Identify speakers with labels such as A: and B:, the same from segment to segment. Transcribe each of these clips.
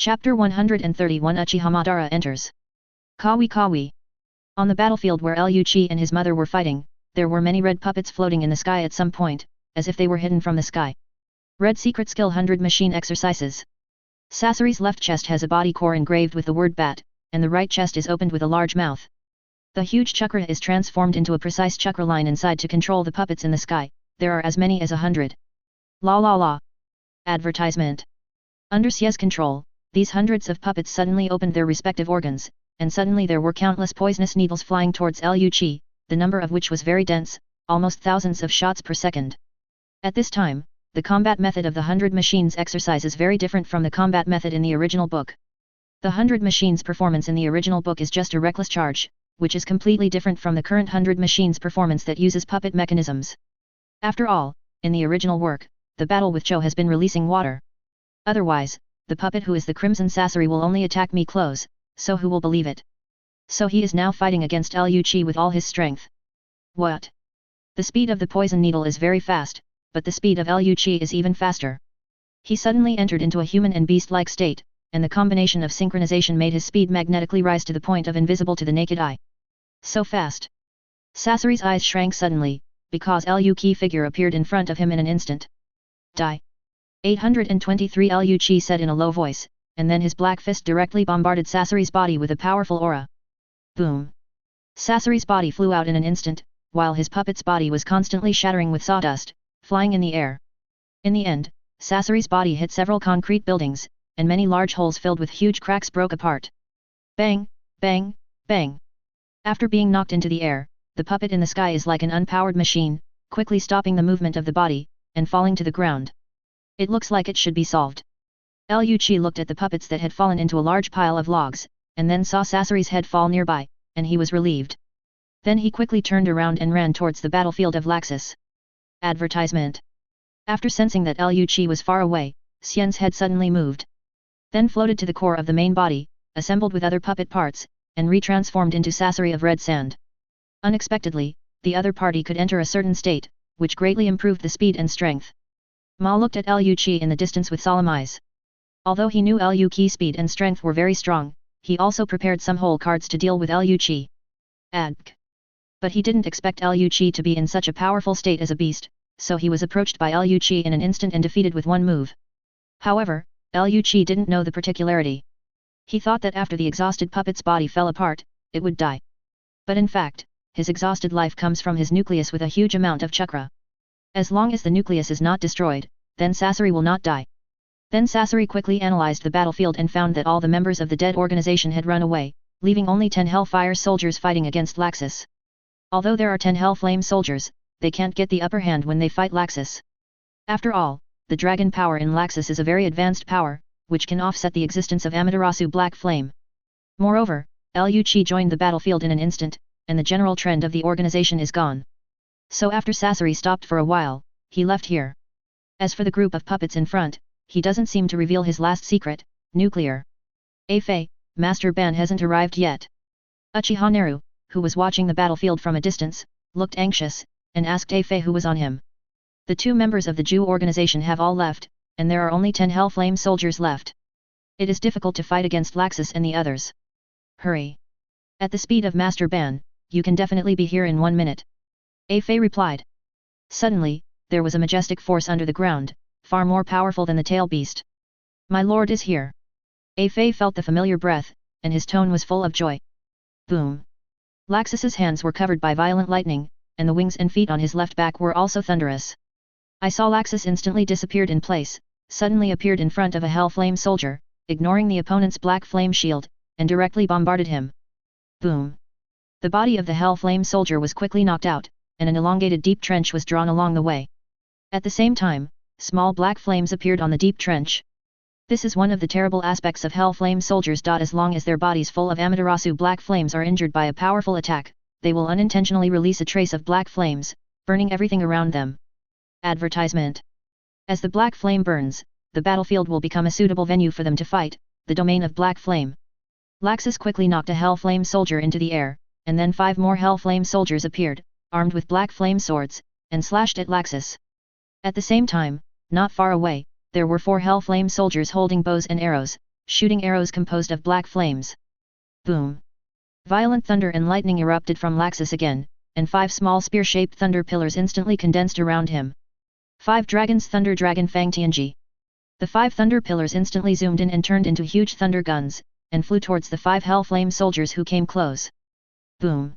A: Chapter 131 Uchiha Madara enters. Kawi Kawi. On the battlefield where Luchi and his mother were fighting, there were many red puppets floating in the sky at some point, as if they were hidden from the sky. Red Secret Skill 100 Machine Exercises. Sasori's left chest has a body core engraved with the word bat, and the right chest is opened with a large mouth. The huge chakra is transformed into a precise chakra line inside to control the puppets in the sky. There are as many as 100. La la la. Advertisement. Under Xie's control, these hundreds of puppets suddenly opened their respective organs, and suddenly there were countless poisonous needles flying towards Luchi, the number of which was very dense, almost thousands of shots per second. At this time, the combat method of the 100 Machines exercise is very different from the combat method in the original book. The 100 Machines performance in the original book is just a reckless charge, which is completely different from the current 100 Machines performance that uses puppet mechanisms. After all, in the original work, the battle with Cho has been releasing water. Otherwise, the puppet who is the Crimson Sasori will only attack me close, so who will believe it? So he is now fighting against Luchi with all his strength. What? The speed of the poison needle is very fast, but the speed of Luchi is even faster. He suddenly entered into a human and beast-like state, and the combination of synchronization made his speed magnetically rise to the point of invisible to the naked eye. So fast. Sasori's eyes shrank suddenly, because Luchi figure appeared in front of him in an instant. Die. 823 Luchi said in a low voice, and then his black fist directly bombarded Sasori's body with a powerful aura. Boom. Sasori's body flew out in an instant, while his puppet's body was constantly shattering with sawdust, flying in the air. In the end, Sasori's body hit several concrete buildings, and many large holes filled with huge cracks broke apart. Bang, bang, bang. After being knocked into the air, the puppet in the sky is like an unpowered machine, quickly stopping the movement of the body, and falling to the ground. It looks like it should be solved. Luchi looked at the puppets that had fallen into a large pile of logs, and then saw Sasori's head fall nearby, and he was relieved. Then he quickly turned around and ran towards the battlefield of Laxus. Advertisement. After sensing that Luchi was far away, Xian's head suddenly moved. Then floated to the core of the main body, assembled with other puppet parts, and retransformed into Sasori of red sand. Unexpectedly, the other party could enter a certain state, which greatly improved the speed and strength. Ma looked at Luchi in the distance with solemn eyes. Although he knew Luchi's speed and strength were very strong, he also prepared some whole cards to deal with Luchi. But he didn't expect Luchi to be in such a powerful state as a beast, so he was approached by Luchi in an instant and defeated with one move. However, Luchi didn't know the particularity. He thought that after the exhausted puppet's body fell apart, it would die. But in fact, his exhausted life comes from his nucleus with a huge amount of chakra. As long as the nucleus is not destroyed, then Sasori will not die. Then Sasori quickly analyzed the battlefield and found that all the members of the dead organization had run away, leaving only 10 Hellfire soldiers fighting against Laxus. Although there are 10 Hellflame soldiers, they can't get the upper hand when they fight Laxus. After all, the dragon power in Laxus is a very advanced power, which can offset the existence of Amaterasu Black Flame. Moreover, Luchi joined the battlefield in an instant, and the general trend of the organization is gone. So after Sasori stopped for a while, he left here. As for the group of puppets in front, he doesn't seem to reveal his last secret, nuclear. Fei, Master Ban hasn't arrived yet. Uchiha Neru, who was watching the battlefield from a distance, looked anxious, and asked Fei who was on him. The 2 members of the Jew organization have all left, and there are only 10 Hellflame soldiers left. It is difficult to fight against Laxus and the others. Hurry. At the speed of Master Ban, you can definitely be here in 1 minute. Fei replied. Suddenly, there was a majestic force under the ground, far more powerful than the tail beast. My lord is here. Fei felt the familiar breath, and his tone was full of joy. Boom. Laxus's hands were covered by violent lightning, and the wings and feet on his left back were also thunderous. I saw Laxus instantly disappeared in place, suddenly appeared in front of a Hellflame soldier, ignoring the opponent's black flame shield, and directly bombarded him. Boom. The body of the Hellflame soldier was quickly knocked out, and an elongated deep trench was drawn along the way. At the same time, small black flames appeared on the deep trench. This is one of the terrible aspects of Hellflame soldiers. As long as their bodies full of Amaterasu black flames are injured by a powerful attack, they will unintentionally release a trace of black flames, burning everything around them. Advertisement. As the black flame burns, the battlefield will become a suitable venue for them to fight, the domain of black flame. Laxus quickly knocked a Hellflame soldier into the air, and then 5 more Hellflame soldiers appeared, armed with black flame swords, and slashed at Laxus. At the same time, not far away, there were 4 Hellflame soldiers holding bows and arrows, shooting arrows composed of black flames. Boom! Violent thunder and lightning erupted from Laxus again, and 5 small spear-shaped thunder pillars instantly condensed around him. 5 Dragons Thunder Dragon Fang Tianji. The 5 thunder pillars instantly zoomed in and turned into huge thunder guns, and flew towards the 5 hell flame soldiers who came close. Boom!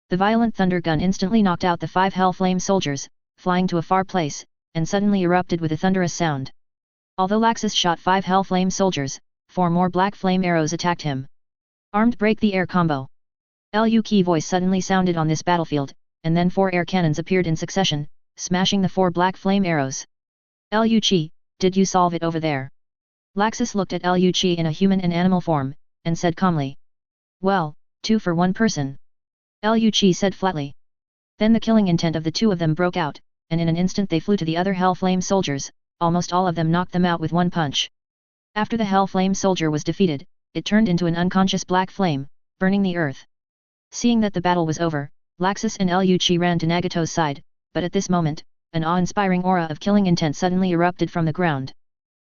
A: The violent thunder gun instantly knocked out the 5 hell flame soldiers, flying to a far place, and suddenly erupted with a thunderous sound. Although Laxus shot 5 hell flame soldiers, 4 more black flame arrows attacked him. Armed break the air combo. Liu Qi voice suddenly sounded on this battlefield, and then 4 air cannons appeared in succession, smashing the 4 black flame arrows. Liu Qi, did you solve it over there? Laxus looked at Liu Qi in a human and animal form, and said calmly. Well, 2 for 1 person. Liu Qi said flatly. Then the killing intent of the 2 of them broke out, and in an instant they flew to the other hell flame soldiers, almost all of them knocked them out with 1 punch. After the hell flame soldier was defeated, it turned into an unconscious black flame, burning the earth. Seeing that the battle was over, Laxus and Liu Qi ran to Nagato's side, but at this moment, an awe-inspiring aura of killing intent suddenly erupted from the ground.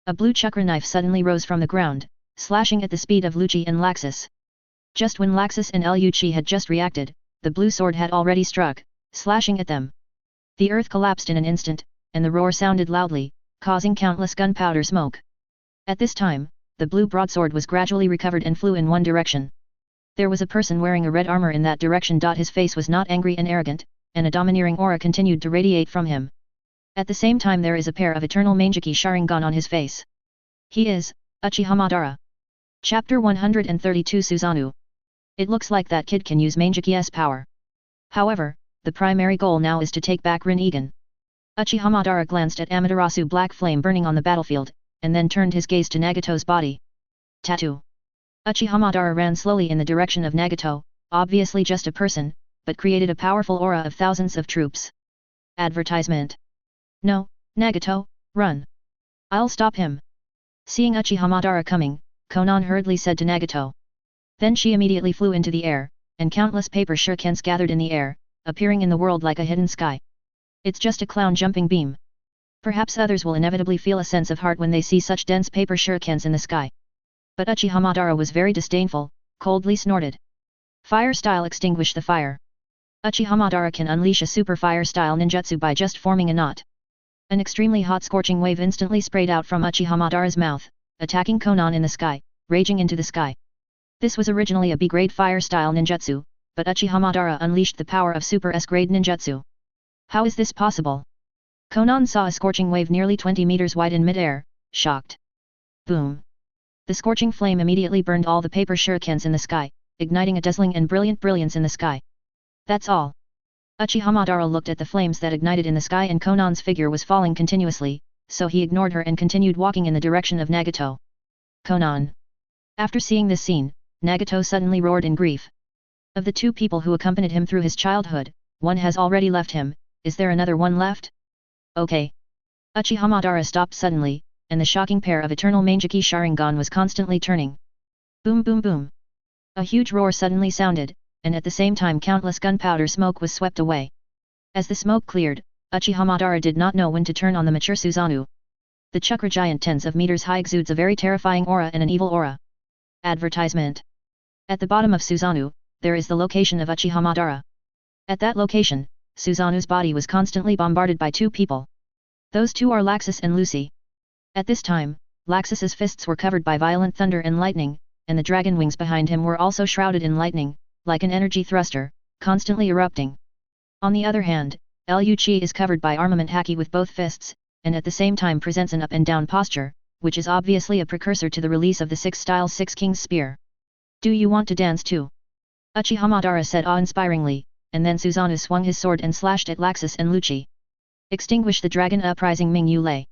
A: A blue chakra knife suddenly rose from the ground, slashing at the speed of Liu Qi and Laxus. Just when Laxus and Liu Qi had just reacted, the blue sword had already struck, slashing at them. The earth collapsed in an instant, and the roar sounded loudly, causing countless gunpowder smoke. At this time, the blue broadsword was gradually recovered and flew in one direction. There was a person wearing a red armor in that direction. His face was not angry and arrogant, and a domineering aura continued to radiate from him. At the same time there is a pair of eternal Mangeki Sharingan on his face. He is Uchiha Madara. Chapter 132 Susanoo. It looks like that kid can use Mangeki's power. However, the primary goal now is to take back Rinnegan. Uchiha Madara glanced at Amaterasu black flame burning on the battlefield, and then turned his gaze to Nagato's body. Tattoo. Uchiha Madara ran slowly in the direction of Nagato, obviously just a person, but created a powerful aura of thousands of troops. Advertisement. No, Nagato, run. I'll stop him. Seeing Uchiha Madara coming, Konan hurriedly said to Nagato. Then she immediately flew into the air, and countless paper shurikens gathered in the air, appearing in the world like a hidden sky. It's just a clown jumping beam. Perhaps others will inevitably feel a sense of heart when they see such dense paper shurikens in the sky. But Uchiha Madara was very disdainful, coldly snorted. Fire style extinguish the fire. Uchiha Madara can unleash a super fire style ninjutsu by just forming a knot. An extremely hot scorching wave instantly sprayed out from Uchiha Madara's mouth, attacking Konan in the sky, raging into the sky. This was originally a B-grade fire style ninjutsu, but Uchiha Madara unleashed the power of super S-grade ninjutsu. How is this possible? Konan saw a scorching wave nearly 20 meters wide in mid-air, shocked. Boom! The scorching flame immediately burned all the paper shurikens in the sky, igniting a dazzling and brilliant brilliance in the sky. That's all. Uchiha Madara looked at the flames that ignited in the sky, and Konan's figure was falling continuously, so he ignored her and continued walking in the direction of Nagato. Konan. After seeing this scene, Nagato suddenly roared in grief. Of the 2 people who accompanied him through his childhood, one has already left him. Is there another one left? Okay. Uchiha Madara stopped suddenly, and the shocking pair of eternal Mangeki Sharingan was constantly turning. Boom boom boom. A huge roar suddenly sounded, and at the same time countless gunpowder smoke was swept away. As the smoke cleared, Uchiha Madara did not know when to turn on the mature Susanoo. The chakra giant tens of meters high exudes a very terrifying aura and an evil aura. Advertisement. At the bottom of Susanoo, there is the location of Uchiha Madara. At that location, Susanoo's body was constantly bombarded by 2 people. Those 2 are Laxus and Lucy. At this time, Laxus's fists were covered by violent thunder and lightning, and the dragon wings behind him were also shrouded in lightning, like an energy thruster, constantly erupting. On the other hand, Liu Qi is covered by armament haki with both fists, and at the same time presents an up and down posture, which is obviously a precursor to the release of the 6 style 6 Kings spear. Do you want to dance too? Uchiha Madara said awe-inspiringly, and then Susanoo swung his sword and slashed at Laxus and Liu Qi. Extinguish the dragon uprising Ming Yu Lei.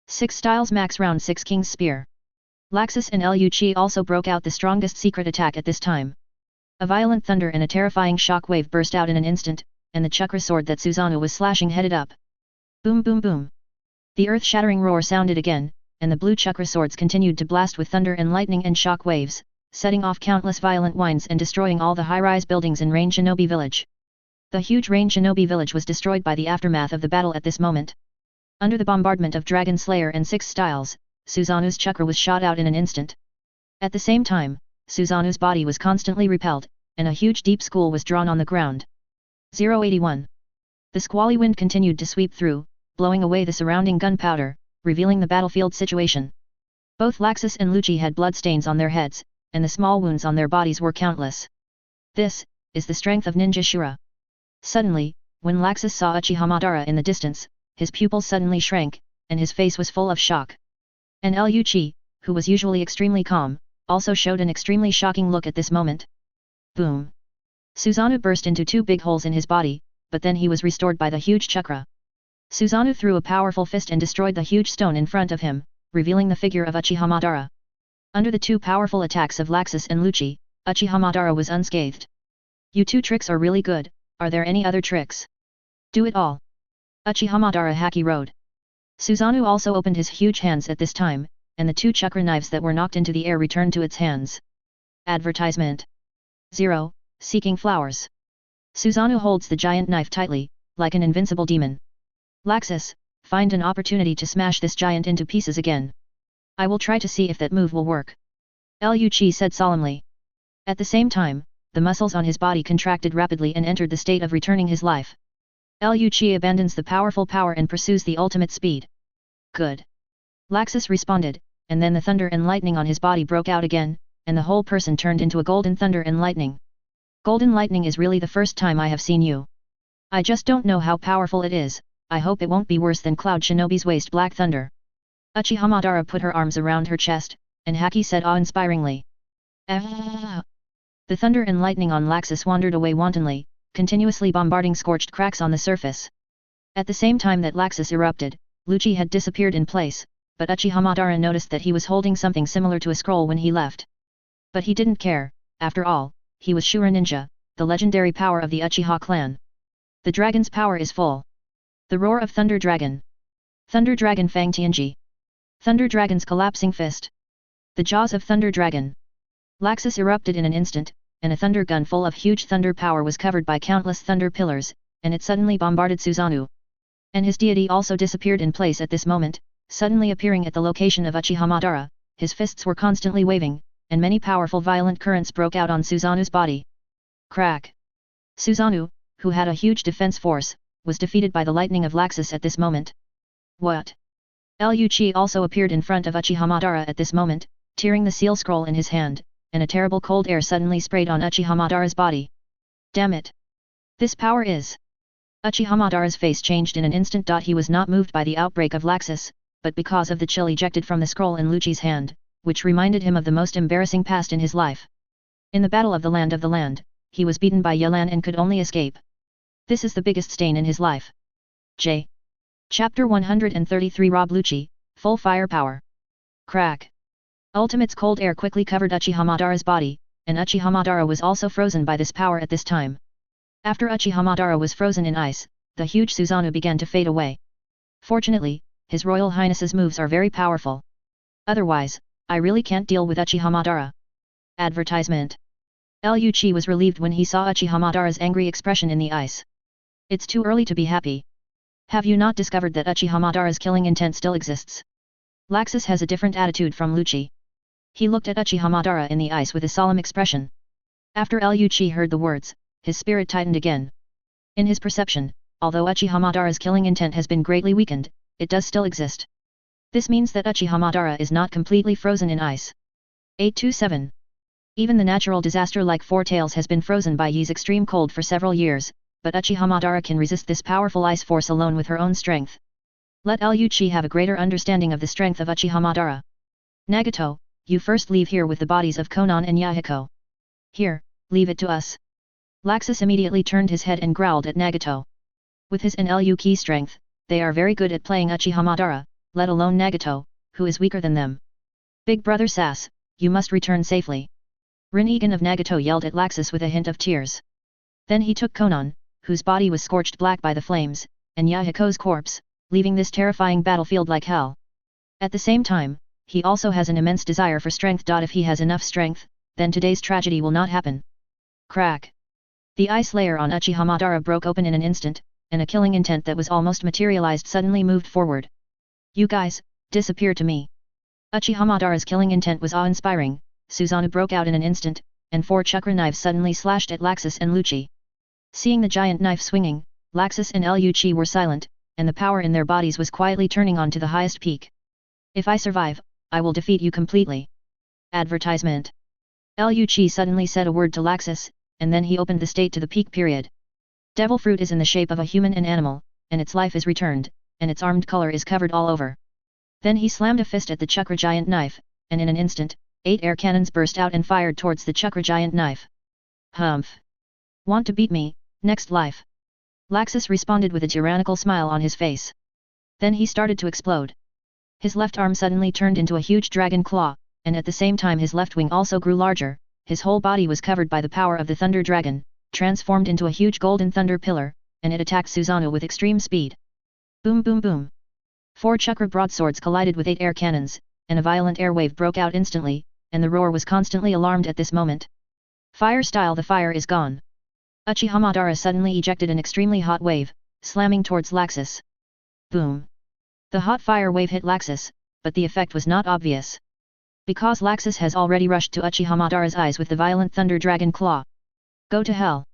A: 6 styles max round 6 King's spear. Laxus and Liu Qi also broke out the strongest secret attack at this time. A violent thunder and a terrifying shock wave burst out in an instant, and the chakra sword that Susanoo was slashing headed up. Boom boom boom. The earth-shattering roar sounded again, and the blue chakra swords continued to blast with thunder and lightning and shock waves, setting off countless violent winds and destroying all the high-rise buildings in Rain Shinobi Village. The huge Rain Shinobi Village was destroyed by the aftermath of the battle at this moment. Under the bombardment of Dragon Slayer and 6 styles, Susanoo's chakra was shot out in an instant. At the same time, Suzanu's body was constantly repelled, and a huge deep school was drawn on the ground. 081. The squally wind continued to sweep through, blowing away the surrounding gunpowder, revealing the battlefield situation. Both Laxus and Lucci had bloodstains on their heads, and the small wounds on their bodies were countless. This is the strength of ninja Shura. Suddenly, when Laxus saw Uchiha Madara in the distance, his pupils suddenly shrank, and his face was full of shock. And Lucci, who was usually extremely calm, also showed an extremely shocking look at this moment. Boom! Susanoo burst into two big holes in his body, but then he was restored by the huge chakra. Susanoo threw a powerful fist and destroyed the huge stone in front of him, revealing the figure of Uchiha Madara. Under the two powerful attacks of Laxus and Lucci, Uchiha Madara was unscathed. You two tricks are really good, are there any other tricks? Do it all. Uchiha Madara haki road. Susanoo also opened his huge hands at this time, and the two chakra knives that were knocked into the air returned to its hands. Advertisement. 0. Seeking flowers. Susanoo holds the giant knife tightly, like an invincible demon. Laxus, find an opportunity to smash this giant into pieces again. I will try to see if that move will work. Lucci said solemnly. At the same time, the muscles on his body contracted rapidly and entered the state of returning his life. Lucci abandons the powerful power and pursues the ultimate speed. Good. Laxus responded, and then the thunder and lightning on his body broke out again, and the whole person turned into a golden thunder and lightning. Golden lightning is really the first time I have seen you. I just don't know how powerful it is, I hope it won't be worse than Cloud Shinobi's waste black thunder. Uchiha Madara put her arms around her chest, and Haki said awe-inspiringly. Ah! The thunder and lightning on Laxus wandered away wantonly, continuously bombarding scorched cracks on the surface. At the same time that Laxus erupted, Lucci had disappeared in place, but Uchiha Madara noticed that he was holding something similar to a scroll when he left. But he didn't care, after all, he was Shura Ninja, the legendary power of the Uchiha clan. The dragon's power is full. The roar of Thunder Dragon. Thunder Dragon Fang Tianji. Thunder Dragon's collapsing fist. The jaws of Thunder Dragon. Laxus erupted in an instant, and a thunder gun full of huge thunder power was covered by countless thunder pillars, and it suddenly bombarded Susanoo. And his deity also disappeared in place at this moment, suddenly appearing at the location of Uchiha Madara. His fists were constantly waving, and many powerful violent currents broke out on Susanoo's body. Crack! Susanoo, who had a huge defense force, was defeated by the lightning of Laxus at this moment. What? Lucci also appeared in front of Uchiha Madara at this moment, tearing the seal scroll in his hand, and a terrible cold air suddenly sprayed on Uchiha Madara's body. Damn it! This power is... Uchiha Madara's face changed in an instant. He was not moved by the outbreak of Laxus, but because of the chill ejected from the scroll in Lucci's hand, which reminded him of the most embarrassing past in his life. In the Battle of the Land, he was beaten by Yelan and could only escape. This is the biggest stain in his life. J. Chapter 133 Rob Lucci, Full Firepower. Crack. Ultimate's cold air quickly covered Uchiha Madara's body, and Uchiha Madara was also frozen by this power at this time. After Uchiha Madara was frozen in ice, the huge Susanoo began to fade away. Fortunately, His Royal Highness's moves are very powerful. Otherwise, I really can't deal with Uchiha Madara. Advertisement. Lucci was relieved when he saw Uchiha Madara's angry expression in the ice. It's too early to be happy. Have you not discovered that Uchiha Madara's killing intent still exists? Laxus has a different attitude from Lucci. He looked at Uchiha Madara in the ice with a solemn expression. After Lucci heard the words, his spirit tightened again. In his perception, although Uchiha Madara's killing intent has been greatly weakened, it does still exist. This means that Uchiha Madara is not completely frozen in ice. 827. Even the natural disaster like Four Tails has been frozen by Yi's extreme cold for several years, but Uchiha Madara can resist this powerful ice force alone with her own strength. Let Lucci have a greater understanding of the strength of Uchiha Madara. Nagato, you first leave here with the bodies of Konan and Yahiko. Here, leave it to us. Laxus immediately turned his head and growled at Nagato. With his and Lucci strength, they are very good at playing Uchiha Madara, let alone Nagato, who is weaker than them. Big brother Sass, you must return safely. Rin-Egan of Nagato yelled at Laxus with a hint of tears. Then he took Konan, whose body was scorched black by the flames, and Yahiko's corpse, leaving this terrifying battlefield like hell. At the same time, he also has an immense desire for strength. If he has enough strength, then today's tragedy will not happen. Crack. The ice layer on Uchiha Madara broke open in an instant, and a killing intent that was almost materialized suddenly moved forward. You guys, disappear to me. Uchiha Madara's killing intent was awe-inspiring, Susanoo broke out in an instant, and 4 chakra knives suddenly slashed at Laxus and Lucci. Seeing the giant knife swinging, Laxus and Liu Qi were silent, and the power in their bodies was quietly turning on to the highest peak. If I survive, I will defeat you completely. Advertisement. Liu Qi suddenly said a word to Laxus, and then he opened the state to the peak period. Devil fruit is in the shape of a human and animal, and its life is returned, and its armed color is covered all over. Then he slammed a fist at the chakra giant knife, and in an instant, 8 air cannons burst out and fired towards the chakra giant knife. Humph! Want to beat me, next life? Laxus responded with a tyrannical smile on his face. Then he started to explode. His left arm suddenly turned into a huge dragon claw, and at the same time his left wing also grew larger, his whole body was covered by the power of the thunder dragon, transformed into a huge golden thunder pillar, and it attacked Susanoo with extreme speed. Boom boom boom! 4 chakra broadswords collided with 8 air cannons, and a violent air wave broke out instantly, and the roar was constantly alarmed at this moment. Fire style, the fire is gone. Uchiha Madara suddenly ejected an extremely hot wave, slamming towards Laxus. Boom! The hot fire wave hit Laxus, but the effect was not obvious. Because Laxus has already rushed to Uchiha Madara's eyes with the violent Thunder Dragon Claw. Go to hell!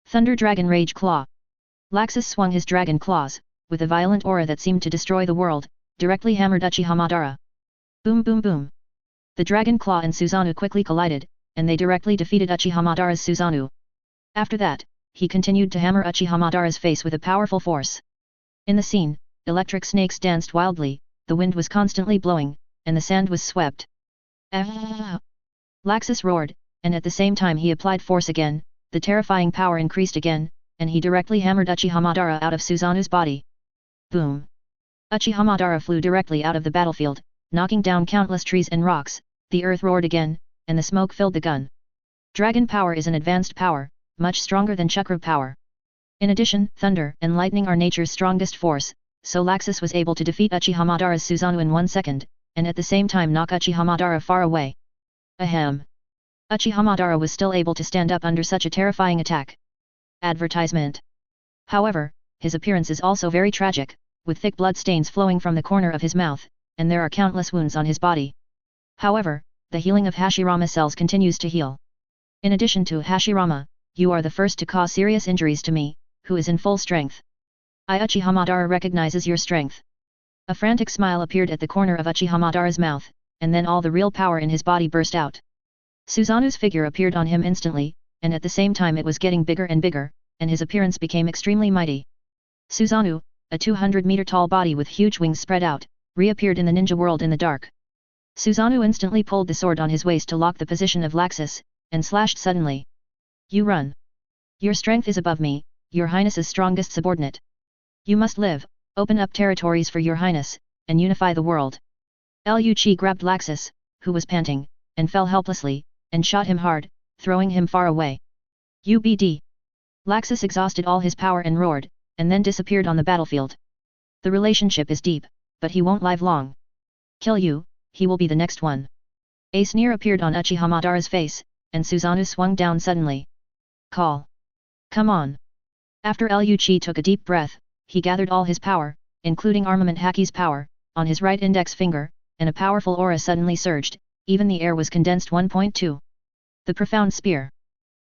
A: Thunder Dragon Rage Claw! Laxus swung his dragon claws, with a violent aura that seemed to destroy the world, directly hammered Uchiha Madara. Boom boom boom! The Dragon Claw and Susanoo quickly collided, and they directly defeated Uchiha Madara's Susanoo. After that, he continued to hammer Uchiha Madara's face with a powerful force. In the scene, electric snakes danced wildly, the wind was constantly blowing, and the sand was swept. Ah! Laxus roared, and at the same time he applied force again, the terrifying power increased again, and he directly hammered Uchiha Madara out of Susanoo's body. Boom! Uchiha Madara flew directly out of the battlefield, knocking down countless trees and rocks, the earth roared again, and the smoke filled the gun. Dragon power is an advanced power, much stronger than chakra power. In addition, thunder and lightning are nature's strongest force, so Laxus was able to defeat Uchiha Madara's Susanoo in 1 second, and at the same time knock Uchiha Madara far away. Ahem! Uchiha Madara was still able to stand up under such a terrifying attack. Advertisement. However, his appearance is also very tragic, with thick blood stains flowing from the corner of his mouth, and there are countless wounds on his body. However, the healing of Hashirama cells continues to heal. In addition to Hashirama, you are the first to cause serious injuries to me, who is in full strength. Uchiha Madara recognizes your strength. A frantic smile appeared at the corner of Uchiha Madara's mouth, and then all the real power in his body burst out. Susanoo's figure appeared on him instantly, and at the same time it was getting bigger and bigger, and his appearance became extremely mighty. Susanoo, a 200-meter tall body with huge wings spread out, reappeared in the ninja world in the dark. Susanoo instantly pulled the sword on his waist to lock the position of Laxus, and slashed suddenly. You run. Your strength is above me, your highness's strongest subordinate. You must live, open up territories for your highness, and unify the world. Liu Qi grabbed Laxus, who was panting, and fell helplessly, and shot him hard, throwing him far away. UBD. Laxus exhausted all his power and roared, and then disappeared on the battlefield. The relationship is deep, but he won't live long. Kill you, he will be the next one. A sneer appeared on Uchiha Madara's face, and Susanoo swung down suddenly. Call. Come on. After Liu Qi took a deep breath, he gathered all his power, including armament Haki's power, on his right index finger, and a powerful aura suddenly surged, even the air was condensed. 1.2. The Profound Spear.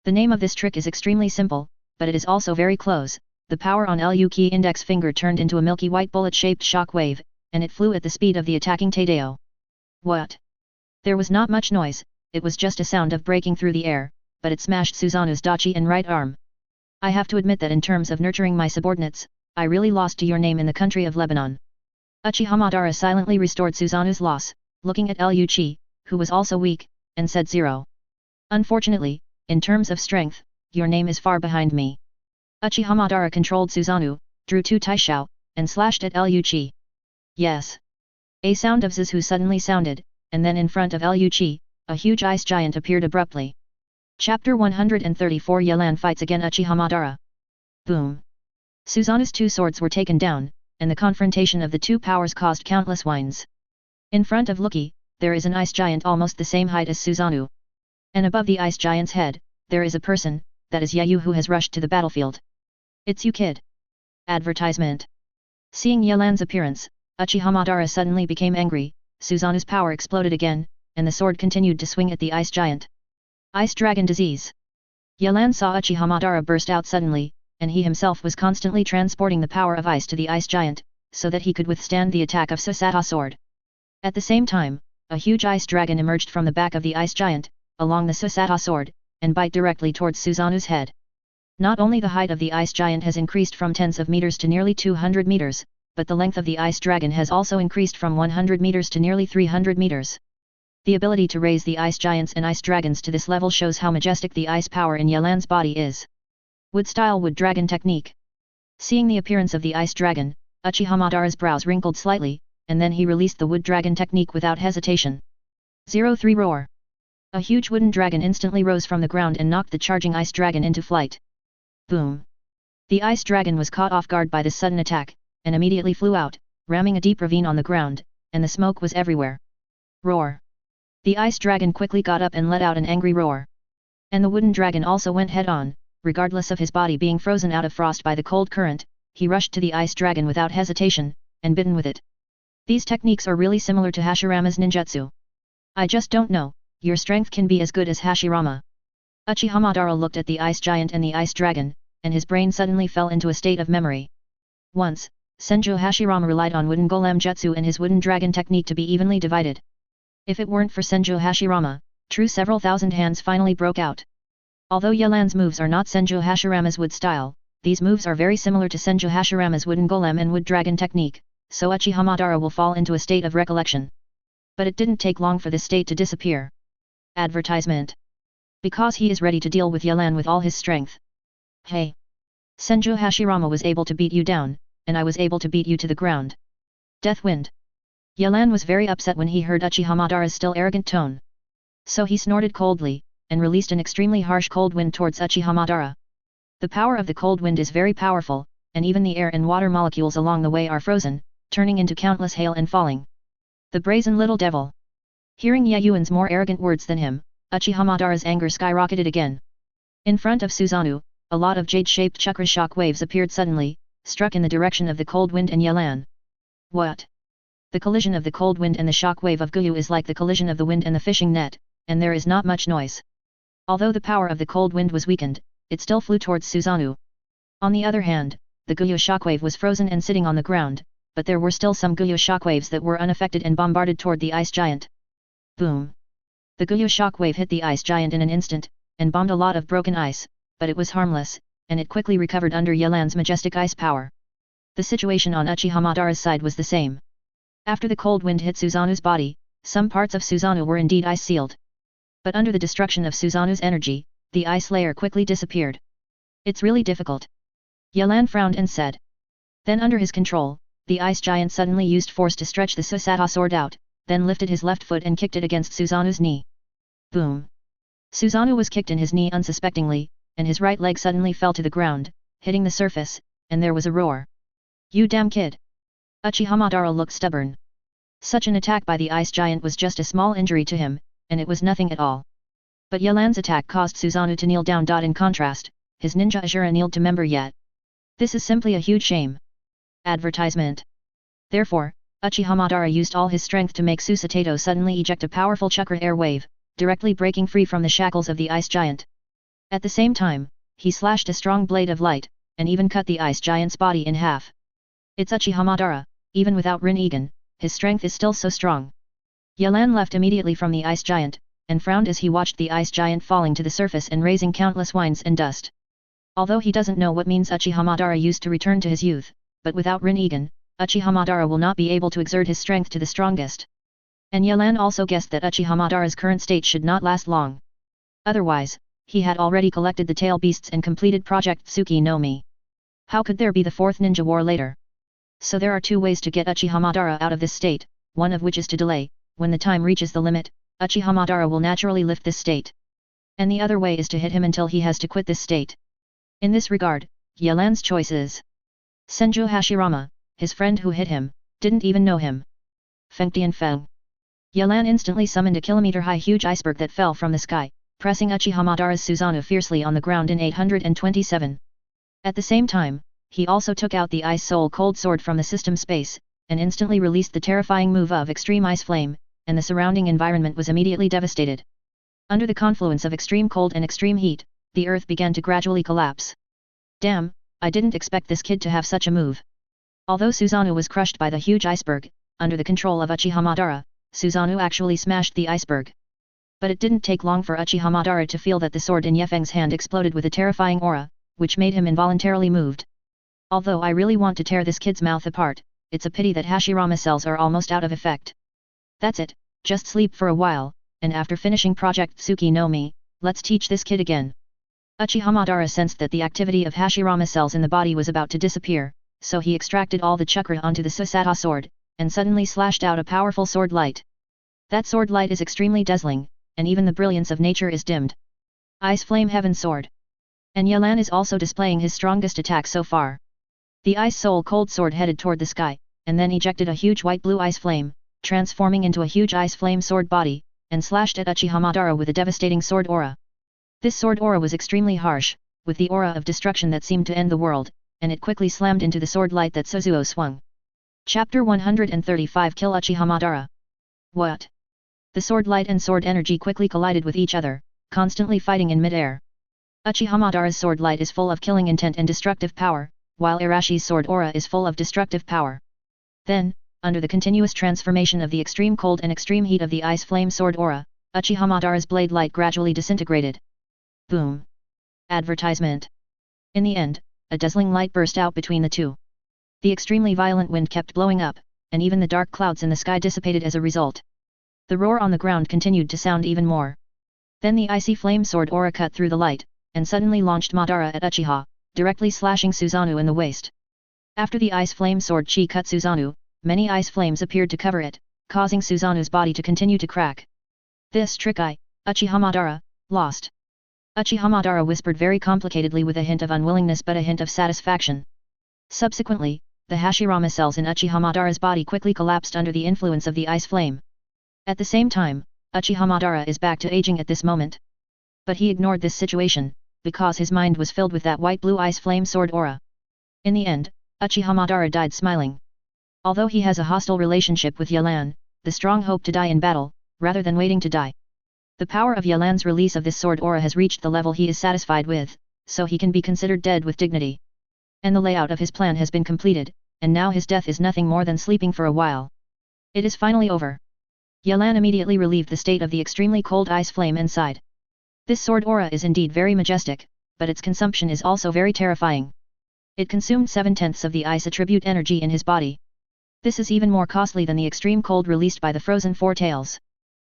A: The name of this trick is extremely simple, but it is also very close. The power on Liu Qi index finger turned into a milky white bullet-shaped shock wave, and it flew at the speed of the attacking Tadeo. What? There was not much noise, it was just a sound of breaking through the air, but it smashed Susanoo's dachi and right arm. I have to admit that in terms of nurturing my subordinates, I really lost to your name in the country of Lebanon. Uchiha Madara silently restored Susanoo's loss, looking at Liu Qi, who was also weak, and said 0. Unfortunately, in terms of strength, your name is far behind me. Uchiha Madara controlled Susanoo, drew 2 taishao, and slashed at Liu Qi. Yes. A sound of Zizu suddenly sounded, and then in front of Liu Qi, a huge ice giant appeared abruptly. Chapter 134 Yelan fights again Uchiha Madara. Boom. Susanoo's 2 swords were taken down, and the confrontation of the 2 powers caused countless whines. In front of Lucky, there is an ice giant almost the same height as Susanoo. And above the ice giant's head, there is a person, that is Yayu, who has rushed to the battlefield. It's you, kid. Advertisement. Seeing Yelan's appearance, Uchiha Madara suddenly became angry, Susanoo's power exploded again, and the sword continued to swing at the ice giant. Ice Dragon Disease. Yelan saw Uchiha Madara burst out suddenly, and he himself was constantly transporting the power of ice to the ice giant, so that he could withstand the attack of Susato sword. At the same time, a huge ice dragon emerged from the back of the ice giant, along the Susato sword, and bite directly towards Suzanu's head. Not only the height of the ice giant has increased from tens of meters to nearly 200 meters, but the length of the ice dragon has also increased from 100 meters to nearly 300 meters. The ability to raise the ice giants and ice dragons to this level shows how majestic the ice power in Yelan's body is. Wood-style wood dragon technique. Seeing the appearance of the ice dragon, Uchiha Madara's brows wrinkled slightly, and then he released the wood dragon technique without hesitation. 03 Roar. A huge wooden dragon instantly rose from the ground and knocked the charging ice dragon into flight. Boom! The ice dragon was caught off guard by this sudden attack, and immediately flew out, ramming a deep ravine on the ground, and the smoke was everywhere. Roar! The ice dragon quickly got up and let out an angry roar. And the wooden dragon also went head-on, regardless of his body being frozen out of frost by the cold current, he rushed to the ice dragon without hesitation, and bitten with it. These techniques are really similar to Hashirama's ninjutsu. I just don't know, your strength can be as good as Hashirama. Uchiha Madara looked at the ice giant and the ice dragon, and his brain suddenly fell into a state of memory. Once, Senjo Hashirama relied on wooden golem jutsu and his wooden dragon technique to be evenly divided. If it weren't for Senjo Hashirama, true several thousand hands finally broke out. Although Yelan's moves are not Senjo Hashirama's wood style, these moves are very similar to Senjo Hashirama's wooden golem and wood dragon technique, so Uchiha Madara will fall into a state of recollection. But it didn't take long for this state to disappear. Advertisement. Because he is ready to deal with Yelan with all his strength. Hey! Senjo Hashirama was able to beat you down, and I was able to beat you to the ground. Death Wind. Yelan was very upset when he heard Uchiha Madara's still arrogant tone. So he snorted coldly, and released an extremely harsh cold wind towards Uchiha Madara. The power of the cold wind is very powerful, and even the air and water molecules along the way are frozen, turning into countless hail and falling. The brazen little devil. Hearing Yayuan's more arrogant words than him, Uchiha Madara's anger skyrocketed again. In front of Susanoo, a lot of jade-shaped chakra shock waves appeared suddenly, struck in the direction of the cold wind and Yelan. What? The collision of the cold wind and the shock wave of Guyu is like the collision of the wind and the fishing net, and there is not much noise. Although the power of the cold wind was weakened, it still flew towards Susanoo. On the other hand, the Guyu shockwave was frozen and sitting on the ground, but there were still some Guyu shockwaves that were unaffected and bombarded toward the ice giant. Boom! The Guyu shockwave hit the ice giant in an instant, and bombed a lot of broken ice, but it was harmless, and it quickly recovered under Yelan's majestic ice power. The situation on Uchiha Madara's side was the same. After the cold wind hit Susanoo's body, some parts of Susanoo were indeed ice-sealed. But under the destruction of Susanoo's energy, the ice layer quickly disappeared. It's really difficult. Yelan frowned and said. Then under his control, the ice giant suddenly used force to stretch the Susato sword out, then lifted his left foot and kicked it against Susanoo's knee. Boom! Susanoo was kicked in his knee unsuspectingly, and his right leg suddenly fell to the ground, hitting the surface, and there was a roar. You damn kid! Uchiha Madara looked stubborn. Such an attack by the ice giant was just a small injury to him, and it was nothing at all. But Yelan's attack caused Susanoo to kneel down. In contrast, his ninja Ashura kneeled to member yet. This is simply a huge shame. Advertisement. Therefore, Uchiha Madara used all his strength to make Susato suddenly eject a powerful chakra air wave, directly breaking free from the shackles of the ice giant. At the same time, he slashed a strong blade of light, and even cut the ice giant's body in half. It's Uchiha Madara, even without Rinnegan, his strength is still so strong. Yelan left immediately from the ice giant, and frowned as he watched the ice giant falling to the surface and raising countless winds and dust. Although he doesn't know what means Uchiha Madara used to return to his youth, but without Rinnegan, Uchiha Madara will not be able to exert his strength to the strongest. And Yelan also guessed that Uchiha Madara's current state should not last long. Otherwise, he had already collected the tail beasts and completed Project Tsuki no Mi. How could there be the fourth ninja war later? So there are two ways to get Uchiha Madara out of this state, one of which is to delay. When the time reaches the limit, Uchiha Madara will naturally lift this state. And the other way is to hit him until he has to quit this state. In this regard, Yelan's choice is Senjo Hashirama, his friend who hit him, didn't even know him. Fengtian Feng. Yelan instantly summoned a kilometer-high huge iceberg that fell from the sky, pressing Uchiha Madara's Susanoo fiercely on the ground in 827. At the same time, he also took out the Ice Soul Cold Sword from the system space, and instantly released the terrifying move of Extreme Ice Flame, and the surrounding environment was immediately devastated. Under the confluence of extreme cold and extreme heat, the earth began to gradually collapse. Damn, I didn't expect this kid to have such a move. Although Susanoo was crushed by the huge iceberg, under the control of Uchiha Madara, Susanoo actually smashed the iceberg. But it didn't take long for Uchiha Madara to feel that the sword in Yefeng's hand exploded with a terrifying aura, which made him involuntarily moved. Although I really want to tear this kid's mouth apart, it's a pity that Hashirama cells are almost out of effect. That's it, just sleep for a while, and after finishing Project Tsuki no Mi, let's teach this kid again. Uchiha Madara sensed that the activity of Hashirama cells in the body was about to disappear, so he extracted all the chakra onto the Susato sword, and suddenly slashed out a powerful sword light. That sword light is extremely dazzling, and even the brilliance of nature is dimmed. Ice Flame Heaven Sword. And Yelan is also displaying his strongest attack so far. The Ice Soul Cold Sword headed toward the sky, and then ejected a huge white-blue ice flame, transforming into a huge ice flame sword body, and slashed at Uchiha Madara with a devastating sword aura. This sword aura was extremely harsh, with the aura of destruction that seemed to end the world, and it quickly slammed into the sword light that Suzuo swung. Chapter 135 Kill Uchiha Madara. What? The sword light and sword energy quickly collided with each other, constantly fighting in mid-air. Uchiha Madara's sword light is full of killing intent and destructive power, while Arashi's sword aura is full of destructive power. Then, under the continuous transformation of the extreme cold and extreme heat of the ice flame sword aura, Uchiha Madara's blade light gradually disintegrated. Boom. Advertisement. In the end, a dazzling light burst out between the two. The extremely violent wind kept blowing up, and even the dark clouds in the sky dissipated as a result. The roar on the ground continued to sound even more. Then the icy flame sword aura cut through the light, and suddenly launched Madara at Uchiha, directly slashing Susanoo in the waist. After the ice flame sword chi cut Susanoo, many ice flames appeared to cover it, causing Susanoo's body to continue to crack. This trick Uchiha Madara, lost. Uchiha Madara whispered very complicatedly with a hint of unwillingness but a hint of satisfaction. Subsequently, the Hashirama cells in Uchiha Madara's body quickly collapsed under the influence of the ice flame. At the same time, Uchiha Madara is back to aging at this moment. But he ignored this situation, because his mind was filled with that white-blue ice flame sword aura. In the end, Uchiha Madara died smiling. Although he has a hostile relationship with Yelan, the strong hope to die in battle, rather than waiting to die. The power of Yelan's release of this sword aura has reached the level he is satisfied with, so he can be considered dead with dignity. And the layout of his plan has been completed, and now his death is nothing more than sleeping for a while. It is finally over. Yelan immediately relieved the state of the extremely cold ice flame inside. This sword aura is indeed very majestic, but its consumption is also very terrifying. It consumed 7/10 of the ice attribute energy in his body. This is even more costly than the extreme cold released by the frozen four tails.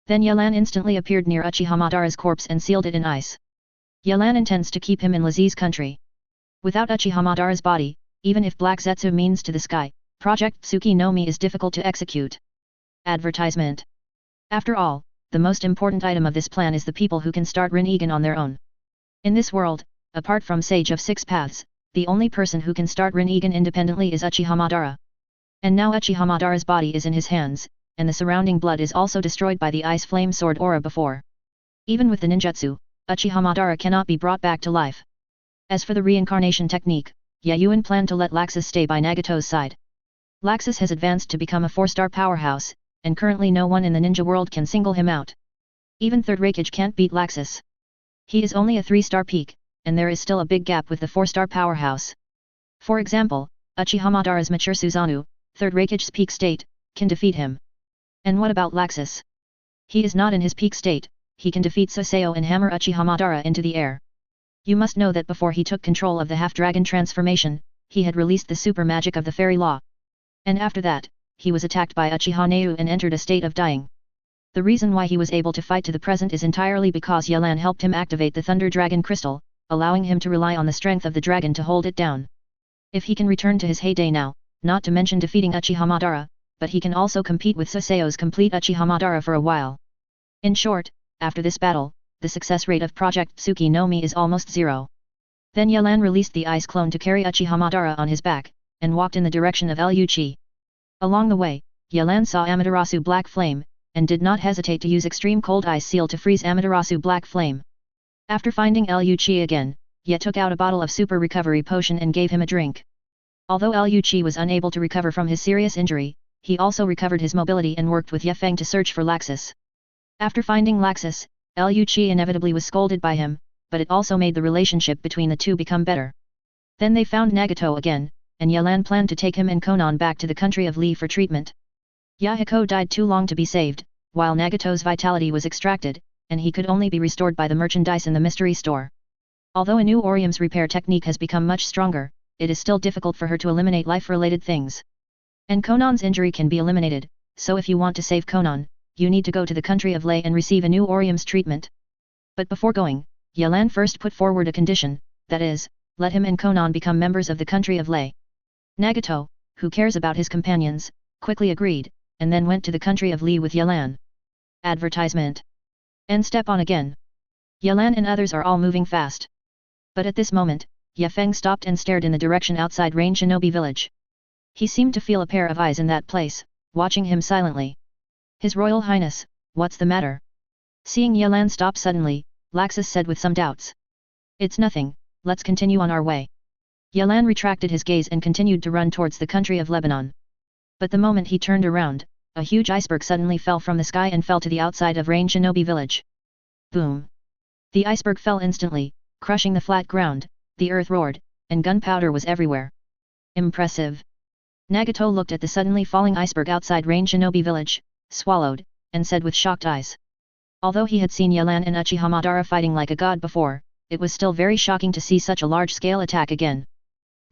A: Then Yelan instantly appeared near Uchiha Madara's corpse and sealed it in ice. Yelan intends to keep him in Lazee's country. Without Uchiha Madara's body, even if Black Zetsu means to the sky, Project Tsuki no Mi is difficult to execute. Advertisement. After all, the most important item of this plan is the people who can start Rinnegan on their own. In this world, apart from Sage of Six Paths, the only person who can start Rinnegan independently is Uchiha Madara. And now Uchiha Madara's body is in his hands, and the surrounding blood is also destroyed by the ice flame sword aura before. Even with the ninjutsu, Uchiha Madara cannot be brought back to life. As for the reincarnation technique, Yayuin planned to let Laxus stay by Nagato's side. Laxus has advanced to become a 4-star powerhouse, and currently no one in the ninja world can single him out. Even Third Raikage can't beat Laxus. He is only a 3-star peak, and there is still a big gap with the 4-star powerhouse. For example, Uchiha Madara's mature Susanoo, Third Raikage's peak state, can defeat him. And what about Laxus? He is not in his peak state, he can defeat Susayo and hammer Uchiha Madara into the air. You must know that before he took control of the half-dragon transformation, he had released the super magic of the fairy law. And after that, he was attacked by Uchiha Neu and entered a state of dying. The reason why he was able to fight to the present is entirely because Yelan helped him activate the Thunder Dragon Crystal, allowing him to rely on the strength of the dragon to hold it down. If he can return to his heyday now, not to mention defeating Uchiha Madara, but he can also compete with Susayo's complete Uchiha Madara for a while. In short, after this battle, the success rate of Project Tsuki no Mi is almost 0. Then Yelan released the ice clone to carry Uchiha Madara on his back, and walked in the direction of Luchi. Along the way, Yelan saw Amaterasu Black Flame, and did not hesitate to use Extreme Cold Ice Seal to freeze Amaterasu Black Flame. After finding Luchi again, Ye took out a bottle of Super Recovery Potion and gave him a drink. Although Luchi was unable to recover from his serious injury, he also recovered his mobility and worked with Ye Feng to search for Laxus. After finding Laxus, Liu Qi inevitably was scolded by him, but it also made the relationship between the two become better. Then they found Nagato again, and Yelan planned to take him and Konan back to the country of Li for treatment. Yahiko died too long to be saved, while Nagato's vitality was extracted, and he could only be restored by the merchandise in the mystery store. Although a new Orium's repair technique has become much stronger, it is still difficult for her to eliminate life-related things. And Konan's injury can be eliminated, so if you want to save Konan, you need to go to the country of Lei and receive a new Orium's treatment. But before going, Yelan first put forward a condition, that is, let him and Konan become members of the country of Lei. Nagato, who cares about his companions, quickly agreed, and then went to the country of Li with Yelan. Advertisement. And step on again. Yelan and others are all moving fast. But at this moment, Ye Feng stopped and stared in the direction outside Rain Shinobi village. He seemed to feel a pair of eyes in that place, watching him silently. His Royal Highness, what's the matter? Seeing Yelan stop suddenly, Laxus said with some doubts. It's nothing, let's continue on our way. Yelan retracted his gaze and continued to run towards the country of Lebanon. But the moment he turned around, a huge iceberg suddenly fell from the sky and fell to the outside of Rain Shinobi village. Boom! The iceberg fell instantly, crushing the flat ground, the earth roared, and gunpowder was everywhere. Impressive! Nagato looked at the suddenly falling iceberg outside Rain Shinobi village, swallowed, and said with shocked eyes. Although he had seen Yelan and Uchiha Madara fighting like a god before, it was still very shocking to see such a large-scale attack again.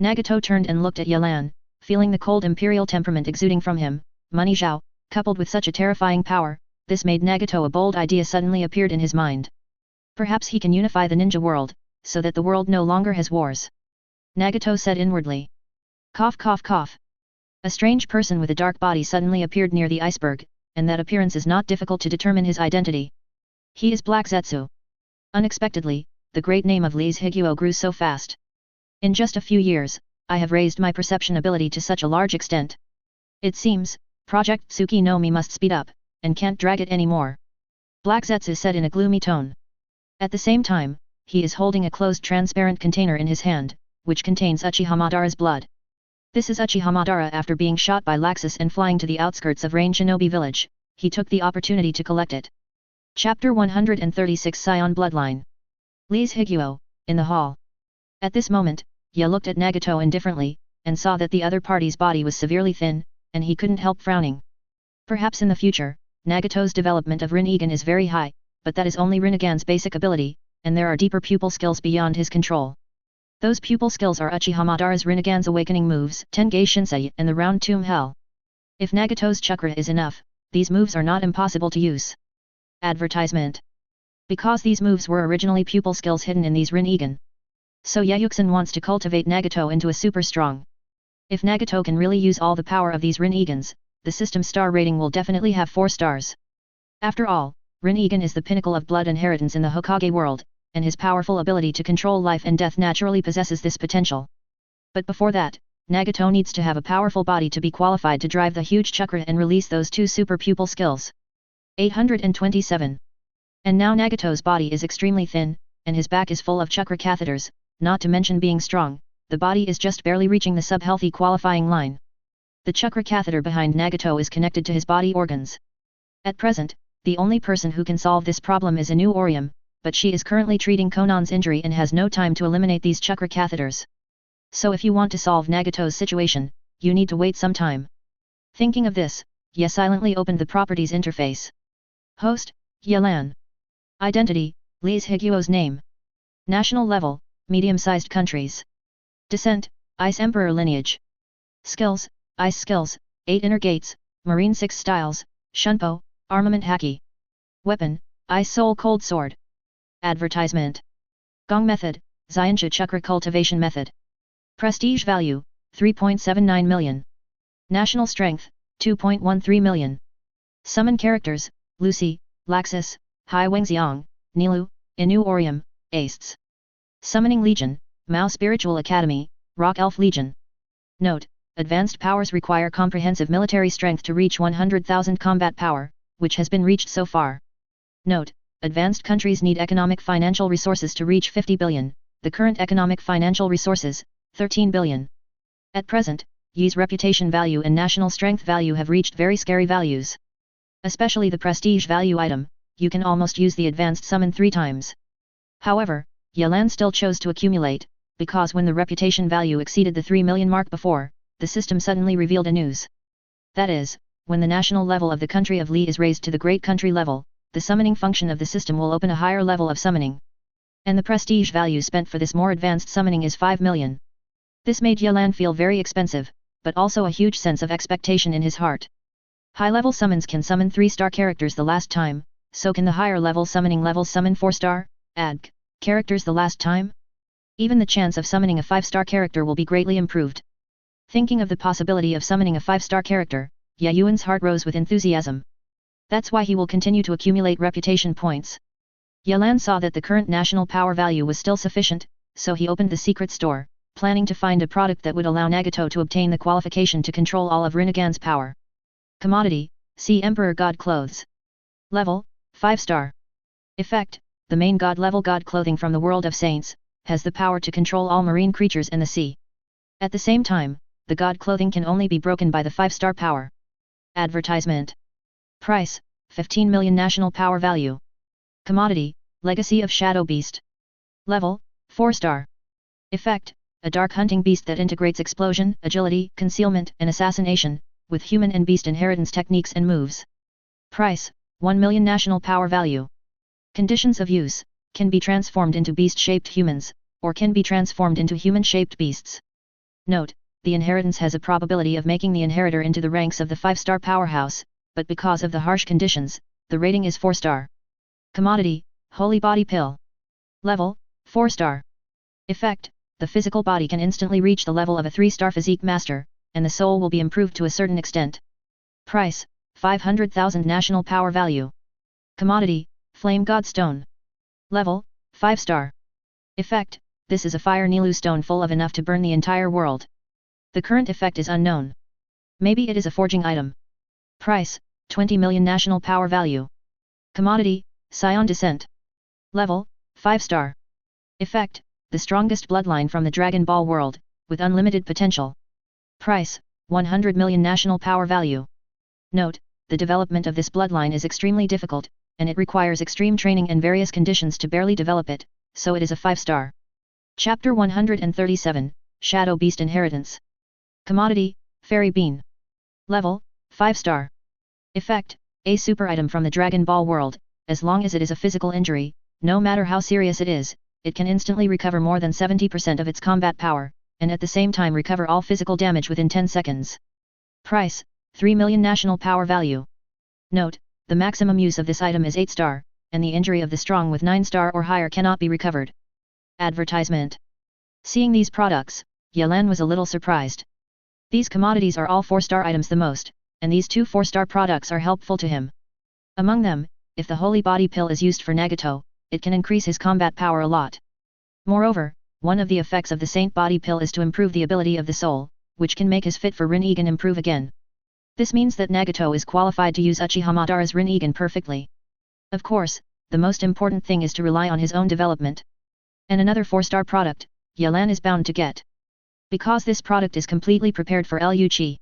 A: Nagato turned and looked at Yelan, feeling the cold imperial temperament exuding from him. Money Zhao, coupled with such a terrifying power, this made Nagato a bold idea suddenly appeared in his mind. Perhaps he can unify the ninja world, so that the world no longer has wars. Nagato said inwardly. Cough cough cough. A strange person with a dark body suddenly appeared near the iceberg, and that appearance is not difficult to determine his identity. He is Black Zetsu. Unexpectedly, the great name of Li's Higuo grew so fast. In just a few years, I have raised my perception ability to such a large extent. It seems, Project Tsuki no Mi must speed up, and can't drag it anymore. Black Zetsu said in a gloomy tone. At the same time, he is holding a closed transparent container in his hand, which contains Uchiha Madara's blood. This is Uchiha Madara after being shot by Laxus and flying to the outskirts of Rain Shinobi village, he took the opportunity to collect it. Chapter 136 Scion Bloodline. Li's Higuo, in the hall. At this moment, Ye looked at Nagato indifferently, and saw that the other party's body was severely thin, and he couldn't help frowning. Perhaps in the future, Nagato's development of Rinnegan is very high, but that is only Rinnegan's basic ability, and there are deeper pupil skills beyond his control. Those pupil skills are Uchiha Madara's Rinnegan's awakening moves, Tenge Shinsei and the Round Tomb Hell. If Nagato's chakra is enough, these moves are not impossible to use. Advertisement. Because these moves were originally pupil skills hidden in these Rinnegan. So Yayuxin wants to cultivate Nagato into a super strong. If Nagato can really use all the power of these Rinnegans, the system star rating will definitely have 4 stars. After all, Rinnegan is the pinnacle of blood inheritance in the Hokage world, and his powerful ability to control life and death naturally possesses this potential. But before that, Nagato needs to have a powerful body to be qualified to drive the huge chakra and release those 2 super pupil skills. 827. And now Nagato's body is extremely thin, and his back is full of chakra catheters, not to mention being strong, the body is just barely reaching the sub-healthy qualifying line. The chakra catheter behind Nagato is connected to his body organs. At present, the only person who can solve this problem is Inu Orium, but she is currently treating Konan's injury and has no time to eliminate these chakra catheters. So if you want to solve Nagato's situation, you need to wait some time. Thinking of this, Ye silently opened the properties interface. Host, Yelan. Identity, Li's Higuo's name. National level, medium-sized countries. Descent, Ice Emperor lineage. Skills, Ice skills, 8 inner gates, Marine 6 styles, Shunpo, armament Haki. Weapon, Ice Soul Cold Sword. Advertisement. Gong method, Xianxia Chakra cultivation method. Prestige value, 3.79 million. National strength, 2.13 million. Summon characters, Lucy, Laxus, Hai Wengxiang, Nilu, Inu Orium, Aces. Summoning Legion, Mao Spiritual Academy, Rock Elf Legion. Note, advanced powers require comprehensive military strength to reach 100,000 combat power, which has been reached so far. Note, advanced countries need economic financial resources to reach 50 billion, the current economic financial resources, 13 billion. At present, Yi's reputation value and national strength value have reached very scary values. Especially the prestige value item, you can almost use the advanced summon 3 times. However, Yelan still chose to accumulate, because when the reputation value exceeded the 3 million mark before, the system suddenly revealed a news. That is, when the national level of the country of Li is raised to the great country level, the summoning function of the system will open a higher level of summoning. And the prestige value spent for this more advanced summoning is 5 million. This made Yelan feel very expensive, but also a huge sense of expectation in his heart. High-level summons can summon 3-star characters the last time, so can the higher-level summoning levels summon 4-star, ADG, characters the last time? Even the chance of summoning a 5-star character will be greatly improved. Thinking of the possibility of summoning a 5-star character, Ye Yuan's heart rose with enthusiasm. That's why he will continue to accumulate reputation points. Yelan saw that the current national power value was still sufficient, so he opened the secret store, planning to find a product that would allow Nagato to obtain the qualification to control all of Rinnegan's power. Commodity, see Emperor God Clothes. Level, 5-star. Effect, the main god level god clothing from the world of saints, has the power to control all marine creatures and the sea. At the same time, the god clothing can only be broken by the 5-star power. Advertisement. Price, 15 million national power value. Commodity, Legacy of Shadow Beast. Level, 4-star. Effect, a dark hunting beast that integrates explosion, agility, concealment and assassination, with human and beast inheritance techniques and moves. Price, 1 million national power value. Conditions of use, can be transformed into beast-shaped humans, or can be transformed into human-shaped beasts. Note, the inheritance has a probability of making the inheritor into the ranks of the 5-star powerhouse, but because of the harsh conditions, the rating is 4-star. Commodity, Holy Body Pill. Level, 4-star. Effect, the physical body can instantly reach the level of a 3-star physique master, and the soul will be improved to a certain extent. Price, 500,000 national power value. Commodity, Flame God Stone. Level, 5-star. Effect, this is a fire Nilu stone full of enough to burn the entire world. The current effect is unknown. Maybe it is a forging item. Price, 20 million national power value. Commodity, Scion Descent. Level, 5-star. Effect, the strongest bloodline from the Dragon Ball world, with unlimited potential. Price, 100 million national power value. Note, the development of this bloodline is extremely difficult, and it requires extreme training and various conditions to barely develop it, so it is a 5-star. Chapter 137, Shadow Beast Inheritance. Commodity, Fairy Bean. Level, 5-star. Effect, a super item from the Dragon Ball world, as long as it is a physical injury, no matter how serious it is, it can instantly recover more than 70% of its combat power, and at the same time recover all physical damage within 10 seconds. Price, 3 million national power value. Note, the maximum use of this item is 8-star, and the injury of the strong with 9-star or higher cannot be recovered. Advertisement. Seeing these products, Yelan was a little surprised. These commodities are all 4-star items the most, and these 2 4-star products are helpful to him. Among them, if the Holy Body Pill is used for Nagato, it can increase his combat power a lot. Moreover, one of the effects of the Saint Body Pill is to improve the ability of the soul, which can make his fit for Rinnegan improve again. This means that Nagato is qualified to use Uchiha Madara's Rinnegan perfectly. Of course, the most important thing is to rely on his own development. And another 4-star product, Yelan is bound to get. Because this product is completely prepared for Luchi.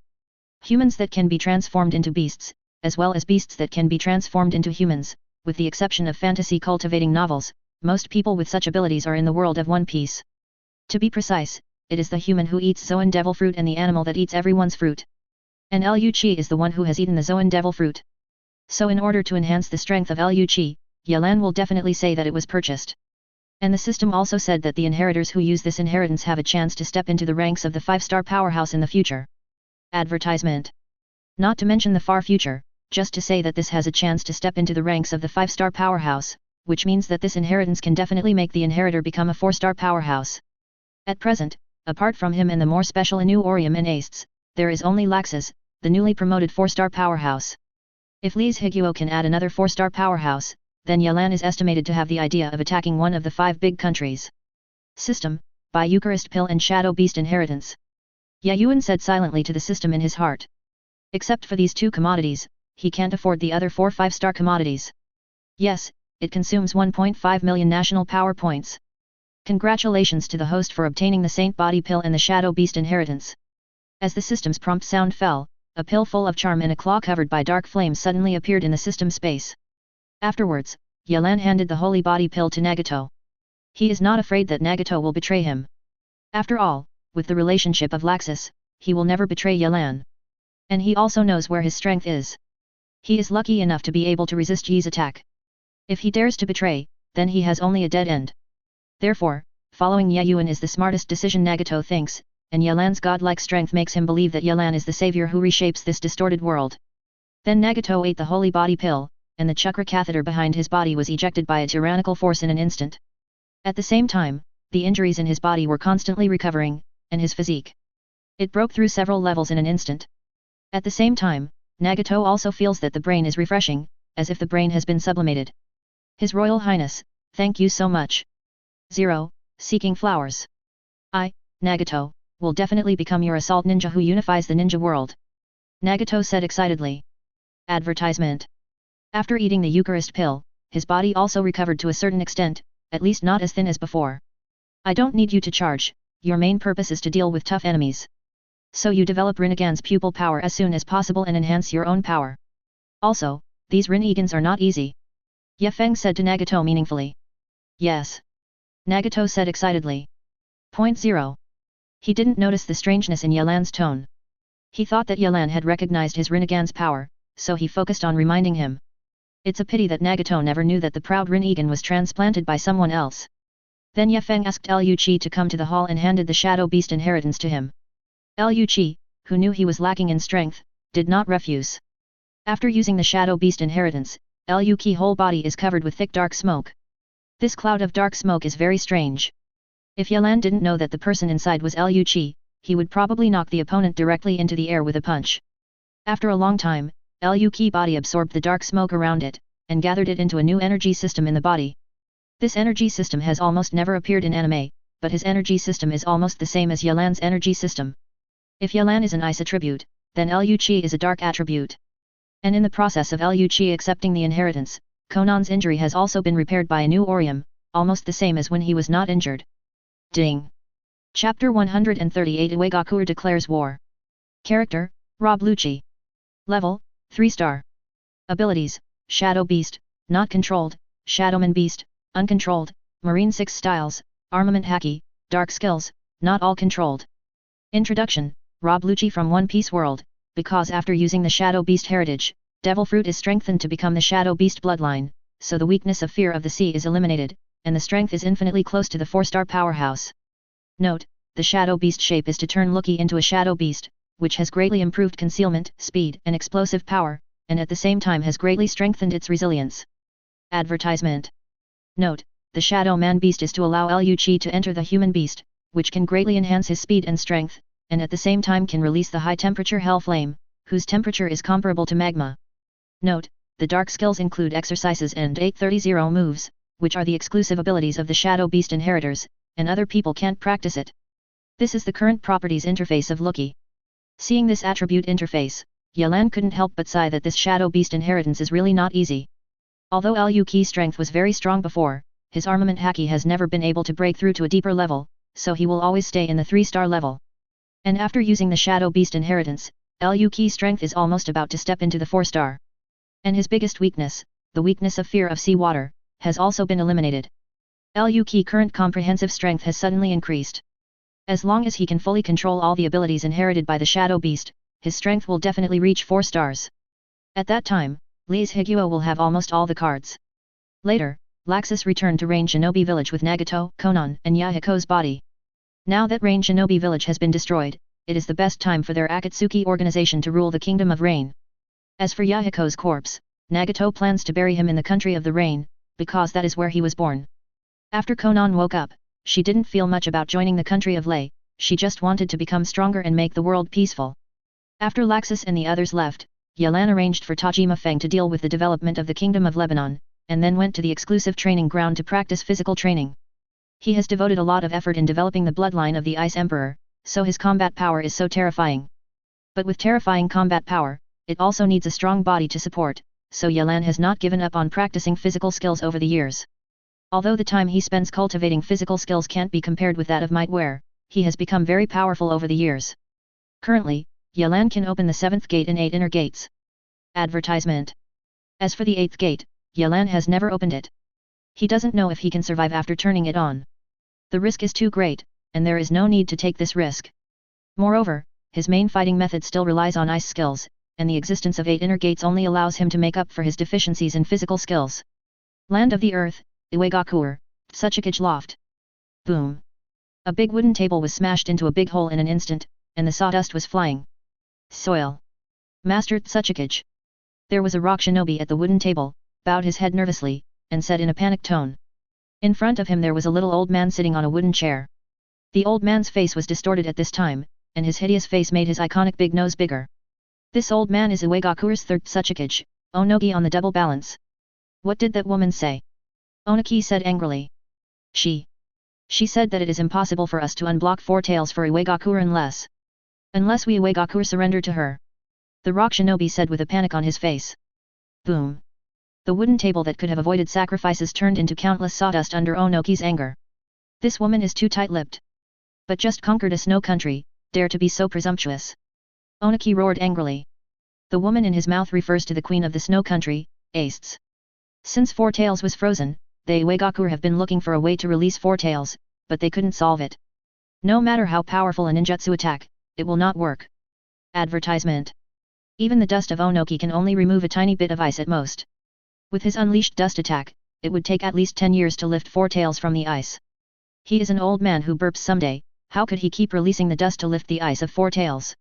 A: Humans that can be transformed into beasts, as well as beasts that can be transformed into humans, with the exception of fantasy cultivating novels, most people with such abilities are in the world of One Piece. To be precise, it is the human who eats Zoan Devil Fruit and the animal that eats everyone's fruit. And Luchi is the one who has eaten the Zoan Devil Fruit. So in order to enhance the strength of Luchi, Yelan will definitely say that it was purchased. And the system also said that the inheritors who use this inheritance have a chance to step into the ranks of the 5-star powerhouse in the future. Advertisement. Not to mention the far future, just to say that this has a chance to step into the ranks of the 5-star powerhouse, which means that this inheritance can definitely make the inheritor become a 4-star powerhouse. At present, apart from him and the more special Anu Orium and Asts, there is only Laxus, the newly promoted 4-star powerhouse. If Li's Higuo can add another 4-star powerhouse, then Yelan is estimated to have the idea of attacking one of the 5 big countries. System, by Eucharist Pill and Shadow Beast Inheritance. Ye Yuan said silently to the system in his heart. Except for these 2 commodities, he can't afford the other 4 5-star commodities. Yes, it consumes 1.5 million national power points. Congratulations to the host for obtaining the Saint Body Pill and the Shadow Beast Inheritance. As the system's prompt sound fell, a pill full of charm and a claw covered by dark flames suddenly appeared in the system space. Afterwards, Yelan handed the holy body pill to Nagato. He is not afraid that Nagato will betray him. After all, with the relationship of Laxus, he will never betray Yelan. And he also knows where his strength is. He is lucky enough to be able to resist Yi's attack. If he dares to betray, then he has only a dead end. Therefore, following Ye Yuan is the smartest decision, Nagato thinks, and Yelan's godlike strength makes him believe that Yelan is the savior who reshapes this distorted world. Then Nagato ate the holy body pill, and the chakra catheter behind his body was ejected by a tyrannical force in an instant. At the same time, the injuries in his body were constantly recovering, and his physique. It broke through several levels in an instant. At the same time, Nagato also feels that the brain is refreshing, as if the brain has been sublimated. His Royal Highness, thank you so much. 0. Seeking flowers. I, Nagato, will definitely become your assault ninja who unifies the ninja world. Nagato said excitedly. Advertisement. After eating the Eucharist pill, his body also recovered to a certain extent, at least not as thin as before. I don't need you to charge, your main purpose is to deal with tough enemies. So you develop Rinnegan's pupil power as soon as possible and enhance your own power. Also, these Rinnegans are not easy. Ye Feng said to Nagato meaningfully. Yes. Nagato said excitedly. 0. He didn't notice the strangeness in Yelan's tone. He thought that Yelan had recognized his Rinnegan's power, so he focused on reminding him. It's a pity that Nagato never knew that the proud Rinnegan was transplanted by someone else. Then Ye Feng asked Liu Qi to come to the hall and handed the Shadow Beast inheritance to him. Liu Qi, who knew he was lacking in strength, did not refuse. After using the Shadow Beast inheritance, Liu Qi's whole body is covered with thick dark smoke. This cloud of dark smoke is very strange. If Yelan didn't know that the person inside was Liu Qi, he would probably knock the opponent directly into the air with a punch. After a long time, Liu Qi's body absorbed the dark smoke around it, and gathered it into a new energy system in the body. This energy system has almost never appeared in anime, but his energy system is almost the same as Yelan's energy system. If Yelan is an ice attribute, then Liu Qi is a dark attribute. And in the process of Liu Qi accepting the inheritance, Conan's injury has also been repaired by a new Orium, almost the same as when he was not injured. Ding! Chapter 138 Uegakuer declares war. Character, Rob Lucci. Level, 3-star. Abilities, Shadow Beast, not controlled, Shadowman Beast, uncontrolled, Marine 6 styles, Armament Haki, Dark skills, not all controlled. Introduction, Rob Lucci from One Piece World, because after using the Shadow Beast heritage, Devil Fruit is strengthened to become the Shadow Beast bloodline, so the weakness of Fear of the Sea is eliminated, and the strength is infinitely close to the 4-star powerhouse. Note, the Shadow Beast shape is to turn Lucky into a Shadow Beast, which has greatly improved concealment, speed and explosive power, and at the same time has greatly strengthened its resilience. Advertisement. Note, the Shadow Man Beast is to allow Liu Qi to enter the Human Beast, which can greatly enhance his speed and strength, and at the same time can release the high-temperature Hell Flame, whose temperature is comparable to magma. Note, the dark skills include exercises and 830 moves, which are the exclusive abilities of the Shadow Beast inheritors, and other people can't practice it. This is the current properties interface of Lucky. Seeing this attribute interface, Yelan couldn't help but sigh that this Shadow Beast inheritance is really not easy. Although Liu Qi's strength was very strong before, his armament Haki has never been able to break through to a deeper level, so he will always stay in the 3-star level. And after using the Shadow Beast inheritance, Liu Qi's strength is almost about to step into the 4-star. And his biggest weakness, the weakness of Fear of Sea Water, has also been eliminated. Liu Qi's current comprehensive strength has suddenly increased. As long as he can fully control all the abilities inherited by the Shadow Beast, his strength will definitely reach 4 stars. At that time, Lee's Higuo will have almost all the cards. Later, Laxus returned to Rain Shinobi Village with Nagato, Konan, and Yahiko's body. Now that Rain Shinobi Village has been destroyed, it is the best time for their Akatsuki organization to rule the Kingdom of Rain. As for Yahiko's corpse, Nagato plans to bury him in the country of the rain, because that is where he was born. After Konan woke up, she didn't feel much about joining the country of Lei, she just wanted to become stronger and make the world peaceful. After Laxus and the others left, Yelan arranged for Tajima Feng to deal with the development of the Kingdom of Lebanon, and then went to the exclusive training ground to practice physical training. He has devoted a lot of effort in developing the bloodline of the Ice Emperor, so his combat power is so terrifying. But with terrifying combat power, it also needs a strong body to support, so Yelan has not given up on practicing physical skills over the years. Although the time he spends cultivating physical skills can't be compared with that of Might Wear, he has become very powerful over the years. Currently, Yelan can open the 7th gate and 8 inner gates. Advertisement. As for the 8th gate, Yelan has never opened it. He doesn't know if he can survive after turning it on. The risk is too great, and there is no need to take this risk. Moreover, his main fighting method still relies on ice skills, and the existence of 8 inner gates only allows him to make up for his deficiencies in physical skills. Land of the Earth, Iwagakur, Tsuchikage Loft. Boom. A big wooden table was smashed into a big hole in an instant, and the sawdust was flying. Soil. Master Tsuchikage. There was a rock shinobi at the wooden table, bowed his head nervously, and said in a panicked tone. In front of him there was a little old man sitting on a wooden chair. The old man's face was distorted at this time, and his hideous face made his iconic big nose bigger. This old man is Iwagakure's third Tsuchikage, Onogi on the double balance. What did that woman say? Onaki said angrily. She said that it is impossible for us to unblock 4 tails for Iwagakure unless we Iwagakure surrender to her. The rock shinobi said with a panic on his face. Boom. The wooden table that could have avoided sacrifices turned into countless sawdust under Onoki's anger. This woman is too tight-lipped. But just conquered a snow country, dare to be so presumptuous. Onaki roared angrily. The woman in his mouth refers to the queen of the snow country, Ace. Since 4 tails was frozen, the Iwagakure have been looking for a way to release 4 tails, but they couldn't solve it. No matter how powerful a ninjutsu attack, it will not work. Advertisement. Even the dust of Onoki can only remove a tiny bit of ice at most. With his unleashed dust attack, it would take at least 10 years to lift 4 tails from the ice. He is an old man who burps someday, how could he keep releasing the dust to lift the ice of 4 tails?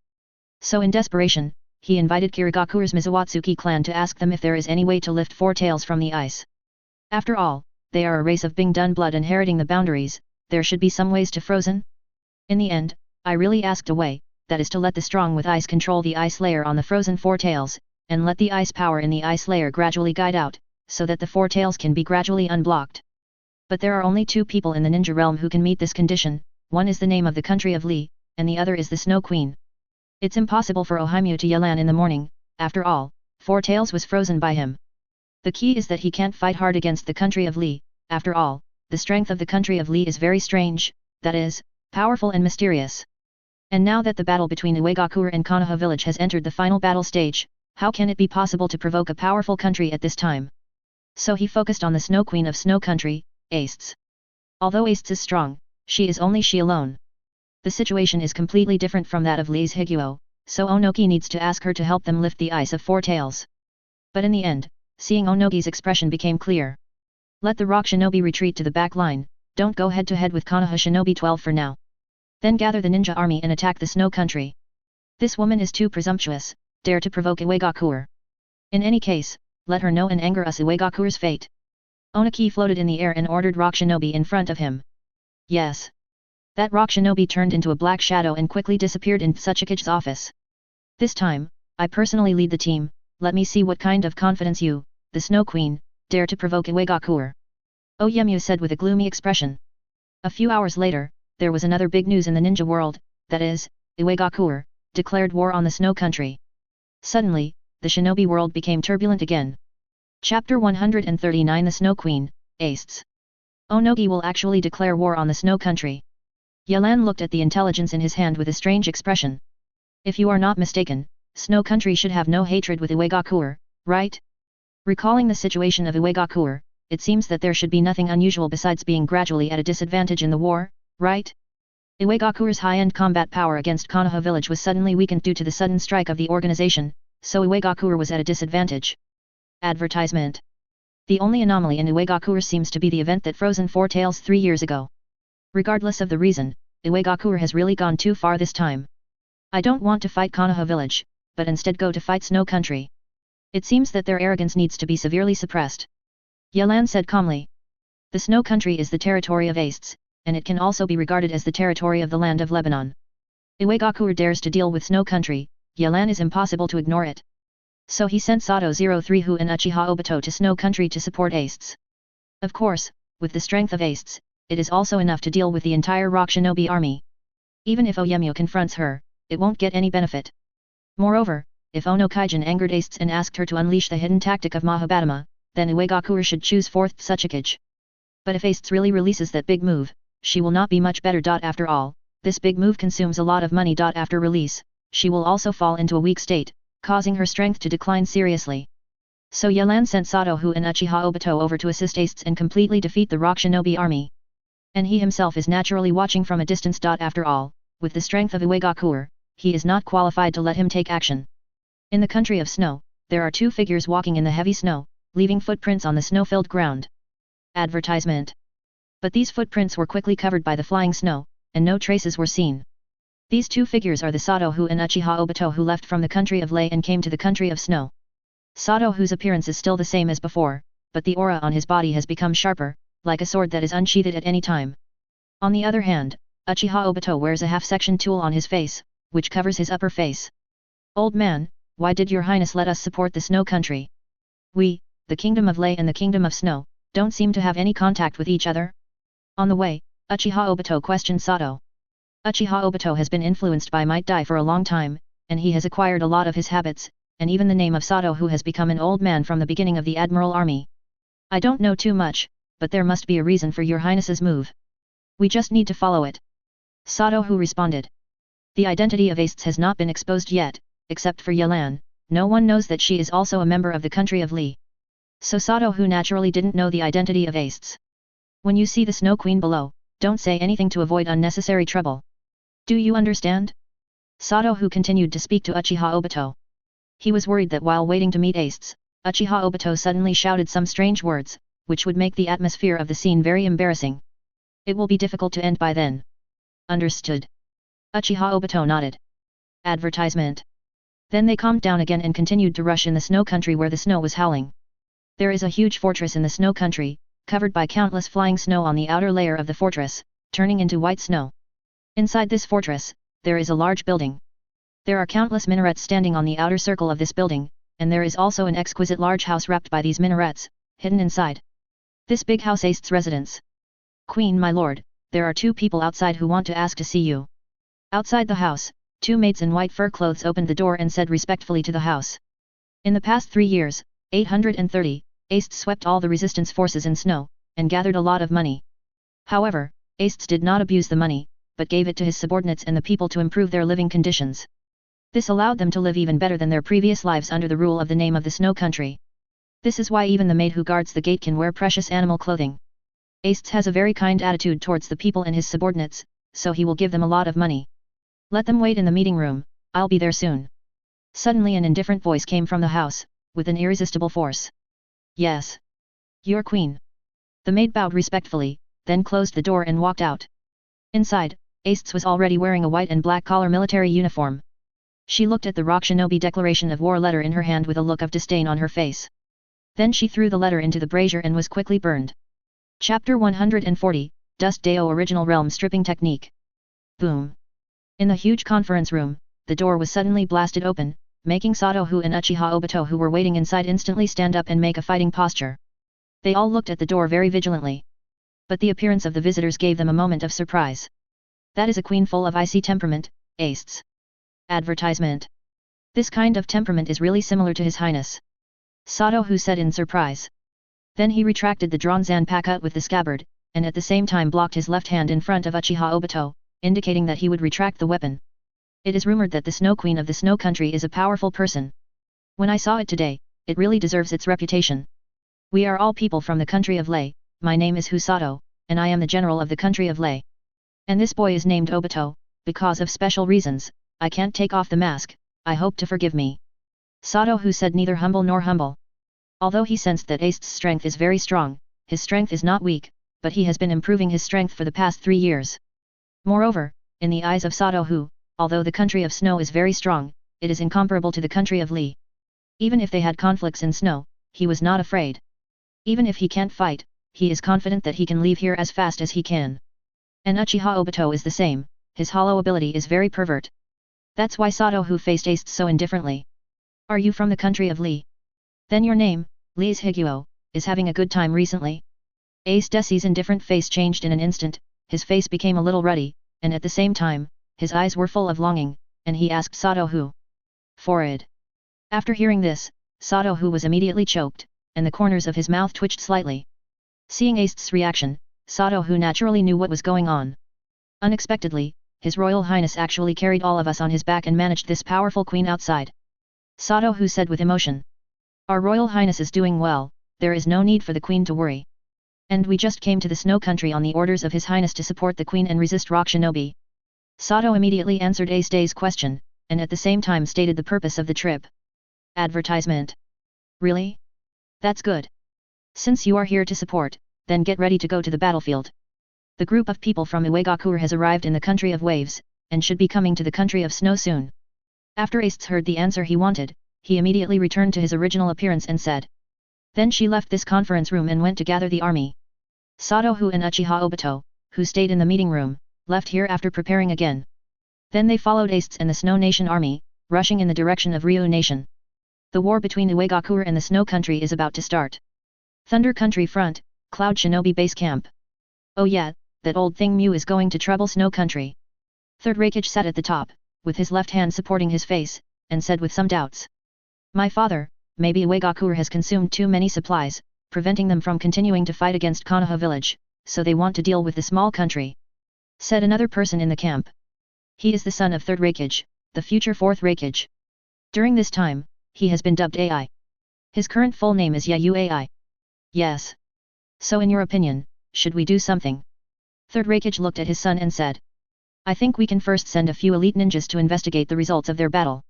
A: So in desperation, he invited Kirigakure's Mizawatsuki clan to ask them if there is any way to lift 4 tails from the ice. After all, they are a race of Bingdun blood inheriting the boundaries, there should be some ways to frozen. In the end, I really asked a way, that is to let the strong with ice control the ice layer on the frozen 4 tails, and let the ice power in the ice layer gradually guide out, so that the 4 tails can be gradually unblocked. But there are only 2 people in the ninja realm who can meet this condition, one is the name of the country of Li, and the other is the Snow Queen. It's impossible for Ohimyu to Yelan in the morning, after all, 4 tails was frozen by him. The key is that he can't fight hard against the country of Li, after all, the strength of the country of Li is very strange, that is, powerful and mysterious. And now that the battle between Iwagakure and Konoha village has entered the final battle stage, how can it be possible to provoke a powerful country at this time? So he focused on the Snow Queen of Snow Country, Ace. Although Ace is strong, she is only she alone. The situation is completely different from that of Li's Higuo, so Onoki needs to ask her to help them lift the ice of 4 tails. But in the end, seeing Onoki's expression became clear. Let the rock shinobi retreat to the back line, don't go head to head with Konoha shinobi 12 for now. Then gather the ninja army and attack the snow country. This woman is too presumptuous, dare to provoke Iwagakure. In any case, let her know and anger us Iwagakure's fate. Onaki floated in the air and ordered rock shinobi in front of him. Yes. That rock shinobi turned into a black shadow and quickly disappeared in Tsuchikage's office. This time, I personally lead the team, let me see what kind of confidence you, the Snow Queen, dare to provoke Iwagakure. Oyemu said with a gloomy expression. A few hours later, there was another big news in the ninja world, that is, Iwagakure, declared war on the snow country. Suddenly, the shinobi world became turbulent again. Chapter 139 The Snow Queen, Ace. Onogi will actually declare war on the snow country. Yelan looked at the intelligence in his hand with a strange expression. If you are not mistaken, Snow Country should have no hatred with Iwagakure, right? Recalling the situation of Iwagakure, it seems that there should be nothing unusual besides being gradually at a disadvantage in the war, right? Iwagakure's high-end combat power against Konoha village was suddenly weakened due to the sudden strike of the organization, so Iwagakure was at a disadvantage. Advertisement. The only anomaly in Iwagakure seems to be the event that frozen 4 tails 3 years ago. Regardless of the reason, Iwagakure has really gone too far this time. I don't want to fight Konoha village, but instead go to fight Snow Country. It seems that their arrogance needs to be severely suppressed. Yelan said calmly. The Snow Country is the territory of Ace, and it can also be regarded as the territory of the land of Lebanon. Iwagakure dares to deal with Snow Country, Yelan is impossible to ignore it. So he sent Sato 03 Hu and Uchiha Obito to Snow Country to support Ace. Of course, with the strength of Ace, it is also enough to deal with the entire Rock Shinobi army. Even if Oyemu confronts her, it won't get any benefit. Moreover, if Ono Kaijin angered Ace and asked her to unleash the hidden tactic of Mahabharata, then Iwagakure should choose 4th Tsuchikage. But if Ace really releases that big move, she will not be much better. After all, this big move consumes a lot of money. After release, she will also fall into a weak state, causing her strength to decline seriously. So Yelan sent Sado-hu and Uchiha Obito over to assist Ace and completely defeat the rock shinobi army. And he himself is naturally watching from a distance. After all, with the strength of Uegakuer, he is not qualified to let him take action. In the country of snow, there are two figures walking in the heavy snow, leaving footprints on the snow-filled ground. Advertisement. But these footprints were quickly covered by the flying snow, and no traces were seen. These two figures are the Sado-hu and Uchiha Obito who left from the country of Lei and came to the country of snow. Sado-hu's appearance is still the same as before, but the aura on his body has become sharper, like a sword that is unsheathed at any time. On the other hand, Uchiha Obito wears a half-section tool on his face, which covers his upper face. Old man, why did your highness let us support the snow country? We, the kingdom of Lei and the kingdom of snow, don't seem to have any contact with each other. On the way, Uchiha Obito questioned Sado. Uchiha Obito has been influenced by Might Dai for a long time, and he has acquired a lot of his habits, and even the name of Sado who has become an old man from the beginning of the Admiral Army. I don't know too much, but there must be a reason for your highness's move. We just need to follow it. Sado who responded. The identity of Ace has not been exposed yet, except for Yelan. No one knows that she is also a member of the country of Li. So Sado who naturally didn't know the identity of Ace. When you see the Snow Queen below, don't say anything to avoid unnecessary trouble. Do you understand? Sado who continued to speak to Uchiha Obito. He was worried that while waiting to meet Ace, Uchiha Obito suddenly shouted some strange words, which would make the atmosphere of the scene very embarrassing. It will be difficult to end by then. Understood. Uchiha Obito nodded. Advertisement. Then they calmed down again and continued to rush in the snow country where the snow was howling. There is a huge fortress in the snow country, covered by countless flying snow on the outer layer of the fortress, turning into white snow. Inside this fortress, there is a large building. There are countless minarets standing on the outer circle of this building, and there is also an exquisite large house wrapped by these minarets, hidden inside. This big house Ace's residence. Queen my lord, there are two people outside who want to ask to see you. Outside the house, two maids in white fur clothes opened the door and said respectfully to the house. In the past 3 years, 830, Ace swept all the resistance forces in snow, and gathered a lot of money. However, Ace did not abuse the money, but gave it to his subordinates and the people to improve their living conditions. This allowed them to live even better than their previous lives under the rule of the name of the snow country. This is why even the maid who guards the gate can wear precious animal clothing. Ace has a very kind attitude towards the people and his subordinates, so he will give them a lot of money. Let them wait in the meeting room, I'll be there soon. Suddenly an indifferent voice came from the house, with an irresistible force. Yes. Your queen. The maid bowed respectfully, then closed the door and walked out. Inside, Ace was already wearing a white and black collar military uniform. She looked at the rock shinobi declaration of war letter in her hand with a look of disdain on her face. Then she threw the letter into the brazier and was quickly burned. Chapter 140, Dust Deo Original Realm Stripping Technique. Boom. In the huge conference room, the door was suddenly blasted open, making Sado-hu and Uchiha Obito who were waiting inside instantly stand up and make a fighting posture. They all looked at the door very vigilantly. But the appearance of the visitors gave them a moment of surprise. That is a queen full of icy temperament, Ace. Advertisement. This kind of temperament is really similar to His Highness. Sado-hu said in surprise. Then he retracted the drawn zanpakuh with the scabbard, and at the same time blocked his left hand in front of Uchiha Obito, indicating that he would retract the weapon. It is rumored that the Snow Queen of the Snow Country is a powerful person. When I saw it today, it really deserves its reputation. We are all people from the country of Lei, my name is Husato, and I am the general of the country of Lei. And this boy is named Obito, because of special reasons, I can't take off the mask, I hope to forgive me. Sado-hu said neither humble nor humble. Although he sensed that Ace's strength is very strong, his strength is not weak, but he has been improving his strength for the past 3 years. Moreover, in the eyes of Sado-hu, although the country of snow is very strong, it is incomparable to the country of Li. Even if they had conflicts in snow, he was not afraid. Even if he can't fight, he is confident that he can leave here as fast as he can. And Uchiha Obito is the same, his hollow ability is very pervert. That's why Sado-hu faced Ace so indifferently. Are you from the country of Li? Then your name, Li's Higuo, is having a good time recently? Ace Desi's indifferent face changed in an instant, his face became a little ruddy, and at the same time, his eyes were full of longing, and he asked Sado-hu. Forehead. After hearing this, Sado-hu was immediately choked, and the corners of his mouth twitched slightly. Seeing Ace's reaction, Sado-hu naturally knew what was going on. Unexpectedly, His Royal Highness actually carried all of us on his back and managed this powerful queen outside. Sato Hu said with emotion. Our Royal Highness is doing well, there is no need for the queen to worry. And we just came to the Snow Country on the orders of His Highness to support the queen and resist rock shinobi. Sato immediately answered Ace Day's question, and at the same time stated the purpose of the trip. Advertisement. Really? That's good. Since you are here to support, then get ready to go to the battlefield. The group of people from Iwagakure has arrived in the country of waves, and should be coming to the country of snow soon. After Ace heard the answer he wanted, he immediately returned to his original appearance and said. Then she left this conference room and went to gather the army. Sato Hu and Uchiha Obito, who stayed in the meeting room, left here after preparing again. Then they followed Ace and the Snow Nation army, rushing in the direction of Ryu Nation. The war between Iwagakure and the Snow Country is about to start. Thunder Country Front, Cloud Shinobi Base Camp. Oh yeah, that old thing Mew is going to trouble Snow Country. Third Raikage sat at the top, with his left hand supporting his face, and said with some doubts. My father, maybe Iwagakure has consumed too many supplies, preventing them from continuing to fight against Konoha village, so they want to deal with the small country. Said another person in the camp. He is the son of Third Raikage, the future Fourth Raikage. During this time, he has been dubbed AI. His current full name is Yayu AI. Yes. So in your opinion, should we do something? Third Raikage looked at his son and said. I think we can first send a few elite ninjas to investigate the results of their battle.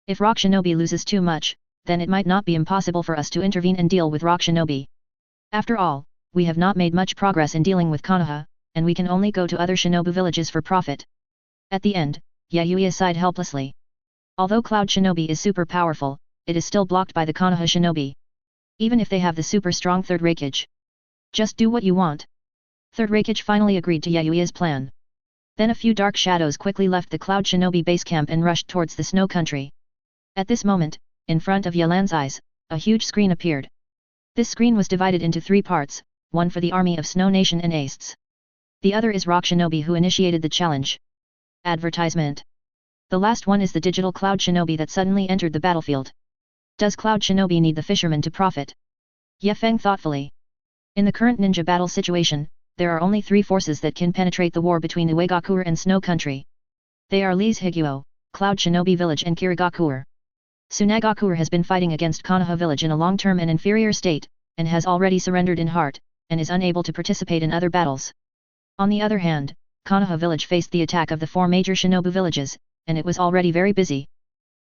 A: If Rock Shinobi loses too much, then it might not be impossible for us to intervene and deal with Rock Shinobi. After all, we have not made much progress in dealing with Konoha, and we can only go to other Shinobu villages for profit. At the end, Yayui sighed helplessly. Although Cloud Shinobi is super powerful, it is still blocked by the Konoha Shinobi. Even if they have the super strong Third Raikage. Just do what you want. Third Raikage finally agreed to Yayui's plan. Then a few dark shadows quickly left the Cloud Shinobi base camp and rushed towards the Snow Country. At this moment, in front of Yalan's eyes, a huge screen appeared. This screen was divided into 3 parts, one for the army of Snow Nation and Ace. The other is Rock Shinobi who initiated the challenge. Advertisement. The last one is the digital Cloud Shinobi that suddenly entered the battlefield. Does Cloud Shinobi need the fisherman to profit? Ye Feng thoughtfully. In the current ninja battle situation, there are only 3 forces that can penetrate the war between Iwagakure and Snow Country. They are Lee's Higuo, Cloud Shinobi Village and Kirigakure. Tsunagakure has been fighting against Konoha village in a long-term and inferior state, and has already surrendered in heart, and is unable to participate in other battles. On the other hand, Konoha village faced the attack of the 4 major Shinobu villages, and it was already very busy.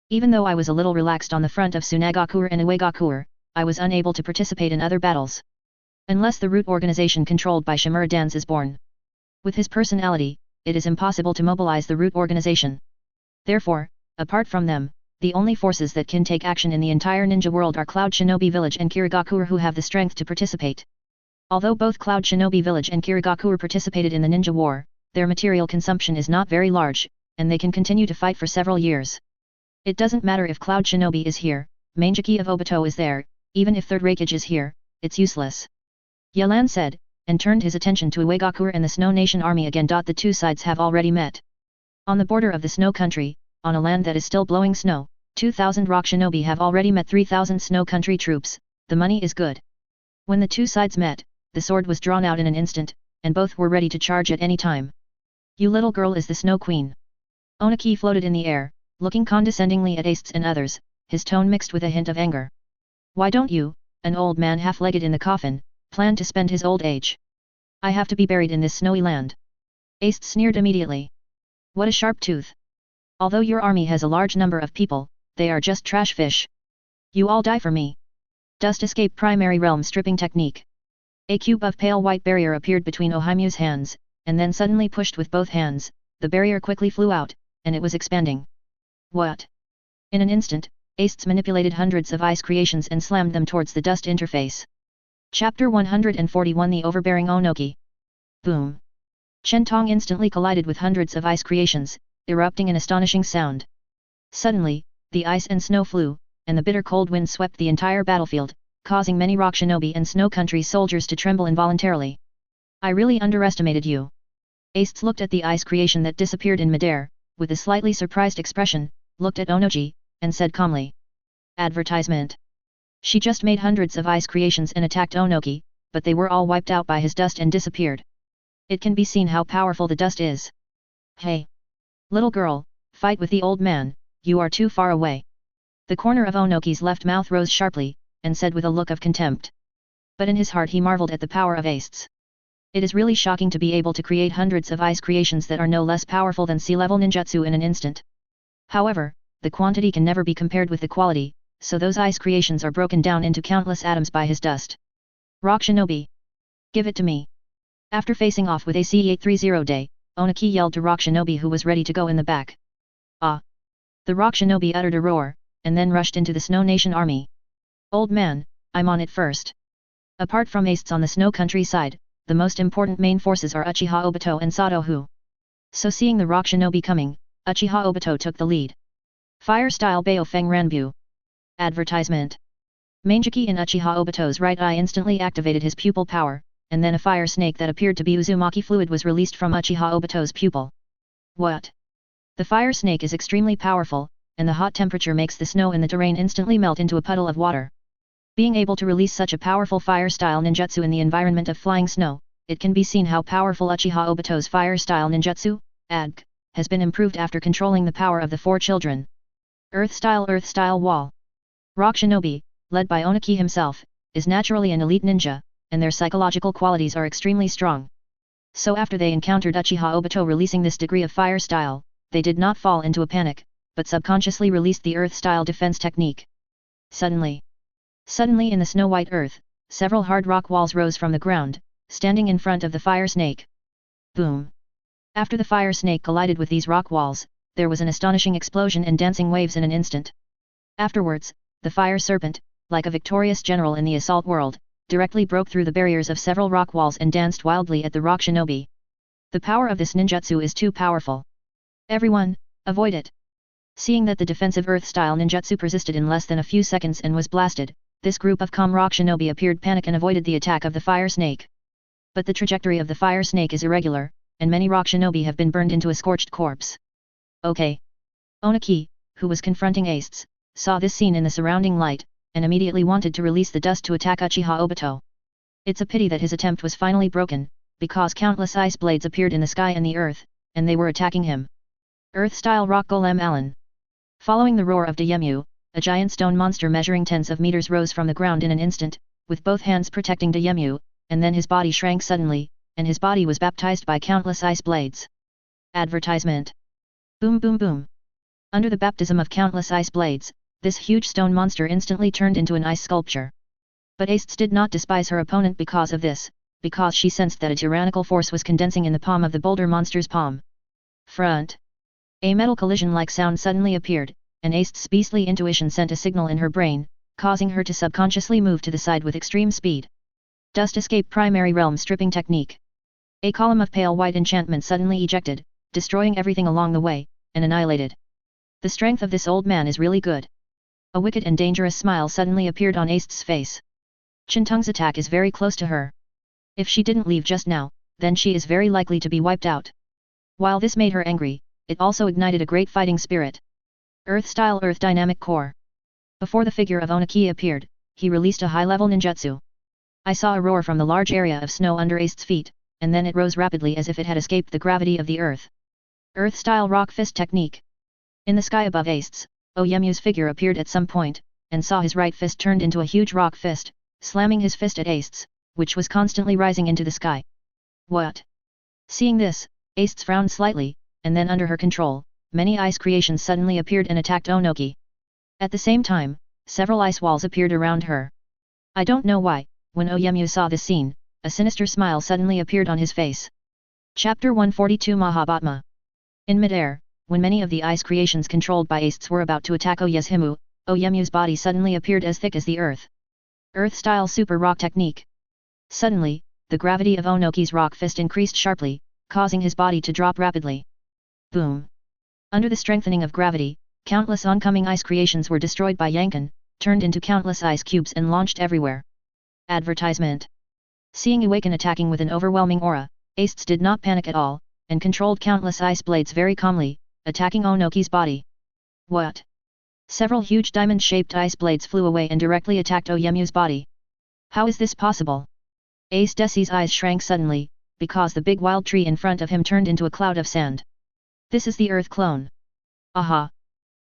A: Even though I was a little relaxed on the front of Tsunagakure and Iwagakure, I was unable to participate in other battles. Unless the root organization controlled by Shimura Dance is born. With his personality, it is impossible to mobilize the root organization. Therefore, apart from them, the only forces that can take action in the entire ninja world are Cloud Shinobi Village and Kirigakure who have the strength to participate. Although both Cloud Shinobi Village and Kirigakure participated in the ninja war, their material consumption is not very large, and they can continue to fight for several years. It doesn't matter if Cloud Shinobi is here, Mangeki of Obito is there, even if Third Raikage is here, it's useless. Yalan said, and turned his attention to Iwagakure and the Snow Nation army again. The 2 sides have already met. On the border of the Snow Country, on a land that is still blowing snow, 2,000 Rock Shinobi have already met 3,000 Snow Country troops, the money is good. When the 2 sides met, the sword was drawn out in an instant, and both were ready to charge at any time. You little girl is the Snow Queen. Onaki floated in the air, looking condescendingly at Ace and others, his tone mixed with a hint of anger. Why don't you, an old man half-legged in the coffin, plan to spend his old age? I have to be buried in this snowy land. Ace sneered immediately. What a sharp tooth. Although your army has a large number of people, they are just trash fish. You all die for me. Dust escape primary realm stripping technique. A cube of pale white barrier appeared between Ohaimu's hands, and then suddenly pushed with both hands, the barrier quickly flew out, and it was expanding. What? In an instant, Ace manipulated hundreds of ice creations and slammed them towards the dust interface. Chapter 141 The Overbearing Onoki. Boom. Chen Tong instantly collided with hundreds of ice creations, erupting an astonishing sound. Suddenly, the ice and snow flew, and the bitter cold wind swept the entire battlefield, causing many Rock Shinobi and Snow Country soldiers to tremble involuntarily. I really underestimated you. Ace looked at the ice creation that disappeared in midair, with a slightly surprised expression, looked at Onoji, and said calmly. Advertisement. She just made hundreds of ice creations and attacked Onoki, but they were all wiped out by his dust and disappeared. It can be seen how powerful the dust is. Hey! Little girl, fight with the old man, you are too far away. The corner of Onoki's left mouth rose sharply, and said with a look of contempt. But in his heart he marveled at the power of Ace. It is really shocking to be able to create hundreds of ice creations that are no less powerful than sea-level ninjutsu in an instant. However, the quantity can never be compared with the quality, so those ice creations are broken down into countless atoms by his dust. Rock Shinobi! Give it to me! After facing off with AC-830 Day, Onoki yelled to Rock Shinobi who was ready to go in the back. Ah! The Rock Shinobi uttered a roar, and then rushed into the Snow Nation army. Old man, I'm on it first. Apart from Ace on the Snow countryside, the most important main forces are Uchiha Obito and Satohu. So seeing the Rock Shinobi coming, Uchiha Obito took the lead. Fire style Baofeng Ranbu. Advertisement. Manjiki in Uchiha Obito's right eye instantly activated his pupil power, and then a fire snake that appeared to be Uzumaki fluid was released from Uchiha Obito's pupil. What? The fire snake is extremely powerful, and the hot temperature makes the snow in the terrain instantly melt into a puddle of water. Being able to release such a powerful fire-style ninjutsu in the environment of flying snow, it can be seen how powerful Uchiha Obito's fire-style ninjutsu, ADG, has been improved after controlling the power of the four children. Earth-style wall. Rock Shinobi, led by Onoki himself, is naturally an elite ninja, and their psychological qualities are extremely strong. So after they encountered Uchiha Obito releasing this degree of fire style, they did not fall into a panic, but subconsciously released the earth-style defense technique. Suddenly in the snow-white earth, several hard rock walls rose from the ground, standing in front of the fire snake. Boom! After the fire snake collided with these rock walls, there was an astonishing explosion and dancing waves in an instant. Afterwards, the fire serpent, like a victorious general in the assault world, directly broke through the barriers of several rock walls and danced wildly at the Rock Shinobi. The power of this ninjutsu is too powerful. Everyone, avoid it! Seeing that the defensive earth-style ninjutsu persisted in less than a few seconds and was blasted, this group of calm Rock Shinobi appeared panic and avoided the attack of the fire snake. But the trajectory of the fire snake is irregular, and many Rock Shinobi have been burned into a scorched corpse. Okay. Onoki, who was confronting Ace, saw this scene in the surrounding light, and immediately wanted to release the dust to attack Uchiha Obito. It's a pity that his attempt was finally broken, because countless ice blades appeared in the sky and the earth, and they were attacking him. Earth-style Rock Golem Allen. Following the roar of Daimyo, a giant stone monster measuring tens of meters rose from the ground in an instant, with both hands protecting Daimyo, and then his body shrank suddenly, and his body was baptized by countless ice blades. Advertisement. Boom boom boom. Under the baptism of countless ice blades, this huge stone monster instantly turned into an ice sculpture. But Ace did not despise her opponent because of this, because she sensed that a tyrannical force was condensing in the palm of the boulder monster's palm. Front. A metal collision-like sound suddenly appeared, and Ace's beastly intuition sent a signal in her brain, causing her to subconsciously move to the side with extreme speed. Dust Escape Primary Realm Stripping Technique. A column of pale white enchantment suddenly ejected, destroying everything along the way, and annihilated. The strength of this old man is really good. A wicked and dangerous smile suddenly appeared on Ace's face. Chintung's attack is very close to her. If she didn't leave just now, then she is very likely to be wiped out. While this made her angry, it also ignited a great fighting spirit. Earth-style Earth Dynamic Core. Before the figure of Onoki appeared, he released a high-level ninjutsu. I saw a roar from the large area of snow under Ace's feet, and then it rose rapidly as if it had escaped the gravity of the earth. Earth-style Rock Fist Technique. In the sky above Ace, Oyemyu's figure appeared at some point, and saw his right fist turned into a huge rock fist, slamming his fist at Ace, which was constantly rising into the sky. What? Seeing this, Ace frowned slightly, and then under her control, many ice creations suddenly appeared and attacked Onoki. At the same time, several ice walls appeared around her. I don't know why, when Oyemyu saw this scene, a sinister smile suddenly appeared on his face. Chapter 142 Mahabhatma. In midair, when many of the ice creations controlled by Ace were about to attack Oyemyu's body suddenly appeared as thick as the earth. Earth-style Super Rock Technique. Suddenly, the gravity of Onoki's rock fist increased sharply, causing his body to drop rapidly. Boom! Under the strengthening of gravity, countless oncoming ice creations were destroyed by Yankin, turned into countless ice cubes and launched everywhere. Advertisement. Seeing Awaken attacking with an overwhelming aura, Ace did not panic at all, and controlled countless ice blades very calmly, attacking Onoki's body. What? Several huge diamond-shaped ice blades flew away and directly attacked Oyemyu's body. How is this possible? Ace Desi's eyes shrank suddenly, because the big wild tree in front of him turned into a cloud of sand. This is the Earth clone. Aha!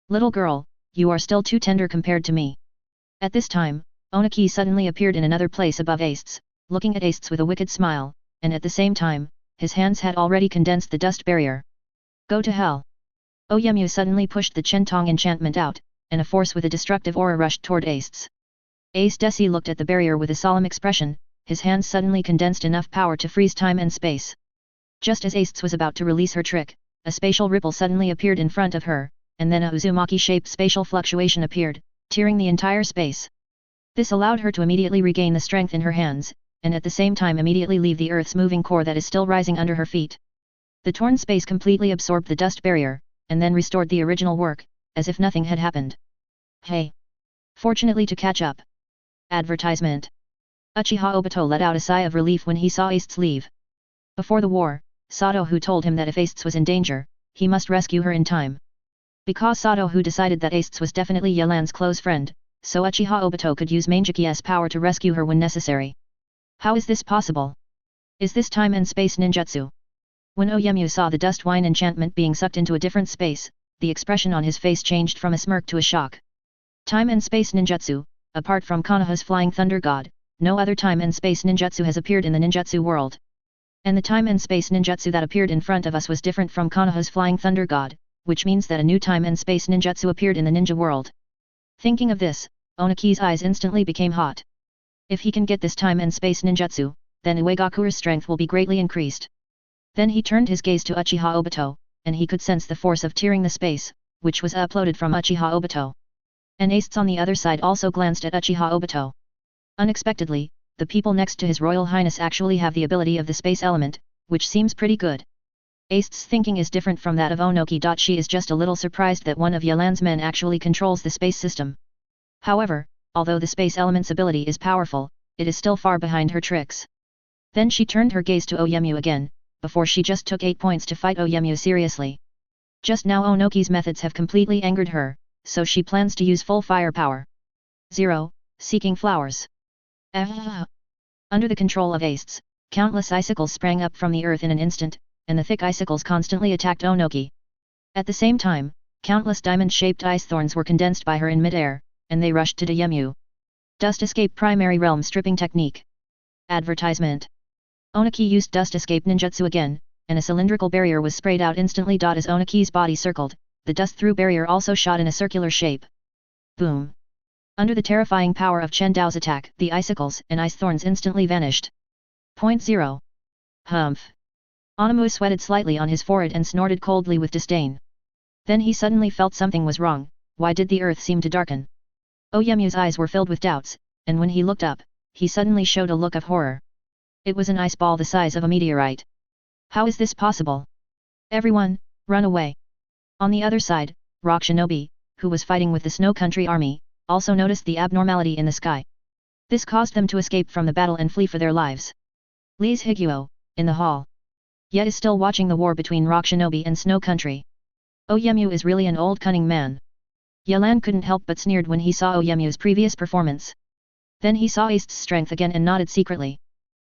A: Little girl, you are still too tender compared to me. At this time, Onaki suddenly appeared in another place above Asts, looking at Asts with a wicked smile, and at the same time, his hands had already condensed the dust barrier. Go to hell! Oyemu suddenly pushed the Chentong enchantment out, and a force with a destructive aura rushed toward Asts. Ace Desi looked at the barrier with a solemn expression, his hands suddenly condensed enough power to freeze time and space. Just as Asts was about to release her trick, a spatial ripple suddenly appeared in front of her, and then a Uzumaki-shaped spatial fluctuation appeared, tearing the entire space. This allowed her to immediately regain the strength in her hands, and at the same time immediately leave the Earth's moving core that is still rising under her feet. The torn space completely absorbed the dust barrier, and then restored the original work, as if nothing had happened. Hey! Fortunately to catch up. Advertisement. Uchiha Obito let out a sigh of relief when he saw Asts leave. Before the war, Sato Hu told him that if Asts was in danger, he must rescue her in time. Because Sato Hu decided that Asts was definitely Yelan's close friend, so Uchiha Obito could use Mangeky's power to rescue her when necessary. How is this possible? Is this time and space ninjutsu? When Oyemu saw the dust wine enchantment being sucked into a different space, the expression on his face changed from a smirk to a shock. Time and space ninjutsu, apart from Konoha's flying thunder god, no other time and space ninjutsu has appeared in the ninjutsu world. And the time and space ninjutsu that appeared in front of us was different from Konoha's flying thunder god, which means that a new time and space ninjutsu appeared in the ninja world. Thinking of this, Onaki's eyes instantly became hot. If he can get this time and space ninjutsu, then Uegaku's strength will be greatly increased. Then he turned his gaze to Uchiha Obito, and he could sense the force of tearing the space, which was uploaded from Uchiha Obito. And Asts on the other side also glanced at Uchiha Obito. Unexpectedly, the people next to His Royal Highness actually have the ability of the space element, which seems pretty good. Asts' thinking is different from that of Onoki. She is just a little surprised that one of Yelan's men actually controls the space system. However, although the space element's ability is powerful, it is still far behind her tricks. Then she turned her gaze to Oyemu again, before she just took 8 points to fight Oyemu seriously. Just now Onoki's methods have completely angered her, so she plans to use full firepower. 0. Seeking flowers. Under the control of Asts, countless icicles sprang up from the earth in an instant, and the thick icicles constantly attacked Onoki. At the same time, countless diamond-shaped ice thorns were condensed by her in mid-air, and they rushed to Daimyo. Dust Escape Primary Realm Stripping Technique. Advertisement. Onaki used Dust Escape Ninjutsu again, and a cylindrical barrier was sprayed out instantly. As Onaki's body circled, the dust-through barrier also shot in a circular shape. Boom! Under the terrifying power of Chen Dao's attack, the icicles and ice thorns instantly vanished. 0. Humph! Onamu sweated slightly on his forehead and snorted coldly with disdain. Then he suddenly felt something was wrong. Why did the earth seem to darken? Oyemu's eyes were filled with doubts, and when he looked up, he suddenly showed a look of horror. It was an ice ball the size of a meteorite. How is this possible? Everyone, run away! On the other side, Rock Shinobi, who was fighting with the Snow Country army, also noticed the abnormality in the sky. This caused them to escape from the battle and flee for their lives. Li's Higuo, in the hall. Ye is still watching the war between Rock Shinobi and Snow Country. Oyemu is really an old cunning man. Yelan couldn't help but sneered when he saw Oyemu's previous performance. Then he saw Aste's strength again and nodded secretly.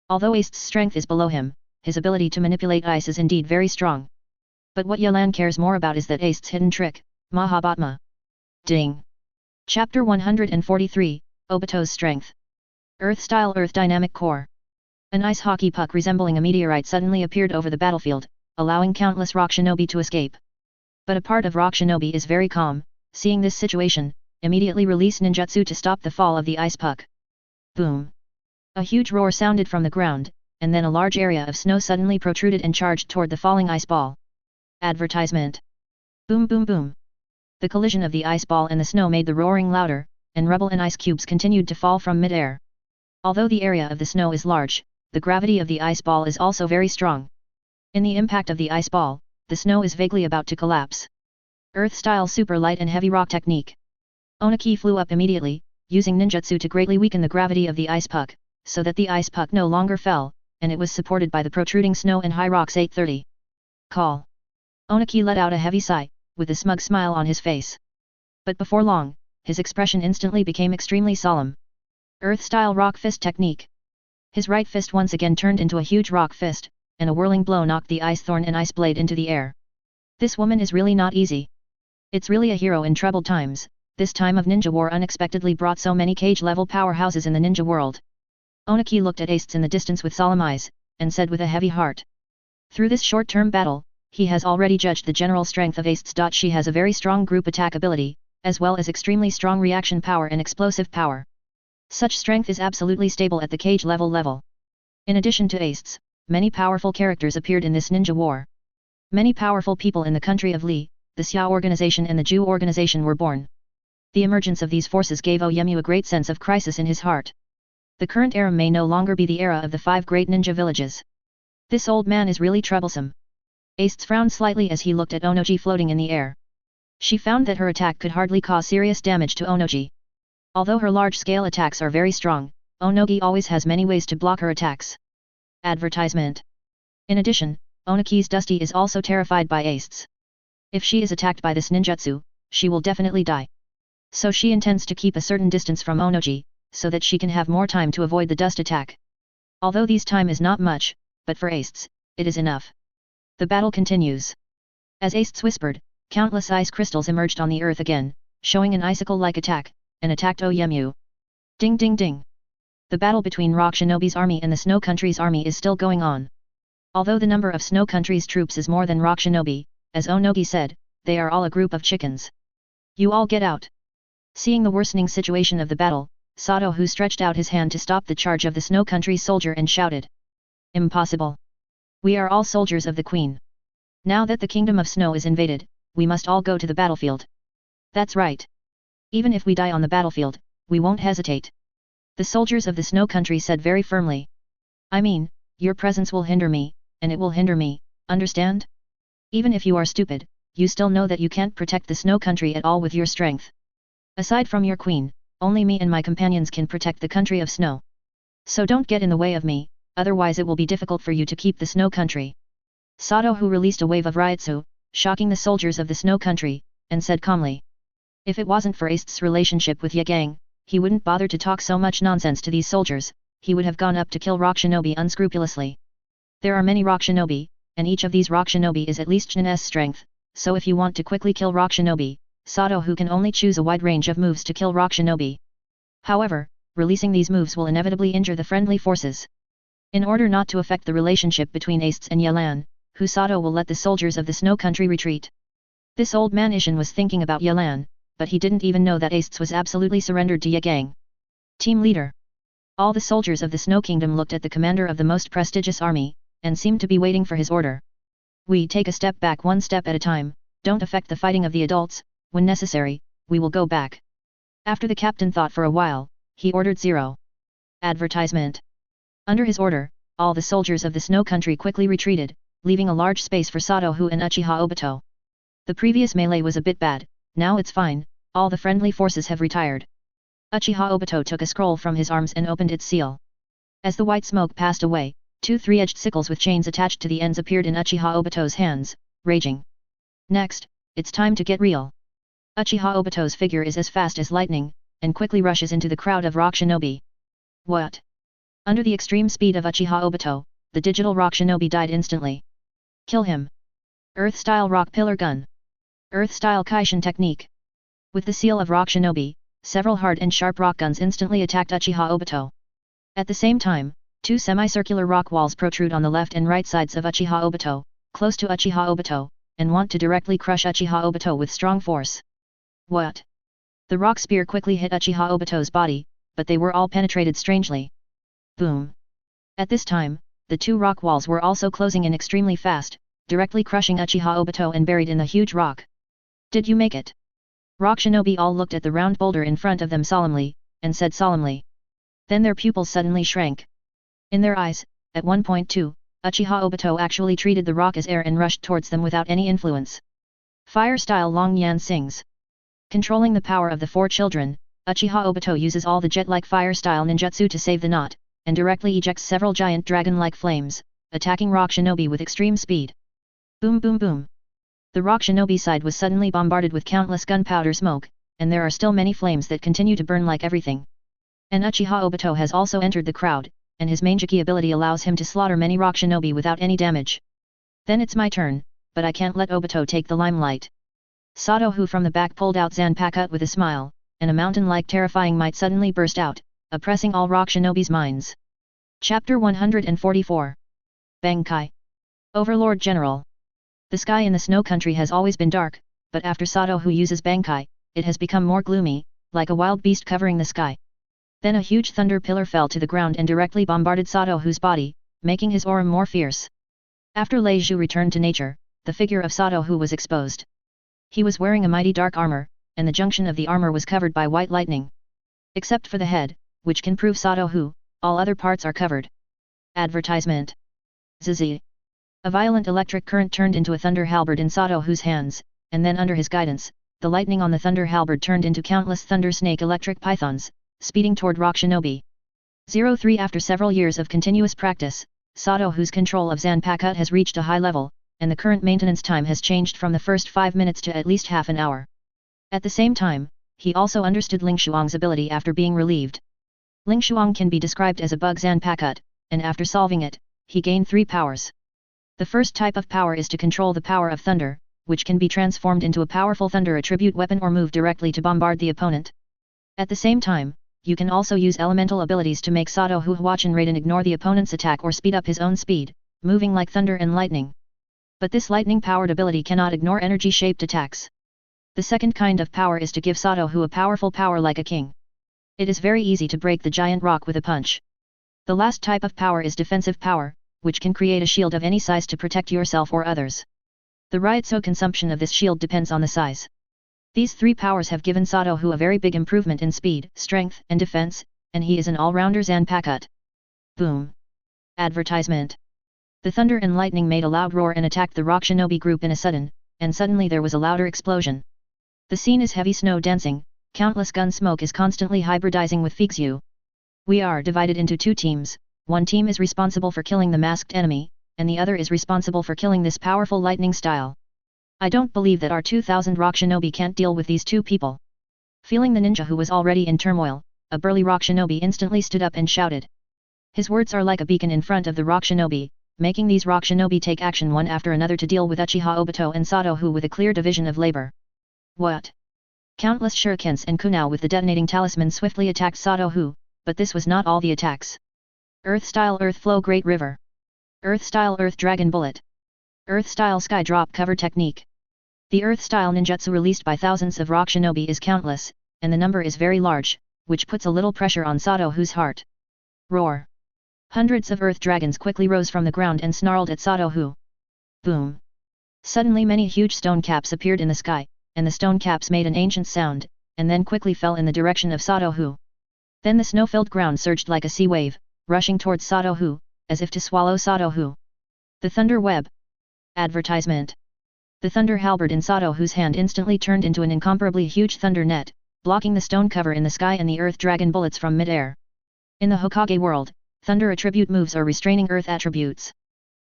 A: Although Aste's strength is below him, his ability to manipulate ice is indeed very strong. But what Yelan cares more about is that Aste's hidden trick, Mahabhatma. Ding! Chapter 143, Obito's Strength. Earth-style Earth Dynamic Core. An ice hockey puck resembling a meteorite suddenly appeared over the battlefield, allowing countless Rock Shinobi to escape. But a part of Rock Shinobi is very calm, seeing this situation, immediately release ninjutsu to stop the fall of the ice puck. Boom! A huge roar sounded from the ground, and then a large area of snow suddenly protruded and charged toward the falling ice ball. Advertisement. Boom boom boom. The collision of the ice ball and the snow made the roaring louder, and rubble and ice cubes continued to fall from mid-air. Although the area of the snow is large, the gravity of the ice ball is also very strong. In the impact of the ice ball, the snow is vaguely about to collapse. Earth-style super light and heavy rock technique. Onaki flew up immediately, using ninjutsu to greatly weaken the gravity of the ice puck, so that the ice puck no longer fell, and it was supported by the protruding snow and high rocks. 830. Call. Onaki let out a heavy sigh, with a smug smile on his face. But before long, his expression instantly became extremely solemn. Earth-style rock fist technique. His right fist once again turned into a huge rock fist, and a whirling blow knocked the ice thorn and ice blade into the air. This woman is really not easy. It's really a hero in troubled times. This time of ninja war unexpectedly brought so many cage-level powerhouses in the ninja world. Onaki looked at Ace in the distance with solemn eyes, and said with a heavy heart. Through this short-term battle, he has already judged the general strength of Ace. She has a very strong group attack ability, as well as extremely strong reaction power and explosive power. Such strength is absolutely stable at the cage level. In addition to Ace, many powerful characters appeared in this ninja war. Many powerful people in the country of Li, the Xia organization and the Ju organization were born. The emergence of these forces gave Oyemu a great sense of crisis in his heart. The current era may no longer be the era of the 5 great ninja villages. This old man is really troublesome. Ace frowned slightly as he looked at Onoji floating in the air. She found that her attack could hardly cause serious damage to Onoji. Although her large-scale attacks are very strong, Onogi always has many ways to block her attacks. Advertisement. In addition, Onaki's Dusty is also terrified by Ace. If she is attacked by this ninjutsu, she will definitely die. So she intends to keep a certain distance from Onoji, so that she can have more time to avoid the dust attack. Although this time is not much, but for Ace, it is enough. The battle continues. As Ace whispered, countless ice crystals emerged on the earth again, showing an icicle-like attack, and attacked Oyemu. Ding ding ding. The battle between Rock Shinobi's army and the Snow Country's army is still going on. Although the number of Snow Country's troops is more than Rock Shinobi, as Onogi said, they are all a group of chickens. You all get out. Seeing the worsening situation of the battle, Sato who stretched out his hand to stop the charge of the Snow Country's soldier and shouted. Impossible. We are all soldiers of the Queen. Now that the Kingdom of Snow is invaded, we must all go to the battlefield. That's right. Even if we die on the battlefield, we won't hesitate. The soldiers of the Snow Country said very firmly. I mean, your presence will hinder me, and it will hinder me, understand? Even if you are stupid, you still know that you can't protect the Snow Country at all with your strength. Aside from your queen, only me and my companions can protect the country of snow. So don't get in the way of me, otherwise it will be difficult for you to keep the Snow Country. Sato who released a wave of Ryutsu, shocking the soldiers of the Snow Country, and said calmly. If it wasn't for Ace's relationship with Yagang, he wouldn't bother to talk so much nonsense to these soldiers, he would have gone up to kill Rock Shinobi unscrupulously. There are many Rock Shinobi, and each of these Rock Shinobi is at least Shin's strength, so if you want to quickly kill Rock Shinobi, Sato who can only choose a wide range of moves to kill Rock Shinobi. However, releasing these moves will inevitably injure the friendly forces. In order not to affect the relationship between Ace and Yelan, Sato will let the soldiers of the Snow Country retreat. This old man Ishin was thinking about Yelan, but he didn't even know that Ace was absolutely surrendered to Yagang. Team leader. All the soldiers of the Snow Kingdom looked at the commander of the most prestigious army, and seemed to be waiting for his order. We take a step back one step at a time, don't affect the fighting of the adults, when necessary, we will go back. After the captain thought for a while, he ordered 0. Advertisement. Under his order, all the soldiers of the Snow Country quickly retreated, leaving a large space for Sato Hu and Uchiha Obito. The previous melee was a bit bad, now it's fine, all the friendly forces have retired. Uchiha Obito took a scroll from his arms and opened its seal. As the white smoke passed away, 2 three-edged sickles with chains attached to the ends appeared in Uchiha Obito's hands, raging. Next, it's time to get real. Uchiha Obito's figure is as fast as lightning, and quickly rushes into the crowd of Rock Shinobi. What? Under the extreme speed of Uchiha Obito, the digital Rock Shinobi died instantly. Kill him. Earth-style rock pillar gun. Earth-style Kaishin technique. With the seal of Rock Shinobi, several hard and sharp rock guns instantly attacked Uchiha Obito. At the same time, 2 semicircular rock walls protrude on the left and right sides of Uchiha Obito, close to Uchiha Obito, and want to directly crush Uchiha Obito with strong force. What? The rock spear quickly hit Uchiha Obito's body, but they were all penetrated strangely. Boom. At this time, the 2 rock walls were also closing in extremely fast, directly crushing Uchiha Obito and buried in the huge rock. Did you make it? Rock Shinobi all looked at the round boulder in front of them solemnly, and said solemnly. Then their pupils suddenly shrank. In their eyes, at one point too, Uchiha Obito actually treated the rock as air and rushed towards them without any influence. Fire-style Long Yan sings. Controlling the power of the 4 children, Uchiha Obito uses all the jet-like fire-style ninjutsu to save the knot, and directly ejects several giant dragon-like flames, attacking Rock Shinobi with extreme speed. Boom boom boom. The Rock Shinobi side was suddenly bombarded with countless gunpowder smoke, and there are still many flames that continue to burn like everything. And Uchiha Obito has also entered the crowd, and his Mangeki ability allows him to slaughter many Rock Shinobi without any damage. Then it's my turn, but I can't let Obito take the limelight. Sato Hu from the back pulled out Zanpakuto with a smile, and a mountain-like terrifying might suddenly burst out, oppressing all rock shinobi's minds. Chapter 144 Bankai Overlord General. The sky in the snow country has always been dark, but after Sato Hu uses Bankai, it has become more gloomy, like a wild beast covering the sky. Then a huge thunder pillar fell to the ground and directly bombarded Sato Hu's body, making his aura more fierce. After Lei Zhu returned to nature, the figure of Sato Hu was exposed. He was wearing a mighty dark armor, and the junction of the armor was covered by white lightning. Except for the head, which can prove Sato Hu, all other parts are covered. Advertisement. Zizi. A violent electric current turned into a thunder halberd in Sato Hu's hands, and then under his guidance, the lightning on the thunder halberd turned into countless thunder snake electric pythons, speeding toward Rock Shinobi. 03 After several years of continuous practice, Sato Hu's control of Zanpakuto has reached a high level, and the current maintenance time has changed from the first 5 minutes to at least half an hour. At the same time, he also understood Ling Shuang's ability after being relieved. Ling Shuang can be described as a bug Zanpakuto, and after solving it, he gained 3 powers. The first type of power is to control the power of thunder, which can be transformed into a powerful thunder attribute weapon or move directly to bombard the opponent. At the same time, you can also use elemental abilities to make Sato Hu watch and raid and ignore the opponent's attack or speed up his own speed, moving like thunder and lightning. But this lightning-powered ability cannot ignore energy-shaped attacks. The second kind of power is to give Sato Hu a powerful power like a king. It is very easy to break the giant rock with a punch. The last type of power is defensive power, which can create a shield of any size to protect yourself or others. The Ryutsu consumption of this shield depends on the size. These 3 powers have given Sato Hu a very big improvement in speed, strength, and defense, and he is an all-rounder Zanpakuto. Boom. Advertisement. The thunder and lightning made a loud roar and attacked the Rock Shinobi group in a sudden, and suddenly there was a louder explosion. The scene is heavy snow dancing, countless gun smoke is constantly hybridizing with Fixu. We are divided into 2 teams, one team is responsible for killing the masked enemy, and the other is responsible for killing this powerful lightning style. I don't believe that our 2000 Rock Shinobi can't deal with these 2 people. Feeling the ninja who was already in turmoil, a burly Rock Shinobi instantly stood up and shouted. His words are like a beacon in front of the Rock Shinobi, making these Rock Shinobi take action one after another to deal with Uchiha Obito and Sato Hu with a clear division of labor. What? Countless shurikens and kunai with the detonating talisman swiftly attacked Sato Hu, but this was not all the attacks. Earth-style Earth Flow Great River. Earth-style Earth Dragon Bullet. Earth-style Sky Drop Cover Technique. The Earth-style ninjutsu released by thousands of Rock Shinobi is countless, and the number is very large, which puts a little pressure on Sato Hu's heart. Roar. Hundreds of Earth Dragons quickly rose from the ground and snarled at Sato Hu. Boom. Suddenly many huge stone caps appeared in the sky, and the stone caps made an ancient sound, and then quickly fell in the direction of Sato Hu. Then the snow-filled ground surged like a sea wave, rushing towards Sato Hu, as if to swallow Sato Hu. The Thunder Web. Advertisement. The thunder halberd in Sato Hu's hand instantly turned into an incomparably huge thunder net, blocking the stone cover in the sky and the earth dragon bullets from mid-air. In the Hokage world, thunder attribute moves are restraining earth attributes.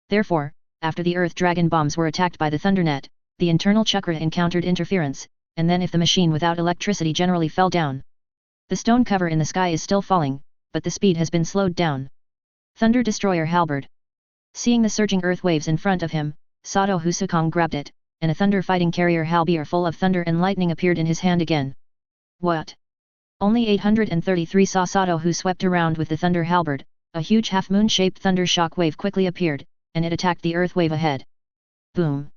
A: Therefore, after the earth dragon bombs were attacked by the thunder net, the internal chakra encountered interference, and then if the machine without electricity generally fell down. The stone cover in the sky is still falling, but the speed has been slowed down. Thunder Destroyer Halberd. Seeing the surging earth waves in front of him, Sato Hu Sukong grabbed it, and a thunder fighting carrier halberd full of thunder and lightning appeared in his hand again. What? Only 833 saw Sato Hu swept around with the thunder halberd, a huge half-moon-shaped thunder shock wave quickly appeared, and it attacked the earth wave ahead. Boom!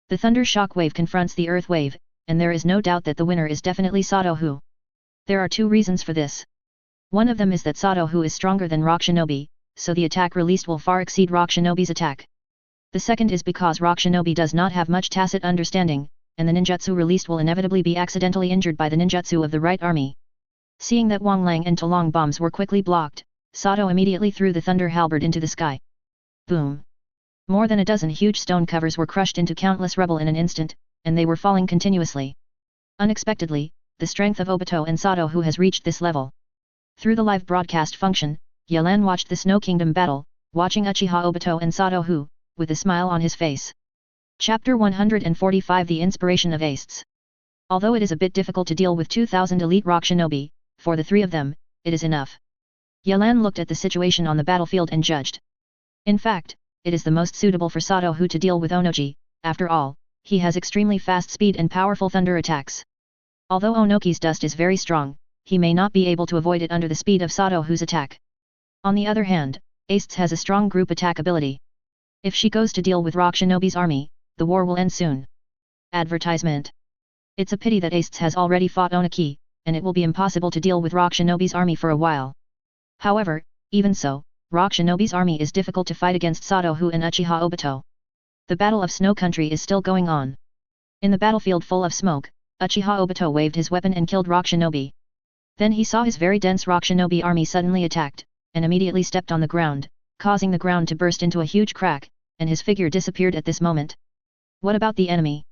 A: The thunder shock wave confronts the earth wave, and there is no doubt that the winner is definitely Sato Hu. There are 2 reasons for this. One of them is that Sato Hu is stronger than Rock Shinobi, so the attack released will far exceed Rock Shinobi's attack. The second is because Rock Shinobi does not have much tacit understanding, and the ninjutsu released will inevitably be accidentally injured by the ninjutsu of the right army. Seeing that Wang Lang and Tolong bombs were quickly blocked, Sato immediately threw the thunder halberd into the sky. Boom! More than a dozen huge stone covers were crushed into countless rubble in an instant, and they were falling continuously. Unexpectedly, the strength of Obito and Sato Hu has reached this level. Through the live broadcast function, Yelan watched the Snow Kingdom battle, watching Uchiha Obito and Sato Hu, with a smile on his face. Chapter 145 The Inspiration of Astes. Although it is a bit difficult to deal with 2000 elite Rock Shinobi, for the 3 of them, it is enough. Yelan looked at the situation on the battlefield and judged. In fact, it is the most suitable for Sato Hu to deal with Onoji, after all, he has extremely fast speed and powerful thunder attacks. Although Onoki's dust is very strong, he may not be able to avoid it under the speed of Satohu's attack. On the other hand, Ace has a strong group attack ability. If she goes to deal with Rock Shinobi's army, the war will end soon. Advertisement. It's a pity that Ace has already fought Onoki, and it will be impossible to deal with Rock Shinobi's army for a while. However, even so, Rock Shinobi's army is difficult to fight against Satohu and Uchiha Obito. The Battle of Snow Country is still going on. In the battlefield full of smoke, Uchiha Obito waved his weapon and killed Rock Shinobi. Then he saw his very dense Rock Shinobi army suddenly attacked, and immediately stepped on the ground, causing the ground to burst into a huge crack, and his figure disappeared at this moment. What about the enemy?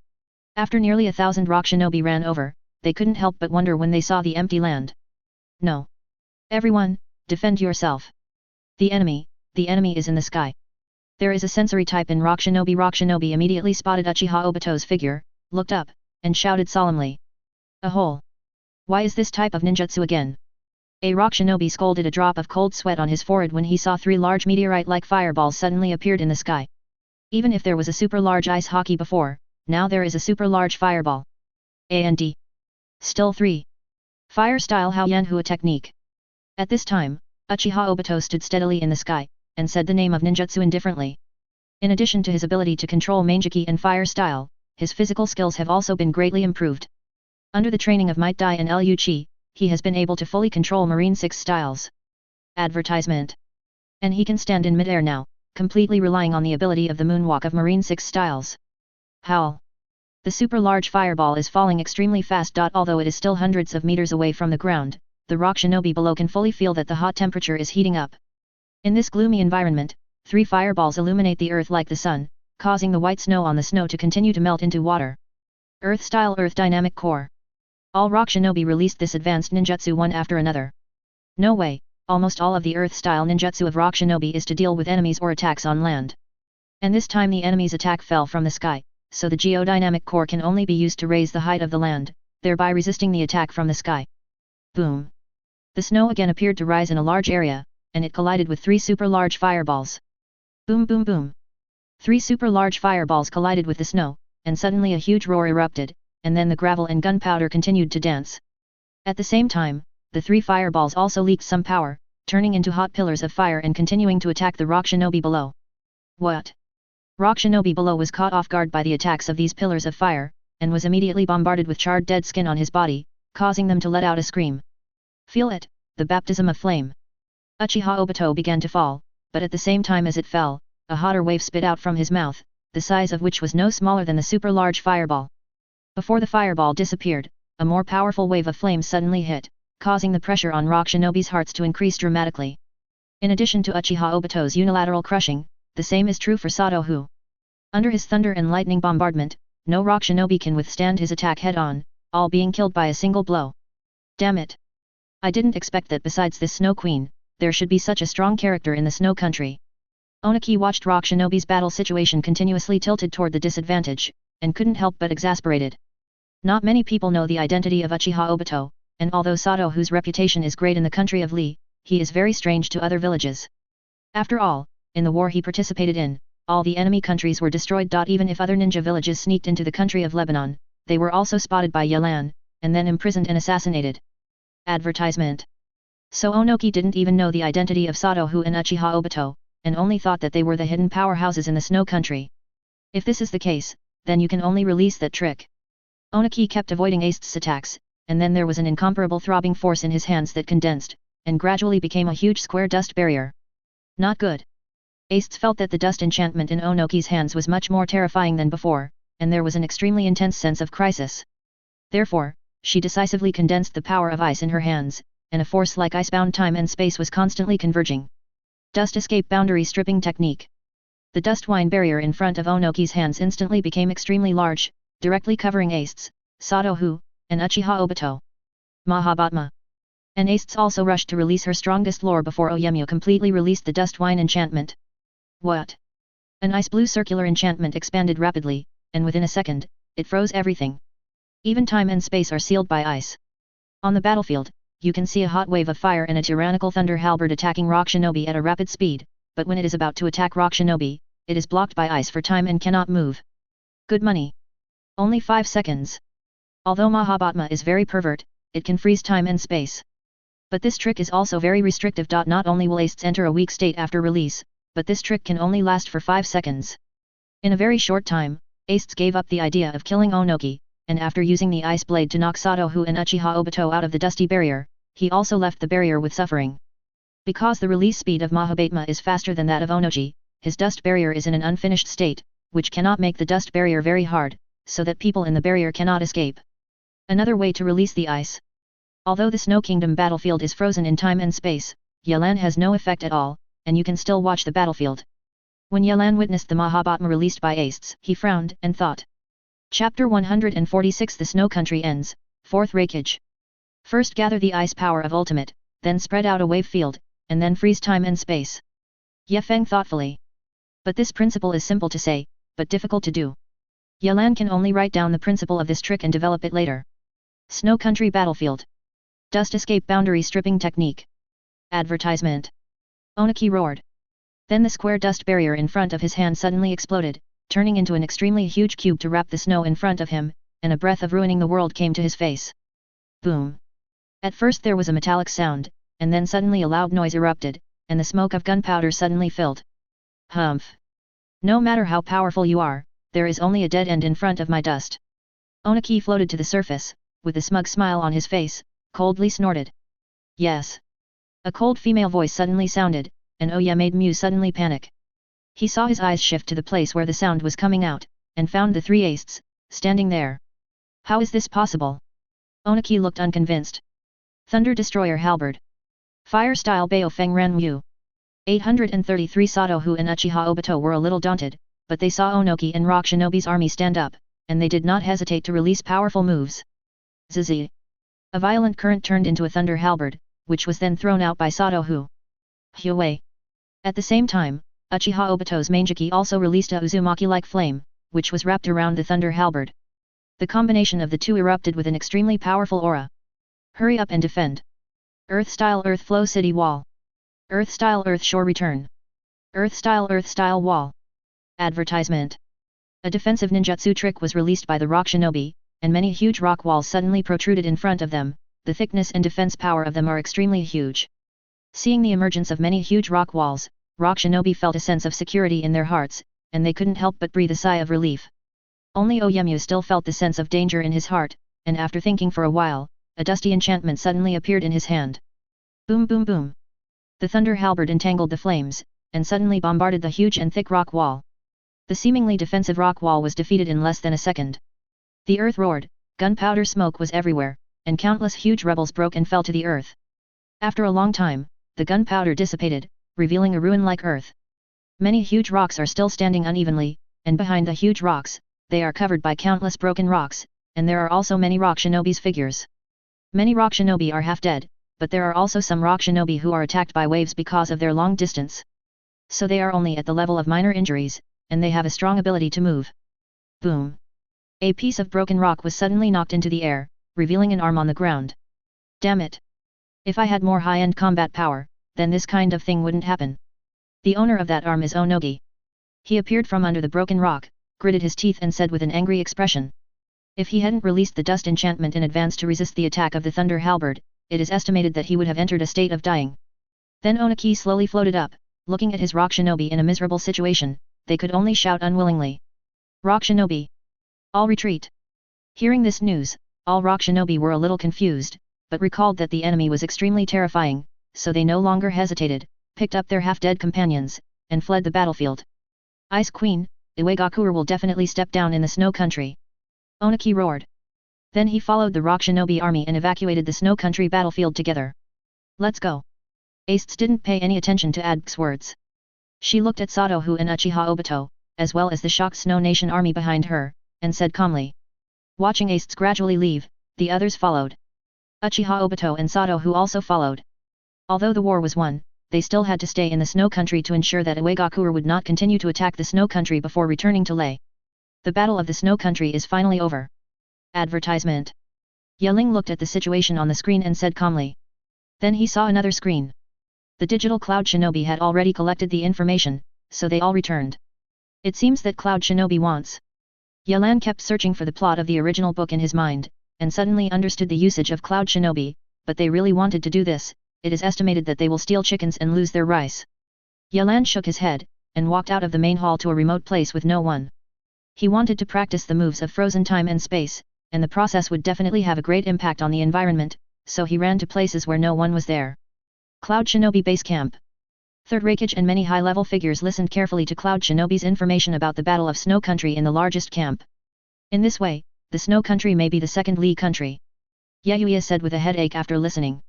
A: After nearly 1,000 Rock Shinobi ran over, they couldn't help but wonder when they saw the empty land. No. Everyone, defend yourself. The enemy is in the sky. There is a sensory type in Rock Shinobi. Rock Shinobi immediately spotted Uchiha Obito's figure, looked up, and shouted solemnly. A hole. Why is this type of ninjutsu again? A Rock Shinobi scolded. A drop of cold sweat on his forehead when he saw 3 large meteorite-like fireballs suddenly appeared in the sky. Even if there was a super large ice hockey before, now there is a super large fireball. And still 3. Fire style Hao-Yanhua technique. At this time, Uchiha Obito stood steadily in the sky, and said the name of ninjutsu indifferently. In addition to his ability to control Mangeki and fire style, his physical skills have also been greatly improved. Under the training of Might Dai and Liu Qi, he has been able to fully control Marine 6 styles. Advertisement. And he can stand in midair now, completely relying on the ability of the moonwalk of Marine 6 styles. Howl. The super large fireball is falling extremely fast. Although it is still hundreds of meters away from the ground, the Rock Shinobi below can fully feel that the hot temperature is heating up. In this gloomy environment, 3 fireballs illuminate the earth like the sun, causing the white snow on the snow to continue to melt into water. Earth-style Earth Dynamic Core. All Rock Shinobi released this advanced ninjutsu one after another. No way, almost all of the Earth-style ninjutsu of Rock Shinobi is to deal with enemies or attacks on land. And this time the enemy's attack fell from the sky, so the geodynamic core can only be used to raise the height of the land, thereby resisting the attack from the sky. Boom. The snow again appeared to rise in a large area, and it collided with 3 super large fireballs. Boom boom boom. 3 super large fireballs collided with the snow, and suddenly a huge roar erupted, and then the gravel and gunpowder continued to dance. At the same time, the 3 fireballs also leaked some power, turning into hot pillars of fire and continuing to attack the Rock Shinobi below. What? Rock Shinobi below was caught off guard by the attacks of these pillars of fire, and was immediately bombarded with charred dead skin on his body, causing them to let out a scream. Feel it, the baptism of flame. Uchiha Obito began to fall, but at the same time as it fell, a hotter wave spit out from his mouth, the size of which was no smaller than the super large fireball. Before the fireball disappeared, a more powerful wave of flame suddenly hit, causing the pressure on Rock Shinobi's hearts to increase dramatically. In addition to Uchiha Obito's unilateral crushing, the same is true for Satohu. Under his thunder and lightning bombardment, no Rock Shinobi can withstand his attack head-on, all being killed by a single blow. Damn it! I didn't expect that besides this Snow Queen, there should be such a strong character in the Snow Country. Onoki watched Rock Shinobi's battle situation continuously tilted toward the disadvantage, and couldn't help but exasperated. Not many people know the identity of Uchiha Obito, and although Satohu's reputation is great in the country of Lee, he is very strange to other villages. After all, in the war he participated in, all the enemy countries were destroyed. Even if other ninja villages sneaked into the country of Lebanon, they were also spotted by Yelan, and then imprisoned and assassinated. Advertisement. So Onoki didn't even know the identity of Satohu and Uchiha Obito, and only thought that they were the hidden powerhouses in the Snow Country. If this is the case, then you can only release that trick. Onoki kept avoiding Ace's attacks, and then there was an incomparable throbbing force in his hands that condensed, and gradually became a huge square dust barrier. Not good. Ace felt that the dust enchantment in Onoki's hands was much more terrifying than before, and there was an extremely intense sense of crisis. Therefore, she decisively condensed the power of ice in her hands, and a force like ice-bound time and space was constantly converging. Dust escape boundary stripping technique. The dust wine barrier in front of Onoki's hands instantly became extremely large, directly covering Ace, Satohu, and Uchiha Obito. Mahabhatma. And Ace also rushed to release her strongest lore before Daimyo completely released the dust wine enchantment. What? An ice-blue circular enchantment expanded rapidly, and within a second, it froze everything. Even time and space are sealed by ice. On the battlefield, you can see a hot wave of fire and a tyrannical thunder halberd attacking Rock Shinobi at a rapid speed, but when it is about to attack Rock Shinobi, it is blocked by ice for time and cannot move. Good money. Only 5 seconds. Although Mahabhatma is very pervert, it can freeze time and space. But this trick is also very restrictive. Not only will Ace enter a weak state after release, but this trick can only last for 5 seconds. In a very short time, Ace gave up the idea of killing Onoki, and after using the ice blade to knock Satohu and Uchiha Obito out of the dusty barrier, he also left the barrier with suffering. Because the release speed of Mahabhatma is faster than that of Onoki, his dust barrier is in an unfinished state, which cannot make the dust barrier very hard, so that people in the barrier cannot escape. Another way to release the ice. Although the Snow Kingdom battlefield is frozen in time and space, Yelan has no effect at all, and you can still watch the battlefield. When Yelan witnessed the Mahabhatma released by Ace, he frowned and thought. Chapter 146 The Snow Country ends, 4th Raikage. First gather the ice power of ultimate, then spread out a wave field, and then freeze time and space. Ye Feng thoughtfully. But this principle is simple to say, but difficult to do. Yelan can only write down the principle of this trick and develop it later. Snow Country Battlefield. Dust Escape Boundary Stripping Technique. Advertisement. Onoki roared. Then the square dust barrier in front of his hand suddenly exploded, turning into an extremely huge cube to wrap the snow in front of him, and a breath of ruining the world came to his face. Boom. At first there was a metallic sound, and then suddenly a loud noise erupted, and the smoke of gunpowder suddenly filled. Humph. No matter how powerful you are, there is only a dead end in front of my dust. Onoki floated to the surface, with a smug smile on his face, coldly snorted. Yes. A cold female voice suddenly sounded, and Oya made Mew suddenly panic. He saw his eyes shift to the place where the sound was coming out, and found the 3 Aces, standing there. How is this possible? Onoki looked unconvinced. Thunder Destroyer Halberd. Fire Style Bao Feng Ran Wu. 833 Satohu and Uchiha Obito were a little daunted, but they saw Onoki and Rock Shinobi's army stand up, and they did not hesitate to release powerful moves. Zizi. A violent current turned into a thunder halberd, which was then thrown out by Satohu. Hyue. At the same time, Uchiha Obito's Manjiki also released a Uzumaki-like flame, which was wrapped around the thunder halberd. The combination of the two erupted with an extremely powerful aura. Hurry up and defend. Earth-style Earth Flow City Wall. Earth-style Earth Shore Return. Earth-style Wall. Advertisement. A defensive ninjutsu trick was released by the Rock Shinobi, and many huge rock walls suddenly protruded in front of them. The thickness and defense power of them are extremely huge. Seeing the emergence of many huge rock walls, Rock Shinobi felt a sense of security in their hearts, and they couldn't help but breathe a sigh of relief. Only Oyemu still felt the sense of danger in his heart, and after thinking for a while, a dusty enchantment suddenly appeared in his hand. Boom boom boom. The thunder halberd entangled the flames, and suddenly bombarded the huge and thick rock wall. The seemingly defensive rock wall was defeated in less than a second. The earth roared, gunpowder smoke was everywhere, and countless huge rebels broke and fell to the earth. After a long time, the gunpowder dissipated, revealing a ruin-like earth. Many huge rocks are still standing unevenly, and behind the huge rocks, they are covered by countless broken rocks, and there are also many rock shinobi's figures. Many rock shinobi are half dead, but there are also some rock shinobi who are attacked by waves because of their long distance. So they are only at the level of minor injuries, and they have a strong ability to move. Boom. A piece of broken rock was suddenly knocked into the air, revealing an arm on the ground. Damn it. If I had more high-end combat power, then this kind of thing wouldn't happen. The owner of that arm is Onogi. He appeared from under the broken rock, gritted his teeth and said with an angry expression. If he hadn't released the dust enchantment in advance to resist the attack of the thunder halberd, it is estimated that he would have entered a state of dying. Then Onoki slowly floated up, looking at his rock shinobi in a miserable situation. They could only shout unwillingly. Rock shinobi! All retreat! Hearing this news, all rock shinobi were a little confused, but recalled that the enemy was extremely terrifying, so they no longer hesitated, picked up their half-dead companions, and fled the battlefield. Ice Queen, Iwagakure will definitely step down in the snow country. Onoki roared. Then he followed the rock shinobi army and evacuated the snow country battlefield together. Let's go. Ace didn't pay any attention to Ad's words. She looked at Satohu and Uchiha Obito, as well as the shocked Snow Nation army behind her, and said calmly. Watching Ace gradually leave, the others followed. Uchiha Obito and Satohu also followed. Although the war was won, they still had to stay in the snow country to ensure that Iwagakure would not continue to attack the snow country before returning to Lei. The battle of the snow country is finally over. Advertisement. Yeling looked at the situation on the screen and said calmly. Then he saw another screen. The digital Cloud Shinobi had already collected the information, so they all returned. It seems that Cloud Shinobi wants. Yalan kept searching for the plot of the original book in his mind, and suddenly understood the usage of cloud shinobi, but they really wanted to do this. It is estimated that they will steal chickens and lose their rice. Yalan shook his head, and walked out of the main hall to a remote place with no one. He wanted to practice the moves of frozen time and space, and the process would definitely have a great impact on the environment, so he ran to places where no one was there. Cloud Shinobi Base Camp. Third Reikage and many high-level figures listened carefully to Cloud Shinobi's information about the Battle of Snow Country in the largest camp. In this way, the Snow Country may be the second Lee country. Yayuya said with a headache after listening.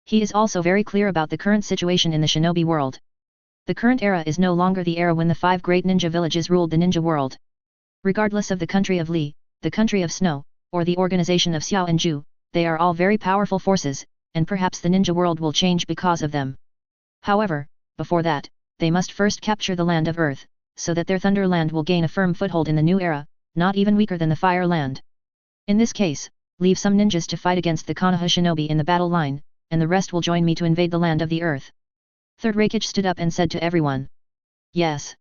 A: He is also very clear about the current situation in the shinobi world. The current era is no longer the era when the 5 great ninja villages ruled the ninja world. Regardless of the country of Lee, the country of Snow, or the organization of Xiao and Ju, they are all very powerful forces, and perhaps the ninja world will change because of them. However, before that, they must first capture the land of Earth, so that their Thunder Land will gain a firm foothold in the new era, not even weaker than the Fire Land. In this case, leave some ninjas to fight against the Konoha shinobi in the battle line, and the rest will join me to invade the land of the Earth. Third Reikage stood up and said to everyone. Yes.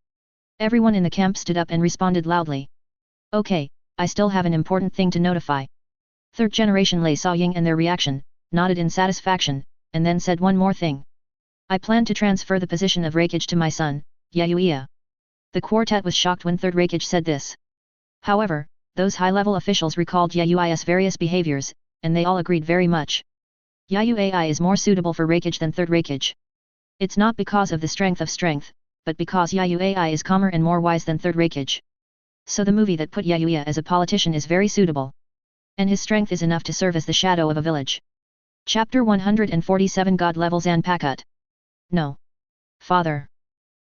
A: Everyone in the camp stood up and responded loudly. Okay, I still have an important thing to notify. Third generation Lei Saoying and their reaction, nodded in satisfaction, and then said one more thing. I plan to transfer the position of Reikage to my son, Yayuya. The quartet was shocked when Third Reikage said this. However, those high-level officials recalled Yayui's various behaviors, and they all agreed very much. Yayui is more suitable for Reikage than Third Reikage. It's not because of the strength of strength, but because Yayui is calmer and more wise than Third Reikage. So the movie that put Yayuya as a politician is very suitable. And his strength is enough to serve as the shadow of a village. Chapter 147 God Level Zanpakuto. No. Father.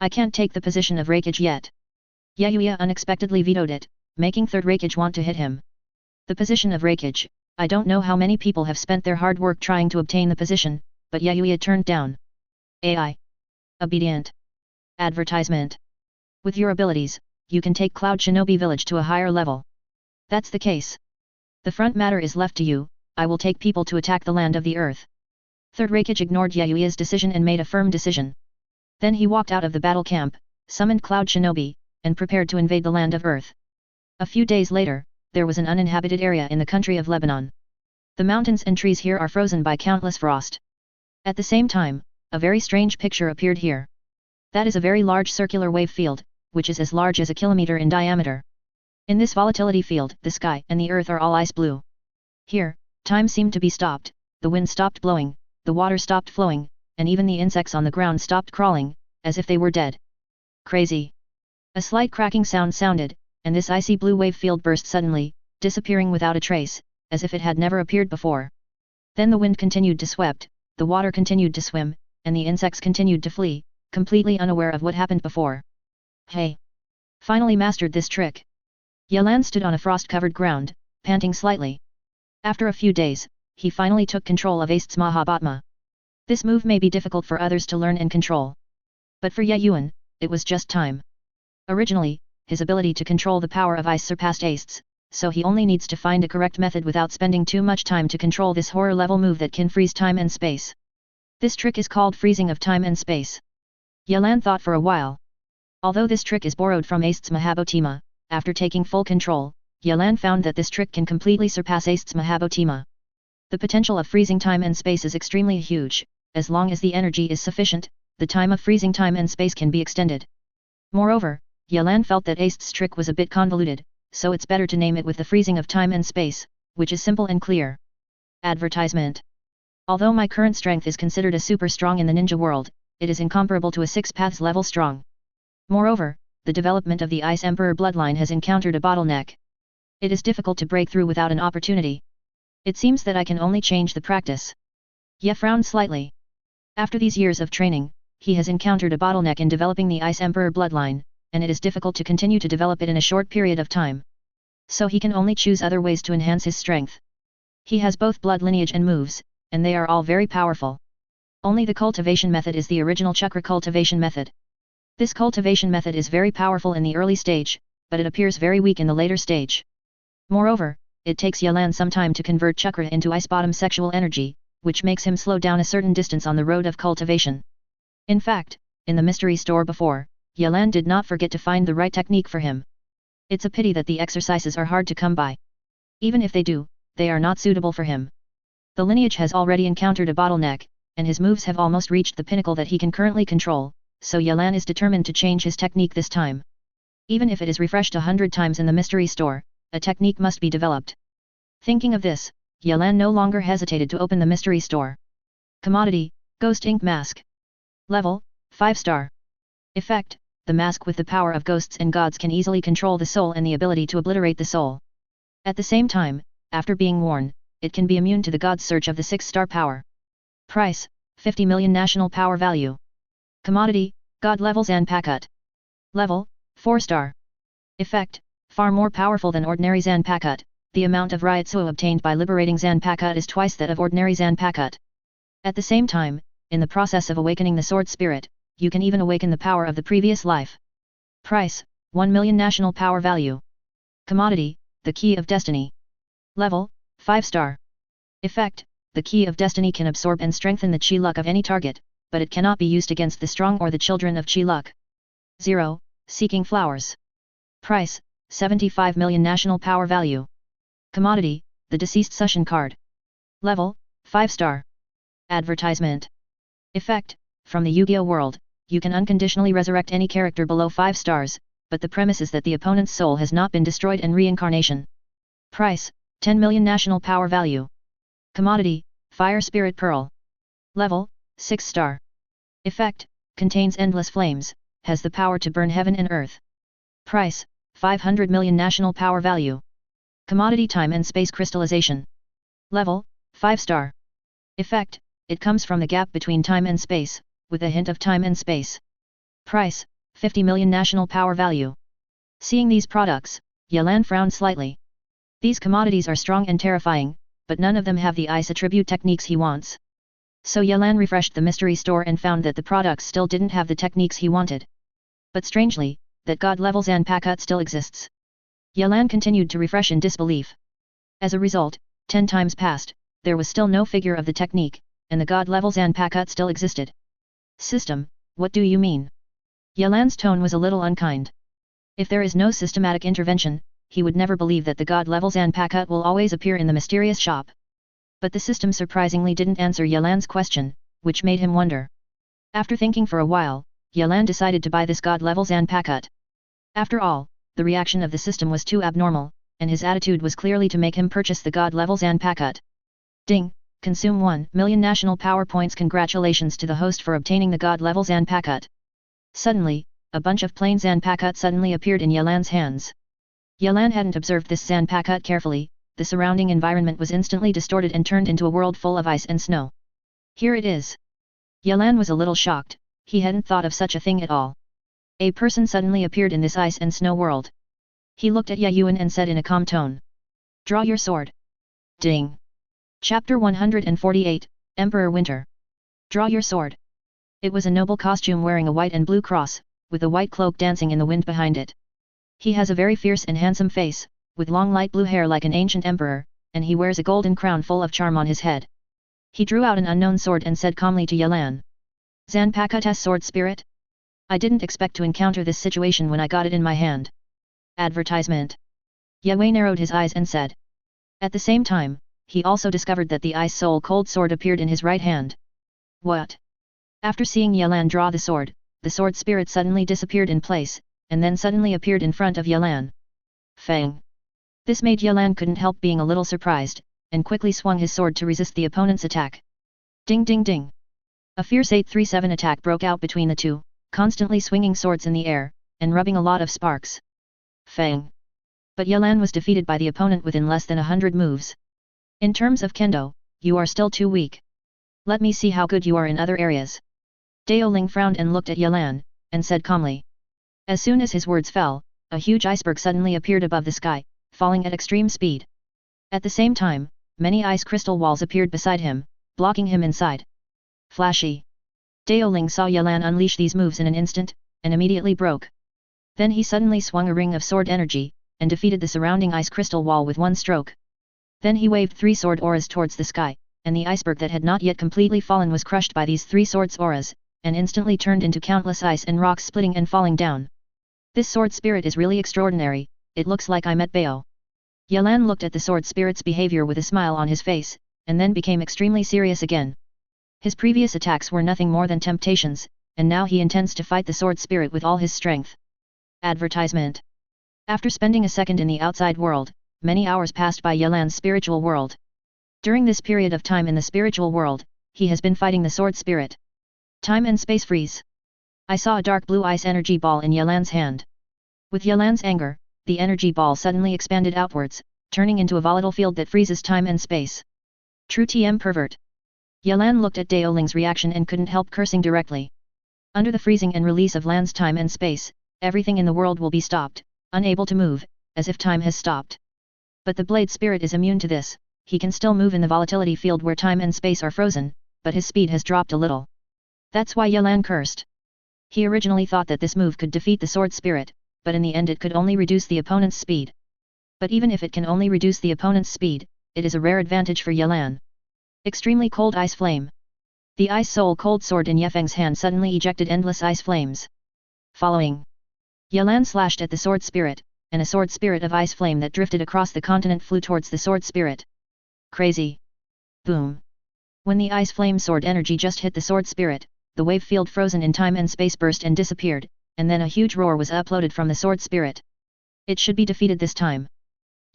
A: I can't take the position of Reikage yet. Yayuya unexpectedly vetoed it, making Third Reikage want to hit him. The position of Reikage, I don't know how many people have spent their hard work trying to obtain the position, but Yayuya turned down. AI. Obedient. Advertisement. With your abilities, you can take Cloud Shinobi Village to a higher level. That's the case. The front matter is left to you, I will take people to attack the land of the Earth. Third Reikage ignored Yayuya's decision and made a firm decision. Then he walked out of the battle camp, summoned Cloud Shinobi, and prepared to invade the land of Earth. A few days later, there was an uninhabited area in the country of Lebanon. The mountains and trees here are frozen by countless frost. At the same time, a very strange picture appeared here. That is a very large circular wave field, which is as large as a kilometer in diameter. In this volatility field, the sky and the earth are all ice blue. Here, time seemed to be stopped, the wind stopped blowing, the water stopped flowing, and even the insects on the ground stopped crawling, as if they were dead. Crazy. A slight cracking sound sounded, and this icy blue wave field burst suddenly, disappearing without a trace, as if it had never appeared before. Then the wind continued to swept, the water continued to swim, and the insects continued to flee, completely unaware of what happened before. Hey! Finally mastered this trick. Yalan stood on a frost-covered ground, panting slightly. After a few days, he finally took control of Aist's Mahabhatma. This move may be difficult for others to learn and control. But for Yayuan, it was just time. Originally, his ability to control the power of ice surpassed Aist's, so he only needs to find a correct method without spending too much time to control this horror-level move that can freeze time and space. This trick is called freezing of time and space. Yalan thought for a while. Although this trick is borrowed from Aist's Mahabhatma, after taking full control, Yalan found that this trick can completely surpass Aist's Mahabhatma. The potential of freezing time and space is extremely huge. As long as the energy is sufficient, the time of freezing time and space can be extended. Moreover, Yalan felt that Aist's trick was a bit convoluted, so it's better to name it with the freezing of time and space, which is simple and clear. Advertisement. Although my current strength is considered a super strong in the ninja world, it is incomparable to a 6 paths level strong. Moreover, the development of the Ice Emperor bloodline has encountered a bottleneck. It is difficult to break through without an opportunity. It seems that I can only change the practice. Ye frowned slightly. After these years of training, he has encountered a bottleneck in developing the Ice Emperor bloodline, and it is difficult to continue to develop it in a short period of time. So he can only choose other ways to enhance his strength. He has both blood lineage and moves, and they are all very powerful. Only the cultivation method is the original chakra cultivation method. This cultivation method is very powerful in the early stage, but it appears very weak in the later stage. Moreover, it takes Yalan some time to convert chakra into ice bottom sexual energy, which makes him slow down a certain distance on the road of cultivation. In fact, in the mystery store before, Yalan did not forget to find the right technique for him. It's a pity that the exercises are hard to come by. Even if they do, they are not suitable for him. The lineage has already encountered a bottleneck, and his moves have almost reached the pinnacle that he can currently control, so Yelan is determined to change his technique this time. Even if it is refreshed 100 times in the mystery store, a technique must be developed. Thinking of this, Yelan no longer hesitated to open the mystery store. Commodity, Ghost Ink Mask. Level, 5-star. Effect, the mask with the power of ghosts and gods can easily control the soul and the ability to obliterate the soul. At the same time, after being worn, it can be immune to the god's search of the 6-star power. Price, 50 million national power value. Commodity, God level Zanpakuto. Level, 4-star. Effect, far more powerful than ordinary Zanpakuto, the amount of Ryotsu obtained by liberating Zanpakuto is twice that of ordinary Zanpakuto. At the same time, in the process of awakening the sword spirit, you can even awaken the power of the previous life. Price, 1 million national power value. Commodity, the Key of Destiny. Level, 5-star. Effect, the Key of Destiny can absorb and strengthen the chi luck of any target, but it cannot be used against the strong or the children of chi luck. 0. Seeking Flowers. Price, 75 million national power value. Commodity, the Deceased Sushin card. Level, 5-star. Advertisement. Effect, from the Yu-Gi-Oh world, you can unconditionally resurrect any character below 5 stars, but the premise is that the opponent's soul has not been destroyed and reincarnation. Price, 10 million national power value. Commodity, Fire Spirit Pearl. Level, 6-star. Effect, contains endless flames, has the power to burn heaven and earth. Price, 500 million national power value. Commodity Time and Space Crystallization. Level, 5-star. Effect, it comes from the gap between time and space, with a hint of time and space. Price, 50 million national power value. Seeing these products, Yelan frowned slightly. These commodities are strong and terrifying, but none of them have the ice attribute techniques he wants. So Yelan refreshed the mystery store and found that the products still didn't have the techniques he wanted. But strangely, that god level Zanpakuto still exists. Yelan continued to refresh in disbelief. As a result, 10 times passed, there was still no figure of the technique, and the god level Zanpakuto still existed. System, what do you mean? Yelan's tone was a little unkind. If there is no systematic intervention, he would never believe that the god level Zanpakuto will always appear in the mysterious shop. But the system surprisingly didn't answer Yelan's question, which made him wonder. After thinking for a while, Yelan decided to buy this god level Zanpakuto. After all, the reaction of the system was too abnormal, and his attitude was clearly to make him purchase the god level Zanpakuto. Ding! Consume 1 million national power points. Congratulations to the host for obtaining the god level Zanpakuto. Suddenly, a bunch of plain Zanpakuto suddenly appeared in Yelan's hands. Yelan hadn't observed this Zanpakuto carefully, the surrounding environment was instantly distorted and turned into a world full of ice and snow. Here it is. Yelan was a little shocked, he hadn't thought of such a thing at all. A person suddenly appeared in this ice and snow world. He looked at Yayuan and said in a calm tone. Draw your sword. Ding. Chapter 148, Emperor Winter. Draw your sword. It was a noble costume wearing a white and blue cross, with a white cloak dancing in the wind behind it. He has a very fierce and handsome face, with long light blue hair like an ancient emperor, and he wears a golden crown full of charm on his head. He drew out an unknown sword and said calmly to Yelan. Zanpakuto's sword spirit? I didn't expect to encounter this situation when I got it in my hand. Advertisement. Yue narrowed his eyes and said. At the same time, he also discovered that the ice soul cold sword appeared in his right hand. What? After seeing Yelan draw the sword spirit suddenly disappeared in place, and then suddenly appeared in front of Yelan. Fang. This made Yelan couldn't help being a little surprised, and quickly swung his sword to resist the opponent's attack. Ding ding ding. A fierce 8-3-7 attack broke out between the two, constantly swinging swords in the air, and rubbing a lot of sparks. Fang. But Yelan was defeated by the opponent within less than 100 moves. In terms of kendo, you are still too weak. Let me see how good you are in other areas. Daoling frowned and looked at Yelan, and said calmly. As soon as his words fell, a huge iceberg suddenly appeared above the sky, falling at extreme speed. At the same time, many ice crystal walls appeared beside him, blocking him inside. Flashy. Daoling saw Yelan unleash these moves in an instant, and immediately broke. Then he suddenly swung a ring of sword energy, and defeated the surrounding ice crystal wall with one stroke. Then he waved 3 sword auras towards the sky, and the iceberg that had not yet completely fallen was crushed by these 3 swords auras, and instantly turned into countless ice and rocks splitting and falling down. This sword spirit is really extraordinary, it looks like I met Bayo. Yelan looked at the sword spirit's behavior with a smile on his face, and then became extremely serious again. His previous attacks were nothing more than temptations, and now he intends to fight the sword spirit with all his strength. Advertisement. After spending a second in the outside world, many hours passed by Yelan's spiritual world. During this period of time in the spiritual world, he has been fighting the sword spirit. Time and space freeze. I saw a dark blue ice energy ball in Yelan's hand. With Yelan's anger, the energy ball suddenly expanded outwards, turning into a volatile field that freezes time and space. True TM pervert. Yelan looked at Daoling's reaction and couldn't help cursing directly. Under the freezing and release of Lan's time and space, everything in the world will be stopped, unable to move, as if time has stopped. But the blade spirit is immune to this, he can still move in the volatility field where time and space are frozen, but his speed has dropped a little. That's why Yelan cursed. He originally thought that this move could defeat the sword spirit, but in the end it could only reduce the opponent's speed. But even if it can only reduce the opponent's speed, it is a rare advantage for Yelan. Extremely cold ice flame. The ice soul cold sword in Yefeng's hand suddenly ejected endless ice flames. Following. Yelan slashed at the sword spirit, and a sword spirit of ice flame that drifted across the continent flew towards the sword spirit. Crazy. Boom. When the ice flame sword energy just hit the sword spirit, the wave field frozen in time and space burst and disappeared, and then a huge roar was uploaded from the sword spirit. It should be defeated this time.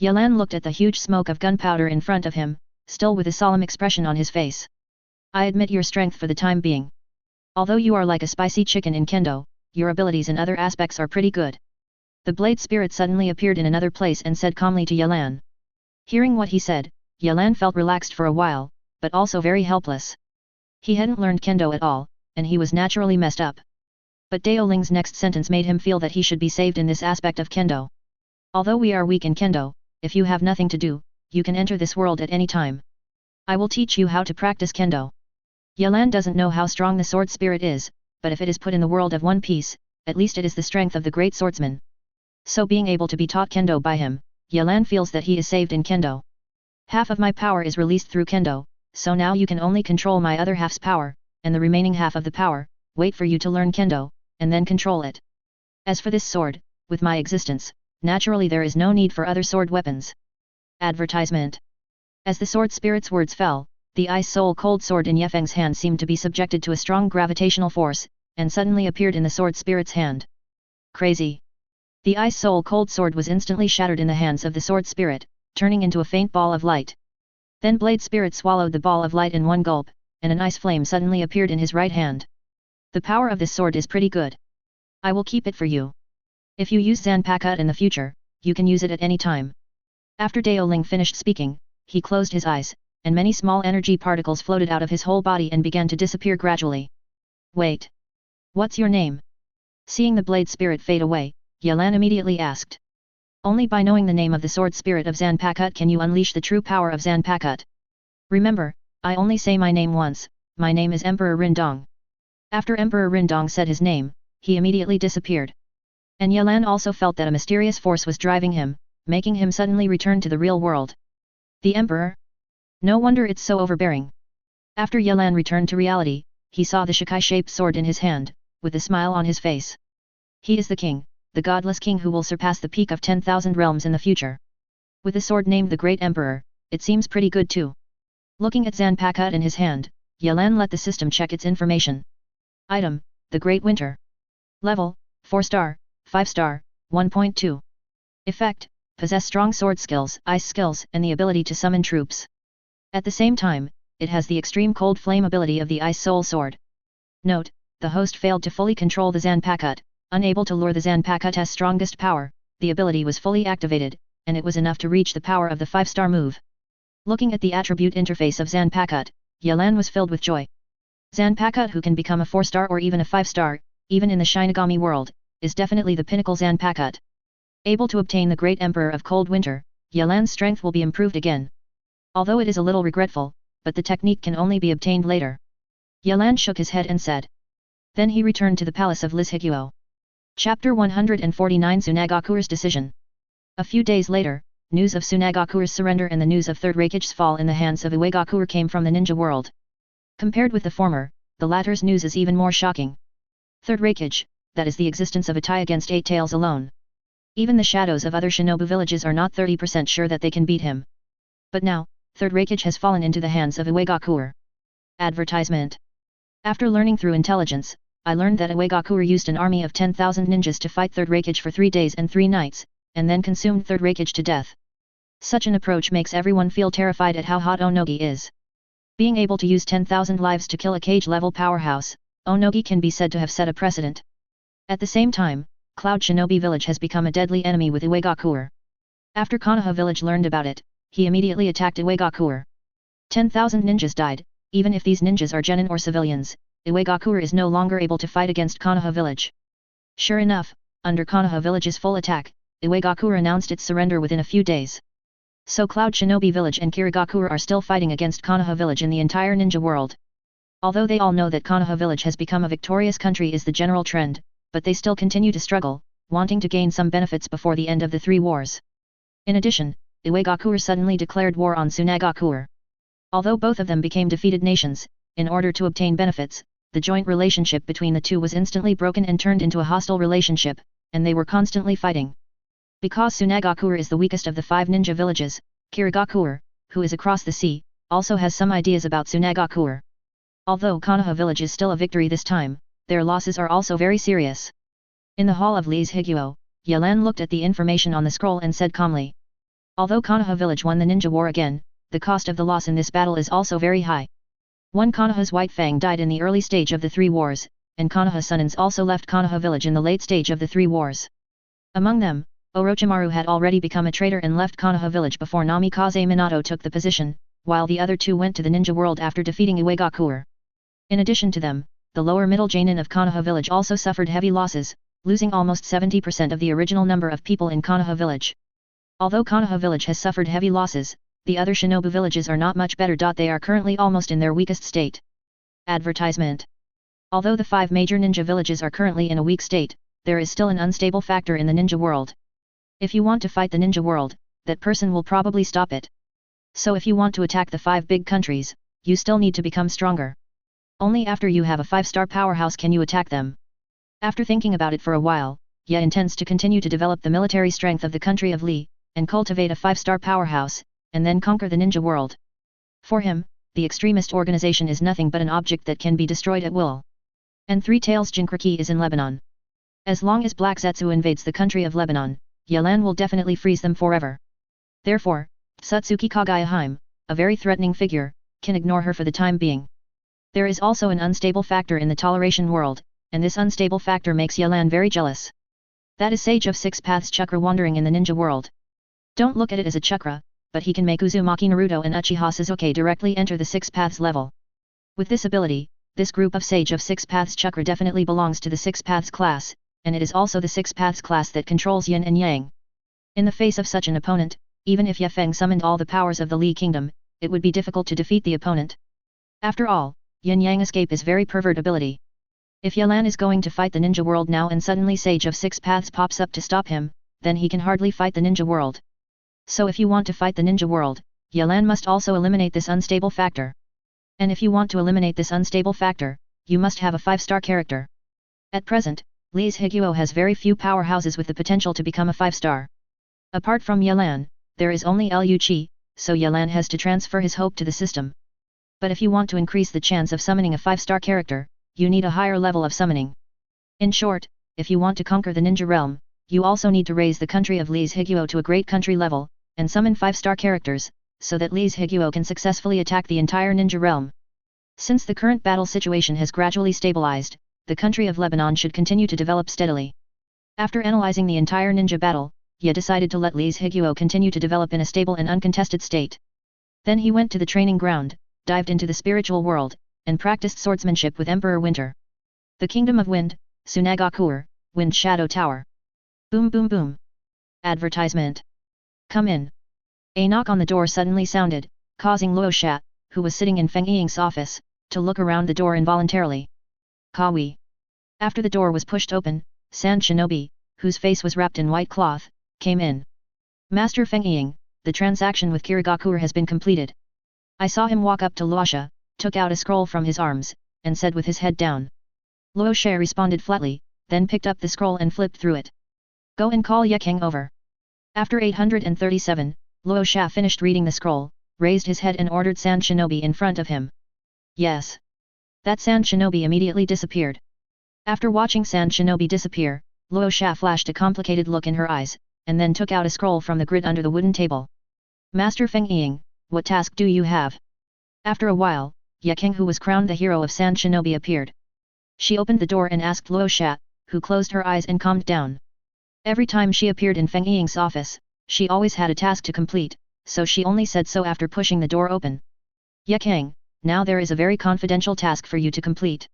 A: Yelan looked at the huge smoke of gunpowder in front of him, still with a solemn expression on his face. I admit your strength for the time being. Although you are like a spicy chicken in kendo, your abilities in other aspects are pretty good. The blade spirit suddenly appeared in another place and said calmly to Yelan. Hearing what he said, Yelan felt relaxed for a while, but also very helpless. He hadn't learned kendo at all, and he was naturally messed up. But Daoling's next sentence made him feel that he should be saved in this aspect of kendo. Although we are weak in kendo, if you have nothing to do, you can enter this world at any time. I will teach you how to practice kendo. Yelan doesn't know how strong the sword spirit is, but if it is put in the world of One Piece, at least it is the strength of the great swordsman. So being able to be taught kendo by him, Yelan feels that he is saved in kendo. Half of my power is released through kendo, so now you can only control my other half's power, and the remaining half of the power, wait for you to learn kendo, and then control it. As for this sword, with my existence, naturally there is no need for other sword weapons. Advertisement. As the sword spirit's words fell, the ice soul cold sword in Yefeng's hand seemed to be subjected to a strong gravitational force, and suddenly appeared in the sword spirit's hand. Crazy. The ice soul cold sword was instantly shattered in the hands of the sword spirit, turning into a faint ball of light. Then blade spirit swallowed the ball of light in one gulp, and an ice flame suddenly appeared in his right hand. The power of this sword is pretty good. I will keep it for you. If you use Zanpakuto in the future, you can use it at any time. After Daoling finished speaking, he closed his eyes, and many small energy particles floated out of his whole body and began to disappear gradually. Wait. What's your name? Seeing the blade spirit fade away, Yelan immediately asked. Only by knowing the name of the sword spirit of Zanpakuto can you unleash the true power of Zanpakuto. Remember, I only say my name once, my name is Emperor Rindong. After Emperor Rindong said his name, he immediately disappeared. And Yelan also felt that a mysterious force was driving him, making him suddenly return to the real world. The Emperor? No wonder it's so overbearing. After Yelan returned to reality, he saw the Shikai-shaped sword in his hand, with a smile on his face. He is the king, the godless king who will surpass the peak of 10,000 realms in the future. With a sword named the Great Emperor, it seems pretty good too. Looking at Zanpakuto in his hand, Yelan let the system check its information. Item, the Great Winter. Level, 4 star, 5 star, 1.2. Effect, possess strong sword skills, ice skills, and the ability to summon troops. At the same time, it has the extreme cold flame ability of the Ice Soul Sword. Note, the host failed to fully control the Zanpakuto, unable to lure the Zanpakuto's strongest power, the ability was fully activated, and it was enough to reach the power of the 5-star move. Looking at the attribute interface of Zanpakuto, Yelan was filled with joy. Zanpakuto, who can become a 4-star or even a 5-star, even in the Shinigami world, is definitely the pinnacle Zanpakuto. Able to obtain the Great Emperor of Cold Winter, Yelan's strength will be improved again. Although it is a little regretful, but the technique can only be obtained later. Yelan shook his head and said. Then he returned to the palace of Liz Higuo. Chapter 149 Tsunagakure's decision. A few days later, news of Tsunagakure's surrender and the news of Third Raikage's fall in the hands of Uegakure came from the ninja world. Compared with the former, the latter's news is even more shocking. Third Raikage, that is the existence of a tie against 8 tails alone. Even the shadows of other shinobu villages are not 30% sure that they can beat him. But now, third Raikage has fallen into the hands of Uegakuer. Advertisement. After learning through intelligence, I learned that Uegakuer used an army of 10,000 ninjas to fight third Raikage for 3 days and 3 nights, and then consumed third Raikage to death. Such an approach makes everyone feel terrified at how hot Onogi is. Being able to use 10,000 lives to kill a cage-level powerhouse, Onogi can be said to have set a precedent. At the same time, Cloud Shinobi Village has become a deadly enemy with Uegakuer. After Konoha Village learned about it, he immediately attacked Uegakuer. 10,000 ninjas died. Even if these ninjas are genin or civilians, Uegakuer is no longer able to fight against Konoha Village. Sure enough, under Konoha Village's full attack, Uegakuer announced its surrender within a few days. So Cloud Shinobi Village and Kirigakuer are still fighting against Konoha Village in the entire ninja world. Although they all know that Konoha Village has become a victorious country is the general trend, but they still continue to struggle, wanting to gain some benefits before the end of the 3 wars. In addition, Uegakuer suddenly declared war on Tsunagakuer. Although both of them became defeated nations, in order to obtain benefits, the joint relationship between the two was instantly broken and turned into a hostile relationship, and they were constantly fighting. Because Tsunagakuer is the weakest of the 5 ninja villages, Kirigakuer, who is across the sea, also has some ideas about Tsunagakuer. Although Konoha Village is still a victory this time, their losses are also very serious. In the hall of Lee's Higuo, Yelan looked at the information on the scroll and said calmly. Although Konoha Village won the ninja war again, the cost of the loss in this battle is also very high. One Konoha's White Fang died in the early stage of the 3 wars, and Konoha Sunnins also left Konoha Village in the late stage of the 3 wars. Among them, Orochimaru had already become a traitor and left Konoha Village before Namikaze Minato took the position, while the other 2 went to the ninja world after defeating Uegakuer. In addition to them, the lower middle genin of Konoha Village also suffered heavy losses, losing almost 70% of the original number of people in Konoha Village. Although Konoha Village has suffered heavy losses, the other shinobu villages are not much better. They are currently almost in their weakest state. Advertisement. Although the 5 major ninja villages are currently in a weak state, there is still an unstable factor in the ninja world. If you want to fight the ninja world, that person will probably stop it. So if you want to attack the 5 big countries, you still need to become stronger. Only after you have a 5-star powerhouse can you attack them. After thinking about it for a while, Ye intends to continue to develop the military strength of the country of Li, and cultivate a 5-star powerhouse, and then conquer the ninja world. For him, the extremist organization is nothing but an object that can be destroyed at will. And Three Tails Jinkriki is in Lebanon. As long as Black Zetsu invades the country of Lebanon, Yelan will definitely freeze them forever. Therefore, Tsutsuki Kagayaheim, a very threatening figure, can ignore her for the time being. There is also an unstable factor in the toleration world, and this unstable factor makes Yelan very jealous. That is Sage of 6 Paths Chakra wandering in the ninja world. Don't look at it as a chakra, but he can make Uzumaki Naruto and Uchiha Sasuke directly enter the 6 Paths level. With this ability, this group of Sage of 6 Paths Chakra definitely belongs to the 6 Paths class, and it is also the 6 Paths class that controls Yin and Yang. In the face of such an opponent, even if Ye Feng summoned all the powers of the Li Kingdom, it would be difficult to defeat the opponent. After all, Yin Yang escape is very pervert ability. If Yelan is going to fight the ninja world now and suddenly Sage of 6 Paths pops up to stop him, then he can hardly fight the ninja world. So if you want to fight the ninja world, Yelan must also eliminate this unstable factor. And if you want to eliminate this unstable factor, you must have a 5-star character. At present, Lee's Higuo has very few powerhouses with the potential to become a 5-star. Apart from Yelan, there is only Liu Qi, so Yelan has to transfer his hope to the system. But if you want to increase the chance of summoning a 5-star character, you need a higher level of summoning. In short, if you want to conquer the ninja realm, you also need to raise the country of Lee's Higuo to a great country level, and summon 5-star characters, so that Lee's Higuo can successfully attack the entire ninja realm. Since the current battle situation has gradually stabilized, the country of Lebanon should continue to develop steadily. After analyzing the entire ninja battle, Ye decided to let Lee's Higuo continue to develop in a stable and uncontested state. Then he went to the training ground, dived into the spiritual world, and practiced swordsmanship with Emperor Winter. The Kingdom of Wind, Tsunagakuer, Wind Shadow Tower. Boom boom boom. Advertisement. Come in. A knock on the door suddenly sounded, causing Luo Sha, who was sitting in Feng Ying's office, to look around the door involuntarily. Kawi. After the door was pushed open, Sand Shinobi, whose face was wrapped in white cloth, came in. Master Feng Ying, the transaction with Kirigakuer has been completed. I saw him walk up to Luo Sha, took out a scroll from his arms, and said with his head down. Luo Sha responded flatly, then picked up the scroll and flipped through it. Go and call Ye King over. After 837, Luo Sha finished reading the scroll, raised his head and ordered Sand Shinobi in front of him. Yes. That Sand Shinobi immediately disappeared. After watching Sand Shinobi disappear, Luo Sha flashed a complicated look in her eyes, and then took out a scroll from the grid under the wooden table. Master Feng Ying, what task do you have? After a while, Ye King, who was crowned the hero of Sand Shinobi, appeared. She opened the door and asked Luo Sha, who closed her eyes and calmed down. Every time she appeared in Feng Ying's office, she always had a task to complete, so she only said so after pushing the door open. Ye King, now there is a very confidential task for you to complete.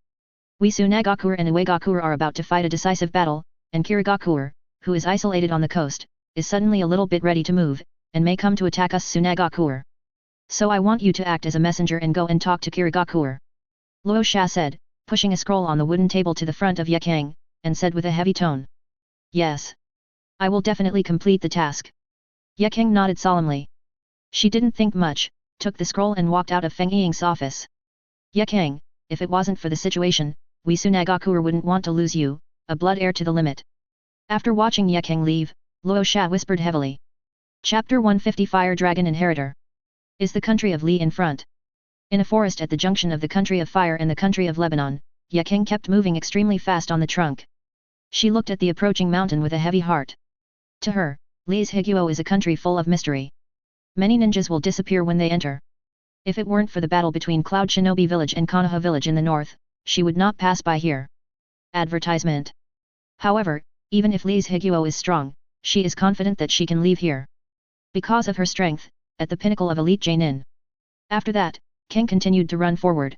A: Wisu Nagakuer and Uegakuer are about to fight a decisive battle, and Kirigakuer, who is isolated on the coast, is suddenly a little bit ready to move, and may come to attack us Sunagakuer. So I want you to act as a messenger and go and talk to Kirigakuer. Luo Sha said, pushing a scroll on the wooden table to the front of Ye King, and said with a heavy tone. Yes. I will definitely complete the task. Ye King nodded solemnly. She didn't think much, took the scroll and walked out of Feng Ying's office. Ye King, if it wasn't for the situation, Wisu Nagakuer wouldn't want to lose you, a blood heir to the limit. After watching Ye King leave, Luo Sha whispered heavily. Chapter 150 Fire Dragon Inheritor. Is the country of Li in front? In a forest at the junction of the country of fire and the country of Lebanon, Ye King kept moving extremely fast on the trunk. She looked at the approaching mountain with a heavy heart. To her, Li's Higuo is a country full of mystery. Many ninjas will disappear when they enter. If it weren't for the battle between Cloud Shinobi Village and Konoha Village in the north, she would not pass by here. Advertisement. However, even if Li's Higuo is strong, she is confident that she can leave here. Because of her strength, at the pinnacle of elite Jainin. After that, King continued to run forward.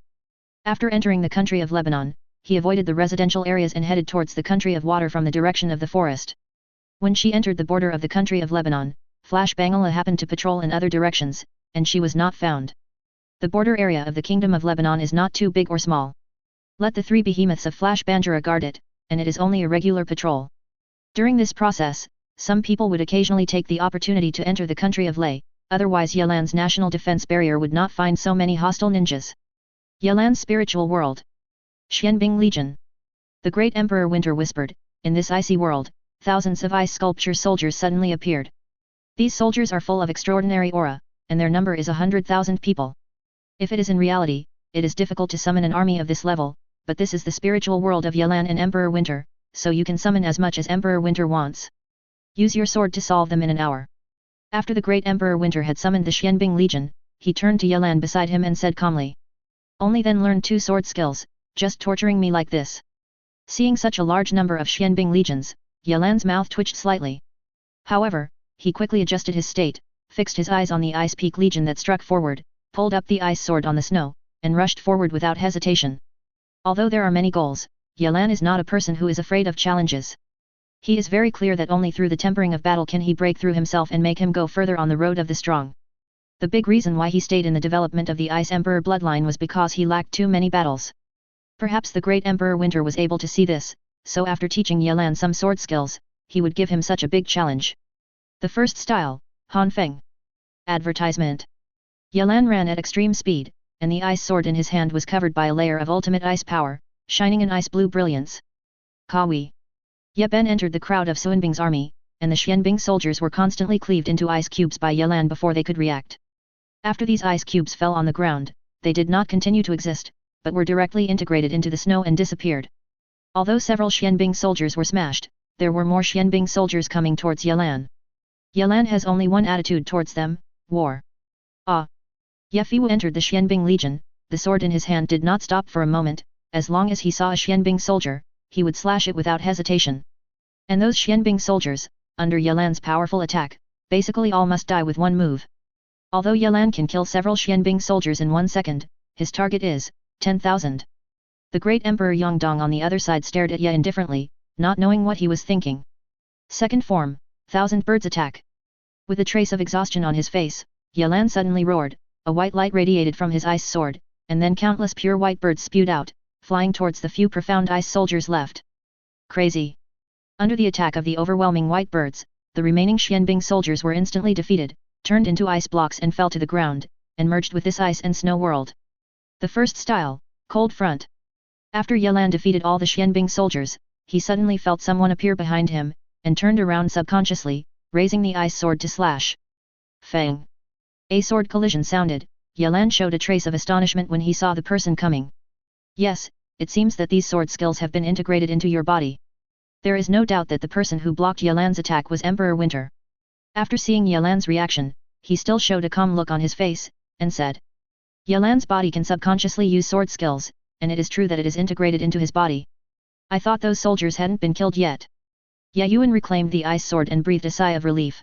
A: After entering the country of Lebanon, he avoided the residential areas and headed towards the country of water from the direction of the forest. When she entered the border of the country of Lebanon, Flash Bangala happened to patrol in other directions, and she was not found. The border area of the Kingdom of Lebanon is not too big or small. Let the three behemoths of Flash Banjara guard it, and it is only a regular patrol. During this process, some people would occasionally take the opportunity to enter the country of Lei, otherwise Yelan's national defense barrier would not find so many hostile ninjas. Yelan's spiritual world. Xianbing Legion. The great Emperor Winter whispered, in this icy world, thousands of ice sculpture soldiers suddenly appeared. These soldiers are full of extraordinary aura, and their number is 100,000 people. If it is in reality, it is difficult to summon an army of this level, but this is the spiritual world of Yelan and Emperor Winter, so you can summon as much as Emperor Winter wants. Use your sword to solve them in an hour. After the great Emperor Winter had summoned the Xianbing Legion, he turned to Yelan beside him and said calmly. Only then learn 2 sword skills, just torturing me like this. Seeing such a large number of Xianbing legions, Yelan's mouth twitched slightly. However, he quickly adjusted his state, fixed his eyes on the Ice Peak Legion that struck forward, pulled up the ice sword on the snow, and rushed forward without hesitation. Although there are many goals, Yelan is not a person who is afraid of challenges. He is very clear that only through the tempering of battle can he break through himself and make him go further on the road of the strong. The big reason why he stayed in the development of the Ice Emperor bloodline was because he lacked too many battles. Perhaps the great Emperor Winter was able to see this, so after teaching Yelan some sword skills, he would give him such a big challenge. The first style, Han Feng. Advertisement. Yelan ran at extreme speed, and the ice sword in his hand was covered by a layer of ultimate ice power, shining in ice blue brilliance. Kawi. Ye Ben entered the crowd of Suanbing's army, and the Xianbing soldiers were constantly cleaved into ice cubes by Yelan before they could react. After these ice cubes fell on the ground, they did not continue to exist, but were directly integrated into the snow and disappeared. Although several Xianbing soldiers were smashed, there were more Xianbing soldiers coming towards Yelan. Yelan has only one attitude towards them, war. Ye Fiwu entered the Xianbing Legion, the sword in his hand did not stop for a moment, as long as he saw a Xianbing soldier, he would slash it without hesitation. And those Xianbing soldiers, under Yelan's powerful attack, basically all must die with one move. Although Yelan can kill several Xianbing soldiers in 1 second, his target is 10,000. The great Emperor Yongdong on the other side stared at Ye indifferently, not knowing what he was thinking. Second form, 1,000 birds attack. With a trace of exhaustion on his face, Yelan suddenly roared, a white light radiated from his ice sword, and then countless pure white birds spewed out, flying towards the few profound ice soldiers left. Crazy. Under the attack of the overwhelming white birds, the remaining Xianbing soldiers were instantly defeated, turned into ice blocks and fell to the ground, and merged with this ice and snow world. The first style, Cold Front. After Yelan defeated all the Xianbing soldiers, he suddenly felt someone appear behind him, and turned around subconsciously, raising the ice sword to slash. Fang! A sword collision sounded. Yelan showed a trace of astonishment when he saw the person coming. Yes, it seems that these sword skills have been integrated into your body. There is no doubt that the person who blocked Yelan's attack was Emperor Winter. After seeing Yelan's reaction, he still showed a calm look on his face, and said. Yelan's body can subconsciously use sword skills, and it is true that it is integrated into his body. I thought those soldiers hadn't been killed yet. Yayuan reclaimed the ice sword and breathed a sigh of relief.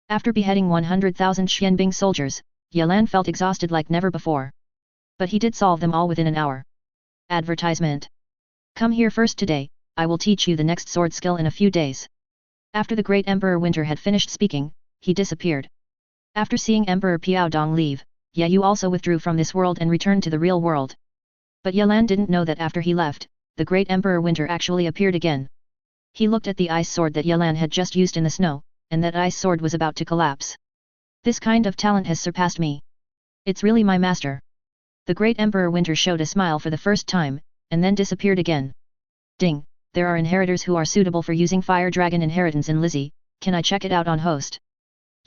A: After beheading 100,000 Xianbing soldiers, Yelan felt exhausted like never before. But he did solve them all within an hour. Advertisement. Come here first today, I will teach you the next sword skill in a few days. After the great Emperor Winter had finished speaking, he disappeared. After seeing Emperor Piaodong leave, Yayu also withdrew from this world and returned to the real world. But Yelan didn't know that after he left, the great Emperor Winter actually appeared again. He looked at the ice sword that Yelan had just used in the snow, and that ice sword was about to collapse. This kind of talent has surpassed me. It's really my master. The great Emperor Winter showed a smile for the first time, and then disappeared again. Ding, there are inheritors who are suitable for using Fire Dragon inheritance in Lizzie, can I check it out on host?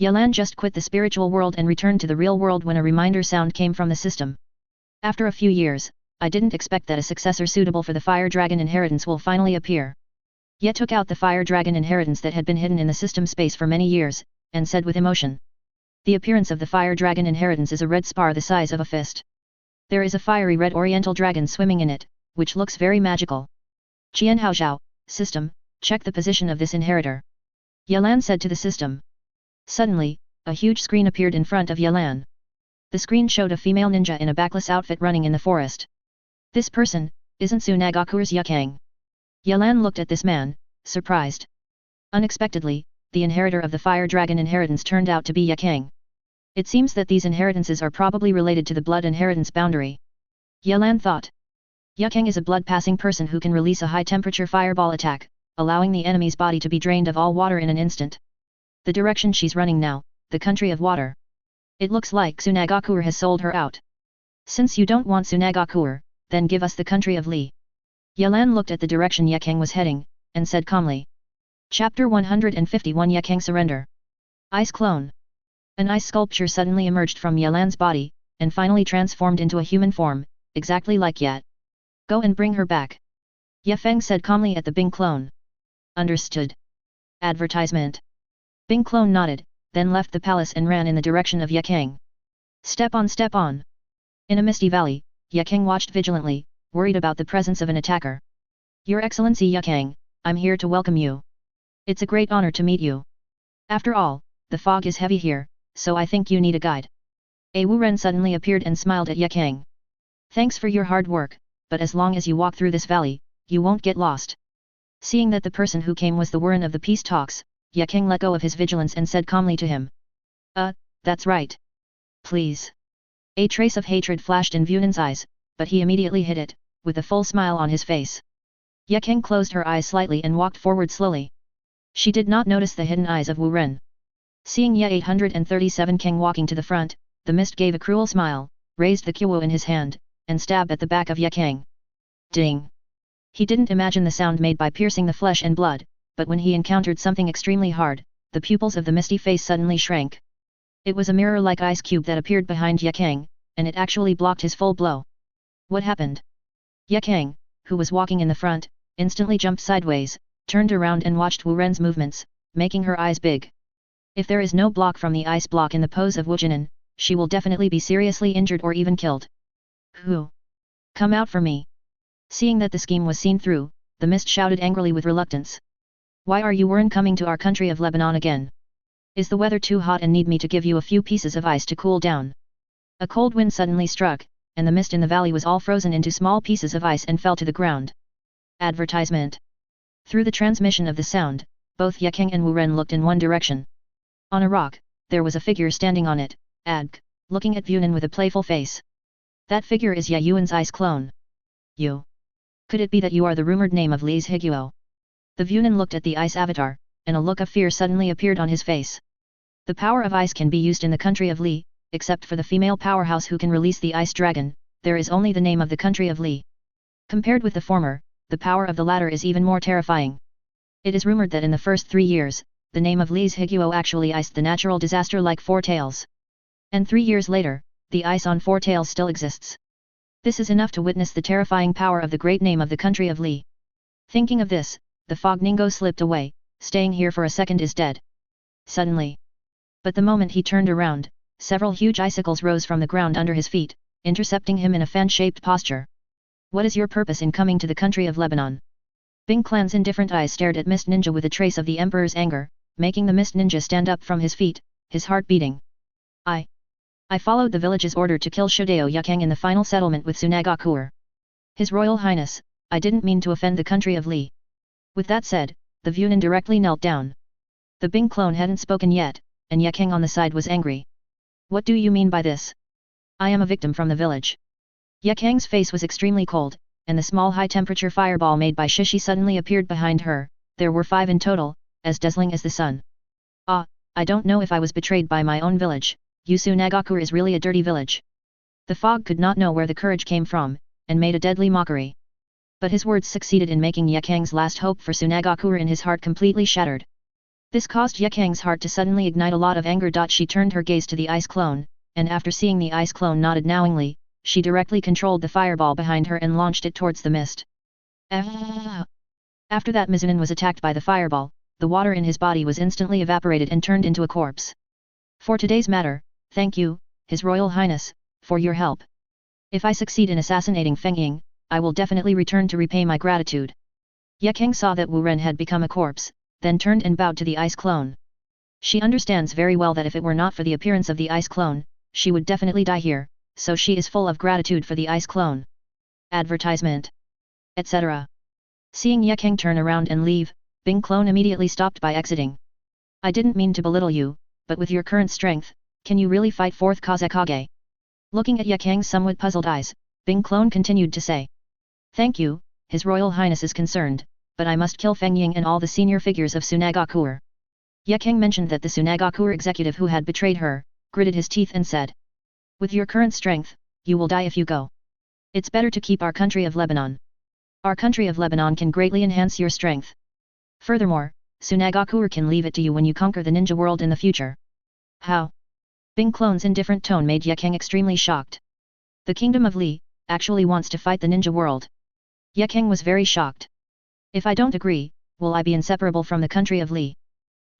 A: Yelan just quit the spiritual world and returned to the real world when a reminder sound came from the system. After a few years, I didn't expect that a successor suitable for the Fire Dragon inheritance will finally appear. Ye took out the Fire Dragon inheritance that had been hidden in the system space for many years, and said with emotion. The appearance of the Fire Dragon inheritance is a red spar the size of a fist. There is a fiery red oriental dragon swimming in it, which looks very magical. Qian Haozhao, system, check the position of this inheritor. Yelan said to the system. Suddenly, a huge screen appeared in front of Yelan. The screen showed a female ninja in a backless outfit running in the forest. This person, isn't Tsunagakure's Yukang. Yelan looked at this man, surprised. Unexpectedly, the inheritor of the Fire Dragon inheritance turned out to be Yukang. It seems that these inheritances are probably related to the blood inheritance boundary. Yelan thought. Yukang is a blood-passing person who can release a high-temperature fireball attack, allowing the enemy's body to be drained of all water in an instant. The direction she's running now, the country of water. It looks like Tsunagakure has sold her out. Since you don't want Tsunagakure, then give us the country of Li. Yelan looked at the direction Yukang was heading, and said calmly. Chapter 151 Yukang Surrender. Ice Clone. An ice sculpture suddenly emerged from Yelan's body, and finally transformed into a human form, exactly like Yet. Go and bring her back. Ye Feng said calmly at the Bing clone. Understood. Advertisement. Bing clone nodded, then left the palace and ran in the direction of Yukang. Step on step on. In a misty valley, Yukang watched vigilantly, worried about the presence of an attacker. Your Excellency Yukang, I'm here to welcome you. It's a great honor to meet you. After all, the fog is heavy here, so I think you need a guide. A Wu Ren suddenly appeared and smiled at Yukang. Thanks for your hard work, but as long as you walk through this valley, you won't get lost. Seeing that the person who came was the Wuren of the peace talks, Yukang let go of his vigilance and said calmly to him. That's right. Please. A trace of hatred flashed in Vunan's eyes, but he immediately hid it, with a full smile on his face. Yukang closed her eyes slightly and walked forward slowly. She did not notice the hidden eyes of Wu Ren. Seeing Ye 837 Kang walking to the front, the mist gave a cruel smile, raised the Kyuwu in his hand, and stabbed at the back of Yukang. Ding! He didn't imagine the sound made by piercing the flesh and blood, but when he encountered something extremely hard, the pupils of the misty face suddenly shrank. It was a mirror-like ice cube that appeared behind Yukang, and it actually blocked his full blow. What happened? Yukang, who was walking in the front, instantly jumped sideways, turned around and watched Wu Ren's movements, making her eyes big. If there is no block from the ice block in the pose of Wu Jinan, she will definitely be seriously injured or even killed. Who? Come out for me. Seeing that the scheme was seen through, the mist shouted angrily with reluctance. Why are you Wuren coming to our country of Lebanon again? Is the weather too hot and need me to give you a few pieces of ice to cool down? A cold wind suddenly struck, and the mist in the valley was all frozen into small pieces of ice and fell to the ground. Advertisement. Through the transmission of the sound, both Yukang and Wu Ren looked in one direction. On a rock, there was a figure standing on it, looking at Vunan with a playful face. That figure is Yayuan's ice clone. You. Could it be that you are the rumored name of Li's Higuo? The Vunan looked at the ice avatar, and a look of fear suddenly appeared on his face. The power of ice can be used in the country of Li, except for the female powerhouse who can release the ice dragon, there is only the name of the country of Li. Compared with the former, the power of the latter is even more terrifying. It is rumored that in the first 3 years, the name of Li's Higuo actually iced the natural disaster like Four Tails. And 3 years later, the ice on Four Tails still exists. This is enough to witness the terrifying power of the great name of the country of Li. Thinking of this, the fog Ningo slipped away, staying here for a second is dead. Suddenly. But the moment he turned around, several huge icicles rose from the ground under his feet, intercepting him in a fan-shaped posture. What is your purpose in coming to the country of Lebanon? Bing Clan's indifferent eyes stared at Mist Ninja with a trace of the Emperor's anger, making the Mist Ninja stand up from his feet, his heart beating. I followed the village's order to kill Shudeo Yukang in the final settlement with Tsunagakuer. His Royal Highness, I didn't mean to offend the country of Li. With that said, the Vunin directly knelt down. The Bing clone hadn't spoken yet, and Yukang on the side was angry. What do you mean by this? I am a victim from the village. Yukang's face was extremely cold, and the small high-temperature fireball made by Shishi suddenly appeared behind her. There were 5 in total, as dazzling as the sun. Ah, I don't know if I was betrayed by my own village. Tsunagakuer is really a dirty village. The fog could not know where the courage came from, and made a deadly mockery. But his words succeeded in making Yukang's last hope for Tsunagakuer in his heart completely shattered. This caused Yukang's heart to suddenly ignite a lot of anger. She turned her gaze to the ice clone, and after seeing the ice clone nodded knowingly, she directly controlled the fireball behind her and launched it towards the mist. After that Mizunin was attacked by the fireball, the water in his body was instantly evaporated and turned into a corpse. For today's matter, thank you, His Royal Highness, for your help. If I succeed in assassinating Feng Ying, I will definitely return to repay my gratitude. Yukang saw that Wu Ren had become a corpse, then turned and bowed to the ice clone. She understands very well that if it were not for the appearance of the ice clone, she would definitely die here, so she is full of gratitude for the ice clone. Advertisement. Etc. Seeing Yukang turn around and leave, Bing clone immediately stopped by exiting. I didn't mean to belittle you, but with your current strength, can you really fight 4th Hokage? Looking at Yukang's somewhat puzzled eyes, Bing clone continued to say. Thank you, His Royal Highness is concerned, but I must kill Feng Ying and all the senior figures of Tsunagakuer. Yukang mentioned that the Tsunagakuer executive who had betrayed her, gritted his teeth and said. With your current strength, you will die if you go. It's better to keep our country of Lebanon. Our country of Lebanon can greatly enhance your strength. Furthermore, Tsunagakuer can leave it to you when you conquer the ninja world in the future. How? Bing clone's indifferent tone made Yukang extremely shocked. The kingdom of Li actually wants to fight the ninja world. Yukang was very shocked. If I don't agree, will I be inseparable from the country of Li?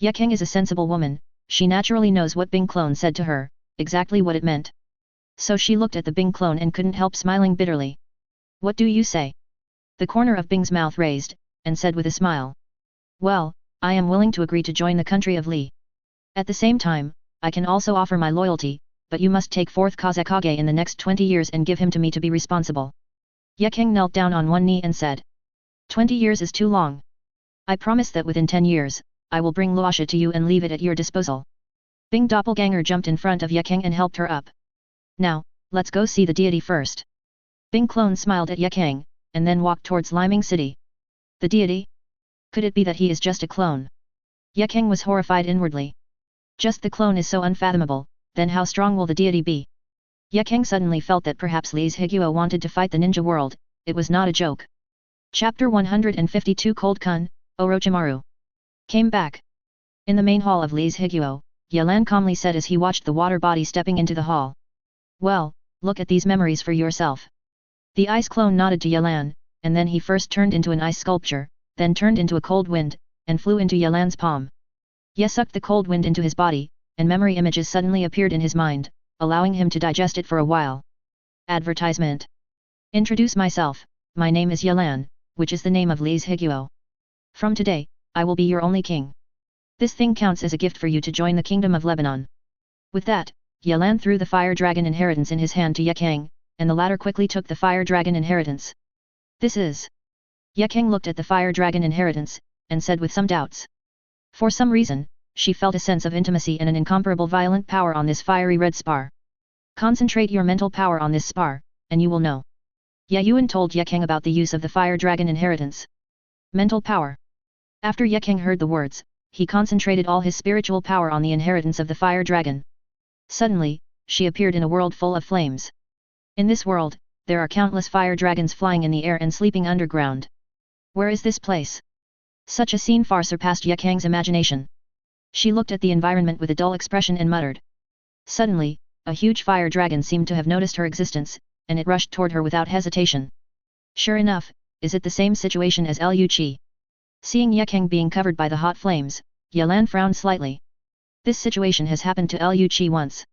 A: Yukang is a sensible woman, she naturally knows what Bing clone said to her, exactly what it meant. So she looked at the Bing clone and couldn't help smiling bitterly. What do you say? The corner of Bing's mouth raised, and said with a smile. Well, I am willing to agree to join the country of Li. At the same time, I can also offer my loyalty, but you must take 4th Hokage in the next 20 years and give him to me to be responsible. Yukang knelt down on one knee and said. 20 years is too long. I promise that within 10 years, I will bring Luosha to you and leave it at your disposal. Bing doppelganger jumped in front of Yukang and helped her up. Now, let's go see the deity first. Bing clone smiled at Yukang, and then walked towards Liming City. The deity? Could it be that he is just a clone? Yukang was horrified inwardly. Just the clone is so unfathomable, then how strong will the deity be? Yukang suddenly felt that perhaps Li's Higuo wanted to fight the ninja world, it was not a joke. Chapter 152 Cold Kun, Orochimaru. Came back. In the main hall of Li's Higuo, Yelan calmly said as he watched the water body stepping into the hall. Well, look at these memories for yourself. The ice clone nodded to Yelan, and then he first turned into an ice sculpture, then turned into a cold wind, and flew into Yelan's palm. Ye sucked the cold wind into his body, and memory images suddenly appeared in his mind, allowing him to digest it for a while. Advertisement. Introduce myself, my name is Yelan, which is the name of Li's Higuo. From today, I will be your only king. This thing counts as a gift for you to join the kingdom of Lebanon. With that, Yelan threw the fire dragon inheritance in his hand to Yukang, and the latter quickly took the fire dragon inheritance. This is. Yukang looked at the fire dragon inheritance, and said with some doubts. For some reason, she felt a sense of intimacy and an incomparable violent power on this fiery red spar. Concentrate your mental power on this spar, and you will know. Ye Yuan told Yukang about the use of the fire dragon inheritance. Mental power. After Yukang heard the words, he concentrated all his spiritual power on the inheritance of the fire dragon. Suddenly, she appeared in a world full of flames. In this world, there are countless fire dragons flying in the air and sleeping underground. Where is this place? Such a scene far surpassed Yakang's imagination. She looked at the environment with a dull expression and muttered. Suddenly, a huge fire dragon seemed to have noticed her existence, and it rushed toward her without hesitation. Sure enough, is it the same situation as Liu Qi? Seeing Yakang being covered by the hot flames, Yalan frowned slightly. This situation has happened to Liu Qi once.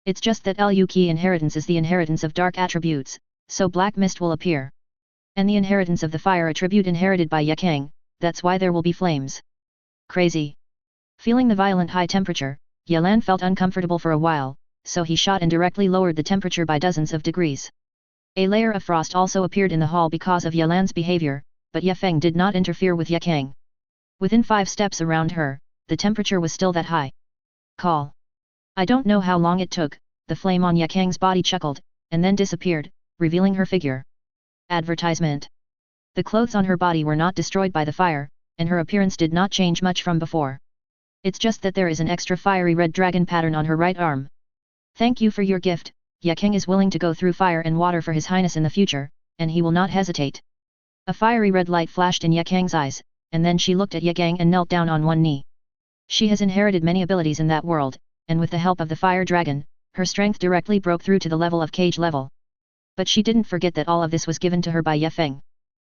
A: It's just that Liu Qi inheritance is the inheritance of dark attributes, so black mist will appear. And the inheritance of the fire attribute inherited by Yakang, that's why there will be flames. Crazy. Feeling the violent high temperature, Yalan felt uncomfortable for a while, so he shot and directly lowered the temperature by dozens of degrees. A layer of frost also appeared in the hall because of Yalan's behavior, but Ye Feng did not interfere with Yakang. Within 5 steps around her, the temperature was still that high. Call. I don't know how long it took, the flame on Yakang's body chuckled, and then disappeared, revealing her figure. Advertisement. The clothes on her body were not destroyed by the fire, and her appearance did not change much from before. It's just that there is an extra fiery red dragon pattern on her right arm. Thank you for your gift. Yakang is willing to go through fire and water for His Highness in the future, and he will not hesitate. A fiery red light flashed in Yakang's eyes, and then she looked at Yakang and knelt down on one knee. She has inherited many abilities in that world, and with the help of the fire dragon, her strength directly broke through to the level of cage level. But she didn't forget that all of this was given to her by Ye Feng.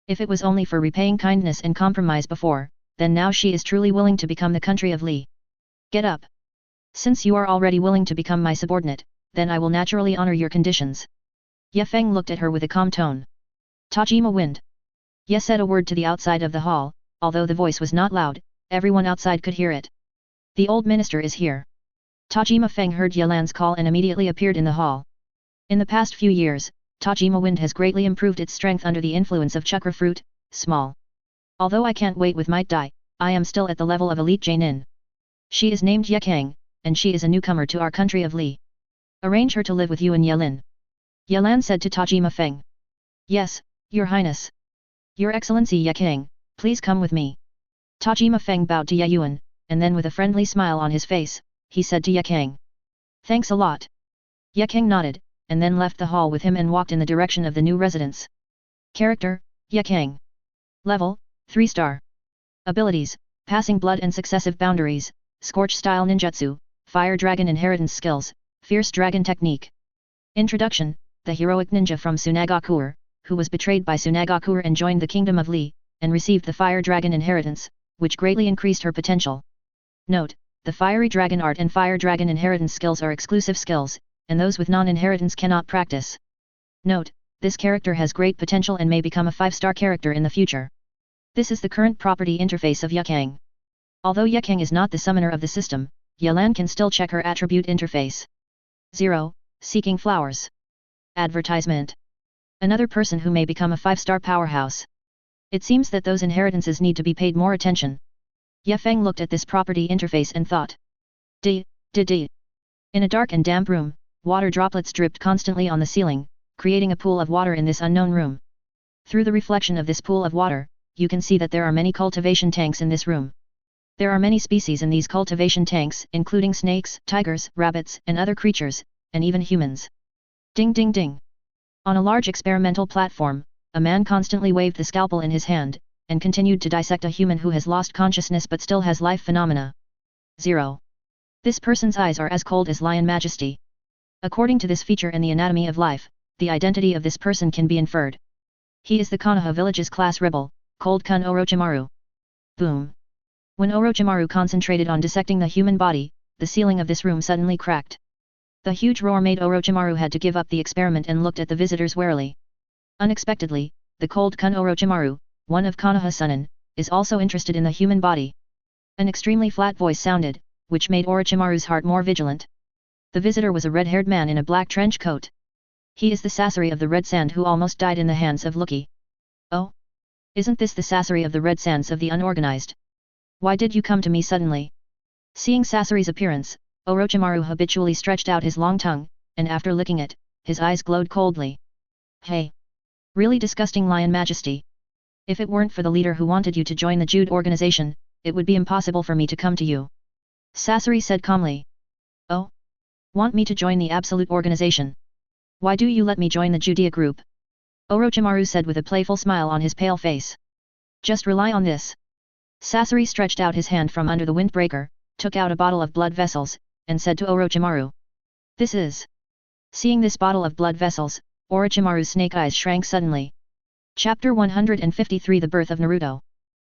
A: If it was only for repaying kindness and compromise before, then now she is truly willing to become the country of Li. Get up. Since you are already willing to become my subordinate, then I will naturally honor your conditions. Ye Feng looked at her with a calm tone. Tajima Wind. Ye said a word to the outside of the hall, although the voice was not loud, everyone outside could hear it. The old minister is here. Tajima Feng heard Yalan's call and immediately appeared in the hall. In the past few years, Tajima Wind has greatly improved its strength under the influence of chakra fruit, small. Although I can't wait with Might Dai, I am still at the level of elite Jainin. She is named Yakang, and she is a newcomer to our country of Li. Arrange her to live with you and Yelin. Yalan said to Tajima Feng. Yes, Your Highness. Your Excellency Yakang, please come with me. Tajima Feng bowed to Yayuan, and then with a friendly smile on his face, he said to Yakang. Thanks a lot. Yakang nodded, and then left the hall with him and walked in the direction of the new residence. Character, Yakang. Level, 3-star. Abilities, Passing Blood and Successive Boundaries, Scorch Style Ninjutsu, Fire Dragon Inheritance Skills, Fierce Dragon Technique. Introduction, the heroic ninja from Tsunagakuer, who was betrayed by Tsunagakuer and joined the Kingdom of Li, and received the Fire Dragon Inheritance, which greatly increased her potential. Note, the Fiery Dragon Art and Fire Dragon Inheritance skills are exclusive skills, and those with non-inheritance cannot practice. Note, this character has great potential and may become a 5-star character in the future. This is the current property interface of Yakang. Although Yakang is not the summoner of the system, Yalan can still check her attribute interface. 0. Seeking Flowers. Advertisement. Another person who may become a 5-star powerhouse. It seems that those inheritances need to be paid more attention. Ye Feng looked at this property interface and thought. D. In a dark and damp room, water droplets dripped constantly on the ceiling, creating a pool of water in this unknown room. Through the reflection of this pool of water, you can see that there are many cultivation tanks in this room. There are many species in these cultivation tanks, including snakes, tigers, rabbits, and other creatures, and even humans. Ding ding ding. On a large experimental platform, a man constantly waved the scalpel in his hand, and continued to dissect a human who has lost consciousness but still has life phenomena. 0. This person's eyes are as cold as Lion Majesty. According to this feature in the anatomy of life, the identity of this person can be inferred. He is the Konoha village's class rebel, Cold Kun Orochimaru. Boom. When Orochimaru concentrated on dissecting the human body, the ceiling of this room suddenly cracked. The huge roar made Orochimaru had to give up the experiment and looked at the visitors warily. Unexpectedly, the Cold Kun Orochimaru, one of Konoha Sunin, is also interested in the human body. An extremely flat voice sounded, which made Orochimaru's heart more vigilant. The visitor was a red-haired man in a black trench coat. He is the Sasori of the Red Sand who almost died in the hands of Lucky. Oh? Isn't this the Sasori of the Red Sands of the Unorganized? Why did you come to me suddenly? Seeing Sasori's appearance, Orochimaru habitually stretched out his long tongue, and after licking it, his eyes glowed coldly. Hey! Really disgusting Lion Majesty. If it weren't for the leader who wanted you to join the Jude organization, it would be impossible for me to come to you. Sasori said calmly. Oh? Want me to join the Absolute organization? Why do you let me join the Judea group? Orochimaru said with a playful smile on his pale face. Just rely on this. Sasori stretched out his hand from under the windbreaker, took out a bottle of blood vessels, and said to Orochimaru. This is. Seeing this bottle of blood vessels, Orochimaru's snake eyes shrank suddenly. Chapter 153 The Birth of Naruto.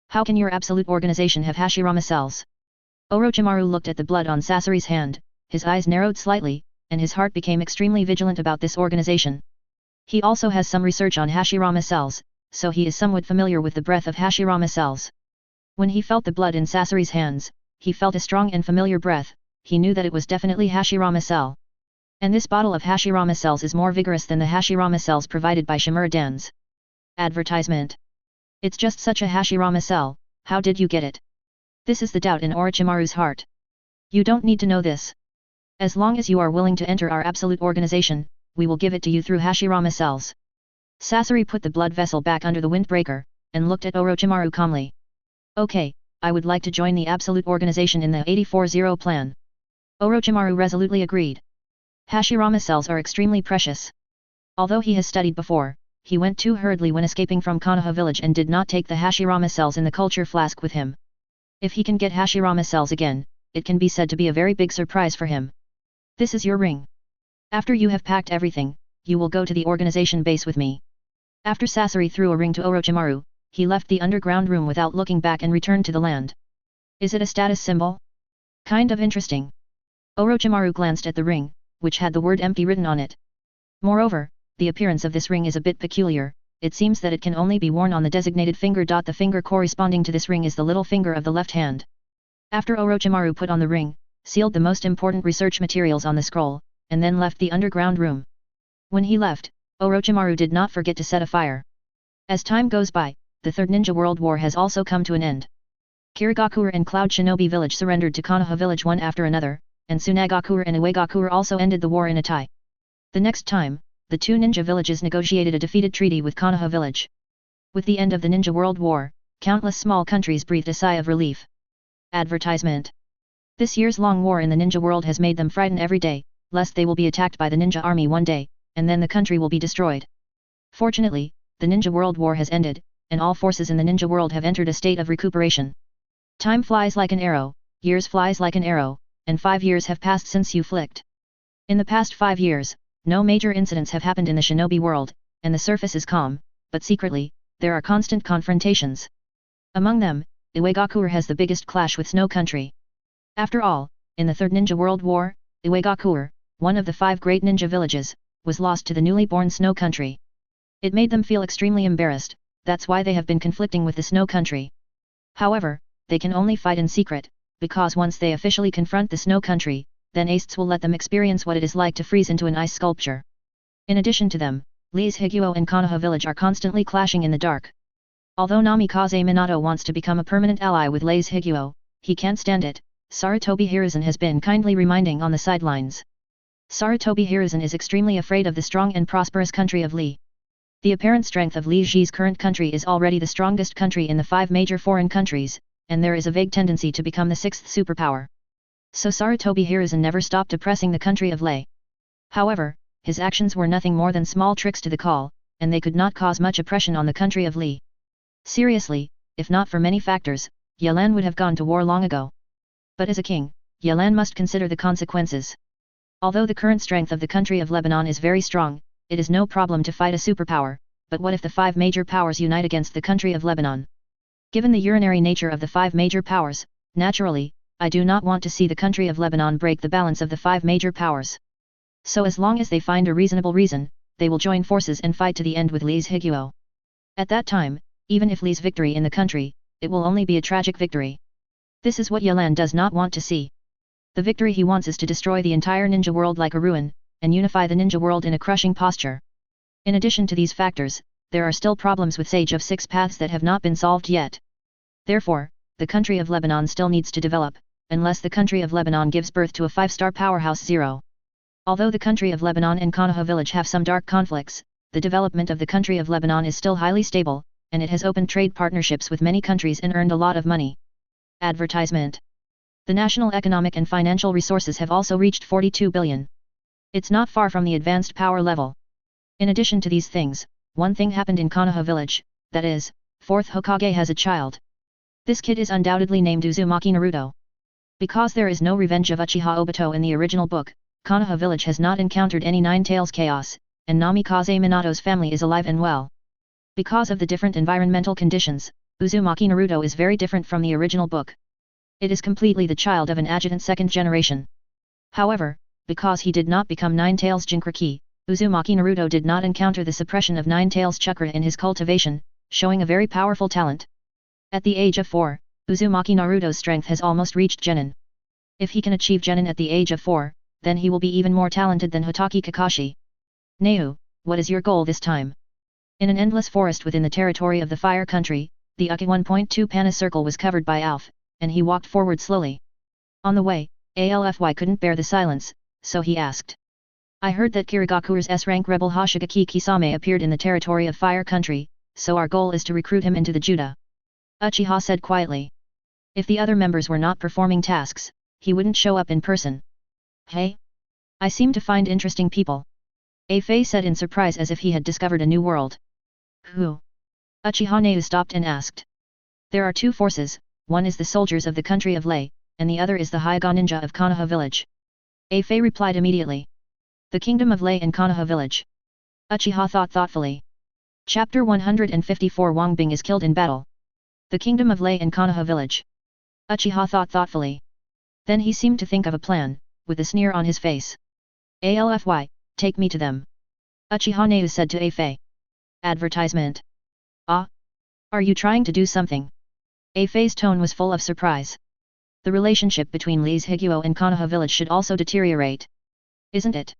A: How can your absolute organization have Hashirama cells? Orochimaru looked at the blood on Sasori's hand, his eyes narrowed slightly, and his heart became extremely vigilant about this organization. He also has some research on Hashirama cells, so he is somewhat familiar with the breath of Hashirama cells. When he felt the blood in Sasori's hands, he felt a strong and familiar breath, he knew that it was definitely Hashirama cell. And this bottle of Hashirama cells is more vigorous than the Hashirama cells provided by Shimura Dan's advertisement. It's just such a Hashirama cell, how did you get it? This is the doubt in Orochimaru's heart. You don't need to know this. As long as you are willing to enter our absolute organization, we will give it to you through Hashirama cells. Sasori put the blood vessel back under the windbreaker, and looked at Orochimaru calmly. Okay, I would like to join the absolute organization in the 84-0 plan. Orochimaru resolutely agreed. Hashirama cells are extremely precious. Although he has studied before, he went too hurriedly when escaping from Konoha village and did not take the Hashirama cells in the culture flask with him. If he can get Hashirama cells again, it can be said to be a very big surprise for him. This is your ring. After you have packed everything, you will go to the organization base with me. After Sasori threw a ring to Orochimaru, he left the underground room without looking back and returned to the land. Is it a status symbol? Kind of interesting. Orochimaru glanced at the ring, which had the word empty written on it. Moreover, the appearance of this ring is a bit peculiar, it seems that it can only be worn on the designated finger. The finger corresponding to this ring is the little finger of the left hand. After Orochimaru put on the ring, sealed the most important research materials on the scroll, and then left the underground room. When he left, Orochimaru did not forget to set a fire. As time goes by, the Third Ninja World War has also come to an end. Kirigakure and Cloud Shinobi Village surrendered to Konoha Village one after another, and Tsunagakure and Uegakure also ended the war in a tie. The next time, the two ninja villages negotiated a defeated treaty with Konoha Village. With the end of the Ninja World War, countless small countries breathed a sigh of relief. Advertisement. This year's long war in the ninja world has made them frightened every day, lest they will be attacked by the ninja army one day, and then the country will be destroyed. Fortunately, the Ninja World War has ended, and all forces in the ninja world have entered a state of recuperation. Time flies like an arrow, years flies like an arrow, and 5 years have passed since you flicked. In the past 5 years, no major incidents have happened in the shinobi world, and the surface is calm, but secretly, there are constant confrontations. Among them, Uegakure has the biggest clash with Snow Country. After all, in the Third Ninja World War, Uegakure, one of the 5 great ninja villages, was lost to the newly born Snow Country. It made them feel extremely embarrassed, that's why they have been conflicting with the Snow Country. However, they can only fight in secret, because once they officially confront the Snow Country, then Aces will let them experience what it is like to freeze into an ice sculpture. In addition to them, Lee's Higuo and Konoha village are constantly clashing in the dark. Although Namikaze Minato wants to become a permanent ally with Lee's Higuo, he can't stand it. Sarutobi Hiruzen has been kindly reminding on the sidelines. Sarutobi Hiruzen is extremely afraid of the strong and prosperous country of Lee. The apparent strength of Li Ji's current country is already the strongest country in the 5 major foreign countries, and there is a vague tendency to become the 6th superpower. So Sarutobi Hiruzen never stopped oppressing the country of Lei. However, his actions were nothing more than small tricks to the call, and they could not cause much oppression on the country of Lee. Seriously, if not for many factors, Yelan would have gone to war long ago. But as a king, Yelan must consider the consequences. Although the current strength of the country of Lebanon is very strong, it is no problem to fight a superpower, but what if the 5 major powers unite against the country of Lebanon? Given the urinary nature of the 5 major powers, naturally, I do not want to see the country of Lebanon break the balance of the 5 major powers. So as long as they find a reasonable reason, they will join forces and fight to the end with Lee's Higuo. At that time, even if Lee's victory in the country, it will only be a tragic victory. This is what Yelan does not want to see. The victory he wants is to destroy the entire ninja world like a ruin, and unify the ninja world in a crushing posture. In addition to these factors, there are still problems with Sage of 6 Paths that have not been solved yet. Therefore, the country of Lebanon still needs to develop, unless the country of Lebanon gives birth to a 5-star powerhouse 0. Although the country of Lebanon and Konoha village have some dark conflicts, the development of the country of Lebanon is still highly stable, and it has opened trade partnerships with many countries and earned a lot of money. Advertisement. The national economic and financial resources have also reached 42 billion. It's not far from the advanced power level. In addition to these things, one thing happened in Konoha village, that is, 4th Hokage has a child. This kid is undoubtedly named Uzumaki Naruto. Because there is no revenge of Uchiha Obito in the original book, Konoha village has not encountered any Nine Tails chaos, and Namikaze Minato's family is alive and well. Because of the different environmental conditions, Uzumaki Naruto is very different from the original book. It is completely the child of an adjutant second generation. However, because he did not become Nine Tails Jinchuriki, Uzumaki Naruto did not encounter the suppression of Nine Tails chakra in his cultivation, showing a very powerful talent. At the age of 4, Uzumaki Naruto's strength has almost reached Genin. If he can achieve Genin at the age of 4, then he will be even more talented than Hotaki Kakashi. Neu, what is your goal this time? In an endless forest within the territory of the Fire Country, the Uki 1.2 Pana circle was covered by Alf, and he walked forward slowly. On the way, Alfy couldn't bear the silence, so he asked. I heard that Kirigakure's S-rank rebel Hoshigaki Kisame appeared in the territory of Fire Country, so our goal is to recruit him into the Juda. Uchiha said quietly. If the other members were not performing tasks, he wouldn't show up in person. Hey? I seem to find interesting people. Afei said in surprise as if he had discovered a new world. Who? Uchiha Neu stopped and asked. There are two forces, one is the soldiers of the country of Lei, and the other is the Hyuga ninja of Konoha village. Afei replied immediately. The kingdom of Lei and Konoha village. Uchiha thought thoughtfully. Chapter 154 Wang Bing is killed in battle. The kingdom of Lei and Konoha village. Uchiha thought thoughtfully. Then he seemed to think of a plan, with a sneer on his face. Alfy, take me to them. Uchiha Neu said to Afei. Advertisement. Ah? Are you trying to do something? Afei's tone was full of surprise. The relationship between Lee's Higuo and Konoha village should also deteriorate. Isn't it?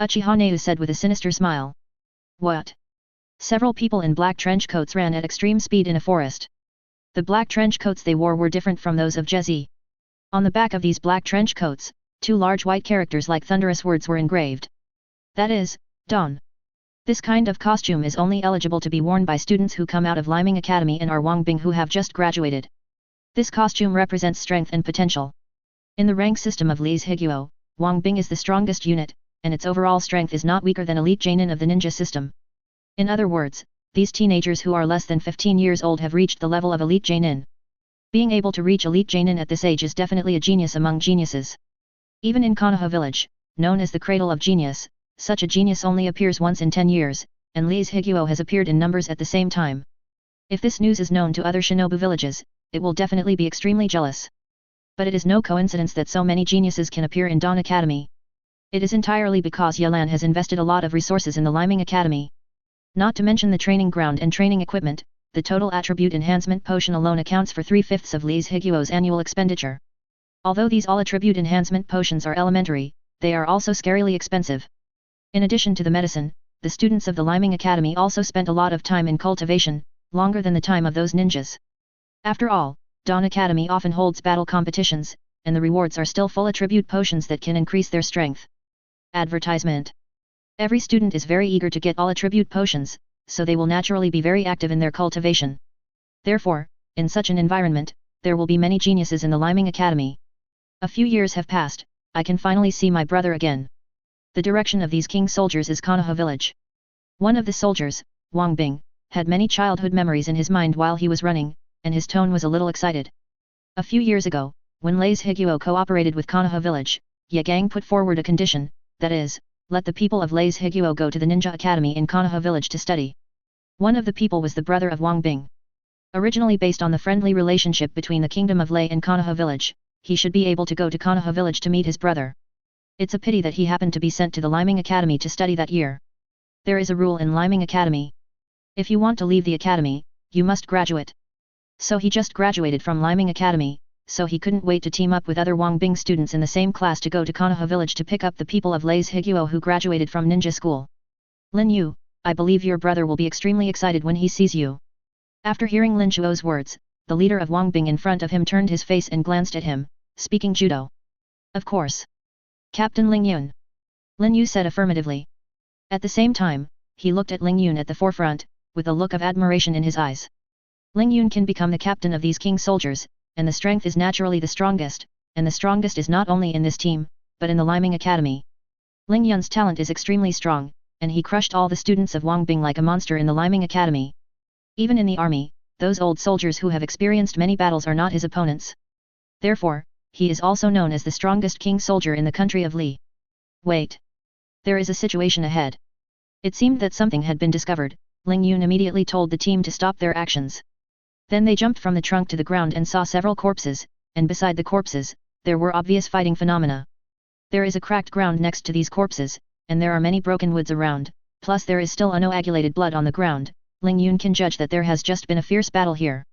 A: Uchiha Neu said with a sinister smile. What? Several people in black trench coats ran at extreme speed in a forest. The black trench coats they wore were different from those of Jezi. On the back of these black trench coats, two large white characters like thunderous words were engraved. That is, Dawn. This kind of costume is only eligible to be worn by students who come out of Liming Academy and are Wang Bing who have just graduated. This costume represents strength and potential. In the rank system of Lee's Higuo, Wang Bing is the strongest unit, and its overall strength is not weaker than Elite Jainin of the ninja system. In other words, these teenagers who are less than 15 years old have reached the level of Elite Jainin. Being able to reach Elite Jainin at this age is definitely a genius among geniuses. Even in Konoha village, known as the Cradle of Genius, such a genius only appears once in 10 years, and Lee's Higuo has appeared in numbers at the same time. If this news is known to other shinobu villages, it will definitely be extremely jealous. But it is no coincidence that so many geniuses can appear in Dawn Academy. It is entirely because Yelan has invested a lot of resources in the Liming Academy. Not to mention the training ground and training equipment, the total attribute enhancement potion alone accounts for 3/5 of Lee's Higuo's annual expenditure. Although these all attribute enhancement potions are elementary, they are also scarily expensive. In addition to the medicine, the students of the Liming Academy also spent a lot of time in cultivation, longer than the time of those ninjas. After all, Dawn Academy often holds battle competitions, and the rewards are still full attribute potions that can increase their strength. Advertisement. Every student is very eager to get all attribute potions, so they will naturally be very active in their cultivation. Therefore, in such an environment, there will be many geniuses in the Liming Academy. A few years have passed, I can finally see my brother again. The direction of these king soldiers is Konoha village. One of the soldiers, Wang Bing, had many childhood memories in his mind while he was running, and his tone was a little excited. A few years ago, when Lee's Higuo cooperated with Konoha village, Ye Gang put forward a condition, that is, let the people of Lee's Higuo go to the Ninja Academy in Konoha village to study. One of the people was the brother of Wang Bing. Originally based on the friendly relationship between the kingdom of Lei and Konoha village, he should be able to go to Konoha village to meet his brother. It's a pity that he happened to be sent to the Liming Academy to study that year. There is a rule in Liming Academy. If you want to leave the academy, you must graduate. So he just graduated from Liming Academy, so he couldn't wait to team up with other Wang Bing students in the same class to go to Konoha village to pick up the people of Lee's Higuo who graduated from ninja school. Lin Yu, I believe your brother will be extremely excited when he sees you. After hearing Lin Chuo's words, the leader of Wang Bing in front of him turned his face and glanced at him, speaking judo. Of course. Captain Ling Yun. Lin Yu said affirmatively. At the same time, he looked at Ling Yun at the forefront, with a look of admiration in his eyes. Ling Yun can become the captain of these king soldiers, and the strength is naturally the strongest, and the strongest is not only in this team, but in the Liming Academy. Ling Yun's talent is extremely strong, and he crushed all the students of Wang Bing like a monster in the Liming Academy. Even in the army, those old soldiers who have experienced many battles are not his opponents. Therefore, he is also known as the strongest king soldier in the country of Li. Wait. There is a situation ahead. It seemed that something had been discovered. Ling Yun immediately told the team to stop their actions. Then they jumped from the trunk to the ground and saw several corpses, and beside the corpses, there were obvious fighting phenomena. There is a cracked ground next to these corpses, and there are many broken woods around, plus there is still uncoagulated blood on the ground. Ling Yun can judge that there has just been a fierce battle here.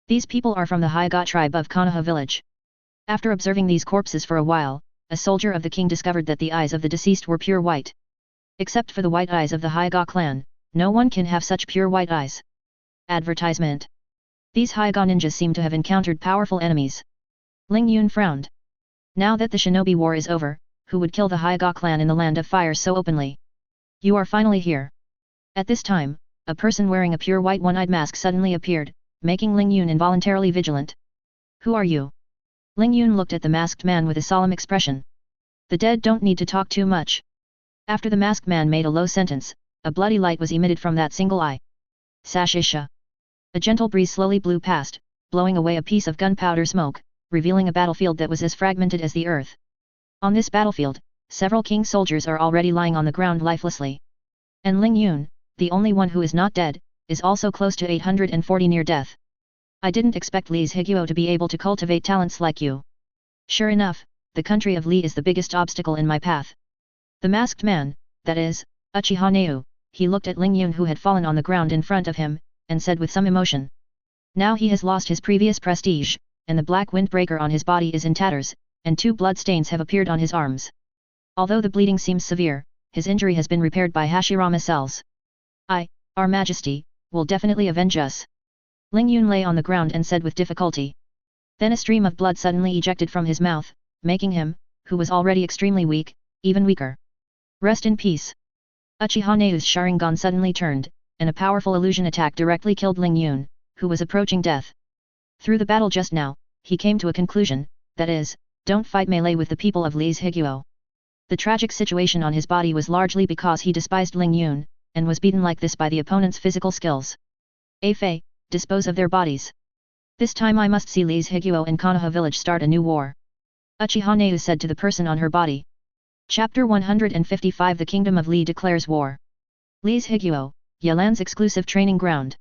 A: These people are from the Hokage tribe of Konoha village. After observing these corpses for a while, a soldier of the king discovered that the eyes of the deceased were pure white. Except for the white eyes of the Hokage clan, no one can have such pure white eyes. Advertisement. These Hokage ninjas seem to have encountered powerful enemies. Ling Yun frowned. Now that the shinobi war is over, who would kill the Hokage clan in the land of fire so openly? You are finally here. At this time, a person wearing a pure white one-eyed mask suddenly appeared, making Ling Yun involuntarily vigilant. Who are you? Ling Yun looked at the masked man with a solemn expression. The dead don't need to talk too much. After the masked man made a low sentence, a bloody light was emitted from that single eye. Sashisha. A gentle breeze slowly blew past, blowing away a piece of gunpowder smoke, revealing a battlefield that was as fragmented as the earth. On this battlefield, several king soldiers are already lying on the ground lifelessly. And Ling Yun, the only one who is not dead, is also close to 840 near death. I didn't expect Li's Higuo to be able to cultivate talents like you. Sure enough, the country of Li is the biggest obstacle in my path. The masked man, that is, Uchiha Neu, he looked at Ling Yun who had fallen on the ground in front of him, and said with some emotion. Now he has lost his previous prestige, and the black windbreaker on his body is in tatters, and 2 blood stains have appeared on his arms. Although the bleeding seems severe, his injury has been repaired by Hashirama cells. Our Majesty, will definitely avenge us. Ling Yun lay on the ground and said with difficulty. Then a stream of blood suddenly ejected from his mouth, making him, who was already extremely weak, even weaker. Rest in peace. Uchiha Neu's Sharingan suddenly turned, and a powerful illusion attack directly killed Ling Yun, who was approaching death. Through the battle just now, he came to a conclusion, that is, don't fight melee with the people of Li's Higuo. The tragic situation on his body was largely because he despised Ling Yun, and was beaten like this by the opponent's physical skills. Fei, dispose of their bodies. This time I must see Li's Higuo and Konoha village start a new war. Uchiha Neu said to the person on her body. Chapter 155 The Kingdom of Li declares war. Li's Higuo, Yelan's exclusive training ground.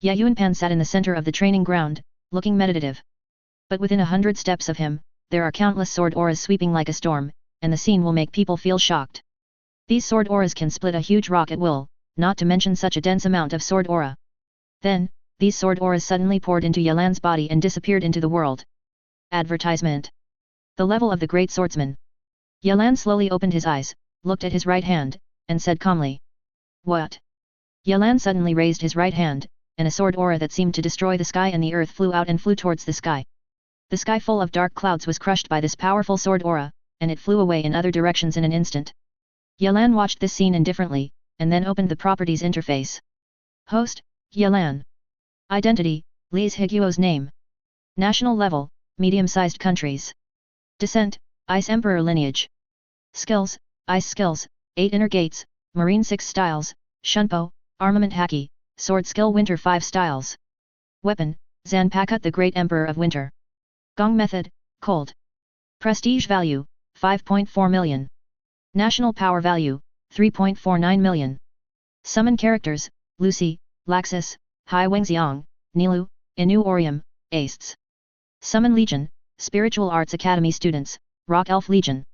A: Ye Yunpan sat in the center of the training ground, looking meditative. But within 100 steps of him, there are countless sword auras sweeping like a storm, and the scene will make people feel shocked. These sword auras can split a huge rock at will, not to mention such a dense amount of sword aura. Then, these sword auras suddenly poured into Yelan's body and disappeared into the world. Advertisement. The level of the great swordsman. Yelan slowly opened his eyes, looked at his right hand, and said calmly. What? Yelan suddenly raised his right hand, and a sword aura that seemed to destroy the sky and the earth flew out and flew towards the sky. The sky full of dark clouds was crushed by this powerful sword aura, and it flew away in other directions in an instant. Yelan watched this scene indifferently, and then opened the properties interface. Host, Yelan. Identity, Li's Higuo's name. National level, medium-sized countries. Descent, Ice Emperor lineage. Skills, Ice skills, 8 inner gates, Marine 6 styles, Shunpo, Armament Haki, Sword skill Winter 5 styles. Weapon, Zanpakut the Great Emperor of Winter. Gong method, Cold. Prestige value, 5.4 million. National power value, 3.49 million. Summon characters, Lucy, Laxus, Hai Wengxiang, Nilu, Inu Orium, Aces. Summon Legion, Spiritual Arts Academy students, Rock Elf Legion.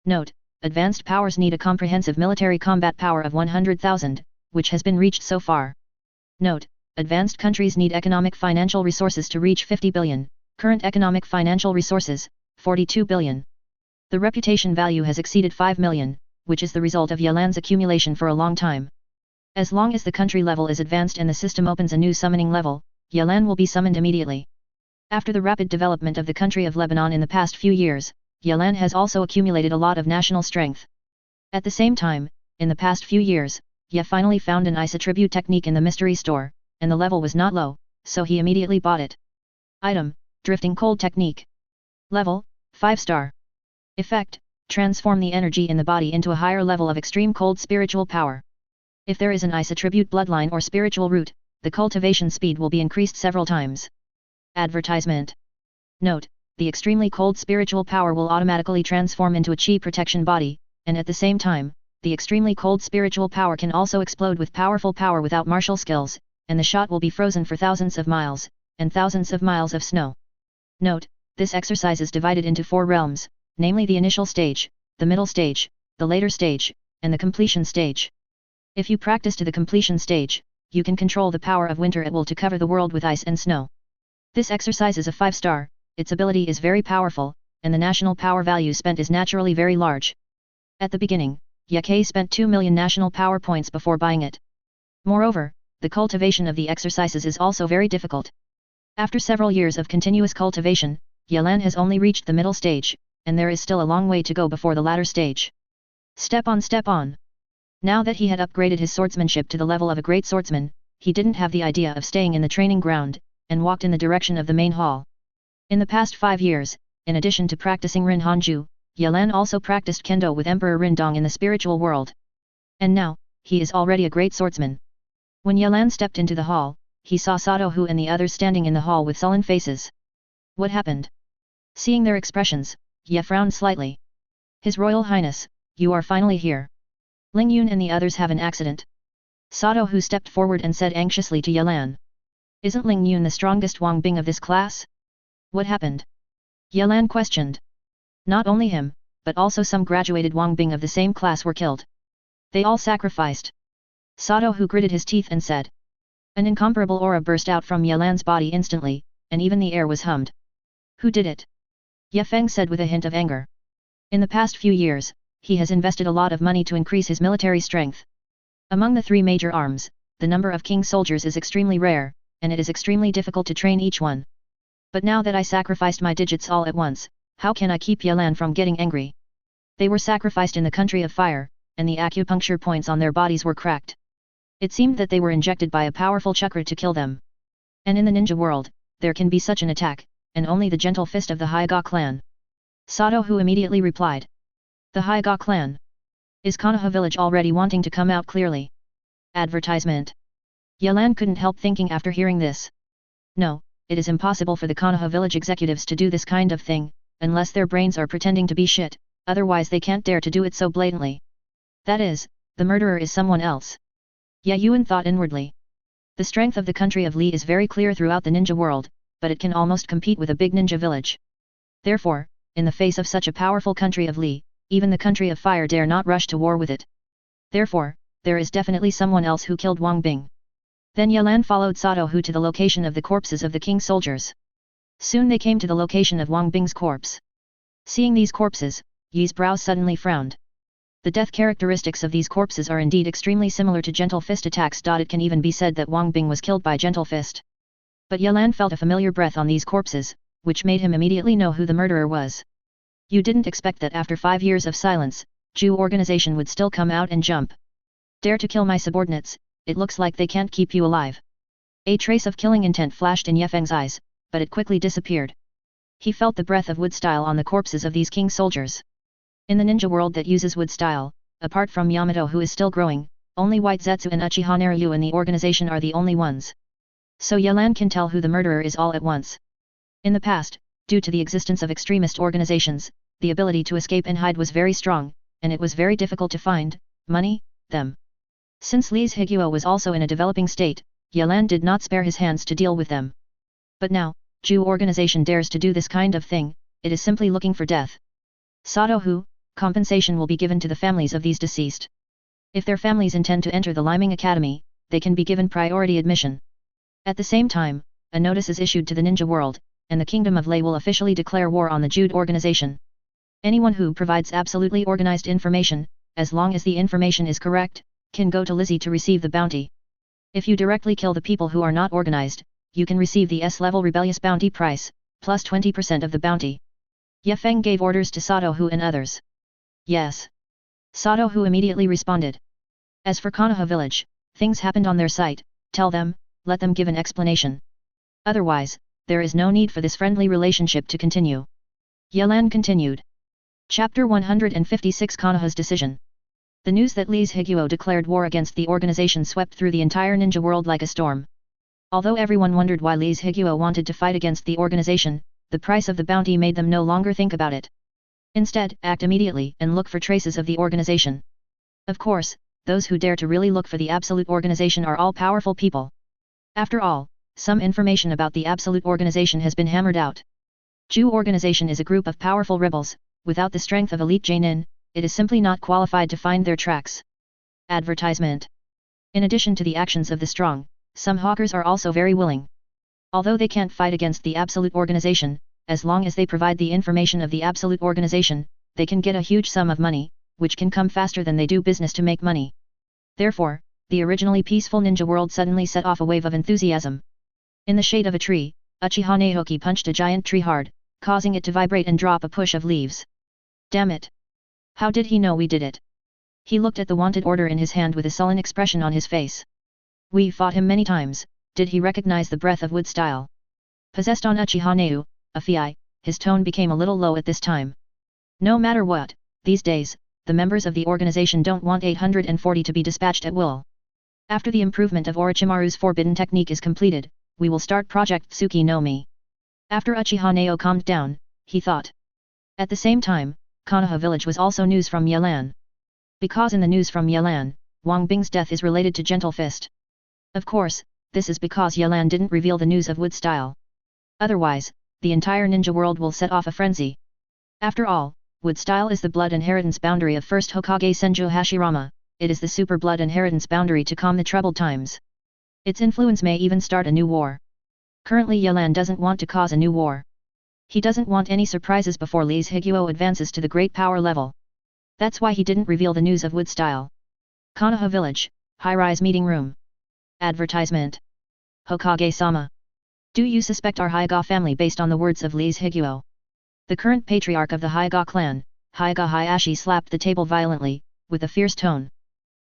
A: Note, advanced powers need a comprehensive military combat power of 100,000, which has been reached so far. Note, advanced countries need economic financial resources to reach 50 billion, current economic financial resources, 42 billion. The reputation value has exceeded 5 million, which is the result of Yelan's accumulation for a long time. As long as the country level is advanced and the system opens a new summoning level, Yelan will be summoned immediately. After the rapid development of the country of Lebanon in the past few years, Yelan has also accumulated a lot of national strength. At the same time, in the past few years, Ye finally found an ice attribute technique in the mystery store, and the level was not low, so he immediately bought it. Item, Drifting Cold Technique. Level, 5-star. Effect, transform the energy in the body into a higher level of extreme cold spiritual power. If there is an ice attribute bloodline or spiritual root, the cultivation speed will be increased several times. Advertisement. Note, the extremely cold spiritual power will automatically transform into a chi protection body, and at the same time, the extremely cold spiritual power can also explode with powerful power without martial skills, and the shot will be frozen for thousands of miles, and thousands of miles of snow. Note, this exercise is divided into 4 realms, namely the initial stage, the middle stage, the later stage, and the completion stage. If you practice to the completion stage, you can control the power of winter at will to cover the world with ice and snow. This exercise is a 5-star, its ability is very powerful, and the national power value spent is naturally very large. At the beginning, Hokage spent 2 million national power points before buying it. Moreover, the cultivation of the exercises is also very difficult. After several years of continuous cultivation, Yelan has only reached the middle stage, and there is still a long way to go before the latter stage. Step on step on. Now that he had upgraded his swordsmanship to the level of a great swordsman, he didn't have the idea of staying in the training ground, and walked in the direction of the main hall. In the past 5 years, in addition to practicing Rin Hanju, Yelan also practiced Kendo with Emperor Rindong in the spiritual world. And now, he is already a great swordsman. When Yelan stepped into the hall, he saw Sato Hu and the others standing in the hall with sullen faces. What happened? Seeing their expressions, Ye frowned slightly. His Royal Highness, you are finally here. Ling Yun and the others have an accident. Sato Hu stepped forward and said anxiously to Yelan. Isn't Ling Yun the strongest Wang Bing of this class? What happened? Yelan questioned. Not only him, but also some graduated Wang Bing of the same class were killed. They all sacrificed. Sato Hu gritted his teeth and said. An incomparable aura burst out from Yelan's body instantly, and even the air was hummed. Who did it? Ye Feng said with a hint of anger. In the past few years, he has invested a lot of money to increase his military strength. Among the 3 major arms, the number of king soldiers is extremely rare, and it is extremely difficult to train each one. But now that I sacrificed my digits all at once, how can I keep Yelan from getting angry? They were sacrificed in the country of fire, and the acupuncture points on their bodies were cracked. It seemed that they were injected by a powerful chakra to kill them. And in the ninja world, there can be such an attack, and only the gentle fist of the Hokage clan. Sato Hu immediately replied. The Hokage clan. Is Konoha village already wanting to come out clearly? Advertisement. Yelan couldn't help thinking after hearing this. No, it is impossible for the Konoha village executives to do this kind of thing, unless their brains are pretending to be shit, otherwise they can't dare to do it so blatantly. That is, the murderer is someone else. Ye Yuan thought inwardly. The strength of the country of Li is very clear throughout the ninja world, but it can almost compete with a big ninja village. Therefore, in the face of such a powerful country of Li, even the country of fire dare not rush to war with it. Therefore, there is definitely someone else who killed Wang Bing. Then Yelan followed Sato Hu to the location of the corpses of the king soldiers. Soon they came to the location of Wang Bing's corpse. Seeing these corpses, Yi's brows suddenly frowned. The death characteristics of these corpses are indeed extremely similar to gentle fist attacks. It can even be said that Wang Bing was killed by gentle fist. But Yelan felt a familiar breath on these corpses, which made him immediately know who the murderer was. You didn't expect that after 5 years of silence, Jew organization would still come out and jump. Dare to kill my subordinates, it looks like they can't keep you alive. A trace of killing intent flashed in Ye Feng's eyes, but it quickly disappeared. He felt the breath of wood style on the corpses of these king soldiers. In the ninja world that uses wood style, apart from Yamato who is still growing, only White Zetsu and Uchiha Neryu in the organization are the only ones. So Yelan can tell who the murderer is all at once. In the past, due to the existence of extremist organizations, the ability to escape and hide was very strong, and it was very difficult to find them. Since Li's Higuo was also in a developing state, Yelan did not spare his hands to deal with them. But now, Jew organization dares to do this kind of thing, it is simply looking for death. Sato Hu, compensation will be given to the families of these deceased. If their families intend to enter the Liming Academy, they can be given priority admission. At the same time, a notice is issued to the ninja world, and the Kingdom of Lei will officially declare war on the Jude organization. Anyone who provides absolutely organized information, as long as the information is correct, can go to Lizzie to receive the bounty. If you directly kill the people who are not organized, you can receive the S-level rebellious bounty price, plus 20% of the bounty. Ye Feng gave orders to Sato Hu and others. Yes. Sato Hu immediately responded. As for Konoha village, things happened on their site, tell them, let them give an explanation. Otherwise, there is no need for this friendly relationship to continue. Yelan continued. Chapter 156 Konoha's decision. The news that Li's Higuo declared war against the organization swept through the entire ninja world like a storm. Although everyone wondered why Li's Higuo wanted to fight against the organization, the price of the bounty made them no longer think about it. Instead, act immediately and look for traces of the organization. Of course, those who dare to really look for the absolute organization are all powerful people. After all, some information about the absolute organization has been hammered out. Ju organization is a group of powerful rebels. Without the strength of elite Jainin, it is simply not qualified to find their tracks. Advertisement. In addition to the actions of the strong, some hawkers are also very willing. Although they can't fight against the absolute organization, as long as they provide the information of the absolute organization, they can get a huge sum of money, which can come faster than they do business to make money. Therefore, the originally peaceful ninja world suddenly set off a wave of enthusiasm. In the shade of a tree, Uchiha Naoki punched a giant tree hard, causing it to vibrate and drop a push of leaves. Damn it! How did he know we did it? He looked at the wanted order in his hand with a sullen expression on his face. We fought him many times, did he recognize the breath of wood style? Possessed on Uchiha Neu, a Fi, his tone became a little low at this time. No matter what, these days, the members of the organization don't want 840 to be dispatched at will. After the improvement of Orochimaru's forbidden technique is completed, we will start Project Tsuki no Mi. After Uchiha Neo calmed down, he thought. At the same time, Konoha village was also news from Yelan. Because in the news from Yelan, Wang Bing's death is related to Gentle Fist. Of course, this is because Yelan didn't reveal the news of wood style. Otherwise, the entire ninja world will set off a frenzy. After all, wood style is the blood inheritance boundary of first Hokage Senju Hashirama, it is the super blood inheritance boundary to calm the troubled times. Its influence may even start a new war. Currently Yelan doesn't want to cause a new war. He doesn't want any surprises before Li's Higuo advances to the great power level. That's why he didn't reveal the news of wood style. Konoha Village, high-rise meeting room. Advertisement. Hokage-sama. Do you suspect our Hyga family based on the words of Li's Higuo? The current patriarch of the Hyga clan, Hyga Hayashi slapped the table violently, with a fierce tone.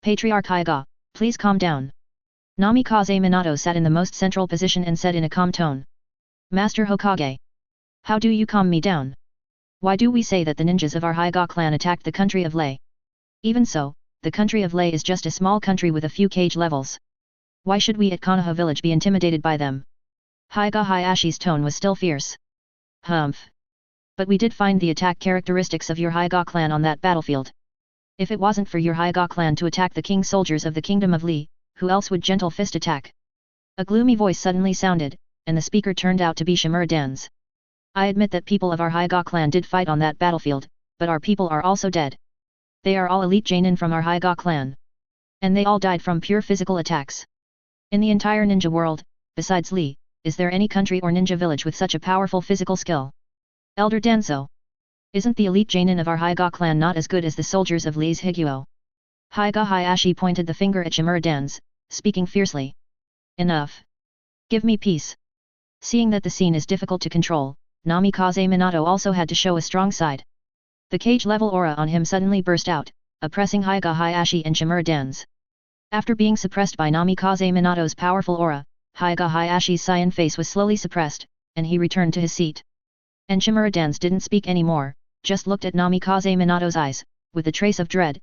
A: Patriarch Hyga, please calm down. Namikaze Minato sat in the most central position and said in a calm tone. Master Hokage. How do you calm me down? Why do we say that the ninjas of our Hyga clan attacked the country of Lei? Even so, the country of Lei is just a small country with a few cage levels. Why should we at Konoha village be intimidated by them? Hyga Hayashi's tone was still fierce. Humph. But we did find the attack characteristics of your Hyga clan on that battlefield. If it wasn't for your Hyga clan to attack the king soldiers of the kingdom of Lei, who else would Gentle Fist attack? A gloomy voice suddenly sounded, and the speaker turned out to be Shimura Dan's. I admit that people of our Hyga clan did fight on that battlefield, but our people are also dead. They are all elite Jainin from our Hyga clan. And they all died from pure physical attacks. In the entire ninja world, besides Lei, is there any country or ninja village with such a powerful physical skill? Elder Danzo. Isn't the elite Jainin of our Hyga clan not as good as the soldiers of Li's Higuo? Hyga Hayashi pointed the finger at Shimura Dan's, speaking fiercely. Enough. Give me peace. Seeing that the scene is difficult to control, Namikaze Minato also had to show a strong side. The cage-level aura on him suddenly burst out, oppressing Hyga Hayashi and Shimura Dan's. After being suppressed by Namikaze Minato's powerful aura, Hyga Hayashi's cyan face was slowly suppressed, and he returned to his seat. And Shimura Dan's didn't speak anymore, just looked at Namikaze Minato's eyes, with a trace of dread.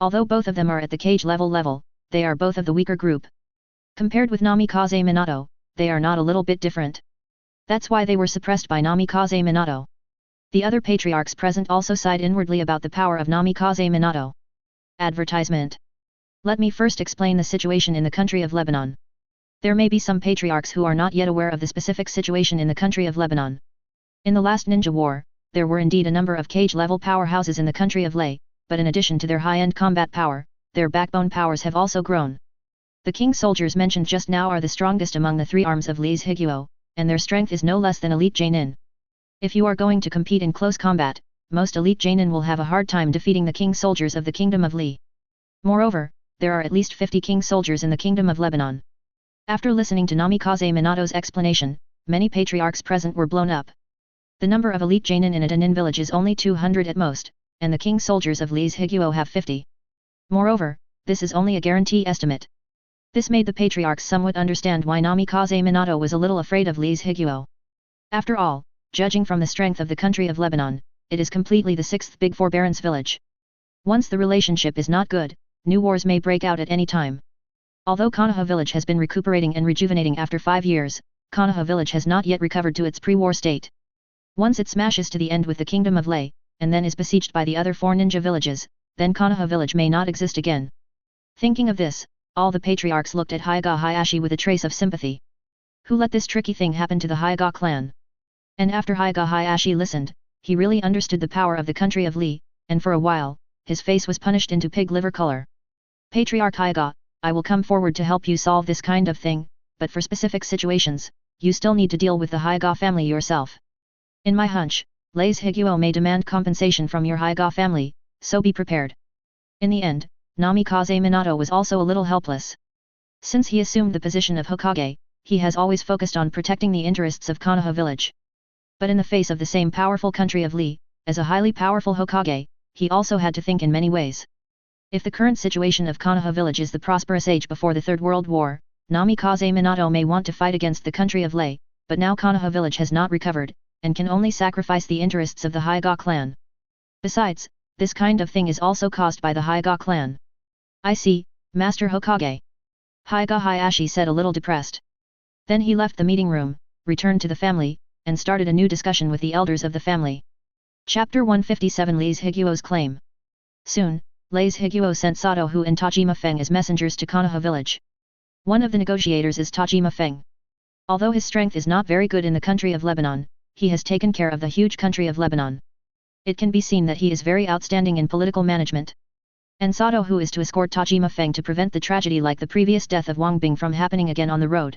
A: Although both of them are at the cage-level, they are both of the weaker group. Compared with Namikaze Minato, they are not a little bit different. That's why they were suppressed by Namikaze Minato. The other patriarchs present also sighed inwardly about the power of Namikaze Minato. Advertisement. Let me first explain the situation in the country of Lebanon. There may be some patriarchs who are not yet aware of the specific situation in the country of Lebanon. In the last ninja war, there were indeed a number of cage-level powerhouses in the country of Lei, but in addition to their high-end combat power, their backbone powers have also grown. The king soldiers mentioned just now are the strongest among the three arms of Li's Higuo, and their strength is no less than elite Jainin. If you are going to compete in close combat, most elite Jainin will have a hard time defeating the king soldiers of the kingdom of Lei. Moreover, there are at least 50 king soldiers in the kingdom of Lebanon. After listening to Namikaze Minato's explanation, many patriarchs present were blown up. The number of elite Jainin in a Dainin village is only 200 at most, and the king soldiers of Li's Higuo have 50. Moreover, this is only a guarantee estimate. This made the patriarchs somewhat understand why Namikaze Minato was a little afraid of Li's Higuo. After all, judging from the strength of the country of Lebanon, it is completely the sixth big forbearance village. Once the relationship is not good, new wars may break out at any time. Although Konoha village has been recuperating and rejuvenating after 5 years, Konoha village has not yet recovered to its pre-war state. Once it smashes to the end with the kingdom of Lei, and then is besieged by the other 4 ninja villages, then Konoha village may not exist again. Thinking of this, all the patriarchs looked at Haiga Hayashi with a trace of sympathy. Who let this tricky thing happen to the Haiga clan? And after Haiga Hayashi listened, he really understood the power of the country of Li, and for a while, his face was punished into pig liver color. Patriarch Haiga, I will come forward to help you solve this kind of thing, but for specific situations, you still need to deal with the Haiga family yourself. In my hunch, Lei's Higuo may demand compensation from your Haiga family, so be prepared. In the end, Namikaze Minato was also a little helpless. Since he assumed the position of Hokage, he has always focused on protecting the interests of Konoha village. But in the face of the same powerful country of Li, as a highly powerful Hokage, he also had to think in many ways. If the current situation of Konoha village is the prosperous age before the Third World War, Namikaze Minato may want to fight against the country of Lei, but now Konoha village has not recovered, and can only sacrifice the interests of the Haiga clan. Besides, this kind of thing is also caused by the Haiga clan. I see, Master Hokage. Haiga Hayashi said a little depressed. Then he left the meeting room, returned to the family, and started a new discussion with the elders of the family. Chapter 157 Lei's Higuo's Claim. Soon, Lei's Higuo sent Sato Hu and Tajima Feng as messengers to Konoha village. One of the negotiators is Tajima Feng. Although his strength is not very good in the country of Lebanon, he has taken care of the huge country of Lebanon. It can be seen that he is very outstanding in political management. And Sato Hu is to escort Tajima Feng to prevent the tragedy like the previous death of Wang Bing from happening again on the road.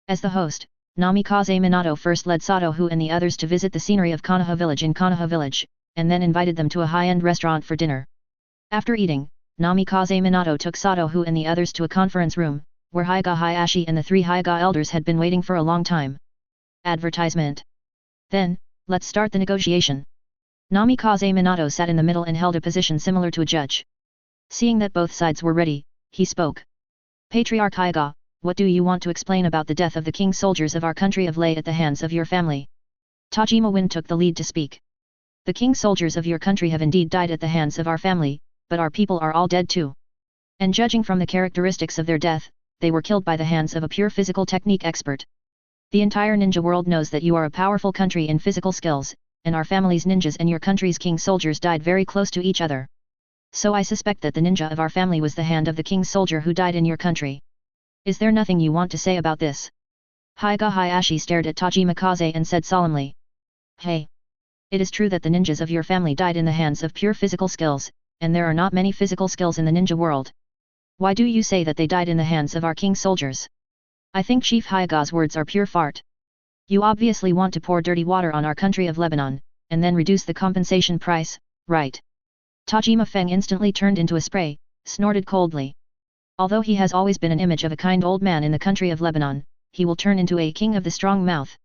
A: As the host, Namikaze Minato first led Sato Hu and the others to visit the scenery of Konoha village in Konoha village, and then invited them to a high-end restaurant for dinner. After eating, Namikaze Minato took Sato Hu and the others to a conference room, where Haiga Hayashi and the 3 Haiga elders had been waiting for a long time. Advertisement. Then, let's start the negotiation. Namikaze Minato sat in the middle and held a position similar to a judge. Seeing that both sides were ready, he spoke. Patriarch Haiga, what do you want to explain about the death of the king soldiers of our country of Lei at the hands of your family? Tajima Win took the lead to speak. The king soldiers of your country have indeed died at the hands of our family, but our people are all dead too. And judging from the characteristics of their death, they were killed by the hands of a pure physical technique expert. The entire ninja world knows that you are a powerful country in physical skills, and our family's ninjas and your country's king soldiers died very close to each other. So I suspect that the ninja of our family was the hand of the king soldier who died in your country. Is there nothing you want to say about this? Haiga Hayashi stared at Tajima Kaze and said solemnly. Hey! It is true that the ninjas of your family died in the hands of pure physical skills, and there are not many physical skills in the ninja world. Why do you say that they died in the hands of our king soldiers? I think Chief Haiga's words are pure fart. You obviously want to pour dirty water on our country of Lebanon, and then reduce the compensation price, right? Tajima Feng instantly turned into a spray, snorted coldly. Although he has always been an image of a kind old man in the country of Lebanon, he will turn into a king of the strong mouth.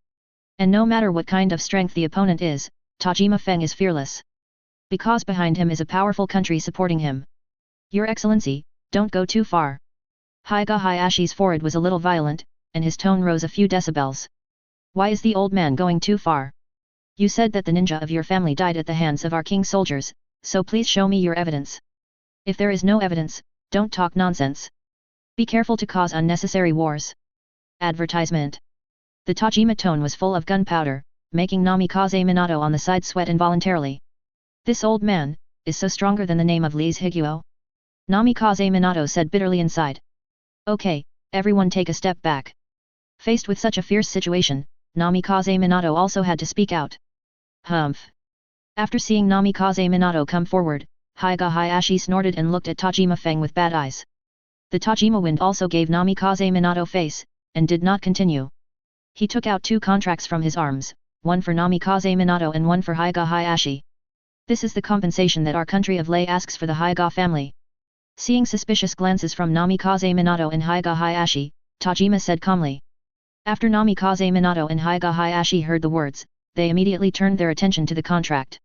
A: And no matter what kind of strength the opponent is, Tajima Feng is fearless. Because behind him is a powerful country supporting him. Your Excellency, don't go too far. Haiga Hayashi's forehead was a little violent, and his tone rose a few decibels. Why is the old man going too far? You said that the ninja of your family died at the hands of our king soldiers, so please show me your evidence. If there is no evidence, don't talk nonsense. Be careful to cause unnecessary wars. Advertisement. The Tajima tone was full of gunpowder, making Namikaze Minato on the side sweat involuntarily. This old man is so stronger than the name of Lei's Higuo. Namikaze Minato said bitterly inside. Okay, everyone take a step back. Faced with such a fierce situation, Namikaze Minato also had to speak out. Humph. After seeing Namikaze Minato come forward, Haiga Hayashi snorted and looked at Tajima Feng with bad eyes. The Tajima wind also gave Namikaze Minato face, and did not continue. He took out 2 contracts from his arms, one for Namikaze Minato and one for Haiga Hayashi. This is the compensation that our country of Lei asks for the Haiga family. Seeing suspicious glances from Namikaze Minato and Haiga Hayashi, Tajima said calmly. After Namikaze Minato and Haiga Hayashi heard the words, they immediately turned their attention to the contract.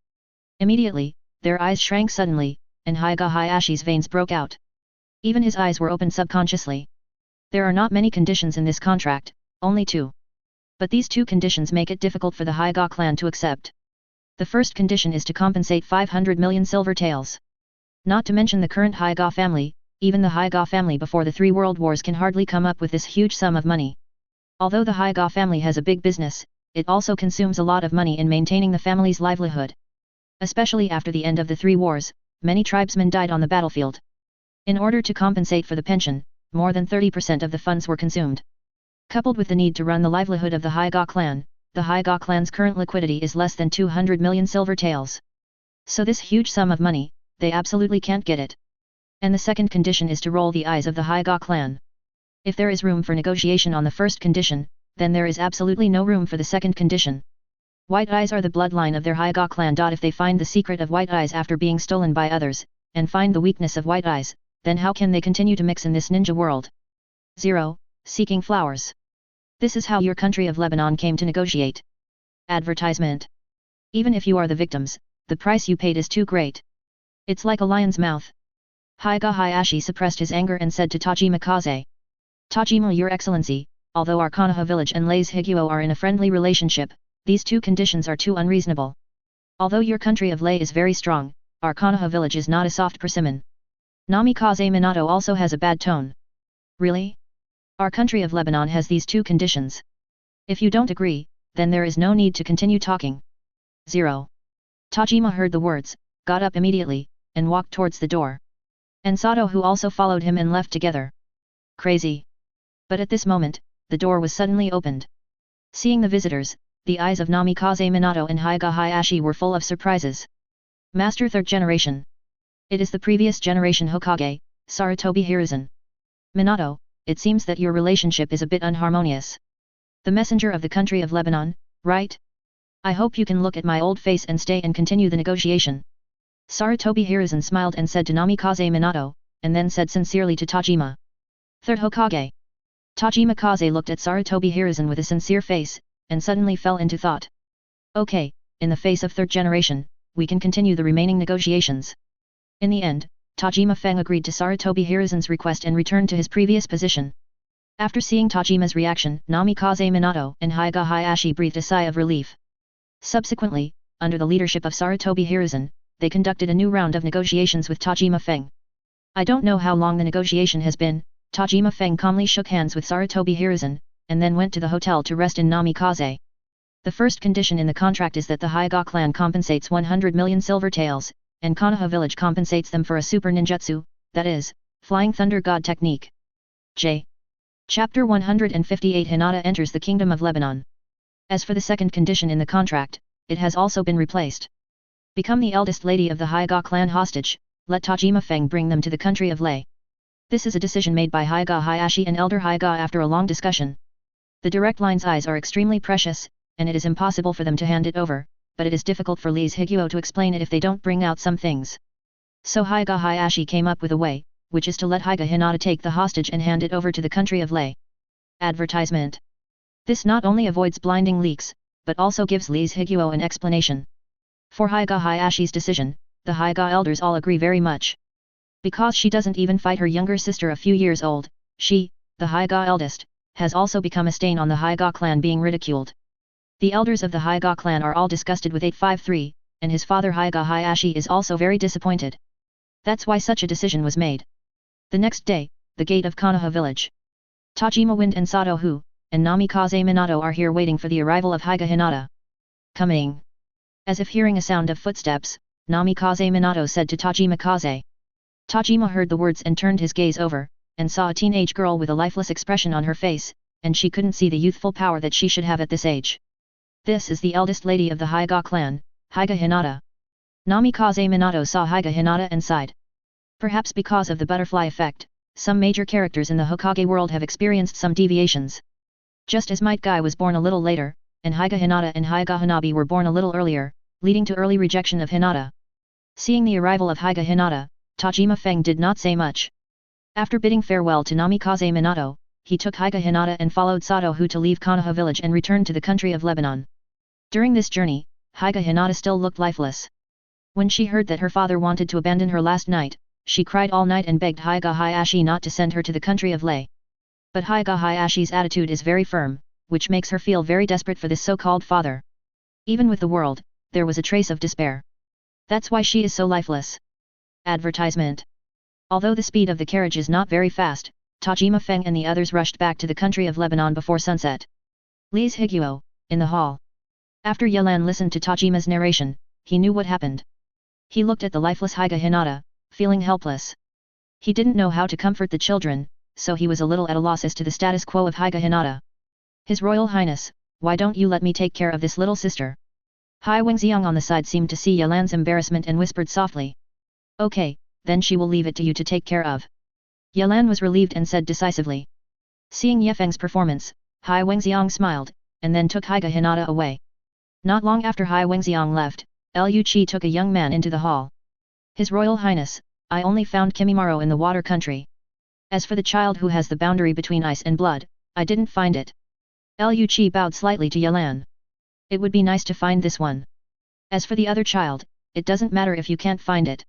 A: Immediately, their eyes shrank suddenly, and Haiga Hayashi's veins broke out. Even his eyes were opened subconsciously. There are not many conditions in this contract, only 2. But these 2 conditions make it difficult for the Haiga clan to accept. The first condition is to compensate 500 million silver taels. Not to mention the current Haiga family, even the Hokage family before the 3 world wars can hardly come up with this huge sum of money. Although the Hokage family has a big business, it also consumes a lot of money in maintaining the family's livelihood. Especially after the end of the 3 wars, many tribesmen died on the battlefield. In order to compensate for the pension, more than 30% of the funds were consumed. Coupled with the need to run the livelihood of the Hokage clan, the Hokage clan's current liquidity is less than 200 million silver taels. So this huge sum of money, they absolutely can't get it. And the second condition is to roll the eyes of the Hokage clan. If there is room for negotiation on the first condition, then there is absolutely no room for the second condition. White eyes are the bloodline of their Hokage clan. If they find the secret of white eyes after being stolen by others, and find the weakness of white eyes, then how can they continue to mix in this ninja world? 0. Seeking flowers. This is how your country of Lebanon came to negotiate. Advertisement. Even if you are the victims, the price you paid is too great. It's like a lion's mouth. Hokage Hayashi suppressed his anger and said to Tajima Kaze. Tajima, Your Excellency, although our Konoha village and Lei's Higuo are in a friendly relationship, these 2 conditions are too unreasonable. Although your country of Lei is very strong, our Konoha village is not a soft persimmon. Namikaze Minato also has a bad tone. Really? Our country of Lebanon has these 2 conditions. If you don't agree, then there is no need to continue talking. 0. Tajima heard the words, got up immediately, and walked towards the door. And Sato, who also followed him, and left together. Crazy. But at this moment, the door was suddenly opened. Seeing the visitors, the eyes of Namikaze Minato and Hokage Hayashi were full of surprises. Master 3rd generation. It is the previous generation Hokage, Sarutobi Hiruzen. Minato, it seems that your relationship is a bit unharmonious. The messenger of the country of Lebanon, right? I hope you can look at my old face and stay and continue the negotiation. Sarutobi Hiruzen smiled and said to Namikaze Minato, and then said sincerely to Tajima. 3rd Hokage. Tajima Kaze looked at Sarutobi Hiruzen with a sincere face, and suddenly fell into thought. Okay, in the face of 3rd generation, we can continue the remaining negotiations. In the end, Tajima Feng agreed to Sarutobi Hiruzen's request and returned to his previous position. After seeing Tajima's reaction, Namikaze Minato and Hokage Hayashi breathed a sigh of relief. Subsequently, under the leadership of Sarutobi Hiruzen, they conducted a new round of negotiations with Tajima Feng. I don't know how long the negotiation has been. Tajima Feng calmly shook hands with Sarutobi Hiruzen, and then went to the hotel to rest in Namikaze. The first condition in the contract is that the Hokage clan compensates 100 million silver taels, and Konoha village compensates them for a super ninjutsu, that is, Flying Thunder God technique. J. Chapter 158 Hinata enters the Kingdom of Lebanon. As for the second condition in the contract, it has also been replaced. Become the eldest lady of the Hokage clan hostage, let Tajima Feng bring them to the country of Lei. This is a decision made by Hokage Hayashi and Elder Hokage after a long discussion. The direct line's eyes are extremely precious, and it is impossible for them to hand it over, but it is difficult for Lei's Higuo to explain it if they don't bring out some things. So Hokage Hayashi came up with a way, which is to let Hokage Hinata take the hostage and hand it over to the country of Lei. Advertisement. This not only avoids blinding leaks, but also gives Lei's Higuo an explanation. For Hokage Hayashi's decision, the Hokage elders all agree very much. Because she doesn't even fight her younger sister a few years old, she, the Hokage eldest, has also become a stain on the Hokage clan being ridiculed. The elders of the Hokage clan are all disgusted with 853, and his father Hokage Hayashi is also very disappointed. That's why such a decision was made. The next day, the gate of Konoha village. Tajima Wind and Sato Hu, and Namikaze Minato are here waiting for the arrival of Hokage Hinata. Coming. As if hearing a sound of footsteps, Namikaze Minato said to Tajima Kaze. Tajima heard the words and turned his gaze over, and saw a teenage girl with a lifeless expression on her face, and she couldn't see the youthful power that she should have at this age. This is the eldest lady of the Hokage clan, Hokage Hinata. Namikaze Minato saw Hokage Hinata and sighed. Perhaps because of the butterfly effect, some major characters in the Hokage world have experienced some deviations. Just as Might Guy was born a little later, and Hokage Hinata and Hokage Hanabi were born a little earlier, leading to early rejection of Hinata. Seeing the arrival of Hokage Hinata, Tajima Feng did not say much. After bidding farewell to Namikaze Minato, he took Hokage Hinata and followed Sato Hu to leave Konoha village and return to the country of Lebanon. During this journey, Hokage Hinata still looked lifeless. When she heard that her father wanted to abandon her last night, she cried all night and begged Hokage Hayashi not to send her to the country of Lei. But Hokage Hayashi's attitude is very firm, which makes her feel very desperate for this so-called father. Even with the world, there was a trace of despair. That's why she is so lifeless. Advertisement. Although the speed of the carriage is not very fast, Tajima Feng and the others rushed back to the country of Lebanon before sunset. Li's Higuo, in the hall. After Yelan listened to Tajima's narration, he knew what happened. He looked at the lifeless Higa Hinata, feeling helpless. He didn't know how to comfort the children, so he was a little at a loss as to the status quo of Higa Hinata. His Royal Highness, why don't you let me take care of this little sister? Hai Wengxiang on the side seemed to see Yelan's embarrassment and whispered softly. Okay, then she will leave it to you to take care of. Yelan was relieved and said decisively. Seeing Yefeng's performance, Hai Wengxiang smiled, and then took Higa Hinata away. Not long after Hai Wengxiang left, Liu Qi took a young man into the hall. His Royal Highness, I only found Kimimaro in the water country. As for the child who has the boundary between ice and blood, I didn't find it. Liu Qi bowed slightly to Yelan. It would be nice to find this one. As for the other child, it doesn't matter if you can't find it.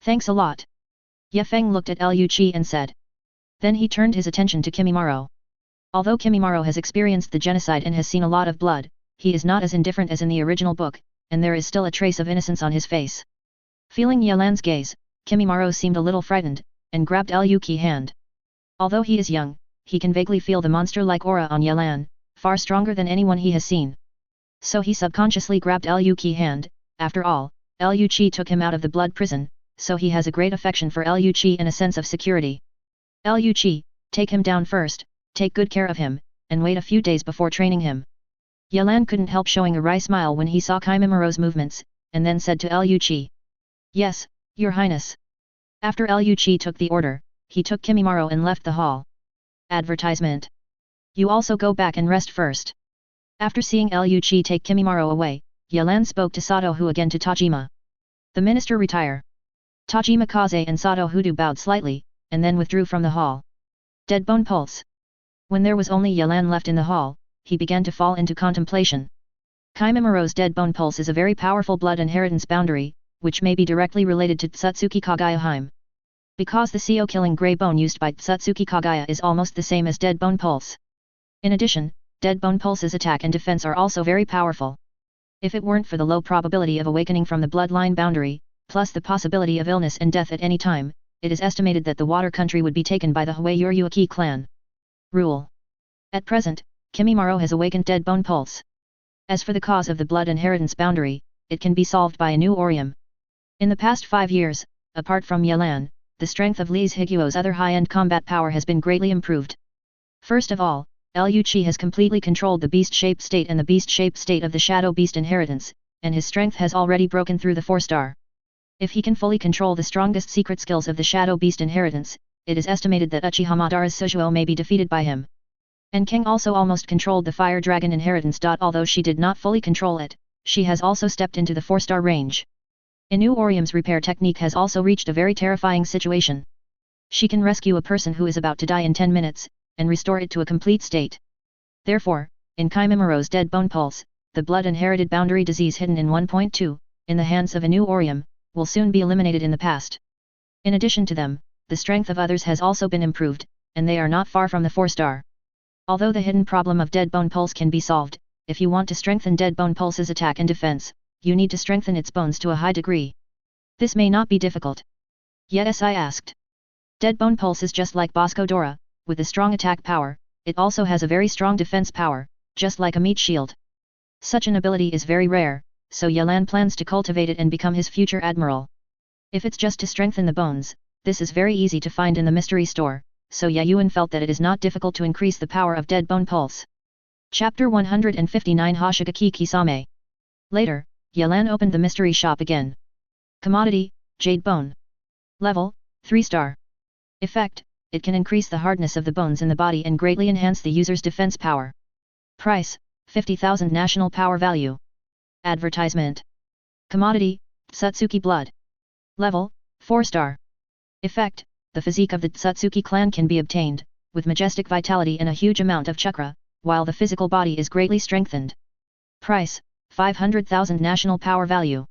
A: Thanks a lot. Ye Feng looked at Liu Qi and said. Then he turned his attention to Kimimaro. Although Kimimaro has experienced the genocide and has seen a lot of blood, he is not as indifferent as in the original book, and there is still a trace of innocence on his face. Feeling Yelan's gaze, Kimimaro seemed a little frightened, and grabbed Liu Qi's hand. Although he is young, he can vaguely feel the monster-like aura on Yelan, far stronger than anyone he has seen. So he subconsciously grabbed Liu Qi's hand. After all, Liu Qi took him out of the blood prison, so he has a great affection for Liu Qi and a sense of security. Liu Qi, take him down first, take good care of him, and wait a few days before training him. Yelan couldn't help showing a wry smile when he saw Kimimiro's movements, and then said to Liu Qi. Yes, Your Highness. After Liu Qi took the order, he took Kimimaro and left the hall. Advertisement. You also go back and rest first. After seeing Liu Qi take Kimimaro away, Yelan spoke to Sato Hu again to Tajima. The minister retire. Tajima Kaze and Sato Hudu bowed slightly, and then withdrew from the hall. Dead Bone Pulse. When there was only Yelan left in the hall, he began to fall into contemplation. Kimimiro's Dead Bone Pulse is a very powerful blood inheritance boundary, which may be directly related to Tsutsuki Kagaya Hime. Because the CO killing grey bone used by Tsutsuki Kagaya is almost the same as Dead Bone Pulse. In addition, Dead Bone Pulse's attack and defense are also very powerful. If it weren't for the low probability of awakening from the bloodline boundary, plus the possibility of illness and death at any time, it is estimated that the water country would be taken by the Hui Yuryuaki clan. Rule. At present, Kimimaro has awakened Dead Bone Pulse. As for the cause of the blood inheritance boundary, it can be solved by a new Orium. In the past 5 years, apart from Yelan, the strength of Li's Higuo's other high-end combat power has been greatly improved. First of all, Liu Qi has completely controlled the beast-shaped state and the beast-shaped state of the Shadow Beast inheritance, and his strength has already broken through the 4-star. If he can fully control the strongest secret skills of the Shadow Beast inheritance, it is estimated that Uchiha Madara's Sujuo may be defeated by him. And King also almost controlled the Fire Dragon inheritance. Although she did not fully control it, she has also stepped into the 4-star range. Inu Orium's repair technique has also reached a very terrifying situation. She can rescue a person who is about to die in 10 minutes, and restore it to a complete state. Therefore, in Kimimiro's Dead Bone Pulse, the blood-inherited boundary disease hidden in 1.2, in the hands of Inu Orium, will soon be eliminated in the past. In addition to them, the strength of others has also been improved, and they are not far from the 4-star. Although the hidden problem of Dead Bone Pulse can be solved, if you want to strengthen Dead Bone Pulse's attack and defense, you need to strengthen its bones to a high degree. This may not be difficult. Yes, I asked. Dead Bone Pulse is just like Bosco Dora, with a strong attack power, it also has a very strong defense power, just like a meat shield. Such an ability is very rare, so Yelan plans to cultivate it and become his future admiral. If it's just to strengthen the bones, this is very easy to find in the mystery store, so Yayuan felt that it is not difficult to increase the power of Dead Bone Pulse. Chapter 159 Hoshigaki Kisame. Later, Yelan opened the mystery shop again. Commodity, Jade Bone. Level, 3-star. Effect, it can increase the hardness of the bones in the body and greatly enhance the user's defense power. Price, 50,000 national power value. Advertisement. Commodity, Tsutsuki Blood. Level, 4-star. Effect, the physique of the Tsutsuki clan can be obtained, with majestic vitality and a huge amount of chakra, while the physical body is greatly strengthened. Price, 500,000 national power value.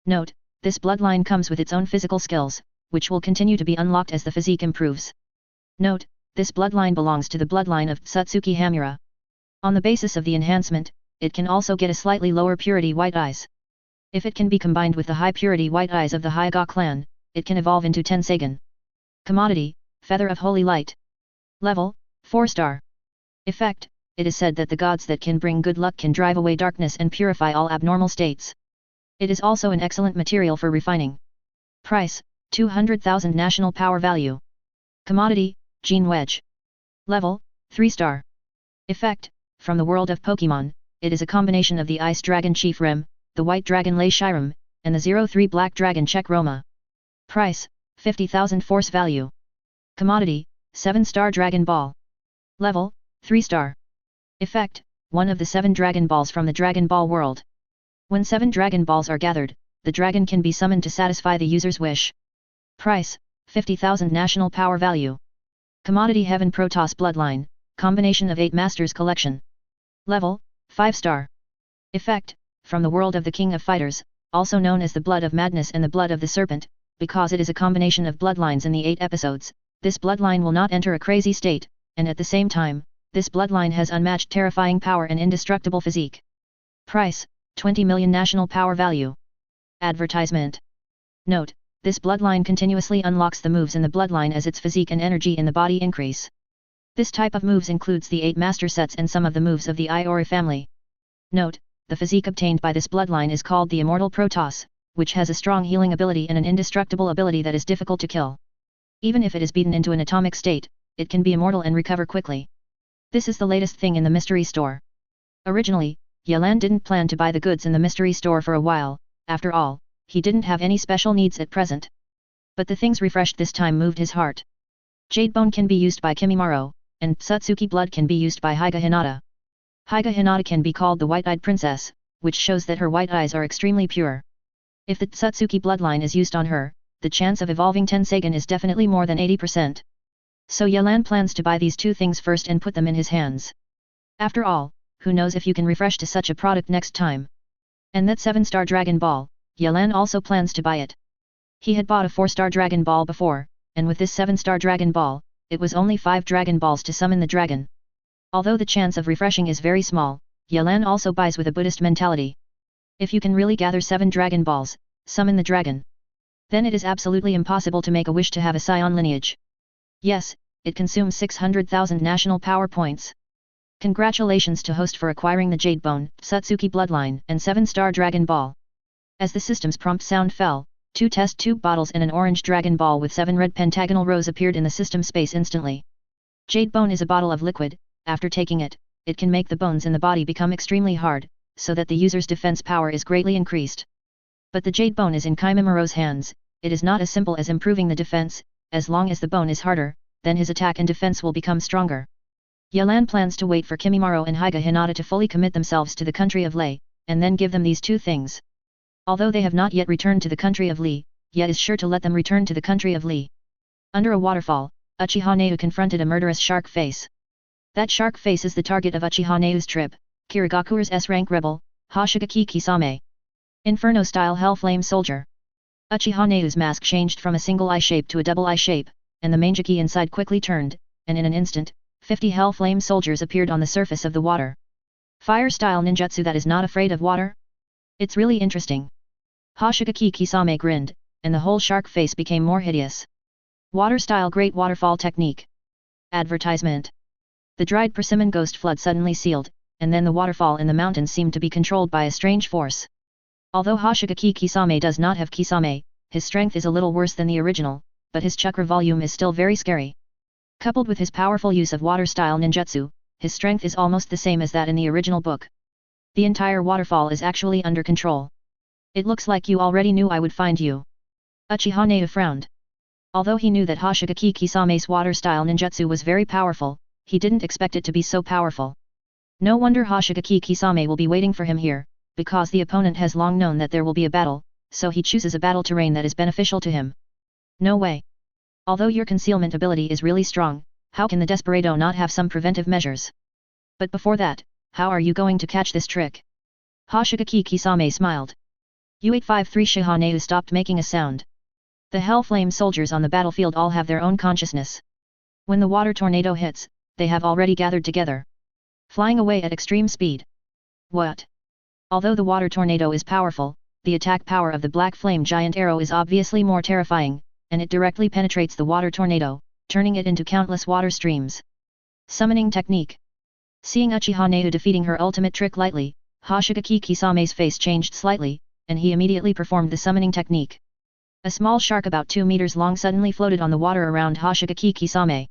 A: Note, this bloodline comes with its own physical skills, which will continue to be unlocked as the physique improves. Note, this bloodline belongs to the bloodline of Tsutsuki Hamura. On the basis of the enhancement, it can also get a slightly lower purity white eyes. If it can be combined with the high purity white eyes of the Hyuga clan, it can evolve into Tensagen. Commodity, Feather of Holy Light. Level, 4 star. Effect, it is said that the gods that can bring good luck can drive away darkness and purify all abnormal states. It is also an excellent material for refining. Price, 200,000 national power value. Commodity, Gene Wedge. Level, 3 star. Effect, from the world of Pokemon, it is a combination of the Ice Dragon Chief Rem, the White Dragon Lei Shiram, and the 03 Black Dragon Check Roma. Price, 50,000 force value. Commodity, 7 star Dragon Ball. Level, 3 star. Effect, one of the 7 Dragon Balls from the Dragon Ball world. When 7 Dragon Balls are gathered, the dragon can be summoned to satisfy the user's wish. Price, 50,000 national power value. Commodity Heaven Protoss Bloodline, combination of 8 Masters Collection. Level, 5 star. Effect, from the world of the King of Fighters, also known as the Blood of Madness and the Blood of the Serpent, because it is a combination of bloodlines in the 8 episodes, this bloodline will not enter a crazy state, and at the same time, this bloodline has unmatched terrifying power and indestructible physique. Price, 20 million national power value. Advertisement. Note, this bloodline continuously unlocks the moves in the bloodline as its physique and energy in the body increase. This type of moves includes the 8 master sets and some of the moves of the Iori family. Note, the physique obtained by this bloodline is called the Immortal Protoss, which has a strong healing ability and an indestructible ability that is difficult to kill. Even if it is beaten into an atomic state, it can be immortal and recover quickly. This is the latest thing in the mystery store. Originally, Yelan didn't plan to buy the goods in the mystery store for a while, after all, he didn't have any special needs at present. But the things refreshed this time moved his heart. Jade Bone can be used by Kimimaro, and Satsuki Blood can be used by Hyga Hinata. Hyga Hinata can be called the White-Eyed Princess, which shows that her white eyes are extremely pure. If the Satsuki bloodline is used on her, the chance of evolving Tensagan is definitely more than 80%. So Yelan plans to buy these 2 things first and put them in his hands. After all, who knows if you can refresh to such a product next time. And that 7-star Dragon Ball, Yelan also plans to buy it. He had bought a 4-star Dragon Ball before, and with this 7-star Dragon Ball, it was only 5 Dragon Balls to summon the dragon. Although the chance of refreshing is very small, Yelan also buys with a Buddhist mentality. If you can really gather 7 Dragon Balls, summon the dragon. Then it is absolutely impossible to make a wish to have a scion lineage. Yes, it consumes 600,000 national power points. Congratulations to host for acquiring the Jade Bone, Satsuki Bloodline, and 7-star Dragon Ball. As the system's prompt sound fell, 2 test tube bottles and an orange Dragon Ball with 7 red pentagonal rows appeared in the system space instantly. Jade Bone is a bottle of liquid. After taking it, it can make the bones in the body become extremely hard, so that the user's defense power is greatly increased. But the Jade Bone is in Kimimiro's hands, it is not as simple as improving the defense, as long as the bone is harder, then his attack and defense will become stronger. Yelan plans to wait for Kimimaro and Hyga Hinata to fully commit themselves to the country of Lei, and then give them these 2 things. Although they have not yet returned to the country of Li, Ye is sure to let them return to the country of Li. Under a waterfall, Uchiha Neu confronted a murderous shark face. That shark face is the target of Uchiha Neu's trip, Kirigakure's S-rank rebel, Hoshigaki Kisame. Inferno-style Hellflame Soldier. Uchiha Neu's mask changed from a single eye shape to a double eye shape, and the Mangeki inside quickly turned, and in an instant, 50 Hellflame soldiers appeared on the surface of the water. Fire-style ninjutsu that is not afraid of water? It's really interesting. Hoshigaki Kisame grinned, and the whole shark face became more hideous. Water-style Great Waterfall Technique. Advertisement. The dried persimmon ghost flood suddenly sealed, and then the waterfall in the mountains seemed to be controlled by a strange force. Although Hoshigaki Kisame does not have Kisame, his strength is a little worse than the original, but his chakra volume is still very scary. Coupled with his powerful use of water-style ninjutsu, his strength is almost the same as that in the original book. The entire waterfall is actually under control. It looks like you already knew I would find you. Uchiha Neu frowned. Although he knew that Hoshigaki Kisame's water-style ninjutsu was very powerful, he didn't expect it to be so powerful. No wonder Hoshigaki Kisame will be waiting for him here, because the opponent has long known that there will be a battle, so he chooses a battle terrain that is beneficial to him. No way. Although your concealment ability is really strong, how can the Desperado not have some preventive measures? But before that, how are you going to catch this trick? Hoshigaki Kisame smiled. U853 Uchiha Neu stopped making a sound. The Hellflame soldiers on the battlefield all have their own consciousness. When the water tornado hits, they have already gathered together, flying away at extreme speed. What? Although the water tornado is powerful, the attack power of the black flame giant arrow is obviously more terrifying, and it directly penetrates the water tornado, turning it into countless water streams. Summoning technique. Seeing Uchiha Nezu defeating her ultimate trick lightly, Hoshigaki Kisame's face changed slightly, and he immediately performed the summoning technique. A small shark about 2 meters long suddenly floated on the water around Hoshigaki Kisame.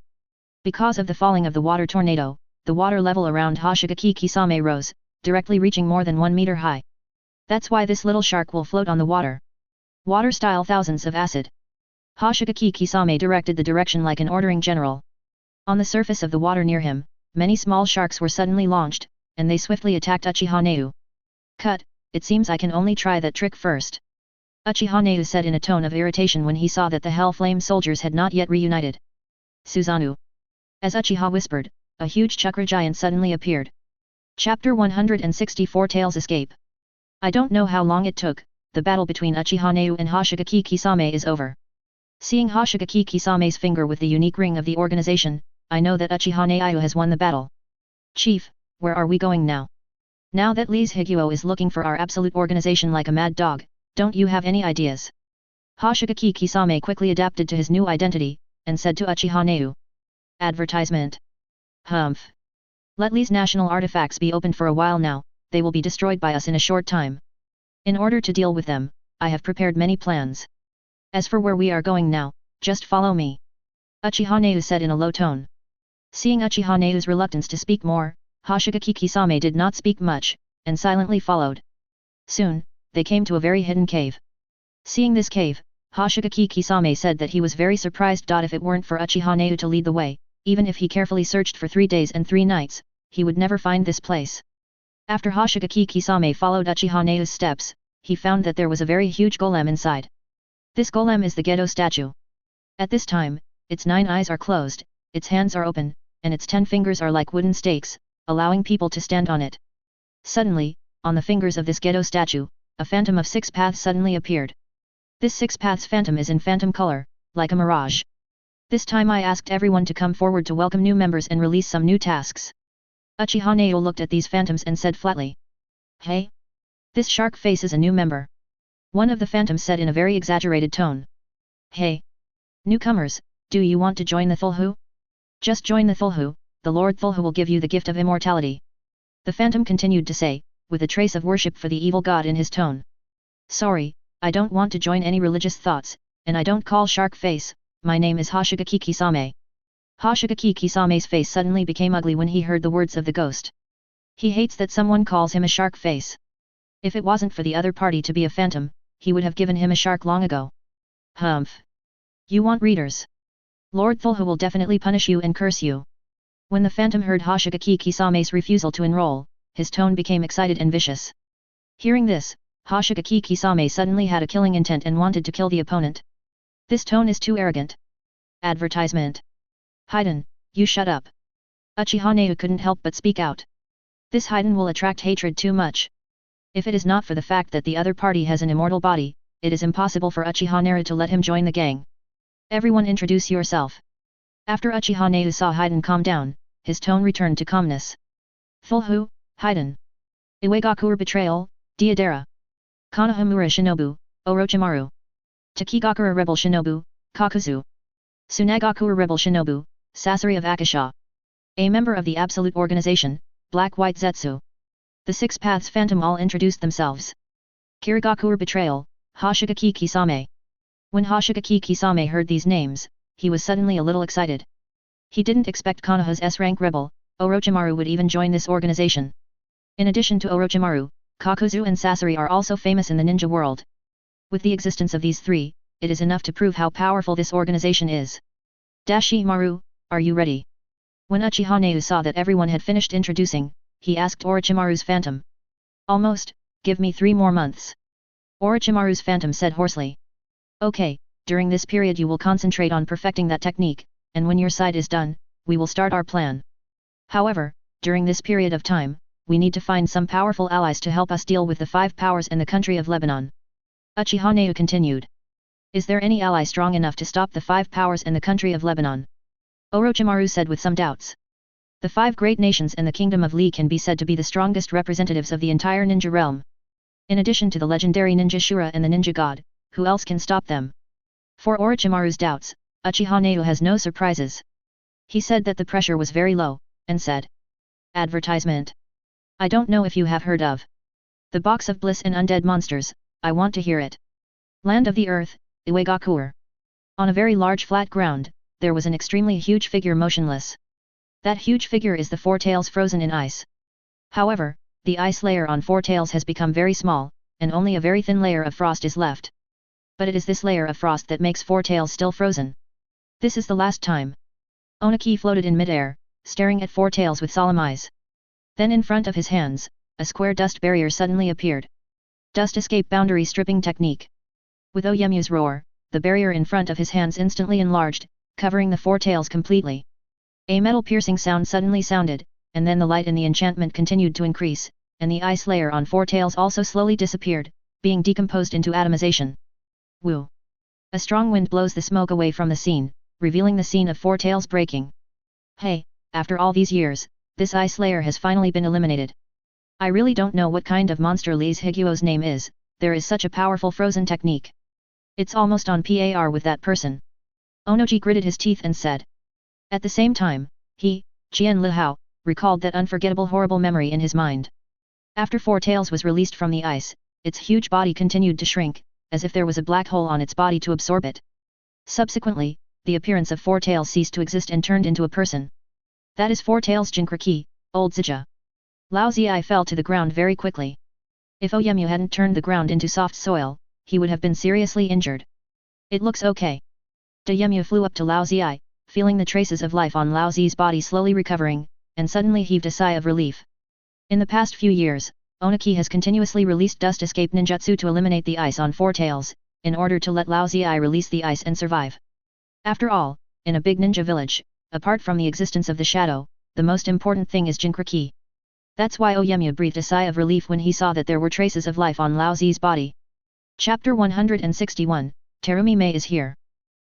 A: Because of the falling of the water tornado, the water level around Hoshigaki Kisame rose, directly reaching more than 1 meter high. That's why this little shark will float on the water. Water style thousands of acid. Hoshigaki Kisame directed the direction like an ordering general. On the surface of the water near him, many small sharks were suddenly launched, and they swiftly attacked Uchiha Nezu. Cut, it seems I can only try that trick first. Uchiha Nezu said in a tone of irritation when he saw that the Hell Flame soldiers had not yet reunited. Susanoo. As Uchiha whispered, a huge chakra giant suddenly appeared. Chapter 164 Tails Escape. I don't know how long it took, the battle between Uchiha Nezu and Hoshigaki Kisame is over. Seeing Hoshigaki Kisame's finger with the unique ring of the organization, I know that Uchiha Nezu has won the battle. Chief, where are we going now? Now that Lise Higuo is looking for our absolute organization like a mad dog, don't you have any ideas? Hoshigaki Kisame quickly adapted to his new identity, and said to Uchiha Nezu. Advertisement. Humph. Let Lise national artifacts be opened for a while now, they will be destroyed by us in a short time. In order to deal with them, I have prepared many plans. As for where we are going now, just follow me. Uchiha Nezu said in a low tone. Seeing Uchiha Nezu's reluctance to speak more, Hoshigaki Kisame did not speak much, and silently followed. Soon, they came to a very hidden cave. Seeing this cave, Hoshigaki Kisame said that he was very surprised. If it weren't for Uchiha Nezu to lead the way, even if he carefully searched for 3 days and 3 nights, he would never find this place. After Hoshigaki Kisame followed Uchiha Nezu's steps, he found that there was a very huge golem inside. This golem is the Gedo statue. At this time, its 9 eyes are closed, its hands are open, and its 10 fingers are like wooden stakes, allowing people to stand on it. Suddenly, on the fingers of this Gedo statue, a phantom of 6 paths suddenly appeared. This 6 paths phantom is in phantom color, like a mirage. This time I asked everyone to come forward to welcome new members and release some new tasks. Uchiha Nezu looked at these phantoms and said flatly. Hey? This shark face is a new member. One of the phantoms said in a very exaggerated tone. Hey! Newcomers, do you want to join the Thulhu? Just join the Thulhu, the Lord Thulhu will give you the gift of immortality. The phantom continued to say, with a trace of worship for the evil god in his tone. Sorry, I don't want to join any religious thoughts, and I don't call shark face, my name is Hoshigaki Kisame. Hoshigaki Kisame's face suddenly became ugly when he heard the words of the ghost. He hates that someone calls him a shark face. If it wasn't for the other party to be a phantom, he would have given him a shark long ago. Humph. You want readers? Lord Thulhu will definitely punish you and curse you. When the phantom heard Hoshigaki Kisame's refusal to enroll, his tone became excited and vicious. Hearing this, Hoshigaki Kisame suddenly had a killing intent and wanted to kill the opponent. This tone is too arrogant. Advertisement. Haiden, you shut up. Uchiha Nezu couldn't help but speak out. This Haiden will attract hatred too much. If it is not for the fact that the other party has an immortal body, it is impossible for Uchiha Nezu to let him join the gang. Everyone introduce yourself. After Uchiha Nezu saw Haiden calm down, his tone returned to calmness. Thulhu, Haiden. Iwagakure Betrayal, Deidara. Konohamura Shinobu, Orochimaru. Takigakure Rebel Shinobu, Kakuzu. Tsunagakure Rebel Shinobu, Sasori of Akasha. A member of the Absolute Organization, Black White Zetsu. The 6 Paths Phantom all introduced themselves. Kirigakure Betrayal, Hoshigaki Kisame. When Hoshigaki Kisame heard these names, he was suddenly a little excited. He didn't expect Konoha's S-rank rebel, Orochimaru would even join this organization. In addition to Orochimaru, Kakuzu and Sasori are also famous in the ninja world. With the existence of these 3, it is enough to prove how powerful this organization is. Dashimaru, are you ready? When Uchiha Nezu saw that everyone had finished introducing, he asked Orochimaru's phantom. Almost, give me 3 more months. Orochimaru's phantom said hoarsely. Okay, during this period you will concentrate on perfecting that technique, and when your side is done, we will start our plan. However, during this period of time, we need to find some powerful allies to help us deal with the 5 powers in the country of Lebanon. Uchiha Nezu continued. Is there any ally strong enough to stop the 5 powers in the country of Lebanon? Orochimaru said with some doubts. The 5 great nations and the kingdom of Li can be said to be the strongest representatives of the entire ninja realm. In addition to the legendary ninja Shura and the ninja god, who else can stop them? For Orochimaru's doubts, Uchiha Naito has no surprises. He said that the pressure was very low, and said, "Advertisement. I don't know if you have heard of the Box of Bliss and Undead Monsters, I want to hear it. Land of the Earth, Iwagakur." On a very large flat ground, there was an extremely huge figure motionless. That huge figure is the Four Tails frozen in ice. However, the ice layer on Four Tails has become very small, and only a very thin layer of frost is left. But it is this layer of frost that makes Four Tails still frozen. This is the last time. Onaki floated in midair, staring at Four Tails with solemn eyes. Then in front of his hands, a square dust barrier suddenly appeared. Dust escape boundary stripping technique. With Oyemyo's roar, the barrier in front of his hands instantly enlarged, covering the Four Tails completely. A metal-piercing sound suddenly sounded, and then the light in the enchantment continued to increase, and the ice layer on Four Tails also slowly disappeared, being decomposed into atomization. Woo! A strong wind blows the smoke away from the scene, revealing the scene of Four Tails breaking. Hey, after all these years, this ice layer has finally been eliminated. I really don't know what kind of monster Lee's Higuo's name is, there is such a powerful frozen technique. It's almost on par with that person. Onoji gritted his teeth and said. At the same time, he, Qian Lihao, recalled that unforgettable horrible memory in his mind. After Four Tails was released from the ice, its huge body continued to shrink, as if there was a black hole on its body to absorb it. Subsequently, the appearance of Four Tails ceased to exist and turned into a person. That is Four Tails Jinkraki, old Zija. Lao Ziyi fell to the ground very quickly. If Oyemyo hadn't turned the ground into soft soil, he would have been seriously injured. It looks okay. Daimyo flew up to Lao Ziyi, feeling the traces of life on Lao Ziyi's body slowly recovering, and suddenly heaved a sigh of relief. In the past few years, Onaki has continuously released dust escape ninjutsu to eliminate the ice on Four Tails, in order to let Lao Ziyi release the ice and survive. After all, in a big ninja village, apart from the existence of the shadow, the most important thing is Jinkraki. That's why Oyemyo breathed a sigh of relief when he saw that there were traces of life on Lao Ziyi's body. Chapter 161, Terumi Mei is here.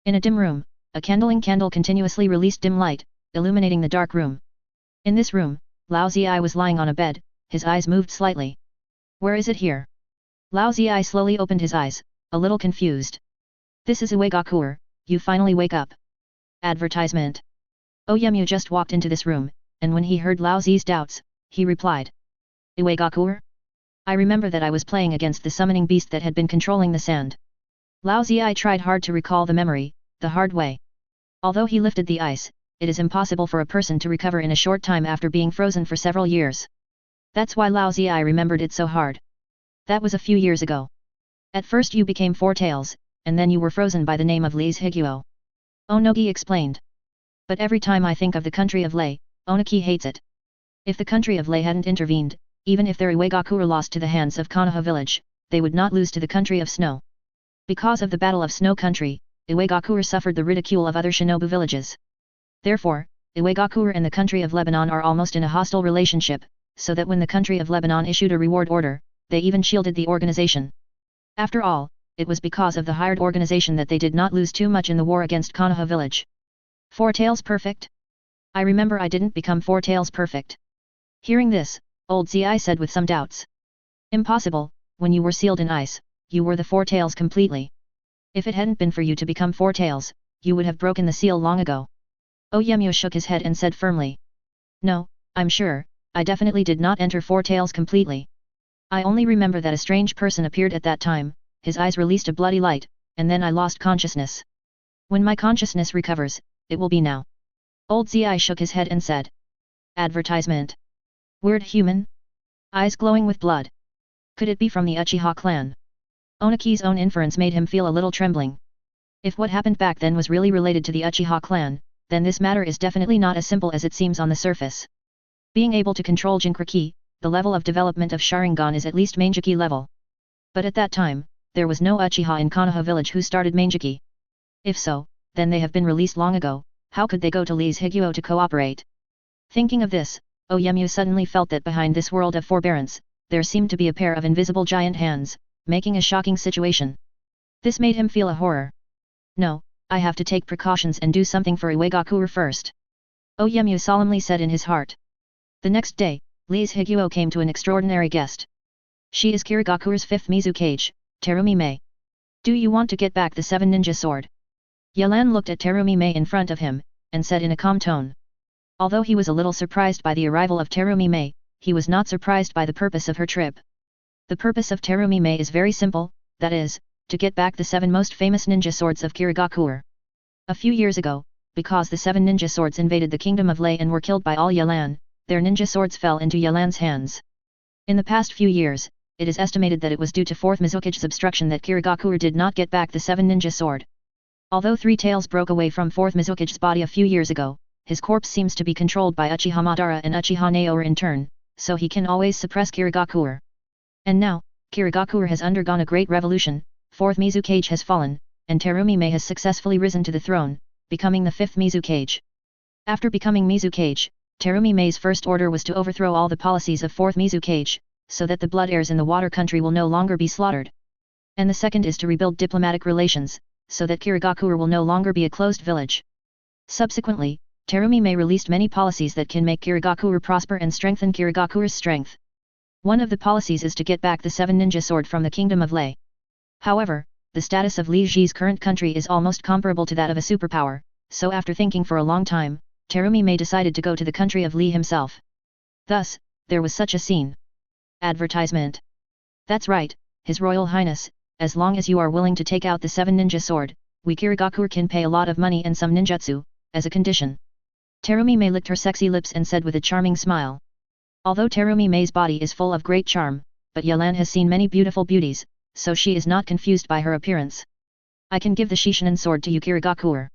A: In a dim room, a candle continuously released dim light, illuminating the dark room. In this room, Lao Ziyi was lying on a bed, his eyes moved slightly. Where is it here? Lao Ziyi slowly opened his eyes, a little confused. This is Iwagakur, you finally wake up. Advertisement. Oyemyo just walked into this room, and when he heard Lao Ziyi's doubts, he replied. Iwagakur? I remember that I was playing against the summoning beast that had been controlling the sand. Lao Ziyi tried hard to recall the memory, the hard way. Although he lifted the ice, it is impossible for a person to recover in a short time after being frozen for several years. That's why Lao Ziyi remembered it so hard. That was a few years ago. At first you became Four Tails, and then you were frozen by the name of Lee's Higuo. Onogi explained. But every time I think of the country of Lei, Onaki hates it. If the country of Lei hadn't intervened, even if their Iwagakure lost to the hands of Konoha village, they would not lose to the country of Snow. Because of the Battle of Snow Country, Iwagakure suffered the ridicule of other shinobu villages. Therefore, Iwagakure and the country of Lebanon are almost in a hostile relationship, so that when the country of Lebanon issued a reward order, they even shielded the organization. After all, it was because of the hired organization that they did not lose too much in the war against Konoha village. Four Tails perfect? I remember I didn't become Four Tails perfect. Hearing this, old Ziyi said with some doubts. Impossible, when you were sealed in ice, you were the Four Tails completely. If it hadn't been for you to become Four Tails, you would have broken the seal long ago. Oyemyo shook his head and said firmly. No, I'm sure, I definitely did not enter Four Tails completely. I only remember that a strange person appeared at that time, his eyes released a bloody light, and then I lost consciousness. When my consciousness recovers, it will be now. Old Ziyi shook his head and said. Advertisement. Weird human? Eyes glowing with blood. Could it be from the Uchiha clan? Onaki's own inference made him feel a little trembling. If what happened back then was really related to the Uchiha clan, then this matter is definitely not as simple as it seems on the surface. Being able to control Jinkraki, the level of development of Sharingan is at least Manjiki level. But at that time, there was no Uchiha in Konoha village who started Manjiki. If so, then they have been released long ago, how could they go to Lee's Higuo to cooperate? Thinking of this, Oyemyo suddenly felt that behind this world of forbearance, there seemed to be a pair of invisible giant hands, making a shocking situation. This made him feel a horror. No, I have to take precautions and do something for Iwagakure first. Oyemyo solemnly said in his heart. The next day, Lee's Higuo came to an extraordinary guest. She is Kirigakure's fifth Mizukage, Terumi Mei. Do you want to get back the 7 ninja sword? Yelan looked at Terumi Mei in front of him, and said in a calm tone. Although he was a little surprised by the arrival of Terumi Mei, he was not surprised by the purpose of her trip. The purpose of Terumi Mei is very simple, that is, to get back the 7 most famous ninja swords of Kirigakure. A few years ago, because the 7 ninja swords invaded the kingdom of Lei and were killed by all Yelan, their ninja swords fell into Yelan's hands. In the past few years, it is estimated that it was due to 4th Mizukage's obstruction that Kirigakure did not get back the 7 ninja sword. Although 3 tails broke away from 4th Mizukage's body a few years ago, his corpse seems to be controlled by Uchiha Madara and Uchiha Naoya in turn, so he can always suppress Kirigakure. And now, Kirigakure has undergone a great revolution, 4th Mizukage has fallen, and Terumi Mei has successfully risen to the throne, becoming the 5th Mizukage. After becoming Mizukage, Terumi Mei's first order was to overthrow all the policies of 4th Mizukage, so that the blood heirs in the water country will no longer be slaughtered. And the second is to rebuild diplomatic relations, so that Kirigakure will no longer be a closed village. Subsequently, Terumi Mei released many policies that can make Kirigakure prosper and strengthen Kirigakure's strength. One of the policies is to get back the 7 ninja sword from the kingdom of Lei. However, the status of Li Ji's current country is almost comparable to that of a superpower, so after thinking for a long time, Terumi Mei decided to go to the country of Li himself. Thus, there was such a scene. Advertisement. That's right, His Royal Highness, as long as you are willing to take out the 7 ninja sword, we Kirigakure can pay a lot of money and some ninjutsu, as a condition. Terumi Mei licked her sexy lips and said with a charming smile. Although Terumi Mei's body is full of great charm, but Yelan has seen many beautiful beauties, so she is not confused by her appearance. I can give the Shishinan sword to you Kirigakure.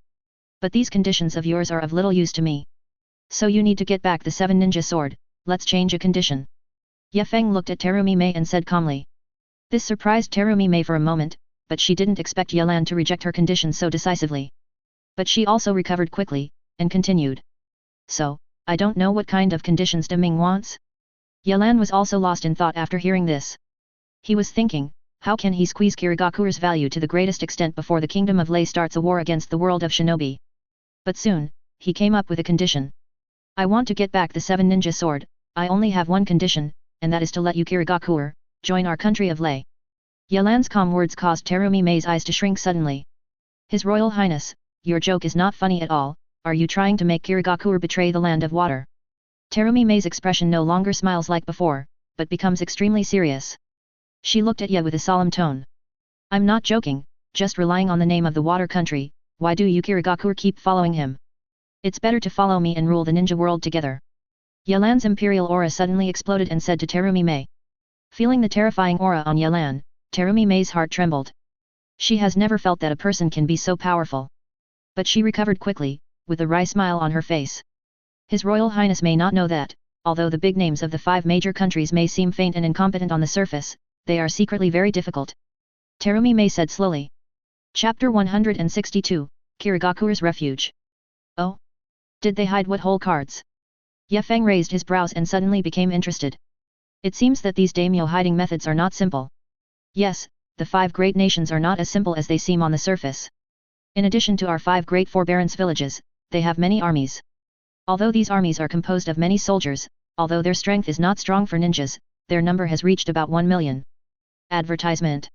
A: But these conditions of yours are of little use to me. So you need to get back the 7 ninja sword, let's change a condition. Ye Feng looked at Terumi Mei and said calmly. This surprised Terumi Mei for a moment, but she didn't expect Yelan to reject her condition so decisively. But she also recovered quickly, and continued. So, I don't know what kind of conditions Deming wants? Yelan was also lost in thought after hearing this. He was thinking, how can he squeeze Kirigakure's value to the greatest extent before the kingdom of Lei starts a war against the world of shinobi? But soon, he came up with a condition. I want to get back the 7 ninja sword, I only have one condition, and that is to let you Kirigakure join our country of Lei. Yelan's calm words caused Terumi Mei's eyes to shrink suddenly. His Royal Highness, your joke is not funny at all, are you trying to make Kirigakure betray the land of water? Terumi Mei's expression no longer smiles like before, but becomes extremely serious. She looked at Ye with a solemn tone. I'm not joking, just relying on the name of the water country, why do you Kirigakure keep following him? It's better to follow me and rule the ninja world together. Yelan's imperial aura suddenly exploded and said to Terumi Mei. Feeling the terrifying aura on Yelan, Terumi Mei's heart trembled. She has never felt that a person can be so powerful. But she recovered quickly, with a wry smile on her face. His Royal Highness may not know that, although the big names of the 5 major countries may seem faint and incompetent on the surface, they are secretly very difficult. Terumi Mei said slowly. Chapter 162, Kirigakure's Refuge. Oh? Did they hide what whole cards? Ye Feng raised his brows and suddenly became interested. It seems that these daimyo hiding methods are not simple. Yes, the 5 great nations are not as simple as they seem on the surface. In addition to our 5 great forbearance villages, they have many armies. Although these armies are composed of many soldiers, although their strength is not strong for ninjas, their number has reached about 1 million. Advertisement.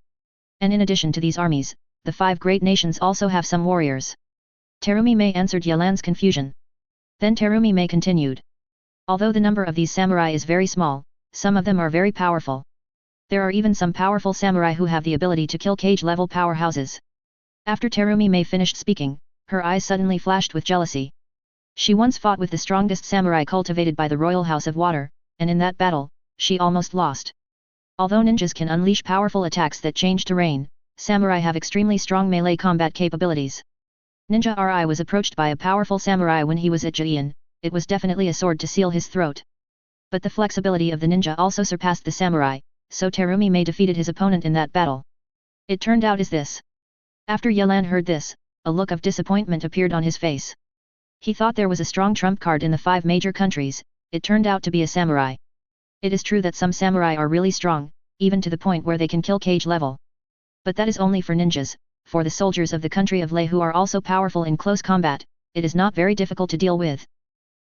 A: And in addition to these armies, the 5 great nations also have some warriors. Terumi Mei answered Yelan's confusion. Then Terumi Mei continued. Although the number of these samurai is very small, some of them are very powerful. There are even some powerful samurai who have the ability to kill cage-level powerhouses. After Terumi Mei finished speaking, her eyes suddenly flashed with jealousy. She once fought with the strongest samurai cultivated by the Royal House of Water, and in that battle, she almost lost. Although ninjas can unleash powerful attacks that change terrain, samurai have extremely strong melee combat capabilities. Ninja Ri was approached by a powerful samurai when he was at Jian, it was definitely a sword to seal his throat. But the flexibility of the ninja also surpassed the samurai, so Terumi Mei defeated his opponent in that battle. It turned out as this. After Yelan heard this, a look of disappointment appeared on his face. He thought there was a strong trump card in the 5 major countries, it turned out to be a samurai. It is true that some samurai are really strong, even to the point where they can kill cage level. But that is only for ninjas, for the soldiers of the country of Lei who are also powerful in close combat, it is not very difficult to deal with.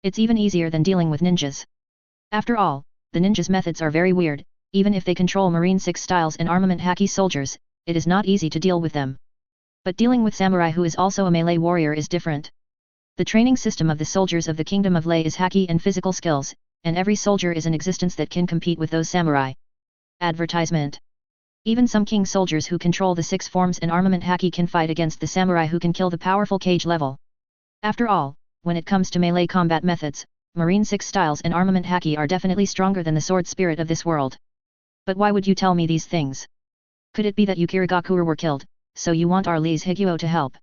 A: It's even easier than dealing with ninjas. After all, the ninjas' methods are very weird, even if they control Marine 6 styles and armament haki soldiers, it is not easy to deal with them. But dealing with samurai who is also a melee warrior is different. The training system of the soldiers of the Kingdom of Lei is haki and physical skills, and every soldier is in existence that can compete with those samurai. Advertisement. Even some king soldiers who control the 6 forms and armament haki can fight against the samurai who can kill the powerful cage level. After all, when it comes to melee combat methods, Marine 6 styles and armament haki are definitely stronger than the sword spirit of this world. But why would you tell me these things? Could it be that you Kirigakure were killed, so you want our Lee's Higuo to help?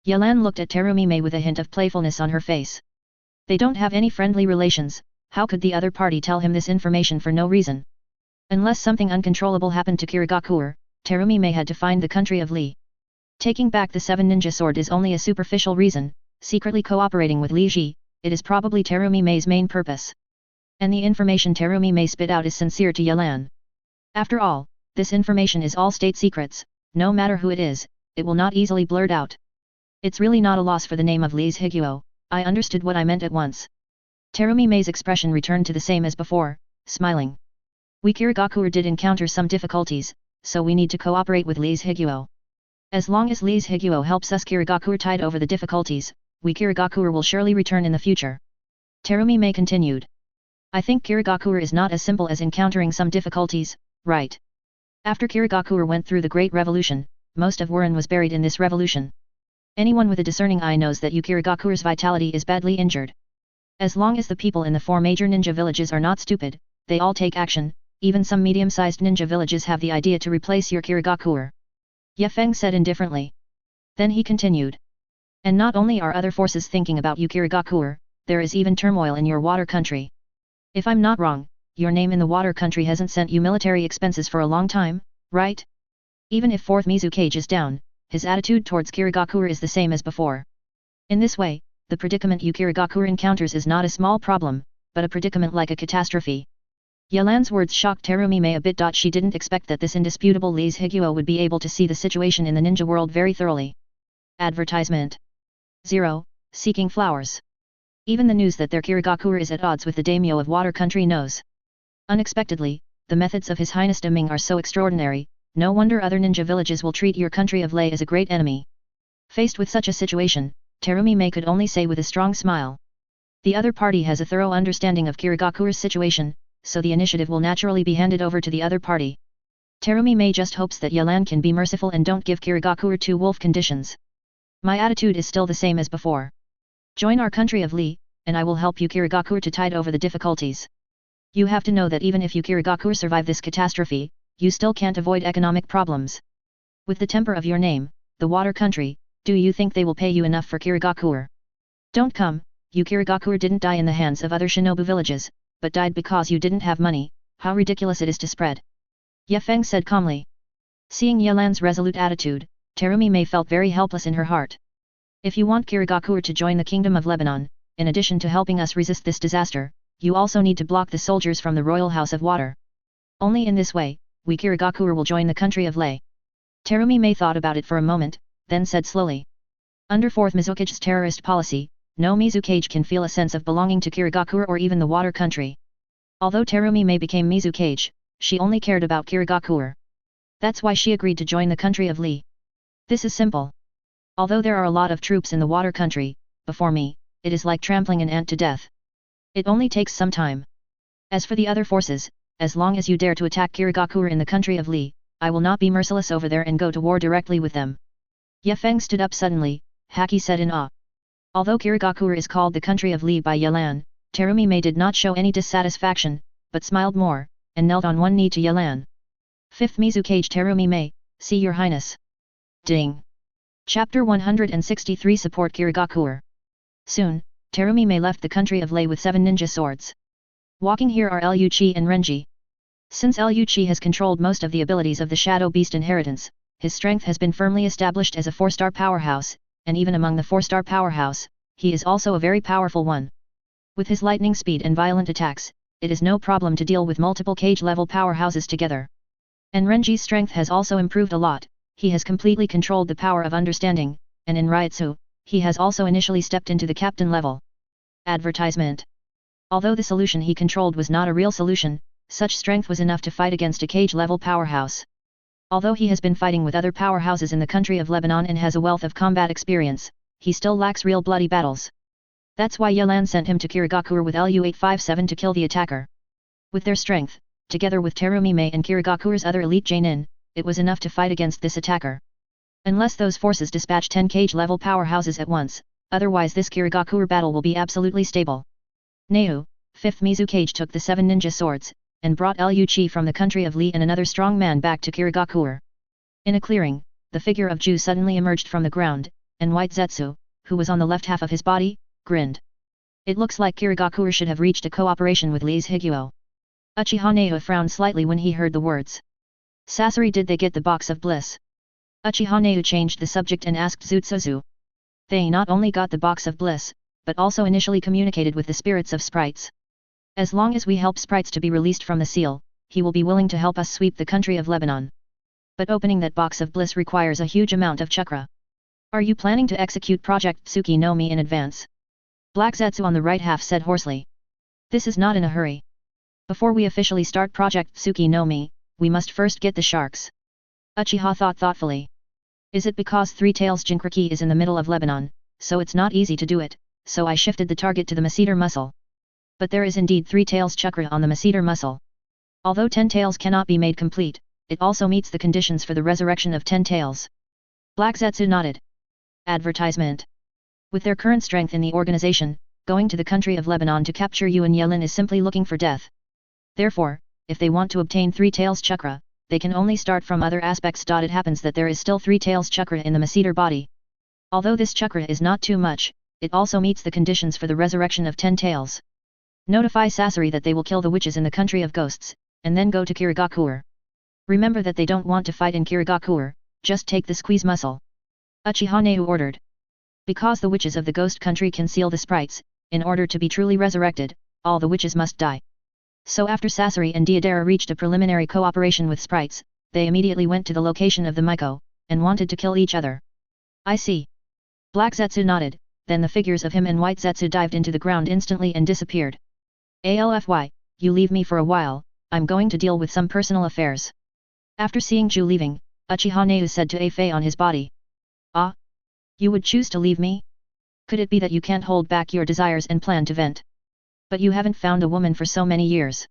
A: Yelan looked at Terumi-mei with a hint of playfulness on her face. They don't have any friendly relations, how could the other party tell him this information for no reason? Unless something uncontrollable happened to Kirigakure, Terumi-mei had to find the country of Lee. Taking back the 7 ninja sword is only a superficial reason, secretly cooperating with Li Ji, it is probably Terumi-mei's main purpose. And the information Terumi-mei spit out is sincere to Yelan. After all, this information is all state secrets, no matter who it is, it will not easily blurt out. It's really not a loss for the name of Lee's Higuo, I understood what I meant at once. Terumi-mei's expression returned to the same as before, smiling. We Kirigakure did encounter some difficulties, so we need to cooperate with Lee's Higuo. As long as Lee's Higuo helps us Kirigakure tide over the difficulties, we Kirigakure will surely return in the future. Terumi-mei continued. I think Kirigakure is not as simple as encountering some difficulties, right? After Kirigakure went through the Great Revolution, most of Wuren was buried in this revolution. Anyone with a discerning eye knows that Kirikakure's vitality is badly injured. As long as the people in the 4 major ninja villages are not stupid, they all take action, even some medium-sized ninja villages have the idea to replace your Kirigakure. Ye Feng said indifferently. Then he continued. And not only are other forces thinking about you Kirigakure, there is even turmoil in your water country. If I'm not wrong, your name in the water country hasn't sent you military expenses for a long time, right? Even if 4th Mizukage is down, his attitude towards Kirigakure is the same as before. In this way, the predicament you Kirigakure encounters is not a small problem, but a predicament like a catastrophe. Yelan's words shocked Terumi-mei a bit. She didn't expect that this indisputable Lee's Higuo would be able to see the situation in the ninja world very thoroughly. Advertisement. 0. Seeking flowers. Even the news that their Kirigakure is at odds with the daimyo of water country knows. Unexpectedly, the methods of His Highness Deming are so extraordinary, no wonder other ninja villages will treat your country of Lei as a great enemy. Faced with such a situation, Terumi-mei could only say with a strong smile. The other party has a thorough understanding of Kirigakure's situation, so the initiative will naturally be handed over to the other party. Terumi-mei just hopes that Yelan can be merciful and don't give Kirigakure 2 wolf conditions. My attitude is still the same as before. Join our country of Li, and I will help you Kirigakure to tide over the difficulties. You have to know that even if you Kirigakure survive this catastrophe, you still can't avoid economic problems. With the temper of your name, the water country, do you think they will pay you enough for Kirigakure? Don't come, you Kirigakure didn't die in the hands of other shinobu villages, but died because you didn't have money, how ridiculous it is to spread. Ye Feng said calmly. Seeing Yelan's resolute attitude, Terumi-mei felt very helpless in her heart. If you want Kirigakure to join the Kingdom of Lebanon, in addition to helping us resist this disaster, you also need to block the soldiers from the Royal House of Water. Only in this way, we Kirigakure will join the country of Lei. Terumi-mei thought about it for a moment, then said slowly. Under 4th Mizukage's terrorist policy, no Mizukage can feel a sense of belonging to Kirigakure or even the water country. Although Terumi-mei became Mizukage, she only cared about Kirigakure. That's why she agreed to join the country of Li. This is simple. Although there are a lot of troops in the water country, before me, it is like trampling an ant to death. It only takes some time. As for the other forces, as long as you dare to attack Kirigakure in the country of Li, I will not be merciless over there and go to war directly with them. Ye Feng stood up suddenly, Haki said in awe. Although Kirigakure is called the country of Li by Yelan, Terumi-mei did not show any dissatisfaction, but smiled more, and knelt on one knee to Yelan. 5th Mizukage Terumi-mei, see your highness. Ding. Chapter 163 Support Kirigakure. Soon, Terumi-mei left the country of Lei with 7 ninja swords. Walking here are Liu Qi and Renji. Since Liu Qi has controlled most of the abilities of the Shadow Beast inheritance, his strength has been firmly established as a 4-star powerhouse, and even among the 4-star powerhouse, he is also a very powerful one. With his lightning speed and violent attacks, it is no problem to deal with multiple cage-level powerhouses together. And Renji's strength has also improved a lot, he has completely controlled the power of understanding, and in Ryutsu, he has also initially stepped into the captain level. Advertisement. Although the solution he controlled was not a real solution, such strength was enough to fight against a cage-level powerhouse. Although he has been fighting with other powerhouses in the country of Lebanon and has a wealth of combat experience, he still lacks real bloody battles. That's why Yelan sent him to Kirigakuer with Lu-857 to kill the attacker. With their strength, together with Terumi Mei and Kirigakuer's other elite Jainin, it was enough to fight against this attacker. Unless those forces dispatch 10 cage level powerhouses at once, otherwise this Kirigakuer battle will be absolutely stable. Neu, 5th Mizukage took the 7 ninja swords, and brought Lu Chi from the country of Li and another strong man back to Kirigakuer. In a clearing, the figure of Ju suddenly emerged from the ground, and White Zetsu, who was on the left half of his body, grinned. It looks like Kirigakuer should have reached a cooperation with Li's Higuo. Uchiha Neu frowned slightly when he heard the words. Sasori, did they get the box of bliss? Uchiha Neu changed the subject and asked Zutsuzu. They not only got the box of bliss, but also initially communicated with the spirits of sprites. As long as we help sprites to be released from the seal, he will be willing to help us sweep the country of Lebanon. But opening that box of bliss requires a huge amount of chakra. Are you planning to execute Project Tsuki no Mi in advance? Black Zetsu on the right half said hoarsely. This is not in a hurry. Before we officially start Project Tsuki no Mi, we must first get the sharks. Uchiha thought thoughtfully. Is it because Three Tails Jinkriki is in the middle of Lebanon, so it's not easy to do it, so I shifted the target to the Masseter muscle. But there is indeed 3 tails chakra on the Masseter muscle. Although 10 tails cannot be made complete, it also meets the conditions for the resurrection of 10 tails. Black Zetsu nodded. Advertisement. With their current strength in the organization, going to the country of Lebanon to capture Yuan Yelin is simply looking for death. Therefore, if they want to obtain 3 tails chakra, they can only start from other aspects. It happens that there is still 3 tails chakra in the Masseter body. Although this chakra is not too much, it also meets the conditions for the resurrection of 10 tails. Notify Sasori that they will kill the witches in the country of ghosts, and then go to Kirigakuer. Remember that they don't want to fight in Kirigakuer, just take the squeeze muscle. Uchiha Neu ordered. Because the witches of the ghost country can seal the sprites, in order to be truly resurrected, all the witches must die. So after Sasori and Deidara reached a preliminary cooperation with sprites, they immediately went to the location of the Miko, and wanted to kill each other. I see. Black Zetsu nodded, then the figures of him and White Zetsu dived into the ground instantly and disappeared. Alfy, you leave me for a while, I'm going to deal with some personal affairs. After seeing Ju leaving, Uchiha Neu said to Afei on his body. Ah? You would choose to leave me? Could it be that you can't hold back your desires and plan to vent? But you haven't found a woman for so many years.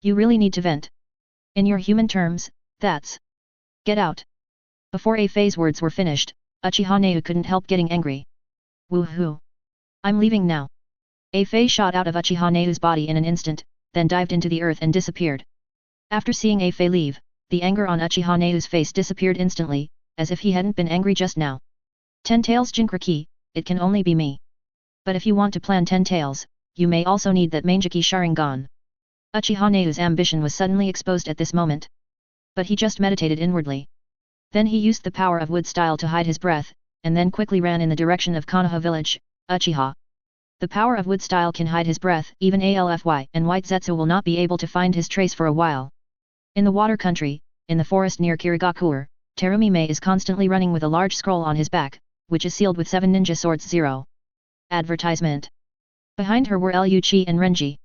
A: You really need to vent. In your human terms, that's... Get out. Before Afei's words were finished, Uchiha Neu couldn't help getting angry. Woohoo! I'm leaving now. Afei shot out of Uchiha Neu's body in an instant, then dived into the earth and disappeared. After seeing Afei leave, the anger on Uchiha Neu's face disappeared instantly, as if he hadn't been angry just now. 10 tails Jinkriki, it can only be me. But if you want to plan 10 tails, you may also need that Mangeki Sharingan. Uchiha Neu's ambition was suddenly exposed at this moment. But he just meditated inwardly. Then he used the power of wood style to hide his breath, and then quickly ran in the direction of Konoha village. Uchiha. The power of wood style can hide his breath. Even Alfy and White Zetsu will not be able to find his trace for a while. In the water country, in the forest near Kirigakuer, Terumi Mei is constantly running with a large scroll on his back, which is sealed with 7 ninja swords 0. Advertisement. Behind her were Lu Chi and Renji.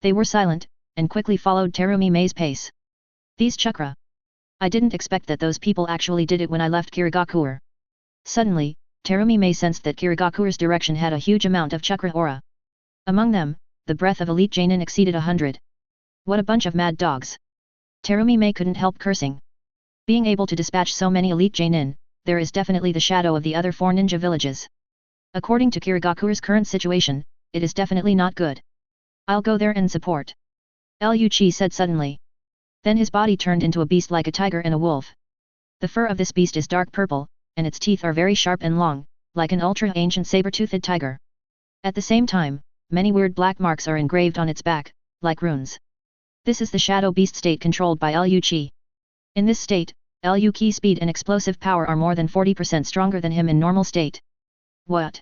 A: They were silent, and quickly followed Terumi Mei's pace. These chakra. I didn't expect that those people actually did it when I left Kirigakuer. Suddenly, Terumi Mei sensed that Kirigakuer's direction had a huge amount of chakra aura. Among them, the breath of elite Jainin exceeded 100. What a bunch of mad dogs. Terumi Mei couldn't help cursing. Being able to dispatch so many elite Jainin, there is definitely the shadow of the other 4 ninja villages. According to Kirigakuer's current situation, it is definitely not good. I'll go there and support. Lu Chi said suddenly. Then his body turned into a beast like a tiger and a wolf. The fur of this beast is dark purple, and its teeth are very sharp and long, like an ultra-ancient saber-toothed tiger. At the same time, many weird black marks are engraved on its back, like runes. This is the shadow beast state controlled by Lu Chi. In this state, Lu Chi's speed and explosive power are more than 40% stronger than him in normal state. What?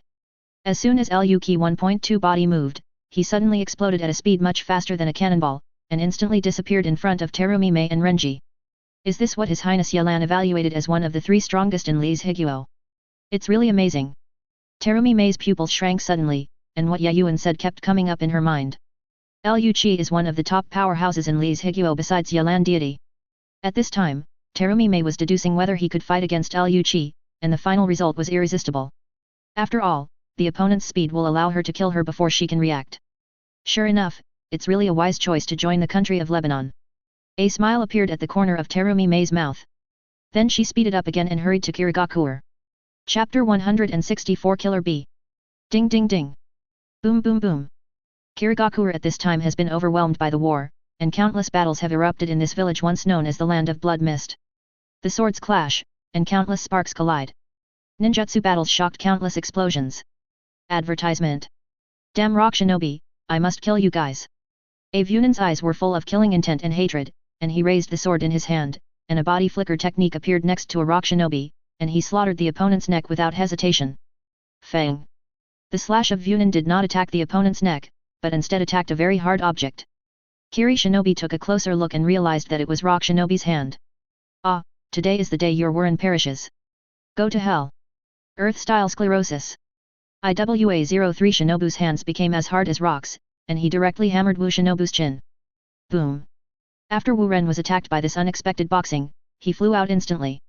A: As soon as Lu Chi 1.2 body moved, he suddenly exploded at a speed much faster than a cannonball, and instantly disappeared in front of Terumi Mei and Renji. Is this what His Highness Yelan evaluated as one of the 3 strongest in Li's Higuo? It's really amazing. Terumi Mei's pupils shrank suddenly, and what Yayuan said kept coming up in her mind. Lu Chi is one of the top powerhouses in Li's Higuo besides Yelan deity. At this time, Terumi Mei was deducing whether he could fight against Liu Qi, and the final result was irresistible. After all, the opponent's speed will allow her to kill her before she can react. Sure enough, it's really a wise choice to join the country of Lebanon. A smile appeared at the corner of Terumi Mei's mouth. Then she speeded up again and hurried to Kirigakure. Chapter 164 Killer Bee. Ding ding ding. Boom boom boom. Kirigakure at this time has been overwhelmed by the war, and countless battles have erupted in this village once known as the Land of Blood Mist. The swords clash, and countless sparks collide. Ninjutsu battles shocked countless explosions. Advertisement. Damn rock shinobi, I must kill you guys. Avunan's eyes were full of killing intent and hatred, and he raised the sword in his hand, and a body flicker technique appeared next to a rock shinobi, and he slaughtered the opponent's neck without hesitation. Fang. The slash of Vunan did not attack the opponent's neck, but instead attacked a very hard object. Kiri Shinobi took a closer look and realized that it was Rock Shinobi's hand. Ah, today is the day your Wuren perishes. Go to hell. Earth-style sclerosis. IWA-03 Shinobu's hands became as hard as rocks, and he directly hammered Wu Shinobu's chin. Boom. After Wu Ren was attacked by this unexpected boxing, he flew out instantly.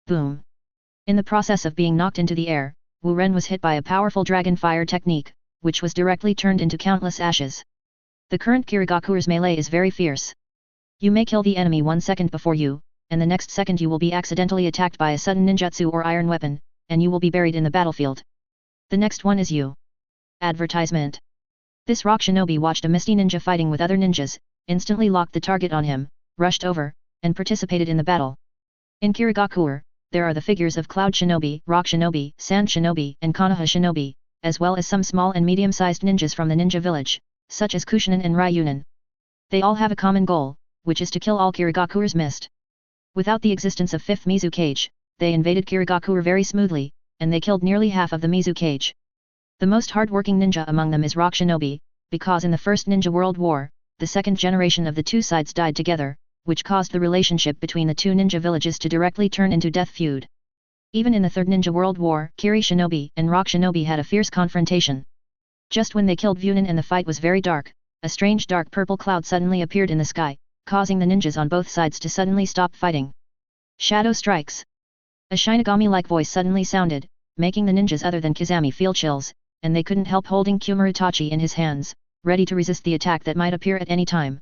A: Boom. In the process of being knocked into the air, Wu Ren was hit by a powerful dragon fire technique, which was directly turned into countless ashes. The current Kirigakure's melee is very fierce. You may kill the enemy 1 second before you, and the next second you will be accidentally attacked by a sudden ninjutsu or iron weapon, and you will be buried in the battlefield. The next one is you. Advertisement. This rock shinobi watched a misty ninja fighting with other ninjas, instantly locked the target on him, rushed over, and participated in the battle. In Kirigakure, there are the figures of Cloud Shinobi, Rock Shinobi, Sand Shinobi, and Konoha Shinobi, as well as some small and medium-sized ninjas from the ninja village, such as Kushinen and Ryunin. They all have a common goal, which is to kill all Kirigakure's mist. Without the existence of 5th Mizu Cage, they invaded Kirigakure very smoothly, and they killed nearly half of the Mizu Cage. The most hard-working ninja among them is Rock Shinobi, because in the First Ninja World War, the second generation of the two sides died together, which caused the relationship between the two ninja villages to directly turn into death feud. Even in the Third Ninja World War, Kiri Shinobi and Rock Shinobi had a fierce confrontation. Just when they killed Vunan and the fight was very dark, a strange dark purple cloud suddenly appeared in the sky, causing the ninjas on both sides to suddenly stop fighting. Shadow strikes. A Shinigami-like voice suddenly sounded, making the ninjas other than Kizami feel chills, and they couldn't help holding Kumaritachi in his hands, ready to resist the attack that might appear at any time.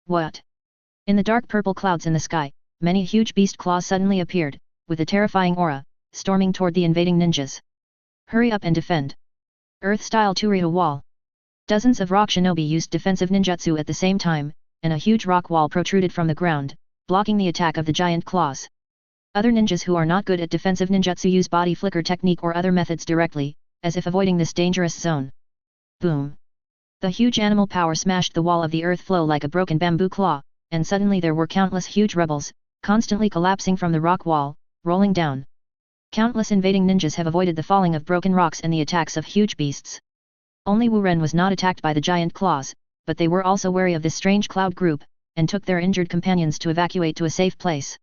A: What? In the dark purple clouds in the sky, many huge beast claws suddenly appeared, with a terrifying aura, storming toward the invading ninjas. Hurry up and defend. Earth-style Turiha wall. Dozens of rock shinobi used defensive ninjutsu at the same time, and a huge rock wall protruded from the ground, blocking the attack of the giant claws. Other ninjas who are not good at defensive ninjutsu use body flicker technique or other methods directly, as if avoiding this dangerous zone. Boom. The huge animal power smashed the wall of the earth flow like a broken bamboo claw, and suddenly there were countless huge rebels, constantly collapsing from the rock wall, rolling down. Countless invading ninjas have avoided the falling of broken rocks and the attacks of huge beasts. Only Wu Ren was not attacked by the giant claws, but they were also wary of this strange cloud group, and took their injured companions to evacuate to a safe place.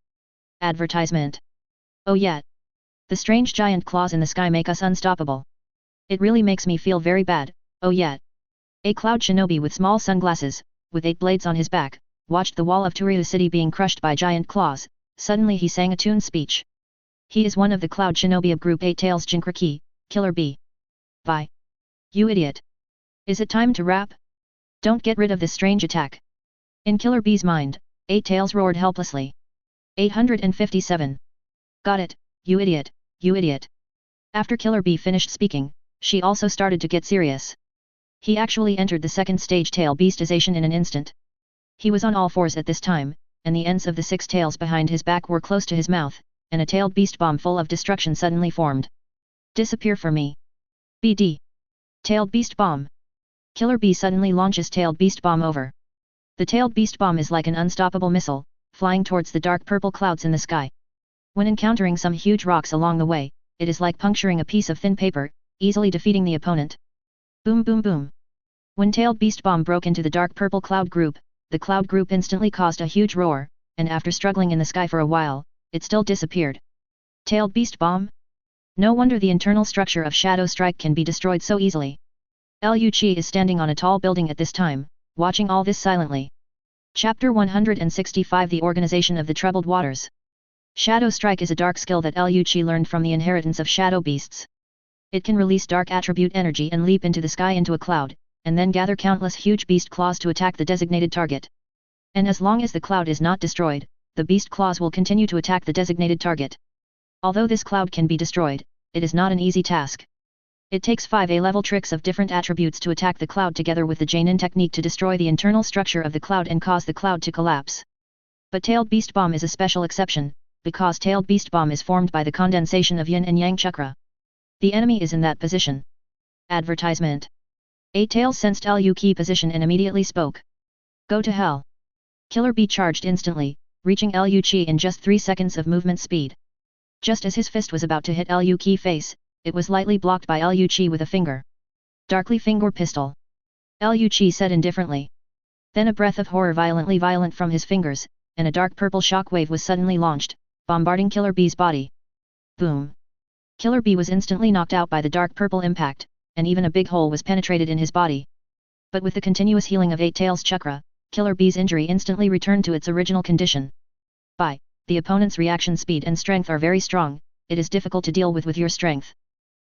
A: Advertisement. Oh yeah. The strange giant claws in the sky make us unstoppable. It really makes me feel very bad, oh yeah. A cloud shinobi with small sunglasses, with 8 blades on his back, watched the wall of Turiu city being crushed by giant claws. Suddenly he sang a tune speech. He is one of the cloud shinobi of Group 8 Tails Jinkraki, Killer Bee. Bye. You idiot. Is it time to rap? Don't get rid of this strange attack. In Killer Bee's mind, 8 Tails roared helplessly. 857. Got it, you idiot, you idiot. After Killer Bee finished speaking, she also started to get serious. He actually entered the second stage tail beastization in an instant. He was on all fours at this time, and the ends of the 6 tails behind his back were close to his mouth, and a tailed beast bomb full of destruction suddenly formed. Disappear for me. BD. Tailed beast bomb. Killer Bee suddenly launches tailed beast bomb over. The tailed beast bomb is like an unstoppable missile, flying towards the dark purple clouds in the sky. When encountering some huge rocks along the way, it is like puncturing a piece of thin paper, easily defeating the opponent. Boom boom boom. When tailed beast bomb broke into the dark purple cloud group, the cloud group instantly caused a huge roar, and after struggling in the sky for a while, it still disappeared. Tailed beast bomb? No wonder the internal structure of Shadow Strike can be destroyed so easily. Liu Qi is standing on a tall building at this time, watching all this silently. Chapter 165 The Organization of the Troubled Waters. Shadow Strike is a dark skill that Liu Qi learned from the inheritance of shadow beasts. It can release dark attribute energy and leap into the sky into a cloud, and then gather countless huge beast claws to attack the designated target. And as long as the cloud is not destroyed, the beast claws will continue to attack the designated target. Although this cloud can be destroyed, it is not an easy task. It takes 5A level tricks of different attributes to attack the cloud together with the Jainin technique to destroy the internal structure of the cloud and cause the cloud to collapse. But Tailed Beast Bomb is a special exception, because Tailed Beast Bomb is formed by the condensation of Yin and Yang chakra. The enemy is in that position. Advertisement. A Tails sensed Liu Qi position and immediately spoke. Go to hell. Killer Bee charged instantly, reaching Liu Qi in just 3 seconds of movement speed. Just as his fist was about to hit Liu Qi face, it was lightly blocked by Liu Qi with a finger. Darkly finger pistol. Liu Qi said indifferently. Then a breath of horror violent from his fingers, and a dark purple shockwave was suddenly launched, bombarding Killer Bee's body. Boom. Killer Bee was instantly knocked out by the dark purple impact, and even a big hole was penetrated in his body. But with the continuous healing of Eight Tails chakra, Killer Bee's injury instantly returned to its original condition. The opponent's reaction speed and strength are very strong, it is difficult to deal with your strength.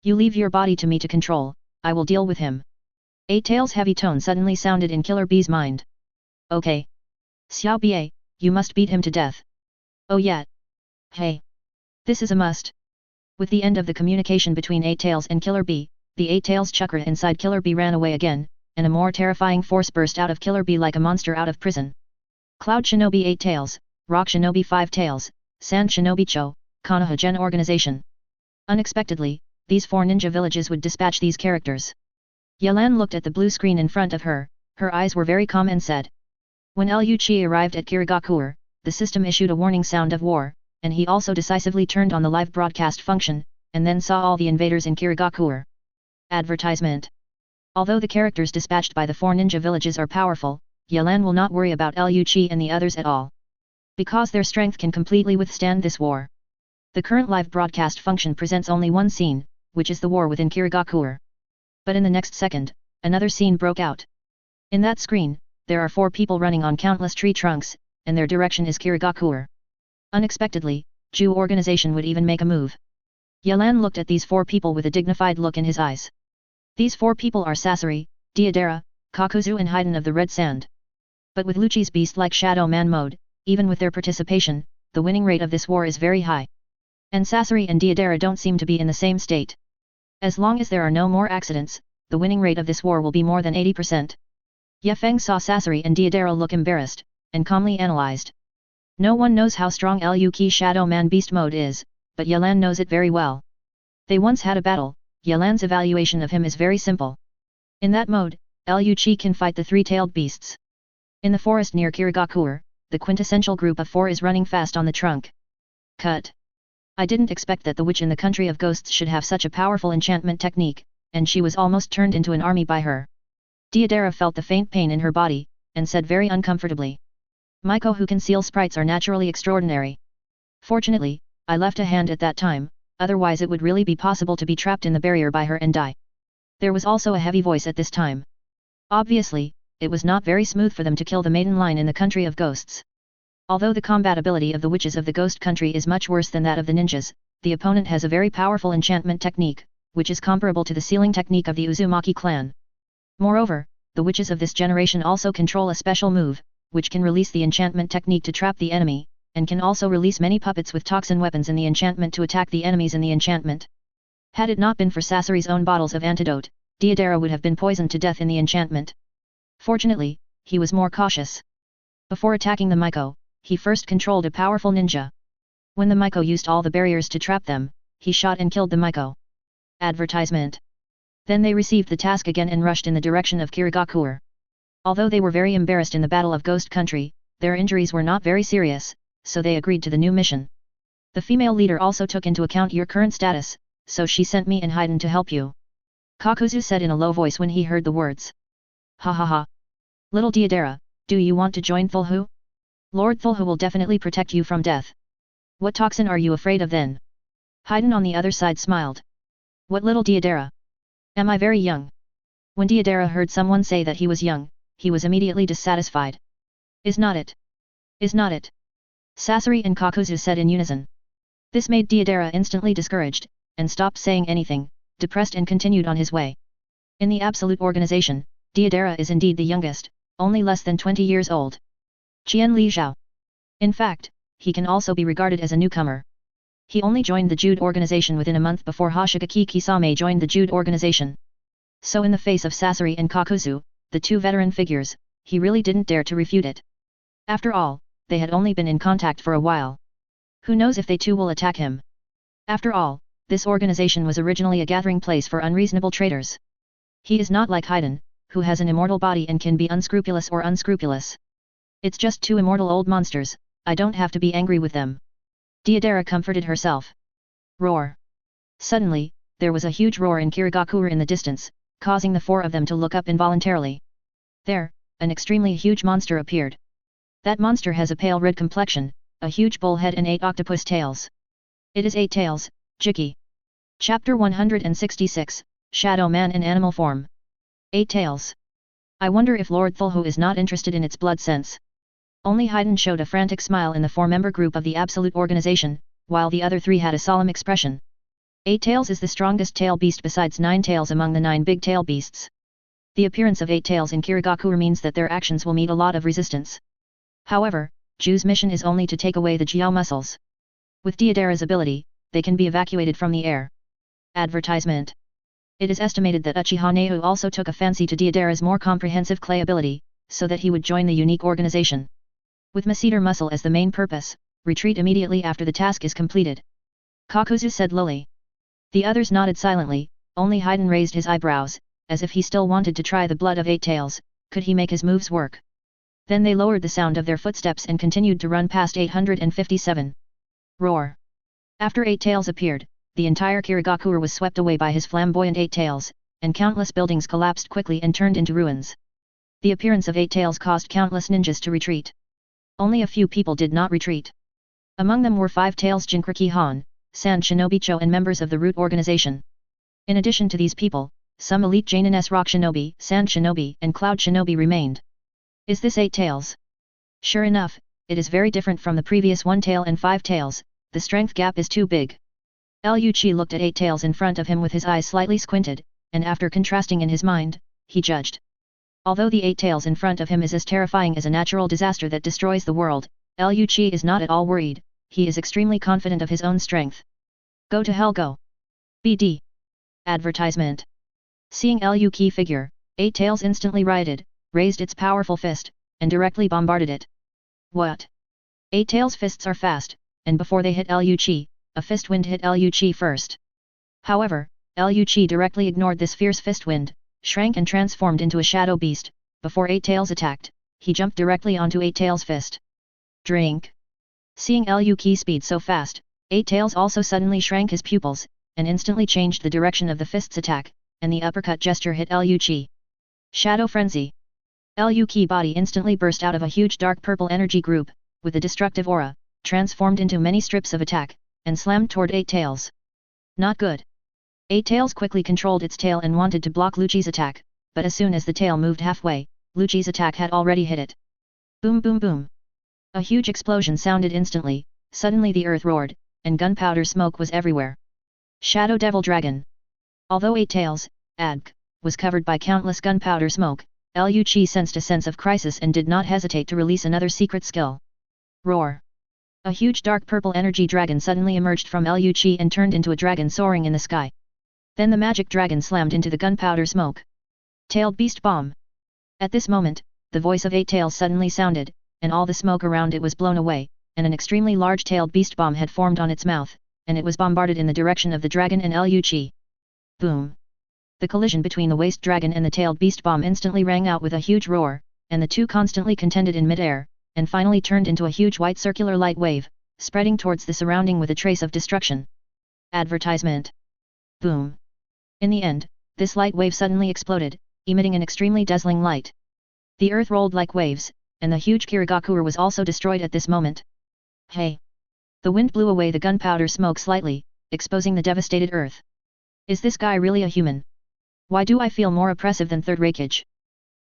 A: You leave your body to me to control, I will deal with him. Eight Tails' heavy tone suddenly sounded in Killer Bee's mind. Okay. Xiao Bie, you must beat him to death. Oh yeah. Hey. This is a must. With the end of the communication between Eight Tails and Killer Bee, the Eight Tails chakra inside Killer Bee ran away again, and a more terrifying force burst out of Killer Bee like a monster out of prison. Cloud Shinobi 8 Tails, Rock Shinobi 5 Tails, Sand Shinobi Cho, Konoha Gen Organization. Unexpectedly, these 4 ninja villages would dispatch these characters. Yelan looked at the blue screen in front of her, her eyes were very calm and said. When Liu Qi arrived at Kirigakuer, the system issued a warning sound of war, and he also decisively turned on the live broadcast function, and then saw all the invaders in Kirigakuer. Advertisement. Although the characters dispatched by the 4 ninja villages are powerful, Yelan will not worry about Liu Qi and the others at all. Because their strength can completely withstand this war. The current live broadcast function presents only one scene, which is the war within Kirigakuer. But in the next second, another scene broke out. In that screen, there are 4 people running on countless tree trunks, and their direction is Kirigakuer. Unexpectedly, Ju organization would even make a move. Yelan looked at these 4 people with a dignified look in his eyes. These 4 people are Sasori, Deidara, Kakuzu and Haiden of the Red Sand. But with Lucci's beast-like Shadow Man mode, even with their participation, the winning rate of this war is very high. And Sasori and Deidara don't seem to be in the same state. As long as there are no more accidents, the winning rate of this war will be more than 80%. Ye Feng saw Sasori and Deidara look embarrassed, and calmly analyzed. No one knows how strong Liu Qi Shadow Man beast mode is, but Yelan knows it very well. They once had a battle, Yelan's evaluation of him is very simple. In that mode, Liu Qi can fight the 3-tailed beasts. In the forest near Kirigakuer, the quintessential group of 4 is running fast on the trunk. Cut. I didn't expect that the witch in the country of ghosts should have such a powerful enchantment technique, and she was almost turned into an army by her. Deidara felt the faint pain in her body, and said very uncomfortably. Maiko who conceal sprites are naturally extraordinary. Fortunately, I left a hand at that time, otherwise it would really be possible to be trapped in the barrier by her and die. There was also a heavy voice at this time. Obviously, it was not very smooth for them to kill the maiden line in the country of ghosts. Although the combat ability of the witches of the ghost country is much worse than that of the ninjas, the opponent has a very powerful enchantment technique, which is comparable to the sealing technique of the Uzumaki clan. Moreover, the witches of this generation also control a special move, which can release the enchantment technique to trap the enemy, and can also release many puppets with toxin weapons in the enchantment to attack the enemies in the enchantment. Had it not been for Sasori's own bottles of antidote, Deidara would have been poisoned to death in the enchantment. Fortunately, he was more cautious. Before attacking the Maiko, he first controlled a powerful ninja. When the Maiko used all the barriers to trap them, he shot and killed the Maiko. Advertisement. Then they received the task again and rushed in the direction of Kirigakuer. Although they were very embarrassed in the Battle of Ghost Country, their injuries were not very serious, so they agreed to the new mission. The female leader also took into account your current status, so she sent me and Haiden to help you. Kakuzu said in a low voice when he heard the words. Ha ha ha. Little Deidara, do you want to join Thulhu? Lord Thulhu will definitely protect you from death. What toxin are you afraid of then? Haiden on the other side smiled. What little Deidara? Am I very young? When Deidara heard someone say that he was young, he was immediately dissatisfied. Is not it? Is not it? Sasori and Kakuzu said in unison. This made Deidara instantly discouraged, and stopped saying anything, depressed and continued on his way. In the absolute organization, Deidara is indeed the youngest, only less than 20 years old. Qian Li Zhao. In fact, he can also be regarded as a newcomer. He only joined the Jude organization within a month before Hoshigaki Kisame joined the Jude organization. So in the face of Sasori and Kakuzu, the two veteran figures, he really didn't dare to refute it. After all, they had only been in contact for a while. Who knows if they too will attack him? After all, this organization was originally a gathering place for unreasonable traitors. He is not like Haydn, who has an immortal body and can be unscrupulous or unscrupulous. It's just two immortal old monsters, I don't have to be angry with them. Deidara comforted herself. Roar. Suddenly, there was a huge roar in Kirigakure in the distance, causing the four of them to look up involuntarily. There, an extremely huge monster appeared. That monster has a pale red complexion, a huge bull head and 8 octopus tails. It is 8 tails, Jiki. Chapter 166, Shadow Man in Animal Form. 8 tails. I wonder if Lord Thulhu is not interested in its blood sense. Only Haydn showed a frantic smile in the 4-member group of the Absolute Organization, while the other 3 had a solemn expression. 8 tails is the strongest tail beast besides 9 tails among the 9 big tail beasts. The appearance of 8 tails in Kirigakure means that their actions will meet a lot of resistance. However, Ju's mission is only to take away the Jiao muscles. With Deidara's ability, they can be evacuated from the air. Advertisement. It is estimated that Uchiha Nehu also took a fancy to Deidara's more comprehensive clay ability, so that he would join the unique organization. With Maceter Muscle as the main purpose, retreat immediately after the task is completed. Kakuzu said lowly. The others nodded silently, only Haydn raised his eyebrows, as if he still wanted to try the blood of 8 tails, could he make his moves work? Then they lowered the sound of their footsteps and continued to run past 857. Roar. After 8 tails appeared, the entire Kirigakure was swept away by his flamboyant 8 tails, and countless buildings collapsed quickly and turned into ruins. The appearance of 8 tails caused countless ninjas to retreat. Only a few people did not retreat. Among them were 5 tails Jinkriki Han, Sand Shinobi Cho and members of the Root organization. In addition to these people, some elite Jainin Rock Shinobi, Sand Shinobi and Cloud Shinobi remained. Is this 8 tails? Sure enough, it is very different from the previous 1 tail and 5 tails, the strength gap is too big. Liu Qi looked at 8 tails in front of him with his eyes slightly squinted, and after contrasting in his mind, he judged. Although the 8 tails in front of him is as terrifying as a natural disaster that destroys the world, Liu Qi is not at all worried, he is extremely confident of his own strength. Go to hell go. BD. Advertisement. Seeing Liu Qi figure, 8 tails instantly rioted, raised its powerful fist, and directly bombarded it. What? 8 tails' fists are fast, and before they hit Liu Qi, a fist wind hit Liu Qi first. However, Liu Qi directly ignored this fierce fist wind, shrank and transformed into a shadow beast. Before 8 tails attacked, he jumped directly onto 8 tails' fist. Drink. Seeing Liu Qi speed so fast, 8 tails also suddenly shrank his pupils, and instantly changed the direction of the fist's attack, and the uppercut gesture hit Liu Qi. Shadow Frenzy. Liu Qi body instantly burst out of a huge dark purple energy group, with a destructive aura, transformed into many strips of attack, and slammed toward 8 tails. Not good. 8 tails quickly controlled its tail and wanted to block Liu Qi's attack, but as soon as the tail moved halfway, Liu Qi's attack had already hit it. Boom boom boom. A huge explosion sounded instantly, suddenly the earth roared, and gunpowder smoke was everywhere. Shadow Devil Dragon. Although 8 tails, ADG, was covered by countless gunpowder smoke, Liu Qi sensed a sense of crisis and did not hesitate to release another secret skill. Roar. A huge dark purple energy dragon suddenly emerged from Liu Qi and turned into a dragon soaring in the sky. Then the magic dragon slammed into the gunpowder smoke. Tailed Beast Bomb. At this moment, the voice of 8 tails suddenly sounded, and all the smoke around it was blown away, and an extremely large tailed beast bomb had formed on its mouth, and it was bombarded in the direction of the dragon and Liu Qi. Boom. The collision between the waste dragon and the tailed beast bomb instantly rang out with a huge roar, and the two constantly contended in mid-air, and finally turned into a huge white circular light wave, spreading towards the surrounding with a trace of destruction. Advertisement. Boom. In the end, this light wave suddenly exploded, emitting an extremely dazzling light. The earth rolled like waves, and the huge Kirigakure was also destroyed at this moment. Hey! The wind blew away the gunpowder smoke slightly, exposing the devastated earth. Is this guy really a human? Why do I feel more oppressive than Third Raikage?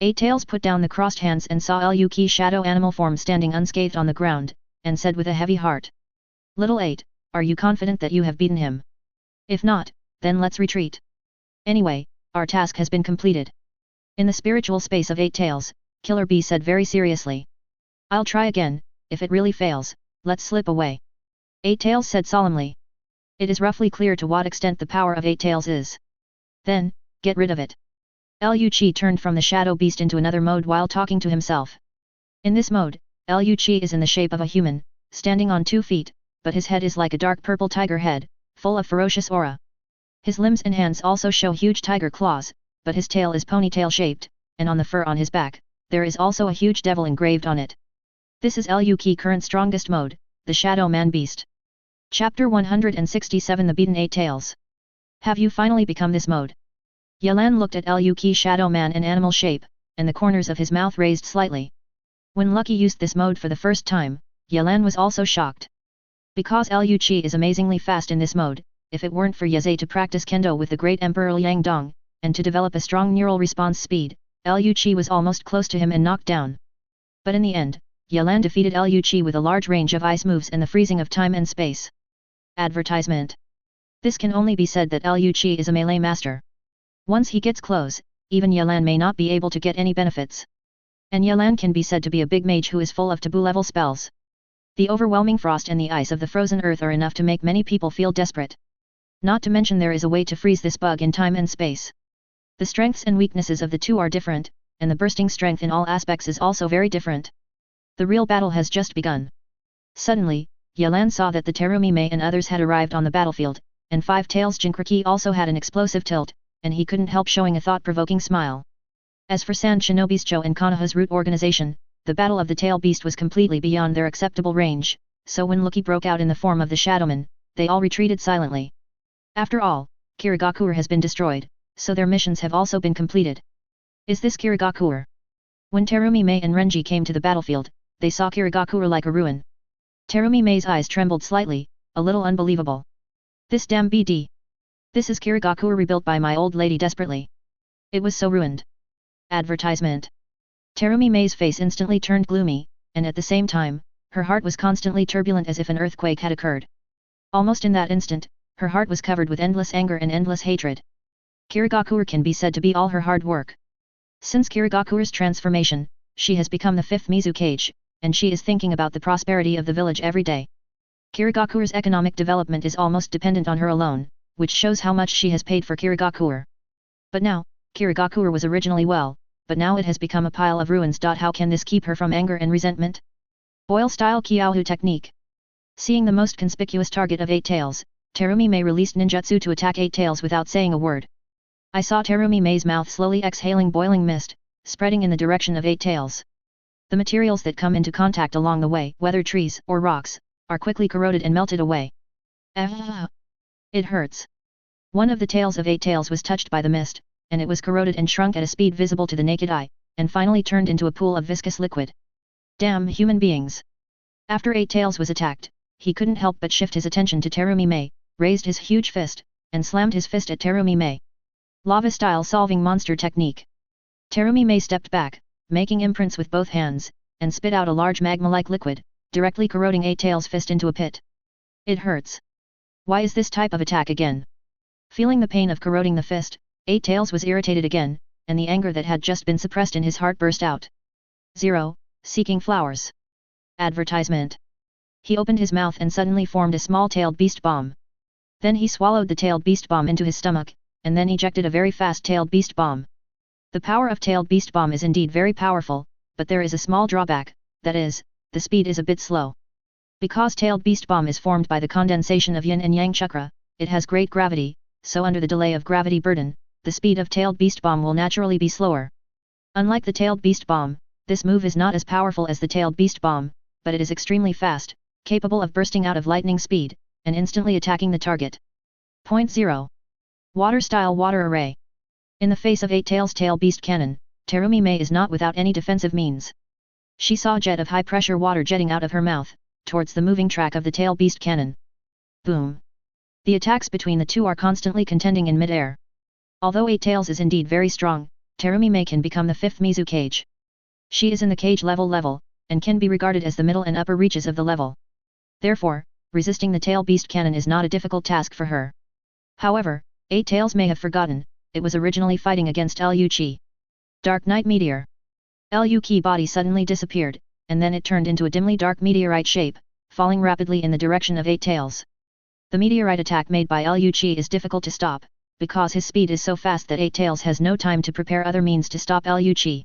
A: 8 tails put down the crossed hands and saw Liu Qi's shadow animal form standing unscathed on the ground, and said with a heavy heart. Little 8, are you confident that you have beaten him? If not, then let's retreat. Anyway, our task has been completed. In the spiritual space of 8 tails, Killer Bee said very seriously. I'll try again, if it really fails, let's slip away. 8 tails said solemnly. It is roughly clear to what extent the power of 8 tails is. Then, get rid of it. Liu Qi turned from the shadow beast into another mode while talking to himself. In this mode, Liu Qi is in the shape of a human, standing on 2 feet, but his head is like a dark purple tiger head, full of ferocious aura. His limbs and hands also show huge tiger claws, but his tail is ponytail shaped, and on the fur on his back, there is also a huge devil engraved on it. This is Liu Qi current strongest mode, the Shadow Man Beast. Chapter 167 The Beaten 8 Tails. Have you finally become this mode? Yelan looked at Liu Qi Shadow Man in animal shape, and the corners of his mouth raised slightly. When Lucky used this mode for the first time, Yelan was also shocked. Because Liu Qi is amazingly fast in this mode, if it weren't for Yeze to practice kendo with the great Emperor Liang Dong, and to develop a strong neural response speed, Liu Qi was almost close to him and knocked down. But in the end, Yelan defeated Liu Qi with a large range of ice moves and the freezing of time and space. Advertisement. This can only be said that Liu Qi is a melee master. Once he gets close, even Yelan may not be able to get any benefits. And Yelan can be said to be a big mage who is full of taboo-level spells. The overwhelming frost and the ice of the frozen earth are enough to make many people feel desperate. Not to mention there is a way to freeze this bug in time and space. The strengths and weaknesses of the two are different, and the bursting strength in all aspects is also very different. The real battle has just begun. Suddenly, Yelan saw that the Terumi Mei and others had arrived on the battlefield, and Five Tails Jinkriki also had an explosive tilt, and he couldn't help showing a thought-provoking smile. As for Sand Shinobi's Cho and Konoha's root organization, the battle of the Tail Beast was completely beyond their acceptable range, so when Lucky broke out in the form of the Shadowman, they all retreated silently. After all, Kirigakuer has been destroyed, so their missions have also been completed. Is this Kirigakuer? When Terumi Mei and Renji came to the battlefield, they saw Kirigakuer like a ruin. Terumi Mei's eyes trembled slightly, a little unbelievable. This damn BD. This is Kirigakuer rebuilt by my old lady desperately. It was so ruined. Advertisement. Terumi Mei's face instantly turned gloomy, and at the same time, her heart was constantly turbulent as if an earthquake had occurred. Almost in that instant, her heart was covered with endless anger and endless hatred. Kirigakuer can be said to be all her hard work. Since Kirigakuer's transformation, she has become the 5th Mizukage, and she is thinking about the prosperity of the village every day. Kirigakuer's economic development is almost dependent on her alone, which shows how much she has paid for Kirigakuer. But now, Kirigakuer was originally well, but now it has become a pile of ruins. How can this keep her from anger and resentment? Oil-style Kiaohu technique. Seeing the most conspicuous target of 8 Tails, Terumi Mei released ninjutsu to attack 8 Tails without saying a word. I saw Terumi Mei's mouth slowly exhaling boiling mist, spreading in the direction of 8 Tails. The materials that come into contact along the way, whether trees or rocks, are quickly corroded and melted away. It hurts. One of the tails of 8 Tails was touched by the mist, and it was corroded and shrunk at a speed visible to the naked eye, and finally turned into a pool of viscous liquid. Damn human beings! After 8 Tails was attacked, he couldn't help but shift his attention to Terumi Mei, raised his huge fist, and slammed his fist at Terumi Mei. Lava-style solving monster technique. Terumi Mei stepped back, making imprints with both hands, and spit out a large magma-like liquid, directly corroding 8 Tails' fist into a pit. It hurts. Why is this type of attack again? Feeling the pain of corroding the fist, 8 Tails was irritated again, and the anger that had just been suppressed in his heart burst out. 0. Seeking flowers. Advertisement. He opened his mouth and suddenly formed a small-tailed beast bomb. Then he swallowed the tailed beast bomb into his stomach, and then ejected a very fast-tailed beast bomb. The power of tailed beast bomb is indeed very powerful, but there is a small drawback, that is, the speed is a bit slow. Because tailed beast bomb is formed by the condensation of yin and yang chakra, it has great gravity, so under the delay of gravity burden, the speed of tailed beast bomb will naturally be slower. Unlike the tailed beast bomb, this move is not as powerful as the tailed beast bomb, but it is extremely fast, capable of bursting out of lightning speed, and instantly attacking the target. Point 0. Water-style water array. In the face of 8 Tails tail beast cannon, Terumi Mei is not without any defensive means. She saw a jet of high-pressure water jetting out of her mouth, towards the moving track of the tail beast cannon. Boom! The attacks between the two are constantly contending in mid-air. Although 8 Tails is indeed very strong, Terumi Mei can become the 5th Mizukage. She is in the cage level, and can be regarded as the middle and upper reaches of the level. Therefore, resisting the tail beast cannon is not a difficult task for her. However, Eight Tails may have forgotten, it was originally fighting against Liu Qi. Dark Night Meteor. Liu Qi body suddenly disappeared, and then it turned into a dimly dark meteorite shape, falling rapidly in the direction of Eight Tails. The meteorite attack made by Liu Qi is difficult to stop, because his speed is so fast that Eight Tails has no time to prepare other means to stop Liu Qi.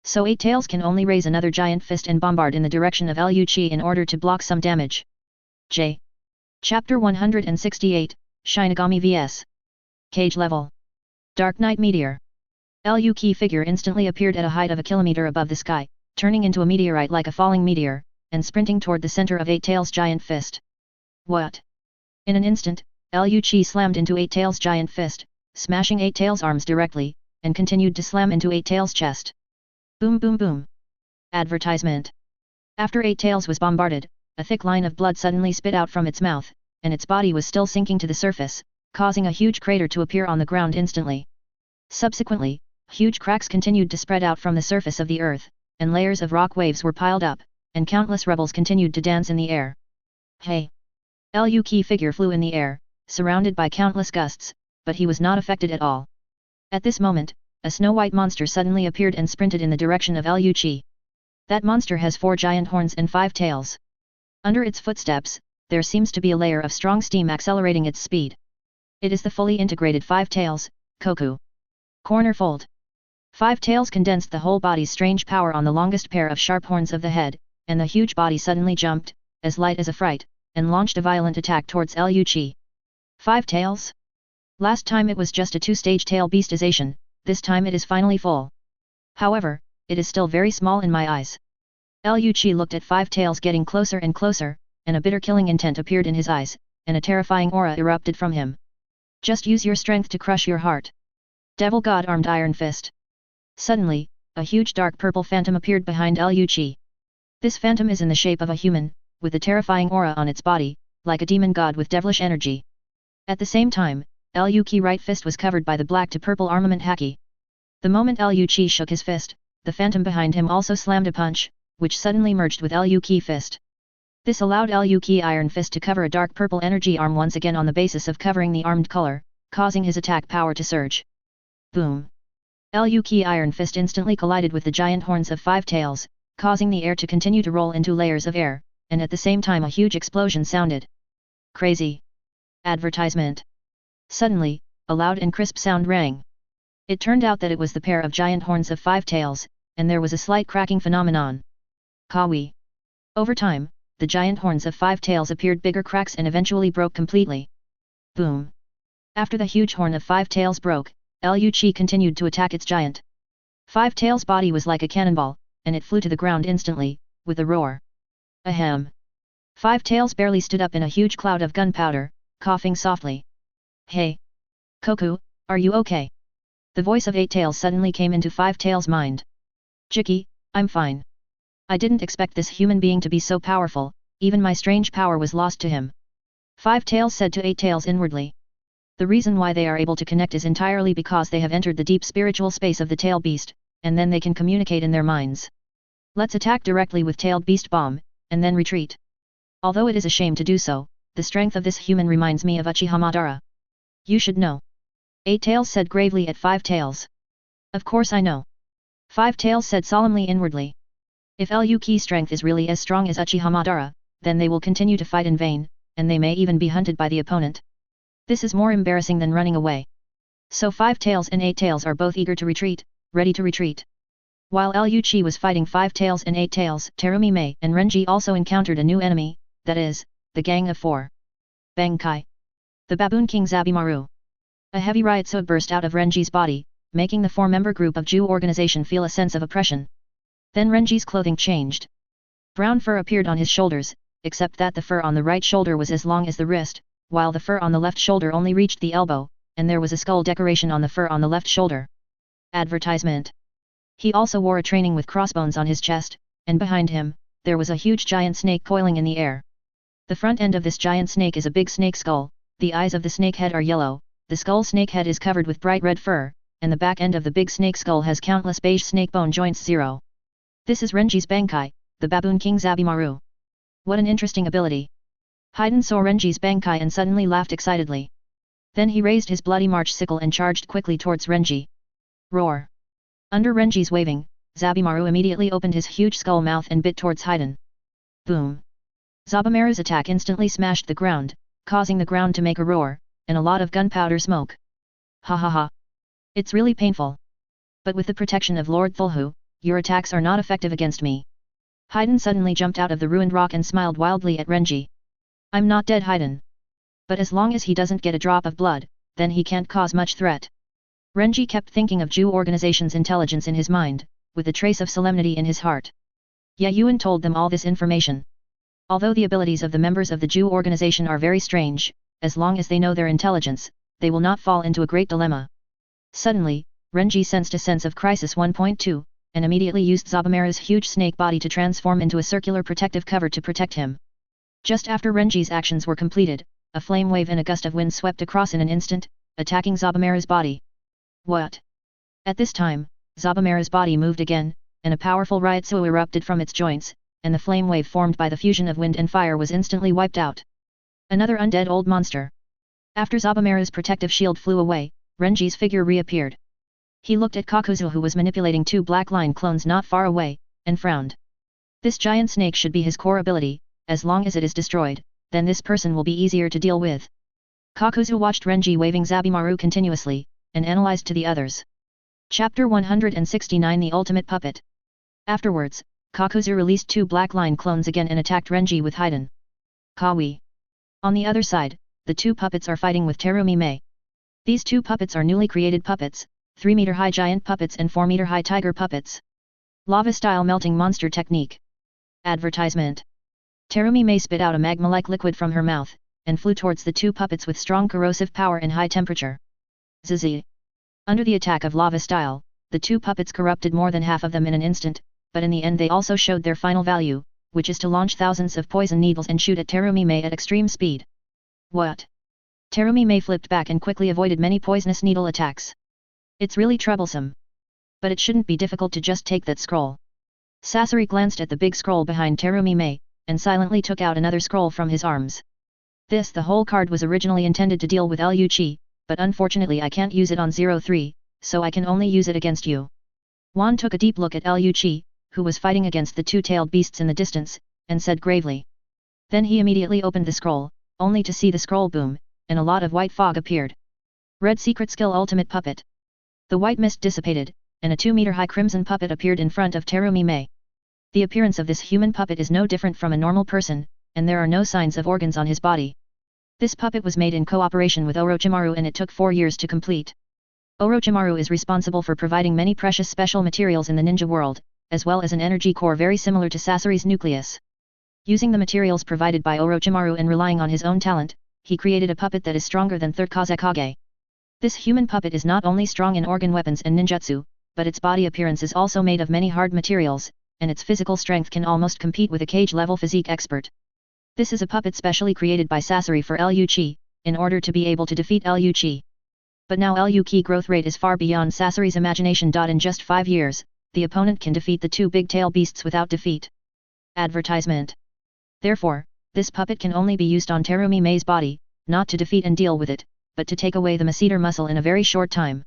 A: So Eight Tails can only raise another giant fist and bombard in the direction of Liu Qi in order to block some damage. J. Chapter 168, Shinigami vs. Cage Level. Dark Night Meteor. Liu Qi figure instantly appeared at a height of a kilometer above the sky, turning into a meteorite like a falling meteor, and sprinting toward the center of Eight Tails' giant fist. What? In an instant, Liu Qi slammed into Eight Tails' giant fist, smashing Eight Tails' arms directly, and continued to slam into Eight Tails' chest. Boom boom boom. Advertisement. After Eight Tails was bombarded, a thick line of blood suddenly spit out from its mouth, and its body was still sinking to the surface, causing a huge crater to appear on the ground instantly. Subsequently, huge cracks continued to spread out from the surface of the earth, and layers of rock waves were piled up, and countless rebels continued to dance in the air. Hey! Liu Qi figure flew in the air, surrounded by countless gusts, but he was not affected at all. At this moment, a snow-white monster suddenly appeared and sprinted in the direction of Liu Qi. That monster has 4 giant horns and 5 tails. Under its footsteps, there seems to be a layer of strong steam accelerating its speed. It is the fully integrated 5 tails, Koku. Corner fold. 5 tails condensed the whole body's strange power on the longest pair of sharp horns of the head, and the huge body suddenly jumped, as light as a fright, and launched a violent attack towards Liu Qi. 5 tails? Last time it was just a 2-stage tail beastization, this time it is finally full. However, it is still very small in my eyes. Liu Qi looked at 5 tails getting closer and closer, and a bitter killing intent appeared in his eyes, and a terrifying aura erupted from him. Just use your strength to crush your heart. Devil God armed Iron Fist. Suddenly, a huge dark purple phantom appeared behind Liu Qi. This phantom is in the shape of a human, with a terrifying aura on its body, like a demon god with devilish energy. At the same time, Liu Qi's right fist was covered by the black to purple armament haki. The moment Liu Qi shook his fist, the phantom behind him also slammed a punch, which suddenly merged with Liu Qi's fist. This allowed Liu Qi's iron fist to cover a dark purple energy arm once again on the basis of covering the armed color, causing his attack power to surge. Boom! Liu Qi's iron fist instantly collided with the giant horns of 5 tails, causing the air to continue to roll into layers of air, and at the same time a huge explosion sounded. Crazy! Advertisement. Suddenly, a loud and crisp sound rang. It turned out that it was the pair of giant horns of 5 tails, and there was a slight cracking phenomenon. Kawi. Over time, the giant horns of 5 tails appeared bigger cracks and eventually broke completely. Boom! After the huge horn of 5 tails broke, Liu Qi continued to attack its giant. 5 tails body was like a cannonball, and it flew to the ground instantly, with a roar. Ahem! 5 tails barely stood up in a huge cloud of gunpowder, coughing softly. Hey! Koku, are you okay? The voice of 8 tails suddenly came into 5 tails' mind. Jiki, I'm fine. I didn't expect this human being to be so powerful, even my strange power was lost to him. 5 tails said to 8 tails inwardly. The reason why they are able to connect is entirely because they have entered the deep spiritual space of the tail beast, and then they can communicate in their minds. Let's attack directly with tailed beast bomb, and then retreat. Although it is a shame to do so, the strength of this human reminds me of Uchiha Madara. You should know. 8 tails said gravely at 5 tails. Of course I know. 5 tails said solemnly inwardly. If Liu Qi's strength is really as strong as Uchiha Madara, then they will continue to fight in vain, and they may even be hunted by the opponent. This is more embarrassing than running away. So 5 tails and 8 tails are both eager to retreat, ready to retreat. While Liu Qi was fighting 5 tails and 8 tails, Terumi Mei and Renji also encountered a new enemy, that is, the Gang of 4. Bankai. The Baboon King Zabimaru. A heavy riot so burst out of Renji's body, making the 4-member group of Jew organization feel a sense of oppression. Then Renji's clothing changed. Brown fur appeared on his shoulders, except that the fur on the right shoulder was as long as the wrist, while the fur on the left shoulder only reached the elbow, and there was a skull decoration on the fur on the left shoulder. Advertisement. He also wore a training with crossbones on his chest, and behind him, there was a huge giant snake coiling in the air. The front end of this giant snake is a big snake skull, the eyes of the snake head are yellow, the skull snake head is covered with bright red fur, and the back end of the big snake skull has countless beige snake bone joints 0. This is Renji's Bankai, the Baboon King Zabimaru. What an interesting ability. Haiden saw Renji's Bankai and suddenly laughed excitedly. Then he raised his bloody march sickle and charged quickly towards Renji. Roar! Under Renji's waving, Zabimaru immediately opened his huge skull mouth and bit towards Haiden. Boom! Zabimaru's attack instantly smashed the ground, causing the ground to make a roar, and a lot of gunpowder smoke. Ha ha ha! It's really painful. But with the protection of Lord Thulhu, your attacks are not effective against me. Haiden suddenly jumped out of the ruined rock and smiled wildly at Renji. I'm not dead, Haiden. But as long as he doesn't get a drop of blood, then he can't cause much threat. Renji kept thinking of Jew organization's intelligence in his mind, with a trace of solemnity in his heart. Yayuan told them all this information. Although the abilities of the members of the Jew organization are very strange, as long as they know their intelligence, they will not fall into a great dilemma. Suddenly, Renji sensed a sense of crisis 1.2, and immediately used Zabimaru's huge snake body to transform into a circular protective cover to protect him. Just after Renji's actions were completed, a flame wave and a gust of wind swept across in an instant, attacking Zabimaru's body. What? At this time, Zabimaru's body moved again, and a powerful Ryotsu erupted from its joints, and the flame wave formed by the fusion of wind and fire was instantly wiped out. Another undead old monster. After Zabimaru's protective shield flew away, Renji's figure reappeared. He looked at Kakuzu, who was manipulating two black line clones not far away, and frowned. This giant snake should be his core ability. As long as it is destroyed, then this person will be easier to deal with. Kakuzu watched Renji waving Zabimaru continuously, and analyzed to the others. Chapter 169 The Ultimate Puppet. Afterwards, Kakuzu released two black line clones again and attacked Renji with Haiden. Kawi. On the other side, the two puppets are fighting with Terumi Mei. These two puppets are newly created puppets, 3-meter-high giant puppets and 4-meter-high tiger puppets. Lava-style melting monster technique. Advertisement. Terumi Mei spit out a magma-like liquid from her mouth, and flew towards the two puppets with strong corrosive power and high temperature. Zizi. Under the attack of lava style, the two puppets corrupted more than half of them in an instant, but in the end they also showed their final value, which is to launch thousands of poison needles and shoot at Terumi Mei at extreme speed. What? Terumi Mei flipped back and quickly avoided many poisonous needle attacks. It's really troublesome. But it shouldn't be difficult to just take that scroll. Sasori glanced at the big scroll behind Terumi Mei, and silently took out another scroll from his arms. The whole card was originally intended to deal with Liu Qi, but unfortunately I can't use it on 03, so I can only use it against you. Wan took a deep look at Liu Qi, who was fighting against the two-tailed beasts in the distance, and said gravely. Then he immediately opened the scroll, only to see the scroll boom, and a lot of white fog appeared. Red Secret Skill Ultimate Puppet. The white mist dissipated, and a 2-meter-high crimson puppet appeared in front of Terumi Mei. The appearance of this human puppet is no different from a normal person, and there are no signs of organs on his body. This puppet was made in cooperation with Orochimaru and it took 4 years to complete. Orochimaru is responsible for providing many precious special materials in the ninja world, as well as an energy core very similar to Sasori's nucleus. Using the materials provided by Orochimaru and relying on his own talent, he created a puppet that is stronger than third Kazekage. This human puppet is not only strong in organ weapons and ninjutsu, but its body appearance is also made of many hard materials, and its physical strength can almost compete with a cage-level physique expert. This is a puppet specially created by Sasori for Liu Qi, in order to be able to defeat Liu Qi. But now Liu Qi growth rate is far beyond Sasori's imagination. In just 5 years, the opponent can defeat the two big tail beasts without defeat. Advertisement. Therefore, this puppet can only be used on Terumi Mei's body, not to defeat and deal with it, but to take away the masseter muscle in a very short time.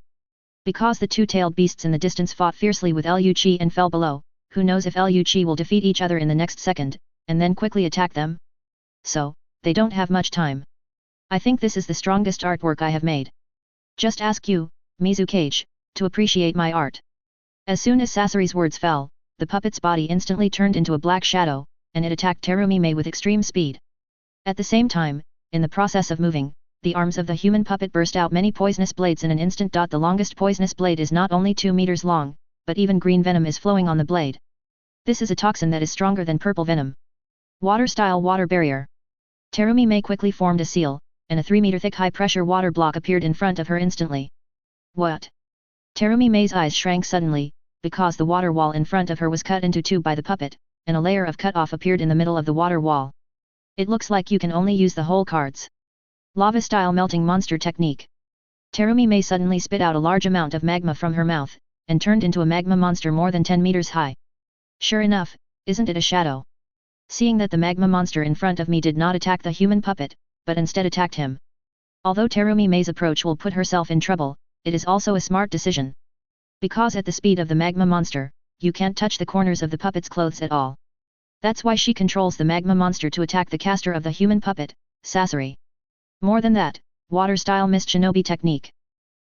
A: Because the two-tailed beasts in the distance fought fiercely with Liu Qi and fell below, who knows if Liu Qi will defeat each other in the next second, and then quickly attack them? So, they don't have much time. I think this is the strongest artwork I have made. Just ask you, Mizukage, to appreciate my art. As soon as Sasori's words fell, the puppet's body instantly turned into a black shadow, and it attacked Terumi Mei with extreme speed. At the same time, in the process of moving, the arms of the human puppet burst out many poisonous blades in an instant. The longest poisonous blade is not only 2 meters long, but even green venom is flowing on the blade. This is a toxin that is stronger than purple venom. Water-style water barrier. Terumi Mei quickly formed a seal, and a 3-meter thick high-pressure water block appeared in front of her instantly. What? Terumi Mei's eyes shrank suddenly, because the water wall in front of her was cut into two by the puppet, and a layer of cut-off appeared in the middle of the water wall. It looks like you can only use the whole cards. Lava-style melting monster technique. Terumi Mei suddenly spit out a large amount of magma from her mouth, and turned into a magma monster more than 10 meters high. Sure enough, Isn't it a shadow? Seeing that the magma monster in front of me did not attack the human puppet, but instead attacked him. Although Terumi Mei's approach will put herself in trouble, it is also a smart decision. Because at the speed of the magma monster, you can't touch the corners of the puppet's clothes at all. That's why she controls the magma monster to attack the caster of the human puppet, Sasori. More than that, water-style mist shinobi technique.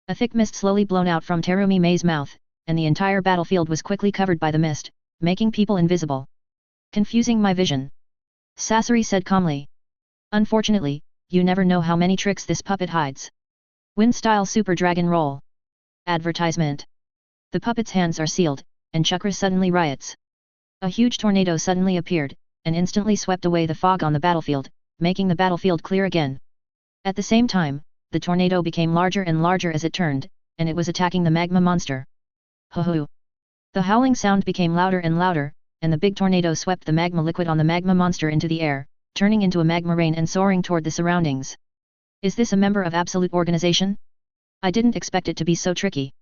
A: A thick mist slowly blown out from Terumi Mei's mouth, and the entire battlefield was quickly covered by the mist, making people invisible. Confusing my vision. Sasori said calmly. Unfortunately, you never know how many tricks this puppet hides. Wind-style Super Dragon Roll. Advertisement. The puppet's hands are sealed, and chakra suddenly riots. A huge tornado suddenly appeared, and instantly swept away the fog on the battlefield, making the battlefield clear again. At the same time, the tornado became larger and larger as it turned, and it was attacking the magma monster. Ho-ho! The howling sound became louder and louder, and the big tornado swept the magma liquid on the magma monster into the air, turning into a magma rain and soaring toward the surroundings. Is this a member of Absolute Organization? I didn't expect it to be so tricky.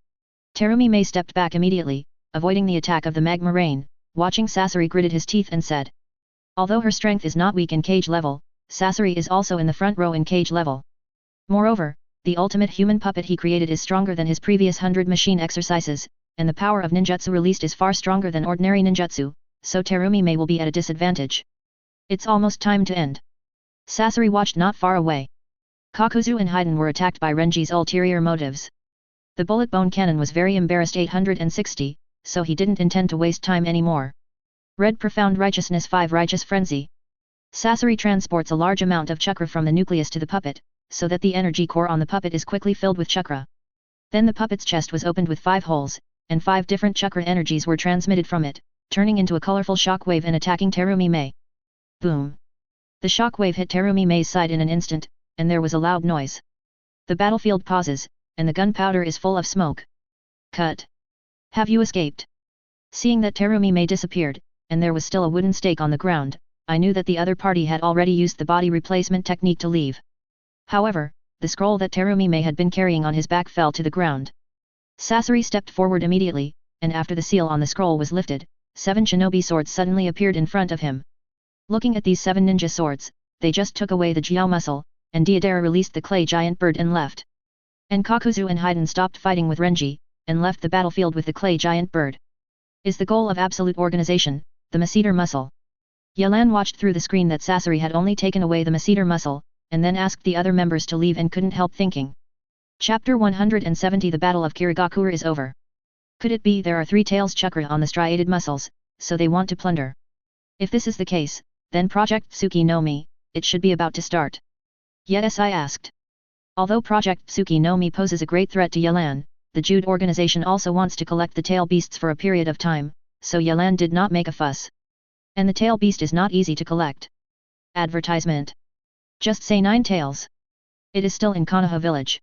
A: Terumi Mei stepped back immediately, avoiding the attack of the magma rain, watching Sasori gritted his teeth and said. Although her strength is not weak in cage level, Sasori is also in the front row in cage level. Moreover, the ultimate human puppet he created is stronger than his previous 100 machine exercises, and the power of ninjutsu released is far stronger than ordinary ninjutsu, so Terumi Mei will be at a disadvantage. It's almost time to end. Sasori watched not far away. Kakuzu and Haiden were attacked by Renji's ulterior motives. The bullet bone cannon was very embarrassed 860, so he didn't intend to waste time anymore. Red Profound Righteousness 5 Righteous Frenzy. Sasori transports a large amount of chakra from the nucleus to the puppet, so that the energy core on the puppet is quickly filled with chakra. Then the puppet's chest was opened with 5 holes, and 5 different chakra energies were transmitted from it, turning into a colorful shockwave and attacking Terumi Mei. Boom! The shockwave hit Terumi Mei's side in an instant, and there was a loud noise. The battlefield pauses, and the gunpowder is full of smoke. Cut! Have you escaped? Seeing that Terumi Mei disappeared, and there was still a wooden stake on the ground, I knew that the other party had already used the body replacement technique to leave. However, the scroll that Terumi Mei had been carrying on his back fell to the ground. Sasori stepped forward immediately, and after the seal on the scroll was lifted, 7 shinobi swords suddenly appeared in front of him. Looking at these 7 ninja swords, they just took away the jiao muscle, and Deidara released the clay giant bird and left. And Kakuzu and Haiden stopped fighting with Renji, and left the battlefield with the clay giant bird. Is the goal of Absolute Organization, the Maceter muscle? Yelan watched through the screen that Sasori had only taken away the Maceter muscle, and then asked the other members to leave and couldn't help thinking. Chapter 170 The Battle of Kirigakura is over. Could it be there are 3 tails chakra on the striated muscles, so they want to plunder? If this is the case, then Project Tsuki no Mi, it should be about to start. Yes, I asked. Although Project Tsuki no Mi poses a great threat to Yelan, the Jude organization also wants to collect the tail beasts for a period of time, so Yelan did not make a fuss. And the tail beast is not easy to collect. Advertisement. Just say 9 tails. It is still in Konoha village.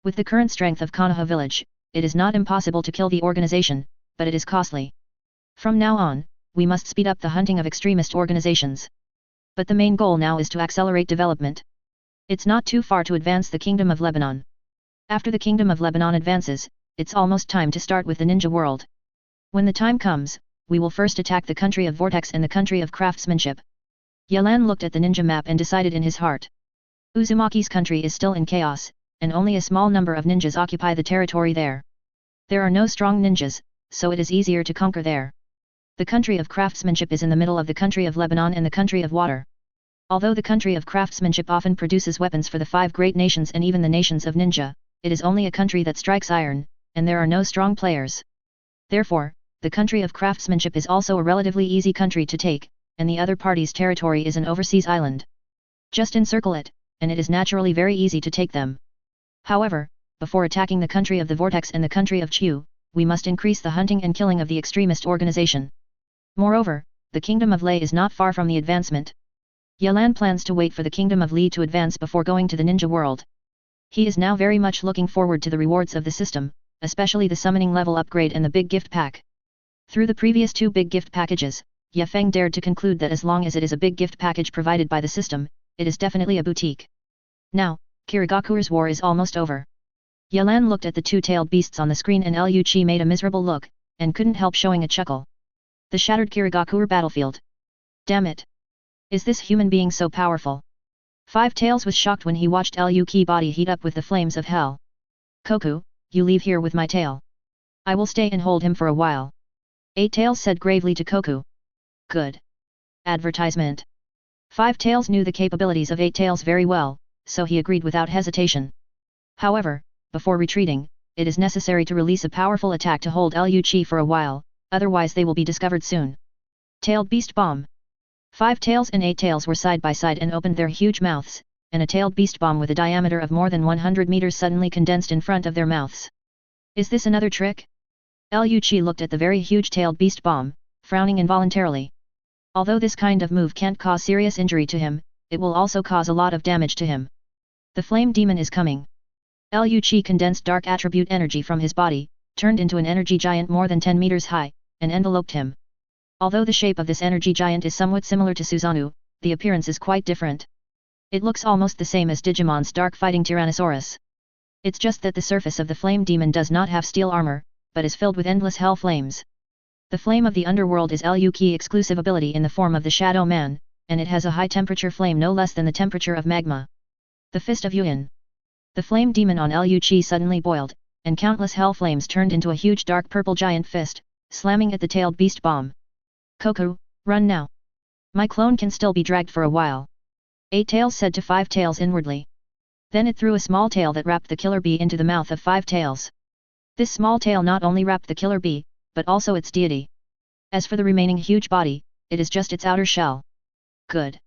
A: With the current strength of Konoha village, it is not impossible to kill the organization, but it is costly. From now on, we must speed up the hunting of extremist organizations. But the main goal now is to accelerate development. It's not too far to advance the Kingdom of Lebanon. After the Kingdom of Lebanon advances, it's almost time to start with the ninja world. When the time comes, we will first attack the country of Vortex and the country of craftsmanship. Yelan looked at the ninja map and decided in his heart. Uzumaki's country is still in chaos, and only a small number of ninjas occupy the territory there. There are no strong ninjas, so it is easier to conquer there. The country of craftsmanship is in the middle of the country of Lebanon and the country of water. Although the country of craftsmanship often produces weapons for the 5 great nations and even the nations of ninja, it is only a country that strikes iron, and there are no strong players. Therefore, the country of craftsmanship is also a relatively easy country to take, and the other party's territory is an overseas island. Just encircle it, and it is naturally very easy to take them. However, before attacking the country of the Vortex and the country of Chu, we must increase the hunting and killing of the extremist organization. Moreover, the Kingdom of Lei is not far from the advancement. Yelan plans to wait for the Kingdom of Li to advance before going to the ninja world. He is now very much looking forward to the rewards of the system, especially the summoning level upgrade and the big gift pack. Through the previous 2 big gift packages, Ye Feng dared to conclude that as long as it is a big gift package provided by the system, it is definitely a boutique. Now, Kirigakura's war is almost over. Yelan looked at the 2-tailed beasts on the screen and Liu Qi made a miserable look, and couldn't help showing a chuckle. The shattered Kirigakure battlefield. Damn it! Is this human being so powerful? Five Tails was shocked when he watched Luki body heat up with the flames of hell. Koku, you leave here with my tail. I will stay and hold him for a while. Eight Tails said gravely to Koku. Good. Advertisement. Five Tails knew the capabilities of Eight Tails very well, so he agreed without hesitation. However, before retreating, it is necessary to release a powerful attack to hold Luki for a while, otherwise they will be discovered soon. Tailed Beast Bomb. Five Tails and Eight Tails were side by side and opened their huge mouths, and a tailed beast bomb with a diameter of more than 100 meters suddenly condensed in front of their mouths. Is this another trick? Luki looked at the very huge tailed beast bomb, frowning involuntarily. Although this kind of move can't cause serious injury to him, it will also cause a lot of damage to him. The flame demon is coming. Luki condensed dark attribute energy from his body, turned into an energy giant more than 10 meters high, and enveloped him. Although the shape of this energy giant is somewhat similar to Susanoo, the appearance is quite different. It looks almost the same as Digimon's dark fighting Tyrannosaurus. It's just that the surface of the flame demon does not have steel armor, but is filled with endless hell flames. The flame of the underworld is Luki's exclusive ability in the form of the Shadow Man, and it has a high temperature flame no less than the temperature of magma. The Fist of Yuan. The flame demon on Luki suddenly boiled, and countless hell flames turned into a huge dark purple giant fist, slamming at the tailed beast bomb. Koku, run now. My clone can still be dragged for a while. Eight Tails said to Five Tails inwardly. Then it threw a small tail that wrapped the killer bee into the mouth of Five Tails. This small tail not only wrapped the killer bee, but also its deity. As for the remaining huge body, it is just its outer shell. Good.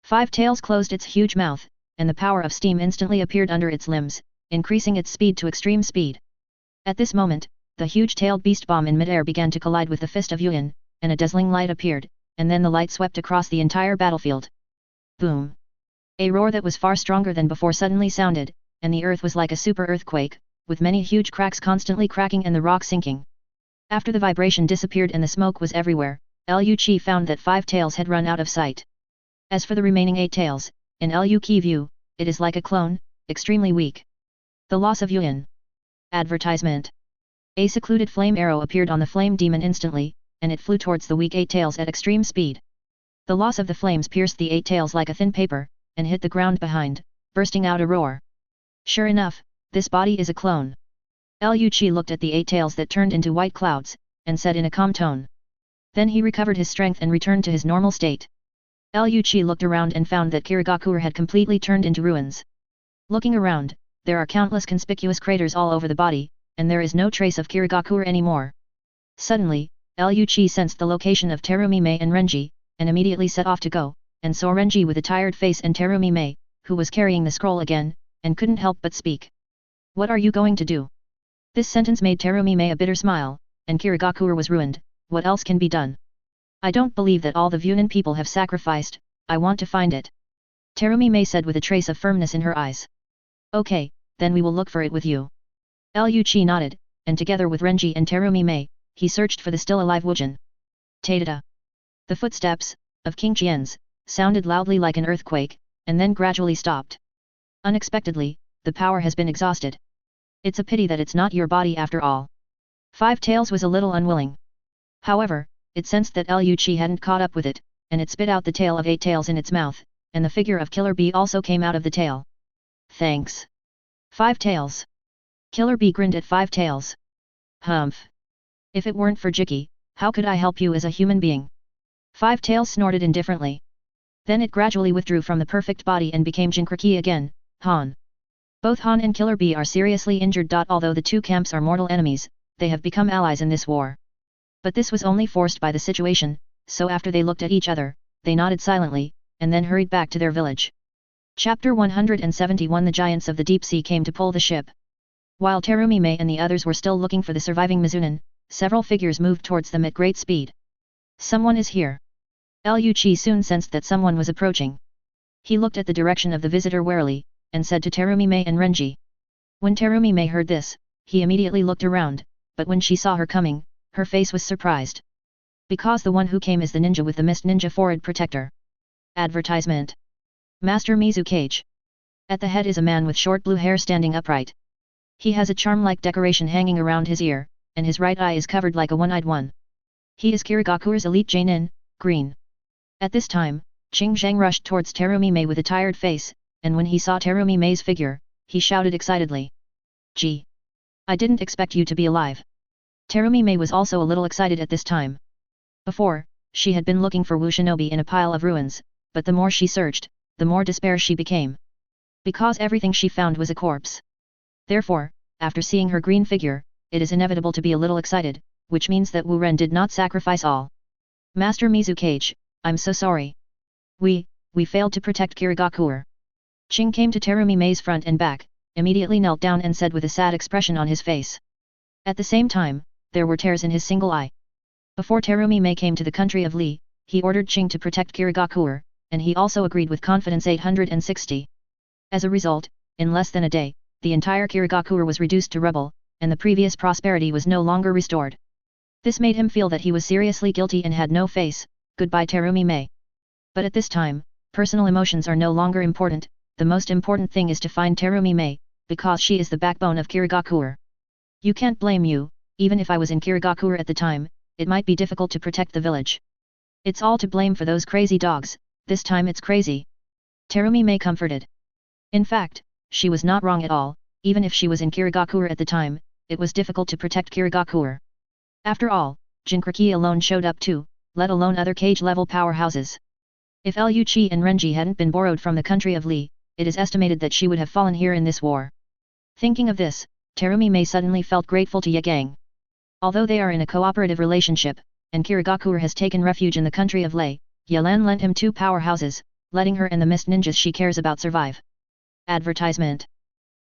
A: Five Tails closed its huge mouth, and the power of steam instantly appeared under its limbs, increasing its speed to extreme speed. At this moment, the huge tailed beast bomb in midair began to collide with the Fist of Yuan, and a dazzling light appeared, and then the light swept across the entire battlefield. Boom! A roar that was far stronger than before suddenly sounded, and the earth was like a super earthquake, with many huge cracks constantly cracking and the rock sinking. After the vibration disappeared and the smoke was everywhere, Luki found that Five Tails had run out of sight. As for the remaining Eight Tails, in Luki's view, it is like a clone, extremely weak. The loss of Yuan. Advertisement. A secluded flame arrow appeared on the flame demon instantly, and it flew towards the weak Eight Tails at extreme speed. The loss of the flames pierced the Eight Tails like a thin paper, and hit the ground behind, bursting out a roar. Sure enough, this body is a clone. Luki looked at the Eight Tails that turned into white clouds, and said in a calm tone. Then he recovered his strength and returned to his normal state. Luki looked around and found that Kirigakure had completely turned into ruins. Looking around, there are countless conspicuous craters all over the body, and there is no trace of Kirigakure anymore. Suddenly, Luki sensed the location of Terumi-mei and Renji, and immediately set off to go, and saw Renji with a tired face and Terumi-mei, who was carrying the scroll again, and couldn't help but speak. What are you going to do? This sentence made Terumi-mei a bitter smile, and Kirigakure was ruined, what else can be done? I don't believe that all the Vunan people have sacrificed, I want to find it. Terumi-mei said with a trace of firmness in her eyes. Okay, then we will look for it with you. Luki nodded, and together with Renji and Terumi-mei, he searched for the still-alive Wujin. Ta-da! The footsteps, of King Qian's, sounded loudly like an earthquake, and then gradually stopped. Unexpectedly, the power has been exhausted. It's a pity that it's not your body after all. Five Tails was a little unwilling. However, it sensed that Luki hadn't caught up with it, and it spit out the tail of Eight Tails in its mouth, and the figure of Killer Bee also came out of the tail. Thanks. Five Tails. Killer Bee grinned at Five Tails. Humph. If it weren't for Jiki, how could I help you as a human being? Five Tails snorted indifferently. Then it gradually withdrew from the perfect body and became Jinkriki again, Han. Both Han and Killer Bee are seriously injured. Although the two camps are mortal enemies, they have become allies in this war. But this was only forced by the situation, so after they looked at each other, they nodded silently, and then hurried back to their village. Chapter 171 The Giants of the Deep Sea came to pull the ship. While Terumi-mei and the others were still looking for the surviving Mizunan, several figures moved towards them at great speed. Someone is here. Luki soon sensed that someone was approaching. He looked at the direction of the visitor warily, and said to Terumi-mei and Renji. When Terumi-mei heard this, he immediately looked around, but when she saw her coming, her face was surprised. Because the one who came is the ninja with the Mist Ninja Forehead Protector. Advertisement. Master Mizukage. At the head is a man with short blue hair standing upright. He has a charm-like decoration hanging around his ear, and his right eye is covered like a one-eyed one. He is Kirigakuru's elite Jainin, green. At this time, Qing Zhang rushed towards Terumi Mei with a tired face, and when he saw Terumi Mei's figure, he shouted excitedly. Gee! I didn't expect you to be alive. Terumi Mei was also a little excited at this time. Before, she had been looking for Wu Shinobi in a pile of ruins, but the more she searched, the more despair she became. Because everything she found was a corpse. Therefore, after seeing her green figure, it is inevitable to be a little excited, which means that Wu Ren did not sacrifice all. Master Mizukage, I'm so sorry. We failed to protect Kirigakure. Qing came to Terumi Mei's front and back, immediately knelt down and said with a sad expression on his face. At the same time, there were tears in his single eye. Before Terumi Mei came to the country of Li, he ordered Qing to protect Kirigakure, and he also agreed with confidence 860. As a result, in less than a day, the entire Kirigakure was reduced to rubble, and the previous prosperity was no longer restored. This made him feel that he was seriously guilty and had no face. Goodbye Terumi Mei. But at this time, personal emotions are no longer important, the most important thing is to find Terumi Mei, because she is the backbone of Kirigakure. You can't blame you, even if I was in Kirigakure at the time, it might be difficult to protect the village. It's all to blame for those crazy dogs, this time it's crazy. Terumi Mei comforted. In fact, she was not wrong at all, even if she was in Kirigakure at the time, it was difficult to protect Kirigakure. After all, Jinkriki alone showed up too, let alone other cage-level powerhouses. If Liu Qi and Renji hadn't been borrowed from the country of Li, it is estimated that she would have fallen here in this war. Thinking of this, Terumi Mei suddenly felt grateful to Ye Gang. Although they are in a cooperative relationship, and Kirigakure has taken refuge in the country of Lei, Yelan lent him 2 powerhouses, letting her and the mist ninjas she cares about survive. Advertisement.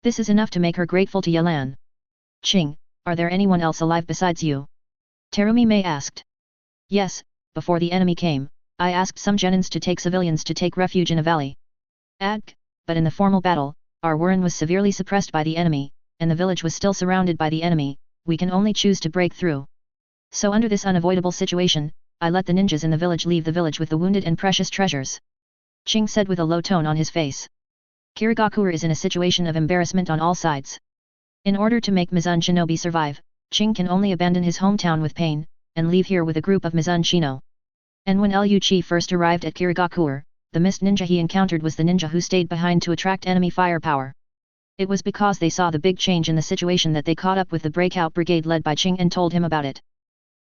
A: This is enough to make her grateful to Yelan. Qing, are there anyone else alive besides you? Terumi Mei asked. Yes, before the enemy came, I asked some genins to take civilians to take refuge in a valley. But in the formal battle, our Wuren was severely suppressed by the enemy, and the village was still surrounded by the enemy, we can only choose to break through. So under this unavoidable situation, I let the ninjas in the village leave the village with the wounded and precious treasures. Qing said with a low tone on his face. Kirigakure is in a situation of embarrassment on all sides. In order to make Mizun Shinobi survive, Qing can only abandon his hometown with pain, and leave here with a group of Mizun Shino. And when Liu Qi first arrived at Kirigakure, the mist ninja he encountered was the ninja who stayed behind to attract enemy firepower. It was because they saw the big change in the situation that they caught up with the breakout brigade led by Qing and told him about it.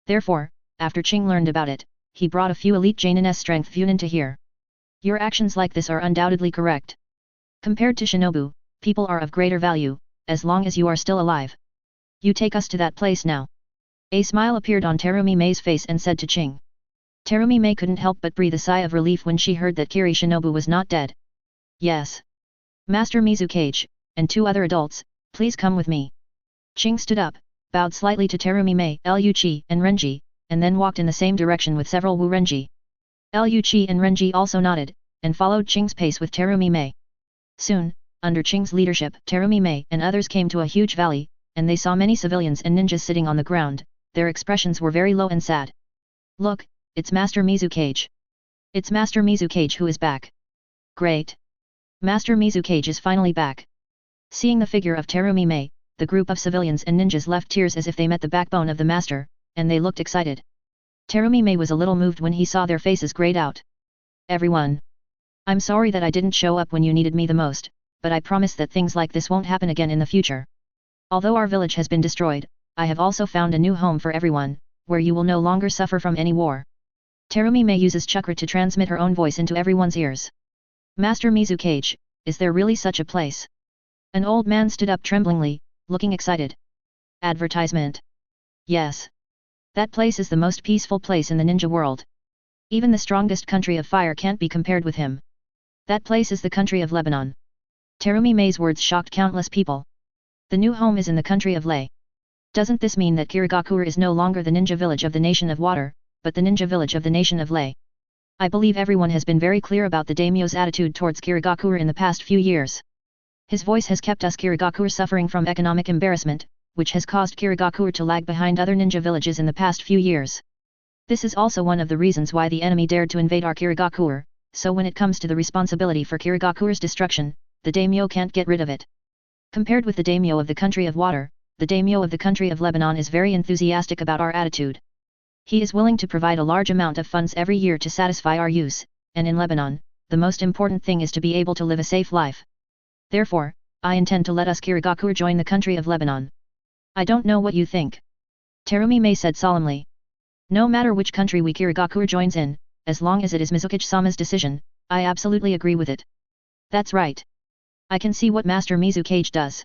A: Therefore, after Qing learned about it, he brought a few elite Jainin strength Funin to here. Your actions like this are undoubtedly correct. Compared to Shinobu, people are of greater value, as long as you are still alive. You take us to that place now. A smile appeared on Terumi Mei's face and said to Qing. Terumi Mei couldn't help but breathe a sigh of relief when she heard that Kiri Shinobu was not dead. Yes. Master Mizukage, and 2 other adults, please come with me. Qing stood up, bowed slightly to Terumi Mei, Liu Qi and Renji, and then walked in the same direction with several Wu Renji. Liu Qi and Renji also nodded, and followed Qing's pace with Terumi Mei. Soon, under Qing's leadership, Terumi Mei and others came to a huge valley, and they saw many civilians and ninjas sitting on the ground, their expressions were very low and sad. Look, it's Master Mizukage. It's Master Mizukage who is back. Great. Master Mizukage is finally back. Seeing the figure of Terumi Mei, the group of civilians and ninjas left tears as if they met the backbone of the master, and they looked excited. Terumi Mei was a little moved when he saw their faces grayed out. Everyone. I'm sorry that I didn't show up when you needed me the most, but I promise that things like this won't happen again in the future. Although our village has been destroyed, I have also found a new home for everyone, where you will no longer suffer from any war. Terumi Mei uses chakra to transmit her own voice into everyone's ears. Master Mizukage, is there really such a place? An old man stood up tremblingly, looking excited. Advertisement. Yes. That place is the most peaceful place in the ninja world. Even the strongest country of fire can't be compared with him. That place is the country of Lebanon. Terumi Mei's words shocked countless people. The new home is in the country of Lei. Doesn't this mean that Kirigakure is no longer the ninja village of the nation of water, but the ninja village of the nation of Lei? I believe everyone has been very clear about the daimyo's attitude towards Kirigakure in the past few years. His voice has kept us Kirigakure suffering from economic embarrassment, which has caused Kirigakure to lag behind other ninja villages in the past few years. This is also one of the reasons why the enemy dared to invade our Kirigakure, so when it comes to the responsibility for Kirigakure's destruction, the daimyo can't get rid of it. Compared with the daimyo of the country of water, the daimyo of the country of Lebanon is very enthusiastic about our attitude. He is willing to provide a large amount of funds every year to satisfy our use, and in Lebanon, the most important thing is to be able to live a safe life. Therefore, I intend to let us Kirigakur join the country of Lebanon. I don't know what you think. Terumi Mei said solemnly. No matter which country we Kirigakur joins in, as long as it is Mizukichi-sama's decision, I absolutely agree with it. That's right. I can see what Master Mizukage does.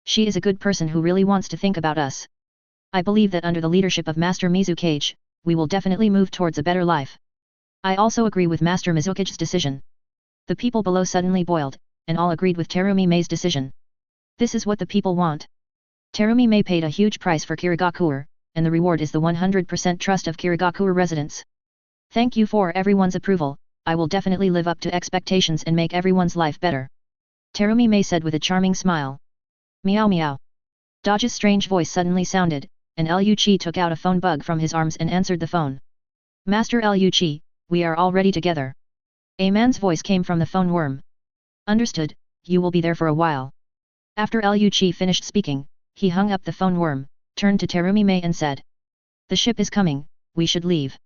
A: She is a good person who really wants to think about us. I believe that under the leadership of Master Mizukage, we will definitely move towards a better life. I also agree with Master Mizukage's decision. The people below suddenly boiled, and all agreed with Terumi Mei's decision. This is what the people want. Terumi Mei paid a huge price for Kirigakur, and the reward is the 100% trust of Kirigakur residents. Thank you for everyone's approval, I will definitely live up to expectations and make everyone's life better. Terumi Mei said with a charming smile. Meow meow. Dodge's strange voice suddenly sounded, and Liu Qi took out a phone bug from his arms and answered the phone. Master Liu Qi, we are already together. A man's voice came from the phone worm. Understood, you will be there for a while. After Liu Qi finished speaking, he hung up the phone worm, turned to Terumi Mei and said. The ship is coming, we should leave.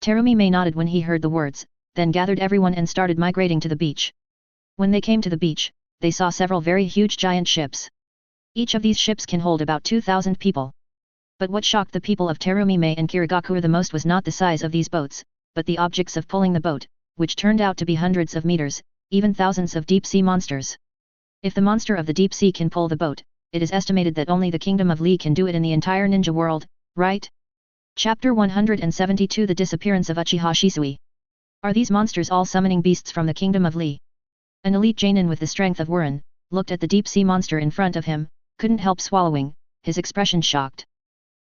A: Terumi Mei nodded when he heard the words, then gathered everyone and started migrating to the beach. When they came to the beach, they saw several very huge giant ships. Each of these ships can hold about 2,000 people. But what shocked the people of Terumi Mei and Kirigakur the most was not the size of these boats, but the objects of pulling the boat, which turned out to be hundreds of meters, even thousands of deep-sea monsters. If the monster of the deep sea can pull the boat, it is estimated that only the kingdom of Li can do it in the entire ninja world, right? Chapter 172 The Disappearance of Uchiha Shisui. Are these monsters all summoning beasts from the kingdom of Li? An elite Jainin with the strength of Wuren, looked at the deep-sea monster in front of him, couldn't help swallowing, his expression shocked.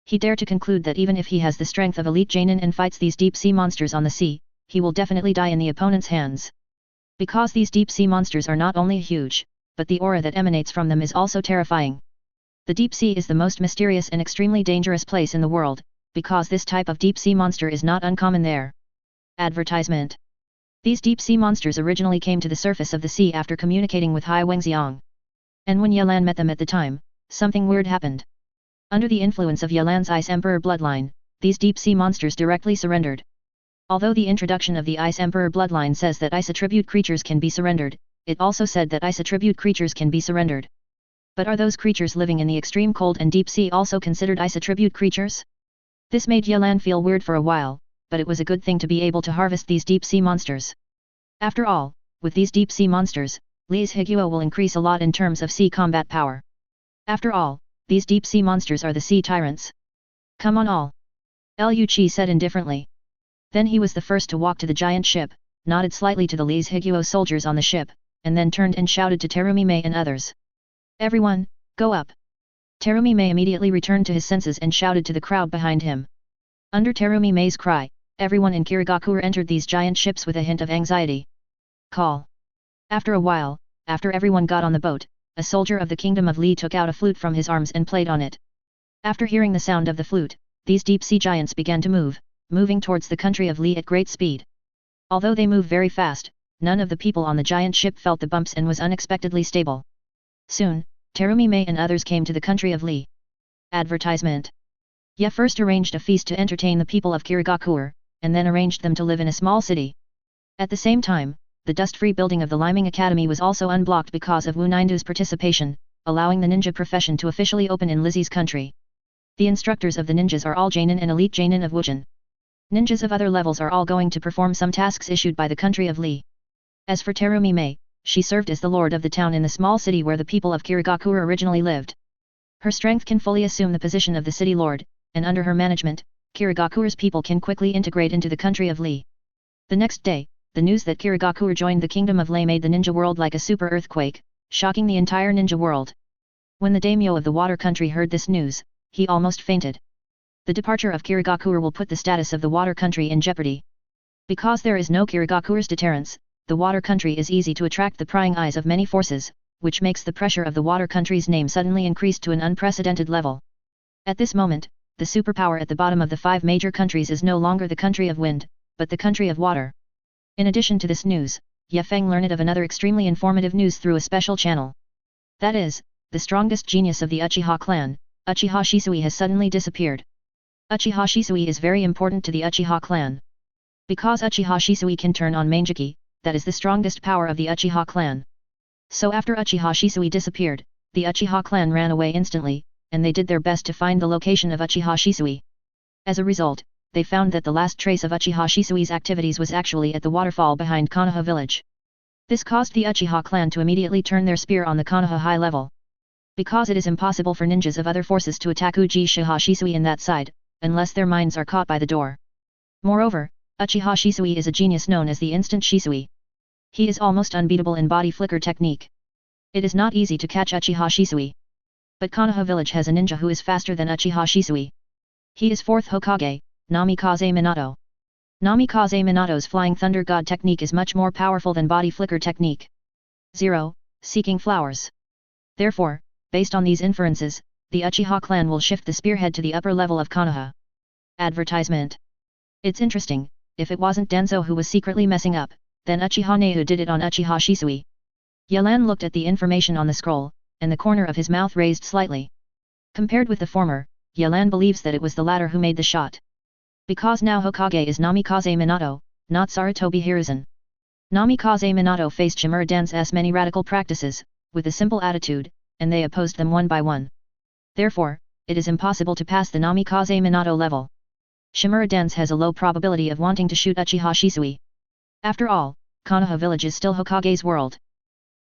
A: He dared to conclude that even if he has the strength of elite Jainin and fights these deep-sea monsters on the sea, he will definitely die in the opponent's hands. Because these deep-sea monsters are not only huge, but the aura that emanates from them is also terrifying. The deep sea is the most mysterious and extremely dangerous place in the world, because this type of deep-sea monster is not uncommon there. Advertisement. These deep-sea monsters originally came to the surface of the sea after communicating with Hai Wengxiang. And when Yelan met them at the time, something weird happened. Under the influence of Yelan's Ice Emperor bloodline, these deep-sea monsters directly surrendered. Although the introduction of the Ice Emperor bloodline says that Ice attribute creatures can be surrendered, it also said that Ice attribute creatures can be surrendered. But are those creatures living in the extreme cold and deep sea also considered Ice attribute creatures? This made Yelan feel weird for a while, but it was a good thing to be able to harvest these deep-sea monsters. After all, with these deep-sea monsters, Li's Higuo will increase a lot in terms of sea combat power. After all, these deep-sea monsters are the sea tyrants. Come on all. Liu Qi said indifferently. Then he was the first to walk to the giant ship, nodded slightly to the Li's Higuo soldiers on the ship, and then turned and shouted to Terumi Mei and others. Everyone, go up. Terumi Mei immediately returned to his senses and shouted to the crowd behind him. Under Terumi Mei's cry, everyone in Kirigakur entered these giant ships with a hint of anxiety. Call. After a while, after everyone got on the boat, a soldier of the kingdom of Li took out a flute from his arms and played on it. After hearing the sound of the flute, these deep-sea giants began to move, moving towards the country of Li at great speed. Although they moved very fast, none of the people on the giant ship felt the bumps and was unexpectedly stable. Soon, Terumi Mei and others came to the country of Li. Advertisement. Ye first arranged a feast to entertain the people of Kirigakur, and then arranged them to live in a small city. At the same time, the dust-free building of the Liming Academy was also unblocked because of Wu Nindu's participation, allowing the ninja profession to officially open in Lizzie's country. The instructors of the ninjas are all Jainin and elite Jainin of Wujin. Ninjas of other levels are all going to perform some tasks issued by the country of Li. As for Terumi Mei, she served as the lord of the town in the small city where the people of Kirigakur originally lived. Her strength can fully assume the position of the city lord, and under her management, Kirigakur's people can quickly integrate into the country of Li. The next day, the news that Kirigakur joined the kingdom of Lei made the ninja world like a super earthquake, shocking the entire ninja world. When the daimyo of the water country heard this news, he almost fainted. The departure of Kirigakur will put the status of the water country in jeopardy. Because there is no Kirigakur's deterrence, the water country is easy to attract the prying eyes of many forces, which makes the pressure of the water country's name suddenly increase to an unprecedented level. At this moment, the superpower at the bottom of the 5 major countries is no longer the country of wind, but the country of water. In addition to this news, Ye Feng learned of another extremely informative news through a special channel. That is, the strongest genius of the Uchiha clan, Uchiha Shisui has suddenly disappeared. Uchiha Shisui is very important to the Uchiha clan. Because Uchiha Shisui can turn on Mangeki, that is the strongest power of the Uchiha clan. So after Uchiha Shisui disappeared, the Uchiha clan ran away instantly, and they did their best to find the location of Uchiha Shisui. As a result, they found that the last trace of Uchiha Shisui's activities was actually at the waterfall behind Konoha village. This caused the Uchiha clan to immediately turn their spear on the Konoha high level. Because it is impossible for ninjas of other forces to attack Uchiha Shisui in that side, unless their minds are caught by the door. Moreover, Uchiha Shisui is a genius known as the Instant Shisui. He is almost unbeatable in body flicker technique. It is not easy to catch Uchiha Shisui. But Konoha village has a ninja who is faster than Uchiha Shisui. He is 4th Hokage, Namikaze Minato. Namikaze Minato's Flying Thunder God technique is much more powerful than body flicker technique. 0. Seeking flowers. Therefore, based on these inferences, the Uchiha clan will shift the spearhead to the upper level of Konoha. Advertisement. It's interesting, if it wasn't Denzo who was secretly messing up, then Uchiha Nehu did it on Uchiha Shisui. Yelan looked at the information on the scroll, and the corner of his mouth raised slightly. Compared with the former, Yelan believes that it was the latter who made the shot. Because now Hokage is Namikaze Minato, not Sarutobi Hiruzen. Namikaze Minato faced Shimura Den's many radical practices, with a simple attitude, and they opposed them one by one. Therefore, it is impossible to pass the Namikaze Minato level. Shimura Den's has a low probability of wanting to shoot Uchiha Shisui. After all, Konoha village is still Hokage's world.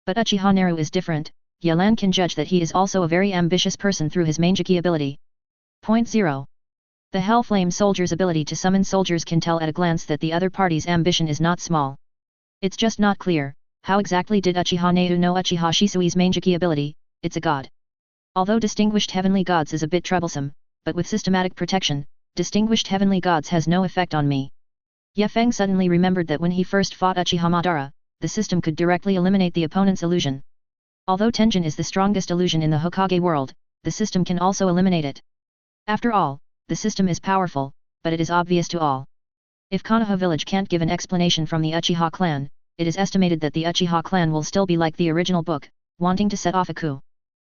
A: But Uchiha Neru is different. Yelan can judge that he is also a very ambitious person through his Mangeki ability. Point 0. The Hellflame soldier's ability to summon soldiers can tell at a glance that the other party's ambition is not small. It's just not clear, how exactly did Uchiha Nehu know Uchiha Shisui's Mangeki ability? It's a god. Although distinguished heavenly gods is a bit troublesome, but with systematic protection, distinguished heavenly gods has no effect on me. Ye Feng suddenly remembered that when he first fought Uchiha Madara, the system could directly eliminate the opponent's illusion. Although Tenjin is the strongest illusion in the Hokage world, the system can also eliminate it. After all, the system is powerful, but it is obvious to all. If Konoha village can't give an explanation from the Uchiha clan, it is estimated that the Uchiha clan will still be like the original book, wanting to set off a coup.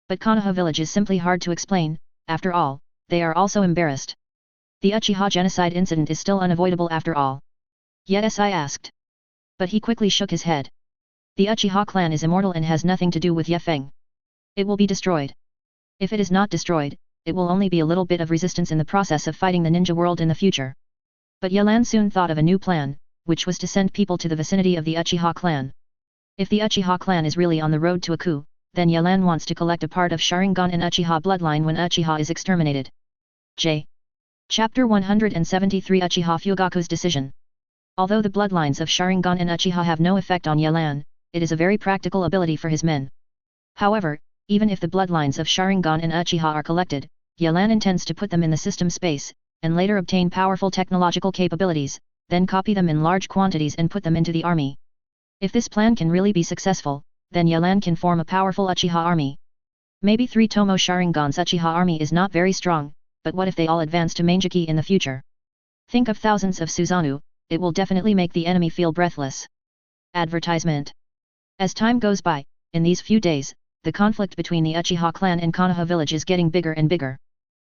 A: But Konoha village is simply hard to explain. After all, they are also embarrassed. The Uchiha genocide incident is still unavoidable after all. Yes, I asked. But he quickly shook his head. The Uchiha clan is immortal and has nothing to do with Ye Feng. It will be destroyed. If it is not destroyed, it will only be a little bit of resistance in the process of fighting the ninja world in the future. But Yelan soon thought of a new plan, which was to send people to the vicinity of the Uchiha clan. If the Uchiha clan is really on the road to a coup, then Yelan wants to collect a part of Sharingan and Uchiha bloodline when Uchiha is exterminated. J. Chapter 173 Uchiha Fugaku's decision. Although the bloodlines of Sharingan and Uchiha have no effect on Yelan, it is a very practical ability for his men. However, even if the bloodlines of Sharingan and Uchiha are collected, Yelan intends to put them in the system space, and later obtain powerful technological capabilities, then copy them in large quantities and put them into the army. If this plan can really be successful, then Yelan can form a powerful Uchiha army. Maybe 3 Tomo Sharingan's Uchiha army is not very strong, but what if they all advance to Mangeki in the future? Think of thousands of Susanoo, it will definitely make the enemy feel breathless. Advertisement. As time goes by, in these few days, the conflict between the Uchiha clan and Konoha village is getting bigger and bigger.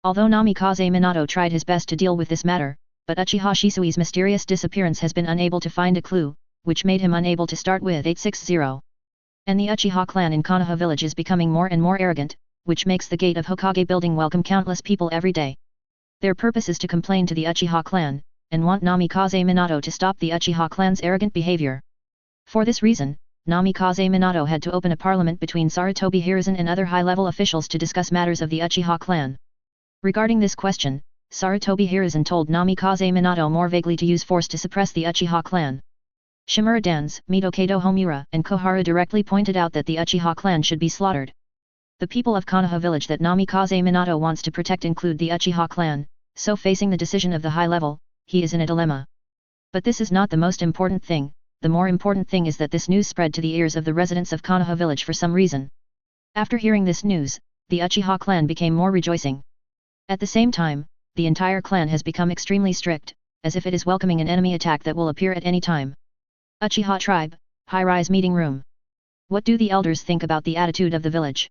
A: Although Namikaze Minato tried his best to deal with this matter, but Uchiha Shisui's mysterious disappearance has been unable to find a clue, which made him unable to start with 860. And the Uchiha clan in Konoha village is becoming more and more arrogant, which makes the gate of Hokage building welcome countless people every day. Their purpose is to complain to the Uchiha clan, and want Namikaze Minato to stop the Uchiha clan's arrogant behavior. For this reason, Namikaze Minato had to open a parliament between Sarutobi Hiruzen and other high-level officials to discuss matters of the Uchiha clan. Regarding this question, Sarutobi Hiruzen told Namikaze Minato more vaguely to use force to suppress the Uchiha clan. Shimura Dance, Mitokado Homura and Koharu directly pointed out that the Uchiha clan should be slaughtered. The people of Konoha village that Namikaze Minato wants to protect include the Uchiha clan, so facing the decision of the high level, he is in a dilemma. But this is not the most important thing, the more important thing is that this news spread to the ears of the residents of Konoha village for some reason. After hearing this news, the Uchiha clan became more rejoicing. At the same time, the entire clan has become extremely strict, as if it is welcoming an enemy attack that will appear at any time. Uchiha Tribe, High-Rise Meeting Room. What do the elders think about the attitude of the village?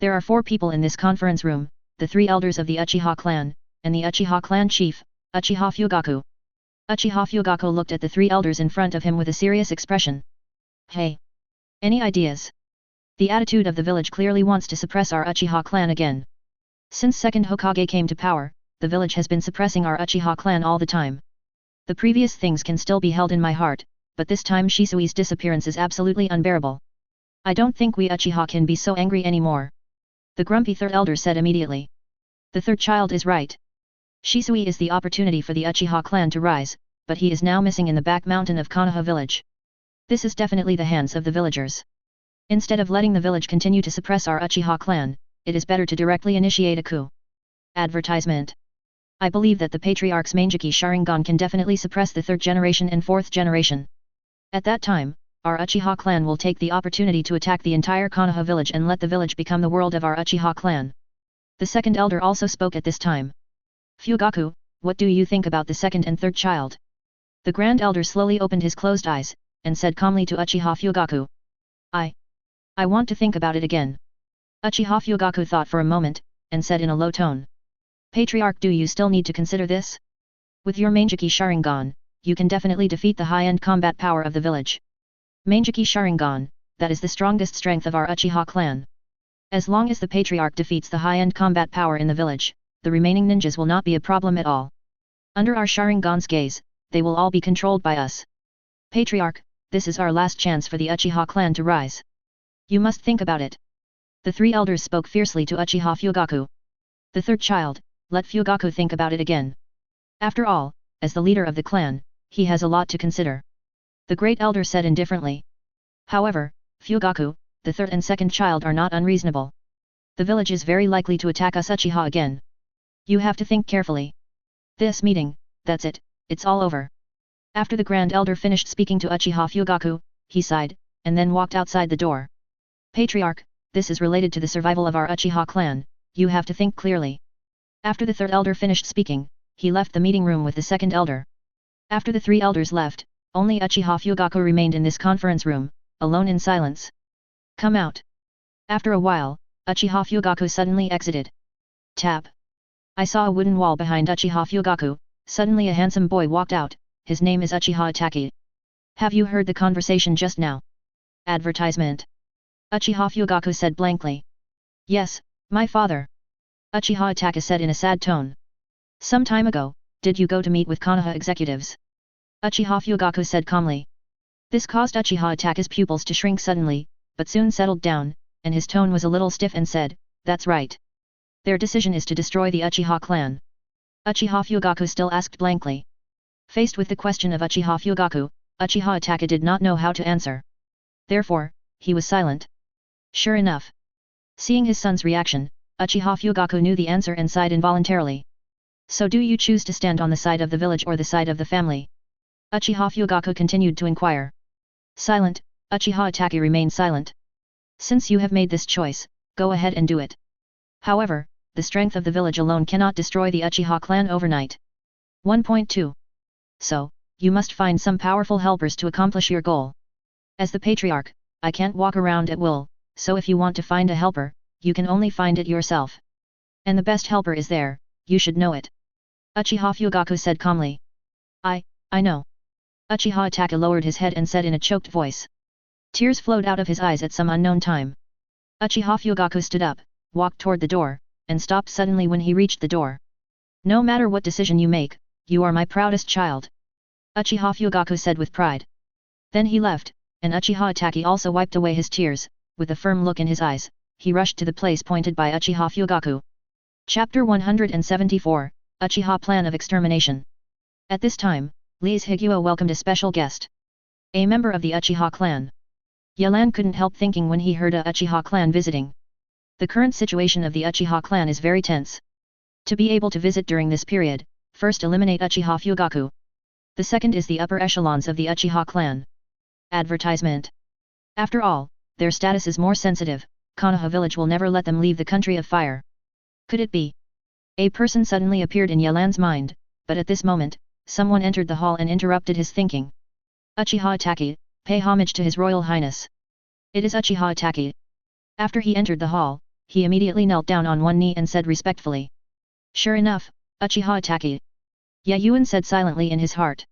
A: There are 4 people in this conference room, the 3 elders of the Uchiha clan, and the Uchiha clan chief, Uchiha Fugaku. Uchiha Fugaku looked at the three elders in front of him with a serious expression. Hey! Any ideas? The attitude of the village clearly wants to suppress our Uchiha clan again. Since second Hokage came to power, the village has been suppressing our Uchiha clan all the time. The previous things can still be held in my heart, but this time Shisui's disappearance is absolutely unbearable. I don't think we Uchiha can be so angry anymore. The grumpy third elder said immediately. The third child is right. Shisui is the opportunity for the Uchiha clan to rise, but he is now missing in the back mountain of Konoha village. This is definitely the hands of the villagers. Instead of letting the village continue to suppress our Uchiha clan, it is better to directly initiate a coup. Advertisement. I believe that the Patriarch's Manjiki Sharingan can definitely suppress the third generation and fourth generation. At that time, our Uchiha clan will take the opportunity to attack the entire Konoha village and let the village become the world of our Uchiha clan. The second elder also spoke at this time. Fugaku, what do you think about the second and third child? The grand elder slowly opened his closed eyes, and said calmly to Uchiha Fugaku. I want to think about it again. Uchiha Fugaku thought for a moment, and said in a low tone. Patriarch, do you still need to consider this? With your Manjiki Sharingan, you can definitely defeat the high-end combat power of the village. Manjiki Sharingan, that is the strongest strength of our Uchiha clan. As long as the Patriarch defeats the high-end combat power in the village, the remaining ninjas will not be a problem at all. Under our Sharingan's gaze, they will all be controlled by us. Patriarch, this is our last chance for the Uchiha clan to rise. You must think about it. The three elders spoke fiercely to Uchiha Fugaku. The third child, let Fugaku think about it again. After all, as the leader of the clan, he has a lot to consider. The great elder said indifferently. However, Fugaku, the third and second child are not unreasonable. The village is very likely to attack us Uchiha again. You have to think carefully. This meeting, that's it, it's all over. After the grand elder finished speaking to Uchiha Fugaku, he sighed, and then walked outside the door. Patriarch, this is related to the survival of our Uchiha clan, you have to think clearly. After the third elder finished speaking, he left the meeting room with the second elder. After the three elders left, only Uchiha Fugaku remained in this conference room, alone in silence. Come out. After a while, Uchiha Fugaku suddenly exited. Tap. I saw a wooden wall behind Uchiha Fugaku, suddenly a handsome boy walked out, his name is Uchiha Itachi. Have you heard the conversation just now? Advertisement. Uchiha Fugaku said blankly. Yes, my father. Uchiha Itachi said in a sad tone. Some time ago, did you go to meet with Konoha executives? Uchiha Fugaku said calmly. This caused Uchiha Itachi's pupils to shrink suddenly, but soon settled down, and his tone was a little stiff and said, that's right. Their decision is to destroy the Uchiha clan. Uchiha Fugaku still asked blankly. Faced with the question of Uchiha Fugaku, Uchiha Itachi did not know how to answer. Therefore, he was silent. Sure enough. Seeing his son's reaction, Uchiha Fugaku knew the answer and sighed involuntarily. So do you choose to stand on the side of the village or the side of the family? Uchiha Fugaku continued to inquire. Silent, Uchiha Itachi remained silent. Since you have made this choice, go ahead and do it. However, the strength of the village alone cannot destroy the Uchiha clan overnight. 1.2. So, you must find some powerful helpers to accomplish your goal. As the Patriarch, I can't walk around at will, so if you want to find a helper, you can only find it yourself. And the best helper is there, you should know it. Uchiha Fugaku said calmly. I know. Uchiha Itachi lowered his head and said in a choked voice. Tears flowed out of his eyes at some unknown time. Uchiha Fugaku stood up, walked toward the door, and stopped suddenly when he reached the door. No matter what decision you make, you are my proudest child. Uchiha Fugaku said with pride. Then he left, and Uchiha Itachi also wiped away his tears, with a firm look in his eyes, he rushed to the place pointed by Uchiha Fugaku. Chapter 174, Uchiha Plan of Extermination. At this time, Li's Higuo welcomed a special guest. A member of the Uchiha clan. Yelan couldn't help thinking when he heard a Uchiha clan visiting. The current situation of the Uchiha clan is very tense. To be able to visit during this period, first eliminate Uchiha Fugaku. The second is the upper echelons of the Uchiha clan. Advertisement. After all, their status is more sensitive, Konoha village will never let them leave the country of fire. Could it be? A person suddenly appeared in Yelan's mind, but at this moment, someone entered the hall and interrupted his thinking. Uchiha Itachi, pay homage to His Royal Highness. It is Uchiha Itachi. After he entered the hall, he immediately knelt down on one knee and said respectfully. Sure enough, Uchiha Taki. Yayuan said silently in his heart.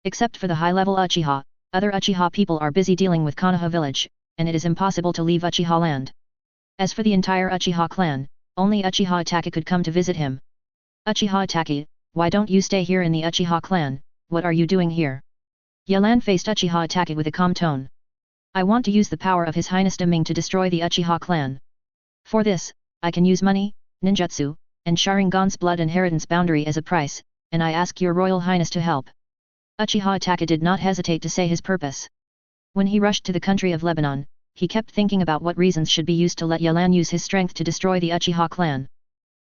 A: Except for the high-level Uchiha, other Uchiha people are busy dealing with Konoha village, and it is impossible to leave Uchiha land. As for the entire Uchiha clan, only Uchiha Taki could come to visit him. Uchiha Taki, why don't you stay here in the Uchiha clan, what are you doing here? Yelan faced Uchiha Taki with a calm tone. I want to use the power of His Highness Daimyo to destroy the Uchiha clan. For this, I can use money, ninjutsu, and Sharingan's blood inheritance boundary as a price, and I ask your Royal Highness to help. Uchiha Taki did not hesitate to say his purpose. When he rushed to the country of Lebanon, he kept thinking about what reasons should be used to let Yelan use his strength to destroy the Uchiha clan.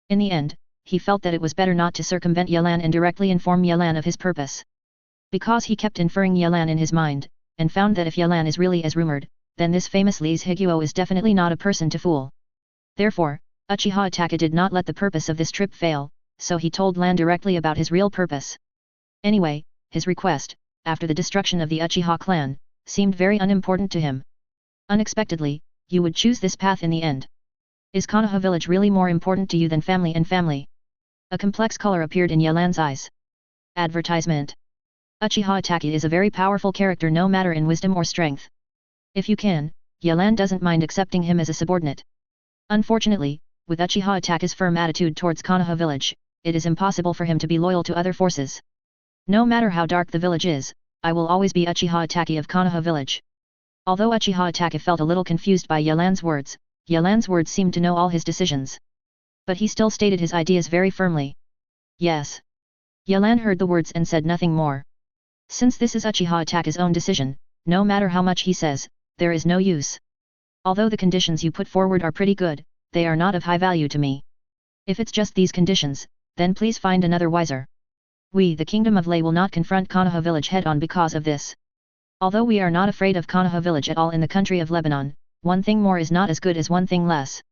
A: In the end, he felt that it was better not to circumvent Yelan and directly inform Yelan of his purpose. Because he kept inferring Yelan in his mind, and found that if Yelan is really as rumored, then this famous Li's Higuo is definitely not a person to fool. Therefore, Uchiha Taki did not let the purpose of this trip fail, so he told Lan directly about his real purpose. Anyway, his request, after the destruction of the Uchiha clan, seemed very unimportant to him. Unexpectedly, you would choose this path in the end. Is Konoha village really more important to you than family and family? A complex color appeared in Yelan's eyes. Advertisement. Uchiha Taki is a very powerful character no matter in wisdom or strength. If you can, Yelan doesn't mind accepting him as a subordinate. Unfortunately, with Uchiha Taki's firm attitude towards Konoha village, it is impossible for him to be loyal to other forces. No matter how dark the village is, I will always be Uchiha Taki of Konoha village. Although Uchiha Taki felt a little confused by Yelan's words seemed to know all his decisions. But he still stated his ideas very firmly. Yes. Yelan heard the words and said nothing more. Since this is Uchiha Taki's own decision, no matter how much he says, there is no use. Although the conditions you put forward are pretty good, they are not of high value to me. If it's just these conditions, then please find another wiser. We the Kingdom of Lei will not confront Konoha village head-on because of this. Although we are not afraid of Konoha village at all in the country of Lebanon, one thing more is not as good as one thing less.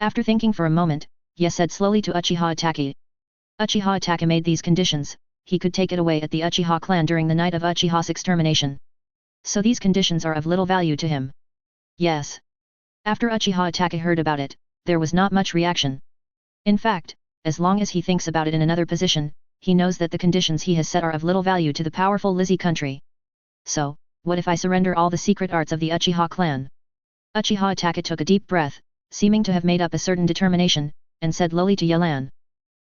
A: After thinking for a moment, Ye said slowly to Uchiha Taki. Uchiha Taki made these conditions, he could take it away at the Uchiha clan during the night of Uchiha's extermination. So these conditions are of little value to him. Yes. After Uchiha Taki heard about it, there was not much reaction. In fact, as long as he thinks about it in another position, he knows that the conditions he has set are of little value to the powerful Lizzie country. So, what if I surrender all the secret arts of the Uchiha clan? Uchiha Taki took a deep breath, seeming to have made up a certain determination, and said lowly to Yelan.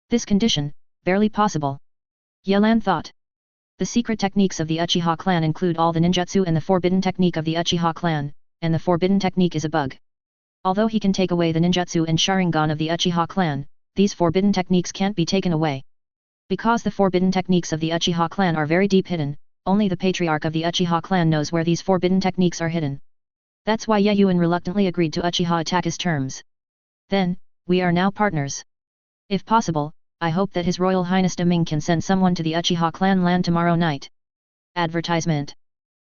A: This condition, barely possible. Yelan thought. The secret techniques of the Uchiha clan include all the ninjutsu and the forbidden technique of the Uchiha clan, and the forbidden technique is a bug. Although he can take away the ninjutsu and Sharingan of the Uchiha clan, these forbidden techniques can't be taken away. Because the forbidden techniques of the Uchiha clan are very deep hidden, only the patriarch of the Uchiha clan knows where these forbidden techniques are hidden. That's why Yeyuan reluctantly agreed to Uchiha Taki's terms. Then, we are now partners. If possible, I hope that His Royal Highness Daimyo can send someone to the Uchiha clan land tomorrow night. Advertisement.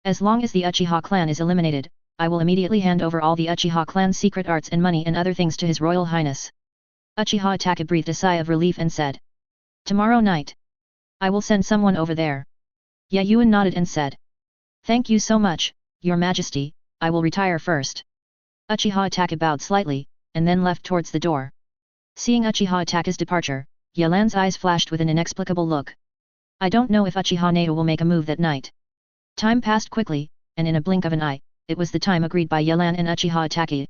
A: As long as the Uchiha clan is eliminated, I will immediately hand over all the Uchiha clan's secret arts and money and other things to His Royal Highness. Uchiha Taki breathed a sigh of relief and said. Tomorrow night. I will send someone over there. Yeyuan nodded and said. Thank you so much, Your Majesty, I will retire first. Uchiha Taki bowed slightly, and then left towards the door. Seeing Uchiha Taki's departure, Yelan's eyes flashed with an inexplicable look. I don't know if Uchiha Nato will make a move that night. Time passed quickly, and in a blink of an eye, it was the time agreed by Yelan and Uchiha Taki.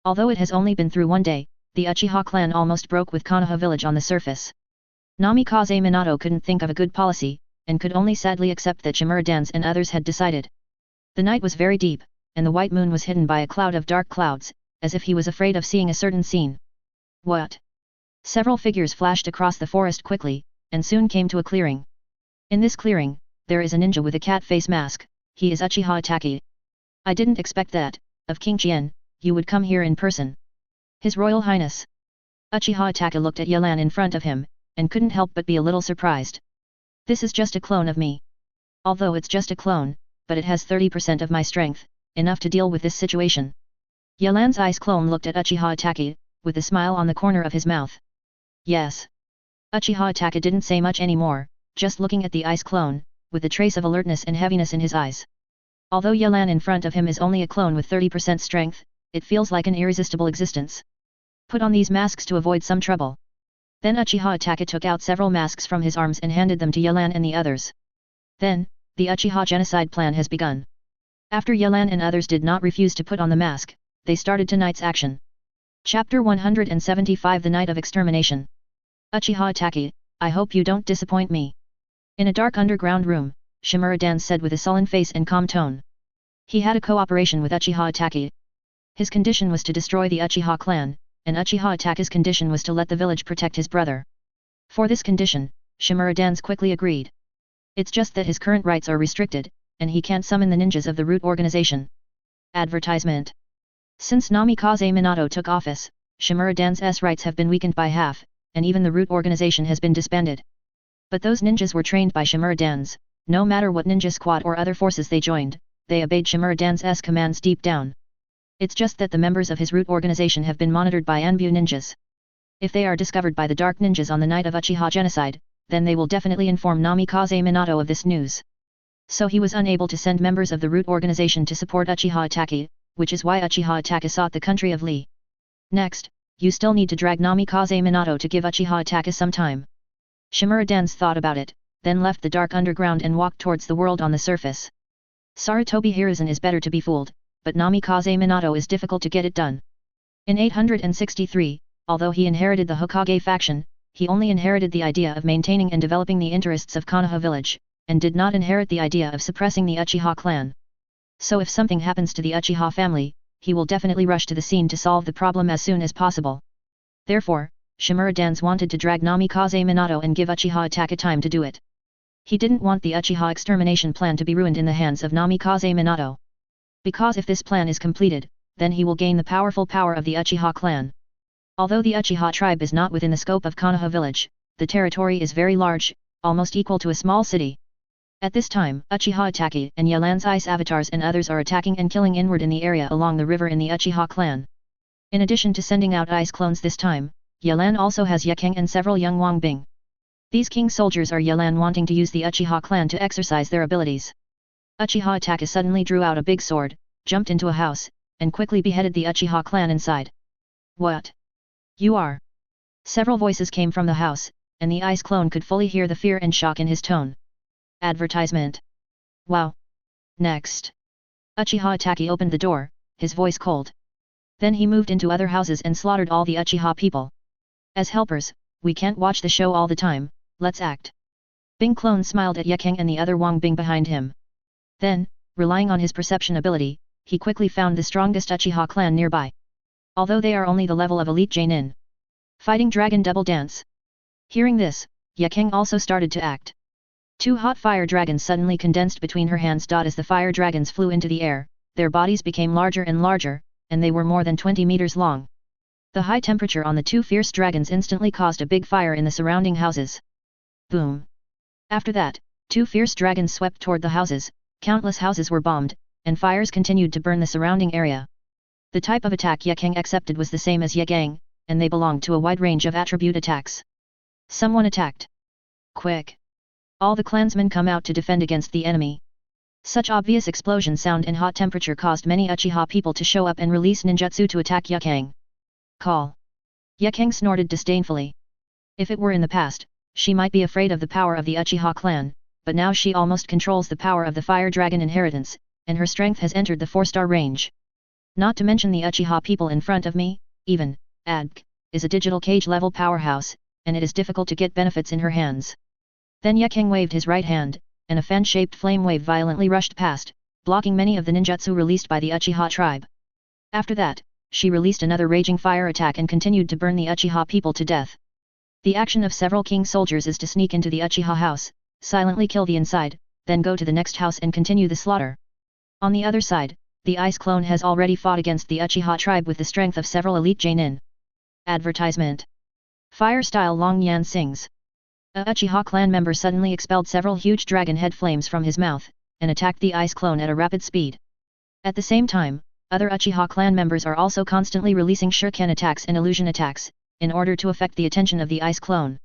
A: Although it has only been through one day, the Uchiha clan almost broke with Konoha village on the surface. Namikaze Minato couldn't think of a good policy, and could only sadly accept that Shimura-dans and others had decided. The night was very deep, and the white moon was hidden by a cloud of dark clouds, as if he was afraid of seeing a certain scene. What? Several figures flashed across the forest quickly, and soon came to a clearing. In this clearing, there is a ninja with a cat face mask, he is Uchiha Taki. I didn't expect that, of King Qian, you would come here in person. His Royal Highness. Uchiha Taki looked at Yelan in front of him, and couldn't help but be a little surprised. This is just a clone of me. Although it's just a clone, but it has 30% of my strength, enough to deal with this situation. Yelan's ice clone looked at Uchiha Taki, with a smile on the corner of his mouth. Yes. Uchiha Taki didn't say much anymore, just looking at the ice clone, with a trace of alertness and heaviness in his eyes. Although Yelan in front of him is only a clone with 30% strength, it feels like an irresistible existence. Put on these masks to avoid some trouble. Then Uchiha Itachi took out several masks from his arms and handed them to Yelan and the others. Then, the Uchiha genocide plan has begun. After Yelan and others did not refuse to put on the mask, they started tonight's action. Chapter 175 The Night of Extermination. Uchiha Itachi, I hope you don't disappoint me. In a dark underground room, Shimura-dan said with a sullen face and calm tone. He had a cooperation with Uchiha Itachi. His condition was to destroy the Uchiha clan, and Uchiha Itachi's condition was to let the village protect his brother. For this condition, Shimura-dan quickly agreed. It's just that his current rights are restricted, and he can't summon the ninjas of the root organization. Advertisement. Since Namikaze Minato took office, Shimura-dan's rights have been weakened by half, and even the root organization has been disbanded. But those ninjas were trained by Shimura-dan's, no matter what ninja squad or other forces they joined, they obeyed Shimura-dan's commands deep down. It's just that the members of his root organization have been monitored by Anbu ninjas. If they are discovered by the dark ninjas on the night of Uchiha genocide, then they will definitely inform Namikaze Minato of this news. So he was unable to send members of the root organization to support Uchiha Itachi, which is why Uchiha Itachi sought the country of Lee. Next, you still need to drag Namikaze Minato to give Uchiha Itachi some time. Shimura-dan's thought about it, then left the dark underground and walked towards the world on the surface. Sarutobi Hiruzen is better to be fooled, but Namikaze Minato is difficult to get it done. In 863, although he inherited the Hokage faction, he only inherited the idea of maintaining and developing the interests of Konoha village, and did not inherit the idea of suppressing the Uchiha clan. So if something happens to the Uchiha family, he will definitely rush to the scene to solve the problem as soon as possible. Therefore, Shimura-dan's wanted to drag Namikaze Minato and give Uchiha Itachi time to do it. He didn't want the Uchiha extermination plan to be ruined in the hands of Namikaze Minato. Because if this plan is completed, then he will gain the powerful power of the Uchiha clan. Although the Uchiha tribe is not within the scope of Konoha village, the territory is very large, almost equal to a small city. At this time, Uchiha Itachi and Yelan's ice avatars and others are attacking and killing inward in the area along the river in the Uchiha clan. In addition to sending out ice clones this time, Yelan also has Yekeng and several young Wangbing. These king soldiers are Yelan wanting to use the Uchiha clan to exercise their abilities. Uchiha Itachi suddenly drew out a big sword, jumped into a house, and quickly beheaded the Uchiha clan inside. What? You are? Several voices came from the house, and the ice clone could fully hear the fear and shock in his tone. Advertisement. Wow. Next. Uchiha Itachi opened the door, his voice cold. Then he moved into other houses and slaughtered all the Uchiha people. As helpers, we can't watch the show all the time, let's act. Bing Clone smiled at Yekeng and the other Wangbing behind him. Then, relying on his perception ability, he quickly found the strongest Uchiha clan nearby. Although they are only the level of elite Jainin. Fighting Dragon Double Dance. Hearing this, Yekeng also started to act. Two hot fire dragons suddenly condensed between her hands. As the fire dragons flew into the air, their bodies became larger and larger, and they were more than 20 meters long. The high temperature on the two fierce dragons instantly caused a big fire in the surrounding houses. Boom! After that, two fierce dragons swept toward the houses, countless houses were bombed, and fires continued to burn the surrounding area. The type of attack Yekeng accepted was the same as Yegang, and they belonged to a wide range of attribute attacks. Someone attacked. Quick! All the clansmen come out to defend against the enemy. Such obvious explosion sound and hot temperature caused many Uchiha people to show up and release ninjutsu to attack Yekeng. Call. Yekeng snorted disdainfully. If it were in the past, she might be afraid of the power of the Uchiha clan, but now she almost controls the power of the fire dragon inheritance, and her strength has entered the 4-star range. Not to mention the Uchiha people in front of me, even, Adk, is a digital cage level powerhouse, and it is difficult to get benefits in her hands. Then Yekeng waved his right hand, and a fan-shaped flame wave violently rushed past, blocking many of the ninjutsu released by the Uchiha tribe. After that, she released another raging fire attack and continued to burn the Uchiha people to death. The action of several king soldiers is to sneak into the Uchiha house, silently kill the inside, then go to the next house and continue the slaughter. On the other side, the ice clone has already fought against the Uchiha tribe with the strength of several elite Jainin. Advertisement. Fire style Long Yan sings. A Uchiha clan member suddenly expelled several huge dragon head flames from his mouth, and attacked the ice clone at a rapid speed. At the same time, other Uchiha clan members are also constantly releasing shuriken attacks and illusion attacks, in order to affect the attention of the ice clone.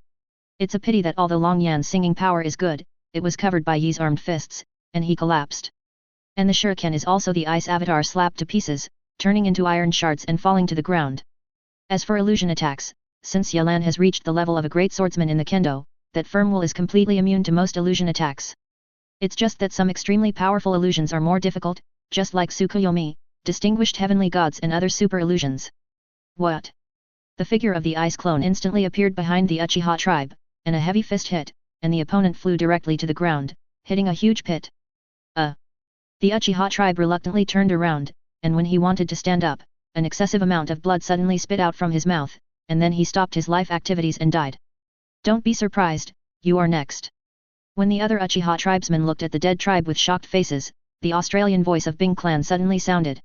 A: It's a pity that although Long Yan's singing power is good, it was covered by Yi's armed fists, and he collapsed. And the shuriken is also the ice avatar slapped to pieces, turning into iron shards and falling to the ground. As for illusion attacks, since Yelan has reached the level of a great swordsman in the kendo, that firm will is completely immune to most illusion attacks. It's just that some extremely powerful illusions are more difficult, just like Tsukuyomi, distinguished heavenly gods and other super illusions. What? The figure of the ice clone instantly appeared behind the Uchiha tribe, and a heavy fist hit, and the opponent flew directly to the ground, hitting a huge pit. The Uchiha tribe reluctantly turned around, and when he wanted to stand up, an excessive amount of blood suddenly spit out from his mouth, and then he stopped his life activities and died. Don't be surprised, you are next. When the other Uchiha tribesmen looked at the dead tribe with shocked faces, the Australian voice of Bing clan suddenly sounded.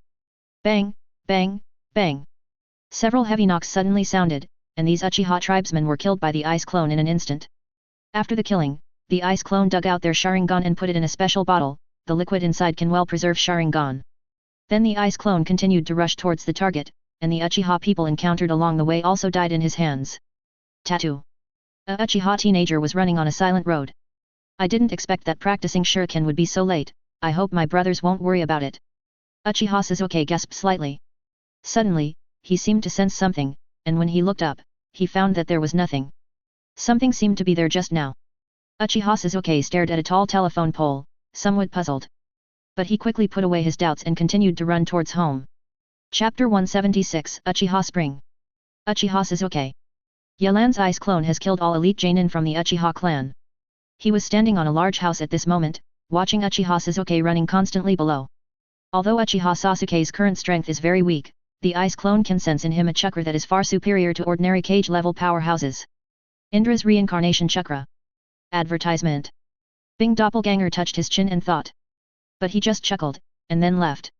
A: Bang, bang, bang. Several heavy knocks suddenly sounded, and these Uchiha tribesmen were killed by the ice clone in an instant. After the killing, the ice clone dug out their Sharingan and put it in a special bottle. The liquid inside can well preserve Sharingan. Then the ice clone continued to rush towards the target, and the Uchiha people encountered along the way also died in his hands. Tattoo. A Uchiha teenager was running on a silent road. I didn't expect that practicing shuriken would be so late. I hope my brothers won't worry about it. Uchiha Sasuke gasped slightly. Suddenly, he seemed to sense something, and when he looked up, he found that there was nothing. Something seemed to be there just now. Uchiha Sasuke stared at a tall telephone pole, somewhat puzzled. But he quickly put away his doubts and continued to run towards home. Chapter 176 Uchiha Spring. Uchiha Sasuke. Yelan's ice clone has killed all elite Genin from the Uchiha clan. He was standing on a large house at this moment, watching Uchiha Sasuke running constantly below. Although Uchiha Sasuke's current strength is very weak, the ice clone can sense in him a chakra that is far superior to ordinary cage-level powerhouses. Indra's Reincarnation Chakra. Advertisement. Bing Doppelganger touched his chin and thought. But he just chuckled, and then left.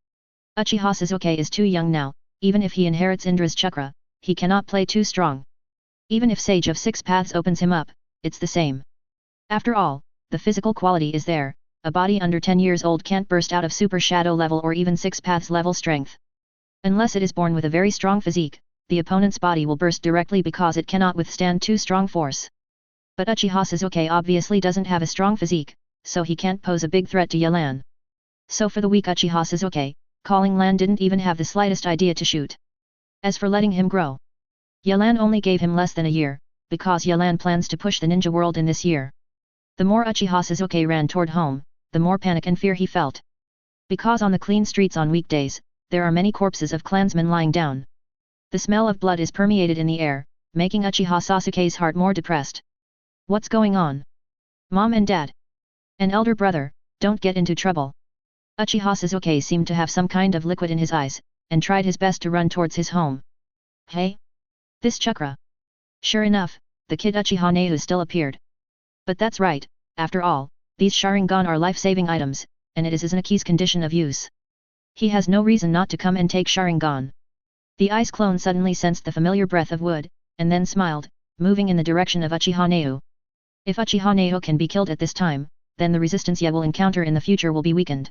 A: Uchiha Sasuke is too young now, even if he inherits Indra's chakra, he cannot play too strong. Even if Sage of Six Paths opens him up, it's the same. After all, the physical quality is there, a body under 10 years old can't burst out of Super Shadow level or even Six Paths level strength. Unless it is born with a very strong physique, the opponent's body will burst directly because it cannot withstand too strong force. But Uchiha Sasuke obviously doesn't have a strong physique, so he can't pose a big threat to Yelan. So for the weak Uchiha Sasuke, Calling Lan didn't even have the slightest idea to shoot. As for letting him grow, Yelan only gave him less than a year, because Yelan plans to push the ninja world in this year. The more Uchiha Sasuke ran toward home, the more panic and fear he felt. Because on the clean streets on weekdays, there are many corpses of clansmen lying down. The smell of blood is permeated in the air, making Uchiha Sasuke's heart more depressed. What's going on? Mom and Dad? An elder brother, don't get into trouble. Uchiha Sasuke seemed to have some kind of liquid in his eyes, and tried his best to run towards his home. Hey? This chakra. Sure enough, the kid Uchiha Nehu still appeared. But that's right, after all, these Sharingan are life-saving items, and it is Izunaki's condition of use. He has no reason not to come and take Sharingan. The ice clone suddenly sensed the familiar breath of wood, and then smiled, moving in the direction of Uchiha Nehu. If Uchiha Nehu can be killed at this time, then the resistance Ye will encounter in the future will be weakened.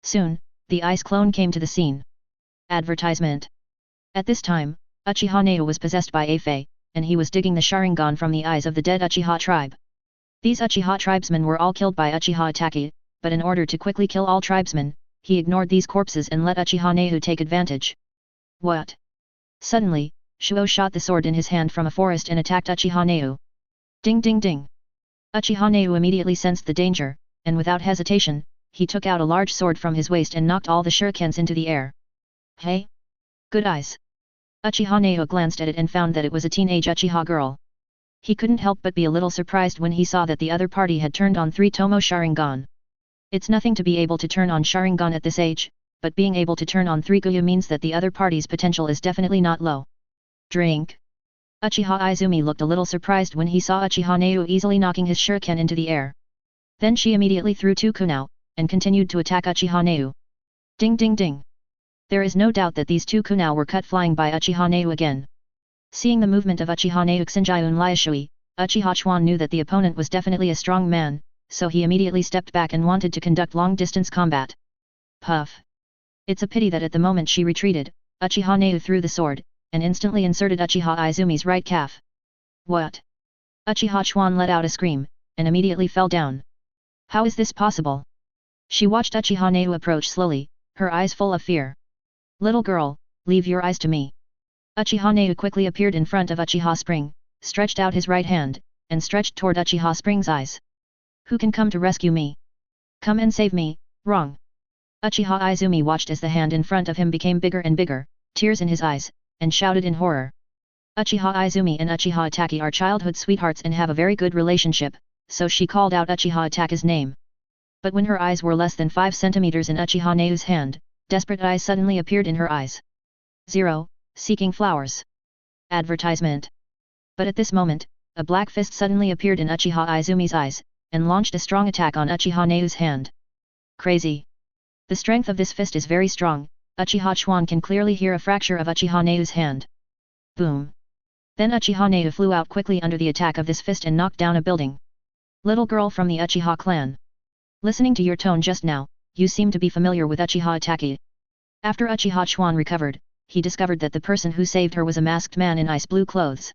A: Soon, the ice clone came to the scene. Advertisement. At this time, Uchiha Nehu was possessed by a fae, and he was digging the Sharingan from the eyes of the dead Uchiha tribe. These Uchiha tribesmen were all killed by Uchiha Itachi, but in order to quickly kill all tribesmen, he ignored these corpses and let Uchiha Nehu take advantage. What? Suddenly, Shuo shot the sword in his hand from a forest and attacked Uchiha Nehu. Ding ding ding. Uchiha Nehu immediately sensed the danger, and without hesitation, he took out a large sword from his waist and knocked all the shurikens into the air. Hey? Good eyes. Uchiha Nehu glanced at it and found that it was a teenage Uchiha girl. He couldn't help but be a little surprised when he saw that the other party had turned on 3 Tomo Sharingan. It's nothing to be able to turn on Sharingan at this age, but being able to turn on 3 Guya means that the other party's potential is definitely not low. Drink. Uchiha Izumi looked a little surprised when he saw Uchiha Nehu easily knocking his shuriken into the air. Then she immediately threw 2 kunao, and continued to attack Uchiha Nehu. Ding ding ding. There is no doubt that these 2 kunao were cut flying by Uchiha Nehu again. Seeing the movement of Uchiha Nehu Xinjiun Liashui, Uchiha Chuan knew that the opponent was definitely a strong man, so he immediately stepped back and wanted to conduct long-distance combat. Puff. It's a pity that at the moment she retreated, Uchiha Nehu threw the sword, and instantly inserted Uchiha Izumi's right calf. What? Uchiha Chuan let out a scream, and immediately fell down. How is this possible? She watched Uchiha Nehu approach slowly, her eyes full of fear. Little girl, leave your eyes to me. Uchiha Neu quickly appeared in front of Uchiha Spring, stretched out his right hand, and stretched toward Uchiha Spring's eyes. Who can come to rescue me? Come and save me, wrong. Uchiha Izumi watched as the hand in front of him became bigger and bigger, tears in his eyes, and shouted in horror. Uchiha Izumi and Uchiha Itachi are childhood sweethearts and have a very good relationship, so she called out Uchiha Itachi's name. But when her eyes were less than 5 centimeters in Uchiha Neu's hand, desperate eyes suddenly appeared in her eyes. 0. Seeking flowers. Advertisement. But at this moment, a black fist suddenly appeared in Uchiha Izumi's eyes, and launched a strong attack on Uchiha Neu's hand. Crazy. The strength of this fist is very strong, Uchiha Chuan can clearly hear a fracture of Uchiha Neu's hand. Boom. Then Uchiha Neu flew out quickly under the attack of this fist and knocked down a building. Little girl from the Uchiha clan. Listening to your tone just now, you seem to be familiar with Uchiha Itachi. After Uchiha Chuan recovered, he discovered that the person who saved her was a masked man in ice blue clothes.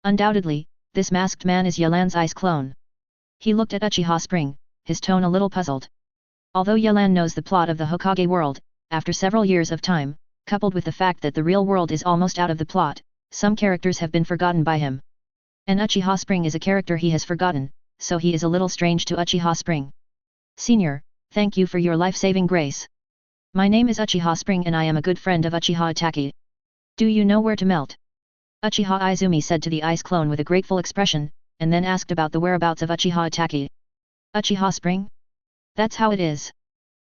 A: Undoubtedly, this masked man is Yelan's ice clone. He looked at Uchiha Spring, his tone a little puzzled. Although Yelan knows the plot of the Hokage world, after several years of time, coupled with the fact that the real world is almost out of the plot, some characters have been forgotten by him. And Uchiha Spring is a character he has forgotten, so he is a little strange to Uchiha Spring. Senior, thank you for your life-saving grace. My name is Uchiha Spring and I am a good friend of Uchiha Itachi. Do you know where to melt? Uchiha Izumi said to the ice clone with a grateful expression, and then asked about the whereabouts of Uchiha Itachi. Uchiha Spring? That's how it is.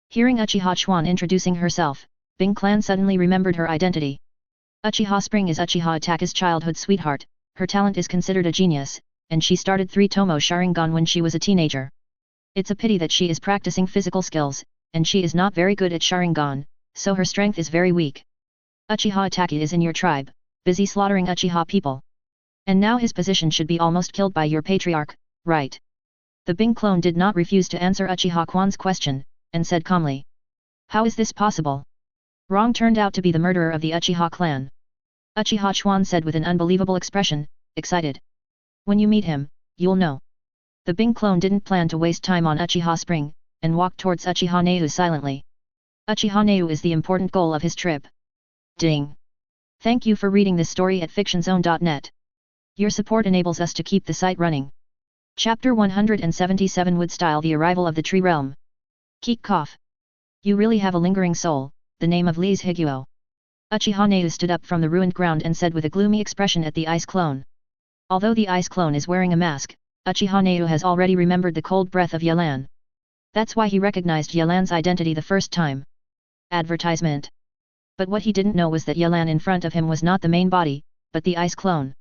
A: Hearing Uchiha Chuan introducing herself, Bing clan suddenly remembered her identity. Uchiha Spring is Uchiha Itachi's childhood sweetheart, her talent is considered a genius, and she started 3 Tomo Sharingan when she was a teenager. It's a pity that she is practicing physical skills, and she is not very good at Sharingan, so her strength is very weak. Uchiha Itachi is in your tribe, busy slaughtering Uchiha people. And now his position should be almost killed by your patriarch, right? The Bing clone did not refuse to answer Uchiha Kwan's question, and said calmly. How is this possible? Wrong turned out to be the murderer of the Uchiha clan. Uchiha Chuan said with an unbelievable expression, excited. When you meet him, you'll know. The Bing clone didn't plan to waste time on Uchiha Spring, and walked towards Uchiha Neu silently. Uchiha Neu is the important goal of his trip. Ding! Thank you for reading this story at fictionzone.net. Your support enables us to keep the site running. Chapter 177 Wood Style The Arrival of the Tree Realm. Keek cough. You really have a lingering soul, the name of Lise Higuo. Uchiha Neu stood up from the ruined ground and said with a gloomy expression at the ice clone. Although the ice clone is wearing a mask, Uchiha Neu has already remembered the cold breath of Yelan. That's why he recognized Yelan's identity the first time. Advertisement. But what he didn't know was that Yelan in front of him was not the main body, but the ice clone.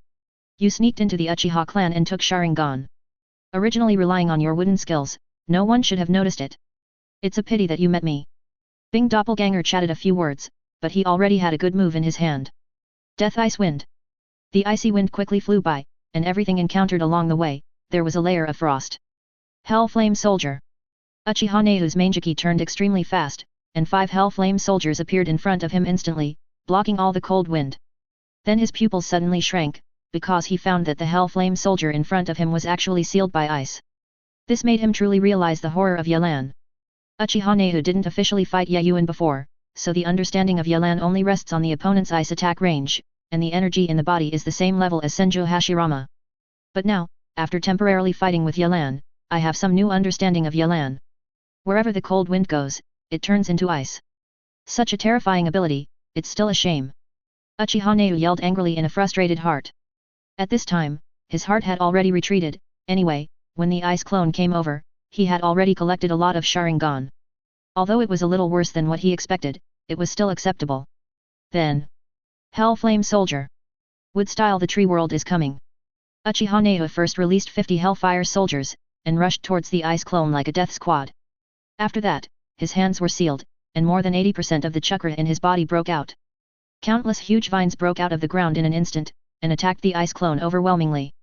A: You sneaked into the Uchiha clan and took Sharingan. Originally relying on your wooden skills, no one should have noticed it. It's a pity that you met me. Bing Doppelganger chatted a few words, but he already had a good move in his hand. Death Ice Wind. The icy wind quickly flew by, and everything encountered along the way, there was a layer of frost. Hell Flame Soldier. Uchiha Neu's Mangeki turned extremely fast, and 5 Hell Flame Soldiers appeared in front of him instantly, blocking all the cold wind. Then his pupils suddenly shrank, because he found that the Hell Flame Soldier in front of him was actually sealed by ice. This made him truly realize the horror of Yelan. Uchiha Neu didn't officially fight Yayuan before, so the understanding of Yelan only rests on the opponent's ice attack range, and the energy in the body is the same level as Senjo Hashirama. But now, after temporarily fighting with Yelan, I have some new understanding of Yelan. Wherever the cold wind goes, it turns into ice. Such a terrifying ability, it's still a shame. Uchiha Neu yelled angrily in a frustrated heart. At this time, his heart had already retreated, anyway, when the ice clone came over, he had already collected a lot of Sharingan. Although it was a little worse than what he expected, it was still acceptable. Then. Hell Flame Soldier. Wood Style The Tree World is coming. Uchiha Neu first released 50 Hellfire Soldiers, and rushed towards the ice clone like a death squad. After that, his hands were sealed, and more than 80% of the chakra in his body broke out. Countless huge vines broke out of the ground in an instant, and attacked the ice clone overwhelmingly.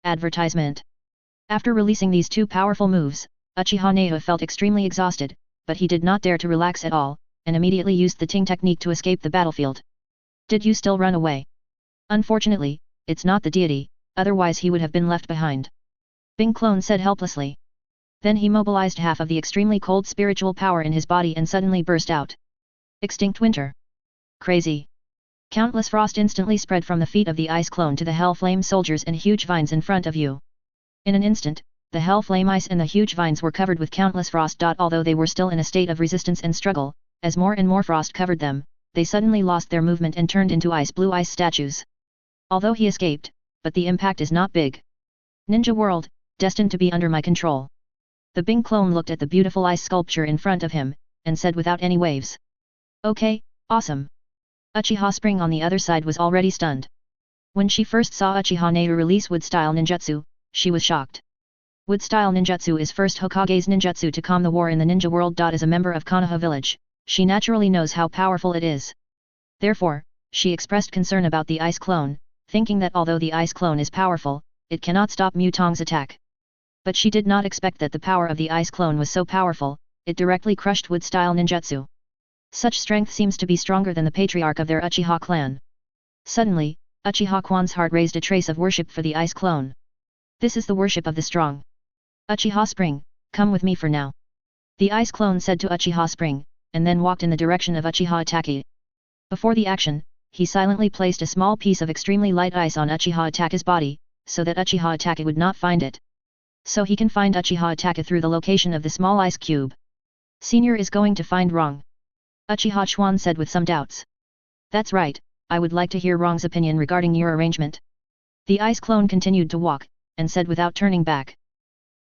A: Advertisement. After releasing these 2 powerful moves, Uchiha Neu felt extremely exhausted, but he did not dare to relax at all, and immediately used the Ting technique to escape the battlefield. Did you still run away? Unfortunately, it's not the deity, otherwise he would have been left behind. Bing clone said helplessly. Then he mobilized half of the extremely cold spiritual power in his body and suddenly burst out. Extinct Winter. Crazy. Countless frost instantly spread from the feet of the ice clone to the hell flame soldiers and huge vines in front of you. In an instant, the hell flame ice and the huge vines were covered with countless frost. Although they were still in a state of resistance and struggle, as more and more frost covered them, they suddenly lost their movement and turned into blue ice statues. Although he escaped, but the impact is not big. Ninja world, destined to be under my control. The Bing clone looked at the beautiful ice sculpture in front of him, and said without any waves. Okay, awesome. Uchiha Spring on the other side was already stunned. When she first saw Uchiha Naru release wood-style ninjutsu, she was shocked. Wood-style ninjutsu is first Hokage's ninjutsu to calm the war in the ninja world. As a member of Konoha village, she naturally knows how powerful it is. Therefore, she expressed concern about the ice clone, thinking that although the ice clone is powerful, it cannot stop Mutong's attack. But she did not expect that the power of the ice clone was so powerful, it directly crushed wood-style ninjutsu. Such strength seems to be stronger than the patriarch of their Uchiha clan. Suddenly, Uchiha Kwan's heart raised a trace of worship for the ice clone. This is the worship of the strong. Uchiha Spring, come with me for now. The ice clone said to Uchiha Spring, and then walked in the direction of Uchiha Itachi. Before the action, he silently placed a small piece of extremely light ice on Uchiha Itachi's body, so that Uchiha Itachi would not find it. So he can find Uchiha Itachi through the location of the small ice cube. Senior is going to find Rong. Uchiha Chuan said with some doubts. That's right, I would like to hear Rong's opinion regarding your arrangement. The ice clone continued to walk, and said without turning back.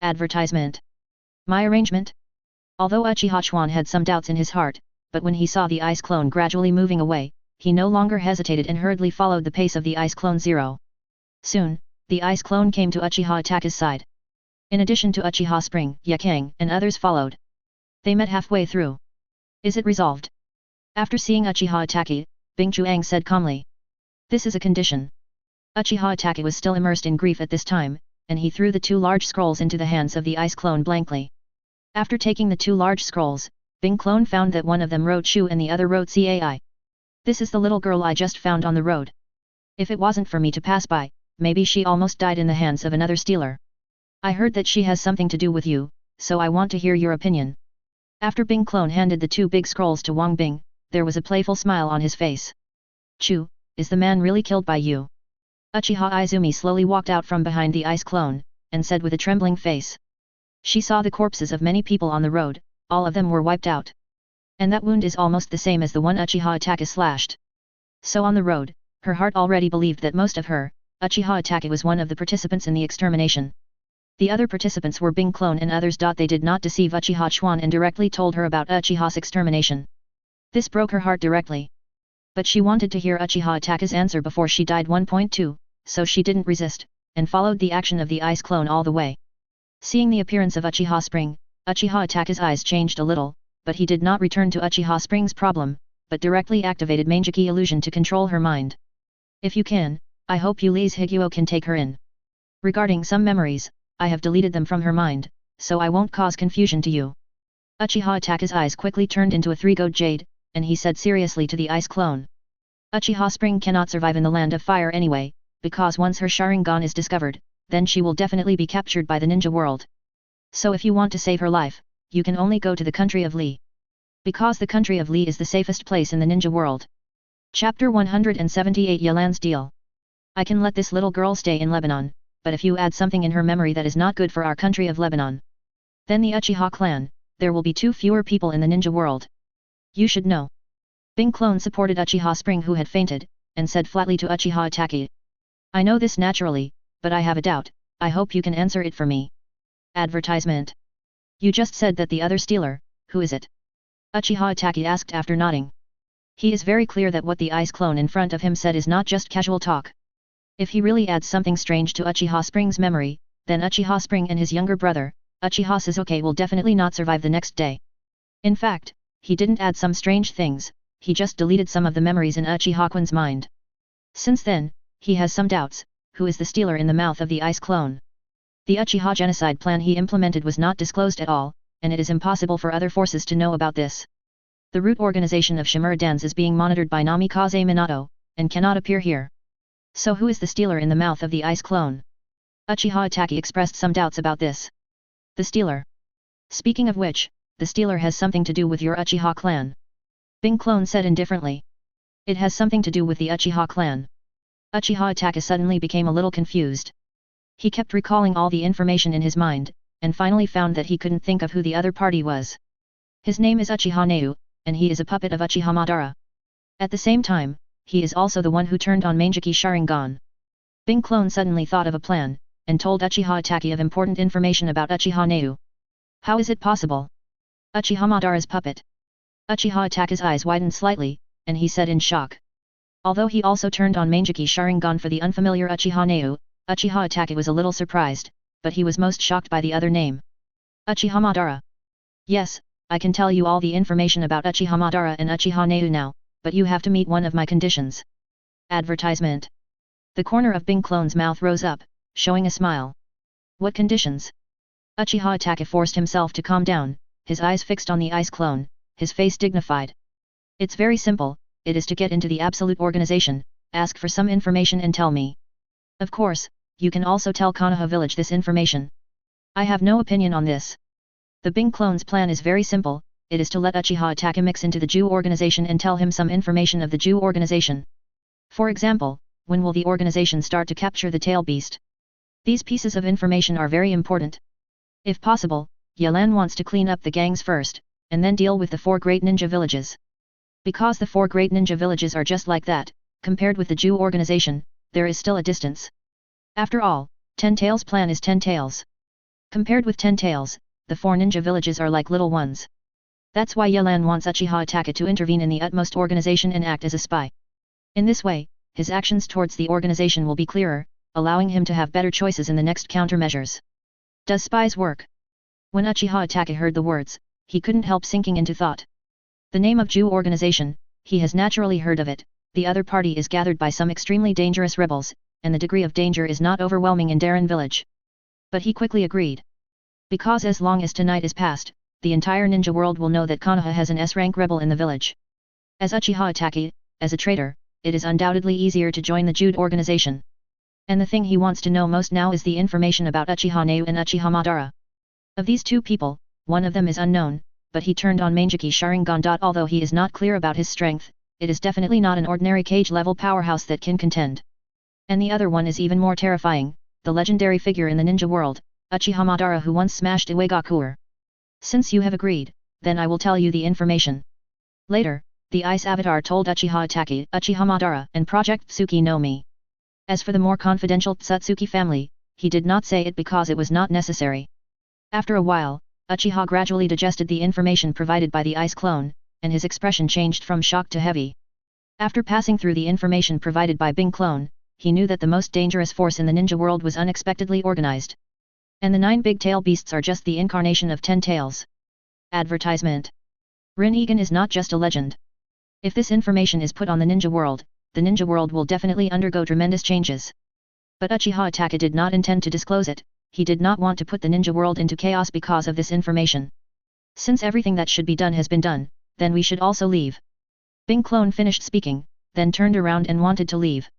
A: Advertisement. My arrangement? Although Uchiha Chuan had some doubts in his heart, but when he saw the ice clone gradually moving away, he no longer hesitated and hurriedly followed the pace of the ice clone zero. Soon, the ice clone came to Uchiha Itachi's side. In addition to Uchiha Spring, Yakang and others followed. They met halfway through. Is it resolved? After seeing Uchiha Itachi, Bing Chuang said calmly. This is a condition. Uchiha Itachi was still immersed in grief at this time, and he threw the two large scrolls into the hands of the ice clone blankly. After taking the two large scrolls, Bing clone found that one of them wrote Shu and the other wrote Cai. This is the little girl I just found on the road. If it wasn't for me to pass by, maybe she almost died in the hands of another stealer. I heard that she has something to do with you, so I want to hear your opinion. After Bing clone handed the two big scrolls to Wang Bing, there was a playful smile on his face. Chu, is the man really killed by you? Uchiha Izumi slowly walked out from behind the ice clone, and said with a trembling face. She saw the corpses of many people on the road, all of them were wiped out. And that wound is almost the same as the one Uchiha Itachi slashed. So on the road, her heart already believed that most of her, Uchiha Itachi was one of the participants in the extermination. The other participants were Bing clone and others. They did not deceive Uchiha Chuan and directly told her about Uchiha's extermination. This broke her heart directly. But she wanted to hear Uchiha Itachi's answer before she died. 1.2, so she didn't resist, and followed the action of the ice clone all the way. Seeing the appearance of Uchiha Spring, Uchiha Itachi's eyes changed a little, but he did not return to Uchiha Spring's problem, but directly activated Mangeki illusion to control her mind. If you can, I hope Yuli's Higuo can take her in. Regarding some memories, I have deleted them from her mind, so I won't cause confusion to you. Uchiha Itachi's eyes quickly turned into a three-gold jade, and he said seriously to the ice clone. Uchiha Spring cannot survive in the land of fire anyway, because once her Sharingan is discovered, then she will definitely be captured by the ninja world. So if you want to save her life, you can only go to the country of Li. Because the country of Li is the safest place in the ninja world. Chapter 178 Yalan's Deal. I can let this little girl stay in Lebanon, but if you add something in her memory that is not good for our country of Lebanon, then the Uchiha clan, there will be two fewer people in the ninja world. You should know. Bing clone supported Uchiha Spring who had fainted, and said flatly to Uchiha Itachi. I know this naturally, but I have a doubt, I hope you can answer it for me. Advertisement. You just said that the other stealer, who is it? Uchiha Itachi asked after nodding. He is very clear that what the ice clone in front of him said is not just casual talk. If he really adds something strange to Uchiha Spring's memory, then Uchiha Spring and his younger brother, Uchiha Sasuke will definitely not survive the next day. In fact, he didn't add some strange things, he just deleted some of the memories in Uchiha Quin's mind. Since then, he has some doubts, who is the stealer in the mouth of the ice clone? The Uchiha genocide plan he implemented was not disclosed at all, and it is impossible for other forces to know about this. The root organization of Shimura Dance is being monitored by Namikaze Minato, and cannot appear here. So who is the stealer in the mouth of the ice clone? Uchiha Itachi expressed some doubts about this. The stealer. Speaking of which, the stealer has something to do with your Uchiha clan. Bing clone said indifferently. It has something to do with the Uchiha clan. Uchiha Itachi suddenly became a little confused. He kept recalling all the information in his mind, and finally found that he couldn't think of who the other party was. His name is Uchiha Neu, and he is a puppet of Uchiha Madara. At the same time, he is also the one who turned on Mangeki Sharingan. Bing Clone suddenly thought of a plan, and told Uchiha Itachi of important information about Uchiha Neu. How is it possible? Uchiha Madara's puppet. Uchiha Itachi's eyes widened slightly, and he said in shock. Although he also turned on Mangeki Sharingan for the unfamiliar Uchiha Neu, Uchiha Itachi was a little surprised, but he was most shocked by the other name. Uchiha Madara. Yes, I can tell you all the information about Uchiha Madara and Uchiha Neu now, but you have to meet one of my conditions. Advertisement. The corner of Bing Clone's mouth rose up, showing a smile. What conditions? Uchiha Itachi forced himself to calm down, his eyes fixed on the ice clone, his face dignified. It's very simple, it is to get into the absolute organization, ask for some information and tell me. Of course, you can also tell Konoha village this information. I have no opinion on this. The Bing clone's plan is very simple, it is to let Uchiha Itachi mix into the Jew organization and tell him some information of the Jew organization. For example, when will the organization start to capture the tail beast? These pieces of information are very important. If possible, Yelan wants to clean up the gangs first, and then deal with the 4 great ninja villages. Because the 4 great ninja villages are just like that, compared with the Jew organization, there is still a distance. After all, 10 Tails plan is 10 Tails. Compared with 10 Tails, the 4 ninja villages are like little ones. That's why Yelan wants Uchiha Itachi to intervene in the utmost organization and act as a spy. In this way, his actions towards the organization will be clearer, allowing him to have better choices in the next countermeasures. Does spies work? When Uchiha Itachi heard the words, he couldn't help sinking into thought. The name of Jew organization, he has naturally heard of it, the other party is gathered by some extremely dangerous rebels, and the degree of danger is not overwhelming in Darren village. But he quickly agreed. Because as long as tonight is past, the entire ninja world will know that Konoha has an S-rank rebel in the village. As Uchiha Itachi, as a traitor, it is undoubtedly easier to join the Jude organization. And the thing he wants to know most now is the information about Uchiha Neu and Uchiha Madara. Of these 2 people, one of them is unknown, but he turned on Mangeki Sharingan. Although he is not clear about his strength, it is definitely not an ordinary cage-level powerhouse that can contend. And the other one is even more terrifying, the legendary figure in the ninja world, Uchiha Madara, who once smashed Iwagakure. Since you have agreed, then I will tell you the information. Later, the Ice Avatar told Uchiha Itachi, Uchiha Madara, and Project Tsuki no Mi. As for the more confidential Tsutsuki family, he did not say it because it was not necessary. After a while, Uchiha gradually digested the information provided by the ice clone, and his expression changed from shock to heavy. After passing through the information provided by Bing clone, he knew that the most dangerous force in the ninja world was unexpectedly organized. And the 9 big tail beasts are just the incarnation of 10 tails. Advertisement. Rin Egan is not just a legend. If this information is put on the ninja world, the ninja world will definitely undergo tremendous changes. But Uchiha Itachi did not intend to disclose it, he did not want to put the ninja world into chaos because of this information. Since everything that should be done has been done, then we should also leave. Bing clone finished speaking, then turned around and wanted to leave.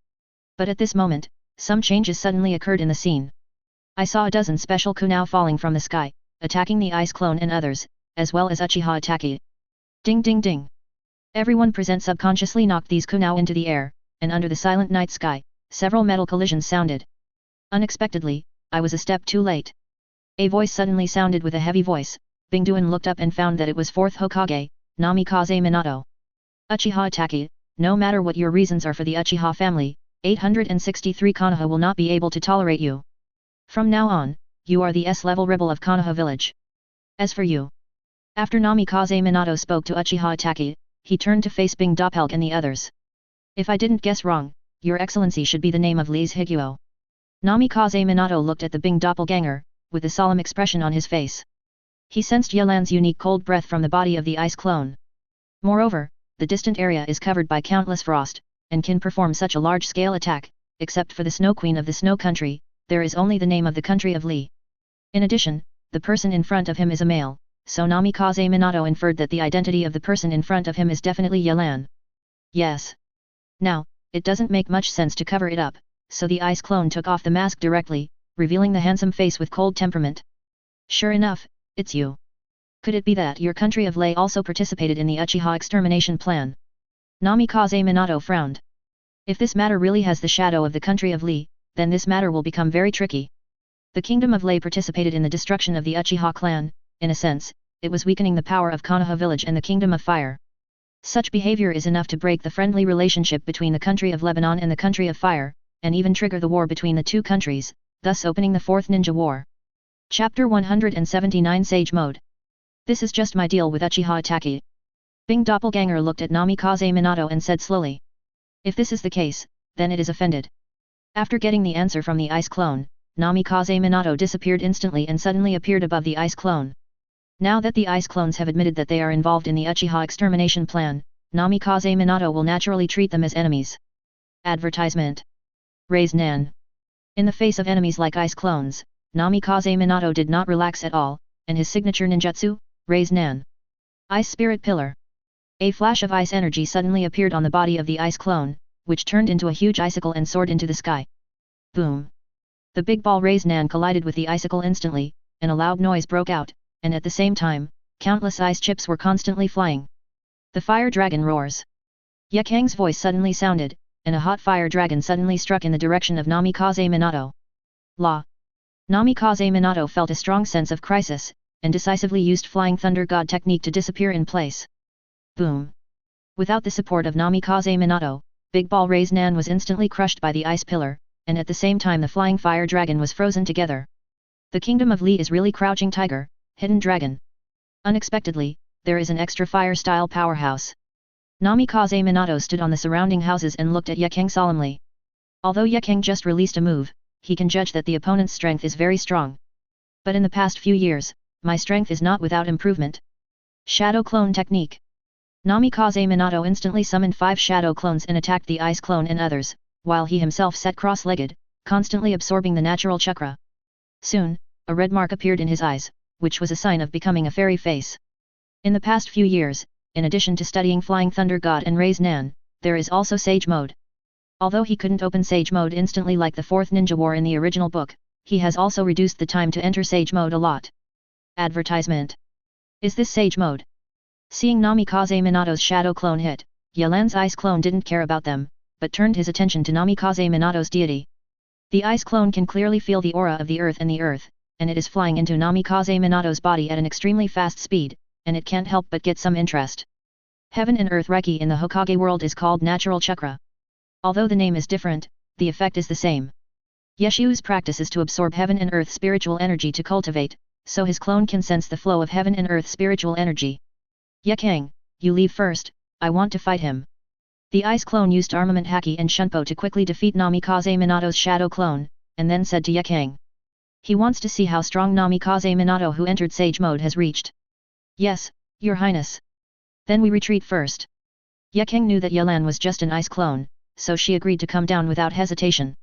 A: But at this moment, some changes suddenly occurred in the scene. I saw a dozen special kunai falling from the sky, attacking the ice clone and others, as well as Uchiha Itachi. Ding ding ding. Everyone present subconsciously knocked these kunai into the air, and under the silent night sky, several metal collisions sounded. Unexpectedly, I was a step too late. A voice suddenly sounded with a heavy voice. Bing Duan looked up and found that it was 4th Hokage, Namikaze Minato. Uchiha Itachi, no matter what your reasons are for the Uchiha family, 863 Konoha will not be able to tolerate you. From now on, you are the S-level rebel of Konoha village. As for you. After Namikaze Minato spoke to Uchiha Itachi, he turned to face Bing Doppelg and the others. If I didn't guess wrong, your excellency should be the name of Lise Higuo. Namikaze Minato looked at the Bing doppelganger, with a solemn expression on his face. He sensed Yelan's unique cold breath from the body of the ice clone. Moreover, the distant area is covered by countless frost, and can perform such a large-scale attack, except for the Snow Queen of the Snow Country, there is only the name of the country of Li. In addition, the person in front of him is a male, so Namikaze Minato inferred that the identity of the person in front of him is definitely Yelan. Yes. Now, it doesn't make much sense to cover it up, so the ice clone took off the mask directly, revealing the handsome face with cold temperament. Sure enough, it's you. Could it be that your country of Lei also participated in the Uchiha extermination plan? Namikaze Minato frowned. If this matter really has the shadow of the country of Li, then this matter will become very tricky. The kingdom of Lei participated in the destruction of the Uchiha clan. In a sense, it was weakening the power of Konoha village and the kingdom of fire. Such behavior is enough to break the friendly relationship between the country of Lebanon and the country of fire, and even trigger the war between the two countries, thus opening the Fourth Ninja War. Chapter 179 Sage Mode. This is just my deal with Uchiha Itachi. Bing Doppelganger looked at Namikaze Minato and said slowly. If this is the case, then it is offended. After getting the answer from the ice clone, Namikaze Minato disappeared instantly and suddenly appeared above the ice clone. Now that the ice clones have admitted that they are involved in the Uchiha extermination plan, Namikaze Minato will naturally treat them as enemies. Advertisement. Raise Nan. In the face of enemies like ice clones, Namikaze Minato did not relax at all, and his signature ninjutsu, Raise Nan. Ice Spirit Pillar. A flash of ice energy suddenly appeared on the body of the ice clone, which turned into a huge icicle and soared into the sky. Boom! The big ball Raise Nan collided with the icicle instantly, and a loud noise broke out, and at the same time, countless ice chips were constantly flying. The fire dragon roars. Yekang's voice suddenly sounded, and a hot fire dragon suddenly struck in the direction of Namikaze Minato. La! Namikaze Minato felt a strong sense of crisis, and decisively used Flying Thunder God technique to disappear in place. Boom! Without the support of Namikaze Minato, Big Ball Raise Nan was instantly crushed by the ice pillar, and at the same time the flying fire dragon was frozen together. The kingdom of Li is really Crouching Tiger, Hidden Dragon. Unexpectedly, there is an extra fire-style powerhouse. Namikaze Minato stood on the surrounding houses and looked at Yekang solemnly. Although Yekang just released a move, he can judge that the opponent's strength is very strong. But in the past few years, my strength is not without improvement. Shadow Clone Technique. Namikaze Minato instantly summoned 5 shadow clones and attacked the ice clone and others, while he himself sat cross-legged, constantly absorbing the natural chakra. Soon, a red mark appeared in his eyes, which was a sign of becoming a fairy face. In the past few years, in addition to studying Flying Thunder God and Raise Nan, there is also Sage Mode. Although he couldn't open Sage Mode instantly like the Fourth Ninja War in the original book, he has also reduced the time to enter Sage Mode a lot. Advertisement. Is this Sage Mode? Seeing Namikaze Minato's shadow clone hit, Yelan's ice clone didn't care about them, but turned his attention to Namikaze Minato's deity. The ice clone can clearly feel the aura of the earth, and it is flying into Namikaze Minato's body at an extremely fast speed, and it can't help but get some interest. Heaven and Earth Reiki in the Hokage world is called Natural Chakra. Although the name is different, the effect is the same. Yeshu's practice is to absorb Heaven and Earth spiritual energy to cultivate, so his clone can sense the flow of Heaven and Earth spiritual energy. Yekang, you leave first, I want to fight him. The ice clone used armament Haki and Shunpo to quickly defeat Namikaze Minato's shadow clone, and then said to Yekang. He wants to see how strong Namikaze Minato who entered Sage Mode has reached. Yes, Your Highness. Then we retreat first. Yekang knew that Yelan was just an ice clone, so she agreed to come down without hesitation.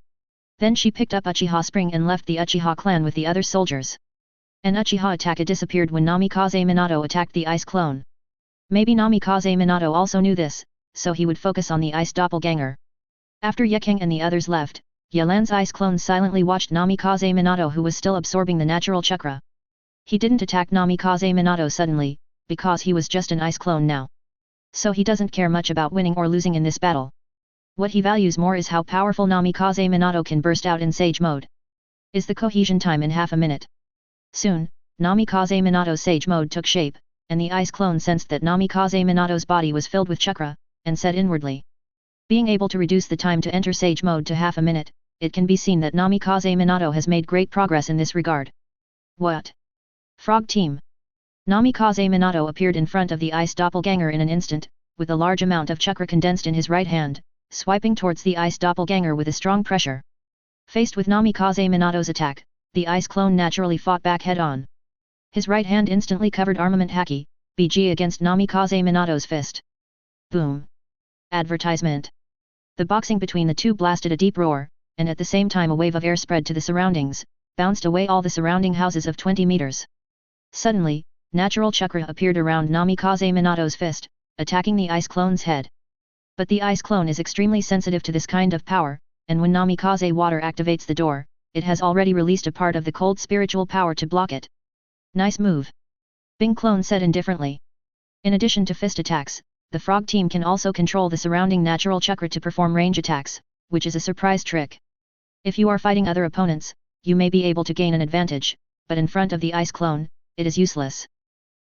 A: Then she picked up Uchiha Spring and left the Uchiha clan with the other soldiers. An Uchiha attack disappeared when Namikaze Minato attacked the ice clone. Maybe Namikaze Minato also knew this, so he would focus on the ice doppelganger. After Yekang and the others left, Yelan's ice clone silently watched Namikaze Minato who was still absorbing the natural chakra. He didn't attack Namikaze Minato suddenly, because he was just an ice clone now. So he doesn't care much about winning or losing in this battle. What he values more is how powerful Namikaze Minato can burst out in Sage Mode. Is the cohesion time in half a minute. Soon, Namikaze Minato's Sage Mode took shape, and the ice clone sensed that Namikaze Minato's body was filled with chakra, and said inwardly. Being able to reduce the time to enter Sage Mode to half a minute, it can be seen that Namikaze Minato has made great progress in this regard. What? Frog Team. Namikaze Minato appeared in front of the ice doppelganger in an instant, with a large amount of chakra condensed in his right hand, swiping towards the ice doppelganger with a strong pressure. Faced with Namikaze Minato's attack, the ice clone naturally fought back head-on. His right hand instantly covered armament Haki, BG against Namikaze Minato's fist. Boom. Advertisement. The boxing between the two blasted a deep roar, and at the same time a wave of air spread to the surroundings, bounced away all the surrounding houses of 20 meters. Suddenly, natural chakra appeared around Namikaze Minato's fist, attacking the ice clone's head. But the ice clone is extremely sensitive to this kind of power, and when Namikaze water activates the door, it has already released a part of the cold spiritual power to block it. Nice move. Bing clone said indifferently. In addition to fist attacks, the frog team can also control the surrounding natural chakra to perform range attacks, which is a surprise trick. If you are fighting other opponents, you may be able to gain an advantage, but in front of the ice clone, it is useless.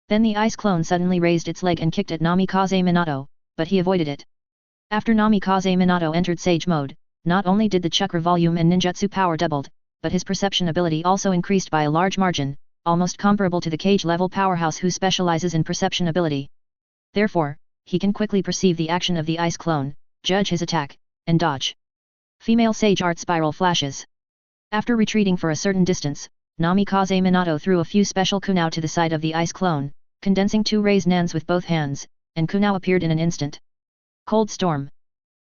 A: Then the ice clone suddenly raised its leg and kicked at Namikaze Minato, but he avoided it. After Namikaze Minato entered Sage mode, not only did the chakra volume and ninjutsu power doubled, but his perception ability also increased by a large margin, almost comparable to the Cage-level powerhouse who specializes in perception ability. Therefore, he can quickly perceive the action of the ice clone, judge his attack, and dodge. Female Sage Art Spiral Flashes. After retreating for a certain distance, Namikaze Minato threw a few special kunao to the side of the ice clone, condensing 2 raised nans with both hands, and kunao appeared in an instant. Cold Storm.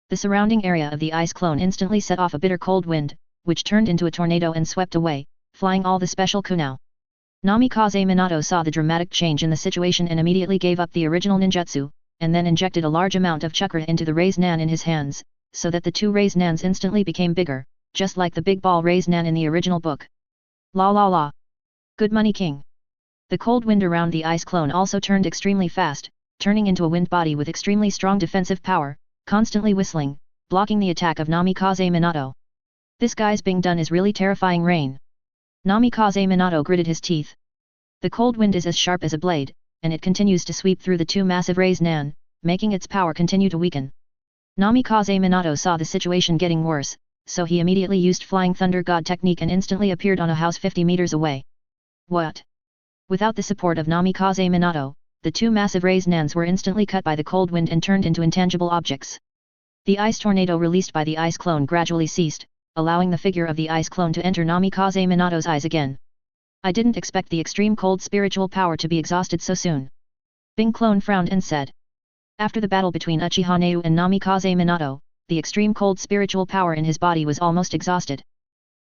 A: The surrounding area of the ice clone instantly set off a bitter cold wind, which turned into a tornado and swept away, flying all the special kunao. Namikaze Minato saw the dramatic change in the situation and immediately gave up the original ninjutsu, and then injected a large amount of chakra into the raised nan in his hands, so that the 2 raised nans instantly became bigger, just like the big ball raised nan in the original book. La la la. Good money king. The cold wind around the ice clone also turned extremely fast, turning into a wind body with extremely strong defensive power, constantly whistling, blocking the attack of Namikaze Minato. This guy's being done is really terrifying rain. Namikaze Minato gritted his teeth. The cold wind is as sharp as a blade, and it continues to sweep through the 2 massive raised nan, making its power continue to weaken. Namikaze Minato saw the situation getting worse, so he immediately used Flying Thunder God technique and instantly appeared on a house 50 meters away. What? Without the support of Namikaze Minato, the 2 massive raised nans were instantly cut by the cold wind and turned into intangible objects. The ice tornado released by the ice clone gradually ceased, allowing the figure of the ice clone to enter Namikaze Minato's eyes again. I didn't expect the extreme cold spiritual power to be exhausted so soon. Bing Clone frowned and said. After the battle between Uchiha Neu and Namikaze Minato, the extreme cold spiritual power in his body was almost exhausted.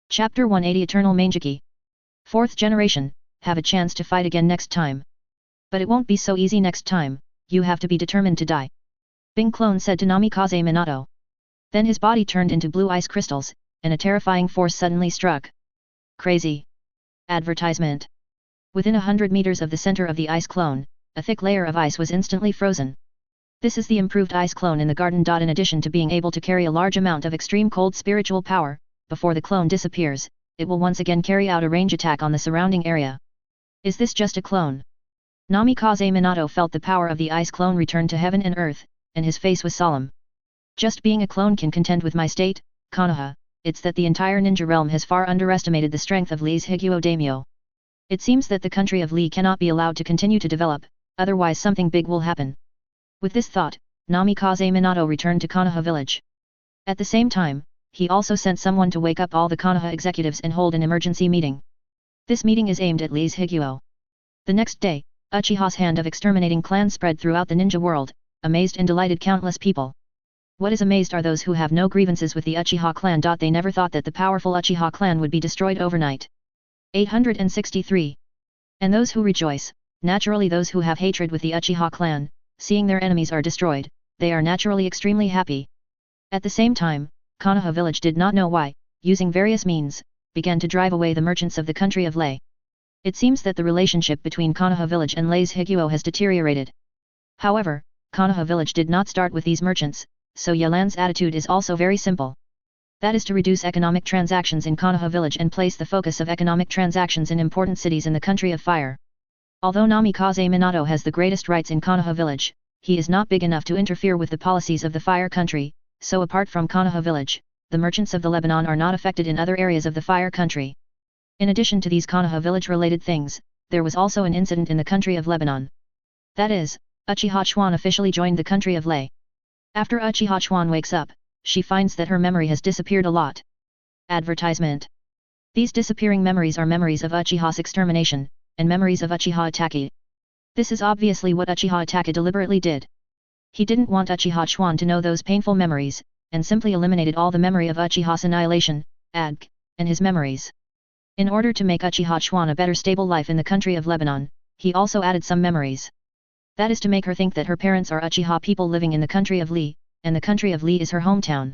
A: Chapter 180 Eternal Mangeki. 4th generation, have a chance to fight again next time. But it won't be so easy next time, you have to be determined to die. Bing Clone said to Namikaze Minato. Then his body turned into blue ice crystals, and a terrifying force suddenly struck. Crazy. Advertisement. Within 100 meters of the center of the ice clone, a thick layer of ice was instantly frozen. This is the improved ice clone in the garden. In addition to being able to carry a large amount of extreme cold spiritual power, before the clone disappears, it will once again carry out a range attack on the surrounding area. Is this just a clone? Namikaze Minato felt the power of the ice clone return to heaven and earth, and his face was solemn. Just being a clone can contend with my state, Konoha. It's that the entire ninja realm has far underestimated the strength of Li's Higuo Daimyo. It seems that the country of Li cannot be allowed to continue to develop, otherwise something big will happen. With this thought, Namikaze Minato returned to Konoha village. At the same time, he also sent someone to wake up all the Konoha executives and hold an emergency meeting. This meeting is aimed at Li's Higuo. The next day, Uchiha's hand of exterminating clans spread throughout the ninja world, amazed and delighted countless people. What is amazed are those who have no grievances with the Uchiha clan. They never thought that the powerful Uchiha clan would be destroyed overnight. 863. And those who rejoice, naturally those who have hatred with the Uchiha clan, seeing their enemies are destroyed, they are naturally extremely happy. At the same time, Konoha village did not know why, using various means, began to drive away the merchants of the country of Lei. It seems that the relationship between Konoha village and Lei's Higuo has deteriorated. However, Konoha village did not start with these merchants, so Yelan's attitude is also very simple. That is to reduce economic transactions in Konoha village and place the focus of economic transactions in important cities in the country of fire. Although Namikaze Minato has the greatest rights in Konoha village, he is not big enough to interfere with the policies of the fire country, so apart from Konoha village, the merchants of the Lebanon are not affected in other areas of the fire country. In addition to these Konoha village related things, there was also an incident in the country of Lebanon. That is, Uchiha Chuan officially joined the country of Lei. After Uchiha Chuan wakes up, she finds that her memory has disappeared a lot. Advertisement. These disappearing memories are memories of Uchiha's extermination, and memories of Uchiha Itachi. This is obviously what Uchiha Itachi deliberately did. He didn't want Uchiha Chuan to know those painful memories, and simply eliminated all the memory of Uchiha's annihilation, and his memories. In order to make Uchiha Chuan a better stable life in the country of Lebanon, he also added some memories. That is to make her think that her parents are Uchiha people living in the country of Li, and the country of Li is her hometown.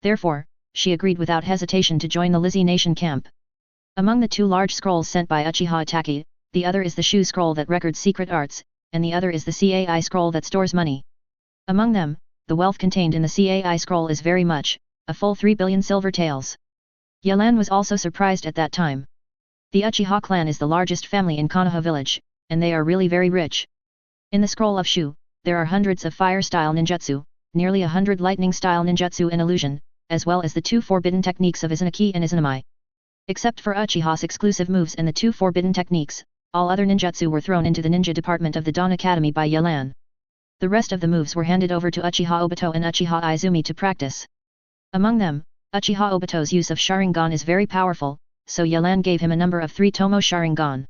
A: Therefore, she agreed without hesitation to join the Lizzie Nation camp. Among the 2 large scrolls sent by Uchiha Itachi, the other is the Shu scroll that records secret arts, and the other is the Cai scroll that stores money. Among them, the wealth contained in the CAI scroll is very much, a full 3 billion silver taels. Yelan was also surprised at that time. The Uchiha clan is the largest family in Konoha village, and they are really very rich. In the scroll of Shu, there are hundreds of fire-style ninjutsu, nearly 100 lightning-style ninjutsu and illusion, as well as the 2 forbidden techniques of Izanaki and Izanami. Except for Uchiha's exclusive moves and the 2 forbidden techniques, all other ninjutsu were thrown into the ninja department of the Dawn Academy by Yelan. The rest of the moves were handed over to Uchiha Obito and Uchiha Izumi to practice. Among them, Uchiha Obito's use of Sharingan is very powerful, so Yelan gave him a number of 3 Tomo Sharingan.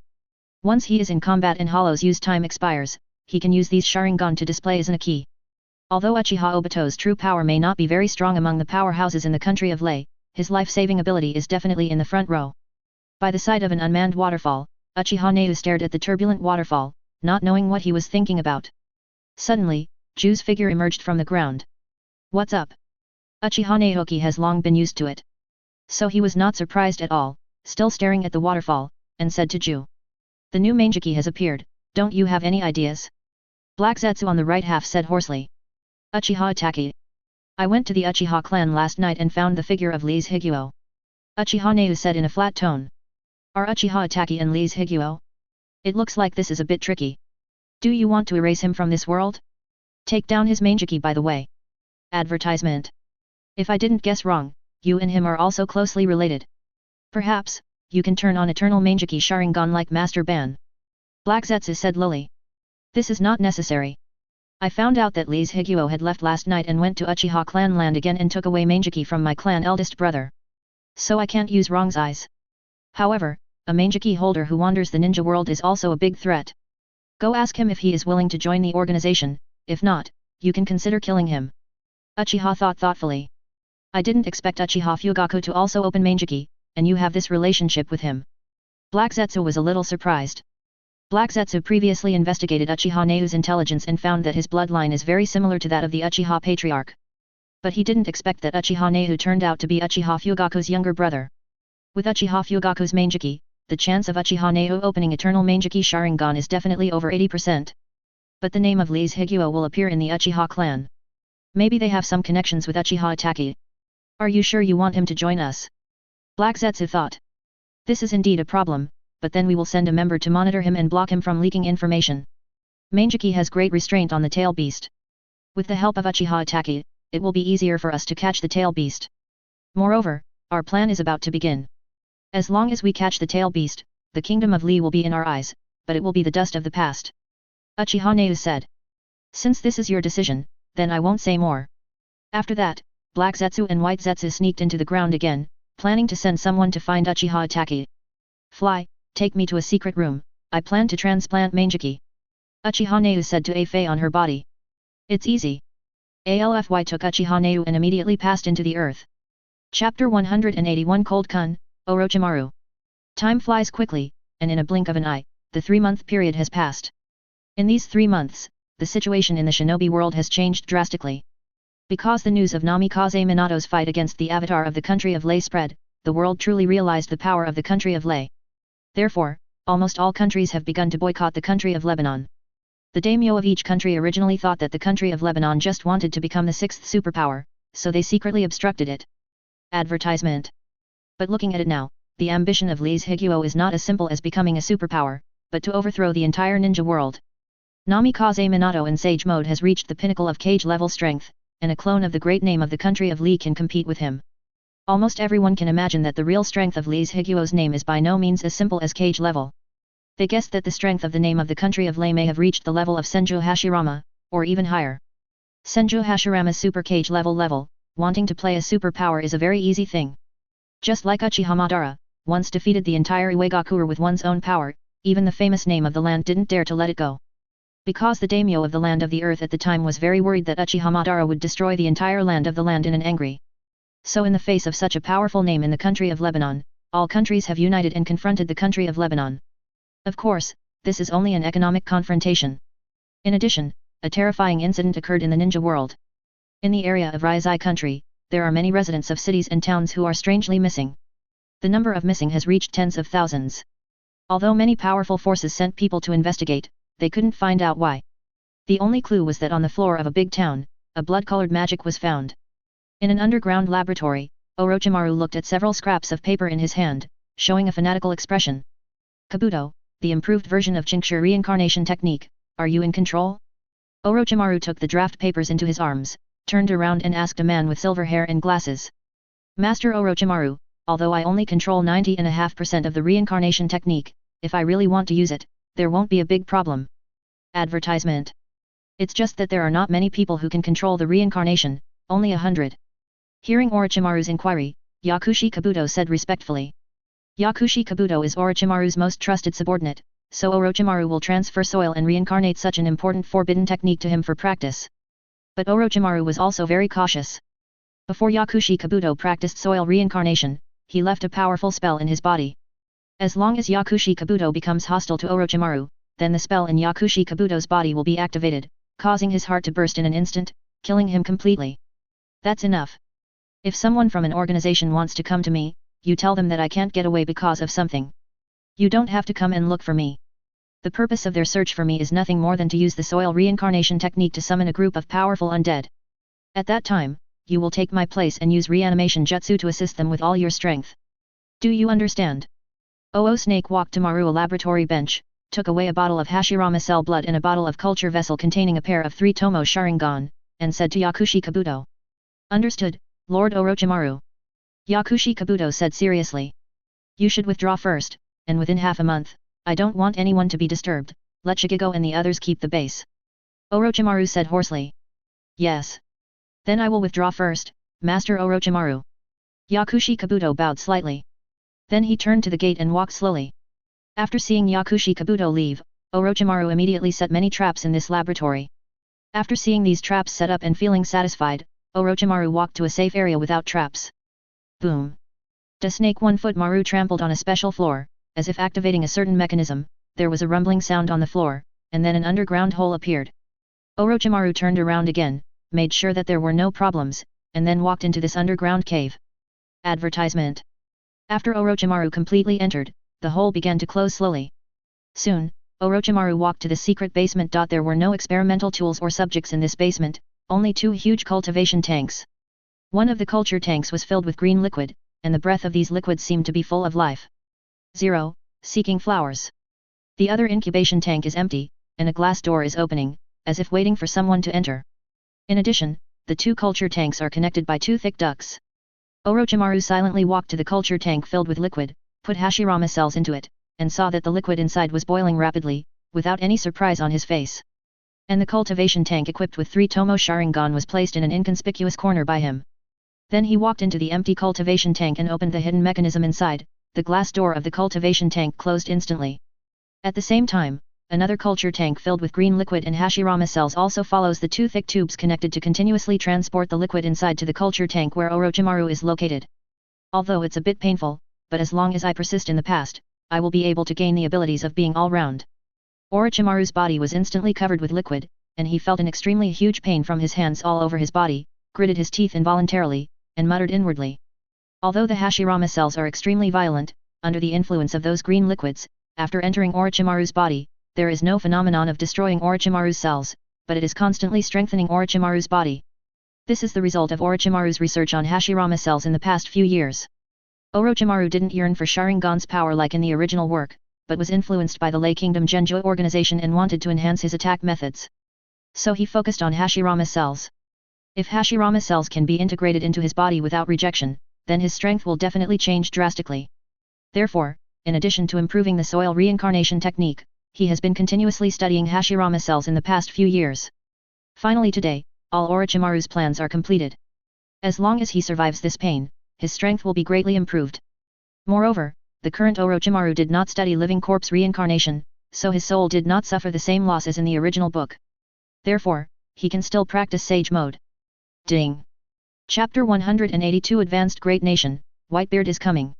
A: Once he is in combat and Hollow's use time expires, he can use these Sharingan to display Izanaki. Although Uchiha Obito's true power may not be very strong among the powerhouses in the country of Lei, his life-saving ability is definitely in the front row. By the side of an unmanned waterfall, Uchiha Neu stared at the turbulent waterfall, not knowing what he was thinking about. Suddenly, Ju's figure emerged from the ground. "What's up?" Uchiha Naoki has long been used to it. So he was not surprised at all, still staring at the waterfall, and said to Ju. "The new Mangeki has appeared, don't you have any ideas?" Black Zetsu on the right half said hoarsely. "Uchiha Itaki. I went to the Uchiha clan last night and found the figure of Lise Higuo." Uchiha Neu said in a flat tone. "Are Uchiha Itaki and Lise Higuo? It looks like this is a bit tricky. Do you want to erase him from this world? Take down his Mangeki by the way." Advertisement. If I didn't guess wrong, you and him are also closely related. Perhaps, you can turn on Eternal Mangeki Sharingan like Master Ban. Black Zetsu said lowly. "This is not necessary. I found out that Lise Higuo had left last night and went to Uchiha clan land again and took away Mangeki from my clan eldest brother. So I can't use Wrong's eyes. However, a Mangeki holder who wanders the ninja world is also a big threat. Go ask him if he is willing to join the organization, if not, you can consider killing him." Uchiha thought thoughtfully. "I didn't expect Uchiha Fugaku to also open Mangeki, and you have this relationship with him." Black Zetsu was a little surprised. Black Zetsu previously investigated Uchiha Neu's intelligence and found that his bloodline is very similar to that of the Uchiha Patriarch. But he didn't expect that Uchiha Neu turned out to be Uchiha Fugaku's younger brother. With Uchiha Fugaku's Mangeki, the chance of Uchiha Neu opening Eternal Mangeki Sharingan is definitely over 80%. But the name of Lise Higuo will appear in the Uchiha clan. Maybe they have some connections with Uchiha Itaki. Are you sure you want him to join us? Black Zetsu thought. This is indeed a problem, but then we will send a member to monitor him and block him from leaking information. Mangeki has great restraint on the tail beast. With the help of Uchiha Itaki, it will be easier for us to catch the tail beast. Moreover, our plan is about to begin. As long as we catch the tail beast, the kingdom of Li will be in our eyes, but it will be the dust of the past. Uchiha Neu said. Since this is your decision, then I won't say more. After that, Black Zetsu and White Zetsu sneaked into the ground again, planning to send someone to find Uchiha Itaki. "Fly, take me to a secret room, I plan to transplant Mangeki." Uchiha Neu said to Afei on her body. "It's easy." Alfy took Uchiha Neu and immediately passed into the earth. Chapter 181 Cold Kun, Orochimaru. Time flies quickly, and in a blink of an eye, the 3-month period has passed. In these 3 months, the situation in the shinobi world has changed drastically. Because the news of Namikaze Minato's fight against the avatar of the country of Lei spread, the world truly realized the power of the country of Lei. Therefore, almost all countries have begun to boycott the country of Lebanon. The daimyo of each country originally thought that the country of Lebanon just wanted to become the 6th superpower, so they secretly obstructed it. Advertisement. But looking at it now, the ambition of Lise Higuo is not as simple as becoming a superpower, but to overthrow the entire ninja world. Namikaze Minato in Sage mode has reached the pinnacle of Kage level strength, and a clone of the great name of the country of Li can compete with him. Almost everyone can imagine that the real strength of Lise Higuo's name is by no means as simple as Kage level. They guessed that the strength of the name of the country of Lei may have reached the level of Senju Hashirama, or even higher. Senju Hashirama's super Kage level, wanting to play a superpower is a very easy thing. Just like Uchiha Madara, once defeated the entire Iwagakure with one's own power, even the famous name of the land didn't dare to let it go. Because the daimyo of the land of the earth at the time was very worried that Uchiha Madara would destroy the entire land of the land in an angry. So in the face of such a powerful name in the country of Lebanon, all countries have united and confronted the country of Lebanon. Of course, this is only an economic confrontation. In addition, a terrifying incident occurred in the ninja world. In the area of Ryazai country, there are many residents of cities and towns who are strangely missing. The number of missing has reached tens of thousands. Although many powerful forces sent people to investigate, they couldn't find out why. The only clue was that on the floor of a big town, a blood-colored magic was found. In an underground laboratory, Orochimaru looked at several scraps of paper in his hand, showing a fanatical expression. Kabuto, the improved version of Jinxure reincarnation technique, are you in control? Orochimaru took the draft papers into his arms, turned around and asked a man with silver hair and glasses. Master Orochimaru, although I only control 90.5% of the reincarnation technique, if I really want to use it, there won't be a big problem. Advertisement. It's just that there are not many people who can control the reincarnation, only 100. Hearing Orochimaru's inquiry, Yakushi Kabuto said respectfully. Yakushi Kabuto is Orochimaru's most trusted subordinate, so Orochimaru will transfer soil and reincarnate such an important forbidden technique to him for practice. But Orochimaru was also very cautious. Before Yakushi Kabuto practiced soil reincarnation, he left a powerful spell in his body. As long as Yakushi Kabuto becomes hostile to Orochimaru, then the spell in Yakushi Kabuto's body will be activated, causing his heart to burst in an instant, killing him completely. That's enough. If someone from an organization wants to come to me, you tell them that I can't get away because of something. You don't have to come and look for me. The purpose of their search for me is nothing more than to use the soil reincarnation technique to summon a group of powerful undead. At that time, you will take my place and use reanimation jutsu to assist them with all your strength. Do you understand? Snake walked to Maru a laboratory bench, took away a bottle of Hashirama cell blood and a bottle of culture vessel containing a pair of 3 Tomo Sharingan, and said to Yakushi Kabuto. Understood, Lord Orochimaru. Yakushi Kabuto said seriously. You should withdraw first, and within half a month, I don't want anyone to be disturbed, let Shikigo and the others keep the base. Orochimaru said hoarsely. Yes. Then I will withdraw first, Master Orochimaru. Yakushi Kabuto bowed slightly. Then he turned to the gate and walked slowly. After seeing Yakushi Kabuto leave, Orochimaru immediately set many traps in this laboratory. After seeing these traps set up and feeling satisfied, Orochimaru walked to a safe area without traps. Boom. The snake 1 foot Maru trampled on a special floor, as if activating a certain mechanism, there was a rumbling sound on the floor, and then an underground hole appeared. Orochimaru turned around again, made sure that there were no problems, and then walked into this underground cave. Advertisement. After Orochimaru completely entered, the hole began to close slowly. Soon, Orochimaru walked to the secret basement. There were no experimental tools or subjects in this basement, only 2 huge cultivation tanks. One of the culture tanks was filled with green liquid, and the breath of these liquids seemed to be full of life. 0. Seeking flowers. The other incubation tank is empty, and a glass door is opening, as if waiting for someone to enter. In addition, the 2 culture tanks are connected by 2 thick ducts. Orochimaru silently walked to the culture tank filled with liquid, put Hashirama cells into it, and saw that the liquid inside was boiling rapidly, without any surprise on his face. And the cultivation tank equipped with 3 Tomo Sharingan was placed in an inconspicuous corner by him. Then he walked into the empty cultivation tank and opened the hidden mechanism inside. The glass door of the cultivation tank closed instantly. At the same time, another culture tank filled with green liquid and Hashirama cells also follows the 2 thick tubes connected to continuously transport the liquid inside to the culture tank where Orochimaru is located. Although it's a bit painful, but as long as I persist in the past, I will be able to gain the abilities of being all-round. Orochimaru's body was instantly covered with liquid, and he felt an extremely huge pain from his hands all over his body, gritted his teeth involuntarily, and muttered inwardly. Although the Hashirama cells are extremely violent, under the influence of those green liquids, after entering Orochimaru's body, there is no phenomenon of destroying Orochimaru's cells, but it is constantly strengthening Orochimaru's body. This is the result of Orochimaru's research on Hashirama cells in the past few years. Orochimaru didn't yearn for Sharingan's power like in the original work, but was influenced by the Lei Kingdom Genjo organization and wanted to enhance his attack methods. So he focused on Hashirama cells. If Hashirama cells can be integrated into his body without rejection, then his strength will definitely change drastically. Therefore, in addition to improving the soil reincarnation technique, he has been continuously studying Hashirama cells in the past few years. Finally today, all Orochimaru's plans are completed. As long as he survives this pain, his strength will be greatly improved. Moreover, the current Orochimaru did not study living corpse reincarnation, so his soul did not suffer the same loss as in the original book. Therefore, he can still practice sage mode. Ding! Chapter 182 Advanced Great Nation, Whitebeard is coming.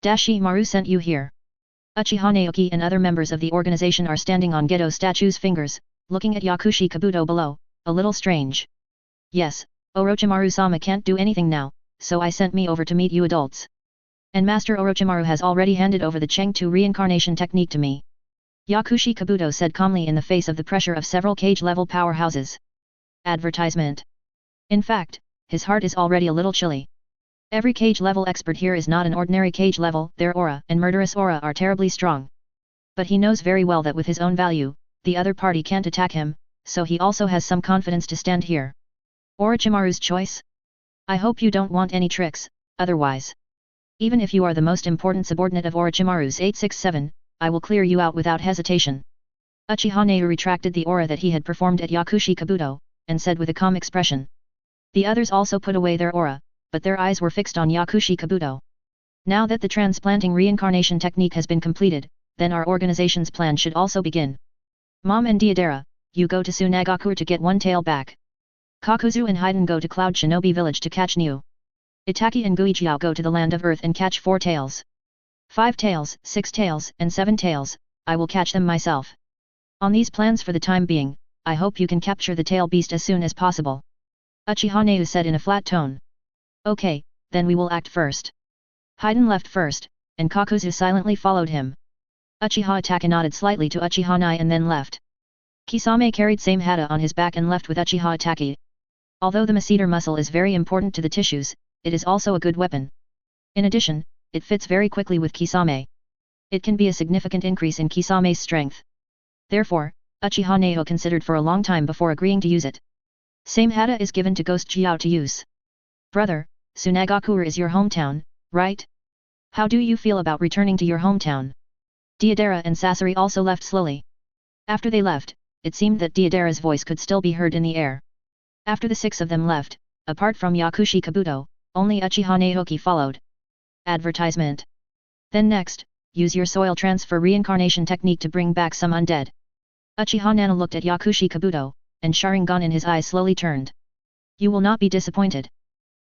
A: Maru sent you here. Uchiha Naoki and other members of the organization are standing on Gedo statue's fingers, looking at Yakushi Kabuto below, a little strange. Yes, Orochimaru-sama can't do anything now, so I sent me over to meet you adults. And Master Orochimaru has already handed over the Chengtu reincarnation technique to me. Yakushi Kabuto said calmly in the face of the pressure of several cage-level powerhouses. Advertisement. In fact, his heart is already a little chilly. Every cage-level expert here is not an ordinary cage level, their aura and murderous aura are terribly strong. But he knows very well that with his own value, the other party can't attack him, so he also has some confidence to stand here. Orochimaru's choice? I hope you don't want any tricks, otherwise. Even if you are the most important subordinate of Orochimaru's 867, I will clear you out without hesitation. Uchiha Neyu retracted the aura that he had performed at Yakushi Kabuto, and said with a calm expression. The others also put away their aura, but their eyes were fixed on Yakushi Kabuto. Now that the transplanting reincarnation technique has been completed, then our organization's plan should also begin. Mom and Deidara, you go to Tsunagaku to get one tail back. Kakuzu and Haiden go to Cloud Shinobi Village to catch New. Itaki and Guijiao go to the Land of Earth and catch 4 tails. 5 tails, 6 tails, and 7 tails, I will catch them myself. On these plans for the time being, I hope you can capture the tail beast as soon as possible. Uchiha Neyu said in a flat tone. Okay, then we will act first. Haiden left first, and Kakuzu silently followed him. Uchiha Itachi nodded slightly to Uchiha Nai and then left. Kisame carried same hata on his back and left with Uchiha Itachi. Although the masseter muscle is very important to the tissues, it is also a good weapon. In addition, it fits very quickly with Kisame. It can be a significant increase in Kisame's strength. Therefore, Uchiha Neyu considered for a long time before agreeing to use it. Same hata is given to Ghost Jiao to use. Brother, Tsunagaku is your hometown, right? How do you feel about returning to your hometown? Deidara and Sasori also left slowly. After they left, it seemed that Deidara's voice could still be heard in the air. After the 6 of them left, apart from Yakushi Kabuto, only Uchiha Nehoki followed. Advertisement. Then next, use your soil transfer reincarnation technique to bring back some undead. Uchiha Nana looked at Yakushi Kabuto, and Sharingan in his eyes slowly turned. You will not be disappointed.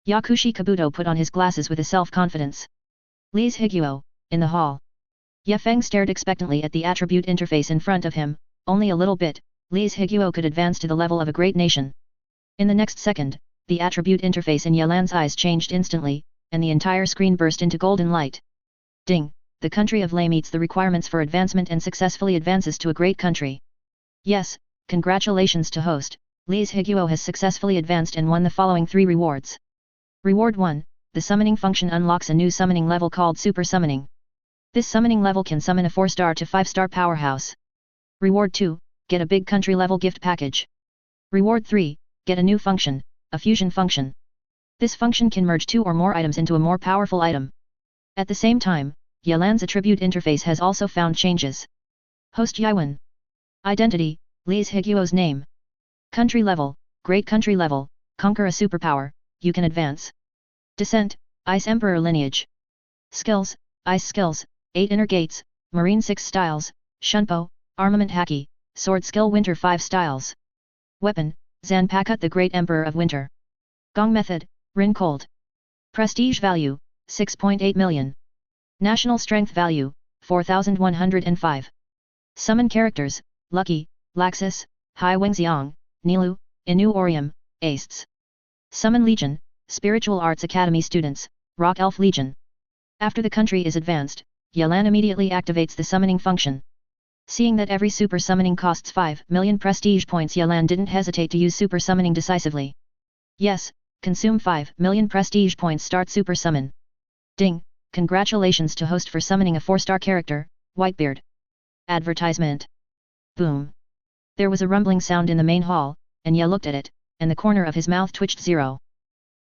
A: Yakushi Kabuto put on his glasses with a self-confidence. Lise Higuo, in the hall. Ye Feng stared expectantly at the attribute interface in front of him. Only a little bit, Lise Higuo could advance to the level of a great nation. In the next second, the attribute interface in Yelan's eyes changed instantly, and the entire screen burst into golden light. Ding! The country of Lei meets the requirements for advancement and successfully advances to a great country. Yes, congratulations to host, Lise Higuo has successfully advanced and won the following 3 rewards. Reward 1, the summoning function unlocks a new summoning level called Super Summoning. This summoning level can summon a 4-star to 5-star powerhouse. Reward 2, get a big country level gift package. Reward 3, get a new function, a fusion function. This function can merge 2 or more items into a more powerful item. At the same time, Yelan's attribute interface has also found changes. Host Yaiwen. Identity, Lise Higuo's name. Country level, great country level, conquer a superpower, you can advance. Descent, Ice Emperor lineage. Skills, Ice skills, 8 inner gates, Marine 6 styles, Shunpo, Armament Haki, Sword skill Winter 5 styles. Weapon, Zanpakuto the Great Emperor of Winter. Gong method, Rin Cold. Prestige value, 6.8 million. National strength value, 4105. Summon characters, Lucky, Laxus, Hai Wengxiang, Nilu, Inu Orium, Aces. Summon Legion, Spiritual Arts Academy students, Rock Elf Legion. After the country is advanced, Yelan immediately activates the summoning function. Seeing that every super summoning costs 5 million prestige points, Yelan didn't hesitate to use super summoning decisively. Yes, consume 5 million prestige points, start super summon. Ding, congratulations to host for summoning a 4-star character, Whitebeard. Advertisement. Boom. There was a rumbling sound in the main hall, and Ye looked at it, and the corner of his mouth twitched 0.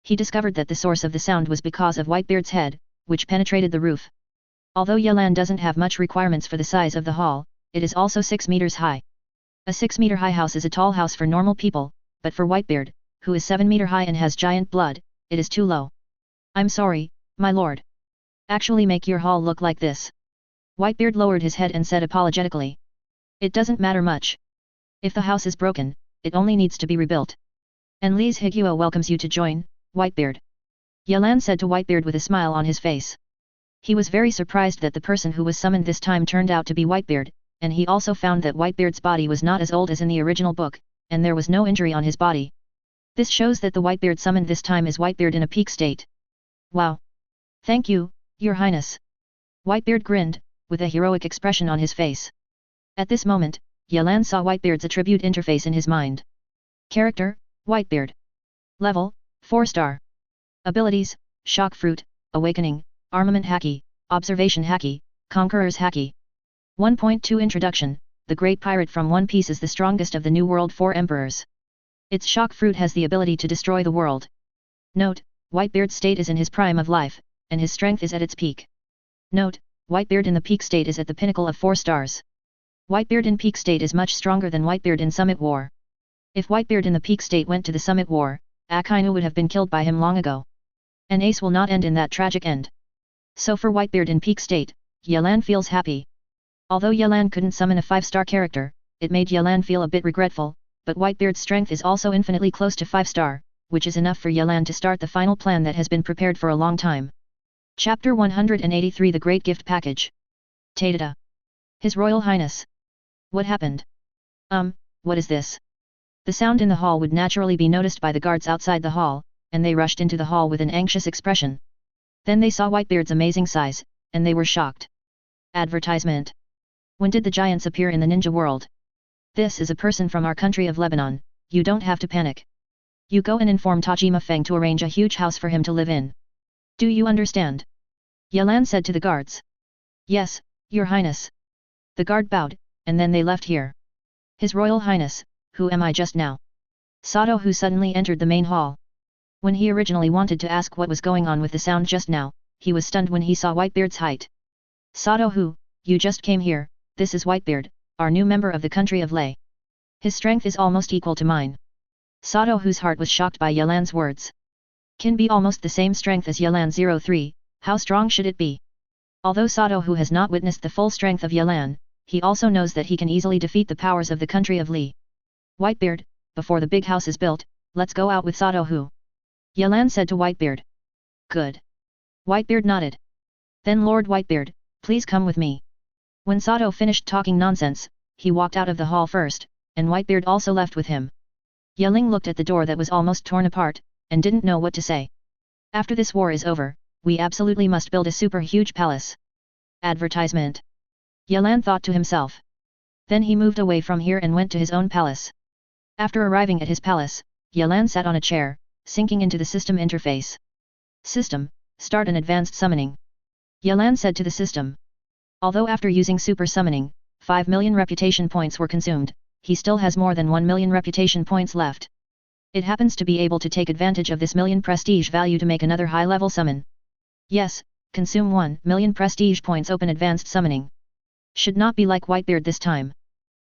A: He discovered that the source of the sound was because of Whitebeard's head, which penetrated the roof. Although Yelan doesn't have much requirements for the size of the hall, it is also 6 meters high. A 6-meter high house is a tall house for normal people, but for Whitebeard, who is 7 meter high and has giant blood, it is too low. I'm sorry, my lord. Actually make your hall look like this. Whitebeard lowered his head and said apologetically. It doesn't matter much. If the house is broken, it only needs to be rebuilt. And Lise Higuo welcomes you to join, Whitebeard. Yelan said to Whitebeard with a smile on his face. He was very surprised that the person who was summoned this time turned out to be Whitebeard, and he also found that Whitebeard's body was not as old as in the original book, and there was no injury on his body. This shows that the Whitebeard summoned this time is Whitebeard in a peak state. Wow! Thank you, Your Highness. Whitebeard grinned, with a heroic expression on his face. At this moment, Yelan saw Whitebeard's attribute interface in his mind. Character, Whitebeard. Level, 4 star. Abilities, Shock Fruit, Awakening, Armament Haki, Observation Haki, Conqueror's Haki. 1.2 Introduction. The Great Pirate from One Piece is the strongest of the New World 4 Emperors. Its Shock Fruit has the ability to destroy the world. Note, Whitebeard's state is in his prime of life, and his strength is at its peak. Note, Whitebeard in the peak state is at the pinnacle of 4 stars. Whitebeard in peak state is much stronger than Whitebeard in Summit War. If Whitebeard in the peak state went to the Summit War, Akainu would have been killed by him long ago. An ace will not end in that tragic end. So for Whitebeard in peak state, Yelan feels happy. Although Yelan couldn't summon a 5-star character, it made Yelan feel a bit regretful, but Whitebeard's strength is also infinitely close to 5-star, which is enough for Yelan to start the final plan that has been prepared for a long time. Chapter 183 The Great Gift Package. Taita. His Royal Highness. What happened? What is this? The sound in the hall would naturally be noticed by the guards outside the hall, and they rushed into the hall with an anxious expression. Then they saw Whitebeard's amazing size, and they were shocked. Advertisement. When did the giants appear in the ninja world? This is a person from our country of Lebanon, you don't have to panic. You go and inform Tajima Feng to arrange a huge house for him to live in. Do you understand? Yelan said to the guards. Yes, Your Highness. The guard bowed, and then they left here. His Royal Highness, who am I just now? Sato, who suddenly entered the main hall. When he originally wanted to ask what was going on with the sound just now, he was stunned when he saw Whitebeard's height. Sato, who, you just came here, this is Whitebeard, our new member of the country of Lei. His strength is almost equal to mine. Sato, whose heart was shocked by Yelan's words. Can be almost the same strength as Yelan 03, how strong should it be? Although Sato, who has not witnessed the full strength of Yelan, he also knows that he can easily defeat the powers of the country of Lei. Whitebeard, before the big house is built, let's go out with Sato, who? Yelan said to Whitebeard. Good. Whitebeard nodded. Then Lord Whitebeard, please come with me. When Sato finished talking nonsense, he walked out of the hall first, and Whitebeard also left with him. Yeling looked at the door that was almost torn apart, and didn't know what to say. After this war is over, we absolutely must build a super huge palace. Advertisement. Yelan thought to himself. Then he moved away from here and went to his own palace. After arriving at his palace, Yelan sat on a chair, sinking into the system interface. System, start an advanced summoning. Yelan said to the system. Although after using super summoning, 5 million reputation points were consumed, he still has more than 1 million reputation points left. It happens to be able to take advantage of this million prestige value to make another high-level summon. Yes, consume 1 million prestige points, open advanced summoning. Should not be like Whitebeard this time.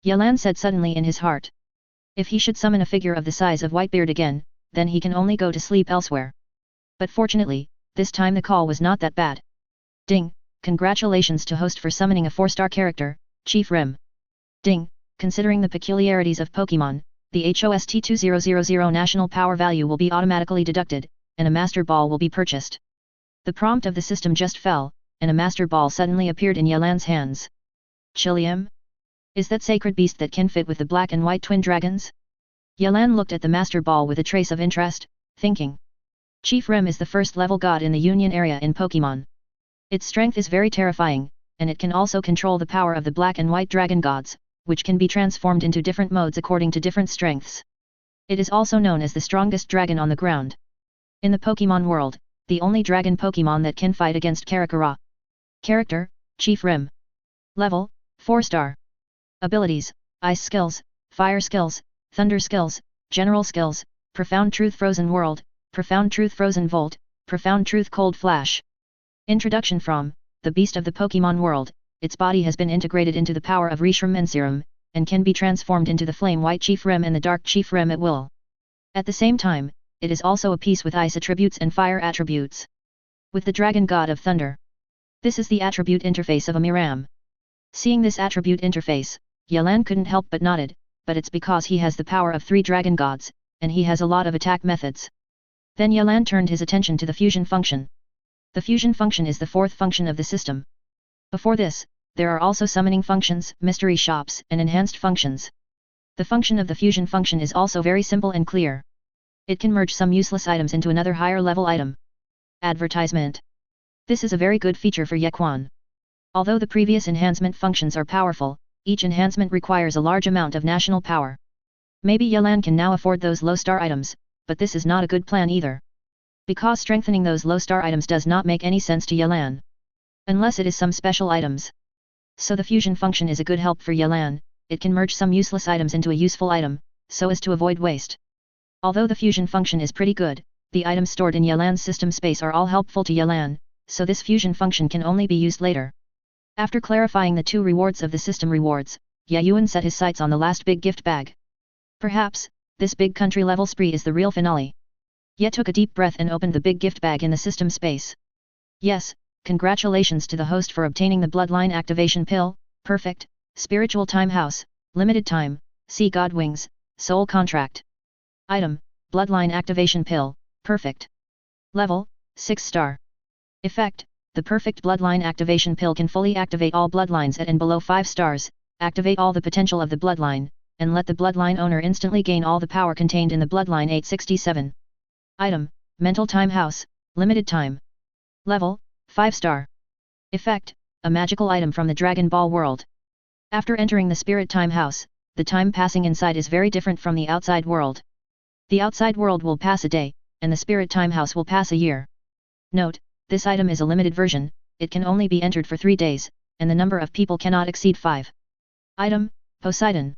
A: Yelan said suddenly in his heart. If he should summon a figure of the size of Whitebeard again, then he can only go to sleep elsewhere. But fortunately, this time the call was not that bad. Ding, congratulations to host for summoning a 4-star character, Chief Rim. Ding, considering the peculiarities of Pokemon, the HOST 2000 national power value will be automatically deducted, and a Master Ball will be purchased. The prompt of the system just fell, and a Master Ball suddenly appeared in Yelan's hands. Chilium? Is that sacred beast that can fit with the black and white twin dragons? Yelan looked at the Master Ball with a trace of interest, thinking. Chief Rem is the first level god in the Union area in Pokemon. Its strength is very terrifying, and it can also control the power of the black and white dragon gods, which can be transformed into different modes according to different strengths. It is also known as the strongest dragon on the ground. In the Pokemon world, the only dragon Pokemon that can fight against Karakura. Character, Chief Rim. Level, 4 star. Abilities, Ice skills, Fire skills, Thunder skills, General skills, Profound Truth Frozen World, Profound Truth Frozen Volt, Profound Truth Cold Flash. Introduction from, the beast of the Pokemon world, its body has been integrated into the power of Reshiram and Serum, and can be transformed into the Flame White Chief Rem and the Dark Chief Rem at will. At the same time, it is also a piece with Ice attributes and Fire attributes. With the Dragon God of Thunder. This is the attribute interface of a Miram. Seeing this attribute interface, Yelan couldn't help but nodded, but it's because he has the power of 3 dragon gods, and he has a lot of attack methods. Then Yelan turned his attention to the fusion function. The fusion function is the 4th function of the system. Before this, there are also summoning functions, mystery shops, and enhanced functions. The function of the fusion function is also very simple and clear. It can merge some useless items into another higher level item. Advertisement. This is a very good feature for Yequan. Although the previous enhancement functions are powerful, each enhancement requires a large amount of national power. Maybe Yelan can now afford those low star items, but this is not a good plan either. Because strengthening those low star items does not make any sense to Yelan. Unless it is some special items. So the fusion function is a good help for Yelan, it can merge some useless items into a useful item, so as to avoid waste. Although the fusion function is pretty good, the items stored in Yelan's system space are all helpful to Yelan, so this fusion function can only be used later. After clarifying the two rewards of the system rewards, Yayuan set his sights on the last big gift bag. Perhaps, this big country level spree is the real finale. Ye took a deep breath and opened the big gift bag in the system space. Yes, congratulations to the host for obtaining the bloodline activation pill, perfect, spiritual time house, limited time, sea god wings, soul contract. Item, bloodline activation pill, perfect. Level, 6 star. Effect, the perfect bloodline activation pill can fully activate all bloodlines at and below 5 stars, activate all the potential of the bloodline, and let the bloodline owner instantly gain all the power contained in the bloodline 867. Item, mental time house, limited time. Level, 5 star. Effect, a magical item from the Dragon Ball world. After entering the spirit time house, the time passing inside is very different from the outside world. The outside world will pass a day, and the spirit time house will pass a year. Note, this item is a limited version, it can only be entered for 3 days, and the number of people cannot exceed 5. Item, Poseidon.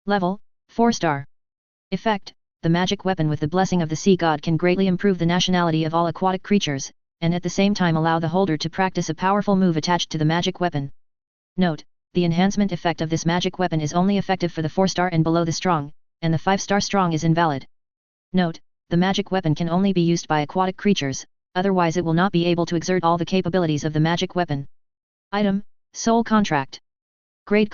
A: Level, 4 star. Effect, the magic weapon with the blessing of the sea god can greatly improve the nationality of all aquatic creatures, and at the same time allow the holder to practice a powerful move attached to the magic weapon. Note, the enhancement effect of this magic weapon is only effective for the 4 star and below the strong, and the 5 star strong is invalid. Note, the magic weapon can only be used by aquatic creatures, otherwise it will not be able to exert all the capabilities of the magic weapon. Item, soul contract. Grade :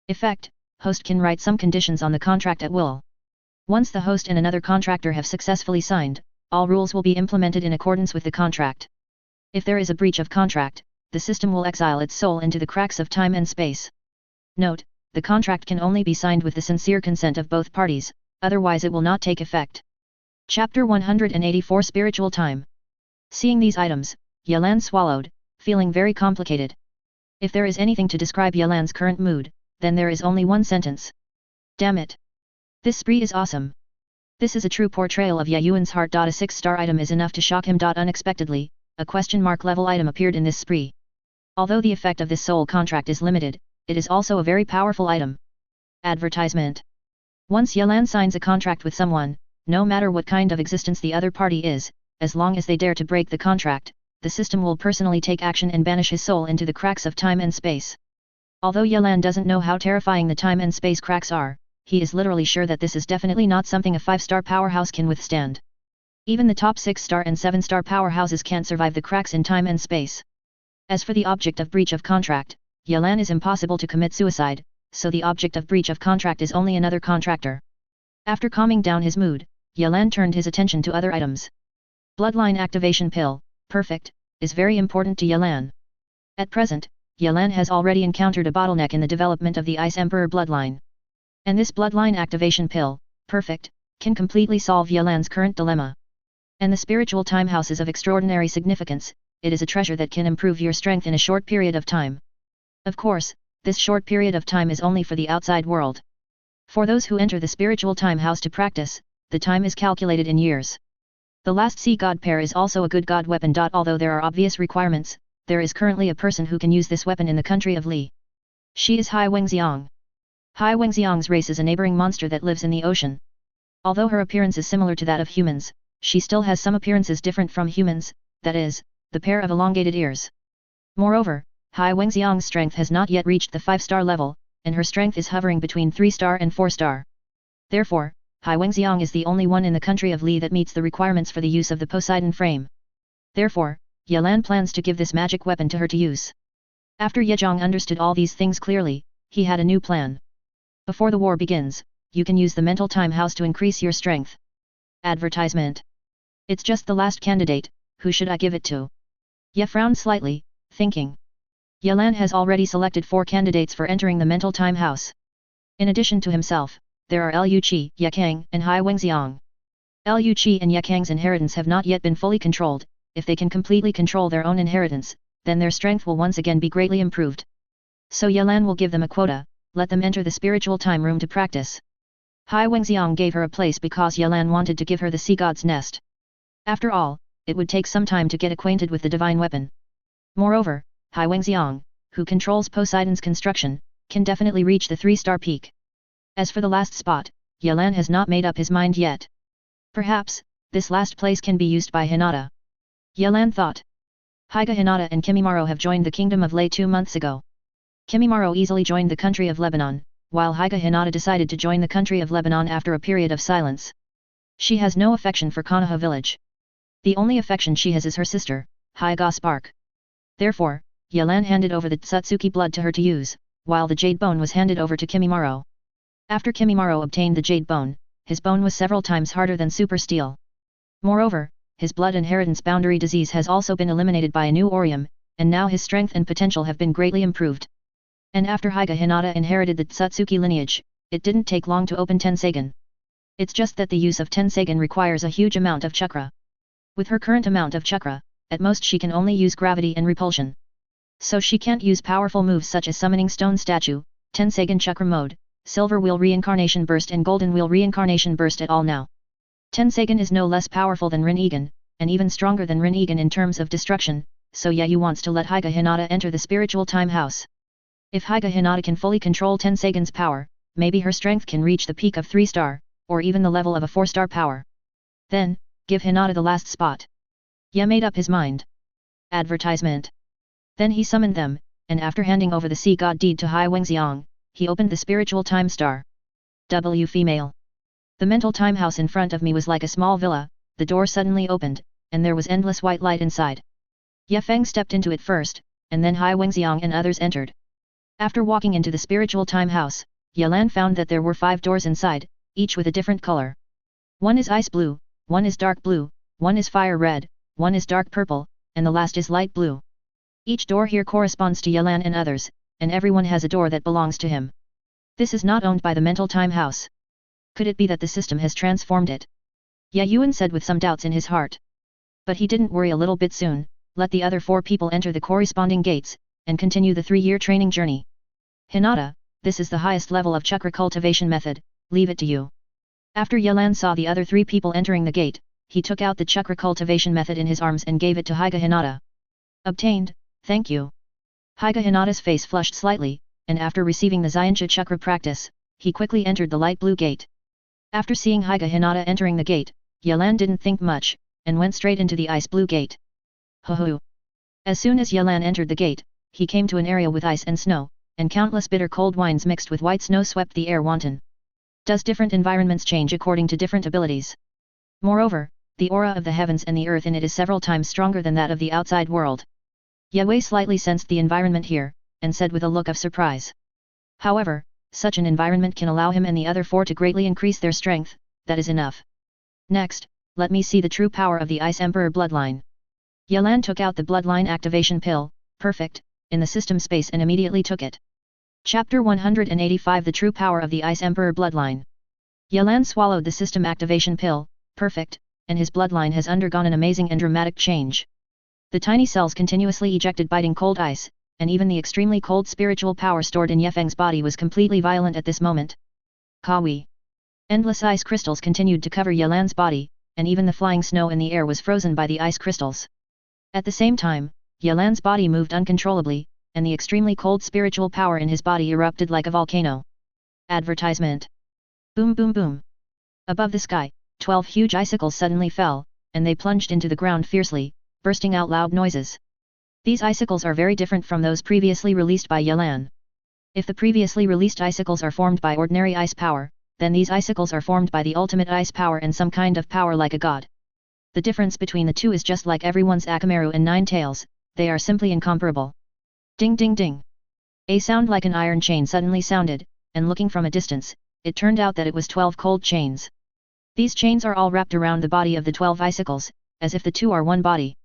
A: Effect, host can write some conditions on the contract at will. Once the host and another contractor have successfully signed, all rules will be implemented in accordance with the contract. If there is a breach of contract, the system will exile its soul into the cracks of time and space. Note, the contract can only be signed with the sincere consent of both parties, otherwise it will not take effect. Chapter 184 Spiritual Time. Seeing these items, Yelan swallowed, feeling very complicated. If there is anything to describe Yelan's current mood, then there is only one sentence. Damn it! This spree is awesome. This is a true portrayal of Yayuan's heart. A 6-star item is enough to shock him. Unexpectedly, a question mark level item appeared in this spree. Although the effect of this soul contract is limited, it is also a very powerful item. Advertisement. Once Yelan signs a contract with someone, no matter what kind of existence the other party is, as long as they dare to break the contract, the system will personally take action and banish his soul into the cracks of time and space. Although Yelan doesn't know how terrifying the time and space cracks are, he is literally sure that this is definitely not something a 5-star powerhouse can withstand. Even the top 6-star and 7-star powerhouses can't survive the cracks in time and space. As for the object of breach of contract, Yelan is impossible to commit suicide, so the object of breach of contract is only another contractor. After calming down his mood, Yelan turned his attention to other items. Bloodline activation pill, perfect, is very important to Yelan. At present, Yelan has already encountered a bottleneck in the development of the Ice Emperor bloodline. And this bloodline activation pill, perfect, can completely solve Yelan's current dilemma. And the spiritual time house is of extraordinary significance, it is a treasure that can improve your strength in a short period of time. Of course, this short period of time is only for the outside world. For those who enter the spiritual time house to practice, the time is calculated in years. The last sea god pair is also a good god weapon. Although there are obvious requirements, there is currently a person who can use this weapon in the country of Li. She is Hai Wengxiang. Hai Wengxiang's race is a neighboring monster that lives in the ocean. Although her appearance is similar to that of humans, she still has some appearances different from humans, that is, the pair of elongated ears. Moreover, Hai Wengxiang's strength has not yet reached the 5-star level, and her strength is hovering between 3-star and 4-star. Therefore, Hai Wengxiang is the only one in the country of Li that meets the requirements for the use of the Poseidon frame. Therefore, Yelan plans to give this magic weapon to her to use. After Yezhong understood all these things clearly, he had a new plan. Before the war begins, you can use the mental time house to increase your strength. Advertisement. It's just the last candidate, who should I give it to? Ye frowned slightly, thinking. Yelan has already selected 4 candidates for entering the mental time house. In addition to himself, there are Liu Qi, Ye Kang, and Hai Wengxiang. Liu Qi and Ye Kang's inheritance have not yet been fully controlled. If they can completely control their own inheritance, then their strength will once again be greatly improved. So Yelan will give them a quota, let them enter the spiritual time room to practice. Hai Wenxiang gave her a place because Yelan wanted to give her the sea god's nest. After all, it would take some time to get acquainted with the divine weapon. Moreover, Hai Wenxiang, who controls Poseidon's construction, can definitely reach the 3-star peak. As for the last spot, Yelan has not made up his mind yet. Perhaps, this last place can be used by Hinata. Yelan thought. Hyga Hinata and Kimimaro have joined the kingdom of Lei 2 months ago. Kimimaro easily joined the country of Lebanon, while Hyga Hinata decided to join the country of Lebanon after a period of silence. She has no affection for Konoha village. The only affection she has is her sister, Hyga Spark. Therefore, Yelan handed over the Tsutsuki blood to her to use, while the jade bone was handed over to Kimimaro. After Kimimaro obtained the jade bone, his bone was several times harder than super steel. Moreover, his blood inheritance boundary disease has also been eliminated by a new Orium, and now his strength and potential have been greatly improved. And after Hyga Hinata inherited the Tsutsuki lineage, it didn't take long to open Tenseigan. It's just that the use of Tenseigan requires a huge amount of chakra. With her current amount of chakra, at most she can only use gravity and repulsion. So she can't use powerful moves such as Summoning Stone Statue, Tenseigan Chakra Mode, Silver Wheel Reincarnation Burst and Golden Wheel Reincarnation Burst at all now. Tenseigan is no less powerful than Rinnegan, and even stronger than Rinnegan in terms of destruction, so Yayu wants to let Hyga Hinata enter the spiritual time house. If Hyga Hinata can fully control Tenseigan's power, maybe her strength can reach the peak of 3-star, or even the level of a 4-star power. Then, give Hinata the last spot. Ya made up his mind. Advertisement. Then he summoned them, and after handing over the sea god deed to Hai Wenxiang, he opened the spiritual time star. W female. The mental time house in front of me was like a small villa, the door suddenly opened, and there was endless white light inside. Ye Feng stepped into it first, and then Hai Wenxiang and others entered. After walking into the spiritual time house, Yelan found that there were 5 doors inside, each with a different color. One is ice blue, one is dark blue, one is fire red, one is dark purple, and the last is light blue. Each door here corresponds to Yelan and others, and everyone has a door that belongs to him. This is not owned by the mental time house. Could it be that the system has transformed it? Ye Yuan said with some doubts in his heart. But he didn't worry a little bit soon, let the other 4 people enter the corresponding gates, and continue the 3-year training journey. Hinata, this is the highest level of chakra cultivation method, leave it to you. After Yelan saw the other 3 people entering the gate, he took out the chakra cultivation method in his arms and gave it to Hyga Hinata. Obtained, thank you. Hyga Hinata's face flushed slightly, and after receiving the Xianxia chakra practice, he quickly entered the light blue gate. After seeing Hyga Hinata entering the gate, Yelan didn't think much, and went straight into the ice blue gate. Ho-ho! As soon as Yelan entered the gate, he came to an area with ice and snow, and countless bitter cold wines mixed with white snow swept the air wanton. Does different environments change according to different abilities? Moreover, the aura of the heavens and the earth in it is several times stronger than that of the outside world. Yewei slightly sensed the environment here, and said with a look of surprise. However, such an environment can allow him and the other 4 to greatly increase their strength, that is enough. Next, let me see the true power of the Ice Emperor bloodline. Yelan took out the bloodline activation pill, perfect, in the system space and immediately took it. Chapter 185 The True Power of the Ice Emperor Bloodline. Yelan swallowed the system activation pill, perfect, and his bloodline has undergone an amazing and dramatic change. The tiny cells continuously ejected biting cold ice, and even the extremely cold spiritual power stored in Yefeng's body was completely violent at this moment. Kawi. Endless ice crystals continued to cover Yelan's body, and even the flying snow in the air was frozen by the ice crystals. At the same time, Yelan's body moved uncontrollably, and the extremely cold spiritual power in his body erupted like a volcano. Advertisement. Boom boom boom. Above the sky, 12 huge icicles suddenly fell, and they plunged into the ground fiercely, bursting out loud noises. These icicles are very different from those previously released by Yelan. If the previously released icicles are formed by ordinary ice power, then these icicles are formed by the ultimate ice power and some kind of power like a god. The difference between the two is just like everyone's Akamaru and Nine Tails, they are simply incomparable. Ding ding ding. A sound like an iron chain suddenly sounded, and looking from a distance, it turned out that it was 12 cold chains. These chains are all wrapped around the body of the 12 icicles, as if the two are one body.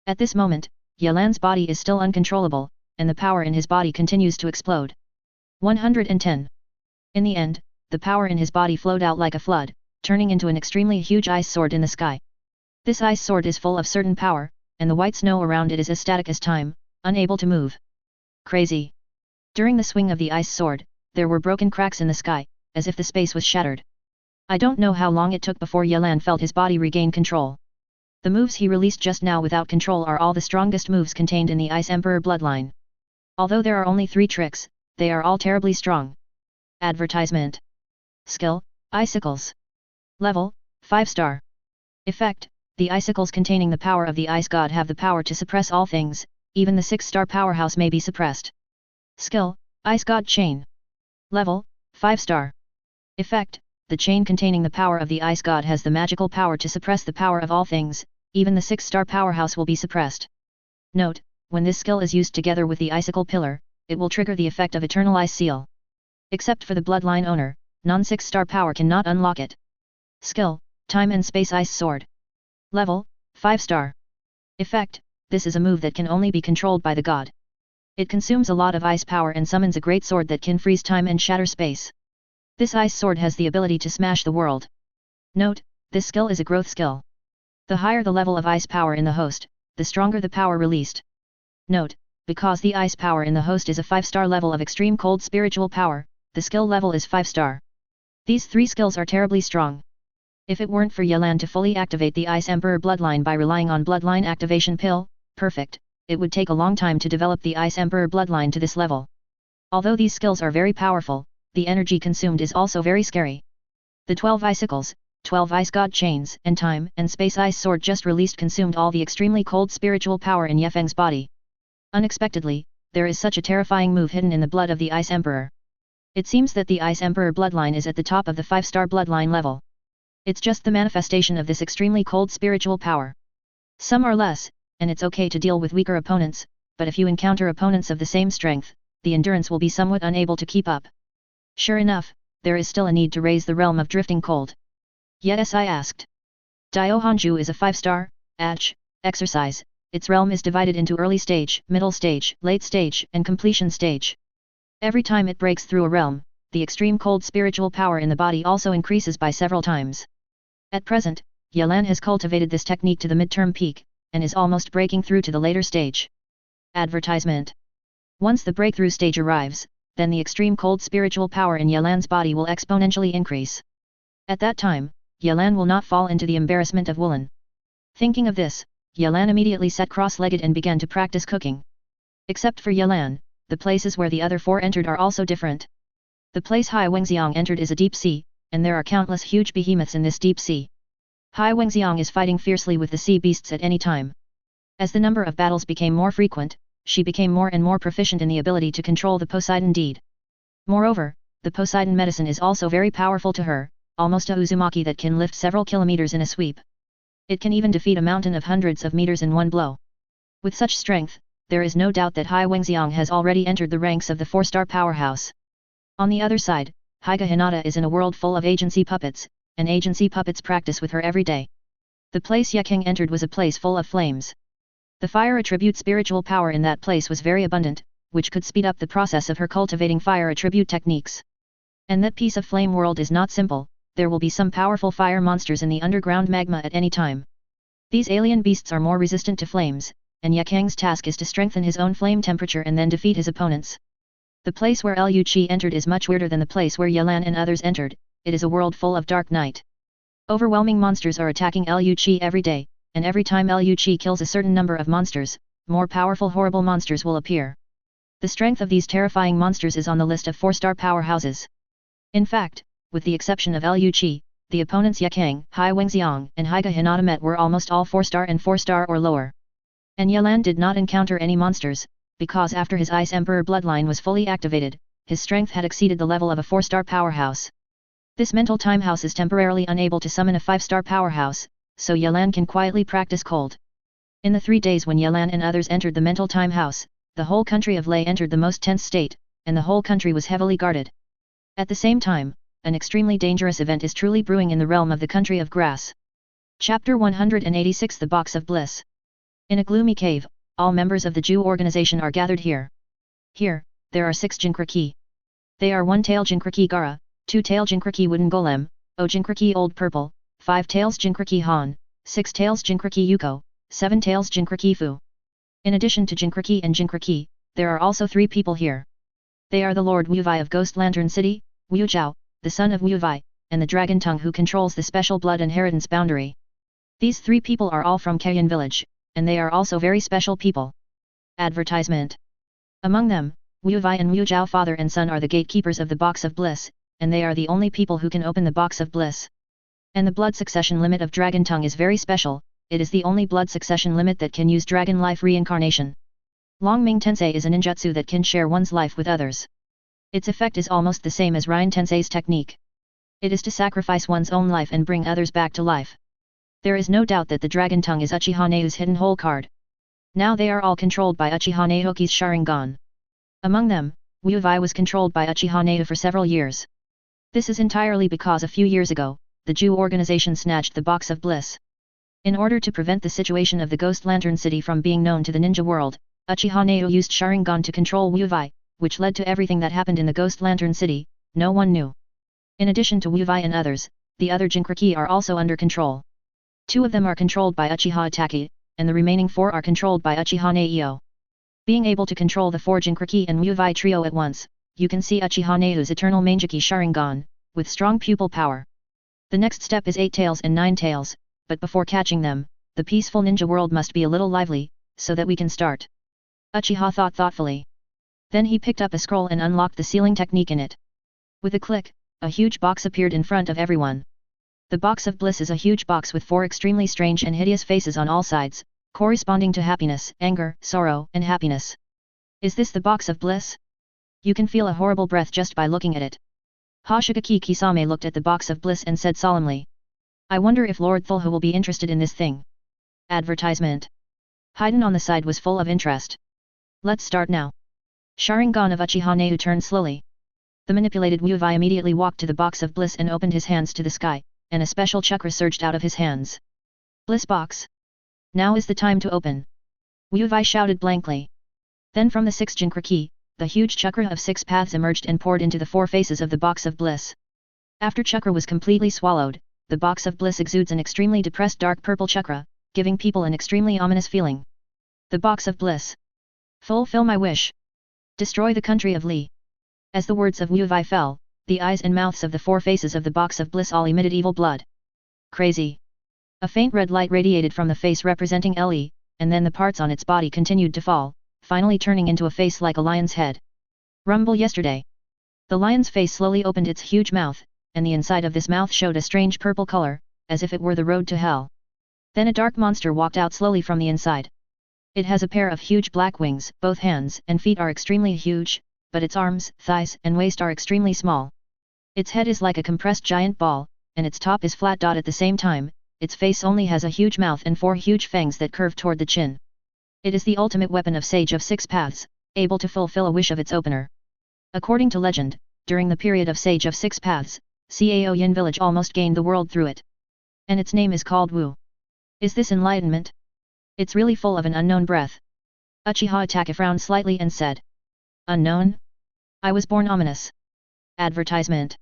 A: At this moment, Yelan's body is still uncontrollable, and the power in his body continues to explode. 110. In the end, the power in his body flowed out like a flood, turning into an extremely huge ice sword in the sky. This ice sword is full of certain power, and the white snow around it is as static as time, unable to move. Crazy. During the swing of the ice sword, there were broken cracks in the sky, as if the space was shattered. I don't know how long it took before Yelan felt his body regain control. The moves he released just now without control are all the strongest moves contained in the Ice Emperor bloodline. Although there are only 3 tricks, they are all terribly strong. Advertisement. Skill, Icicles. Level, 5-star. Effect, the icicles containing the power of the Ice God have the power to suppress all things, even the 6-star powerhouse may be suppressed. Skill, Ice God Chain. Level, 5-star. Effect, the chain containing the power of the Ice God has the magical power to suppress the power of all things, even the 6-star powerhouse will be suppressed. Note, when this skill is used together with the icicle pillar, it will trigger the effect of Eternal Ice Seal. Except for the bloodline owner, non-6-star power cannot unlock it. Skill, Time and Space Ice Sword. Level, 5-star. Effect, this is a move that can only be controlled by the god. It consumes a lot of ice power and summons a great sword that can freeze time and shatter space. This ice sword has the ability to smash the world. Note, this skill is a growth skill. The higher the level of ice power in the host, the stronger the power released. Note, because the ice power in the host is a 5-star level of extreme cold spiritual power, the skill level is 5-star. These 3 skills are terribly strong. If it weren't for Yelan to fully activate the Ice Emperor bloodline by relying on bloodline activation pill, perfect, it would take a long time to develop the Ice Emperor bloodline to this level. Although these skills are very powerful, the energy consumed is also very scary. The 12 icicles, 12 ice god chains and time and space ice sword just released consumed all the extremely cold spiritual power in Yefeng's body. Unexpectedly, there is such a terrifying move hidden in the blood of the Ice Emperor. It seems that the Ice Emperor bloodline is at the top of the 5-star bloodline level. It's just the manifestation of this extremely cold spiritual power. Some are less, and it's okay to deal with weaker opponents, but if you encounter opponents of the same strength, the endurance will be somewhat unable to keep up. Sure enough, there is still a need to raise the realm of drifting cold. Yes, I asked. Diohanju is a 5-star, exercise. Its realm is divided into early stage, middle stage, late stage, and completion stage. Every time it breaks through a realm, the extreme cold spiritual power in the body also increases by several times. At present, Yelan has cultivated this technique to the midterm peak, and is almost breaking through to the later stage. Advertisement. Once the breakthrough stage arrives, then the extreme cold spiritual power in Yelan's body will exponentially increase. At that time, Yelan will not fall into the embarrassment of Woolen. Thinking of this, Yelan immediately sat cross-legged and began to practice cooking. Except for Yelan, the places where the other 4 entered are also different. The place Hai Wengxiang entered is a deep sea, and there are countless huge behemoths in this deep sea. Hai Wengxiang is fighting fiercely with the sea beasts at any time. As the number of battles became more frequent, she became more and more proficient in the ability to control the Poseidon deed. Moreover, the Poseidon medicine is also very powerful to her, almost a Uzumaki that can lift several kilometers in a sweep. It can even defeat a mountain of hundreds of meters in one blow. With such strength, there is no doubt that Hai Wengxiang has already entered the ranks of the 4-star powerhouse. On the other side, Haiga Hinata is in a world full of agency puppets, and agency puppets practice with her every day. The place Yekeng entered was a place full of flames. The fire attribute spiritual power in that place was very abundant, which could speed up the process of her cultivating fire attribute techniques. And that piece of flame world is not simple, there will be some powerful fire monsters in the underground magma at any time. These alien beasts are more resistant to flames, and Yekeng's task is to strengthen his own flame temperature and then defeat his opponents. The place where Liu Qi entered is much weirder than the place where Yelan and others entered, it is a world full of dark night. Overwhelming monsters are attacking Liu Qi every day, and every time Liu Qi kills a certain number of monsters, more powerful horrible monsters will appear. The strength of these terrifying monsters is on the list of 4-star powerhouses. In fact, with the exception of Liu Qi, the opponents Yekeng, Hai Wengxiang, and Haiga Hinata met were almost all 4-star and 4-star or lower. And Yelan did not encounter any monsters, because after his Ice Emperor bloodline was fully activated, his strength had exceeded the level of a 4-star powerhouse. This mental time house is temporarily unable to summon a 5-star powerhouse, so Yelan can quietly practice cold. In the 3 days when Yelan and others entered the mental time house, the whole country of Lei entered the most tense state, and the whole country was heavily guarded. At the same time, an extremely dangerous event is truly brewing in the realm of the country of grass. Chapter 186 The Box of Bliss. In a gloomy cave, all members of the Jew organization are gathered here. Here, there are 6 Jinkraki. They are 1-tail Jinkraki Gara, 2-tail Jinkraki Wooden Golem, O Jinkraki Old Purple, 5 tails Jinkraki Han, 6 tails Jinkraki Yuko, 7 tails Jinkraki Fu. In addition to Jinkraki and Jinkraki, there are also 3 people here. They are the Lord Wu Vai of Ghost Lantern City, Wu Zhao, the son of Wu Vai, and the Dragon Tongue who controls the special blood inheritance boundary. These three people are all from Kayan village, and they are also very special people. Advertisement. Among them, Wu Vai and Wu Zhao father and son are the gatekeepers of the Box of Bliss, and they are the only people who can open the Box of Bliss. And the blood succession limit of Dragon Tongue is very special, it is the only blood succession limit that can use dragon life reincarnation. Long Ming Tensei is a ninjutsu that can share one's life with others. Its effect is almost the same as Ryan Tensei's technique. It is to sacrifice one's own life and bring others back to life. There is no doubt that the Dragon Tongue is Uchiha Neu's hidden hole card. Now they are all controlled by Uchiha Nehoki's Sharingan. Among them, Wu Vai was controlled by Uchiha Neu for several years. This is entirely because a few years ago, the Jew organization snatched the Box of Bliss. In order to prevent the situation of the Ghost Lantern City from being known to the ninja world, Uchiha Neu used Sharingan to control Wu Vai, which led to everything that happened in the Ghost Lantern City, no one knew. In addition to Wu Vai and others, the other Jinkriki are also under control. 2 of them are controlled by Uchiha Itachi, and the remaining 4 are controlled by Uchiha Neio. Being able to control the 4 Jinkriki and Wu Vai trio at once, you can see Uchiha Neu's eternal Mangeki Sharingan, with strong pupil power. The next step is 8 tails and 9 tails, but before catching them, the peaceful ninja world must be a little lively, so that we can start. Uchiha thought thoughtfully. Then he picked up a scroll and unlocked the sealing technique in it. With a click, a huge box appeared in front of everyone. The Box of Bliss is a huge box with 4 extremely strange and hideous faces on all sides, corresponding to happiness, anger, sorrow, and happiness. Is this the Box of Bliss? You can feel a horrible breath just by looking at it. Hoshigaki Kisame looked at the Box of Bliss and said solemnly. I wonder if Lord Thulhu will be interested in this thing. Advertisement. Haiden on the side was full of interest. Let's start now. Sharingan of Uchiha Neu turned slowly. The manipulated Wu Vai immediately walked to the Box of Bliss and opened his hands to the sky, and a special chakra surged out of his hands. Bliss box. Now is the time to open. Wu Vai shouted blankly. Then from the 6 Jinkriki, the huge chakra of 6 paths emerged and poured into the 4 faces of the Box of Bliss. After chakra was completely swallowed, the Box of Bliss exudes an extremely depressed dark purple chakra, giving people an extremely ominous feeling. The Box of Bliss. Fulfill my wish. Destroy the country of Li. As the words of Wu Vai fell, the eyes and mouths of the 4 faces of the Box of Bliss all emitted evil blood. Crazy. A faint red light radiated from the face representing Le, and then the parts on its body continued to fall, finally turning into a face like a lion's head. Rumble yesterday. The lion's face slowly opened its huge mouth, and the inside of this mouth showed a strange purple color, as if it were the road to hell. Then a dark monster walked out slowly from the inside. It has a pair of huge black wings, both hands and feet are extremely huge, but its arms, thighs and waist are extremely small. Its head is like a compressed giant ball, and its top is flat. At the same time, its face only has a huge mouth and 4 huge fangs that curve toward the chin. It is the ultimate weapon of Sage of 6 Paths, able to fulfill a wish of its opener. According to legend, during the period of Sage of 6 Paths, Cao Yin village almost gained the world through it. And its name is called Wu. Is this enlightenment? It's really full of an unknown breath. Uchiha Itachi frowned slightly and said. Unknown? I was born ominous. Advertisement.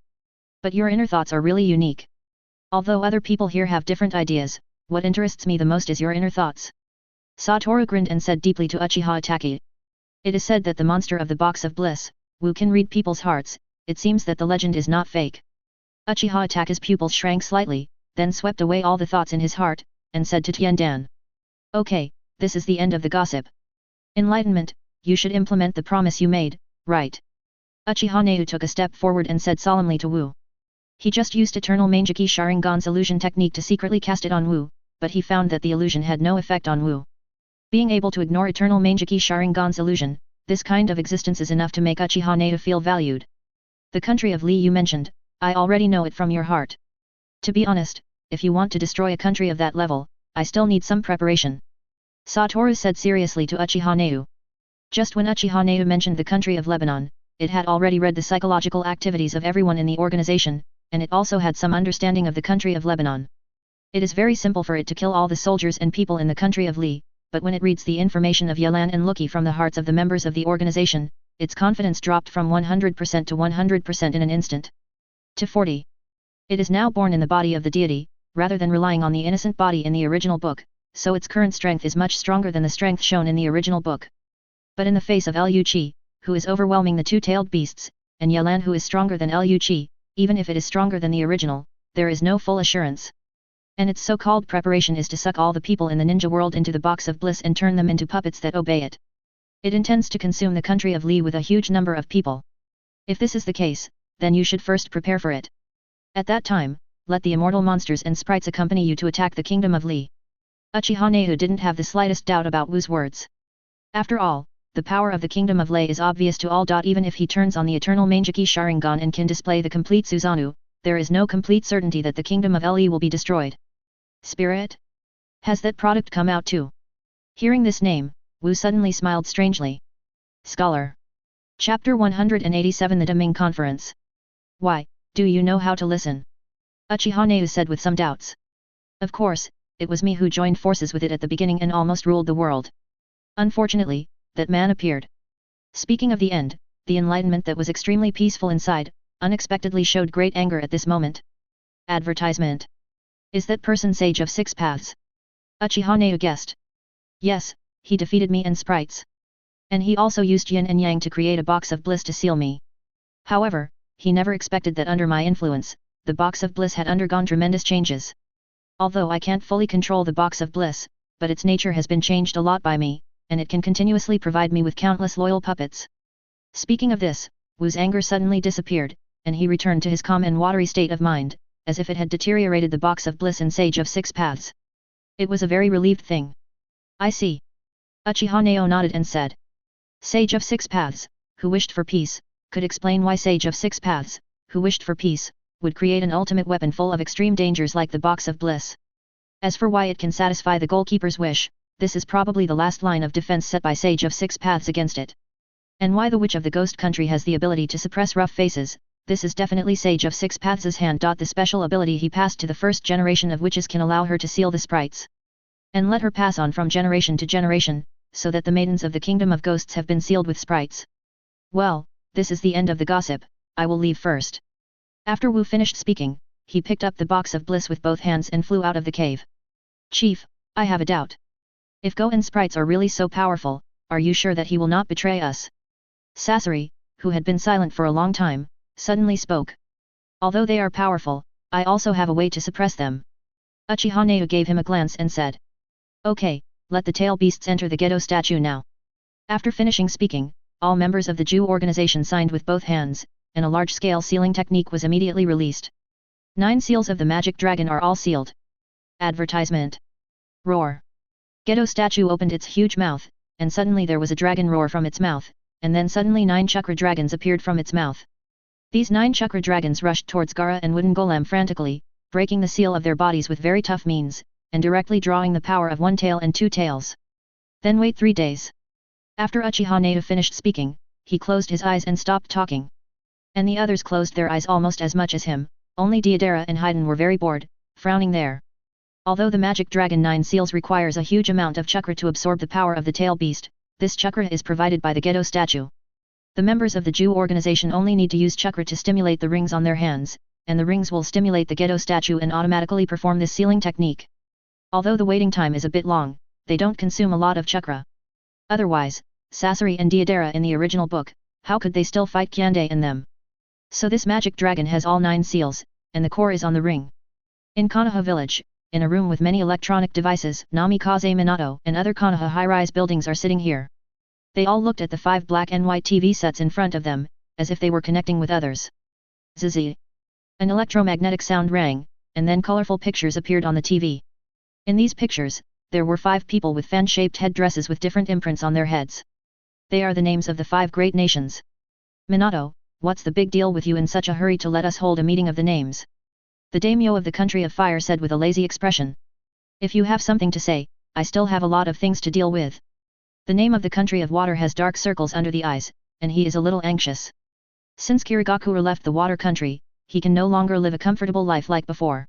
A: But your inner thoughts are really unique. Although other people here have different ideas, what interests me the most is your inner thoughts. Satoru grinned and said deeply to Uchiha Itachi. It is said that the monster of the Box of Bliss, Wu, can read people's hearts. It seems that the legend is not fake. Uchiha Itachi's pupils shrank slightly, then swept away all the thoughts in his heart, and said to Tiandan. Okay, this is the end of the gossip. Enlightenment, you should implement the promise you made, right? Uchiha Neu took a step forward and said solemnly to Wu. He just used Eternal Mangeki Sharingan's illusion technique to secretly cast it on Wu, but he found that the illusion had no effect on Wu. Being able to ignore Eternal Mangeki Sharingan's illusion, this kind of existence is enough to make Uchiha Neu feel valued. The country of Li you mentioned, I already know it from your heart. To be honest, if you want to destroy a country of that level, I still need some preparation. Satoru said seriously to Uchiha Neu. Just when Uchiha Neu mentioned the country of Lebanon, it had already read the psychological activities of everyone in the organization, and it also had some understanding of the country of Lebanon. It is very simple for it to kill all the soldiers and people in the country of Li, but when it reads the information of Yelan and Luki from the hearts of the members of the organization, its confidence dropped from 100% to 100% in an instant. To 40. It is now born in the body of the deity, rather than relying on the innocent body in the original book, so its current strength is much stronger than the strength shown in the original book. But in the face of Liu Qi, who is overwhelming the two-tailed beasts, and Yelan who is stronger than Liu Qi, even if it is stronger than the original, there is no full assurance. And its so-called preparation is to suck all the people in the ninja world into the box of bliss and turn them into puppets that obey it. It intends to consume the country of Li with a huge number of people. If this is the case, then you should first prepare for it. At that time, let the immortal monsters and sprites accompany you to attack the kingdom of Li. Uchiha Nehu didn't have the slightest doubt about Wu's words. After all, the power of the kingdom of Lei is obvious to all. Even if he turns on the eternal Mangeki Sharingan and can display the complete Susanoo, there is no complete certainty that the kingdom of Li will be destroyed. Spirit? Has that product come out too? Hearing this name, Wu suddenly smiled strangely. Scholar. Chapter 187 The Deming Conference. Why, do you know how to listen? Uchiha Nehu said with some doubts. Of course, it was me who joined forces with it at the beginning and almost ruled the world. Unfortunately, that man appeared. Speaking of the end, the enlightenment that was extremely peaceful inside, unexpectedly showed great anger at this moment. Advertisement. Is that person Sage of Six Paths? Uchiha Nehu guessed. Yes, he defeated me and sprites. And he also used yin and yang to create a box of bliss to seal me. However, he never expected that under my influence, the box of bliss had undergone tremendous changes. Although I can't fully control the box of bliss, but its nature has been changed a lot by me, and it can continuously provide me with countless loyal puppets. Speaking of this, Wu's anger suddenly disappeared, and he returned to his calm and watery state of mind, as if it had deteriorated the box of bliss and Sage of Six Paths. It was a very relieved thing. I see. Uchiha Nehu nodded and said. Sage of Six Paths, who wished for peace, could explain why Sage of Six Paths, who wished for peace, would create an ultimate weapon full of extreme dangers like the box of bliss. As for why it can satisfy the goalkeeper's wish, this is probably the last line of defense set by Sage of Six Paths against it. And why the Witch of the Ghost Country has the ability to suppress rough faces, this is definitely Sage of Six Paths' hand. The special ability he passed to the first generation of witches can allow her to seal the sprites. And let her pass on from generation to generation, so that the maidens of the Kingdom of Ghosts have been sealed with sprites. Well, this is the end of the gossip, I will leave first. After Wu finished speaking, he picked up the box of bliss with both hands and flew out of the cave. Chief, I have a doubt. If Go and sprites are really so powerful, are you sure that he will not betray us? Sasori, who had been silent for a long time, suddenly spoke. Although they are powerful, I also have a way to suppress them. Uchiha Nehu gave him a glance and said. Okay, let the tail beasts enter the ghetto statue now. After finishing speaking, all members of the Jew organization signed with both hands, and a large-scale sealing technique was immediately released. 9 seals of the magic dragon are all sealed. Advertisement. Roar. Ghetto statue opened its huge mouth, and suddenly there was a dragon roar from its mouth, and then suddenly 9 chakra dragons appeared from its mouth. These 9 chakra dragons rushed towards Gara and Wooden Golem frantically, breaking the seal of their bodies with very tough means, and directly drawing the power of 1 tail and 2 tails. Then wait 3 days. After Uchiha Nehu finished speaking, he closed his eyes and stopped talking. And the others closed their eyes almost as much as him, only Deidara and Haiden were very bored, frowning there. Although the magic dragon 9 seals requires a huge amount of chakra to absorb the power of the tail beast, this chakra is provided by the ghetto statue. The members of the Jew organization only need to use chakra to stimulate the rings on their hands, and the rings will stimulate the ghetto statue and automatically perform this sealing technique. Although the waiting time is a bit long, they don't consume a lot of chakra. Otherwise, Sasori and Deidara in the original book, how could they still fight Kyande and them? So this magic dragon has all 9 seals, and the core is on the ring. In Konoha village, in a room with many electronic devices, Namikaze Minato and other Konoha high-rise buildings are sitting here. They all looked at the 5 black and white TV sets in front of them, as if they were connecting with others. Zzz. An electromagnetic sound rang, and then colorful pictures appeared on the TV. In these pictures, there were 5 people with fan-shaped headdresses with different imprints on their heads. They are the names of the 5 great nations. Minato, what's the big deal with you in such a hurry to let us hold a meeting of the names? The daimyo of the country of fire said with a lazy expression. If you have something to say, I still have a lot of things to deal with. The name of the country of water has dark circles under the eyes, and he is a little anxious. Since Kirigakure left the water country, he can no longer live a comfortable life like before.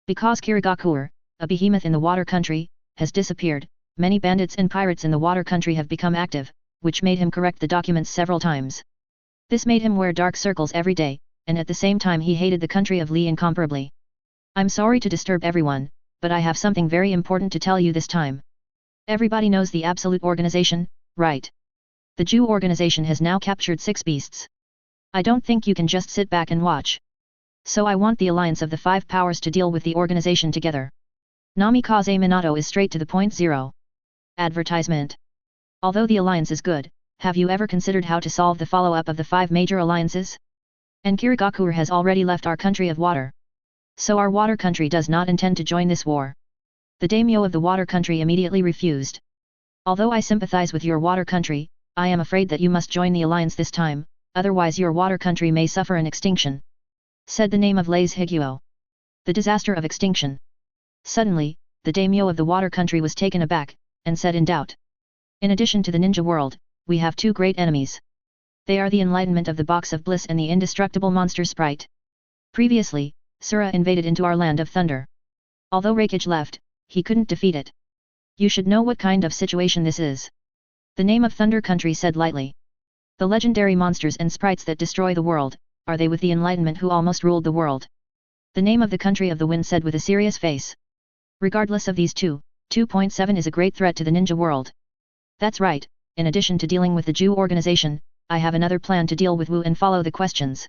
A: Because Kirigakure, a behemoth in the water country, has disappeared, many bandits and pirates in the water country have become active, which made him correct the documents several times. This made him wear dark circles every day, and at the same time he hated the country of Li incomparably. I'm sorry to disturb everyone, but I have something very important to tell you this time. Everybody knows the Absolute Organization, right? The Jew organization has now captured 6 beasts. I don't think you can just sit back and watch. So I want the alliance of the 5 powers to deal with the organization together. Namikaze Minato is straight to the point. 0. Advertisement. Although the alliance is good, have you ever considered how to solve the follow-up of the 5 major alliances? And Kirigakure has already left our country of water. So our water country does not intend to join this war. The daimyo of the water country immediately refused. Although I sympathize with your water country, I am afraid that you must join the alliance this time, otherwise your water country may suffer an extinction. Said the name of Lays Higuo. The disaster of extinction. Suddenly, the daimyo of the water country was taken aback, and said in doubt. In addition to the ninja world, we have 2 great enemies. They are the enlightenment of the box of bliss and the indestructible monster sprite. Previously, Sura invaded into our land of thunder. Although Raikage left, he couldn't defeat it. You should know what kind of situation this is. The name of Thunder Country said lightly. The legendary monsters and sprites that destroy the world, are they with the enlightenment who almost ruled the world? The name of the country of the wind said with a serious face. Regardless of these 2.7 is a great threat to the ninja world. That's right, in addition to dealing with the Jew organization, I have another plan to deal with Wu and follow the questions.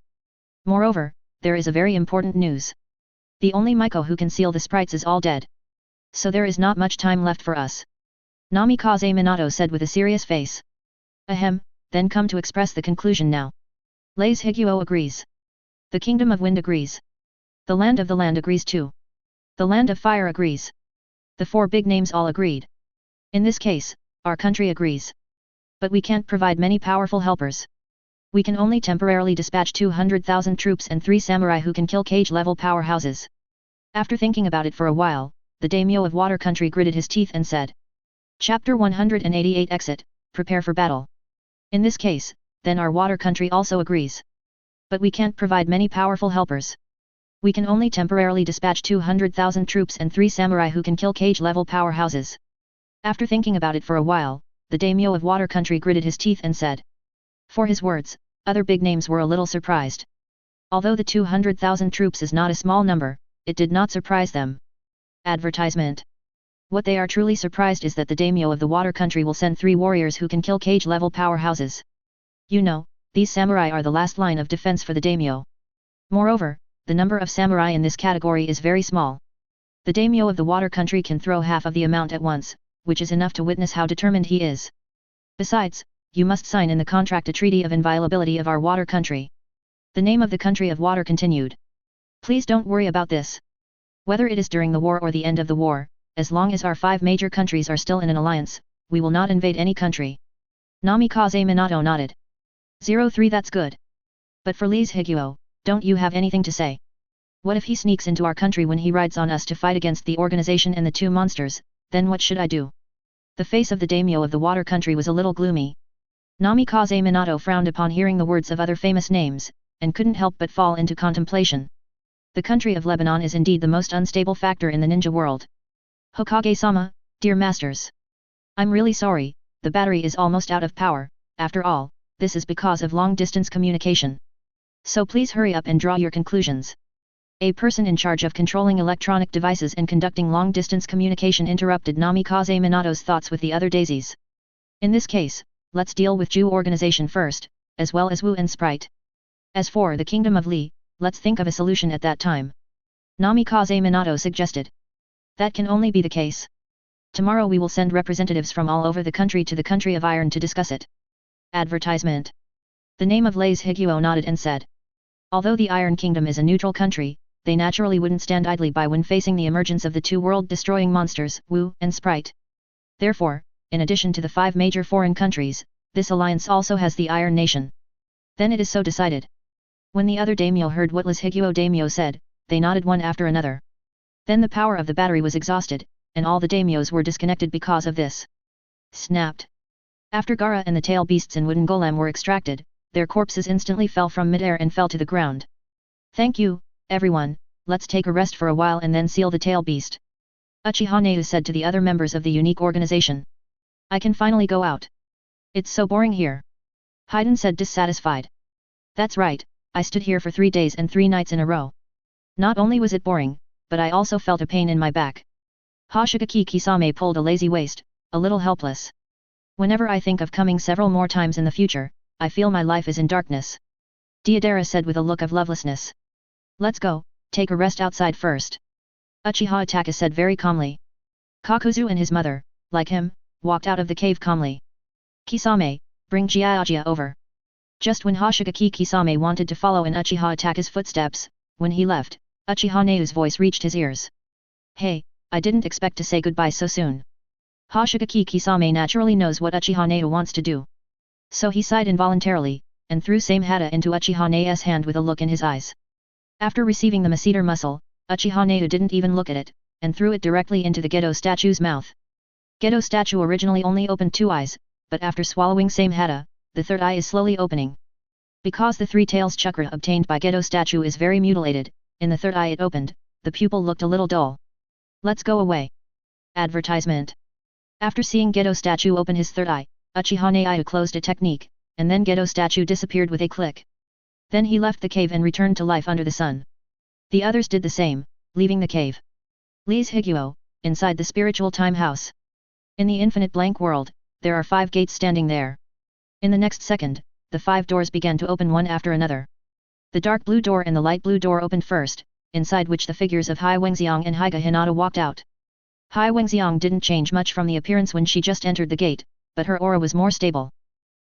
A: Moreover, there is a very important news. The only Maiko who can seal the sprites is all dead. So there is not much time left for us. Namikaze Minato said with a serious face. Ahem, then come to express the conclusion now. Lays Higuo agrees. The Kingdom of Wind agrees. The Land of the Land agrees too. The Land of Fire agrees. The 4 big names all agreed. In this case, our country agrees. But we can't provide many powerful helpers. We can only temporarily dispatch 200,000 troops and 3 samurai who can kill cage-level powerhouses. After thinking about it for a while, the daimyo of water country gritted his teeth and said. Chapter 188 Exit, prepare for battle. In this case, then our water country also agrees. But we can't provide many powerful helpers. We can only temporarily dispatch 200,000 troops and 3 samurai who can kill cage-level powerhouses. After thinking about it for a while, the daimyo of water country gritted his teeth and said. For his words, other big names were a little surprised. Although the 200,000 troops is not a small number, it did not surprise them. Advertisement. What they are truly surprised is that the daimyo of the water country will send 3 warriors who can kill cage-level powerhouses. You know, these samurai are the last line of defense for the daimyo. Moreover, the number of samurai in this category is very small. The daimyo of the water country can throw half of the amount at once, which is enough to witness how determined he is. Besides, you must sign in the contract a treaty of inviolability of our water country. The name of the country of water continued. Please don't worry about this. Whether it is during the war or the end of the war, as long as our 5 major countries are still in an alliance, we will not invade any country. Namikaze Minato nodded. 03 That's good. But for Lays Higuo, don't you have anything to say? What if he sneaks into our country when he rides on us to fight against the organization and the 2 monsters, then what should I do? The face of the daimyo of the water country was a little gloomy. Namikaze Minato frowned upon hearing the words of other famous names, and couldn't help but fall into contemplation. The country of Lebanon is indeed the most unstable factor in the ninja world. Hokage-sama, dear masters. I'm really sorry, the battery is almost out of power, after all, this is because of long-distance communication. So please hurry up and draw your conclusions. A person in charge of controlling electronic devices and conducting long-distance communication interrupted Namikaze Minato's thoughts with the other daisies. In this case, let's deal with Jew organization first, as well as Wu and Sprite. As for the Kingdom of Li, let's think of a solution at that time. Namikaze Minato suggested. That can only be the case. Tomorrow we will send representatives from all over the country to the country of Iron to discuss it. Advertisement. The name of Lays Higuo nodded and said. Although the Iron Kingdom is a neutral country, they naturally wouldn't stand idly by when facing the emergence of the 2 world-destroying monsters, Wu and Sprite. Therefore, in addition to the 5 major foreign countries, this alliance also has the Iron Nation. Then it is so decided. When the other daimyo heard what Lays Higuo daimyo said, they nodded one after another. Then the power of the battery was exhausted, and all the daimyos were disconnected because of this. Snapped. After Gaara and the tail beasts and wooden golem were extracted, their corpses instantly fell from midair and fell to the ground. Thank you, everyone, let's take a rest for a while and then seal the tail beast. Uchiha Neu said to the other members of the unique organization. I can finally go out. It's so boring here. Haiden said dissatisfied. That's right, I stood here for 3 days and 3 nights in a row. Not only was it boring, but I also felt a pain in my back. Hoshigaki Kisame pulled a lazy waist, a little helpless. Whenever I think of coming several more times in the future, I feel my life is in darkness. Deidara said with a look of lovelessness. Let's go, take a rest outside first. Uchiha Itachi said very calmly. Kakuzu and his mother, like him, walked out of the cave calmly. Kisame, bring Jiaojia over. Just when Hoshigaki Kisame wanted to follow in Uchiha Itachi's footsteps, when he left, Uchiha Nayu's voice reached his ears. Hey, I didn't expect to say goodbye so soon. Hoshigaki Kisame naturally knows what Uchiha Nayu wants to do. So he sighed involuntarily, and threw same hata into Uchiha Nayu's hand with a look in his eyes. After receiving the masseter muscle, Uchiha Nayu didn't even look at it, and threw it directly into the Gedo statue's mouth. Gedo statue originally only opened 2 eyes, but after swallowing same hata, the 3rd eye is slowly opening. Because the 3 tails chakra obtained by Gedo statue is very mutilated, in the 3rd eye it opened, the pupil looked a little dull. Let's go away. Advertisement. After seeing Gedo statue open his 3rd eye, Uchiha Nayu closed a technique, and then Gedo statue disappeared with a click. Then he left the cave and returned to life under the sun. The others did the same, leaving the cave. Lee's Higuo, inside the spiritual time house. In the infinite blank world, there are 5 gates standing there. In the next second, the 5 doors began to open one after another. The dark blue door and the light blue door opened first, inside which the figures of Hai Wengxiang and Haiga Hinata walked out. Hai Wengxiang didn't change much from the appearance when she just entered the gate, but her aura was more stable.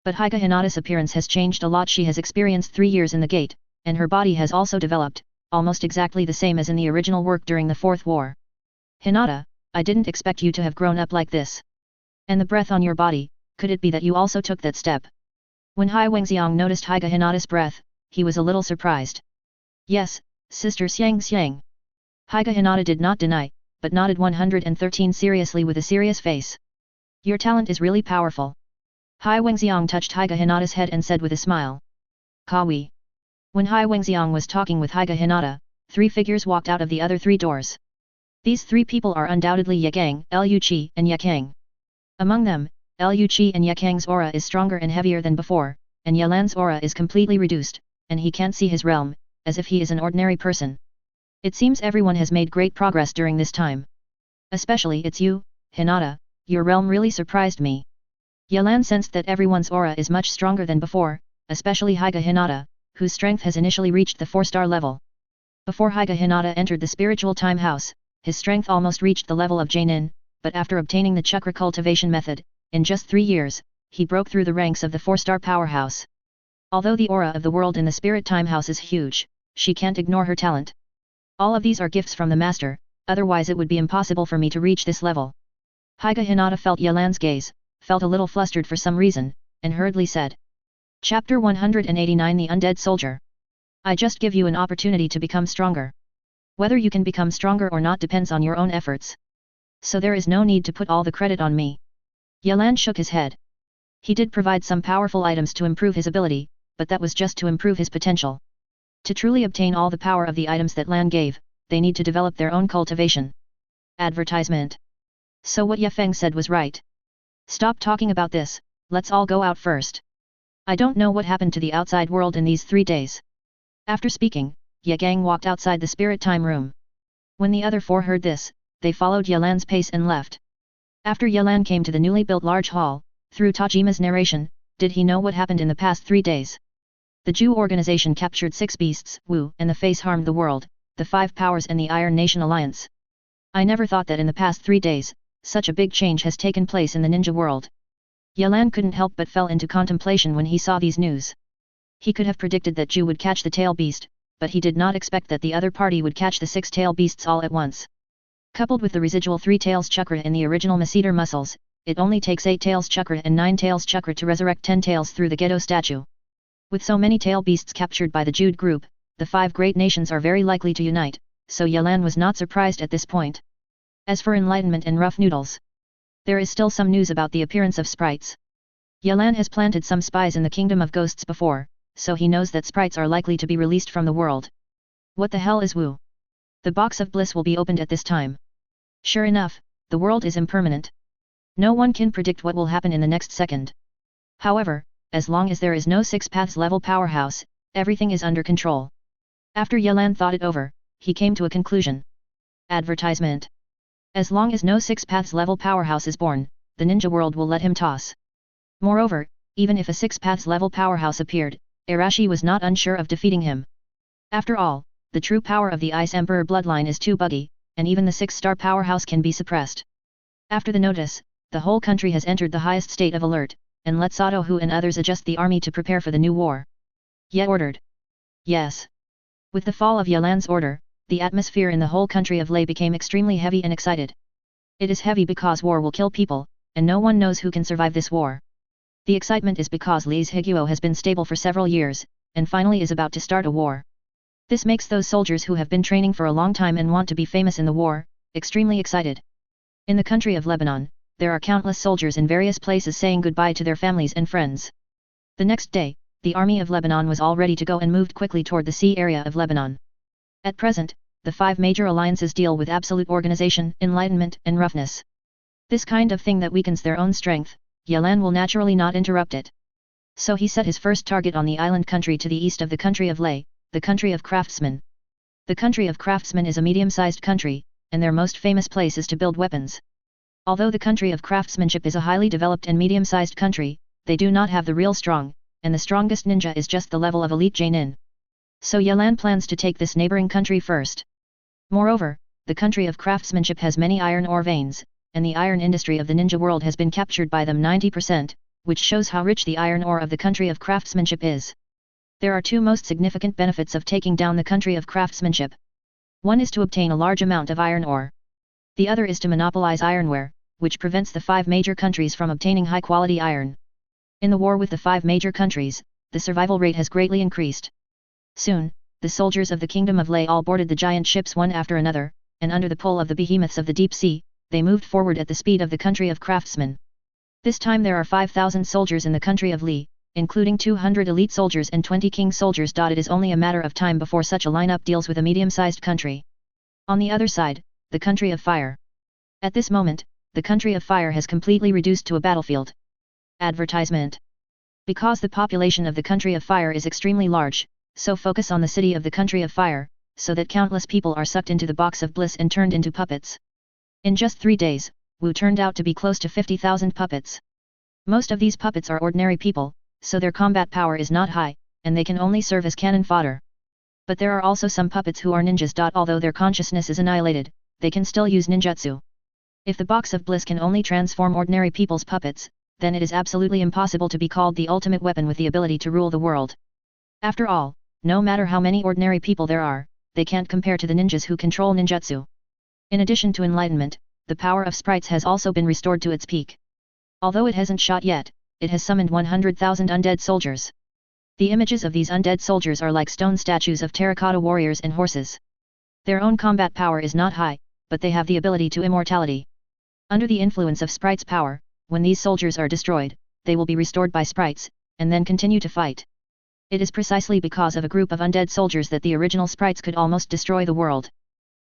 A: But Haiga Hinata's appearance has changed a lot. She has experienced 3 years in the gate, and her body has also developed, almost exactly the same as in the original work during the 4th war. Hinata, I didn't expect you to have grown up like this. And the breath on your body, could it be that you also took that step? When Hai Wengxiang noticed Haiga Hinata's breath, he was a little surprised. Yes, Sister Xiang. Haiga Hinata did not deny, but nodded 113 seriously with a serious face. Your talent is really powerful. Hai Wengxiang touched Haiga Hinata's head and said with a smile. Kawi. When Hai Wengxiang was talking with Haiga Hinata, 3 figures walked out of the other 3 doors. These 3 people are undoubtedly Yegang, Liu Qi and Yekang. Among them, Liu Qi and Yekang's aura is stronger and heavier than before, and Yelan's aura is completely reduced, and he can't see his realm, as if he is an ordinary person. It seems everyone has made great progress during this time. Especially it's you, Hinata, your realm really surprised me. Yelan sensed that everyone's aura is much stronger than before, especially Haiga Hinata, whose strength has initially reached the 4-star level. Before Haiga Hinata entered the spiritual time house, his strength almost reached the level of Jainin, but after obtaining the chakra cultivation method, in just 3 years, he broke through the ranks of the 4-star powerhouse. Although the aura of the world in the spirit time house is huge, she can't ignore her talent. All of these are gifts from the master, otherwise it would be impossible for me to reach this level. Haiga Hinata felt Yelan's gaze, felt a little flustered for some reason, and hurriedly said. Chapter 189 The Undead Soldier. I just give you an opportunity to become stronger. Whether you can become stronger or not depends on your own efforts. So there is no need to put all the credit on me. Yelan shook his head. He did provide some powerful items to improve his ability, but that was just to improve his potential. To truly obtain all the power of the items that Lan gave, they need to develop their own cultivation. Advertisement. So what Ye Feng said was right. Stop talking about this, let's all go out first. I don't know what happened to the outside world in these 3 days. After speaking, Ye Gang walked outside the spirit time room. When the other 4 heard this, they followed Yelan's pace and left. After Yelan came to the newly built large hall, through Tajima's narration, did he know what happened in the past 3 days? The Jew organization captured 6 beasts, Wu and the Face harmed the world, the 5 powers and the Iron Nation Alliance. I never thought that in the past 3 days, such a big change has taken place in the ninja world. Yelan couldn't help but fell into contemplation when he saw these news. He could have predicted that Jew would catch the tail beast, but he did not expect that the other party would catch the 6 tail beasts all at once. Coupled with the residual 3 tails chakra in the original masseter muscles, it only takes 8 tails chakra and 9 tails chakra to resurrect 10 tails through the Gedo statue. With so many tail beasts captured by the Jude group, the 5 great nations are very likely to unite, so Yelan was not surprised at this point. As for enlightenment and rough noodles, there is still some news about the appearance of sprites. Yelan has planted some spies in the kingdom of ghosts before, so he knows that sprites are likely to be released from the world. What the hell is Wu? The box of bliss will be opened at this time. Sure enough, the world is impermanent. No one can predict what will happen in the next second. However, as long as there is no 6 paths level powerhouse, everything is under control. After Yelan thought it over, he came to a conclusion. Advertisement. As long as no 6 paths level powerhouse is born, the ninja world will let him toss. Moreover, even if a 6 paths level powerhouse appeared, Arashi was not unsure of defeating him. After all, the true power of the Ice Emperor bloodline is too buggy, and even the 6-star powerhouse can be suppressed. After the notice, the whole country has entered the highest state of alert, and let Sato Hu and others adjust the army to prepare for the new war. Ye ordered. Yes. With the fall of Yalan's order, the atmosphere in the whole country of Lei became extremely heavy and excited. It is heavy because war will kill people, and no one knows who can survive this war. The excitement is because Li's Higuo has been stable for several years, and finally is about to start a war. This makes those soldiers who have been training for a long time and want to be famous in the war, extremely excited. In the country of Lebanon, there are countless soldiers in various places saying goodbye to their families and friends. The next day, the army of Lebanon was all ready to go and moved quickly toward the sea area of Lebanon. At present, the 5 major alliances deal with absolute organization, enlightenment, and roughness. This kind of thing that weakens their own strength, Yalan will naturally not interrupt it. So he set his first target on the island country to the east of the country of Lei, the country of craftsmen. The country of craftsmen is a medium-sized country, and their most famous place is to build weapons. Although the country of craftsmanship is a highly developed and medium-sized country, they do not have the real strong, and the strongest ninja is just the level of elite Jainin. So Yalan plans to take this neighboring country first. Moreover, the country of craftsmanship has many iron ore veins, and the iron industry of the ninja world has been captured by them 90%, which shows how rich the iron ore of the country of craftsmanship is. There are 2 most significant benefits of taking down the country of craftsmanship. One is to obtain a large amount of iron ore. The other is to monopolize ironware, which prevents the 5 major countries from obtaining high-quality iron. In the war with the 5 major countries, the survival rate has greatly increased. Soon, the soldiers of the Kingdom of Lei all boarded the giant ships one after another, and under the pull of the behemoths of the deep sea, they moved forward at the speed of the country of craftsmen. This time there are 5,000 soldiers in the country of Lei, including 200 elite soldiers and 20 king soldiers. It is only a matter of time before such a lineup deals with a medium-sized country. On the other side, the country of fire. At this moment, the country of fire has completely reduced to a battlefield. Advertisement. Because the population of the country of fire is extremely large, so focus on the city of the country of fire, so that countless people are sucked into the box of bliss and turned into puppets. In just 3 days, Wu turned out to be close to 50,000 puppets. Most of these puppets are ordinary people, so their combat power is not high, and they can only serve as cannon fodder. But there are also some puppets who are ninjas. Although their consciousness is annihilated, they can still use ninjutsu. If the box of bliss can only transform ordinary people's puppets, then it is absolutely impossible to be called the ultimate weapon with the ability to rule the world. After all, no matter how many ordinary people there are, they can't compare to the ninjas who control ninjutsu. In addition to enlightenment, the power of sprites has also been restored to its peak. Although it hasn't shot yet, it has summoned 100,000 undead soldiers. The images of these undead soldiers are like stone statues of terracotta warriors and horses. Their own combat power is not high, but they have the ability to immortality. Under the influence of sprites' power, when these soldiers are destroyed, they will be restored by sprites, and then continue to fight. It is precisely because of a group of undead soldiers that the original sprites could almost destroy the world.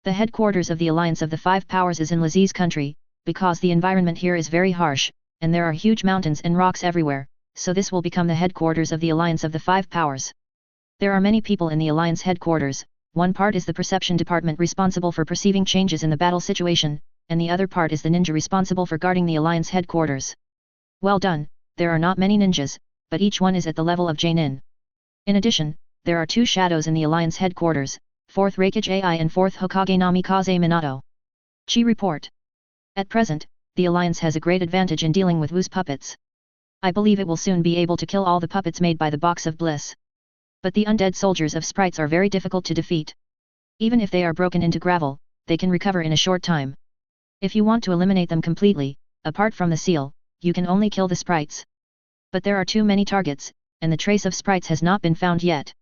A: The headquarters of the Alliance of the 5 Powers is in Lazi's country, because the environment here is very harsh, and there are huge mountains and rocks everywhere, so this will become the headquarters of the Alliance of the 5 Powers. There are many people in the Alliance headquarters. One part is the perception department responsible for perceiving changes in the battle situation, and the other part is the ninja responsible for guarding the Alliance headquarters. Well done, there are not many ninjas, but each one is at the level of Jainin. In addition, there are 2 shadows in the Alliance headquarters, 4th Raikage AI and 4th Hokage Namikaze Minato. Chi report. At present, the Alliance has a great advantage in dealing with Wu's puppets. I believe it will soon be able to kill all the puppets made by the Box of Bliss. But the undead soldiers of sprites are very difficult to defeat. Even if they are broken into gravel, they can recover in a short time. If you want to eliminate them completely, apart from the seal, you can only kill the sprites. But there are too many targets, and the trace of sprites has not been found yet.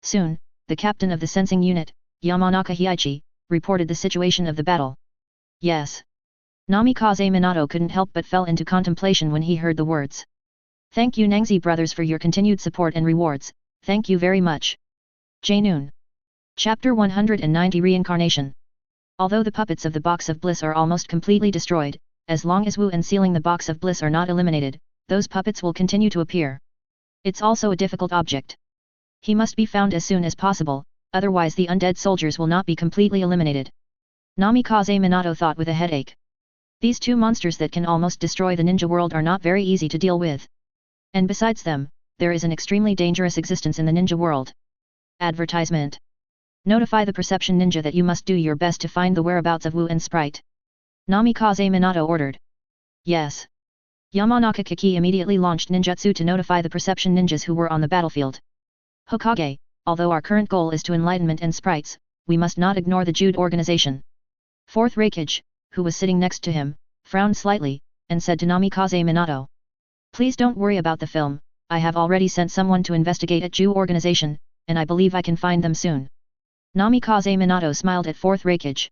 A: Soon, the captain of the sensing unit, Yamanaka Hiaichi, reported the situation of the battle. Yes. Namikaze Minato couldn't help but fell into contemplation when he heard the words. Thank you Nangzi brothers for your continued support and rewards, thank you very much. Jainoon. Chapter 190 Reincarnation. Although the puppets of the Box of Bliss are almost completely destroyed, as long as Wu and sealing the Box of Bliss are not eliminated, those puppets will continue to appear. It's also a difficult object. He must be found as soon as possible, otherwise the undead soldiers will not be completely eliminated. Namikaze Minato thought with a headache. These 2 monsters that can almost destroy the ninja world are not very easy to deal with, And besides them, there is an extremely dangerous existence in the ninja world. Advertisement. Notify the perception ninja that you must do your best to find the whereabouts of Wu and Sprite. Namikaze Minato ordered. Yes. Yamanaka Kiki immediately launched ninjutsu to notify the perception ninjas who were on the battlefield. Hokage, although our current goal is to enlightenment and sprites, we must not ignore the Jude organization. Fourth Reikage, who was sitting next to him, frowned slightly, and said to Namikaze Minato. Please don't worry about the film, I have already sent someone to investigate at Jude organization, and I believe I can find them soon. Namikaze Minato smiled at Fourth Reikage.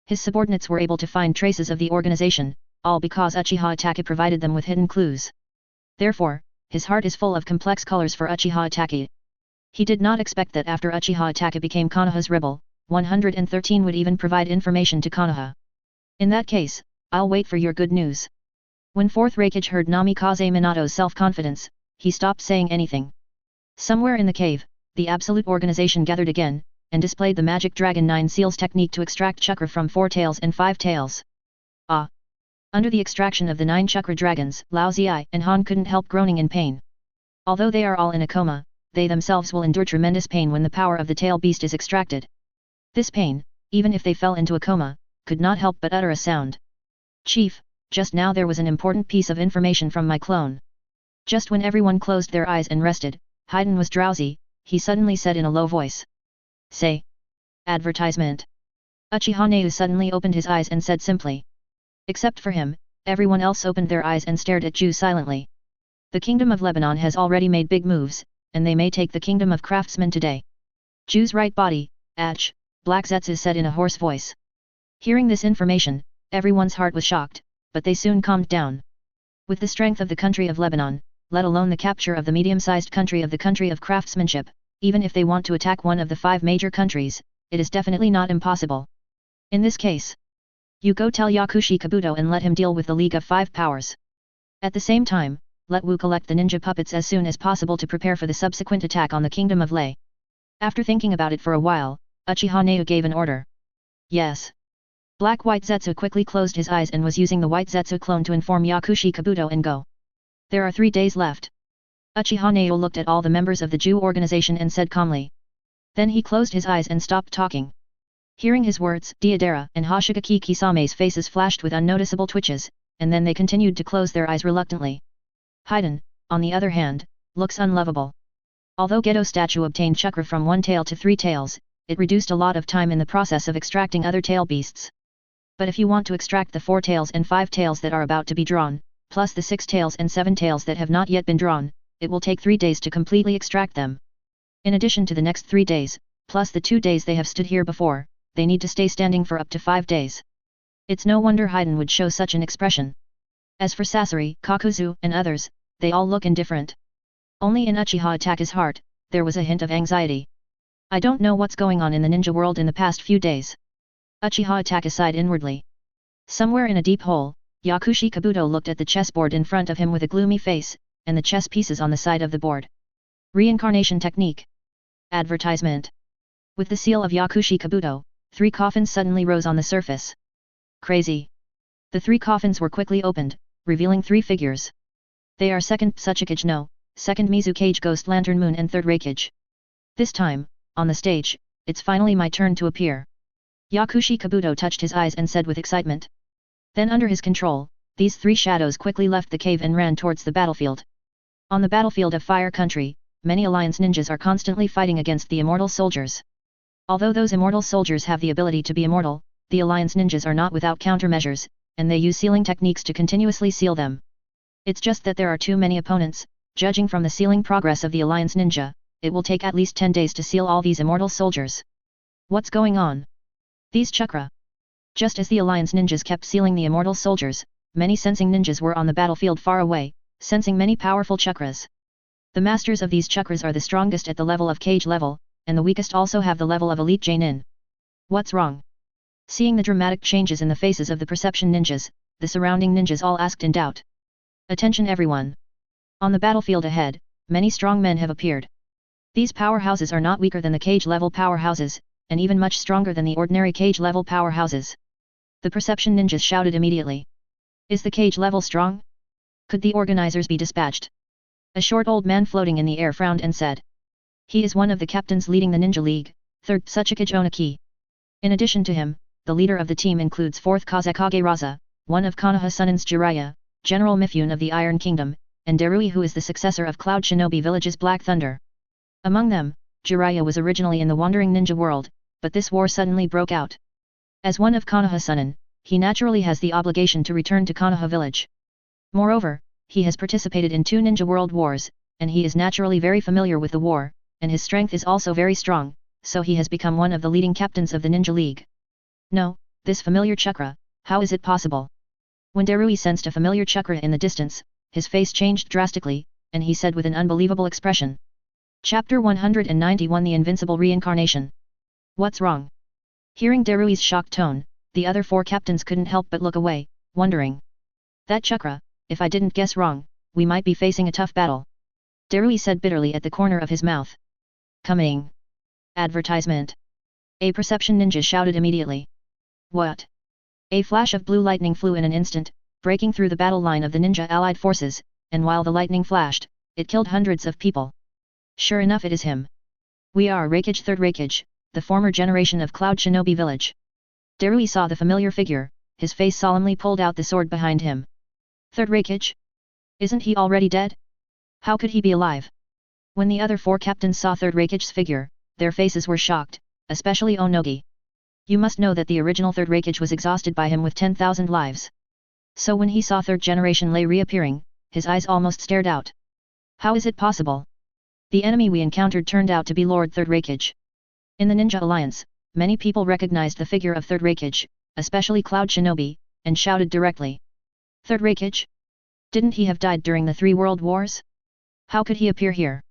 A: His subordinates were able to find traces of the organization, all because Uchiha Itachi provided them with hidden clues. Therefore, his heart is full of complex colors for Uchiha Itachi. He did not expect that after Uchiha Itachi became Konoha's rebel, 113 would even provide information to Konoha. In that case, I'll wait for your good news. When Fourth Reikage heard Namikaze Minato's self-confidence, he stopped saying anything. Somewhere in the cave, the Absolute Organization gathered again, and displayed the Magic Dragon 9 Seals technique to extract chakra from 4 tails and 5 tails. Ah! Under the extraction of the 9 chakra dragons, Lao Ziai and Han couldn't help groaning in pain. Although they are all in a coma, they themselves will endure tremendous pain when the power of the tail beast is extracted. This pain, even if they fell into a coma, could not help but utter a sound. Chief, just now there was an important piece of information from my clone. Just when everyone closed their eyes and rested, Haydn was drowsy, he suddenly said in a low voice. Say. Advertisement. Uchiha Neu suddenly opened his eyes and said simply. Except for him, everyone else opened their eyes and stared at Ju silently. The Kingdom of Lebanon has already made big moves, and they may take the Kingdom of Craftsmen today. Ju's right body, Ach, Black Zetsu said in a hoarse voice. Hearing this information, everyone's heart was shocked, but they soon calmed down. With the strength of the country of Lebanon, let alone the capture of the medium-sized country of craftsmanship, even if they want to attack one of the 5 major countries, it is definitely not impossible. In this case, you go tell Yakushi Kabuto and let him deal with the League of 5 Powers. At the same time, let Wu collect the ninja puppets as soon as possible to prepare for the subsequent attack on the Kingdom of Lei. After thinking about it for a while, Uchiha Neu gave an order. Yes. Black White Zetsu quickly closed his eyes and was using the White Zetsu clone to inform Yakushi Kabuto and go. There are 3 days left. Uchiha Neu looked at all the members of the Ju organization and said calmly. Then he closed his eyes and stopped talking. Hearing his words, Deidara and Hoshigaki Kisame's faces flashed with unnoticeable twitches, and then they continued to close their eyes reluctantly. Haydn, on the other hand, looks unlovable. Although Gedo statue obtained chakra from 1 tail to 3 tails, it reduced a lot of time in the process of extracting other tail beasts. But if you want to extract the 4 tails and 5 tails that are about to be drawn, plus the 6 tails and 7 tails that have not yet been drawn, it will take 3 days to completely extract them. In addition to the next 3 days, plus the 2 days they have stood here before, they need to stay standing for up to 5 days. It's no wonder Haydn would show such an expression. As for Sasori, Kakuzu, and others, they all look indifferent. Only in Uchiha Itachi's heart, there was a hint of anxiety. I don't know what's going on in the ninja world in the past few days. Uchiha Itachi sighed inwardly. Somewhere in a deep hole, Yakushi Kabuto looked at the chessboard in front of him with a gloomy face, and the chess pieces on the side of the board. Reincarnation technique. Advertisement. With the seal of Yakushi Kabuto, 3 coffins suddenly rose on the surface. Crazy. The 3 coffins were quickly opened, revealing 3 figures. They are 2nd Tsuchikage no, 2nd Mizukage Ghost Lantern Moon and 3rd Reikage. This time, on the stage, it's finally my turn to appear. Yakushi Kabuto touched his eyes and said with excitement. Then under his control, these 3 shadows quickly left the cave and ran towards the battlefield. On the battlefield of Fire Country, many Alliance ninjas are constantly fighting against the immortal soldiers. Although those immortal soldiers have the ability to be immortal, the Alliance ninjas are not without countermeasures, and they use sealing techniques to continuously seal them. It's just that there are too many opponents. Judging from the sealing progress of the Alliance ninja, it will take at least 10 days to seal all these immortal soldiers. What's going on? These chakra. Just as the Alliance ninjas kept sealing the immortal soldiers, many sensing ninjas were on the battlefield far away, sensing many powerful chakras. The masters of these chakras are the strongest at the level of Kage level, and the weakest also have the level of Elite Jainin. What's wrong? Seeing the dramatic changes in the faces of the perception ninjas, the surrounding ninjas all asked in doubt. Attention everyone! On the battlefield ahead, many strong men have appeared. These powerhouses are not weaker than the Kage level powerhouses, and even much stronger than the ordinary Kage level powerhouses. The perception ninjas shouted immediately. Is the Kage level strong? Could the organizers be dispatched? A short old man floating in the air frowned and said. He is one of the captains leading the Ninja League, 3rd Tsuchikage Onaki. In addition to him, the leader of the team includes 4th Kazekage Raza, one of Konoha Sunen's Jiraiya, General Mifune of the Iron Kingdom, and Darui who is the successor of Cloud Shinobi Village's Black Thunder. Among them, Jiraiya was originally in the Wandering Ninja world, but this war suddenly broke out. As one of Konoha Sunen, he naturally has the obligation to return to Konoha village. Moreover, he has participated in 2 ninja world wars, and he is naturally very familiar with the war, and his strength is also very strong, so he has become one of the leading captains of the Ninja League. No, this familiar chakra, how is it possible? When Darui sensed a familiar chakra in the distance, his face changed drastically, and he said with an unbelievable expression. Chapter 191 The Invincible Reincarnation. What's wrong? Hearing Darui's shocked tone, the other 4 captains couldn't help but look away, wondering. That chakra, if I didn't guess wrong, we might be facing a tough battle. Darui said bitterly at the corner of his mouth. Coming. Advertisement. A perception ninja shouted immediately. What? A flash of blue lightning flew in an instant, breaking through the battle line of the ninja allied forces, and while the lightning flashed, it killed hundreds of people. Sure enough, it is him. We are Raikage 3rd Raikage, the former generation of Cloud Shinobi Village. Darui saw the familiar figure, his face solemnly pulled out the sword behind him. 3rd Raikage? Isn't he already dead? How could he be alive? When the other 4 captains saw 3rd Raikage's figure, their faces were shocked, especially Onogi. You must know that the original 3rd Raikage was exhausted by him with 10,000 lives. So when he saw 3rd generation Lei reappearing, his eyes almost stared out. How is it possible? The enemy we encountered turned out to be Lord 3rd Raikage. In the Ninja Alliance, many people recognized the figure of 3rd Raikage, especially Cloud Shinobi, and shouted directly. 3rd Raikage? Didn't he have died during the 3 world wars? How could he appear here?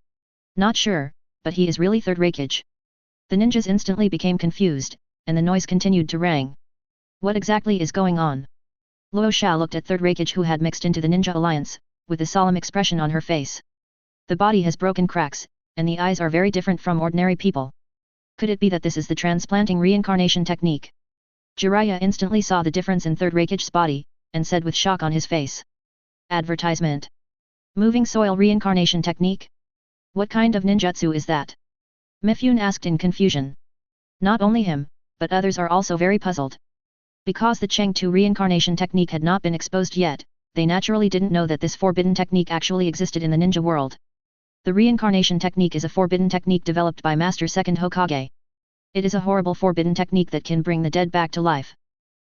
A: Not sure, but he is really 3rd Raikage. The ninjas instantly became confused, and the noise continued to ring. What exactly is going on? Luo Xia looked at 3rd Raikage who had mixed into the Ninja Alliance, with a solemn expression on her face. The body has broken cracks, and the eyes are very different from ordinary people. Could it be that this is the transplanting reincarnation technique? Jiraiya instantly saw the difference in 3rd Raikage's body, and said with shock on his face. Advertisement. Moving soil reincarnation technique? What kind of ninjutsu is that? Mifune asked in confusion. Not only him, but others are also very puzzled. Because the Cheng Tu reincarnation technique had not been exposed yet, they naturally didn't know that this forbidden technique actually existed in the ninja world. The reincarnation technique is a forbidden technique developed by Master 2nd Hokage. It is a horrible forbidden technique that can bring the dead back to life.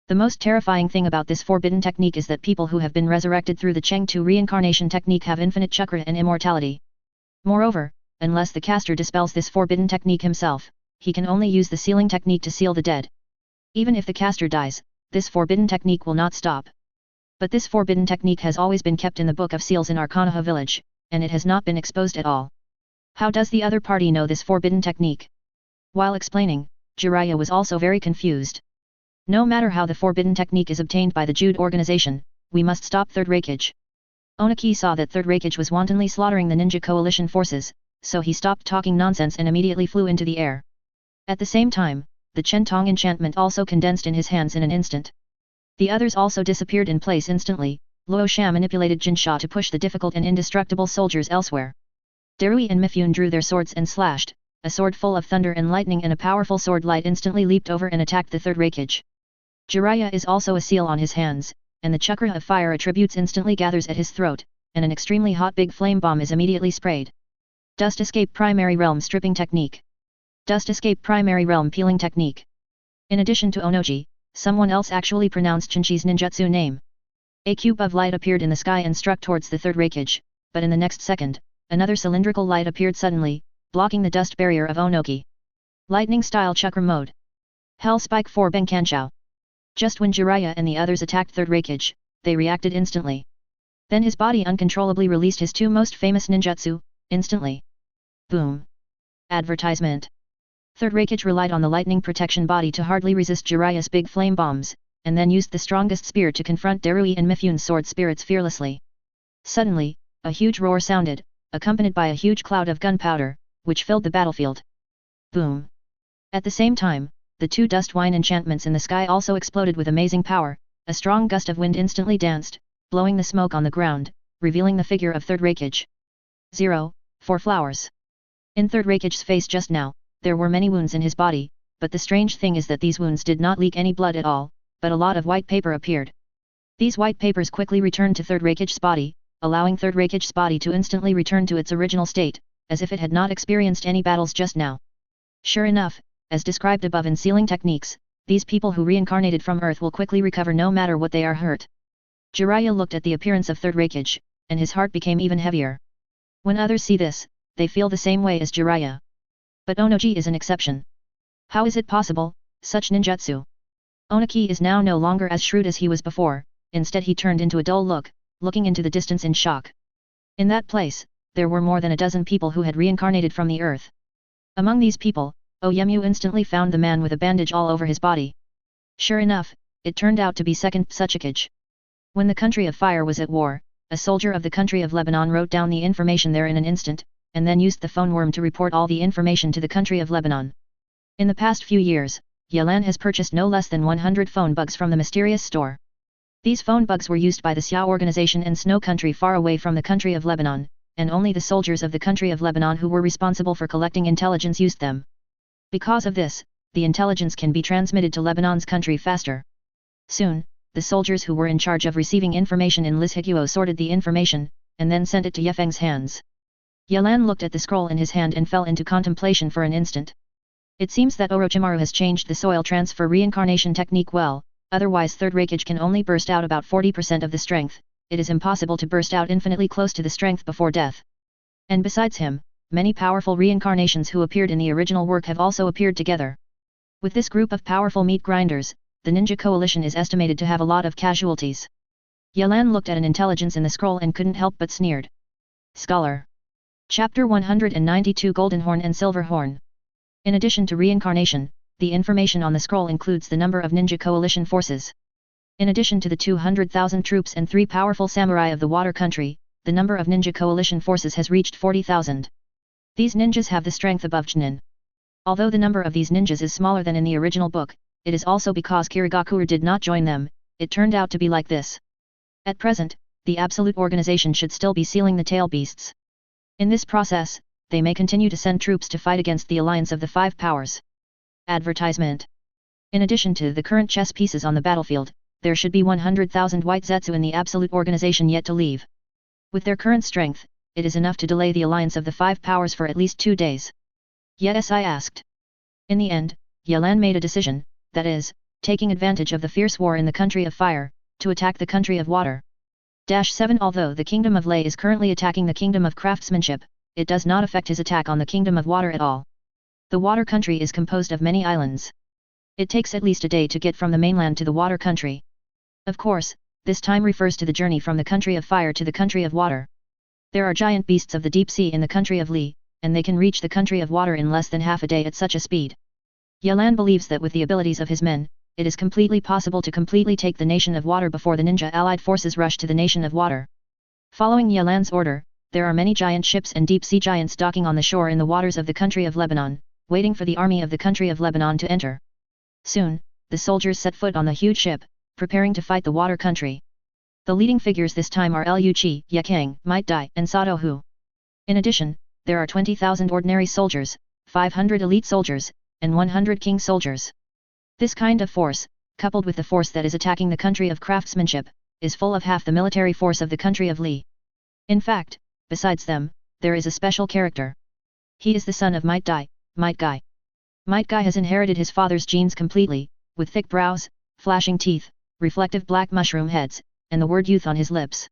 A: The most terrifying thing about this forbidden technique is that people who have been resurrected through the Cheng Tu reincarnation technique have infinite chakra and immortality. Moreover, unless the caster dispels this forbidden technique himself, he can only use the sealing technique to seal the dead. Even if the caster dies, this forbidden technique will not stop. But this forbidden technique has always been kept in the Book of Seals in our Konoha village, and it has not been exposed at all. How does the other party know this forbidden technique? While explaining, Jiraiya was also very confused. No matter how the forbidden technique is obtained by the Jude organization, we must stop 3rd Raikage. Onaki saw that 3rd Raikage was wantonly slaughtering the ninja coalition forces, so he stopped talking nonsense and immediately flew into the air. At the same time, the Chen Tong enchantment also condensed in his hands in an instant. The others also disappeared in place instantly. Luo Xia manipulated Jinsha to push the difficult and indestructible soldiers elsewhere. Darui and Mifune drew their swords and slashed. A sword full of thunder and lightning and a powerful sword light instantly leaped over and attacked the 3rd Raikage. Jiraiya is also a seal on his hands, and the chakra of fire attributes instantly gathers at his throat, and an extremely hot big flame bomb is immediately sprayed. Dust Escape Primary Realm Stripping Technique. Dust Escape Primary Realm Peeling Technique. In addition to Onoji, someone else actually pronounced Chinshi's ninjutsu name. A cube of light appeared in the sky and struck towards the 3rd Raikage, but in the next second, another cylindrical light appeared suddenly, blocking the dust barrier of Onoki. Lightning Style Chakra Mode. Hell Spike 4 Benkanchao. Just when Jiraiya and the others attacked 3rd Raikage, they reacted instantly. Then his body uncontrollably released his 2 most famous ninjutsu, instantly. Boom. Advertisement. 3rd Raikage relied on the lightning protection body to hardly resist Jiraiya's big flame bombs, and then used the strongest spear to confront Darui and Mifune's sword spirits fearlessly. Suddenly, a huge roar sounded, accompanied by a huge cloud of gunpowder, which filled the battlefield. Boom. At the same time, the 2 dust wine enchantments in the sky also exploded with amazing power. A strong gust of wind instantly danced, blowing the smoke on the ground, revealing the figure of 3rd Raikage. 0. 4 flowers. In Third Raikage's face just now, there were many wounds in his body, but the strange thing is that these wounds did not leak any blood at all, but a lot of white paper appeared. These white papers quickly returned to Third Raikage's body, allowing Third Raikage's body to instantly return to its original state, as if it had not experienced any battles just now. Sure enough, as described above in sealing techniques, these people who reincarnated from Earth will quickly recover no matter what they are hurt. Jiraiya looked at the appearance of Third Raikage, and his heart became even heavier. When others see this, they feel the same way as Jiraiya. But Onoji is an exception. How is it possible, such ninjutsu? Onaki is now no longer as shrewd as he was before, instead he turned into a dull look, looking into the distance in shock. In that place, there were more than a dozen people who had reincarnated from the earth. Among these people, Oyemu instantly found the man with a bandage all over his body. Sure enough, it turned out to be second Tsuchikage. When the country of fire was at war, a soldier of the country of Lebanon wrote down the information there in an instant, and then used the phone worm to report all the information to the country of Lebanon. In the past few years, Yelan has purchased no less than 100 phone bugs from the mysterious store. These phone bugs were used by the Xiao organization in Snow Country far away from the country of Lebanon, and only the soldiers of the country of Lebanon who were responsible for collecting intelligence used them. Because of this, the intelligence can be transmitted to Lebanon's country faster. Soon, the soldiers who were in charge of receiving information in Lishiguo sorted the information, and then sent it to Yefeng's hands. Yelan looked at the scroll in his hand and fell into contemplation for an instant. It seems that Orochimaru has changed the soil transfer reincarnation technique well, otherwise Third Raikage can only burst out about 40% of the strength, it is impossible to burst out infinitely close to the strength before death. And besides him, many powerful reincarnations who appeared in the original work have also appeared together. With this group of powerful meat grinders, the ninja coalition is estimated to have a lot of casualties. Yelan looked at an intelligence in the scroll and couldn't help but sneered. Scholar. Chapter 192 Golden Horn and Silver Horn. In addition to reincarnation, the information on the scroll includes the number of ninja coalition forces. In addition to the 200,000 troops and 3 powerful samurai of the water country, the number of ninja coalition forces has reached 40,000. These ninjas have the strength above Chunin. Although the number of these ninjas is smaller than in the original book, it is also because Kirigakure did not join them, it turned out to be like this. At present, the absolute organization should still be sealing the tail beasts. In this process, they may continue to send troops to fight against the alliance of the 5 powers. Advertisement. In addition to the current chess pieces on the battlefield, there should be 100,000 white Zetsu in the absolute organization yet to leave. With their current strength, it is enough to delay the alliance of the 5 powers for at least 2 days. Yes, I asked. In the end, Yelan made a decision, that is, taking advantage of the fierce war in the country of fire, to attack the country of water. 7 Although the kingdom of Lei is currently attacking the kingdom of craftsmanship, it does not affect his attack on the kingdom of water at all. The water country is composed of many islands. It takes at least a day to get from the mainland to the water country. Of course, this time refers to the journey from the country of fire to the country of water. There are giant beasts of the deep sea in the country of Li, and they can reach the country of water in less than half a day at such a speed. Yelan believes that with the abilities of his men, it is completely possible to completely take the nation of water before the ninja allied forces rush to the nation of water. Following Yelan's order, there are many giant ships and deep sea giants docking on the shore in the waters of the country of Lebanon, waiting for the army of the country of Lebanon to enter. Soon, the soldiers set foot on the huge ship, preparing to fight the water country. The leading figures this time are Liu Qi, Ye King, Might Dai, and Sato Hu. In addition, there are 20,000 ordinary soldiers, 500 elite soldiers, and 100 king soldiers. This kind of force, coupled with the force that is attacking the country of craftsmanship, is full of half the military force of the country of Li. In fact, besides them, there is a special character. He is the son of Might Dai, Might Guy. Might Guy has inherited his father's genes completely, with thick brows, flashing teeth, reflective black mushroom heads, and the word youth on his lips.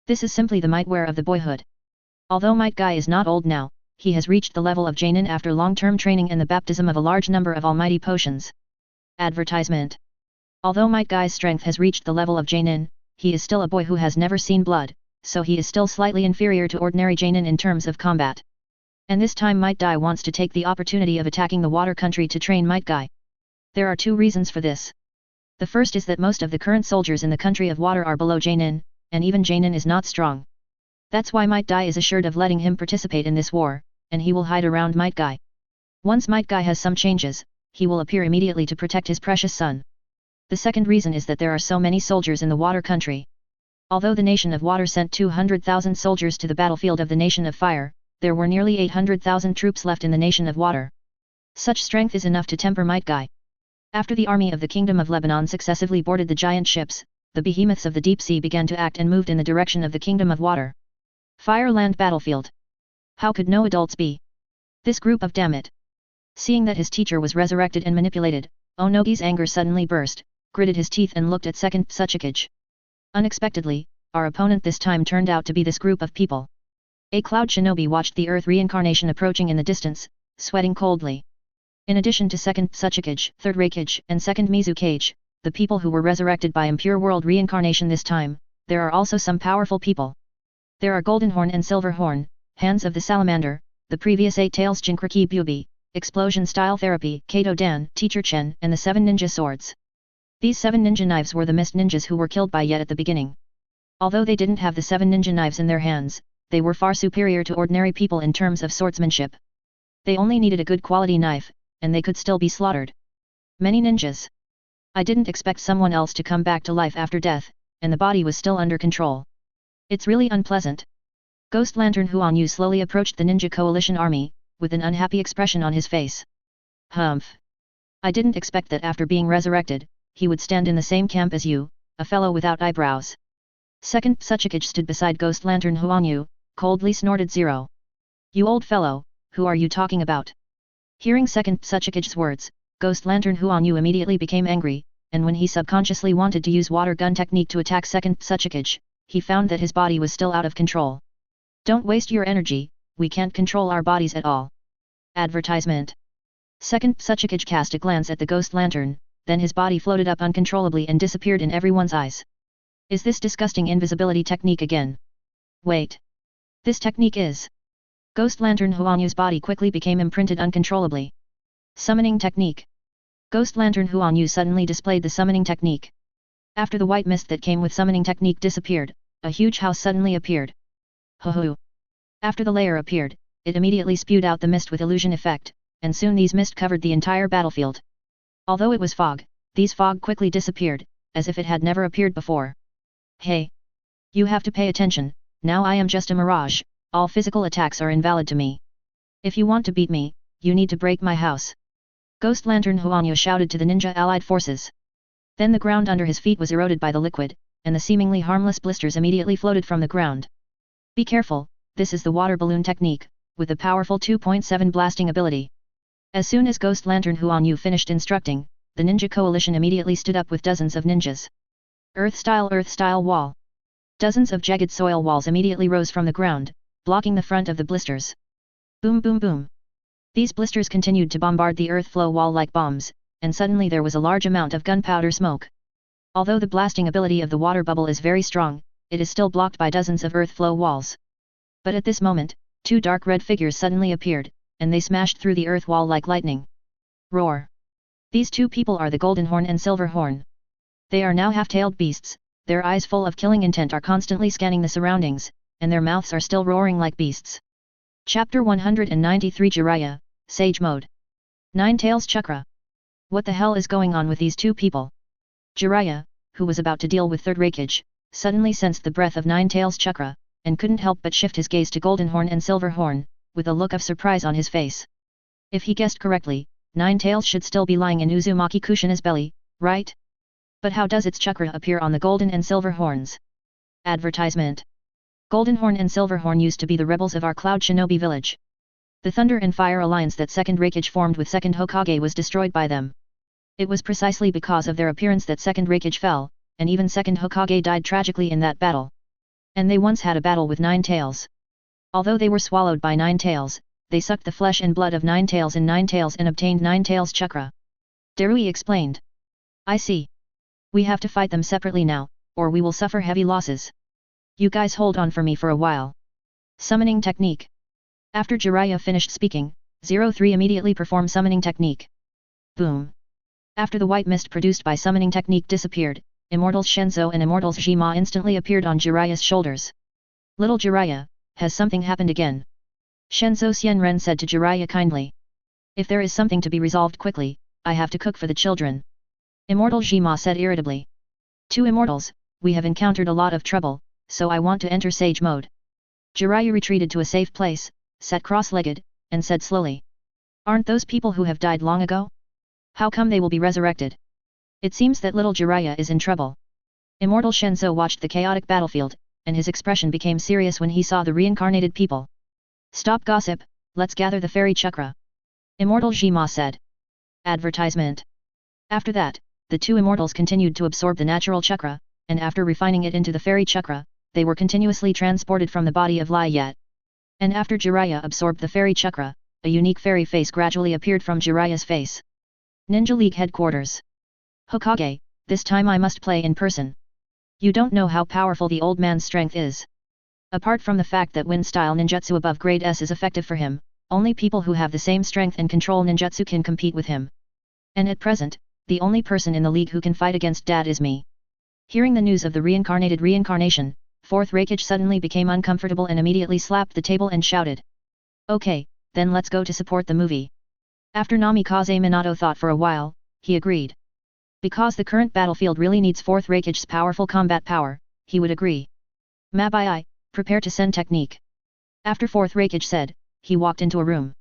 A: This is simply the Mightwear of the boyhood. Although Might Guy is not old now, he has reached the level of Jainin after long-term training and the baptism of a large number of almighty potions. Advertisement. Although Might Guy's strength has reached the level of Jainin, he is still a boy who has never seen blood, so he is still slightly inferior to ordinary Jainin in terms of combat. And this time Might Dai wants to take the opportunity of attacking the water country to train Might Guy. There are 2 reasons for this. The first is that most of the current soldiers in the country of water are below Jainin, and even Jainin is not strong. That's why Might Dai is assured of letting him participate in this war, and he will hide around Might Guy. Once Might Guy has some changes, he will appear immediately to protect his precious son. The second reason is that there are so many soldiers in the water country. Although the nation of water sent 200,000 soldiers to the battlefield of the nation of fire, there were nearly 800,000 troops left in the nation of water. Such strength is enough to temper might guy. After the army of the Kingdom of Lebanon successively boarded the giant ships, the behemoths of the deep sea began to act and moved in the direction of the Kingdom of Water. Fire land battlefield. How could no adults be? This group of damn it. Seeing that his teacher was resurrected and manipulated, Onogi's anger suddenly burst, gritted his teeth and looked at second Hokage. Unexpectedly, our opponent this time turned out to be this group of people. A cloud shinobi watched the earth reincarnation approaching in the distance, sweating coldly. In addition to second Hokage, third Hokage, and second Mizukage, the people who were resurrected by impure world reincarnation this time, there are also some powerful people. There are Golden Horn and Silver Horn, Hands of the Salamander, the previous 8 Tails Jinkriki Bubi, Explosion Style Therapy, Kato Dan, Teacher Chen, and the 7 ninja swords. These 7 ninja knives were the mist ninjas who were killed by Yet at the beginning. Although they didn't have the 7 ninja knives in their hands, they were far superior to ordinary people in terms of swordsmanship. They only needed a good quality knife, and they could still be slaughtered. Many ninjas. I didn't expect someone else to come back to life after death, and the body was still under control. It's really unpleasant. Ghost Lantern Huanyu slowly approached the ninja coalition army, with an unhappy expression on his face. Humph. I didn't expect that after being resurrected, he would stand in the same camp as you, a fellow without eyebrows. Second Hokage stood beside Ghost Lantern Huanyu, coldly snorted Zero. You old fellow, who are you talking about? Hearing second Hokage's words, Ghost Lantern Huanyu immediately became angry, and when he subconsciously wanted to use water gun technique to attack second Hokage, he found that his body was still out of control. Don't waste your energy, we can't control our bodies at all. Advertisement. Second Hokage cast a glance at the Ghost Lantern, then his body floated up uncontrollably and disappeared in everyone's eyes. Is this disgusting invisibility technique again? Wait. This technique is... Ghost Lantern Huanyu's body quickly became imprinted uncontrollably. Summoning technique. Ghost Lantern Huanyu suddenly displayed the summoning technique. After the white mist that came with summoning technique disappeared, a huge house suddenly appeared. Ho-ho. After the layer appeared, it immediately spewed out the mist with illusion effect, and soon these mist covered the entire battlefield. Although it was fog, these fog quickly disappeared, as if it had never appeared before. Hey! You have to pay attention, now I am just a mirage. All physical attacks are invalid to me. If you want to beat me, you need to break my house. Ghost Lantern Huanyu shouted to the ninja allied forces. Then the ground under his feet was eroded by the liquid, and the seemingly harmless blisters immediately floated from the ground. Be careful, this is the water balloon technique, with the powerful 2.7 blasting ability. As soon as Ghost Lantern Huanyu finished instructing, the ninja coalition immediately stood up with dozens of ninjas. Earth style wall. Dozens of jagged soil walls immediately rose from the ground, blocking the front of the blisters. Boom boom boom. These blisters continued to bombard the earth flow wall like bombs, and suddenly there was a large amount of gunpowder smoke. Although the blasting ability of the water bubble is very strong, it is still blocked by dozens of earth flow walls. But at this moment, 2 dark red figures suddenly appeared, and they smashed through the earth wall like lightning. Roar. These 2 people are the Golden Horn and Silver Horn. They are now half-tailed beasts, their eyes full of killing intent are constantly scanning the surroundings, and their mouths are still roaring like beasts. Chapter 193 Jiraiya, Sage Mode. 9 Tails Chakra. What the hell is going on with these 2 people? Jiraiya, who was about to deal with third Hokage, suddenly sensed the breath of 9 Tails Chakra, and couldn't help but shift his gaze to Golden Horn and Silver Horn, with a look of surprise on his face. If he guessed correctly, 9 Tails should still be lying in Uzumaki Kushina's belly, right? But how does its chakra appear on the Golden and Silver Horns? Advertisement. Golden Horn and Silver Horn used to be the rebels of our Cloud Shinobi village. The Thunder and Fire alliance that second Hokage formed with second Hokage was destroyed by them. It was precisely because of their appearance that second Hokage fell, and even second Hokage died tragically in that battle. And they once had a battle with 9 Tails. Although they were swallowed by 9 Tails, they sucked the flesh and blood of 9 Tails in 9 Tails and obtained 9 Tails chakra. Darui explained. I see. We have to fight them separately now, or we will suffer heavy losses. You guys hold on for me for a while. Summoning technique. After Jiraiya finished speaking, 03 immediately performed summoning technique. Boom. After the white mist produced by summoning technique disappeared, Immortals Shenzo and Immortals Jima instantly appeared on Jiraiya's shoulders. Little Jiraiya, has something happened again? Shenzo Xianren said to Jiraiya kindly. If there is something to be resolved quickly, I have to cook for the children. Immortal Jima said irritably. 2 immortals, we have encountered a lot of trouble, so I want to enter sage mode. Jiraiya retreated to a safe place, sat cross-legged, and said slowly. Aren't those people who have died long ago? How come they will be resurrected? It seems that little Jiraiya is in trouble. Immortal Shenzo watched the chaotic battlefield, and his expression became serious when he saw the reincarnated people. Stop gossip, let's gather the fairy chakra. Immortal Jima said. Advertisement. After that, the two immortals continued to absorb the natural chakra, and after refining it into the fairy chakra, they were continuously transported from the body of Lai Yat. And after Jiraiya absorbed the fairy chakra, a unique fairy face gradually appeared from Jiraiya's face. Ninja League headquarters. Hokage, this time I must play in person. You don't know how powerful the old man's strength is. Apart from the fact that wind-style ninjutsu above grade S is effective for him, only people who have the same strength and control ninjutsu can compete with him. And at present, the only person in the league who can fight against Dad is me. Hearing the news of the reincarnated reincarnation, Fourth Raikage suddenly became uncomfortable and immediately slapped the table and shouted. Okay, then let's go to support the movie. After Namikaze Minato thought for a while, he agreed. Because the current battlefield really needs Fourth Raikage's powerful combat power, he would agree. Mabai, prepare to send technique. After Fourth Raikage said, he walked into a room.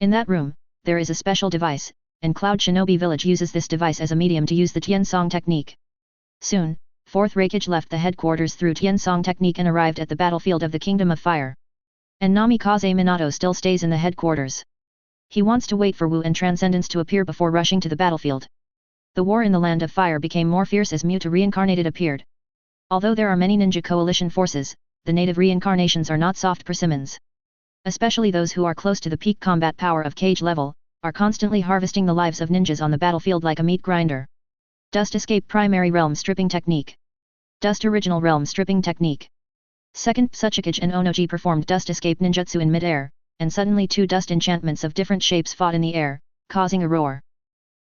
A: In that room, there is a special device, and Cloud Shinobi Village uses this device as a medium to use the Tiansong technique. Soon, Fourth Raikage left the headquarters through Tiansong technique and arrived at the battlefield of the Kingdom of Fire. And Namikaze Minato still stays in the headquarters. He wants to wait for Wu and Transcendence to appear before rushing to the battlefield. The war in the Land of Fire became more fierce as Muta Reincarnated appeared. Although there are many ninja coalition forces, the native reincarnations are not soft persimmons. Especially those who are close to the peak combat power of cage level, are constantly harvesting the lives of ninjas on the battlefield like a meat grinder. Dust Escape Primary Realm Stripping Technique. Dust Original Realm Stripping Technique. Second Tsuchikage and Onoji performed Dust Escape Ninjutsu in mid-air, and suddenly two dust enchantments of different shapes fought in the air, causing a roar.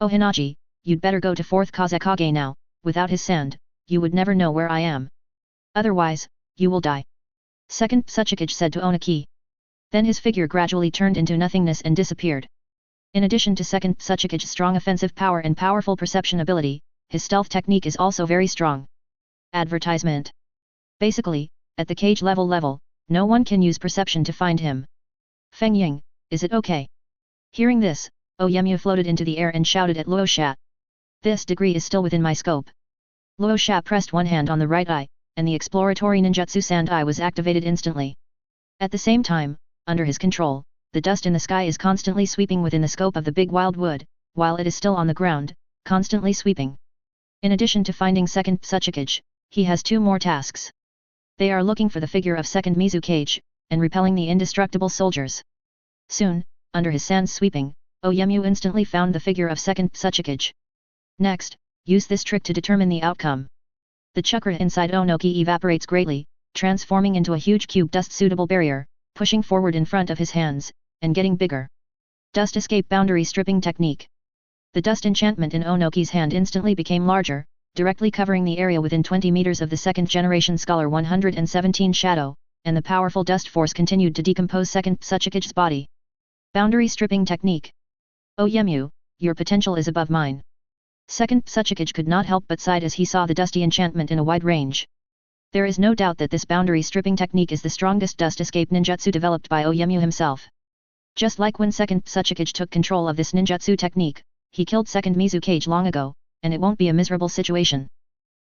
A: Oh Hinaji, you'd better go to 4th Kazekage now, without his sand, you would never know where I am. Otherwise, you will die. Second Tsuchikage said to Onaki. Then his figure gradually turned into nothingness and disappeared. In addition to Second Tsuchikage's strong offensive power and powerful perception ability, his stealth technique is also very strong. Advertisement. Basically, at the cage level, no one can use perception to find him. Feng Ying, is it okay? Hearing this, Oyemu floated into the air and shouted at Luo Sha. This degree is still within my scope. Luo Sha pressed one hand on the right eye, and the exploratory ninjutsu sand eye was activated instantly. At the same time, under his control, the dust in the sky is constantly sweeping within the scope of the big wild wood, while it is still on the ground, constantly sweeping. In addition to finding Second Tsuchikage, he has two more tasks. They are looking for the figure of Second Mizukage, and repelling the indestructible soldiers. Soon, under his sand sweeping, Oyemu instantly found the figure of Second Tsuchikage. Next, use this trick to determine the outcome. The chakra inside Onoki evaporates greatly, transforming into a huge cube dust-suitable barrier, pushing forward in front of his hands, and getting bigger. Dust Escape Boundary Stripping Technique. The dust enchantment in Onoki's hand instantly became larger, directly covering the area within 20 meters of the second generation Scholar 117 Shadow, and the powerful dust force continued to decompose Second Tsuchikage's body. Boundary Stripping Technique. Oyemu, your potential is above mine. Second Tsuchikage could not help but sigh as he saw the dusty enchantment in a wide range. There is no doubt that this boundary stripping technique is the strongest dust escape ninjutsu developed by Oyemu himself. Just like when Second Tsuchikage took control of this ninjutsu technique, he killed Second Mizukage long ago, and it won't be a miserable situation.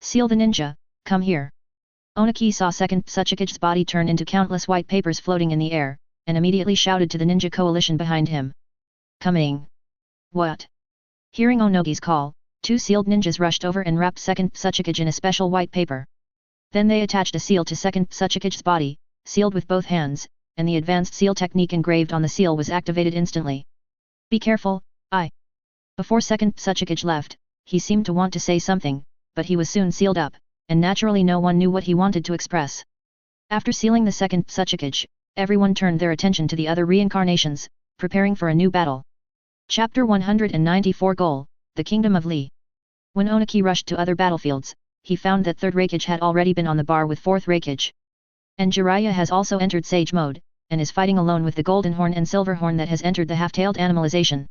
A: Seal the ninja, come here. Onaki saw Second Tsuchikage's body turn into countless white papers floating in the air, and immediately shouted to the ninja coalition behind him. Coming. What? Hearing Onoki's call, two sealed ninjas rushed over and wrapped Second Tsuchikage in a special white paper. Then they attached a seal to Second Tsuchikage's body, sealed with both hands, and the advanced seal technique engraved on the seal was activated instantly. Be careful, Before Second Tsuchikage left, he seemed to want to say something, but he was soon sealed up, and naturally no one knew what he wanted to express. After sealing the Second Tsuchikage, everyone turned their attention to the other reincarnations, preparing for a new battle. Chapter 194 Goal, the Kingdom of Li. When Onaki rushed to other battlefields, he found that Third Raikage had already been on the bar with Fourth Raikage. And Jiraiya has also entered Sage mode, and is fighting alone with the Golden Horn and Silver Horn that has entered the half-tailed animalization.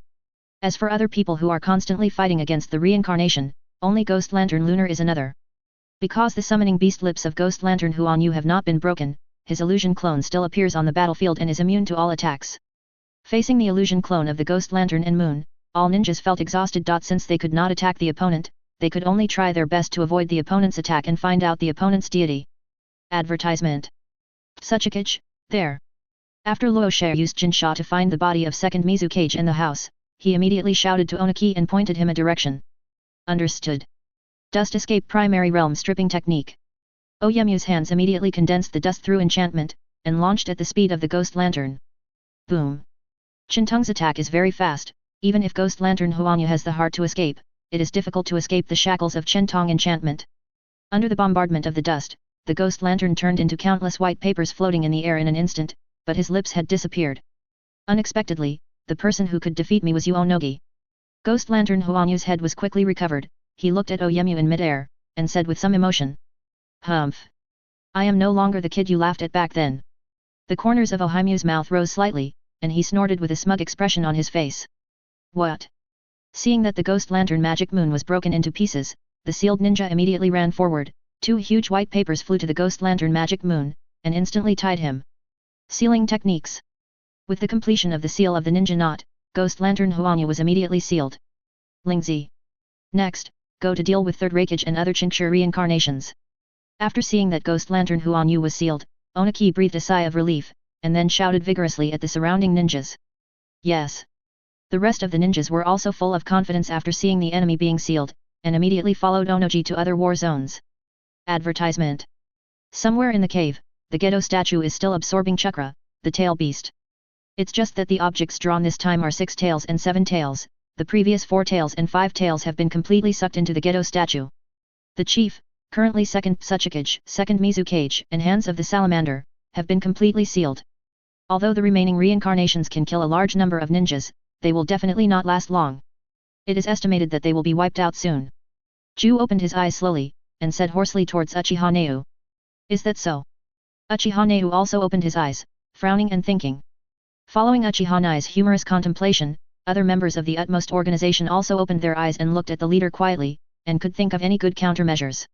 A: As for other people who are constantly fighting against the reincarnation, only Ghost Lantern Lunar is another. Because the summoning beast lips of Ghost Lantern Huan Yu have not been broken, his illusion clone still appears on the battlefield and is immune to all attacks. Facing the illusion clone of the Ghost Lantern and Moon, all ninjas felt exhausted. Since they could not attack the opponent, they could only try their best to avoid the opponent's attack and find out the opponent's deity. Advertisement. Hokage, there. After Luo Shi used Jinsha to find the body of second Hokage in the house, he immediately shouted to Onaki and pointed him a direction. Understood. Dust escape primary realm stripping technique. Oyemyu's hands immediately condensed the dust through enchantment, and launched at the speed of the Ghost Lantern. Boom. Qintung's attack is very fast, even if Ghost Lantern Huanyu has the heart to escape, it is difficult to escape the shackles of Qintong enchantment. Under the bombardment of the dust, the Ghost Lantern turned into countless white papers floating in the air in an instant, but his lips had disappeared. Unexpectedly, the person who could defeat me was Uonogi. Ghost Lantern Huanyu's head was quickly recovered, he looked at Oyemyu in midair, and said with some emotion. Humph. I am no longer the kid you laughed at back then. The corners of Oyemyu's mouth rose slightly, and he snorted with a smug expression on his face. What? Seeing that the Ghost Lantern Magic Moon was broken into pieces, the sealed ninja immediately ran forward, 2 huge white papers flew to the Ghost Lantern Magic Moon, and instantly tied him. Sealing techniques. With the completion of the seal of the ninja knot, Ghost Lantern Huanyu was immediately sealed. Lingzi. Next, go to deal with Third Hokage and other Qingshi reincarnations. After seeing that Ghost Lantern Huanyu was sealed, Onaki breathed a sigh of relief, and then shouted vigorously at the surrounding ninjas. Yes. The rest of the ninjas were also full of confidence after seeing the enemy being sealed, and immediately followed Onoji to other war zones. Advertisement. Somewhere in the cave, the Gedo statue is still absorbing chakra, the tail beast. It's just that the objects drawn this time are 6 tails and 7 tails, the previous 4 tails and 5 tails have been completely sucked into the Gedo statue. The chief, currently second Hokage, second Hokage, and Hands of the Salamander, have been completely sealed. Although the remaining reincarnations can kill a large number of ninjas, they will definitely not last long. It is estimated that they will be wiped out soon. Ju opened his eyes slowly, and said hoarsely towards Uchiha Neu. Is that so? Uchiha Neu also opened his eyes, frowning and thinking. Following Uchiha Neu's humorous contemplation, other members of the utmost organization also opened their eyes and looked at the leader quietly, and could think of any good countermeasures.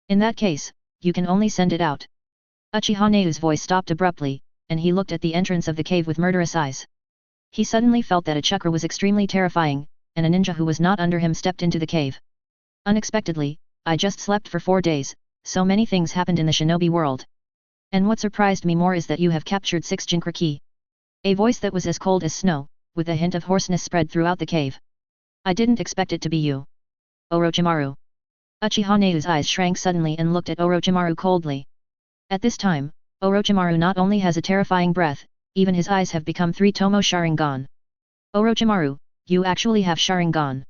A: In that case, you can only send it out. Uchiha Neu's voice stopped abruptly, and he looked at the entrance of the cave with murderous eyes. He suddenly felt that a chakra was extremely terrifying, and a ninja who was not under him stepped into the cave. Unexpectedly, I just slept for 4 days, so many things happened in the shinobi world. And what surprised me more is that you have captured 6 Jinkra Ki. A voice that was as cold as snow, with a hint of hoarseness spread throughout the cave. I didn't expect it to be you. Orochimaru. Uchiha Neu's eyes shrank suddenly and looked at Orochimaru coldly. At this time, Orochimaru not only has a terrifying breath, even his eyes have become 3 Tomo Sharingan. Orochimaru, you actually have Sharingan.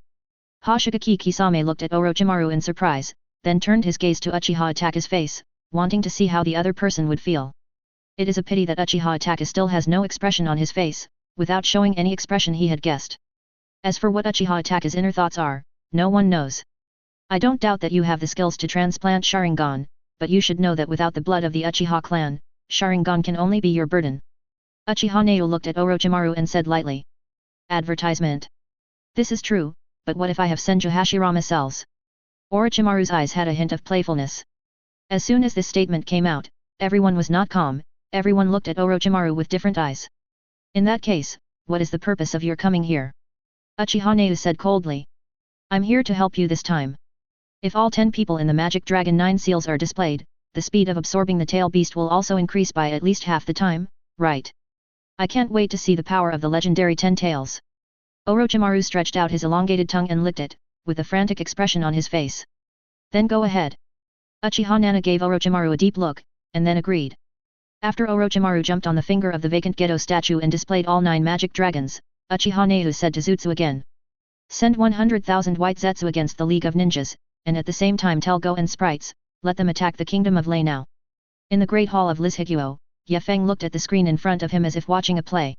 A: Hoshigaki Kisame looked at Orochimaru in surprise, then turned his gaze to Uchiha Ataka's face, wanting to see how the other person would feel. It is a pity that Uchiha Ataka still has no expression on his face, without showing any expression he had guessed. As for what Uchiha Ataka's inner thoughts are, no one knows. I don't doubt that you have the skills to transplant Sharingan, but you should know that without the blood of the Uchiha clan, Sharingan can only be your burden. Uchiha Neu looked at Orochimaru and said lightly. Advertisement. This is true, but what if I have Senju Hashirama cells? Orochimaru's eyes had a hint of playfulness. As soon as this statement came out, everyone was not calm, everyone looked at Orochimaru with different eyes. In that case, what is the purpose of your coming here? Uchiha Neu said coldly. I'm here to help you this time. If all 10 people in the Magic Dragon 9 seals are displayed, the speed of absorbing the tail beast will also increase by at least half the time, right? I can't wait to see the power of the legendary 10 tails. Orochimaru stretched out his elongated tongue and licked it, with a frantic expression on his face. Then go ahead. Uchiha Nana gave Orochimaru a deep look, and then agreed. After Orochimaru jumped on the finger of the vacant Gedo statue and displayed all 9 magic dragons, Uchiha Neu said to Zetsu again. Send 100,000 white Zetsu against the League of Ninjas, and at the same time tell Go and Sprites, let them attack the Kingdom of Lei now. In the Great Hall of Liz Higuo, Ye Feng looked at the screen in front of him as if watching a play.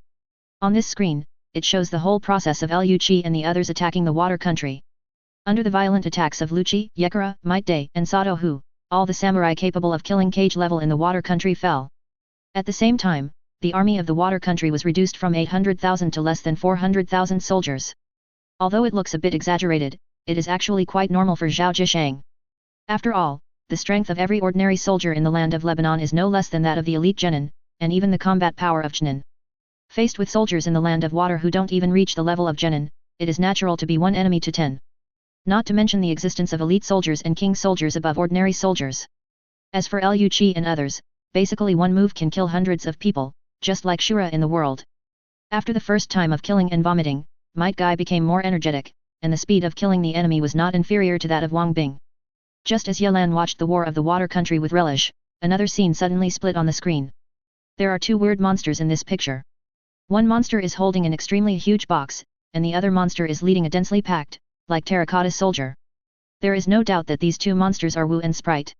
A: On this screen, it shows the whole process of Liu Qi and the others attacking the water country. Under the violent attacks of Lu Qi, Yekara, Might Day, and Sato Hu, all the samurai capable of killing Cage level in the water country fell. At the same time, the army of the water country was reduced from 800,000 to less than 400,000 soldiers. Although it looks a bit exaggerated, it is actually quite normal for Zhao Zhishang. After all, the strength of every ordinary soldier in the land of Lebanon is no less than that of the elite genin, and even the combat power of genin. Faced with soldiers in the land of water who don't even reach the level of genin, it is natural to be one enemy to 10. Not to mention the existence of elite soldiers and king soldiers above ordinary soldiers. As for Liu Qi and others, basically one move can kill hundreds of people, just like Shura in the world. After the first time of killing and vomiting, Might Guy became more energetic, and the speed of killing the enemy was not inferior to that of Wang Bing. Just as Yelan watched the War of the Water Country with relish, another scene suddenly split on the screen. There are two weird monsters in this picture. One monster is holding an extremely huge box, and the other monster is leading a densely packed, like terracotta soldier. There is no doubt that these two monsters are Wu and Sprite.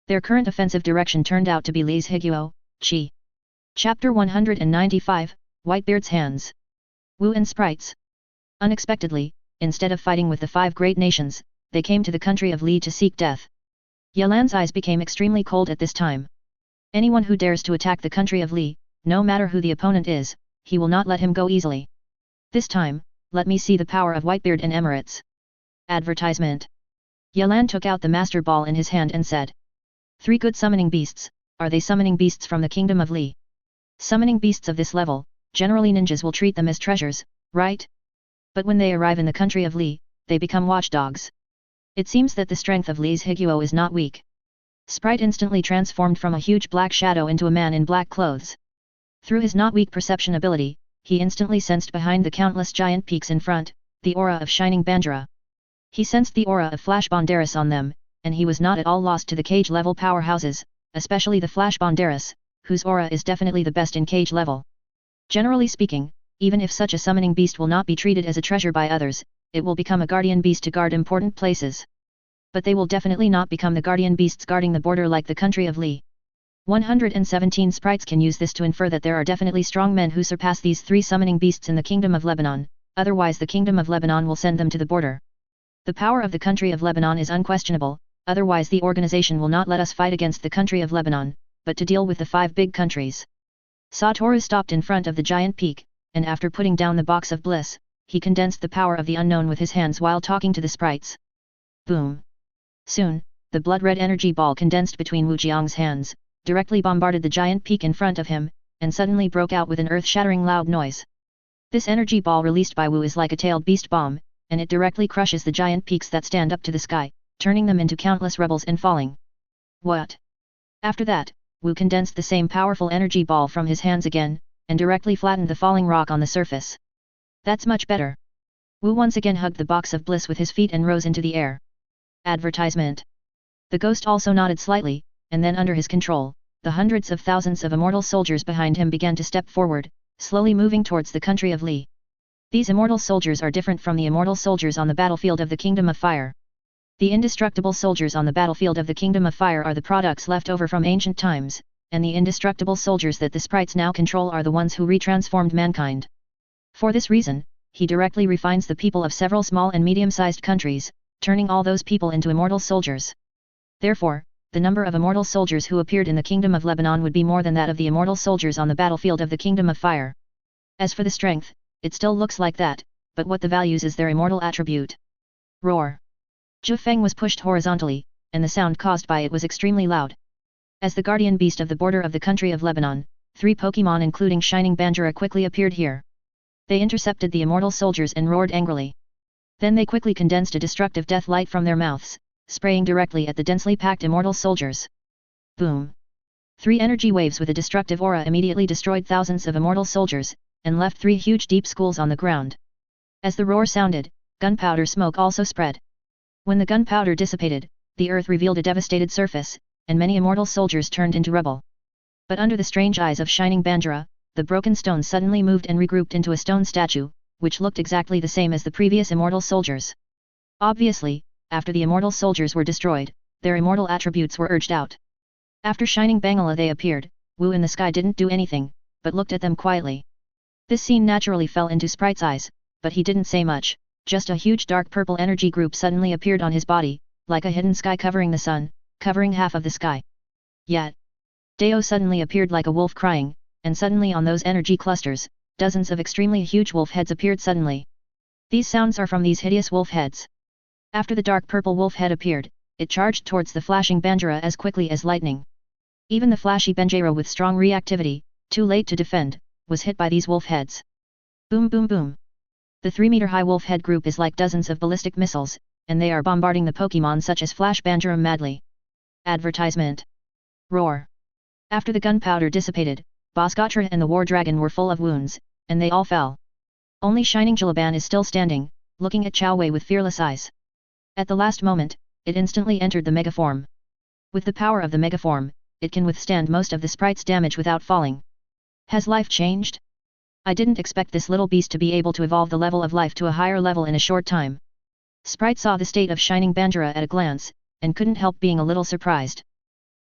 A: Their current offensive direction turned out to be Li's Higuo, Qi. Chapter 195, Whitebeard's Hands. Wu and Sprites. Unexpectedly, instead of fighting with the 5 great nations, they came to the country of Li to seek death. Yelan's eyes became extremely cold at this time. Anyone who dares to attack the country of Li, no matter who the opponent is, he will not let him go easily. This time, let me see the power of Whitebeard and Emirates. Advertisement. Yelan took out the Master Ball in his hand and said. 3 good summoning beasts, are they summoning beasts from the kingdom of Li? Summoning beasts of this level, generally ninjas will treat them as treasures, right? But when they arrive in the country of Li, they become watchdogs. It seems that the strength of Li's Higuo is not weak. Sprite instantly transformed from a huge black shadow into a man in black clothes. Through his not weak perception ability, he instantly sensed behind the countless giant peaks in front, the aura of shining Bandura. He sensed the aura of Flash Banderas on them, and he was not at all lost to the cage level powerhouses, especially the Flash Banderas, whose aura is definitely the best in cage level. Generally speaking, even if such a summoning beast will not be treated as a treasure by others, it will become a guardian beast to guard important places. But they will definitely not become the guardian beasts guarding the border like the country of Li. 117 Sprites can use this to infer that there are definitely strong men who surpass these 3 summoning beasts in the kingdom of Lebanon, otherwise the kingdom of Lebanon will send them to the border. The power of the country of Lebanon is unquestionable, otherwise the organization will not let us fight against the country of Lebanon, but to deal with the 5 big countries. Satoru stopped in front of the giant peak, and after putting down the box of bliss, he condensed the power of the unknown with his hands while talking to the sprites. Boom! Soon, the blood-red energy ball condensed between Wu Jiang's hands, directly bombarded the giant peak in front of him, and suddenly broke out with an earth-shattering loud noise. This energy ball released by Wu is like a tailed beast bomb, and it directly crushes the giant peaks that stand up to the sky, turning them into countless rebels and falling. What? After that, Wu condensed the same powerful energy ball from his hands again, and directly flattened the falling rock on the surface. That's much better. Wu once again hugged the box of bliss with his feet and rose into the air. Advertisement. The ghost also nodded slightly, and then under his control, the hundreds of thousands of immortal soldiers behind him began to step forward, slowly moving towards the country of Li. These immortal soldiers are different from the immortal soldiers on the battlefield of the Kingdom of Fire. The indestructible soldiers on the battlefield of the Kingdom of Fire are the products left over from ancient times, and the indestructible soldiers that the sprites now control are the ones who retransformed mankind. For this reason, he directly refines the people of several small and medium-sized countries, turning all those people into immortal soldiers. Therefore, the number of immortal soldiers who appeared in the Kingdom of Lebanon would be more than that of the immortal soldiers on the battlefield of the Kingdom of Fire. As for the strength, it still looks like that, but what the values is their immortal attribute. Roar! Zhu Feng was pushed horizontally, and the sound caused by it was extremely loud. As the guardian beast of the border of the country of Lebanon, 3 Pokemon including Shining Bandura quickly appeared here. They intercepted the immortal soldiers and roared angrily. Then they quickly condensed a destructive death light from their mouths, spraying directly at the densely packed immortal soldiers. Boom! 3 energy waves with a destructive aura immediately destroyed thousands of immortal soldiers, and left 3 huge deep schools on the ground. As the roar sounded, gunpowder smoke also spread. When the gunpowder dissipated, the earth revealed a devastated surface, and many immortal soldiers turned into rubble. But under the strange eyes of Shining Bandura, the broken stone suddenly moved and regrouped into a stone statue, which looked exactly the same as the previous immortal soldiers. Obviously, after the immortal soldiers were destroyed, their immortal attributes were urged out. After Shining Bangala they appeared, Wu in the sky didn't do anything, but looked at them quietly. This scene naturally fell into Sprite's eyes, but he didn't say much. Just a huge dark purple energy group suddenly appeared on his body, like a hidden sky covering the sun, covering half of the sky. Yet, Deo suddenly appeared like a wolf crying, and suddenly on those energy clusters, dozens of extremely huge wolf heads appeared suddenly. These sounds are from these hideous wolf heads. After the dark purple wolf head appeared, it charged towards the flashing Banjira as quickly as lightning. Even the flashy Banjira with strong reactivity, too late to defend, was hit by these wolf heads. Boom boom boom. The 3-meter-high wolf head group is like dozens of ballistic missiles, and they are bombarding the Pokémon such as Flash Banjira madly. Advertisement. Roar. After the gunpowder dissipated, Bhaskatra and the War Dragon were full of wounds, and they all fell. Only Shining Jalaban is still standing, looking at Chao Wei with fearless eyes. At the last moment, it instantly entered the Mega Form. With the power of the Mega Form, it can withstand most of the sprite's damage without falling. Has life changed? I didn't expect this little beast to be able to evolve the level of life to a higher level in a short time. Sprite saw the state of Shining Banjira at a glance, and couldn't help being a little surprised.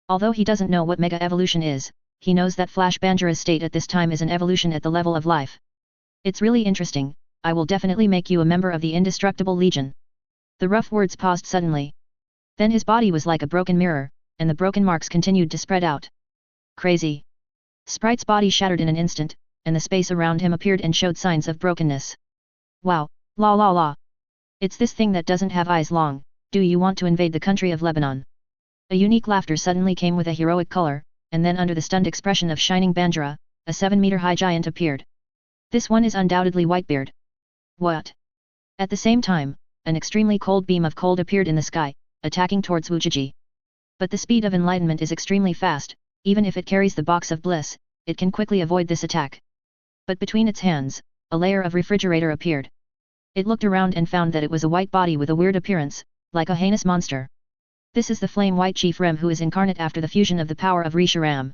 A: Although he doesn't know what Mega Evolution is, he knows that Flash Banjira's state at this time is an evolution at the level of life. It's really interesting, I will definitely make you a member of the Indestructible Legion. The rough words paused suddenly. Then his body was like a broken mirror, and the broken marks continued to spread out. Crazy. Sprite's body shattered in an instant, and the space around him appeared and showed signs of brokenness. Wow, la la la. It's this thing that doesn't have eyes long, do you want to invade the country of Lebanon? A unique laughter suddenly came with a heroic color, and then under the stunned expression of Shining Banjira, a 7-meter-high giant appeared. This one is undoubtedly Whitebeard. What? At the same time, an extremely cold beam of cold appeared in the sky, attacking towards Wujiji. But the speed of enlightenment is extremely fast, even if it carries the box of bliss, it can quickly avoid this attack. But between its hands, a layer of refrigerator appeared. It looked around and found that it was a white body with a weird appearance, like a heinous monster. This is the flame white Chief Rem who is incarnate after the fusion of the power of Risharam.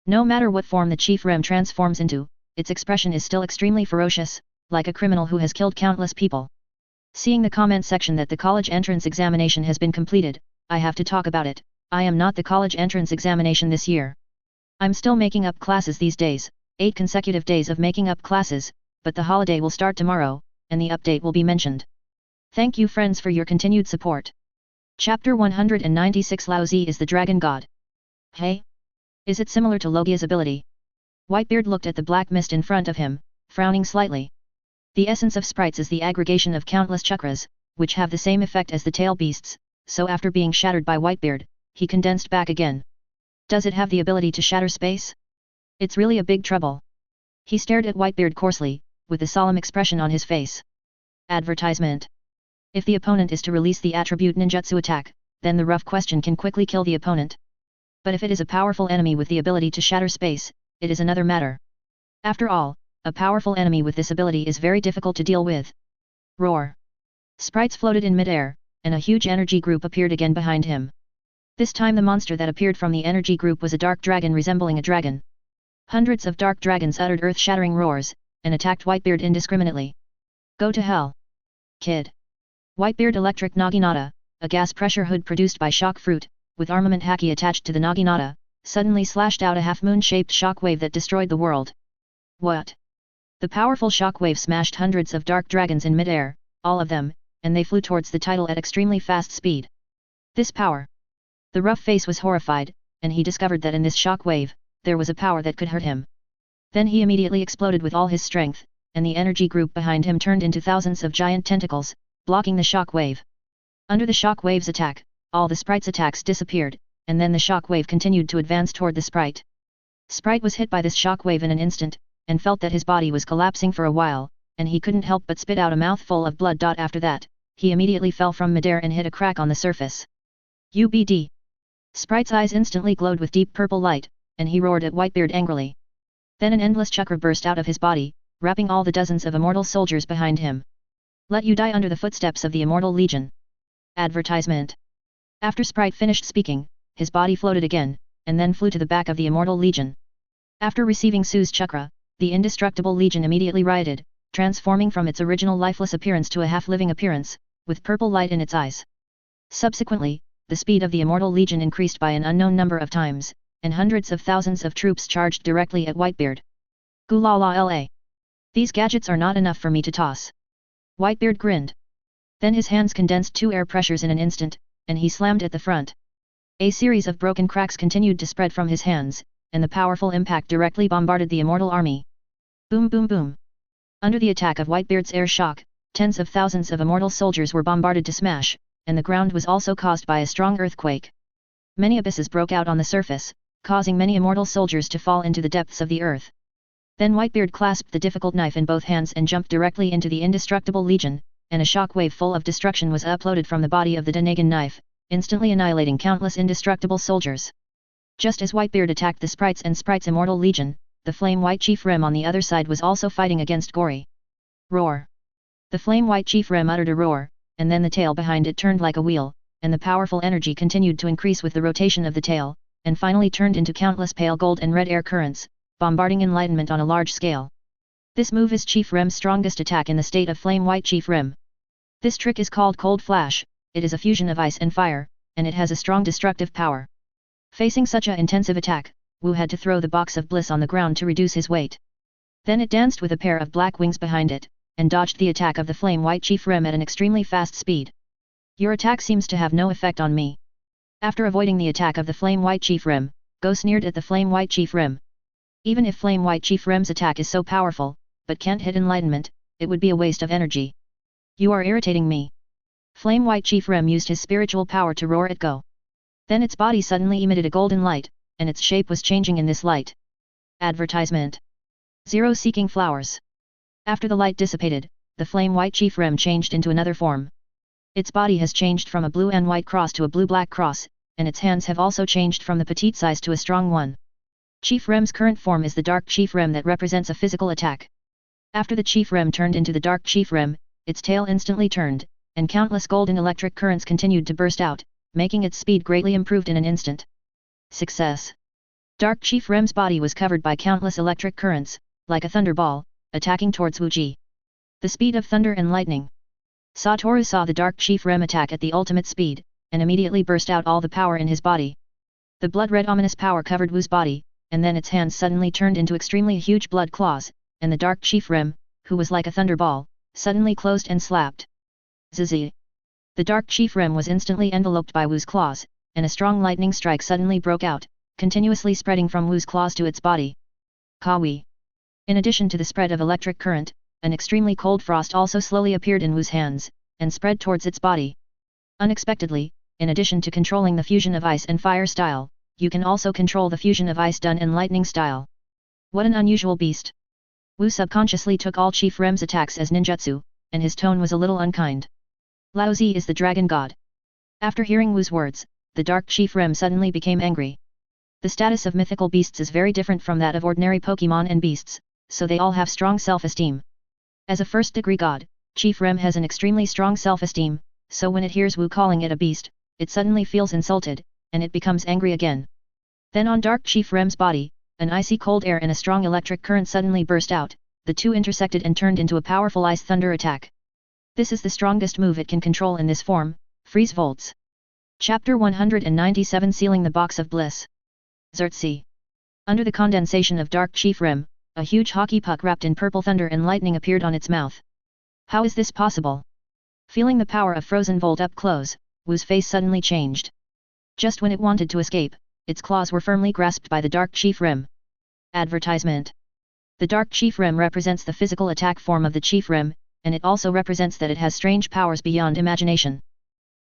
A: No matter what form the Chief Rem transforms into, its expression is still extremely ferocious, like a criminal who has killed countless people. Seeing the comment section that the college entrance examination has been completed, I have to talk about it. I am not the college entrance examination this year. I'm still making up classes these days, 8 consecutive days of making up classes, but the holiday will start tomorrow, and the update will be mentioned. Thank you friends for your continued support. Chapter 196 Lao Zi is the Dragon God. Hey? Is it similar to Logia's ability? Whitebeard looked at the black mist in front of him, frowning slightly. The essence of sprites is the aggregation of countless chakras, which have the same effect as the tail beasts, so after being shattered by Whitebeard, he condensed back again. Does it have the ability to shatter space? It's really a big trouble. He stared at Whitebeard coarsely, with a solemn expression on his face. Advertisement. If the opponent is to release the attribute ninjutsu attack, then the rough question can quickly kill the opponent. But if it is a powerful enemy with the ability to shatter space, it is another matter. After all, a powerful enemy with this ability is very difficult to deal with. Roar. Sprites floated in midair, and a huge energy group appeared again behind him. This time the monster that appeared from the energy group was a dark dragon resembling a dragon. Hundreds of dark dragons uttered earth-shattering roars, and attacked Whitebeard indiscriminately. Go to hell. Kid. Whitebeard Electric Naginata, a gas pressure hood produced by shock fruit, with armament haki attached to the Naginata, suddenly slashed out a half-moon-shaped shockwave that destroyed the world. What? The powerful shockwave smashed hundreds of dark dragons in midair, all of them, and they flew towards the title at extremely fast speed. This power. The rough face was horrified, and he discovered that in this shockwave, there was a power that could hurt him. Then he immediately exploded with all his strength, and the energy group behind him turned into thousands of giant tentacles, blocking the shockwave. Under the shockwave's attack, all the sprite's attacks disappeared, and then the shockwave continued to advance toward the sprite. Sprite was hit by this shockwave in an instant, and felt that his body was collapsing for a while, and he couldn't help but spit out a mouthful of blood. After that, he immediately fell from midair and hit a crack on the surface. UBD. Sprite's eyes instantly glowed with deep purple light, and he roared at Whitebeard angrily. Then an endless chakra burst out of his body, wrapping all the dozens of immortal soldiers behind him. Let you die under the footsteps of the Immortal Legion. Advertisement. After Sprite finished speaking, his body floated again, and then flew to the back of the Immortal Legion. After receiving Su's chakra, the Indestructible Legion immediately rioted, transforming from its original lifeless appearance to a half-living appearance, with purple light in its eyes. Subsequently, the speed of the Immortal Legion increased by an unknown number of times, and hundreds of thousands of troops charged directly at Whitebeard. Gulala la. These gadgets are not enough for me to toss. Whitebeard grinned. Then his hands condensed 2 air pressures in an instant, and he slammed at the front. A series of broken cracks continued to spread from his hands, and the powerful impact directly bombarded the immortal army. Boom boom boom. Under the attack of Whitebeard's air shock, tens of thousands of immortal soldiers were bombarded to smash, and the ground was also caused by a strong earthquake. Many abysses broke out on the surface, causing many immortal soldiers to fall into the depths of the earth. Then Whitebeard clasped the difficult knife in both hands and jumped directly into the indestructible legion, and a shockwave full of destruction was uploaded from the body of the Denagan knife, instantly annihilating countless indestructible soldiers. Just as Whitebeard attacked the sprites and sprites' immortal legion, the Flame White Chief Rem on the other side was also fighting against Gory. Roar! The Flame White Chief Rem uttered a roar, and then the tail behind it turned like a wheel, and the powerful energy continued to increase with the rotation of the tail, and finally turned into countless pale gold and red air currents, bombarding enlightenment on a large scale. This move is Chief Rem's strongest attack in the state of Flame White Chief Rem. This trick is called Cold Flash. It is a fusion of ice and fire, and it has a strong destructive power. Facing such a intensive attack, Wu had to throw the box of bliss on the ground to reduce his weight. Then it danced with a pair of black wings behind it, and dodged the attack of the Flame White Chief Rem at an extremely fast speed. Your attack seems to have no effect on me. After avoiding the attack of the Flame White Chief Rem, Go sneered at the Flame White Chief Rem. Even if Flame White Chief Rem's attack is so powerful, but can't hit enlightenment, it would be a waste of energy. You are irritating me. Flame White Chief Rem used his spiritual power to roar at Go. Then its body suddenly emitted a golden light, and its shape was changing in this light. Advertisement. Zero seeking flowers. After the light dissipated, the Flame White Chief Rem changed into another form. Its body has changed from a blue and white cross to a blue-black cross, and its hands have also changed from the petite size to a strong one. Chief Rem's current form is the Dark Chief Rem that represents a physical attack. After the Chief Rem turned into the Dark Chief Rem, its tail instantly turned, and countless golden electric currents continued to burst out, making its speed greatly improved in an instant. Success! Dark Chief Rem's body was covered by countless electric currents, like a thunderball, attacking towards Wuji. The speed of thunder and lightning. Satoru saw the Dark Chief Rem attack at the ultimate speed, and immediately burst out all the power in his body. The blood-red ominous power covered Wu's body, and then its hands suddenly turned into extremely huge blood claws, and the Dark Chief Rem, who was like a thunderball, suddenly closed and slapped. Zizi! The Dark Chief Rem was instantly enveloped by Wu's claws, and a strong lightning strike suddenly broke out, continuously spreading from Wu's claws to its body. Kawi! In addition to the spread of electric current, an extremely cold frost also slowly appeared in Wu's hands, and spread towards its body. Unexpectedly, in addition to controlling the fusion of ice and fire style, you can also control the fusion of ice done and lightning style. What an unusual beast! Wu subconsciously took all Chief Rem's attacks as ninjutsu, and his tone was a little unkind. Laozi is the dragon god. After hearing Wu's words, the Dark Chief Rem suddenly became angry. The status of mythical beasts is very different from that of ordinary Pokemon and beasts, so they all have strong self-esteem. As a first-degree god, Chief Rem has an extremely strong self-esteem, so when it hears Wu calling it a beast, it suddenly feels insulted, and it becomes angry again. Then on Dark Chief Rem's body, an icy cold air and a strong electric current suddenly burst out, the two intersected and turned into a powerful ice thunder attack. This is the strongest move it can control in this form, Freeze Volts. Chapter 197 Sealing the Box of Bliss. Zertzi. Under the condensation of Dark Chief Rem, a huge hockey puck wrapped in purple thunder and lightning appeared on its mouth. How is this possible? Feeling the power of Frozen Volt up close, Wu's face suddenly changed. Just when it wanted to escape, its claws were firmly grasped by the Dark Chief Rem. Advertisement. The Dark Chief Rem represents the physical attack form of the Chief Rem, and it also represents that it has strange powers beyond imagination.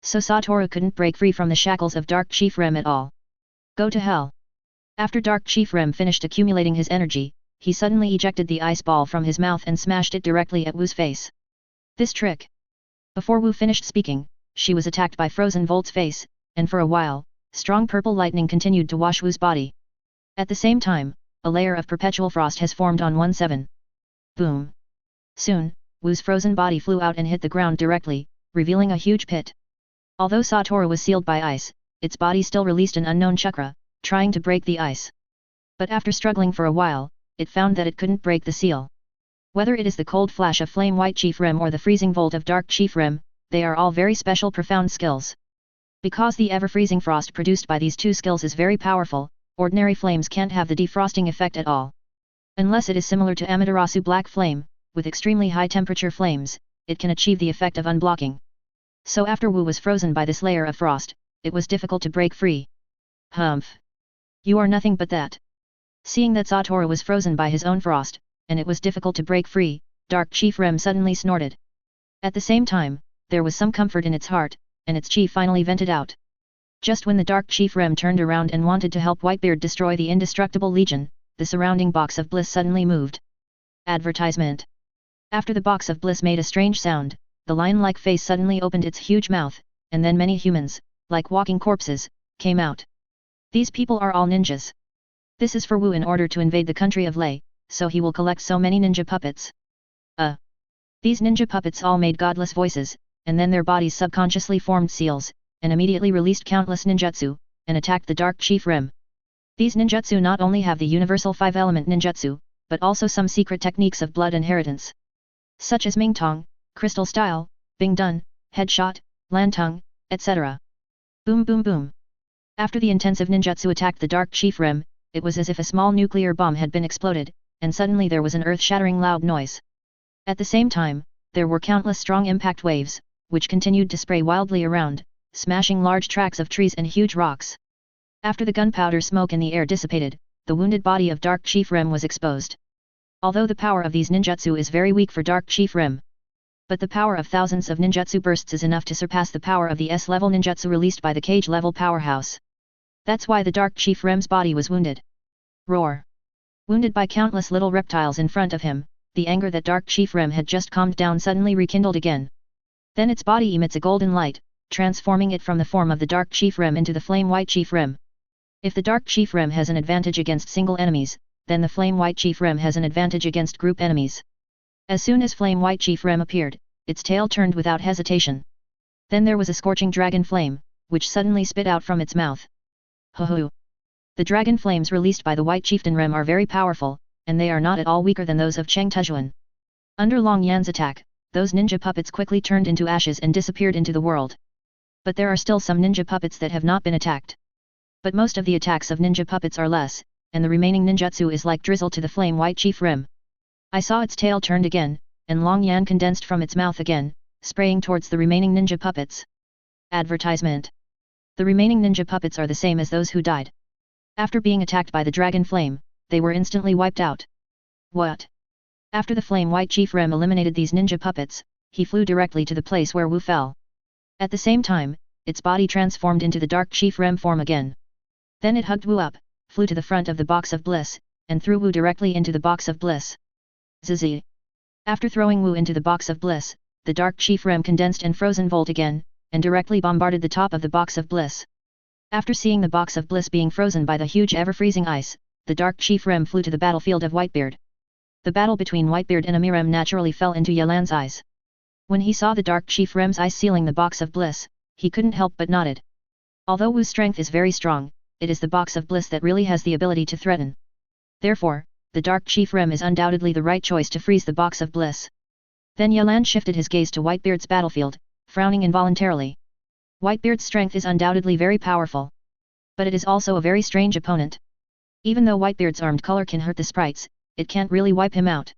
A: So Satoru couldn't break free from the shackles of Dark Chief Rem at all. Go to hell! After Dark Chief Rem finished accumulating his energy, he suddenly ejected the ice ball from his mouth and smashed it directly at Wu's face. This trick! Before Wu finished speaking, she was attacked by Frozen Volt's face, and for a while, strong purple lightning continued to wash Wu's body. At the same time, a layer of perpetual frost has formed on 1-7. Boom! Soon, Wu's frozen body flew out and hit the ground directly, revealing a huge pit. Although Satoru was sealed by ice, its body still released an unknown chakra, trying to break the ice. But after struggling for a while, it found that it couldn't break the seal. Whether it is the cold flash of Flame White Chief Rem or the freezing volt of Dark Chief Rem, they are all very special profound skills. Because the ever-freezing frost produced by these two skills is very powerful, ordinary flames can't have the defrosting effect at all. Unless it is similar to Amaterasu Black Flame, with extremely high temperature flames, it can achieve the effect of unblocking. So after Wu was frozen by this layer of frost, it was difficult to break free. Humph! You are nothing but that. Seeing that Satoru was frozen by his own frost, and it was difficult to break free, Dark Chief Rem suddenly snorted. At the same time, there was some comfort in its heart, and its chi finally vented out. Just when the Dark Chief Rem turned around and wanted to help Whitebeard destroy the indestructible legion, the surrounding box of bliss suddenly moved. Advertisement. After the box of bliss made a strange sound, the lion-like face suddenly opened its huge mouth, and then many humans, like walking corpses, came out. These people are all ninjas. This is for Wu in order to invade the country of Lei, so he will collect so many ninja puppets. These ninja puppets all made godless voices, and then their bodies subconsciously formed seals, and immediately released countless ninjutsu, and attacked the Dark Chief Rem. These ninjutsu not only have the universal 5-element ninjutsu, but also some secret techniques of blood inheritance, such as Ming Tong, Crystal Style, Bing Dun, Headshot, Lantung, etc. Boom boom boom. After the intensive ninjutsu attacked the Dark Chief Rem, it was as if a small nuclear bomb had been exploded, and suddenly there was an earth-shattering loud noise. At the same time, there were countless strong impact waves, which continued to spray wildly around, smashing large tracts of trees and huge rocks. After the gunpowder smoke in the air dissipated, the wounded body of Dark Chief Rem was exposed. Although the power of these ninjutsu is very weak for Dark Chief Rem, but the power of thousands of ninjutsu bursts is enough to surpass the power of the S-level ninjutsu released by the cage-level powerhouse. That's why the Dark Chief Rem's body was wounded. Roar! Wounded by countless little reptiles in front of him, the anger that Dark Chief Rem had just calmed down suddenly rekindled again. Then its body emits a golden light, transforming it from the form of the Dark Chief Rem into the Flame White Chief Rem. If the Dark Chief Rem has an advantage against single enemies, then the Flame White Chief Rem has an advantage against group enemies. As soon as Flame White Chief Rem appeared, its tail turned without hesitation. Then there was a scorching dragon flame, which suddenly spit out from its mouth. Ho ho! The dragon flames released by the White Chieftain Rem are very powerful, and they are not at all weaker than those of Cheng Tujuan. Under Long Yan's attack, those ninja puppets quickly turned into ashes and disappeared into the world. But there are still some ninja puppets that have not been attacked. But most of the attacks of ninja puppets are less, and the remaining ninjutsu is like drizzle to the Flame White Chief Rem. I saw its tail turned again, and Long Yan condensed from its mouth again, spraying towards the remaining ninja puppets. Advertisement. The remaining ninja puppets are the same as those who died. After being attacked by the dragon flame, they were instantly wiped out. What? After the Flame White Chief Rem eliminated these ninja puppets, he flew directly to the place where Wu fell. At the same time, its body transformed into the Dark Chief Rem form again. Then it hugged Wu up, flew to the front of the box of bliss, and threw Wu directly into the box of bliss. Zizi. After throwing Wu into the box of bliss, the Dark Chief Rem condensed and frozen volt again, and directly bombarded the top of the box of bliss. After seeing the box of bliss being frozen by the huge ever-freezing ice, the Dark Chief Rem flew to the battlefield of Whitebeard. The battle between Whitebeard and Amirem naturally fell into Yalan's eyes. When he saw the Dark Chief Rem's ice sealing the box of bliss, he couldn't help but nodded. Although Wu's strength is very strong, it is the box of bliss that really has the ability to threaten. Therefore, the Dark Chief Rem is undoubtedly the right choice to freeze the box of bliss. Then Yalan shifted his gaze to Whitebeard's battlefield, frowning involuntarily. Whitebeard's strength is undoubtedly very powerful. But it is also a very strange opponent. Even though Whitebeard's armed color can hurt the sprites, it can't really wipe him out.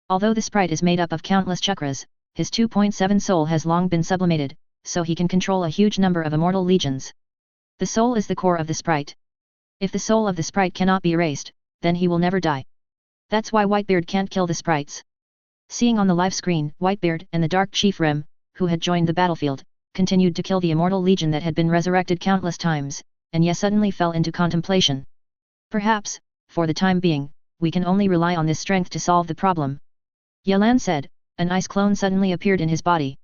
A: Although the sprite is made up of countless chakras, his 2.7 soul has long been sublimated, so he can control a huge number of immortal legions. The soul is the core of the sprite. If the soul of the sprite cannot be erased, then he will never die. That's why Whitebeard can't kill the sprites. Seeing on the live screen, Whitebeard and the Dark Chief Rem, who had joined the battlefield, continued to kill the immortal legion that had been resurrected countless times, and Ye suddenly fell into contemplation. Perhaps, for the time being, we can only rely on this strength to solve the problem. Yalan said. An ice clone suddenly appeared in his body.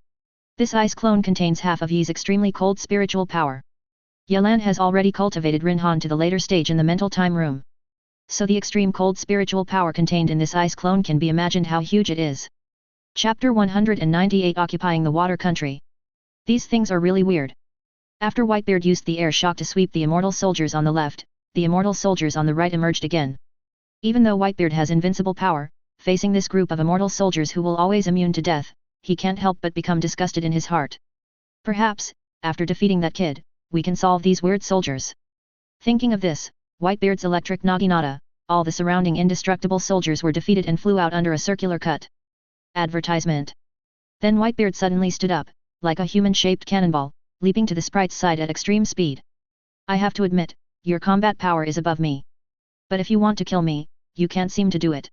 A: This ice clone contains half of Ye's extremely cold spiritual power. Yalan has already cultivated Rinhan to the later stage in the mental time room. So the extreme cold spiritual power contained in this ice clone can be imagined how huge it is. Chapter 198 Occupying the Water Country. These things are really weird. After Whitebeard used the air shock to sweep the immortal soldiers on the left, the immortal soldiers on the right emerged again. Even though Whitebeard has invincible power, facing this group of immortal soldiers who will always immune to death, he can't help but become disgusted in his heart. Perhaps, after defeating that kid, we can solve these weird soldiers. Thinking of this, Whitebeard's electric naginata, all the surrounding indestructible soldiers were defeated and flew out under a circular cut. Advertisement. Then Whitebeard suddenly stood up, like a human-shaped cannonball, leaping to the sprite's side at extreme speed. I have to admit, your combat power is above me. But if you want to kill me, you can't seem to do it.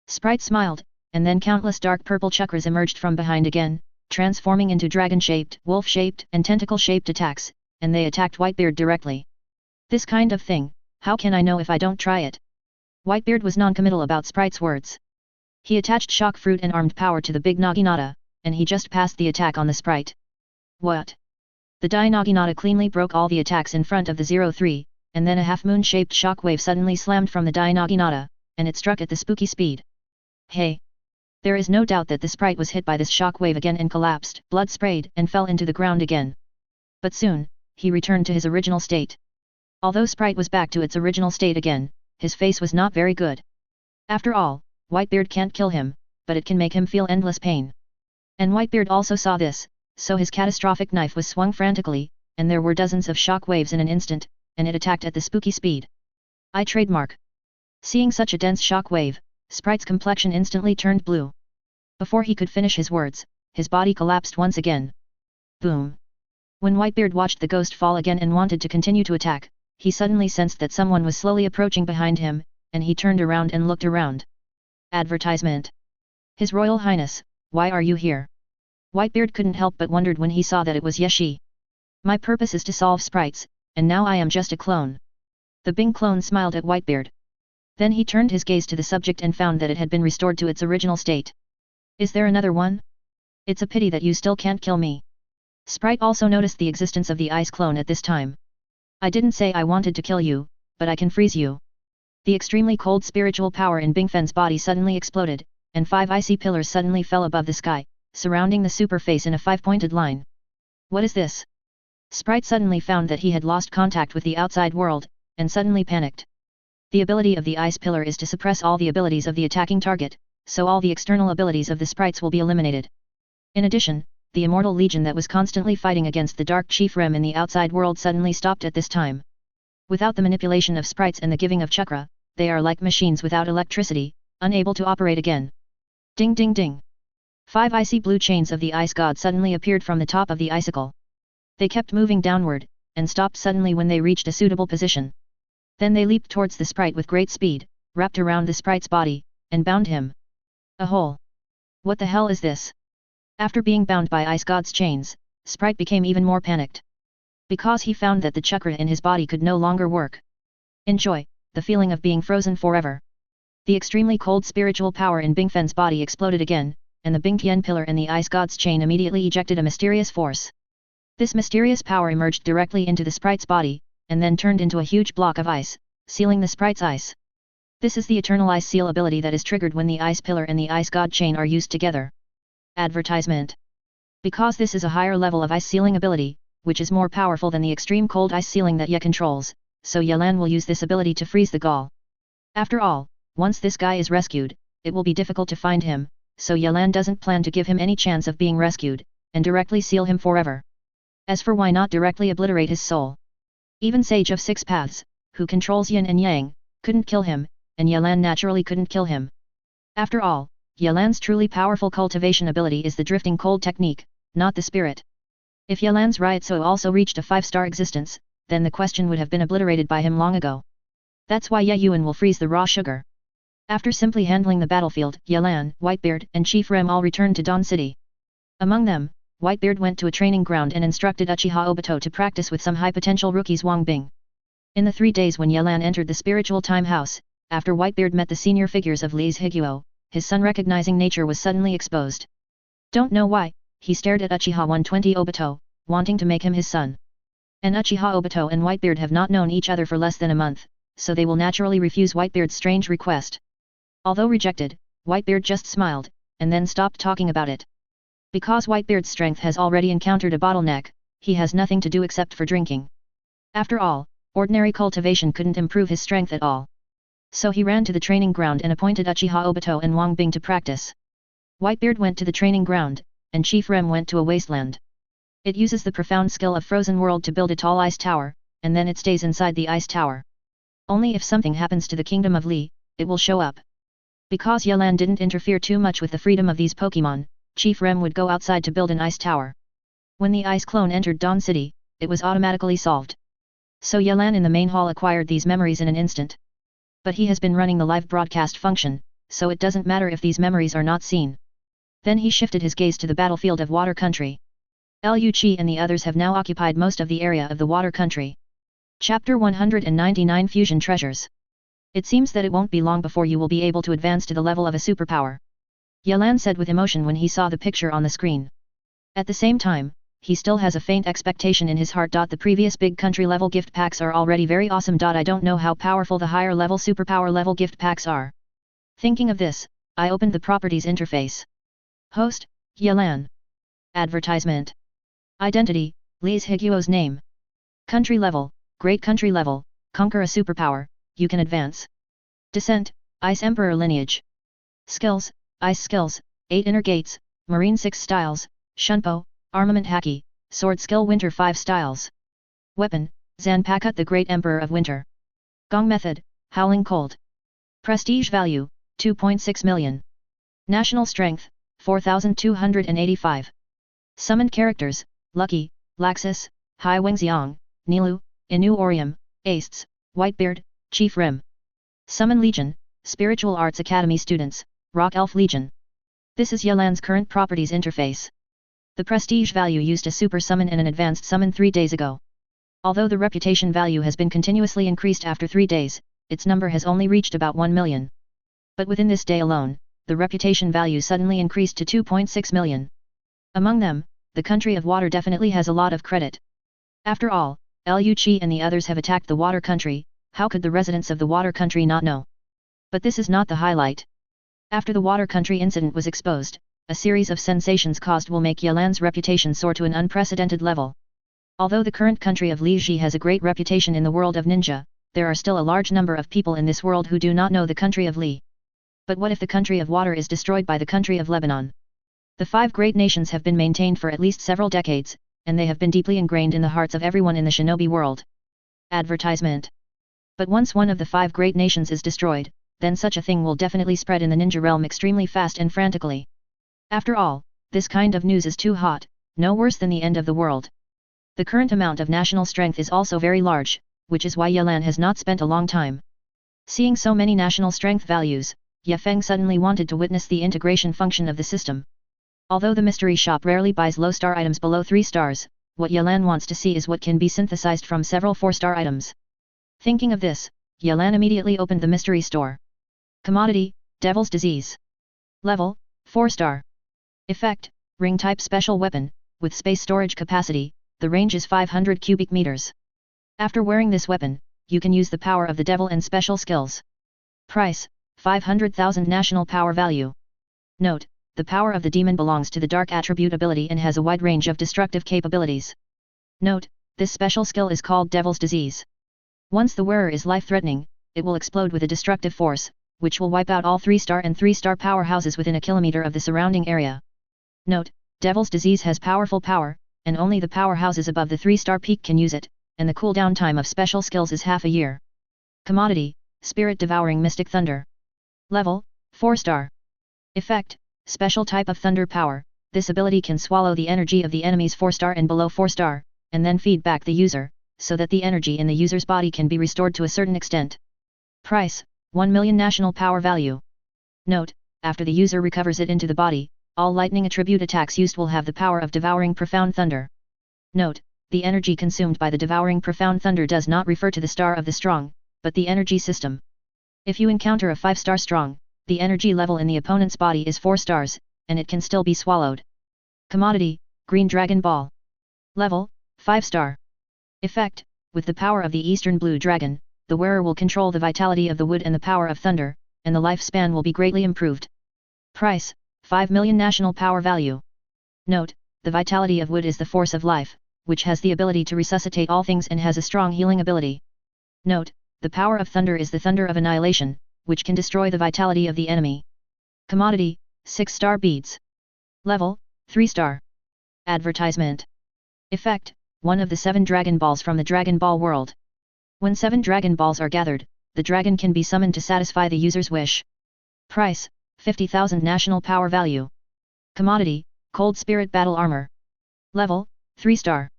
A: Sprite smiled, and then countless dark purple chakras emerged from behind again, transforming into dragon-shaped, wolf-shaped, and tentacle-shaped attacks, and they attacked Whitebeard directly. This kind of thing, how can I know if I don't try it? Whitebeard was non-committal about Sprite's words. He attached shock fruit and armed power to the big Naginata, and he just passed the attack on the Sprite. What? The Dai Naginata cleanly broke all the attacks in front of the 03, and then a half-moon-shaped shockwave suddenly slammed from the Dai Naginata, and it struck at the spooky speed. Hey! There is no doubt that the Sprite was hit by this shockwave again and collapsed, blood sprayed, and fell into the ground again. But soon, he returned to his original state. Although Sprite was back to its original state again, his face was not very good. After all, Whitebeard can't kill him, but it can make him feel endless pain. And Whitebeard also saw this, so his catastrophic knife was swung frantically, and there were dozens of shock waves in an instant, and it attacked at the spooky speed. I trademark. Seeing such a dense shock wave, Sprite's complexion instantly turned blue. Before he could finish his words, his body collapsed once again. Boom! When Whitebeard watched the ghost fall again and wanted to continue to attack, he suddenly sensed that someone was slowly approaching behind him, and he turned around and looked around. Advertisement. His Royal Highness, why are you here? Whitebeard couldn't help but wondered when he saw that it was Yeshi. My purpose is to solve sprites, and now I am just a clone. The Bing clone smiled at Whitebeard. Then he turned his gaze to the subject and found that it had been restored to its original state. Is there another one? It's a pity that you still can't kill me. Sprite also noticed the existence of the ice clone at this time. I didn't say I wanted to kill you, but I can freeze you. The extremely cold spiritual power in Bingfen's body suddenly exploded, and 5 icy pillars suddenly fell above the sky, surrounding the super face in a 5-pointed line. What is this? Sprite suddenly found that he had lost contact with the outside world, and suddenly panicked. The ability of the ice pillar is to suppress all the abilities of the attacking target, so all the external abilities of the sprites will be eliminated. In addition, the immortal legion that was constantly fighting against the dark chief Rem in the outside world suddenly stopped at this time. Without the manipulation of sprites and the giving of chakra, they are like machines without electricity, unable to operate again. Ding ding ding! 5 icy blue chains of the ice god suddenly appeared from the top of the icicle. They kept moving downward, and stopped suddenly when they reached a suitable position. Then they leaped towards the sprite with great speed, wrapped around the sprite's body, and bound him. A hole! What the hell is this? After being bound by ice god's chains, Sprite became even more panicked. Because he found that the chakra in his body could no longer work. Enjoy, the feeling of being frozen forever. The extremely cold spiritual power in Bingfen's body exploded again, and the Bingtian pillar and the ice god's chain immediately ejected a mysterious force. This mysterious power emerged directly into the sprite's body, and then turned into a huge block of ice, sealing the sprite's ice. This is the eternal ice seal ability that is triggered when the ice pillar and the ice god chain are used together. Advertisement. Because this is a higher level of ice sealing ability, which is more powerful than the extreme cold ice sealing that Ye controls, so Yelan will use this ability to freeze the Gaul. After all, once this guy is rescued, it will be difficult to find him, so Yelan doesn't plan to give him any chance of being rescued, and directly seal him forever. As for why not directly obliterate his soul? Even Sage of 6 Paths, who controls Yin and Yang, couldn't kill him, and Yelan naturally couldn't kill him. After all, Yelan's truly powerful cultivation ability is the drifting cold technique, not the spirit. If Yelan's Ryotso also reached a 5-star existence, then the question would have been obliterated by him long ago. That's why Ye Yuan will freeze the raw sugar. After simply handling the battlefield, Yelan, Whitebeard, and Chief Rem all returned to Dawn City. Among them, Whitebeard went to a training ground and instructed Uchiha Obito to practice with some high-potential rookies Wang Bing. In the 3 days when Yelan entered the spiritual time house, after Whitebeard met the senior figures of Li's Higuo, his son-recognizing nature was suddenly exposed. Don't know why, he stared at Uchiha 120 Obito, wanting to make him his son. And Uchiha Obito and Whitebeard have not known each other for less than a month, so they will naturally refuse Whitebeard's strange request. Although rejected, Whitebeard just smiled, and then stopped talking about it. Because Whitebeard's strength has already encountered a bottleneck, he has nothing to do except for drinking. After all, ordinary cultivation couldn't improve his strength at all. So he ran to the training ground and appointed Uchiha Obito and Wang Bing to practice. Whitebeard went to the training ground, and Chief Rem went to a wasteland. It uses the profound skill of Frozen World to build a tall ice tower, and then it stays inside the ice tower. Only if something happens to the kingdom of Li, it will show up. Because Yelan didn't interfere too much with the freedom of these Pokemon, Chief Rem would go outside to build an ice tower. When the ice clone entered Dawn City, it was automatically solved. So Yelan in the main hall acquired these memories in an instant. But he has been running the live broadcast function, so it doesn't matter if these memories are not seen. Then he shifted his gaze to the battlefield of water country. Liu Qi and the others have now occupied most of the area of the water country. Chapter 199 Fusion Treasures. It seems that it won't be long before you will be able to advance to the level of a superpower. Yelan said with emotion when he saw the picture on the screen. At the same time, he still has a faint expectation in his heart. The previous big country level gift packs are already very awesome. I don't know how powerful the higher level superpower level gift packs are. Thinking of this, I opened the properties interface. Host, Yelan. Advertisement. Identity, Li's Higuo's name. Country level, Great Country level, conquer a superpower, you can advance. Descent, Ice Emperor lineage. Skills, Ice skills, 8 inner gates, Marine 6 styles, Shunpo, Armament Haki, Sword skill Winter 5 styles. Weapon, Zanpakut the Great Emperor of Winter. Gong method, Howling Cold. Prestige value, 2.6 million. National strength, 4,285. Summoned characters, Lucky, Laxus, Hai Wengxiang, Nilu, Inu Orium, Asts, Whitebeard, Chief Rim. Summon Legion, Spiritual Arts Academy students, Rock Elf Legion. This is Yelan's current properties interface. The prestige value used a super summon and an advanced summon 3 days ago. Although the reputation value has been continuously increased after 3 days, its number has only reached about 1 million. But within this day alone, the reputation value suddenly increased to 2.6 million. Among them, the country of water definitely has a lot of credit. After all, Liu Qi and the others have attacked the water country, how could the residents of the water country not know? But this is not the highlight. After the water country incident was exposed, a series of sensations caused will make Yelan's reputation soar to an unprecedented level. Although the current country of Li has a great reputation in the world of ninja, there are still a large number of people in this world who do not know the country of Li. But what if the country of water is destroyed by the country of Lebanon? The 5 great nations have been maintained for at least several decades, and they have been deeply ingrained in the hearts of everyone in the shinobi world. Advertisement. But once one of the 5 great nations is destroyed, then such a thing will definitely spread in the ninja realm extremely fast and frantically. After all, this kind of news is too hot, no worse than the end of the world. The current amount of national strength is also very large, which is why Yelan has not spent a long time. Seeing so many national strength values, Ye Feng suddenly wanted to witness the integration function of the system. Although the mystery shop rarely buys low-star items below 3 stars, what Yelan wants to see is what can be synthesized from several 4-star items. Thinking of this, Yelan immediately opened the mystery store. Commodity, Devil's Disease. Level, 4-star. Effect, Ring-type special weapon, with space storage capacity, the range is 500 cubic meters. After wearing this weapon, you can use the power of the devil and special skills. Price, 500,000 national power value. Note, the power of the demon belongs to the dark attribute ability and has a wide range of destructive capabilities. Note, this special skill is called Devil's Disease. Once the wearer is life-threatening, it will explode with a destructive force, which will wipe out all 3-star and 3-star powerhouses within a kilometer of the surrounding area. Note, Devil's Disease has powerful power, and only the powerhouses above the 3-star peak can use it, and the cooldown time of special skills is half a year. Commodity, Spirit Devouring Mystic Thunder. Level, 4-star. Effect, Special type of thunder power, this ability can swallow the energy of the enemy's 4-star and below 4-star, and then feed back the user, so that the energy in the user's body can be restored to a certain extent. Price, 1 million national power value. Note, after the user recovers it into the body, all lightning attribute attacks used will have the power of devouring profound thunder. Note, the energy consumed by the devouring profound thunder does not refer to the star of the strong, but the energy system. If you encounter a 5-star strong, the energy level in the opponent's body is 4 stars, and it can still be swallowed. Commodity, Green Dragon Ball. Level, 5-star. Effect, with the power of the Eastern Blue Dragon, the wearer will control the vitality of the wood and the power of thunder, and the lifespan will be greatly improved. Price, 5 million national power value. Note, the vitality of wood is the force of life, which has the ability to resuscitate all things and has a strong healing ability. Note, the power of thunder is the thunder of annihilation, which can destroy the vitality of the enemy. Commodity, 6-star beads. Level, 3-star. Advertisement. Effect, one of the 7 Dragon Balls from the Dragon Ball world. When 7 Dragon Balls are gathered, the dragon can be summoned to satisfy the user's wish. Price, 50,000 national power value. Commodity, Cold Spirit Battle Armor. Level, 3-star.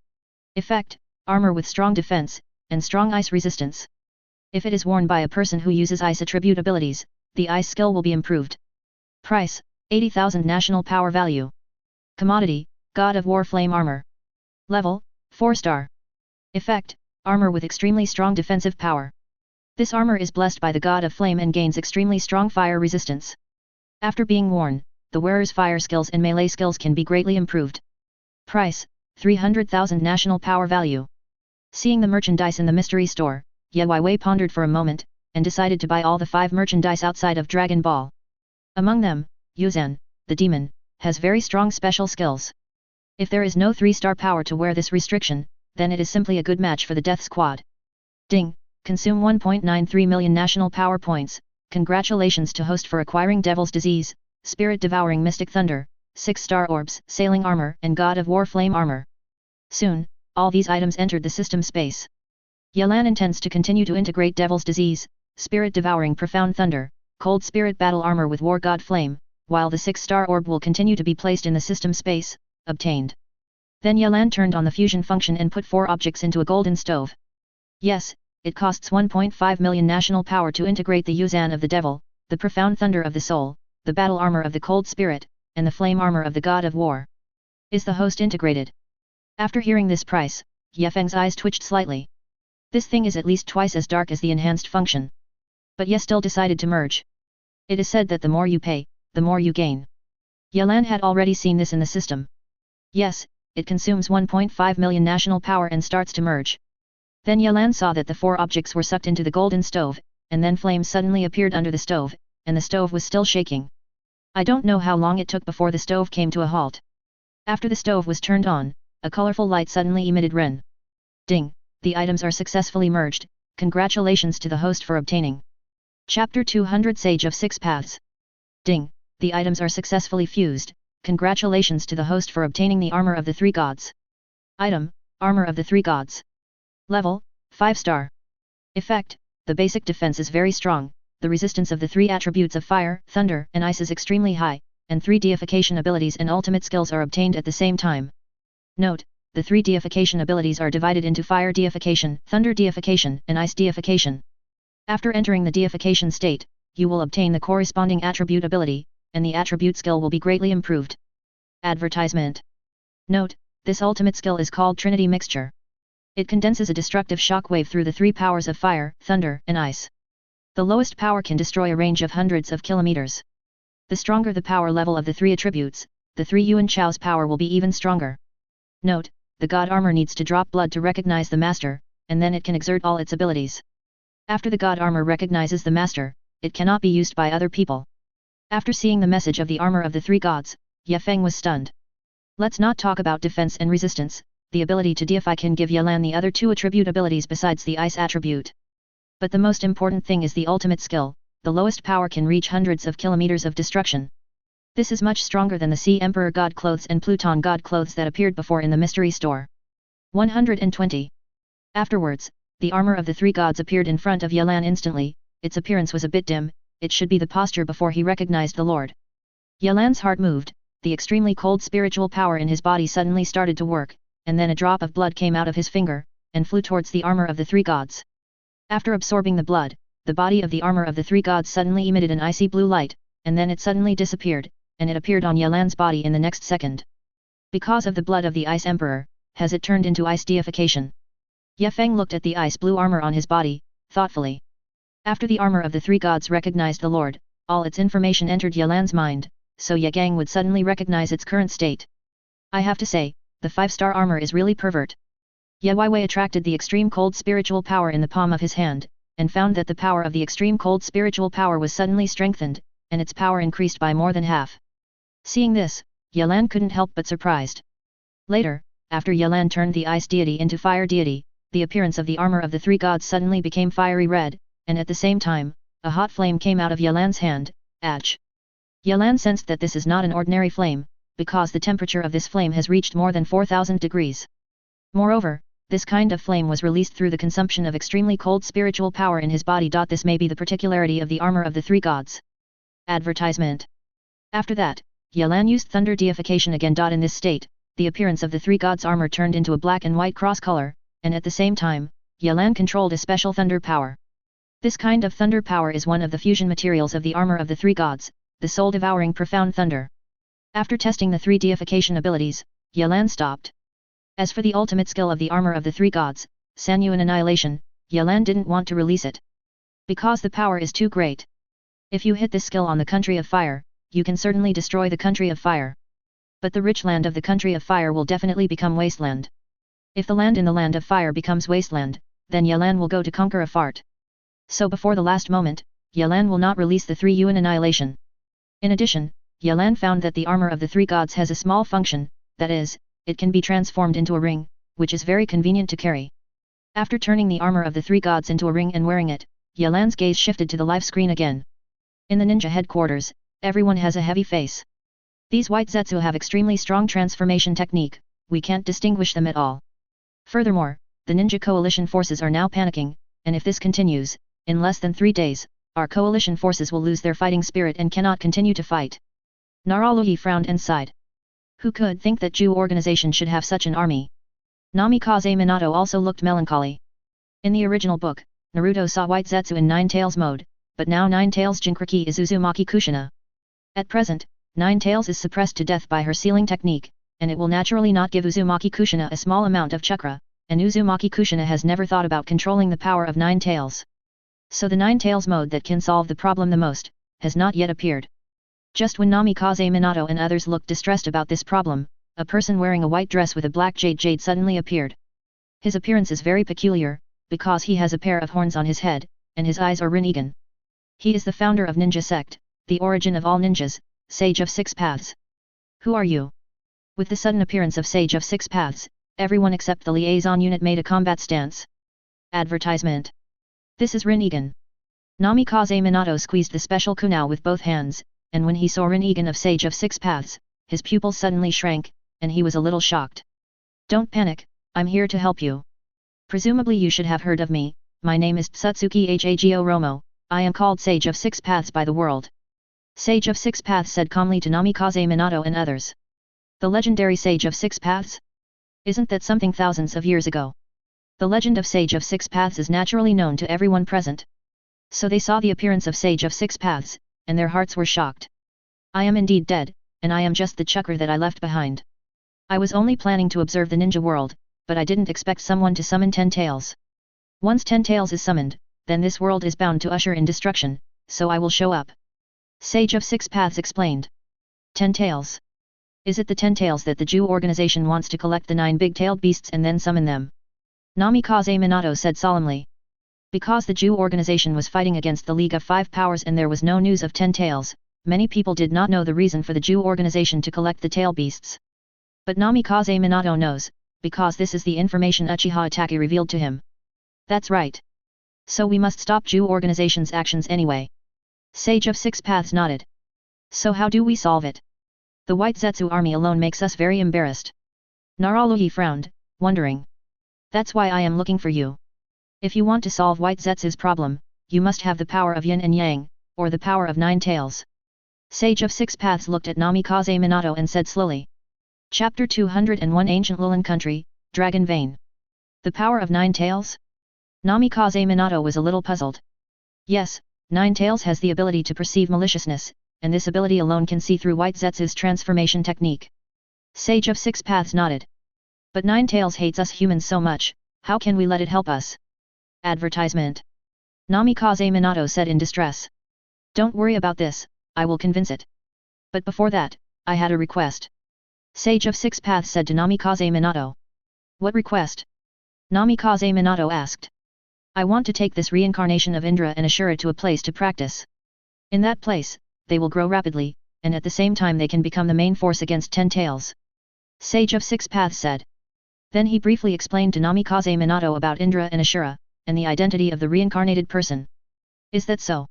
A: Effect, armor with strong defense, and strong ice resistance. If it is worn by a person who uses ice attribute abilities, the ice skill will be improved. Price, 80,000 national power value. Commodity, God of War Flame Armor. Level, 4 star. Effect, armor with extremely strong defensive power. This armor is blessed by the God of Flame and gains extremely strong fire resistance. After being worn, the wearer's fire skills and melee skills can be greatly improved. Price, 300,000 national power value. Seeing the merchandise in the mystery store, Ye Wei pondered for a moment, and decided to buy all the 5 merchandise outside of Dragon Ball. Among them, Yuzan, the demon, has very strong special skills. If there is no 3-star power to wear this restriction, then it is simply a good match for the Death Squad. Ding! Consume 1.93 million national power points. Congratulations to host for acquiring Devil's Disease, Spirit Devouring Mystic Thunder, 6-star Orbs, Sailing Armor and God of War Flame Armor. Soon, all these items entered the system space. Yelan intends to continue to integrate Devil's Disease, Spirit Devouring Profound Thunder, Cold Spirit Battle Armor with War God Flame, while the 6-star Orb will continue to be placed in the system space, obtained. Then Yelan turned on the fusion function and put 4 objects into a golden stove. Yes, it costs 1.5 million national power to integrate the Yuzan of the Devil, the Profound Thunder of the Soul, the Battle Armor of the Cold Spirit, and the Flame Armor of the God of War. Is the host integrated? After hearing this price, Ye Feng's eyes twitched slightly. This thing is at least twice as dark as the enhanced function. But Ye still decided to merge. It is said that the more you pay, the more you gain. Yelan had already seen this in the system. Yes, it consumes 1.5 million national power and starts to merge. Then Yelan saw that the 4 objects were sucked into the golden stove, and then flames suddenly appeared under the stove, and the stove was still shaking. I don't know how long it took before the stove came to a halt. After the stove was turned on, a colorful light suddenly emitted Ren. Ding! The items are successfully merged. Congratulations to the host for obtaining. Chapter 200 Sage of 6 Paths. Ding! The items are successfully fused. Congratulations to the host for obtaining the Armor of the 3 Gods. Item, Armor of the 3 Gods. Level, 5 star. Effect, the basic defense is very strong, the resistance of the 3 attributes of fire, thunder, and ice is extremely high, and 3 deification abilities and ultimate skills are obtained at the same time. Note, the 3 deification abilities are divided into fire deification, thunder deification, and ice deification. After entering the deification state, you will obtain the corresponding attribute ability, and the attribute skill will be greatly improved. Advertisement. Note, this ultimate skill is called Trinity Mixture. It condenses a destructive shock wave through the 3 powers of fire, thunder, and ice. The lowest power can destroy a range of hundreds of kilometers. The stronger the power level of the 3 attributes, the 3 Yuan Chao's power will be even stronger. Note, the God Armor needs to drop blood to recognize the Master, and then it can exert all its abilities. After the God Armor recognizes the Master, it cannot be used by other people. After seeing the message of the Armor of the 3 Gods, Ye Feng was stunned. Let's not talk about defense and resistance. The ability to deify can give Yelan the other 2 attribute abilities besides the ice attribute. But the most important thing is the ultimate skill, the lowest power can reach hundreds of kilometers of destruction. This is much stronger than the Sea Emperor God Clothes and Pluton God Clothes that appeared before in the mystery store. 120. Afterwards, the armor of the 3 gods appeared in front of Yelan instantly. Its appearance was a bit dim, it should be the posture before he recognized the Lord. Yelan's heart moved, the extremely cold spiritual power in his body suddenly started to work, and then a drop of blood came out of his finger, and flew towards the armor of the 3 gods. After absorbing the blood, the body of the armor of the 3 gods suddenly emitted an icy blue light, and then it suddenly disappeared, and it appeared on Yelan's body in the next second. Because of the blood of the Ice Emperor, has it turned into ice deification? Ye Feng looked at the ice blue armor on his body, thoughtfully. After the armor of the 3 gods recognized the Lord, all its information entered Yelan's mind, so Ye Gang would suddenly recognize its current state. I have to say, the 5-star armor is really pervert. Ye Wei attracted the extreme cold spiritual power in the palm of his hand, and found that the power of the extreme cold spiritual power was suddenly strengthened, and its power increased by more than half. Seeing this, Yelan couldn't help but surprised. Later, after Yelan turned the ice deity into fire deity, the appearance of the armor of the 3 gods suddenly became fiery red, and at the same time, a hot flame came out of Yelan's hand. Ach! Yelan sensed that this is not an ordinary flame, because the temperature of this flame has reached more than 4,000 degrees. Moreover, this kind of flame was released through the consumption of extremely cold spiritual power in his body. This may be the particularity of the armor of the 3 gods. Advertisement. After that, Yelan used thunder deification again. In this state, the appearance of the 3 gods' armor turned into a black and white cross color, and at the same time, Yelan controlled a special thunder power. This kind of thunder power is one of the fusion materials of the armor of the 3 gods, the soul-devouring profound thunder. After testing the 3 deification abilities, Yelan stopped. As for the ultimate skill of the armor of the 3 gods, Sanyuan Annihilation, Yelan didn't want to release it. Because the power is too great. If you hit this skill on the country of fire, you can certainly destroy the country of fire. But the rich land of the country of fire will definitely become wasteland. If the land in the land of fire becomes wasteland, then Yelan will go to conquer a fart. So before the last moment, Yelan will not release the 3 Yuan Annihilation. In addition, Yelan found that the armor of the 3 gods has a small function, that is, it can be transformed into a ring, which is very convenient to carry. After turning the armor of the 3 gods into a ring and wearing it, Yelan's gaze shifted to the live screen again. In the ninja headquarters, everyone has a heavy face. These white Zetsu have extremely strong transformation technique, we can't distinguish them at all. Furthermore, the ninja coalition forces are now panicking, and if this continues, in less than 3 days, our coalition forces will lose their fighting spirit and cannot continue to fight. Naraluhi frowned and sighed. Who could think that Jew organization should have such an army? Namikaze Minato also looked melancholy. In the original book, Naruto saw White Zetsu in Nine Tails mode, but now Nine Tails Jinkriki is Uzumaki Kushina. At present, Nine Tails is suppressed to death by her sealing technique, and it will naturally not give Uzumaki Kushina a small amount of chakra, and Uzumaki Kushina has never thought about controlling the power of Nine Tails. So the Nine Tails mode that can solve the problem the most, has not yet appeared. Just when Namikaze Minato and others looked distressed about this problem, a person wearing a white dress with a black jade suddenly appeared. His appearance is very peculiar, because he has a pair of horns on his head, and his eyes are Rinnegan. He is the founder of Ninja Sect, the origin of all ninjas, Sage of 6 Paths. Who are you? With the sudden appearance of Sage of 6 Paths, everyone except the liaison unit made a combat stance. Advertisement. This is Rinnegan. Namikaze Minato squeezed the special kunai with both hands, and when he saw Rinnegan of Sage of 6 Paths, his pupils suddenly shrank, and he was a little shocked. Don't panic, I'm here to help you. Presumably you should have heard of me, my name is Tsutsuki Hago Romo, I am called Sage of 6 Paths by the world. Sage of 6 Paths said calmly to Namikaze Minato and others. The legendary Sage of 6 Paths? Isn't that something thousands of years ago? The legend of Sage of 6 Paths is naturally known to everyone present. So they saw the appearance of Sage of 6 Paths, and their hearts were shocked. I am indeed dead, and I am just the chakra that I left behind. I was only planning to observe the ninja world, but I didn't expect someone to summon 10 tails. Once 10 tails is summoned, then this world is bound to usher in destruction, so I will show up. Sage of 6 Paths explained. 10 tails. Is it the 10 tails that the Jew organization wants to collect the 9 big-tailed beasts and then summon them? Namikaze Minato said solemnly. Because the Jew organization was fighting against the League of 5 Powers and there was no news of 10 tails, many people did not know the reason for the Jew organization to collect the tail beasts. But Namikaze Minato knows, because this is the information Uchiha Itachi revealed to him. That's right. So we must stop Jew organization's actions anyway. Sage of 6 Paths nodded. So how do we solve it? The White Zetsu army alone makes us very embarrassed. Naraluhi frowned, wondering. That's why I am looking for you. If you want to solve White Zetsu's problem, you must have the power of Yin and Yang, or the power of 9 tails. Sage of 6 Paths looked at Namikaze Minato and said slowly. Chapter 201 Ancient Lulan Country, Dragon Vein. The power of 9 tails? Namikaze Minato was a little puzzled. Yes, 9 tails has the ability to perceive maliciousness, and this ability alone can see through White Zetsu's transformation technique. Sage of 6 Paths nodded. But 9 tails hates us humans so much, how can we let it help us? Advertisement. Namikaze Minato said in distress. Don't worry about this, I will convince it. But before that, I had a request. Sage of 6 Paths said to Namikaze Minato. What request? Namikaze Minato asked. I want to take this reincarnation of Indra and Ashura to a place to practice. In that place, they will grow rapidly, and at the same time they can become the main force against 10 tails. Sage of 6 Paths said. Then he briefly explained to Namikaze Minato about Indra and Ashura, and the identity of the reincarnated person. Is that so?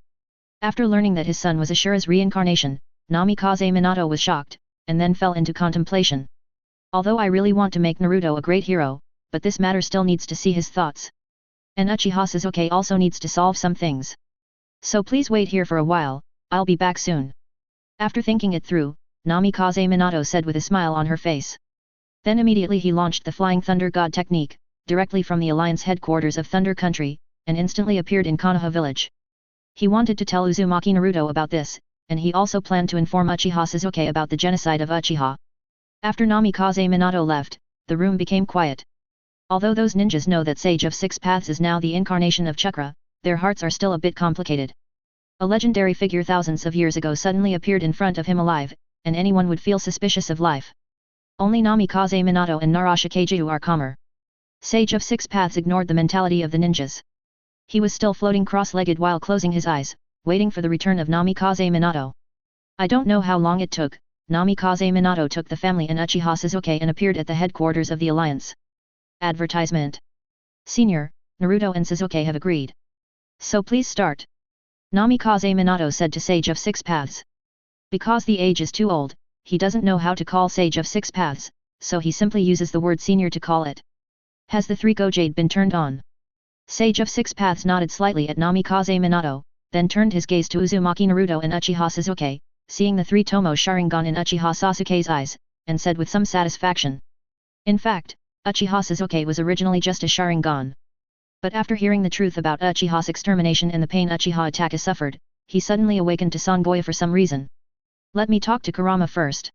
A: After learning that his son was Ashura's reincarnation, Namikaze Minato was shocked, and then fell into contemplation. Although I really want to make Naruto a great hero, but this matter still needs to see his thoughts. And Uchiha Sasuke also needs to solve some things. So please wait here for a while, I'll be back soon. After thinking it through, Namikaze Minato said with a smile on her face. Then immediately he launched the Flying Thunder God technique, directly from the Alliance headquarters of Thunder Country, and instantly appeared in Konoha village. He wanted to tell Uzumaki Naruto about this, and he also planned to inform Uchiha Sasuke about the genocide of Uchiha. After Namikaze Minato left, the room became quiet. Although those ninjas know that Sage of Six Paths is now the incarnation of chakra, their hearts are still a bit complicated. A legendary figure thousands of years ago suddenly appeared in front of him alive, and anyone would feel suspicious of life. Only Namikaze Minato and Narashikageru are calmer. Sage of Six Paths ignored the mentality of the ninjas. He was still floating cross-legged while closing his eyes, waiting for the return of Namikaze Minato. I don't know how long it took. Namikaze Minato took the family and Uchiha Sasuke and appeared at the headquarters of the alliance. Advertisement. Senior, Naruto and Sasuke have agreed. So please start. Namikaze Minato said to Sage of Six Paths. Because the age is too old, he doesn't know how to call Sage of Six Paths, so he simply uses the word senior to call it. Has the three Gojade been turned on? Sage of Six Paths nodded slightly at Namikaze Minato, then turned his gaze to Uzumaki Naruto and Uchiha Sasuke, seeing the three Tomo Sharingan in Uchiha Sasuke's eyes, and said with some satisfaction. In fact, Uchiha Sasuke was originally just a Sharingan. But after hearing the truth about Uchiha's extermination and the pain Uchiha Itachi suffered, he suddenly awakened to Sangoya for some reason. Let me talk to Kurama first.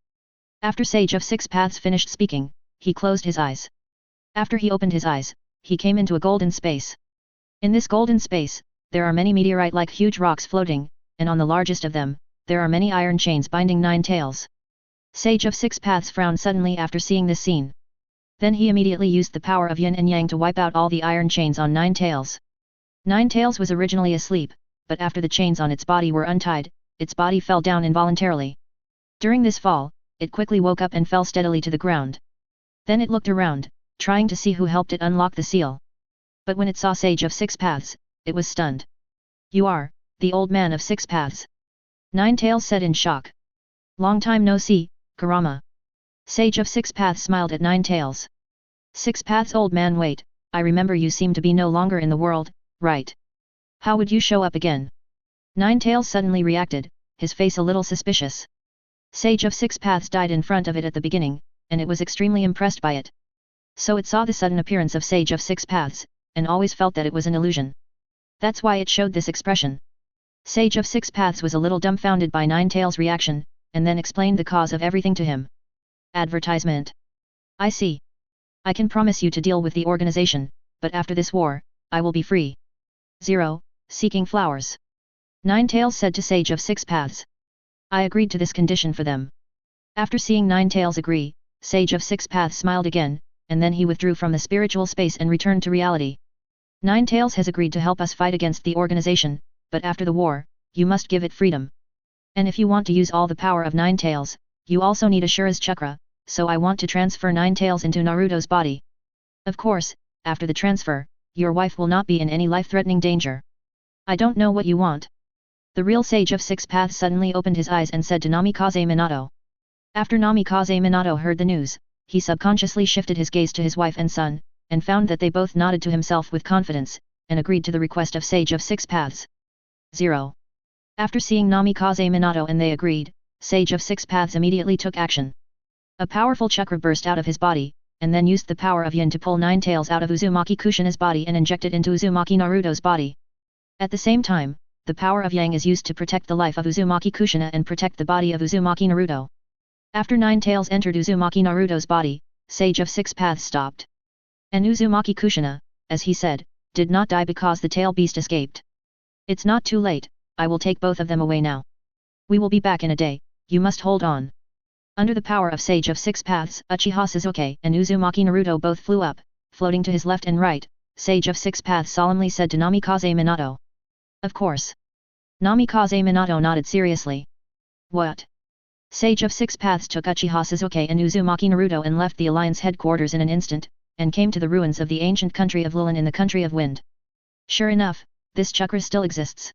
A: After Sage of Six Paths finished speaking, he closed his eyes. After he opened his eyes, he came into a golden space. In this golden space, there are many meteorite-like huge rocks floating, and on the largest of them, there are many iron chains binding 9 tails. Sage of Six Paths frowned suddenly after seeing this scene. Then he immediately used the power of yin and yang to wipe out all the iron chains on 9 tails. 9 tails was originally asleep, but after the chains on its body were untied, its body fell down involuntarily. During this fall, it quickly woke up and fell steadily to the ground. Then it looked around, trying to see who helped it unlock the seal. But when it saw Sage of Six Paths, it was stunned. You are, the old man of Six Paths. 9 Tails said in shock. Long time no see, Kurama. Sage of Six Paths smiled at 9 Tails. Six Paths old man wait, I remember you seem to be no longer in the world, right? How would you show up again? 9 Tails suddenly reacted, his face a little suspicious. Sage of Six Paths died in front of it at the beginning, and it was extremely impressed by it. So it saw the sudden appearance of Sage of Six Paths, and always felt that it was an illusion. That's why it showed this expression. Sage of Six Paths was a little dumbfounded by 9 Tails' reaction, and then explained the cause of everything to him. Advertisement. I see. I can promise you to deal with the organization, but after this war, I will be free. 0. Seeking flowers. 9 Tails said to Sage of Six Paths. I agreed to this condition for them. After seeing 9 Tails agree, Sage of Six Paths smiled again, and then he withdrew from the spiritual space and returned to reality. 9 Tails has agreed to help us fight against the organization, but after the war, you must give it freedom. And if you want to use all the power of 9 Tails, you also need Ashura's chakra, so I want to transfer 9 Tails into Naruto's body. Of course, after the transfer, your wife will not be in any life-threatening danger. I don't know what you want. The real Sage of Six Paths suddenly opened his eyes and said to Namikaze Minato. After Namikaze Minato heard the news, he subconsciously shifted his gaze to his wife and son, and found that they both nodded to himself with confidence, and agreed to the request of Sage of Six Paths. 0. After seeing Namikaze Minato and they agreed, Sage of Six Paths immediately took action. A powerful chakra burst out of his body, and then used the power of yin to pull 9 Tails out of Uzumaki Kushina's body and inject it into Uzumaki Naruto's body. At the same time, the power of yang is used to protect the life of Uzumaki Kushina and protect the body of Uzumaki Naruto. After 9 Tails entered Uzumaki Naruto's body, Sage of Six Paths stopped. And Uzumaki Kushina, as he said, did not die because the tail beast escaped. It's not too late, I will take both of them away now. We will be back in a day, you must hold on. Under the power of Sage of Six Paths, Uchiha Sasuke and Uzumaki Naruto both flew up, floating to his left and right. Sage of Six Paths solemnly said to Namikaze Minato. Of course. Namikaze Minato nodded seriously. What? Sage of Six Paths took Uchiha Sasuke and Uzumaki Naruto and left the alliance headquarters in an instant, and came to the ruins of the ancient country of Lulin in the country of wind. Sure enough, this chakra still exists.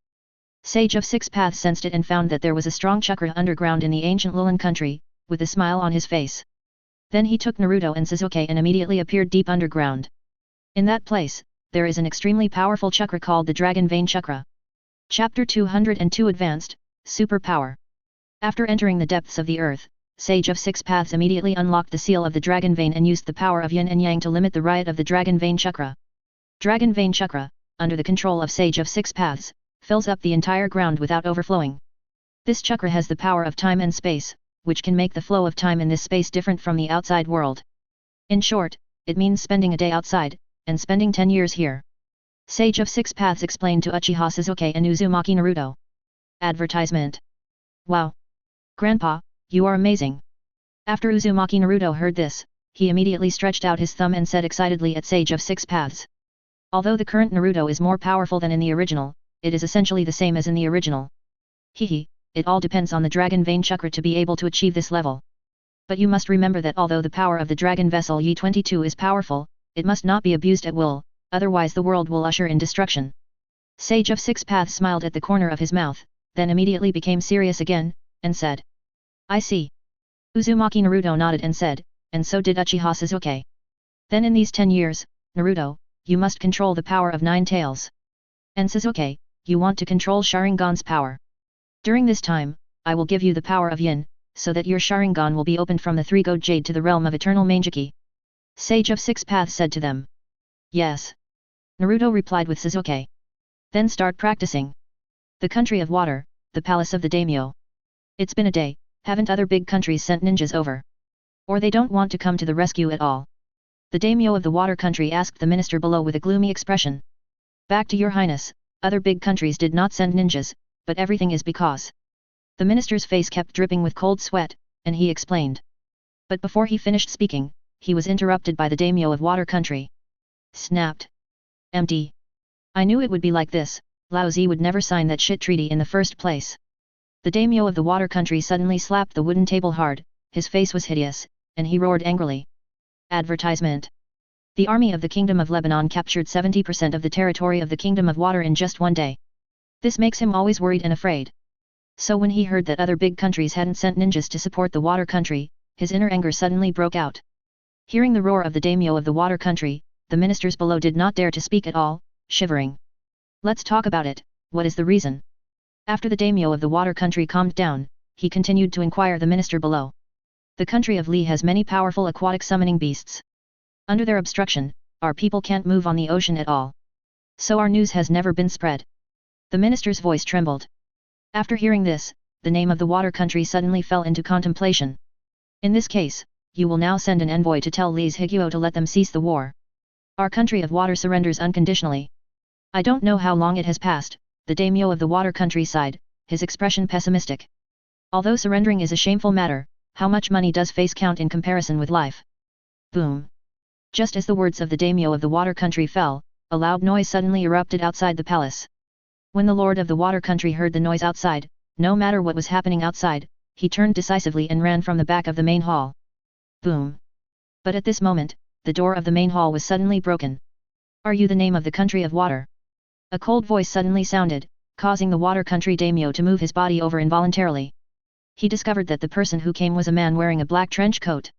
A: Sage of Six Paths sensed it and found that there was a strong chakra underground in the ancient Lulin country, with a smile on his face. Then he took Naruto and Sasuke and immediately appeared deep underground. In that place, there is an extremely powerful chakra called the Dragon Vein Chakra. Chapter 202 Advanced, Super Power. After entering the depths of the earth, Sage of Six Paths immediately unlocked the seal of the Dragon Vein and used the power of yin and yang to limit the riot of the Dragon Vein Chakra. Dragon Vein Chakra, under the control of Sage of Six Paths, fills up the entire ground without overflowing. This chakra has the power of time and space, which can make the flow of time in this space different from the outside world. In short, it means spending a day outside, and spending 10 years here. Sage of Six Paths explained to Uchiha Sasuke and Uzumaki Naruto. Advertisement. Wow! Grandpa, you are amazing! After Uzumaki Naruto heard this, he immediately stretched out his thumb and said excitedly at Sage of Six Paths. Although the current Naruto is more powerful than in the original, it is essentially the same as in the original. Hehe, it all depends on the Dragon Vein Chakra to be able to achieve this level. But you must remember that although the power of the Dragon Vessel Yi-22 is powerful, it must not be abused at will, otherwise the world will usher in destruction. Sage of Six Paths smiled at the corner of his mouth, then immediately became serious again, and said. I see. Uzumaki Naruto nodded and said, and so did Uchiha Sasuke. Then in these 10 years, Naruto, you must control the power of 9 tails. And Sasuke, you want to control Sharingan's power. During this time, I will give you the power of Yin, so that your Sharingan will be opened from the three-gold jade to the realm of eternal Mangeki. Sage of Six Paths said to them. Yes. Naruto replied with Sasuke. Then start practicing. The country of water, the palace of the Daimyo. It's been a day, haven't other big countries sent ninjas over? Or they don't want to come to the rescue at all? The Daimyo of the water country asked the minister below with a gloomy expression. Back to your highness, other big countries did not send ninjas, but everything is because. The minister's face kept dripping with cold sweat, and he explained. But before he finished speaking, he was interrupted by the Daimyo of water country. Snapped. Empty. I knew it would be like this, Lao Zi would never sign that shit treaty in the first place. The Daimyo of the water country suddenly slapped the wooden table hard, his face was hideous, and he roared angrily. Advertisement. The army of the Kingdom of Lebanon captured 70% of the territory of the Kingdom of Water in just one day. This makes him always worried and afraid. So when he heard that other big countries hadn't sent ninjas to support the water country, his inner anger suddenly broke out. Hearing the roar of the Daimyo of the water country, the ministers below did not dare to speak at all, shivering. Let's talk about it, what is the reason? After the Daimyo of the water country calmed down, he continued to inquire the minister below. The country of Li has many powerful aquatic summoning beasts. Under their obstruction, our people can't move on the ocean at all. So our news has never been spread. The minister's voice trembled. After hearing this, the name of the water country suddenly fell into contemplation. In this case, you will now send an envoy to tell Li's Higuo to let them cease the war. Our country of water surrenders unconditionally. I don't know how long it has passed, the Daimyo of the water country sighed, his expression pessimistic. Although surrendering is a shameful matter, how much money does face count in comparison with life? Boom. Just as the words of the Daimyo of the water country fell, a loud noise suddenly erupted outside the palace. When the lord of the water country heard the noise outside, no matter what was happening outside, he turned decisively and ran from the back of the main hall. Boom. But at this moment, the door of the main hall was suddenly broken. Are you the name of the country of water? A cold voice suddenly sounded, causing the water country Daimyo to move his body over involuntarily. He discovered that the person who came was a man wearing a black trench coat.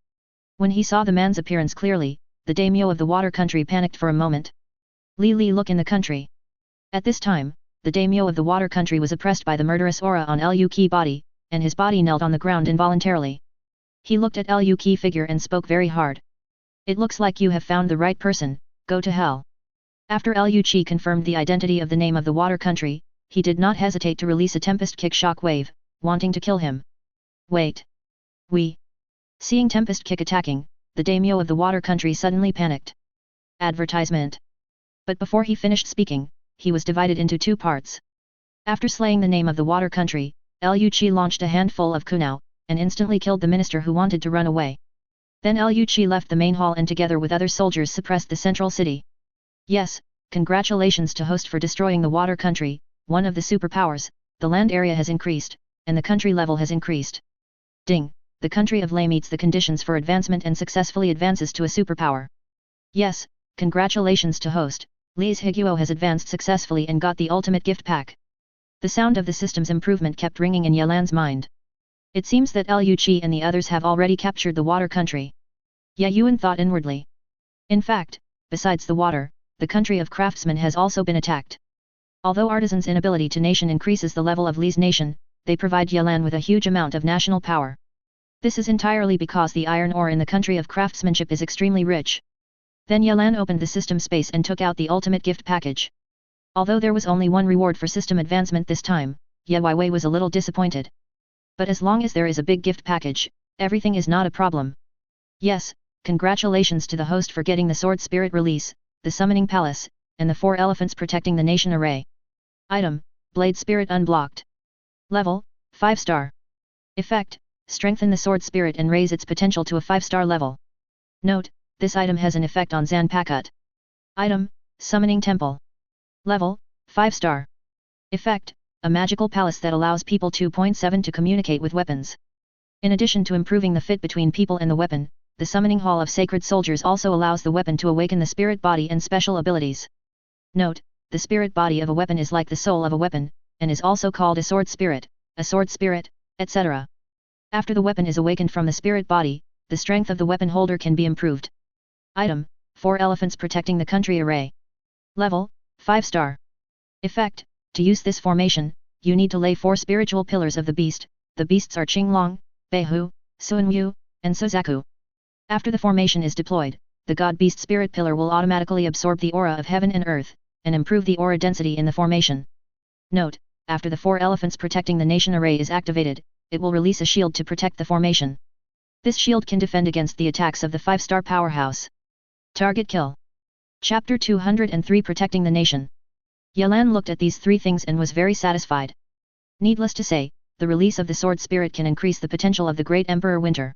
A: When he saw the man's appearance clearly, the Daimyo of the water country panicked for a moment. Li look in the country. At this time, the Daimyo of the water country was oppressed by the murderous aura on Liu Qi body, and his body knelt on the ground involuntarily. He looked at Liu Qi figure and spoke very hard. It looks like you have found the right person, go to hell. After Liu Qi confirmed the identity of the name of the water country, he did not hesitate to release a tempest kick shock wave, wanting to kill him. Wait. Seeing tempest kick attacking, the Daimyo of the water country suddenly panicked. Advertisement. But before he finished speaking, he was divided into 2 parts. After slaying the name of the water country, Liu Qi launched a handful of kunao, and instantly killed the minister who wanted to run away. Then Liu Qi left the main hall and together with other soldiers suppressed the central city. Yes, congratulations to host for destroying the water country, one of the superpowers, the land area has increased, and the country level has increased. Ding, the country of Lei meets the conditions for advancement and successfully advances to a superpower. Yes, congratulations to host, Li's Higuo has advanced successfully and got the ultimate gift pack. The sound of the system's improvement kept ringing in Yelan's mind. It seems that Liu Qi and the others have already captured the water country. Ye Yuan thought inwardly. In fact, besides the water, the country of craftsmen has also been attacked. Although artisans' inability to nation increases the level of Li's nation, they provide Yelan with a huge amount of national power. This is entirely because the iron ore in the country of craftsmanship is extremely rich. Then Yelan opened the system space and took out the ultimate gift package. Although there was only one reward for system advancement this time, Ye Weiwei was a little disappointed. But as long as there is a big gift package, everything is not a problem. Yes, congratulations to the host for getting the Sword Spirit release, the Summoning Palace, and the 4 elephants protecting the nation array. Item, Blade Spirit unblocked. Level, 5-star. Effect, strengthen the Sword Spirit and raise its potential to a 5-star level. Note, this item has an effect on Zanpakuto. Item, Summoning Temple. Level, 5-star. Effect, a magical palace that allows people 2.7 to communicate with weapons. In addition to improving the fit between people and the weapon, the Summoning Hall of Sacred Soldiers also allows the weapon to awaken the spirit body and special abilities. Note, the spirit body of a weapon is like the soul of a weapon, and is also called a sword spirit, etc. After the weapon is awakened from the spirit body, the strength of the weapon holder can be improved. Item, 4 elephants protecting the country array. Level, 5-star. Effect, to use this formation, you need to lay 4 spiritual pillars of the beast. The beasts are Qinglong, Beihu, Suanwu, and Suzaku. After the formation is deployed, the God Beast Spirit Pillar will automatically absorb the aura of heaven and earth, and improve the aura density in the formation. Note, after the 4 elephants protecting the nation array is activated, it will release a shield to protect the formation. This shield can defend against the attacks of the 5-star powerhouse. Target kill. Chapter 203 Protecting the Nation. Yelan looked at these 3 things and was very satisfied. Needless to say, the release of the Sword Spirit can increase the potential of the Great Emperor Winter.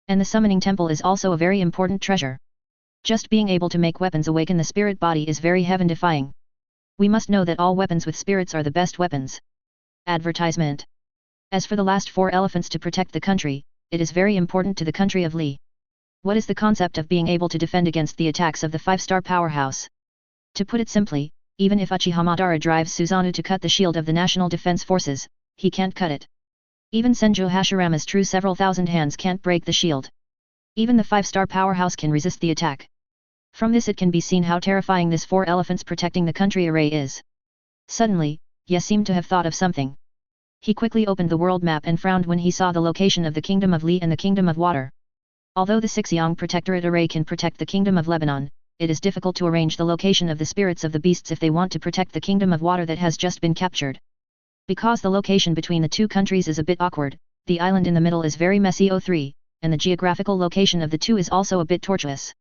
A: And the Summoning Temple is also a very important treasure. Just being able to make weapons awaken the spirit body is very heaven-defying. We must know that all weapons with spirits are the best weapons. Advertisement. As for the last 4 elephants to protect the country, it is very important to the country of Li. What is the concept of being able to defend against the attacks of the 5-star powerhouse? To put it simply, even if Uchiha Madara drives Susanoo to cut the shield of the National Defense Forces, he can't cut it. Even Senjo Hashirama's true several thousand hands can't break the shield. Even the 5-star powerhouse can resist the attack. From this it can be seen how terrifying this 4 elephants protecting the country array is. Suddenly, Ye seemed to have thought of something. He quickly opened the world map and frowned when he saw the location of the Kingdom of Li and the Kingdom of Water. Although the Sixyong Protectorate Array can protect the Kingdom of Lebanon, it is difficult to arrange the location of the spirits of the beasts if they want to protect the Kingdom of Water that has just been captured. Because the location between the 2 countries is a bit awkward, the island in the middle is very messy O3, and the geographical location of the 2 is also a bit tortuous.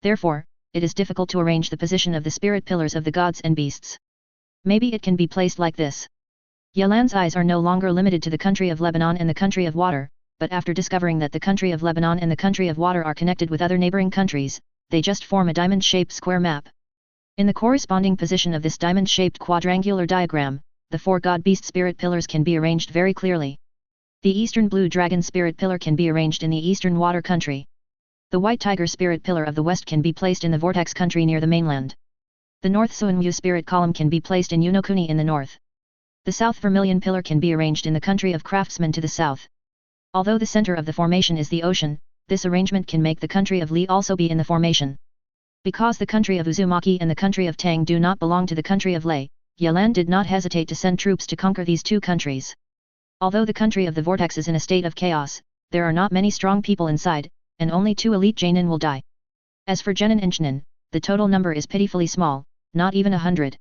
A: Therefore, it is difficult to arrange the position of the spirit pillars of the gods and beasts. Maybe it can be placed like this. Yelan's eyes are no longer limited to the country of Lebanon and the country of water, but after discovering that the country of Lebanon and the country of water are connected with other neighboring countries, they just form a diamond-shaped square map. In the corresponding position of this diamond-shaped quadrangular diagram, the 4 god-beast spirit pillars can be arranged very clearly. The eastern blue dragon spirit pillar can be arranged in the eastern water country. The white tiger spirit pillar of the west can be placed in the vortex country near the mainland. The north Suanwu spirit column can be placed in Unokuni in the north. The south vermilion pillar can be arranged in the country of craftsmen to the south. Although the center of the formation is the ocean, this arrangement can make the country of Li also be in the formation. Because the country of Uzumaki and the country of Tang do not belong to the country of Lei, Yelan did not hesitate to send troops to conquer these 2 countries. Although the country of the vortex is in a state of chaos, there are not many strong people inside, and only 2 elite Genin will die. As for Genin and Chunin, the total number is pitifully small, not even 100.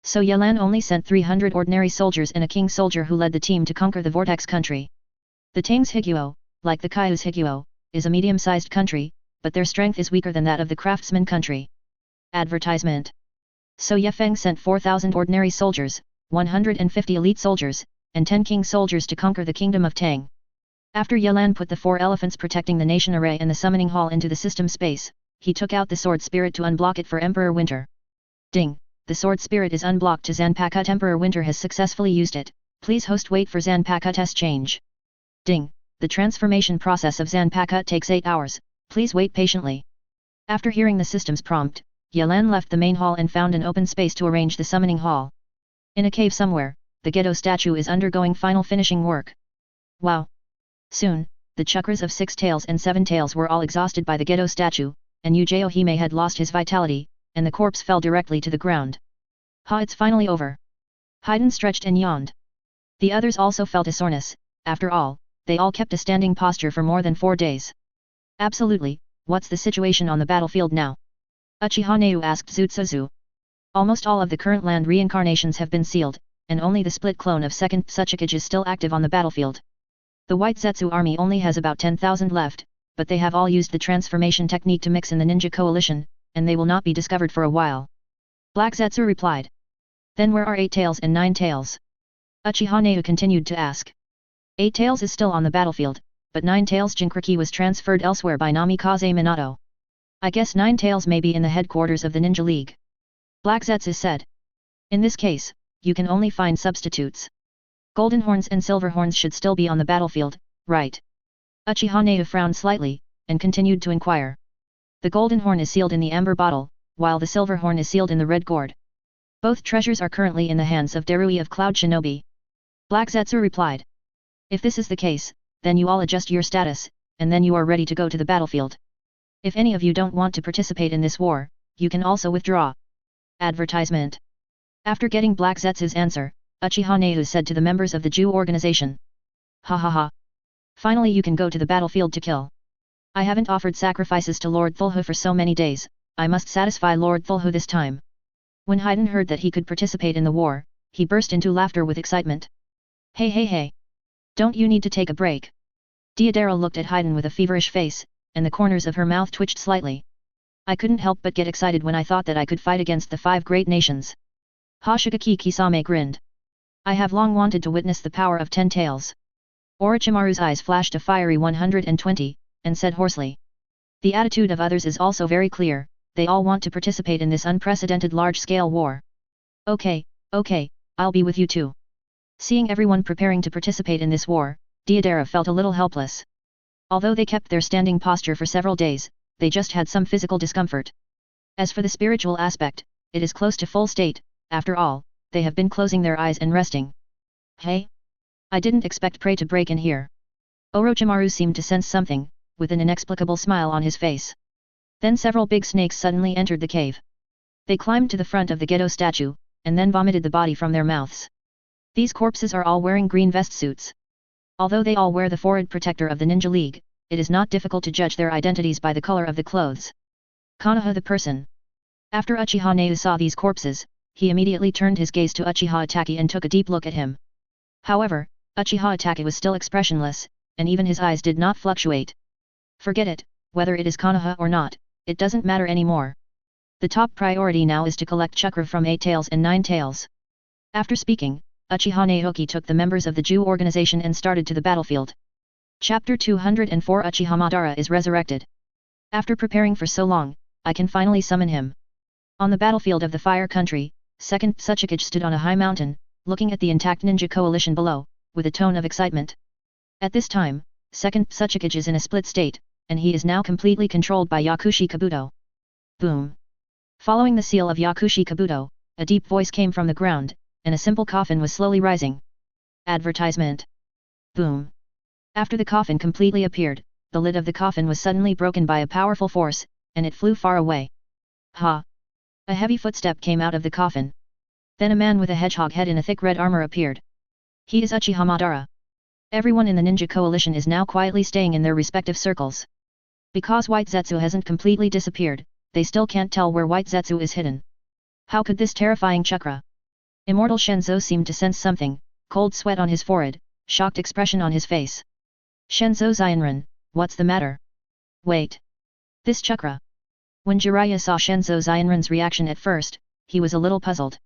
A: So Yelan only sent 300 ordinary soldiers and a king soldier who led the team to conquer the vortex country. The Tang's Higuo, like the Kaiu's Higuo, is a medium-sized country, but their strength is weaker than that of the craftsman country. Advertisement. So Ye Feng sent 4,000 ordinary soldiers, 150 elite soldiers, and 10 king soldiers to conquer the kingdom of Tang. After Yelan put the 4 elephants protecting the nation array and the summoning hall into the system space, he took out the sword spirit to unblock it for Emperor Winter. Ding! The sword spirit is unblocked to Zanpakuto. Emperor Winter has successfully used it. Please host wait for Zanpakuto's change. Ding! The transformation process of Zanpakuto takes 8 hours, please wait patiently. After hearing the system's prompt, Yelan left the main hall and found an open space to arrange the summoning hall. In a cave somewhere, the Gedo statue is undergoing final finishing work. Wow! Soon, the chakras of 6 tails and 7 tails were all exhausted by the Gedo statue, and Yujao Hime had lost his vitality, and the corpse fell directly to the ground. Ha! It's finally over. Haiden stretched and yawned. The others also felt a soreness. After all, they all kept a standing posture for more than 4 days. Absolutely, what's the situation on the battlefield now? Uchiha Neu asked Zutsuzu. Almost all of the current land reincarnations have been sealed, and only the split clone of second Tsuchikage is still active on the battlefield. The White Zetsu army only has about 10,000 left, but they have all used the transformation technique to mix in the ninja coalition, and they will not be discovered for a while. Black Zetsu replied. Then where are 8 Tails and 9 Tails? Uchiha Neu continued to ask. 8 Tails is still on the battlefield, but 9 Tails Jinchuriki was transferred elsewhere by Namikaze Minato. I guess 9 Tails may be in the headquarters of the Ninja League. Black Zetsu said. In this case, you can only find substitutes. Golden Horns and Silver Horns should still be on the battlefield, right? Uchiha Neu frowned slightly, and continued to inquire. The Golden Horn is sealed in the amber bottle, while the Silver Horn is sealed in the red gourd. Both treasures are currently in the hands of Darui of Cloud Shinobi. Black Zetsu replied. If this is the case, then you all adjust your status, and then you are ready to go to the battlefield. If any of you don't want to participate in this war, you can also withdraw. Advertisement. After getting Black Zetsu's answer, Uchiha Neu said to the members of the Jew organization. Ha ha ha. Finally you can go to the battlefield to kill. I haven't offered sacrifices to Lord Thulhu for so many days, I must satisfy Lord Thulhu this time. When Haiden heard that he could participate in the war, he burst into laughter with excitement. Hey hey hey! Don't you need to take a break? Deidara looked at Haiden with a feverish face, and the corners of her mouth twitched slightly. I couldn't help but get excited when I thought that I could fight against the 5 great nations. Hoshigaki Kisame grinned. I have long wanted to witness the power of 10 Tails. Orochimaru's eyes flashed a fiery 120, and said hoarsely. The attitude of others is also very clear, they all want to participate in this unprecedented large-scale war. Okay, I'll be with you too. Seeing everyone preparing to participate in this war, Deidara felt a little helpless. Although they kept their standing posture for several days, they just had some physical discomfort. As for the spiritual aspect, it is close to full state, after all, they have been closing their eyes and resting. Hey? I didn't expect prey to break in here. Orochimaru seemed to sense something, with an inexplicable smile on his face. Then several big snakes suddenly entered the cave. They climbed to the front of the Gedo statue, and then vomited the body from their mouths. These corpses are all wearing green vest suits. Although they all wear the forehead protector of the Ninja League, it is not difficult to judge their identities by the color of the clothes. Konoha the person. After Uchiha Neu saw these corpses, he immediately turned his gaze to Uchiha Itachi and took a deep look at him. However, Uchiha Itachi was still expressionless, and even his eyes did not fluctuate. Forget it, whether it is Konoha or not, it doesn't matter anymore. The top priority now is to collect chakra from 8 Tails and 9 Tails. After speaking, Uchiha Naoki took the members of the Jew organization and started to the battlefield. Chapter 204 Uchiha Madara is resurrected. After preparing for so long, I can finally summon him. On the battlefield of the Fire Country, Second Tsuchikage stood on a high mountain, looking at the intact ninja coalition below, with a tone of excitement. At this time, Second Tsuchikage is in a split state, and he is now completely controlled by Yakushi Kabuto. Boom! Following the seal of Yakushi Kabuto, a deep voice came from the ground, and a simple coffin was slowly rising. Advertisement. Boom! After the coffin completely appeared, the lid of the coffin was suddenly broken by a powerful force, and it flew far away. Ha! A heavy footstep came out of the coffin. Then a man with a hedgehog head in a thick red armor appeared. He is Uchiha Madara. Everyone in the ninja coalition is now quietly staying in their respective circles. Because White Zetsu hasn't completely disappeared, they still can't tell where White Zetsu is hidden. How could this terrifying chakra? Immortal Shenzo seemed to sense something, cold sweat on his forehead, shocked expression on his face. Shenzo Zionran, what's the matter? Wait. This chakra. When Jiraiya saw Shenzo Zionran's reaction at first, he was a little puzzled.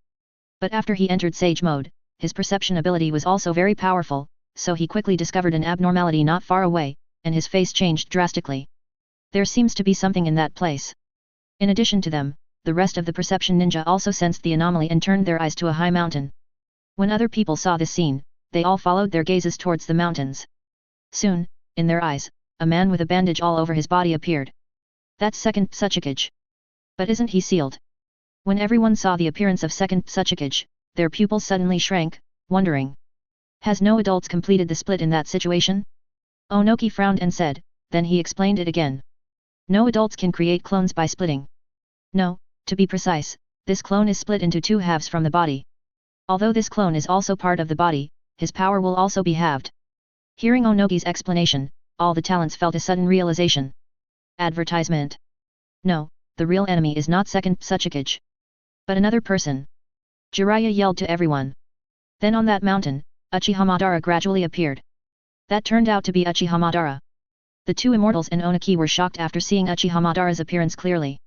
A: But after he entered Sage mode, his perception ability was also very powerful, so he quickly discovered an abnormality not far away, and his face changed drastically. There seems to be something in that place. In addition to them, the rest of the perception ninja also sensed the anomaly and turned their eyes to a high mountain. When other people saw this scene, they all followed their gazes towards the mountains. Soon, in their eyes, a man with a bandage all over his body appeared. That's Second Tsuchikage. But isn't he sealed? When everyone saw the appearance of Second Tsuchikage, their pupils suddenly shrank, wondering. Has no adults completed the split in that situation? Onoki frowned and said, then he explained it again. No adults can create clones by splitting. No, to be precise, this clone is split into 2 halves from the body. Although this clone is also part of the body, his power will also be halved. Hearing Onoki's explanation, all the talents felt a sudden realization. Advertisement. No, the real enemy is not Second Tsuchikage, but another person. Jiraiya yelled to everyone. Then on that mountain, Uchiha Madara gradually appeared. That turned out to be Uchiha Madara. The two immortals and Oniki were shocked after seeing Uchiha Madara's appearance clearly.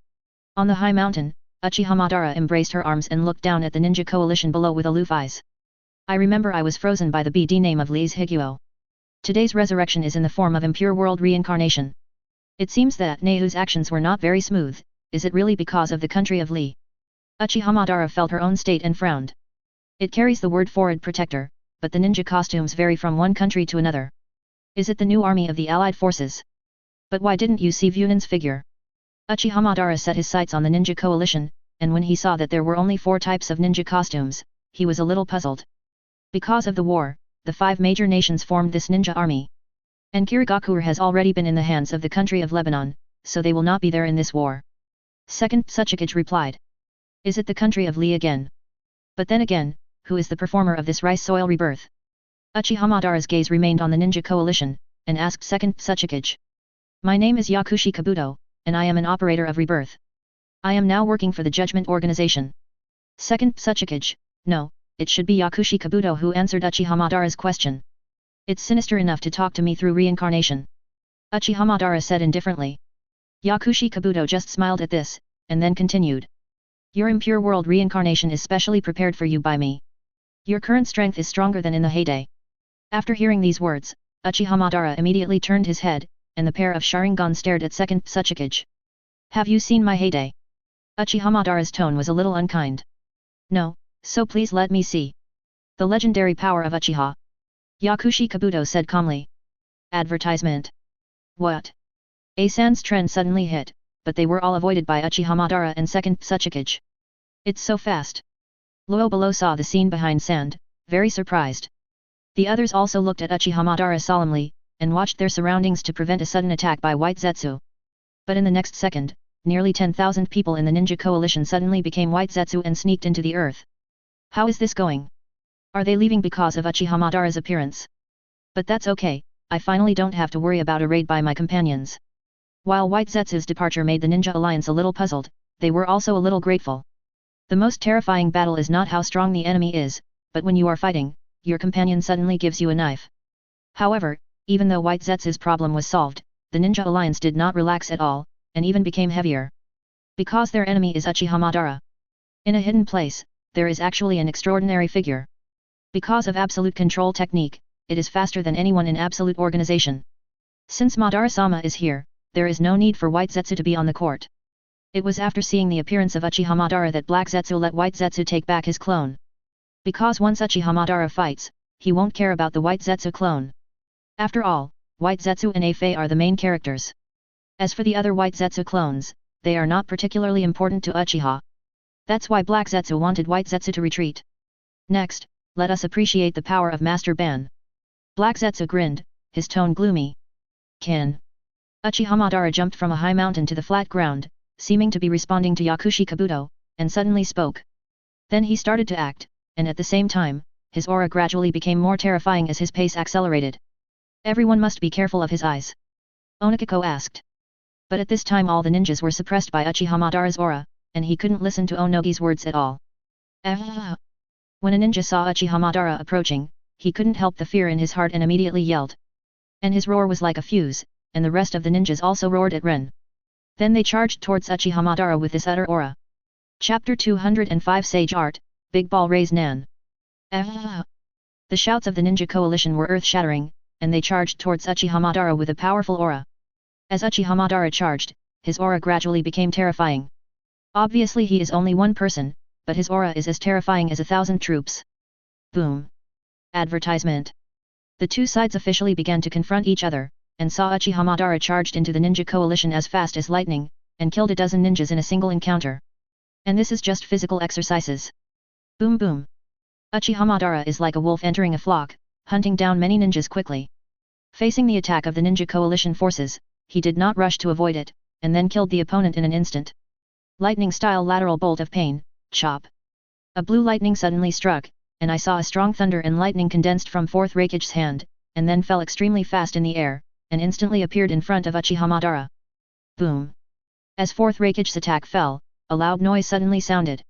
A: On the high mountain, Uchiha Madara embraced her arms and looked down at the ninja coalition below with aloof eyes. I remember I was frozen by the BD name of Li's Higuo. Today's resurrection is in the form of impure world reincarnation. It seems that Neihu's actions were not very smooth. Is it really because of the country of Li? Uchiha Madara felt her own state and frowned. It carries the word forward protector, but the ninja costumes vary from one country to another. Is it the new army of the allied forces? But why didn't you see Vunan's figure? Uchiha Madara set his sights on the ninja coalition, and when he saw that there were only 4 types of ninja costumes, he was a little puzzled. Because of the war, the 5 major nations formed this ninja army. And Kirigakur has already been in the hands of the country of Lebanon, so they will not be there in this war. Second Tsuchikage replied. Is it the country of Li again? But then again, who is the performer of this rice soil rebirth? Uchiha Madara's gaze remained on the ninja coalition, and asked second Tsuchikage. My name is Yakushi Kabuto, and I am an operator of rebirth. I am now working for the Judgment Organization. Second Tsuchikage, no, it should be Yakushi Kabuto who answered Uchiha Madara's question. It's sinister enough to talk to me through reincarnation. Uchiha Madara said indifferently. Yakushi Kabuto just smiled at this, and then continued. Your impure world reincarnation is specially prepared for you by me. Your current strength is stronger than in the heyday. After hearing these words, Uchiha Madara immediately turned his head, and the pair of Sharingan stared at second Tsuchikage. Have you seen my heyday? Uchiha Madara's tone was a little unkind. No, so please let me see. The legendary power of Uchiha. Yakushi Kabuto said calmly. Advertisement. What? Asan's trend suddenly hit, but they were all avoided by Uchiha Madara and second Tsuchikage. It's so fast. Luo below saw the scene behind sand, very surprised. The others also looked at Uchiha Madara solemnly, and watched their surroundings to prevent a sudden attack by White Zetsu. But in the next second, nearly 10,000 people in the ninja coalition suddenly became White Zetsu and sneaked into the earth. How is this going? Are they leaving because of Uchiha Madara's appearance? But that's okay, I finally don't have to worry about a raid by my companions. While White Zetsu's departure made the Ninja Alliance a little puzzled, they were also a little grateful. The most terrifying battle is not how strong the enemy is, but when you are fighting, your companion suddenly gives you a knife. However, even though White Zetsu's problem was solved, the Ninja Alliance did not relax at all, and even became heavier. Because their enemy is Uchiha Madara. In a hidden place, there is actually an extraordinary figure. Because of absolute control technique, it is faster than anyone in absolute organization. Since Madara-sama is here, there is no need for White Zetsu to be on the court. It was after seeing the appearance of Uchiha Madara that Black Zetsu let White Zetsu take back his clone. Because once Uchiha Madara fights, he won't care about the White Zetsu clone. After all, White Zetsu and Afei are the main characters. As for the other White Zetsu clones, they are not particularly important to Uchiha. That's why Black Zetsu wanted White Zetsu to retreat. Next, let us appreciate the power of Master Ban. Black Zetsu grinned, his tone gloomy. Can. Uchiha Madara jumped from a high mountain to the flat ground, seeming to be responding to Yakushi Kabuto, and suddenly spoke. Then he started to act, and at the same time, his aura gradually became more terrifying as his pace accelerated. Everyone must be careful of his eyes. Onakiko asked. But at this time all the ninjas were suppressed by Uchiha Madara's aura, and he couldn't listen to Onogi's words at all. When a ninja saw Uchiha Madara approaching, he couldn't help the fear in his heart and immediately yelled. And his roar was like a fuse, and the rest of the ninjas also roared at Ren. Then they charged towards Uchiha Madara with this utter aura. Chapter 205 Sage Art, Big Ball Raise Nan. The shouts of the ninja coalition were earth-shattering, and they charged towards Uchiha Madara with a powerful aura. As Uchiha Madara charged, his aura gradually became terrifying. Obviously he is only one person, but his aura is as terrifying as 1,000 troops. Boom. Advertisement. The two sides officially began to confront each other, and saw Uchiha Madara charged into the ninja coalition as fast as lightning, and killed a dozen ninjas in a single encounter. And this is just physical exercises. Boom boom. Uchiha Madara is like a wolf entering a flock, hunting down many ninjas quickly. Facing the attack of the ninja coalition forces, he did not rush to avoid it, and then killed the opponent in an instant. Lightning-style lateral bolt of pain, chop. A blue lightning suddenly struck, and I saw a strong thunder and lightning condensed from fourth Raikage's hand, and then fell extremely fast in the air, and instantly appeared in front of Uchiha Madara. Boom. As fourth Raikage's attack fell, a loud noise suddenly sounded.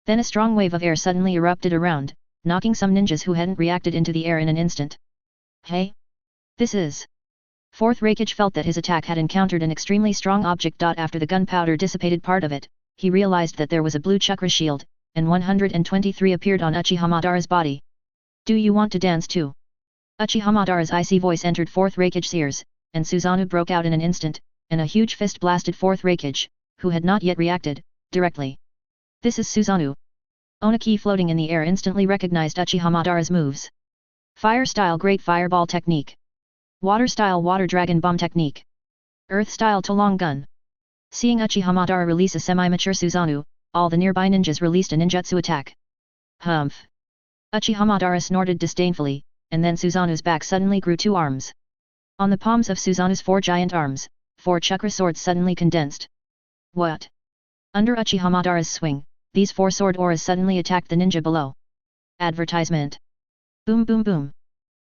A: Then a strong wave of air suddenly erupted around, knocking some ninjas who hadn't reacted into the air in an instant. Hey? This is. Fourth Raikage felt that his attack had encountered an extremely strong object. After the gunpowder dissipated part of it, he realized that there was a blue chakra shield, and 123 appeared on Uchiha Madara's body. Do you want to dance too? Uchiha Madara's icy voice entered Fourth Raikage's ears, and Susanoo broke out in an instant, and a huge fist blasted Fourth Raikage, who had not yet reacted, directly. This is Susanoo. Oniki floating in the air instantly recognized Uchiha Madara's moves. Fire style Great Fireball Technique. Water style Water Dragon Bomb Technique. Earth style Tolong Gun. Seeing Uchiha Madara release a semi-mature Susanoo, all the nearby ninjas released a ninjutsu attack. Humph. Uchiha Madara snorted disdainfully, and then Susanoo's back suddenly grew 2 arms. On the palms of Susanoo's 4 giant arms, 4 chakra swords suddenly condensed. What? Under Uchiha Madara's swing, these 4 sword auras suddenly attacked the ninja below. Advertisement. Boom boom boom.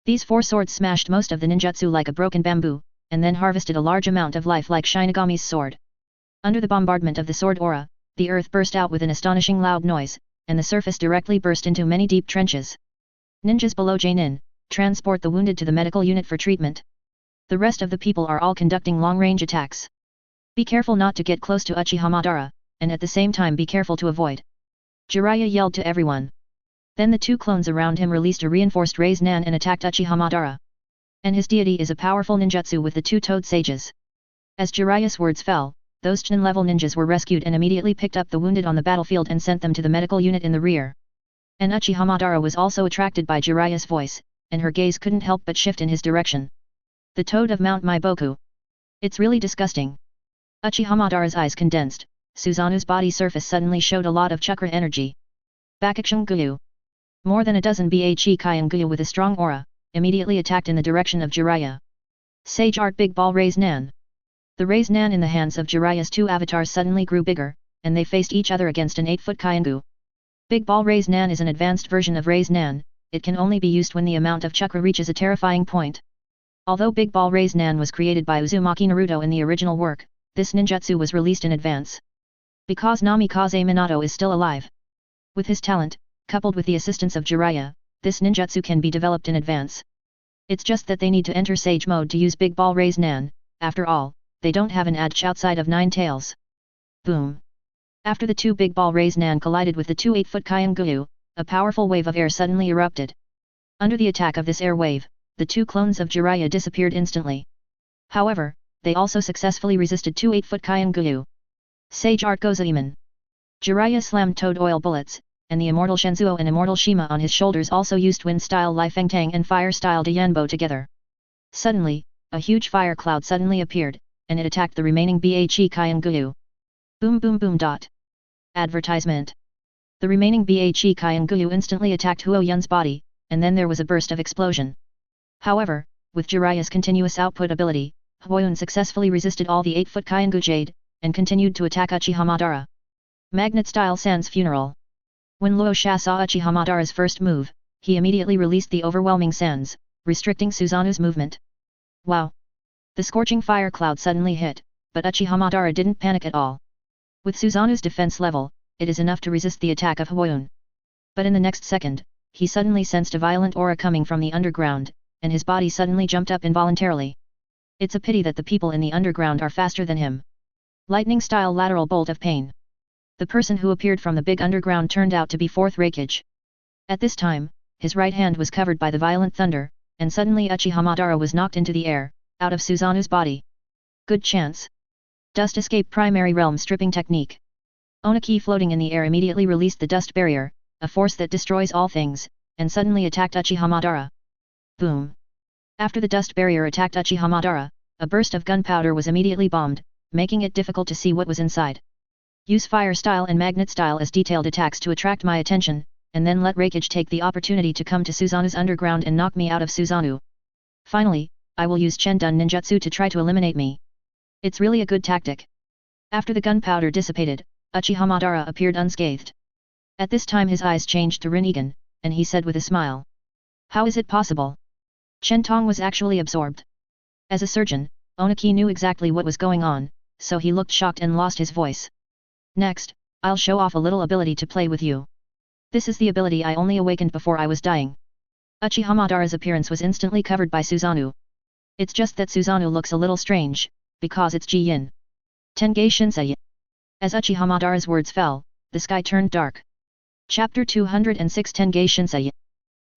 A: These 4 swords smashed most of the ninjutsu like a broken bamboo, and then harvested a large amount of life like Shinigami's sword. Under the bombardment of the sword aura, the earth burst out with an astonishing loud noise, and the surface directly burst into many deep trenches. Ninjas below Jainin, transport the wounded to the medical unit for treatment. The rest of the people are all conducting long-range attacks. Be careful not to get close to Uchiha Madara, and at the same time be careful to avoid. Jiraiya yelled to everyone. Then the 2 clones around him released a reinforced Raise Nan and attacked Uchiha Madara. And his deity is a powerful ninjutsu with the 2 toad sages. As Jiraiya's words fell, those Chunin-level ninjas were rescued and immediately picked up the wounded on the battlefield and sent them to the medical unit in the rear. And Uchiha Madara was also attracted by Jiraiya's voice, and her gaze couldn't help but shift in his direction. The toad of Mount Maiboku. It's really disgusting. Uchiha Madara's eyes condensed, Susanoo's body surface suddenly showed a lot of chakra energy. Bakakshung Guyu. More than a dozen Bhe Kyan Guyu with a strong aura, immediately attacked in the direction of Jiraiya. Sage Art Big Ball Raise Nan. The Raise Nan in the hands of Jiraiya's 2 avatars suddenly grew bigger, and they faced each other against an 8-foot Kyangu. Big Ball Raise Nan is an advanced version of Raise Nan, it can only be used when the amount of chakra reaches a terrifying point. Although Big Ball Raise Nan was created by Uzumaki Naruto in the original work, this ninjutsu was released in advance. Because Namikaze Minato is still alive. With his talent, coupled with the assistance of Jiraiya, this ninjutsu can be developed in advance. It's just that they need to enter Sage mode to use Big Ball Raise Nan, after all, they don't have an Adch outside of 9 tails. Boom. After the 2 Big Ball Raise Nan collided with the 2 8-foot Kyan Guyu, a powerful wave of air suddenly erupted. Under the attack of this air wave, the 2 clones of Jiraiya disappeared instantly. However, they also successfully resisted 2 8-foot Kyan Guyu. Sage Art Gozaiman. Jiraiya slammed toad oil bullets, and the immortal Shenzuo and immortal Shima on his shoulders also used wind-style Li Fengtang and fire-style Dianbo together. Suddenly, a huge fire cloud suddenly appeared, and it attacked the remaining Bhe Kyan Guyu. Boom boom boom. Advertisement. The remaining Bhe Kyan Guyu instantly attacked Huo Yun's body, and then there was a burst of explosion. However, with Jiraiya's continuous output ability, Huo Yun successfully resisted all the 8-foot Kyan Gu Jade, and continued to attack Uchiha Madara. Magnet-style Sans Funeral. When Luo Sha saw Uchiha Madara's first move, he immediately released the overwhelming Sans, restricting Susanoo's movement. Wow! The scorching fire cloud suddenly hit, but Uchiha Madara didn't panic at all. With Susanoo's defense level, it is enough to resist the attack of Huo Yun. But in the next second, he suddenly sensed a violent aura coming from the underground, and his body suddenly jumped up involuntarily. It's a pity that the people in the underground are faster than him. Lightning-style lateral bolt of pain. The person who appeared from the big underground turned out to be Fourth Raikage. At this time, his right hand was covered by the violent thunder, and suddenly Uchiha Madara was knocked into the air, out of Susanoo's body. Good chance. Dust Escape Primary Realm Stripping Technique. Oniki floating in the air immediately released the dust barrier, a force that destroys all things, and suddenly attacked Uchiha Madara. Boom. After the dust barrier attacked Uchiha Madara, a burst of gunpowder was immediately bombed, making it difficult to see what was inside. Use fire style and magnet style as detailed attacks to attract my attention, and then let Raikage take the opportunity to come to Susanoo's underground and knock me out of Susanoo. Finally, I will use Chendun ninjutsu to try to eliminate me. It's really a good tactic. After the gunpowder dissipated, Uchiha Madara appeared unscathed. At this time his eyes changed to Rinnegan, and he said with a smile. How is it possible? Chen Tong was actually absorbed. As a surgeon, Oniki knew exactly what was going on, so he looked shocked and lost his voice. Next, I'll show off a little ability to play with you. This is the ability I only awakened before I was dying. Uchiha Madara's appearance was instantly covered by Susanoo. It's just that Susanoo looks a little strange, because it's Ji-yin. Tengai Shinsei. As Uchiha Madara's words fell, the sky turned dark. Chapter 206 Tengai Shinsei.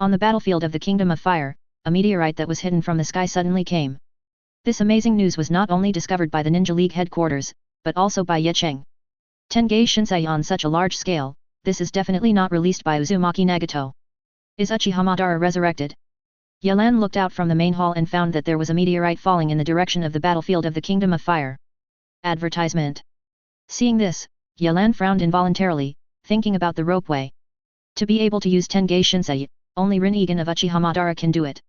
A: On the battlefield of the Kingdom of Fire, a meteorite that was hidden from the sky suddenly came. This amazing news was not only discovered by the Ninja League headquarters, but also by Ye Cheng. Tengai Shinsei on such a large scale, this is definitely not released by Uzumaki Nagato. Is Uchiha Madara resurrected? Yelan looked out from the main hall and found that there was a meteorite falling in the direction of the battlefield of the Kingdom of Fire. Advertisement. Seeing this, Yelan frowned involuntarily, thinking about the ropeway. To be able to use Tengai Shinsei, only Rinnegan of Uchiha Madara can do it.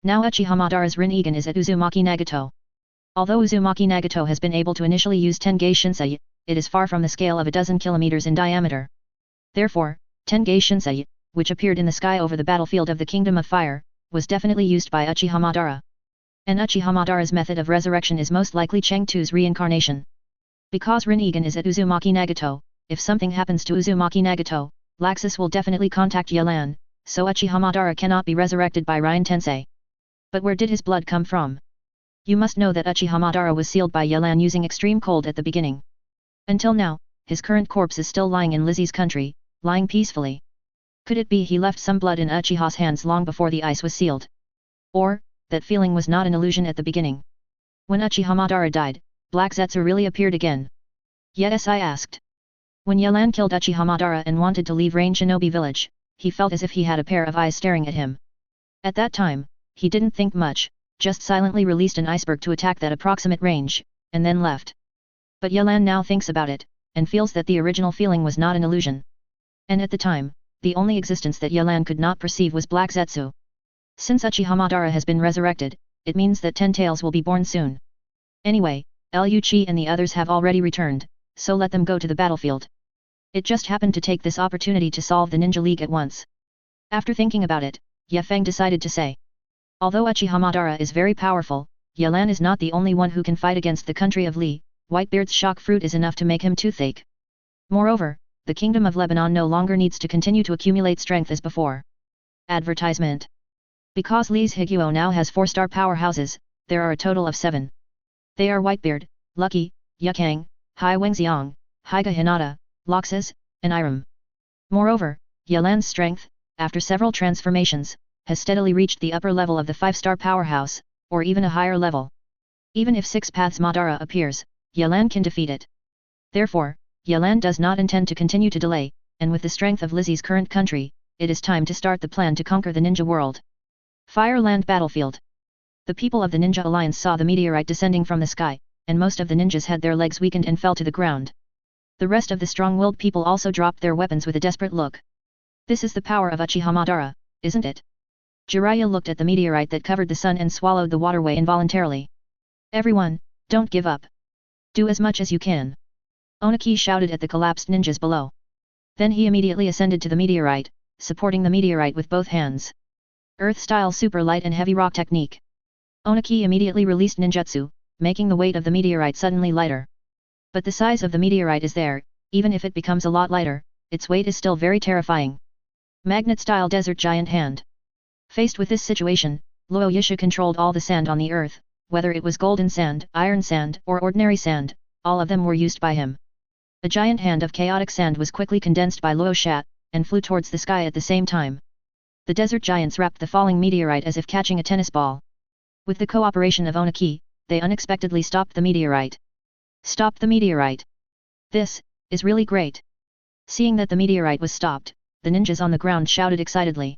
A: Now Uchiha Madara's Rinnegan is at Uzumaki Nagato. Although Uzumaki Nagato has been able to initially use Tengai Shinsei, it is far from the scale of a dozen kilometers in diameter. Therefore, Tengai Shinsei, which appeared in the sky over the battlefield of the Kingdom of Fire, was definitely used by Uchiha Madara. And Uchiha Madara's method of resurrection is most likely Cheng Tu's reincarnation. Because Rinnegan is at Uzumaki Nagato, if something happens to Uzumaki Nagato, Laxus will definitely contact Yelan, so Uchiha Madara cannot be resurrected by Ryan Tensei. But where did his blood come from? You must know that Uchiha Madara was sealed by Yelan using extreme cold at the beginning. Until now, his current corpse is still lying in Lizzie's country, lying peacefully. Could it be he left some blood in Uchiha's hands long before the ice was sealed? Or, that feeling was not an illusion at the beginning? When Uchiha Madara died, Black Zetsu really appeared again. Yes, I asked. When Yelan killed Uchiha Madara and wanted to leave Rain Shinobi village, he felt as if he had a pair of eyes staring at him. At that time, he didn't think much, just silently released an iceberg to attack that approximate range, and then left. But Yelan now thinks about it, and feels that the original feeling was not an illusion. And at the time, the only existence that Yelan could not perceive was Black Zetsu. Since Uchiha Madara has been resurrected, it means that 10 tails will be born soon. Anyway, Liu Qi and the others have already returned, so let them go to the battlefield. It just happened to take this opportunity to solve the Ninja League at once. After thinking about it, Ye Feng decided to say. Although Uchiha Madara is very powerful, Yelan is not the only one who can fight against the country of Li. Whitebeard's shock fruit is enough to make him toothache. Moreover, the Kingdom of Lebanon no longer needs to continue to accumulate strength as before. Advertisement. Because Li's Higuo now has 4-star powerhouses, there are a total of 7. They are Whitebeard, Lucky, Yukang, Hai Wengxiang, Haiga Hinata, Laxus, and Iram. Moreover, Yelan's strength, after several transformations, has steadily reached the upper level of the 5-star powerhouse, or even a higher level. Even if 6 Paths Madara appears, Yelan can defeat it. Therefore, Yelan does not intend to continue to delay, and with the strength of Lizzie's current country, it is time to start the plan to conquer the ninja world. Fireland Battlefield. The people of the Ninja Alliance saw the meteorite descending from the sky, and most of the ninjas had their legs weakened and fell to the ground. The rest of the strong-willed people also dropped their weapons with a desperate look. This is the power of Uchiha Madara, isn't it? Jiraiya looked at the meteorite that covered the sun and swallowed the waterway involuntarily. Everyone, don't give up. Do as much as you can. Onaki shouted at the collapsed ninjas below. Then he immediately ascended to the meteorite, supporting the meteorite with both hands. Earth-style super light and heavy rock technique. Onaki immediately released ninjutsu, making the weight of the meteorite suddenly lighter. But the size of the meteorite is there, even if it becomes a lot lighter, its weight is still very terrifying. Magnet-style desert giant hand. Faced with this situation, Luo Yisha controlled all the sand on the earth, whether it was golden sand, iron sand, or ordinary sand, all of them were used by him. A giant hand of chaotic sand was quickly condensed by Luo Shat, and flew towards the sky at the same time. The desert giants wrapped the falling meteorite as if catching a tennis ball. With the cooperation of Onaki, they unexpectedly stopped the meteorite. Stopped the meteorite. This is really great. Seeing that the meteorite was stopped, the ninjas on the ground shouted excitedly.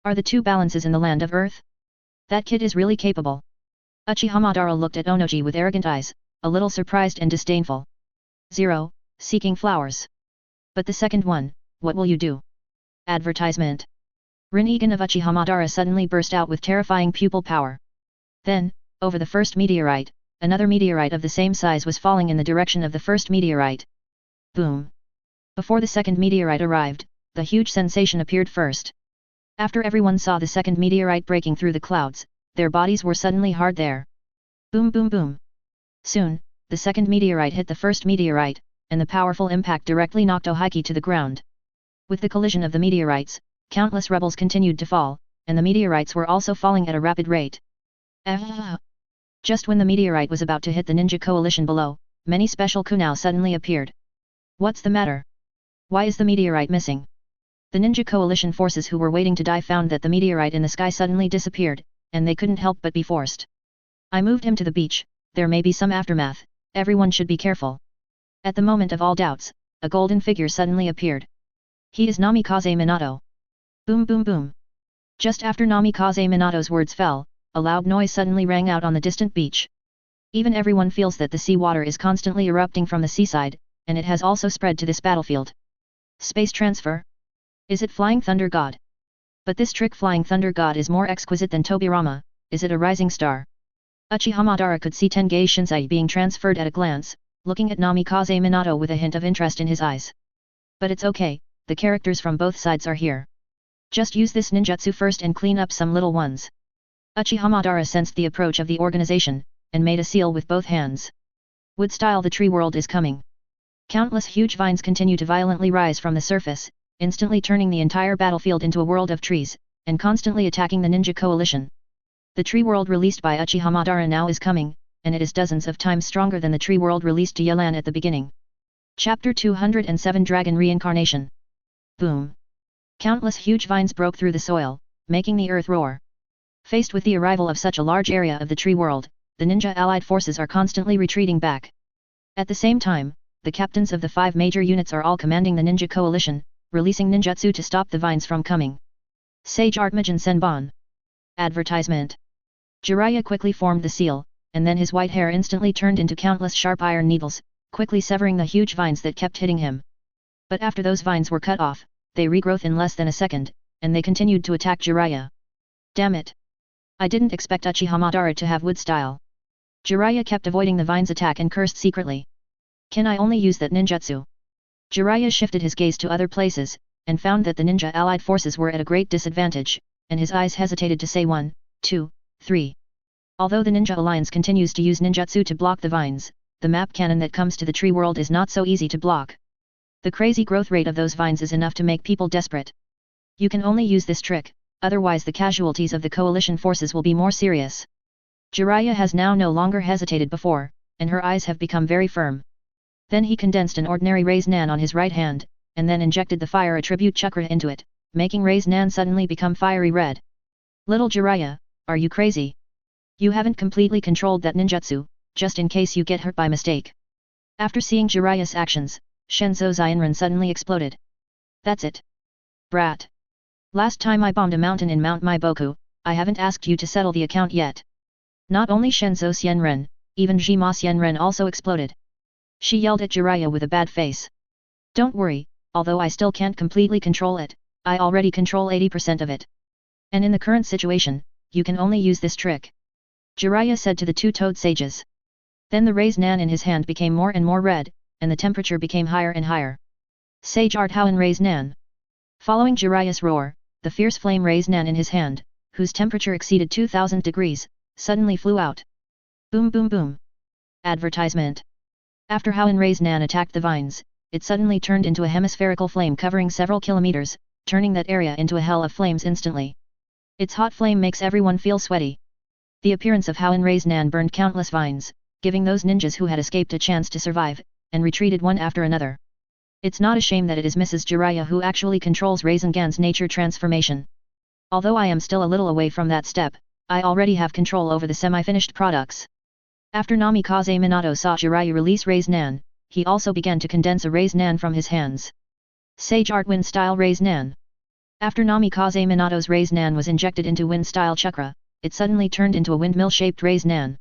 A: Are the 2 balances in the land of Earth? That kid is really capable. Uchiha Madara looked at Onoji with arrogant eyes, a little surprised and disdainful. 0, seeking flowers. But the second one, what will you do? Advertisement. Rinnegan of Uchiha Madara suddenly burst out with terrifying pupil power. Then, over the first meteorite, another meteorite of the same size was falling in the direction of the first meteorite. Boom! Before the second meteorite arrived, the huge sensation appeared first. After everyone saw the second meteorite breaking through the clouds, their bodies were suddenly hard there. Boom boom boom! Soon, the second meteorite hit the first meteorite, and the powerful impact directly knocked Ohiki to the ground. With the collision of the meteorites, countless rebels continued to fall, and the meteorites were also falling at a rapid rate. Just when the meteorite was about to hit the ninja coalition below, many special kunao suddenly appeared. What's the matter? Why is the meteorite missing? The ninja coalition forces who were waiting to die found that the meteorite in the sky suddenly disappeared, and they couldn't help but be forced. I moved him to the beach, there may be some aftermath, everyone should be careful. At the moment of all doubts, a golden figure suddenly appeared. He is Namikaze Minato. Boom boom boom. Just after Namikaze Minato's words fell, a loud noise suddenly rang out on the distant beach. Even everyone feels that the sea water is constantly erupting from the seaside, and it has also spread to this battlefield. Space transfer? Is it Flying Thunder God? But this trick Flying Thunder God is more exquisite than Tobirama, is it a rising star? Uchiha Madara could see Tengai Shinsei being transferred at a glance, looking at Namikaze Minato with a hint of interest in his eyes. But it's okay, the characters from both sides are here. Just use this ninjutsu first and clean up some little ones. Uchiha Madara sensed the approach of the organization, and made a seal with both hands. Wood style the tree world is coming. Countless huge vines continue to violently rise from the surface, instantly turning the entire battlefield into a world of trees, and constantly attacking the ninja coalition. The tree world released by Uchiha Madara now is coming, and it is dozens of times stronger than the tree world released to Yelan at the beginning. Chapter 207 Dragon Reincarnation. Boom. Countless huge vines broke through the soil, making the earth roar. Faced with the arrival of such a large area of the tree world, the ninja allied forces are constantly retreating back. At the same time, the captains of the 5 major units are all commanding the ninja coalition, releasing ninjutsu to stop the vines from coming. Sage Artmajan Senbon. Advertisement. Jiraiya quickly formed the seal, and then his white hair instantly turned into countless sharp iron needles, quickly severing the huge vines that kept hitting him. But after those vines were cut off, they regrowth in less than a second, and they continued to attack Jiraiya. Damn it! I didn't expect Uchiha Madara to have wood style. Jiraiya kept avoiding the vines' attack and cursed secretly. Can I only use that ninjutsu? Jiraiya shifted his gaze to other places, and found that the ninja allied forces were at a great disadvantage, and his eyes hesitated to say 1, 2, 3. Although the ninja alliance continues to use ninjutsu to block the vines, the map cannon that comes to the tree world is not so easy to block. The crazy growth rate of those vines is enough to make people desperate. You can only use this trick, otherwise the casualties of the coalition forces will be more serious. Jiraiya has now no longer hesitated before, and her eyes have become very firm. Then he condensed an ordinary Raise Nan on his right hand, and then injected the fire attribute chakra into it, making Raise Nan suddenly become fiery red. Little Jiraiya, are you crazy? You haven't completely controlled that ninjutsu, just in case you get hurt by mistake. After seeing Jiraiya's actions, Shenzo Xianren suddenly exploded. That's it. Brat. Last time I bombed a mountain in Mount Maiboku, I haven't asked you to settle the account yet. Not only Shenzo Xianren, even Jima Xianren also exploded. She yelled at Jiraiya with a bad face. Don't worry, although I still can't completely control it, I already control 80% of it. And in the current situation, you can only use this trick. Jiraiya said to the 2 toad sages. Then the Raise Nan in his hand became more and more red, and the temperature became higher and higher. Sage Art How and Raise Nan. Following Jiraiya's roar, the fierce flame Raise Nan in his hand, whose temperature exceeded 2000 degrees, suddenly flew out. Boom boom boom. Advertisement. After How and Raise Nan attacked the vines, it suddenly turned into a hemispherical flame covering several kilometers, turning that area into a hell of flames instantly. Its hot flame makes everyone feel sweaty. The appearance of How and Raise Nan burned countless vines, giving those ninjas who had escaped a chance to survive, and retreated one after another. It's not a shame that it is Mrs. Jiraiya who actually controls Rasengan's nature transformation. Although I am still a little away from that step, I already have control over the semi-finished products. After Namikaze Minato saw Jiraiya release Raise Nan, he also began to condense a Raise Nan from his hands. Sage Art Wind Style Raise Nan. After Namikaze Minato's Raise Nan was injected into Wind Style Chakra, it suddenly turned into a windmill-shaped Raise Nan.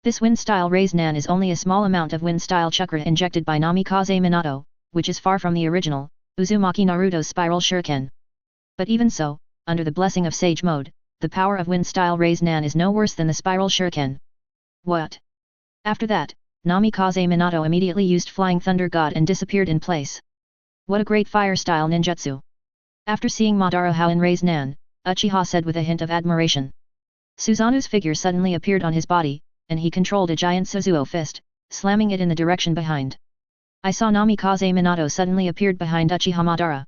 A: This Wind Style Raise Nan is only a small amount of Wind Style Chakra injected by Namikaze Minato, which is far from the original, Uzumaki Naruto's Spiral Shuriken. But even so, under the blessing of Sage Mode, the power of Wind Style Raise Nan is no worse than the Spiral Shuriken. What? After that, Namikaze Minato immediately used Flying Thunder God and disappeared in place. What a great fire-style ninjutsu! After seeing Madara How and Raise Nan, Uchiha said with a hint of admiration. Suzanu's figure suddenly appeared on his body, and he controlled a giant Suzuo fist, slamming it in the direction behind. I saw Namikaze Minato suddenly appeared behind Uchiha Madara.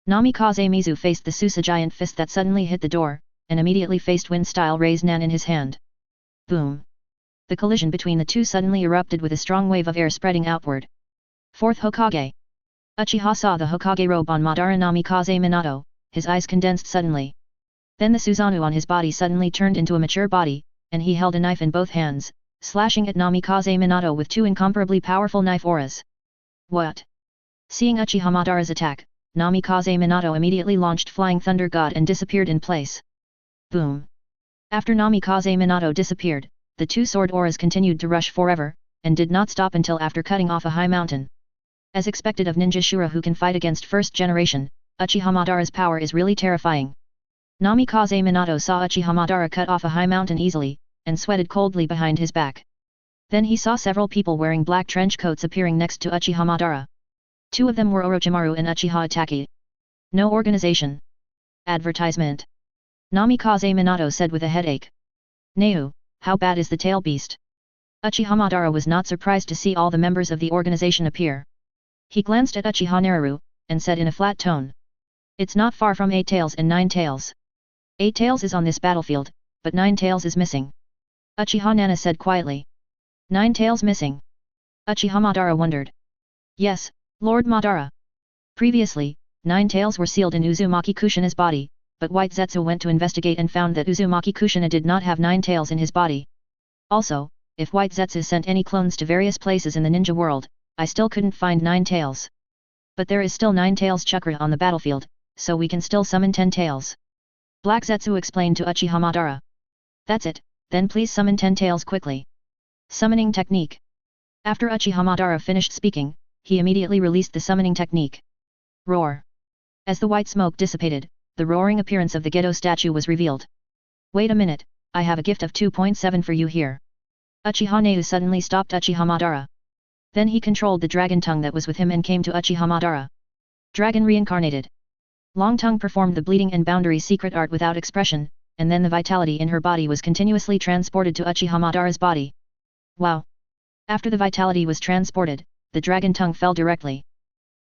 A: Namikaze Mizu faced the Susa giant fist that suddenly hit the door, and immediately faced Wind Style Raise Nan in his hand. Boom! The collision between the two suddenly erupted with a strong wave of air spreading outward. Fourth Hokage. Uchiha saw the Hokage robe on Madara Namikaze Minato, his eyes condensed suddenly. Then the Susanoo on his body suddenly turned into a mature body, and he held a knife in both hands, slashing at Namikaze Minato with two incomparably powerful knife auras. What? Seeing Uchiha Madara's attack, Namikaze Minato immediately launched Flying Thunder God and disappeared in place. Boom! After Namikaze Minato disappeared, the two sword auras continued to rush forever, and did not stop until after cutting off a high mountain. As expected of ninja Shura who can fight against first generation, Uchiha Madara's power is really terrifying. Namikaze Minato saw Uchiha Madara cut off a high mountain easily, and sweated coldly behind his back. Then he saw several people wearing black trench coats appearing next to Uchiha Madara. Two of them were Orochimaru and Uchiha Itachi. No organization. Advertisement. Namikaze Minato said with a headache. Neu, how bad is the tail beast? Uchiha Madara was not surprised to see all the members of the organization appear. He glanced at Uchiha Naru, and said in a flat tone. It's not far from 8 tails and 9 tails. 8 tails is on this battlefield, but 9 tails is missing. Uchiha Nana said quietly. 9 tails missing. Uchiha Madara wondered. Yes, Lord Madara. Previously, 9 tails were sealed in Uzumaki Kushina's body, but White Zetsu went to investigate and found that Uzumaki Kushina did not have 9 tails in his body. Also, if White Zetsu sent any clones to various places in the ninja world, I still couldn't find 9 tails. But there is still 9 tails chakra on the battlefield, so we can still summon 10 tails. Black Zetsu explained to Uchiha Madara. That's it, then please summon 10 tails quickly. Summoning technique. After Uchiha Madara finished speaking, he immediately released the summoning technique. Roar. As the white smoke dissipated, the roaring appearance of the Gedo statue was revealed. Wait a minute, I have a gift of 2.7 for you here. Uchiha Neu suddenly stopped Uchiha Madara. Then he controlled the dragon tongue that was with him and came to Uchiha Madara. Dragon reincarnated. Long Tongue performed the bleeding and boundary secret art without expression, and then the vitality in her body was continuously transported to Uchiha Madara's body. Wow! After the vitality was transported, the dragon tongue fell directly.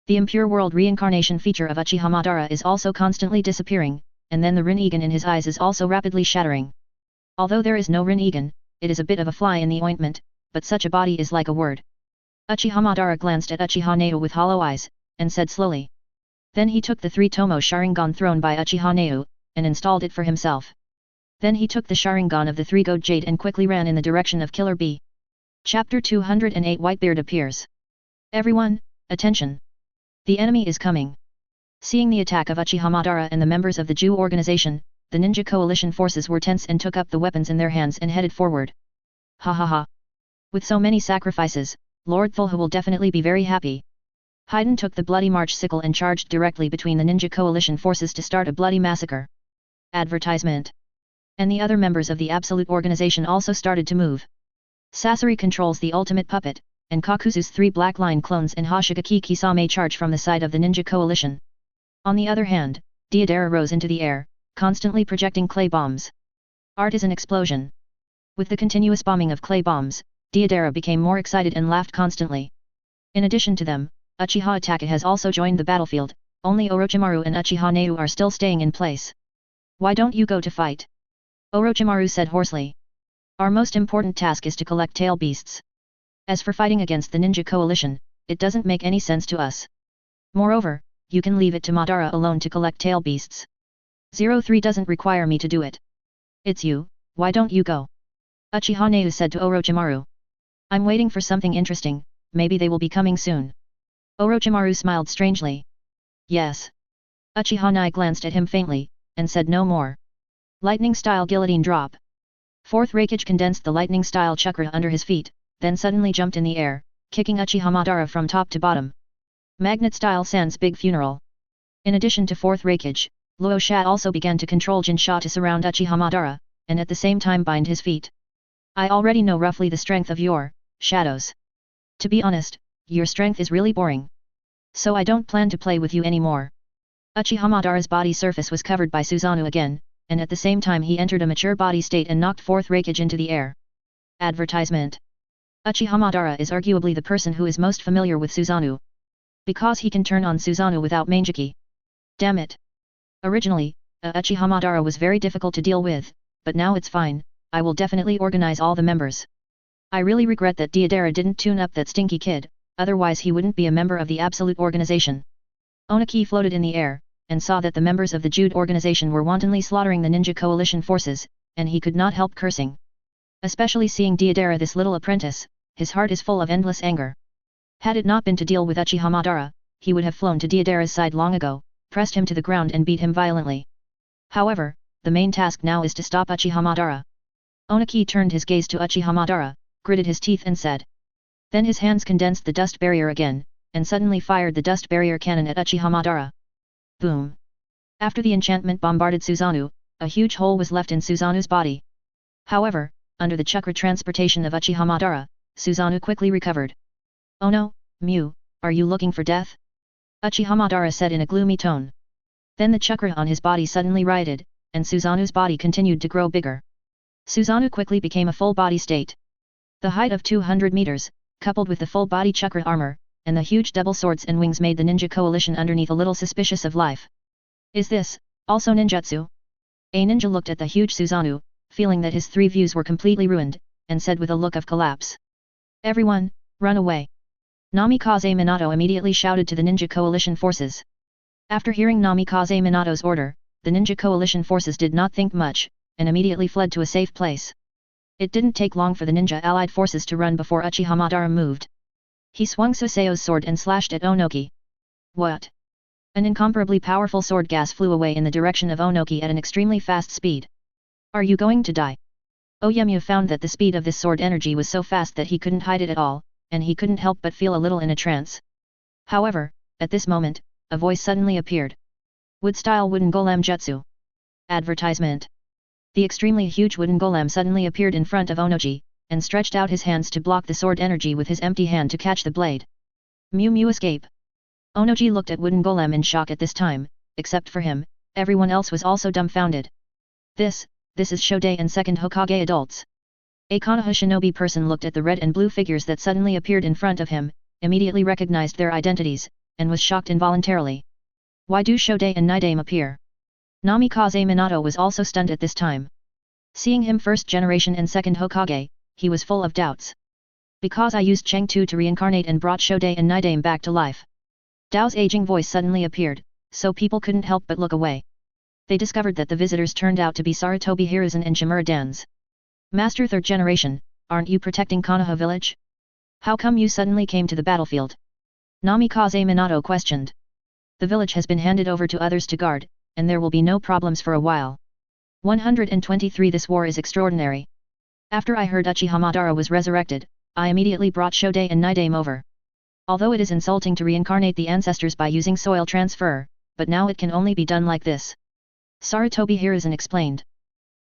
A: The impure world reincarnation feature of Uchiha Madara is also constantly disappearing, and then the Rinnegan in his eyes is also rapidly shattering. Although there is no Rinnegan, it is a bit of a fly in the ointment, but such a body is like a word. Uchiha Madara glanced at Uchiha Neu with hollow eyes, and said slowly. Then he took the 3 Tomo Sharingan thrown by Uchiha Neu, and installed it for himself. Then he took the Sharingan of the 3 Gold Jade and quickly ran in the direction of Killer Bee. Chapter 208 Whitebeard appears. Everyone, attention! The enemy is coming. Seeing the attack of Uchiha Madara and the members of the Jew organization, the ninja coalition forces were tense and took up the weapons in their hands and headed forward. Ha ha ha! With so many sacrifices, Lord Thulhu will definitely be very happy. Haiden took the bloody march sickle and charged directly between the ninja coalition forces to start a bloody massacre. Advertisement. And the other members of the Absolute Organization also started to move. Sasori controls the ultimate puppet, and Kakuzu's 3 Black Line clones and Hoshigaki Kisame charge from the side of the ninja coalition. On the other hand, Deidara rose into the air, constantly projecting clay bombs. Art is an explosion. With the continuous bombing of clay bombs, Deidara became more excited and laughed constantly. In addition to them, Uchiha Itachi has also joined the battlefield, only Orochimaru and Uchiha Neu are still staying in place. Why don't you go to fight? Orochimaru said hoarsely. Our most important task is to collect tail beasts. As for fighting against the ninja coalition, it doesn't make any sense to us. Moreover, you can leave it to Madara alone to collect tail beasts. 03 doesn't require me to do it. It's you, why don't you go? Uchiha Neu said to Orochimaru. I'm waiting for something interesting, maybe they will be coming soon. Orochimaru smiled strangely. Yes. Uchiha Nai glanced at him faintly, and said no more. Lightning-style guillotine drop. Fourth Raikage condensed the lightning-style chakra under his feet, then suddenly jumped in the air, kicking Uchiha Madara from top to bottom. Magnet-style Sans big funeral. In addition to Fourth Raikage, Luo Sha also began to control Jin Sha to surround Uchiha Madara, and at the same time bind his feet. I already know roughly the strength of your shadows. To be honest, your strength is really boring. So I don't plan to play with you anymore. Uchiha Madara's body surface was covered by Susanoo again, and at the same time he entered a mature body state and knocked Fourth Raikage into the air. Advertisement. Uchiha Madara is arguably the person who is most familiar with Susanoo. Because he can turn on Susanoo without Mangeki. Damn it. Originally, Uchiha Madara was very difficult to deal with, but now it's fine, I will definitely organize all the members. I really regret that Deidara didn't tune up that stinky kid, otherwise he wouldn't be a member of the Absolute Organization. Onaki floated in the air, and saw that the members of the Jude organization were wantonly slaughtering the ninja coalition forces, and he could not help cursing. Especially seeing Deidara, this little apprentice, his heart is full of endless anger. Had it not been to deal with Uchiha Madara, he would have flown to Deidara's side long ago, pressed him to the ground and beat him violently. However, the main task now is to stop Uchiha Madara. Onaki turned his gaze to Uchiha Madara, gritted his teeth and said. Then his hands condensed the dust barrier again, and suddenly fired the dust barrier cannon at Uchiha Madara. Boom! After the enchantment bombarded Susanoo, a huge hole was left in Susanoo's body. However, under the chakra transportation of Uchiha Madara, Susanoo quickly recovered. Oh no, Mew, are you looking for death? Uchiha Madara said in a gloomy tone. Then the chakra on his body suddenly rioted, and Susanoo's body continued to grow bigger. Susanoo quickly became a full body state. The height of 200 meters, coupled with the full body chakra armor, and the huge double swords and wings made the ninja coalition underneath a little suspicious of life. Is this, also ninjutsu? A ninja looked at the huge Susanoo, feeling that his 3 views were completely ruined, and said with a look of collapse. Everyone, run away. Namikaze Minato immediately shouted to the ninja coalition forces. After hearing Namikaze Minato's order, the ninja coalition forces did not think much, and immediately fled to a safe place. It didn't take long for the ninja allied forces to run before Uchiha Madara moved. He swung Suseo's sword and slashed at Onoki. What? An incomparably powerful sword gas flew away in the direction of Onoki at an extremely fast speed. Are you going to die? Oyemyu found that the speed of this sword energy was so fast that he couldn't hide it at all, and he couldn't help but feel a little in a trance. However, at this moment, a voice suddenly appeared. Wood-style wooden golem jutsu. Advertisement. The extremely huge wooden golem suddenly appeared in front of Onoji, and stretched out his hands to block the sword energy with his empty hand to catch the blade. Mew Mew escape. Onoji looked at wooden golem in shock at this time, except for him, everyone else was also dumbfounded. This is Shodei and second Hokage adults. A Konoha shinobi person looked at the red and blue figures that suddenly appeared in front of him, immediately recognized their identities, and was shocked involuntarily. Why do Shodei and Nidame appear? Namikaze Minato was also stunned at this time. Seeing him first generation and second Hokage, he was full of doubts. Because I used Chengtu to reincarnate and brought Shodei and Nidame back to life. Dao's aging voice suddenly appeared, so people couldn't help but look away. They discovered that the visitors turned out to be Sarutobi Hiruzen and Shimura Dans. Master third generation, aren't you protecting Konoha village? How come you suddenly came to the battlefield? Namikaze Minato questioned. The village has been handed over to others to guard, and there will be no problems for a while. 123 This war is extraordinary. After I heard Uchiha Madara was resurrected, I immediately brought Shodei and Nidame over. Although it is insulting to reincarnate the ancestors by using soil transfer, but now it can only be done like this. Sarutobi Hiruzen explained.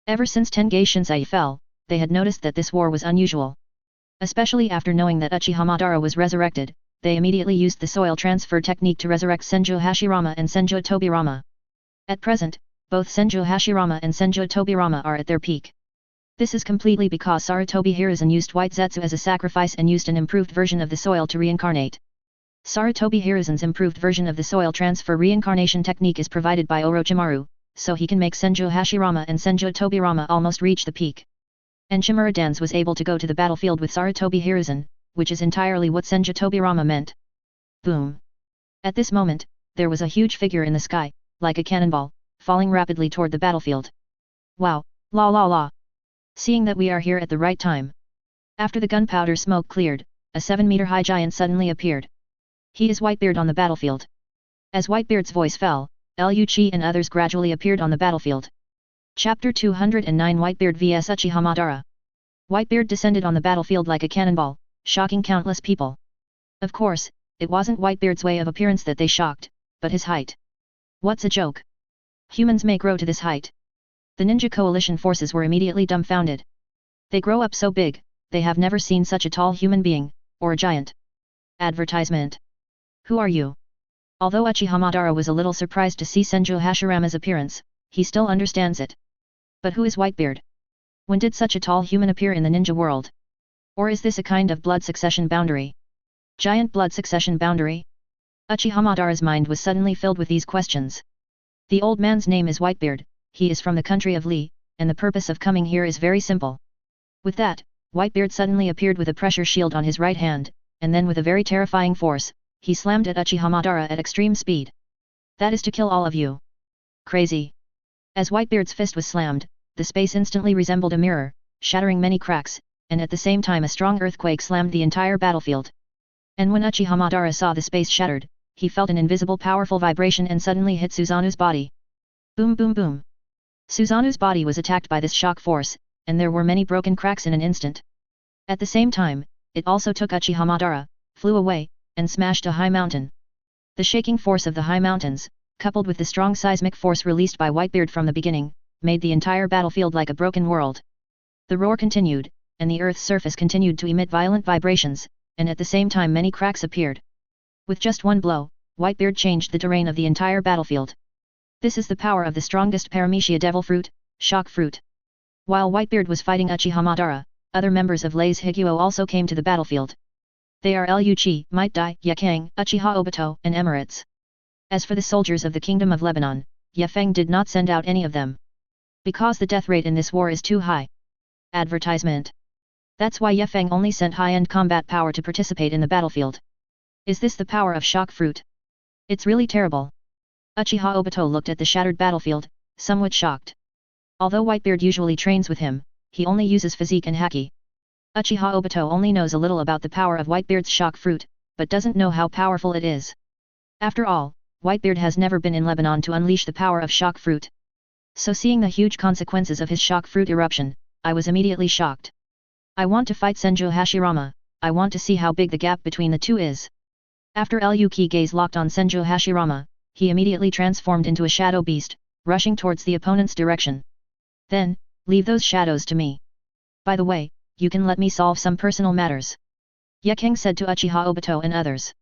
A: Ever since Tengai Shinsei fell, they had noticed that this war was unusual. Especially after knowing that Uchiha Madara was resurrected, they immediately used the soil transfer technique to resurrect Senju Hashirama and Senju Tobirama. At present, both Senju Hashirama and Senju Tobirama are at their peak. This is completely because Sarutobi Hiruzen used White Zetsu as a sacrifice and used an improved version of the soil to reincarnate. Sarutobi Hiruzen's improved version of the soil transfer reincarnation technique is provided by Orochimaru, so he can make Senju Hashirama and Senju Tobirama almost reach the peak. And Shimura Dans was able to go to the battlefield with Sarutobi Hiruzen, which is entirely what Senju Tobirama meant. Boom! At this moment, there was a huge figure in the sky, like a cannonball, falling rapidly toward the battlefield. Wow, la la la! Seeing that we are here at the right time. After the gunpowder smoke cleared, a 7-meter-high giant suddenly appeared. He is Whitebeard on the battlefield. As Whitebeard's voice fell, Liu Qi and others gradually appeared on the battlefield. Chapter 209 Whitebeard vs Uchiha Madara. Whitebeard descended on the battlefield like a cannonball, shocking countless people. Of course, it wasn't Whitebeard's way of appearance that they shocked, but his height. What's a joke? Humans may grow to this height. The ninja coalition forces were immediately dumbfounded. They grow up so big, they have never seen such a tall human being, or a giant. Advertisement. Who are you? Although Uchiha Madara was a little surprised to see Senju Hashirama's appearance, he still understands it. But who is Whitebeard? When did such a tall human appear in the ninja world? Or is this a kind of blood succession boundary? Giant blood succession boundary? Uchiha Madara's mind was suddenly filled with these questions. The old man's name is Whitebeard, he is from the country of Li, and the purpose of coming here is very simple. With that, Whitebeard suddenly appeared with a pressure shield on his right hand, and then with a very terrifying force, he slammed at Uchiha Madara at extreme speed. That is to kill all of you. Crazy. As Whitebeard's fist was slammed, the space instantly resembled a mirror, shattering many cracks, and at the same time a strong earthquake slammed the entire battlefield. And when Uchiha Madara saw the space shattered, he felt an invisible powerful vibration and suddenly hit Suzanu's body. Boom boom boom. Suzanu's body was attacked by this shock force, and there were many broken cracks in an instant. At the same time, it also took Uchiha Madara, flew away, and smashed a high mountain. The shaking force of the high mountains, coupled with the strong seismic force released by Whitebeard from the beginning, made the entire battlefield like a broken world. The roar continued, and the earth's surface continued to emit violent vibrations, and at the same time many cracks appeared. With just one blow, Whitebeard changed the terrain of the entire battlefield. This is the power of the strongest Paramecia Devil Fruit, Shock Fruit. While Whitebeard was fighting Uchiha Madara, other members of Lei's Higuo also came to the battlefield. They are Liu Qi, Might Dai, Ye Kang, Uchiha Obito, and Emirates. As for the soldiers of the Kingdom of Lebanon, Ye Feng did not send out any of them. Because the death rate in this war is too high. Advertisement. That's why Ye Feng only sent high-end combat power to participate in the battlefield. Is this the power of Shock Fruit? It's really terrible. Uchiha Obito looked at the shattered battlefield, somewhat shocked. Although Whitebeard usually trains with him, he only uses physique and haki. Uchiha Obito only knows a little about the power of Whitebeard's Shock Fruit, but doesn't know how powerful it is. After all, Whitebeard has never been in Lebanon to unleash the power of Shock Fruit. So seeing the huge consequences of his Shock Fruit eruption, I was immediately shocked. I want to fight Senju Hashirama, I want to see how big the gap between the two is. After Liu Qi gaze locked on Senju Hashirama, he immediately transformed into a shadow beast, rushing towards the opponent's direction. Then, leave those shadows to me. By the way, you can let me solve some personal matters. Ye Kang said to Uchiha Obito and others.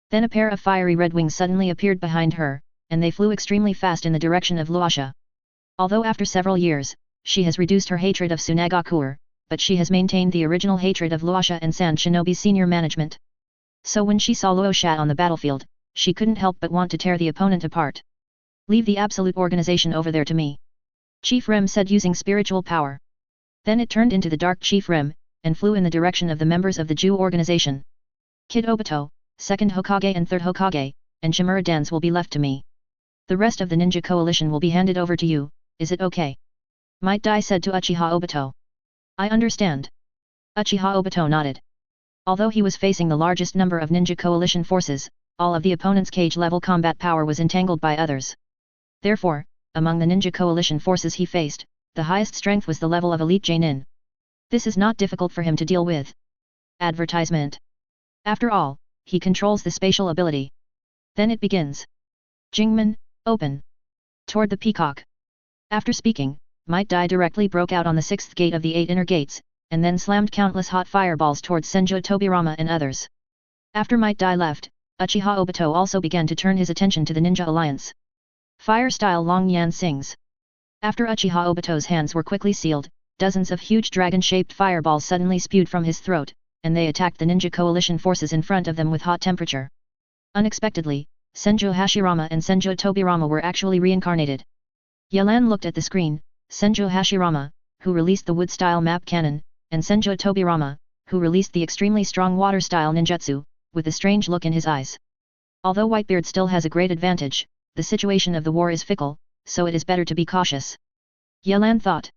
A: Then a pair of fiery red wings suddenly appeared behind her, and they flew extremely fast in the direction of Luasha. Although after several years, she has reduced her hatred of Tsunagakuer, but she has maintained the original hatred of Luasha and Sand Shinobi's senior management. So when she saw Luosha on the battlefield, she couldn't help but want to tear the opponent apart. Leave the absolute organization over there to me. Chief Rem said using spiritual power. Then it turned into the Dark Chief Rem, and flew in the direction of the members of the Jew organization. Kid Obito, second Hokage and third Hokage, and Shimura Dance will be left to me. The rest of the ninja coalition will be handed over to you, is it okay? Might Dai said to Uchiha Obito. I understand. Uchiha Obito nodded. Although he was facing the largest number of ninja coalition forces, all of the opponent's cage-level combat power was entangled by others. Therefore, among the ninja coalition forces he faced, the highest strength was the level of elite Jainin. This is not difficult for him to deal with. Advertisement. After all, he controls the spatial ability. Then it begins. Jingmen, open. Toward the peacock. After speaking, Might Dai directly broke out on the sixth gate of the 8 inner gates, and then slammed countless hot fireballs towards Senju Tobirama and others. After Might Dai left, Uchiha Obito also began to turn his attention to the Ninja Alliance. Fire-style Long Yan sings. After Uchiha Obito's hands were quickly sealed, dozens of huge dragon-shaped fireballs suddenly spewed from his throat, and they attacked the ninja coalition forces in front of them with hot temperature. Unexpectedly, Senju Hashirama and Senju Tobirama were actually reincarnated. Yelan looked at the screen, Senju Hashirama, who released the wood-style map cannon, and Senju Tobirama, who released the extremely strong water-style ninjutsu, with a strange look in his eyes. Although Whitebeard still has a great advantage, the situation of the war is fickle, so it is better to be cautious. Yelan thought.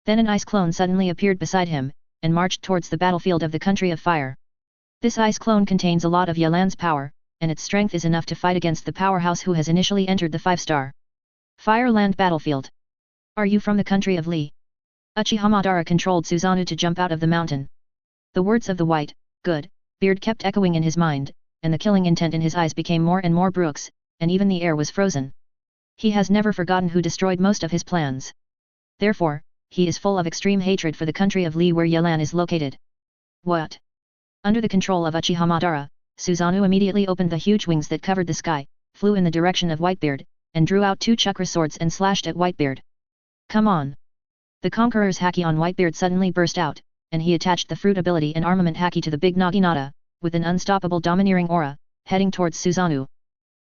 A: Then an ice clone suddenly appeared beside him, and marched towards the battlefield of the country of fire. This ice clone contains a lot of Yelan's power, and its strength is enough to fight against the powerhouse who has initially entered the 5-star Fireland battlefield. Are you from the country of Li? Uchiha Madara controlled Susanoo to jump out of the mountain. The words of the white, good, beard kept echoing in his mind, and the killing intent in his eyes became more and more brooks, and even the air was frozen. He has never forgotten who destroyed most of his plans. Therefore, he is full of extreme hatred for the country of Li where Yelan is located. What? Under the control of Uchiha Madara, Susanoo immediately opened the huge wings that covered the sky, flew in the direction of Whitebeard, and drew out 2 chakra swords and slashed at Whitebeard. Come on! The Conqueror's haki on Whitebeard suddenly burst out, and he attached the fruit ability and armament haki to the big Naginata, with an unstoppable domineering aura, heading towards Susanoo.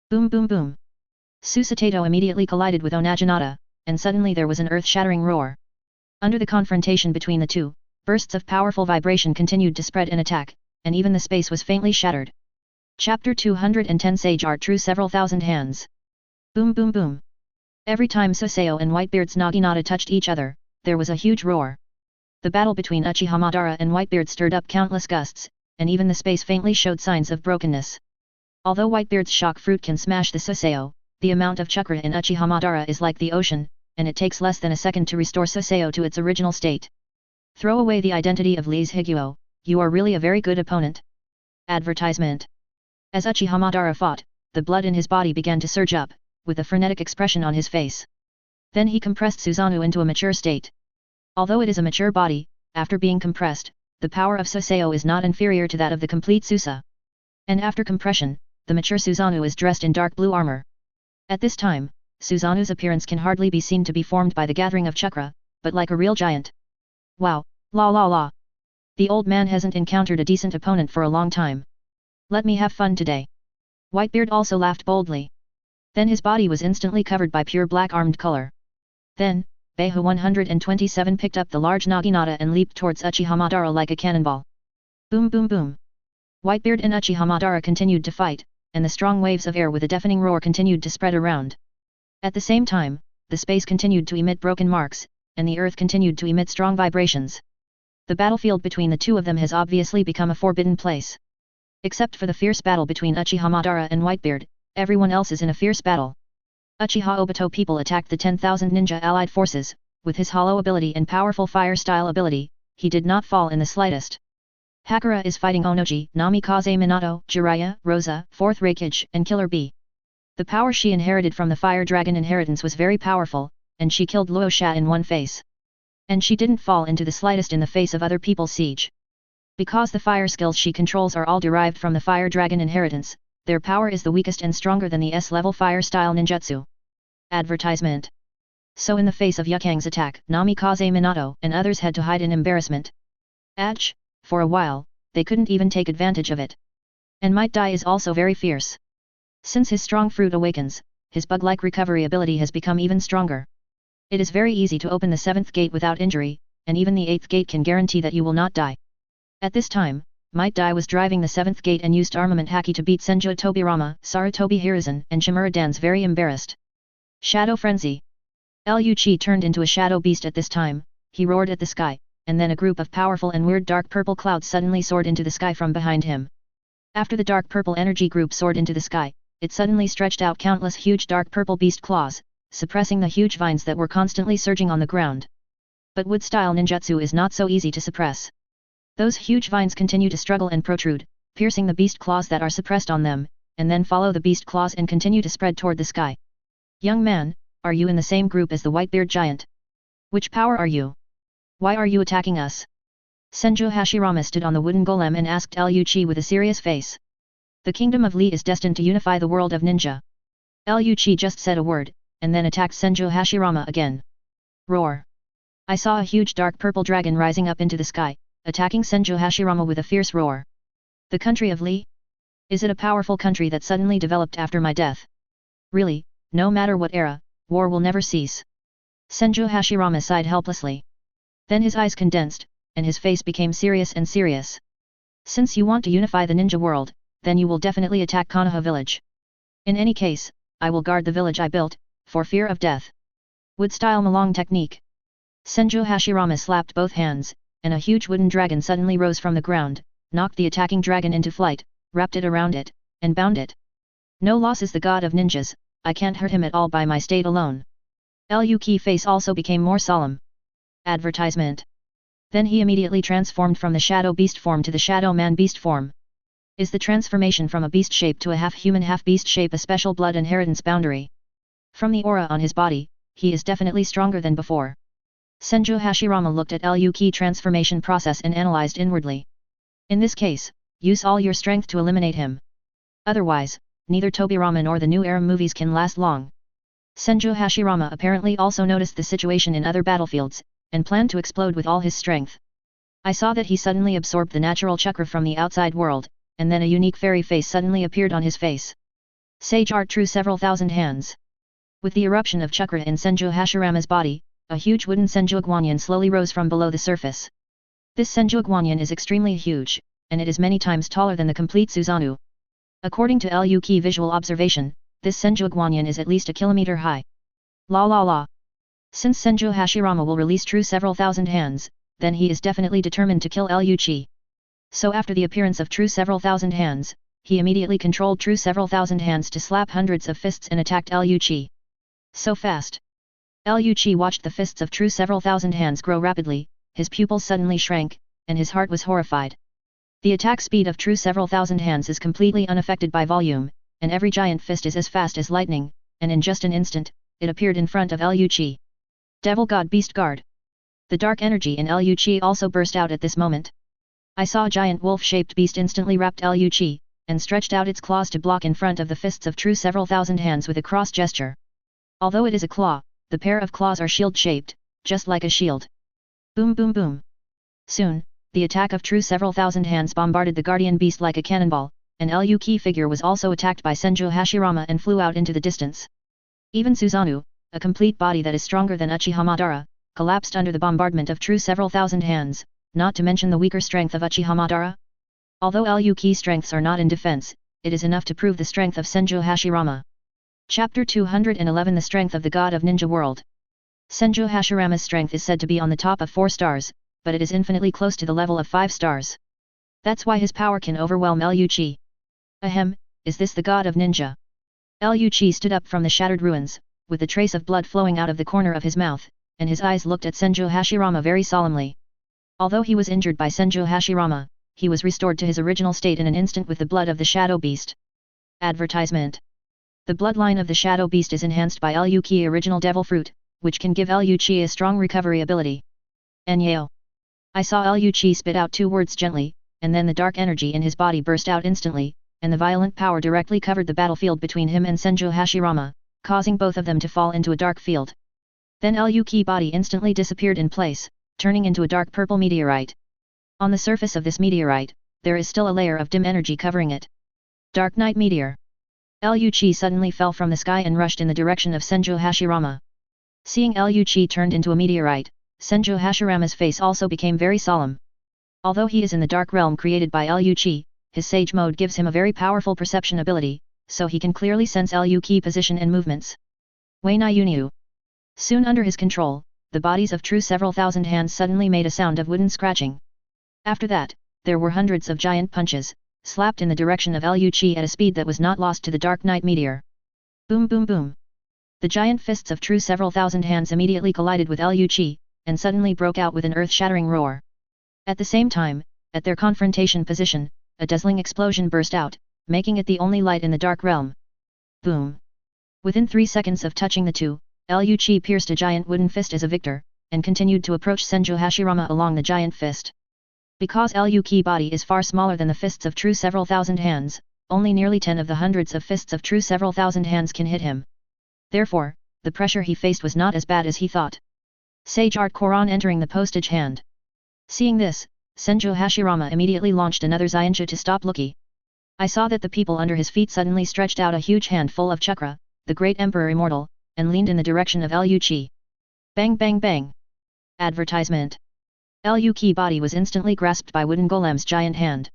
A: Boom boom boom! Susato immediately collided with Onaginata, and suddenly there was an earth-shattering roar. Under the confrontation between the two, Bursts of powerful vibration continued to spread and attack, and even the space was faintly shattered. Chapter 210 Sage Art drew several thousand hands. Boom boom boom. Every time Susayo and Whitebeard's Naginata touched each other, there was a huge roar. The battle between Uchiha Madara and Whitebeard stirred up countless gusts, and even the space faintly showed signs of brokenness. Although Whitebeard's shock fruit can smash the Susayo, the amount of chakra in Uchiha Madara is like the ocean, and it takes less than a second to restore Susayo to its original state. Throw away the identity of Lee's Higuo, you are really a very good opponent. Advertisement. As Uchiha Madara fought, the blood in his body began to surge up, with a frenetic expression on his face. Then he compressed Susanoo into a mature state. Although it is a mature body, after being compressed, the power of Susayo is not inferior to that of the complete Susa. And after compression, the mature Susanoo is dressed in dark blue armor. At this time, Susanoo's appearance can hardly be seen to be formed by the gathering of chakra, but like a real giant. Wow, la la la. The old man hasn't encountered a decent opponent for a long time. Let me have fun today. Whitebeard also laughed boldly. Then his body was instantly covered by pure black armed color. Then, Beihu 127 picked up the large Naginata and leaped towards Uchiha Madara like a cannonball. Boom boom boom. Whitebeard and Uchiha Madara continued to fight, and the strong waves of air with a deafening roar continued to spread around. At the same time, the space continued to emit broken marks, and the earth continued to emit strong vibrations. The battlefield between the two of them has obviously become a forbidden place. Except for the fierce battle between Uchiha Madara and Whitebeard, everyone else is in a fierce battle. Uchiha Obito people attacked the 10,000 ninja allied forces. With his hollow ability and powerful fire-style ability, he did not fall in the slightest. Hakura is fighting Onoji, Namikaze Minato, Jiraiya, Rosa, 4th Raikage, and Killer Bee. The power she inherited from the Fire Dragon inheritance was very powerful, and she killed Luo Sha in one face. And she didn't fall into the slightest in the face of other people's siege. Because the fire skills she controls are all derived from the Fire Dragon inheritance, their power is the weakest and stronger than the S-level fire-style ninjutsu. Advertisement. So in the face of Yukang's attack, Namikaze Minato and others had to hide in embarrassment. Atch, for a while, they couldn't even take advantage of it. And Might Dai is also very fierce. Since his strong fruit awakens, his bug-like recovery ability has become even stronger. It is very easy to open the 7th gate without injury, and even the 8th gate can guarantee that you will not die. At this time, Might Dai was driving the 7th gate and used armament haki to beat Senju Tobirama, Sarutobi Hiruzen and Shimura Dan's very embarrassed. Shadow Frenzy. Liu Qi turned into a shadow beast at this time, he roared at the sky, and then a group of powerful and weird dark purple clouds suddenly soared into the sky from behind him. After the dark purple energy group soared into the sky, it suddenly stretched out countless huge dark purple beast claws, suppressing the huge vines that were constantly surging on the ground. But wood-style ninjutsu is not so easy to suppress. Those huge vines continue to struggle and protrude, piercing the beast claws that are suppressed on them, and then follow the beast claws and continue to spread toward the sky. Young man, are you in the same group as the Whitebeard giant? Which power are you? Why are you attacking us? Senju Hashirama stood on the wooden golem and asked Liu Qi with a serious face. The kingdom of Li is destined to unify the world of ninja. Liu Qi just said a word, and then attacked Senju Hashirama again. Roar! I saw a huge dark purple dragon rising up into the sky, attacking Senju Hashirama with a fierce roar. The country of Li? Is it a powerful country that suddenly developed after my death? Really, no matter what era, war will never cease. Senju Hashirama sighed helplessly. Then his eyes condensed, and his face became serious and serious. Since you want to unify the ninja world, then you will definitely attack Konoha village. In any case, I will guard the village I built, for fear of death. Wood-style Malong technique. Senju Hashirama slapped both hands, and a huge wooden dragon suddenly rose from the ground, knocked the attacking dragon into flight, wrapped it around it, and bound it. No loss is the god of ninjas, I can't hurt him at all by my state alone. Liu Qi's face also became more solemn. Advertisement. Then he immediately transformed from the shadow beast form to the shadow man beast form. Is the transformation from a beast shape to a half-human half-beast shape a special blood inheritance boundary? From the aura on his body, he is definitely stronger than before. Senju Hashirama looked at Liu Qi's transformation process and analyzed inwardly. In this case, use all your strength to eliminate him. Otherwise, neither Tobirama nor the new era movies can last long. Senju Hashirama apparently also noticed the situation in other battlefields, and planned to explode with all his strength. I saw that he suddenly absorbed the natural chakra from the outside world, and then a unique fairy face suddenly appeared on his face. Sage art drew several thousand hands. With the eruption of chakra in Senju Hashirama's body, a huge wooden Senju Guanyin slowly rose from below the surface. This Senju Guanyin is extremely huge, and it is many times taller than the complete Susanoo. According to Liu Qi visual observation, this Senju Guanyin is at least a kilometer high. La la la. Since Senju Hashirama will release true several thousand hands, then he is definitely determined to kill Liu Qi. So after the appearance of true several thousand hands, he immediately controlled true several thousand hands to slap hundreds of fists and attacked Liu Qi. So fast. Liu Qi watched the fists of true several thousand hands grow rapidly, his pupils suddenly shrank, and his heart was horrified. The attack speed of true several thousand hands is completely unaffected by volume, and every giant fist is as fast as lightning, and in just an instant, it appeared in front of Liu Qi. Devil God Beast Guard. The dark energy in Liu Qi also burst out at this moment. I saw a giant wolf-shaped beast instantly wrapped Liu Qi, and stretched out its claws to block in front of the fists of true several thousand hands with a cross gesture. Although it is a claw, the pair of claws are shield-shaped, just like a shield. Boom boom boom. Soon, the attack of true several thousand hands bombarded the guardian beast like a cannonball, and Liu Qi figure was also attacked by Senju Hashirama and flew out into the distance. Even Susanoo, a complete body that is stronger than Uchiha Madara, collapsed under the bombardment of true several thousand hands, not to mention the weaker strength of Uchiha Madara. Although Liu Qi's strengths are not in defense, it is enough to prove the strength of Senju Hashirama. Chapter 211 The Strength of the God of Ninja World. Senju Hashirama's strength is said to be on the top of 4 stars, but it is infinitely close to the level of 5 stars. That's why his power can overwhelm Liu Qi. Ahem, is this the God of Ninja? Liu Qi stood up from the shattered ruins, with a trace of blood flowing out of the corner of his mouth, and his eyes looked at Senju Hashirama very solemnly. Although he was injured by Senju Hashirama, he was restored to his original state in an instant with the blood of the Shadow Beast. Advertisement. The bloodline of the Shadow Beast is enhanced by Liu Qi original Devil Fruit, which can give Liu Qi a strong recovery ability. Enyo. I saw Liu Qi spit out 2 words gently, and then the dark energy in his body burst out instantly, and the violent power directly covered the battlefield between him and Senju Hashirama, causing both of them to fall into a dark field. Then Liu Qi body instantly disappeared in place, turning into a dark purple meteorite. On the surface of this meteorite, there is still a layer of dim energy covering it. Dark Night Meteor. Liu Qi suddenly fell from the sky and rushed in the direction of Senju Hashirama. Seeing Liu Qi turned into a meteorite, Senju Hashirama's face also became very solemn. Although he is in the dark realm created by Liu Qi, his sage mode gives him a very powerful perception ability, so he can clearly sense Liu Qi position and movements. Wei Nai Yunyu. Soon under his control, the bodies of true several thousand hands suddenly made a sound of wooden scratching. After that, there were hundreds of giant punches, slapped in the direction of Liu Qi at a speed that was not lost to the Dark Night Meteor. Boom boom boom. The giant fists of true several thousand hands immediately collided with Liu Qi, and suddenly broke out with an earth-shattering roar. At the same time, at their confrontation position, a dazzling explosion burst out, making it the only light in the dark realm. Boom. Within 3 seconds of touching the two, Liu Qi pierced a giant wooden fist as a victor, and continued to approach Senju Hashirama along the giant fist. Because Liu Qi body is far smaller than the fists of true several thousand hands, only nearly 10 of the hundreds of fists of true several thousand hands can hit him. Therefore, the pressure he faced was not as bad as he thought. Sage Art Koran entering the postage hand. Seeing this, Senju Hashirama immediately launched another Xianxu to stop Lucky. I saw that the people under his feet suddenly stretched out a huge hand full of chakra, the great emperor immortal, and leaned in the direction of Liu Qi. Bang bang bang. Advertisement. Liu Qi body was instantly grasped by Wooden Golem's giant hand.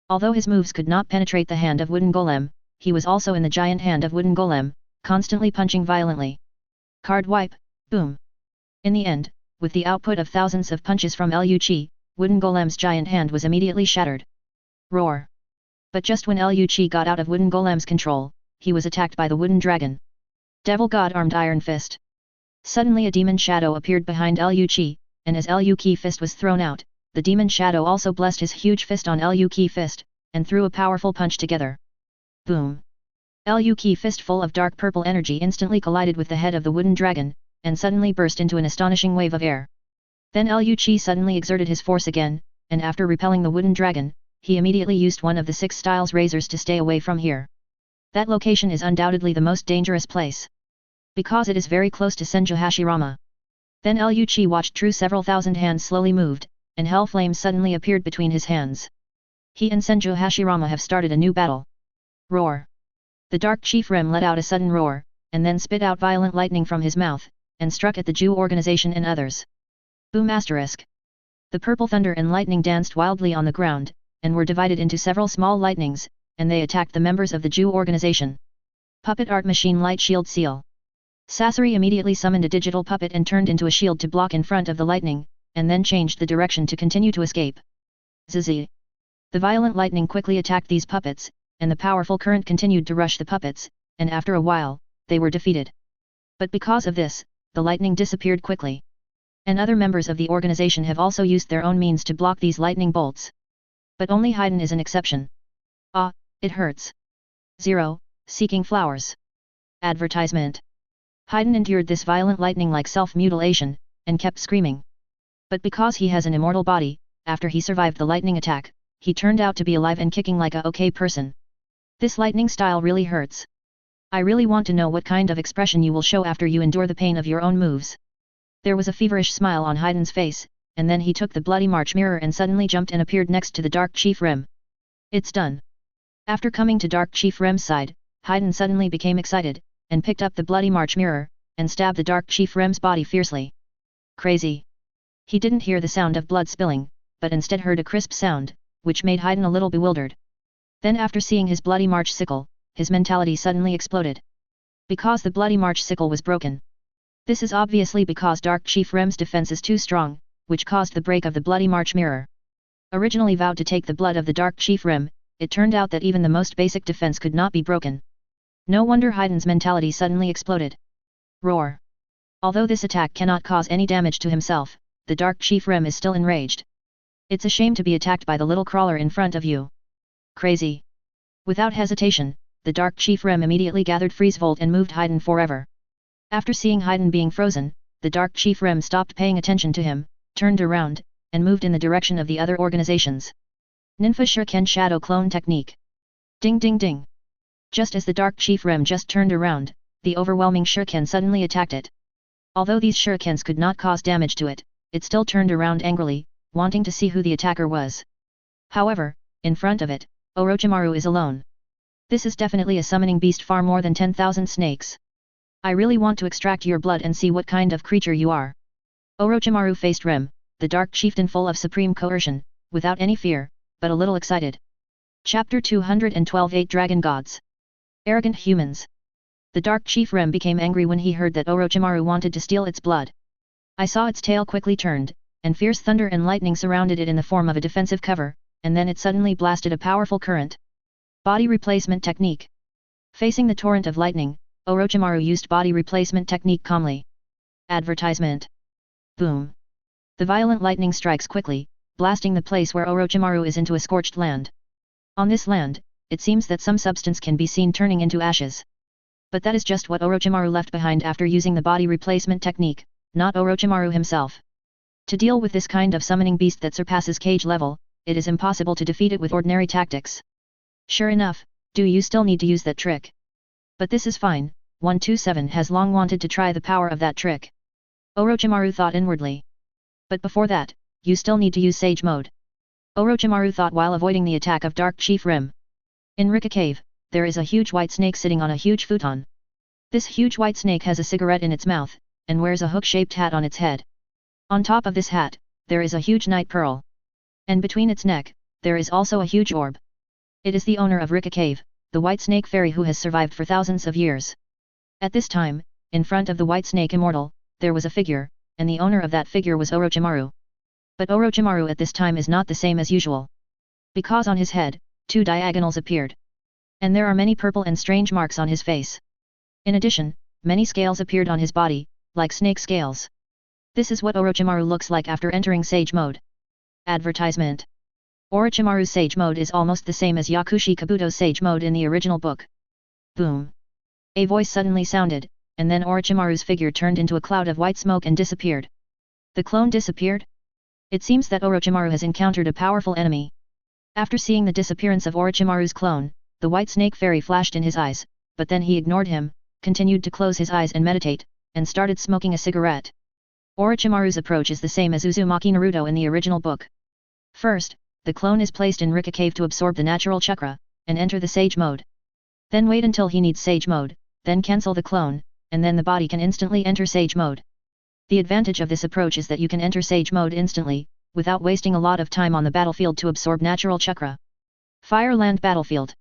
A: Although his moves could not penetrate the hand of Wooden Golem, he was also in the giant hand of Wooden Golem, constantly punching violently. Card wipe, boom. In the end, with the output of thousands of punches from Liu Qi, Wooden Golem's giant hand was immediately shattered. Roar. But just when Liu Qi got out of Wooden Golem's control, he was attacked by the Wooden Dragon. Devil God Armed Iron Fist. Suddenly a demon shadow appeared behind Liu Qi, and as Liu Qi fist was thrown out, the demon shadow also blessed his huge fist on Liu Qi fist, and threw a powerful punch together. Boom. Liu Qi fist full of dark purple energy instantly collided with the head of the Wooden Dragon, and suddenly burst into an astonishing wave of air. Then Liu Qi suddenly exerted his force again, and after repelling the Wooden Dragon, he immediately used one of the 6 styles razors to stay away from here. That location is undoubtedly the most dangerous place. Because it is very close to Senju Hashirama. Then Liu Qi watched true several thousand hands slowly moved, and hell flames suddenly appeared between his hands. He and Senju Hashirama have started a new battle. Roar. The Dark Chief Rem let out a sudden roar, and then spit out violent lightning from his mouth, and struck at the Jew organization and others. Boom asterisk. The purple thunder and lightning danced wildly on the ground, and were divided into several small lightnings, and they attacked the members of the Jew organization. Puppet Art Machine Light Shield Seal. Sasori immediately summoned a digital puppet and turned into a shield to block in front of the lightning, and then changed the direction to continue to escape. Zzz. The violent lightning quickly attacked these puppets, and the powerful current continued to rush the puppets, and after a while, they were defeated. But because of this, the lightning disappeared quickly. And other members of the organization have also used their own means to block these lightning bolts. But only Haydn is an exception. Ah, it hurts. 0. Seeking flowers. Advertisement. Haydn endured this violent lightning like self-mutilation, and kept screaming. But because he has an immortal body, after he survived the lightning attack, he turned out to be alive and kicking like a okay person. This lightning style really hurts. I really want to know what kind of expression you will show after you endure the pain of your own moves. There was a feverish smile on Haydn's face, and then he took the bloody March mirror and suddenly jumped and appeared next to the Dark Chief Rem. It's done. After coming to Dark Chief Rem's side, Haydn suddenly became excited, and picked up the bloody March mirror, and stabbed the Dark Chief Rem's body fiercely. Crazy. He didn't hear the sound of blood spilling, but instead heard a crisp sound, which made Haydn a little bewildered. Then after seeing his bloody March sickle, his mentality suddenly exploded. Because the bloody March sickle was broken. This is obviously because Dark Chief Rem's defense is too strong, which caused the break of the bloody March mirror. Originally vowed to take the blood of the Dark Chief Rem, it turned out that even the most basic defense could not be broken. No wonder Haydn's mentality suddenly exploded. Roar. Although this attack cannot cause any damage to himself, the Dark Chief Rem is still enraged. It's a shame to be attacked by the little crawler in front of you. Crazy. Without hesitation, the Dark Chief Rem immediately gathered Freezevolt and moved Haydn forever. After seeing Haydn being frozen, the Dark Chief Rem stopped paying attention to him, turned around, and moved in the direction of the other organizations. Ninfa Shuriken Shadow Clone Technique. Ding ding ding. Just as the Dark Chief Rem just turned around, the overwhelming Shuriken suddenly attacked it. Although these shurikens could not cause damage to it, it still turned around angrily, wanting to see who the attacker was. However, in front of it, Orochimaru is alone. This is definitely a summoning beast far more than 10,000 snakes. I really want to extract your blood and see what kind of creature you are. Orochimaru faced Rem, the Dark Chieftain full of supreme coercion, without any fear, but a little excited. Chapter 212 8 Dragon Gods. Arrogant Humans. The Dark Chief Rem became angry when he heard that Orochimaru wanted to steal its blood. I saw its tail quickly turned, and fierce thunder and lightning surrounded it in the form of a defensive cover, and then it suddenly blasted a powerful current. Body Replacement Technique. Facing the torrent of lightning, Orochimaru used body replacement technique calmly. Advertisement. Boom. The violent lightning strikes quickly, blasting the place where Orochimaru is into a scorched land. On this land, it seems that some substance can be seen turning into ashes. But that is just what Orochimaru left behind after using the body replacement technique, not Orochimaru himself. To deal with this kind of summoning beast that surpasses cage level, it is impossible to defeat it with ordinary tactics. Sure enough, do you still need to use that trick? But this is fine, 127 has long wanted to try the power of that trick. Orochimaru thought inwardly. But before that, you still need to use Sage Mode. Orochimaru thought while avoiding the attack of Dark Chief Rem. In Rika Cave, there is a huge white snake sitting on a huge futon. This huge white snake has a cigarette in its mouth, and wears a hook-shaped hat on its head. On top of this hat, there is a huge night pearl. And between its neck, there is also a huge orb. It is the owner of Rika Cave, the white snake fairy who has survived for thousands of years. At this time, in front of the white snake immortal, there was a figure, and the owner of that figure was Orochimaru. But Orochimaru at this time is not the same as usual. Because on his head, 2 diagonals appeared. And there are many purple and strange marks on his face. In addition, many scales appeared on his body, like snake scales. This is what Orochimaru looks like after entering Sage Mode. Advertisement. Orochimaru's Sage Mode is almost the same as Yakushi Kabuto's Sage Mode in the original book. Boom. A voice suddenly sounded, and then Orochimaru's figure turned into a cloud of white smoke and disappeared. The clone disappeared? It seems that Orochimaru has encountered a powerful enemy. After seeing the disappearance of Orochimaru's clone, the white snake fairy flashed in his eyes, but then he ignored him, continued to close his eyes and meditate, and started smoking a cigarette. Orochimaru's approach is the same as Uzumaki Naruto in the original book. First, the clone is placed in Rika Cave to absorb the natural chakra, and enter the Sage Mode. Then wait until he needs Sage Mode, then cancel the clone, and then the body can instantly enter Sage Mode. The advantage of this approach is that you can enter Sage Mode instantly, without wasting a lot of time on the battlefield to absorb natural chakra. Fire Land Battlefield.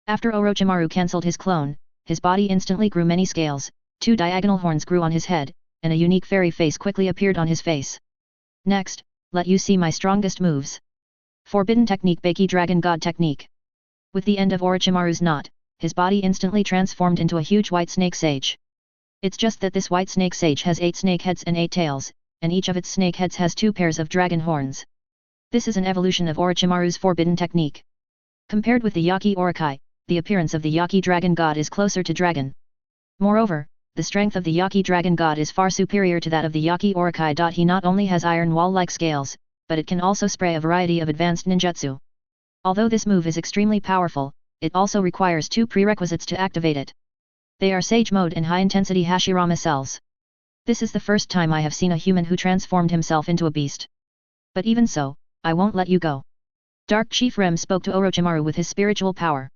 A: After Orochimaru cancelled his clone, his body instantly grew many scales, 2 diagonal horns grew on his head, and a unique fairy face quickly appeared on his face. Next, let you see my strongest moves. Forbidden Technique Baki Dragon God Technique. With the end of Orochimaru's knot, his body instantly transformed into a huge white snake sage. It's just that this white snake sage has 8 snake heads and 8 tails, and each of its snake heads has 2 pairs of dragon horns. This is an evolution of Orochimaru's forbidden technique. Compared with the Yaki Orokai, the appearance of the Yaki Dragon God is closer to dragon. Moreover, the strength of the Yaki Dragon God is far superior to that of the Yaki Orokai. He not only has iron wall-like scales, but it can also spray a variety of advanced ninjutsu. Although this move is extremely powerful, it also requires 2 prerequisites to activate it. They are Sage Mode and High-Intensity Hashirama Cells. This is the first time I have seen a human who transformed himself into a beast. But even so, I won't let you go. Dark Chief Rem spoke to Orochimaru with his spiritual power.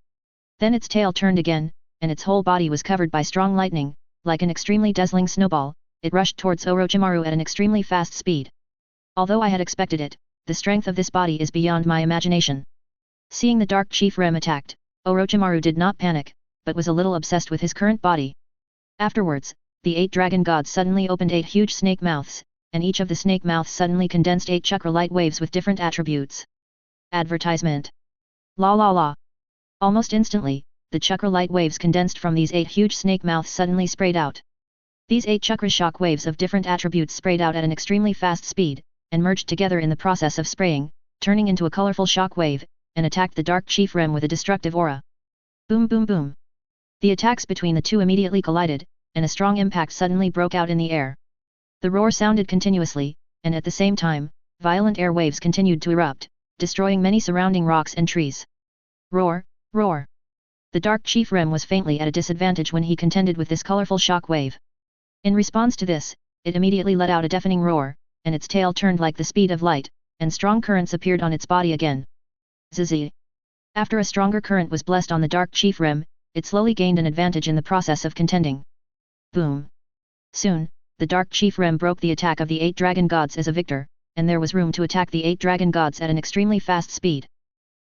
A: Then its tail turned again, and its whole body was covered by strong lightning, like an extremely dazzling snowball, it rushed towards Orochimaru at an extremely fast speed. Although I had expected it, the strength of this body is beyond my imagination. Seeing the Dark Chief Rem attacked, Orochimaru did not panic, but was a little obsessed with his current body. Afterwards, the 8 dragon gods suddenly opened 8 huge snake mouths, and each of the snake mouths suddenly condensed 8 chakra light waves with different attributes. Advertisement. La la la. Almost instantly, the chakra light waves condensed from these 8 huge snake mouths suddenly sprayed out. These 8 chakra shock waves of different attributes sprayed out at an extremely fast speed, and merged together in the process of spraying, turning into a colorful shock wave, and attacked the Dark Chief Rem with a destructive aura. Boom boom boom. The attacks between the two immediately collided, and a strong impact suddenly broke out in the air. The roar sounded continuously, and at the same time, violent air waves continued to erupt, destroying many surrounding rocks and trees. Roar, roar. The Dark Chief Rem was faintly at a disadvantage when he contended with this colorful shock wave. In response to this, it immediately let out a deafening roar, and its tail turned like the speed of light, and strong currents appeared on its body again. Zzz. After a stronger current was blessed on the Dark Chief Rem, it slowly gained an advantage in the process of contending. Boom. Soon, the Dark Chief Rem broke the attack of the 8 dragon gods as a victor, and there was room to attack the 8 dragon gods at an extremely fast speed.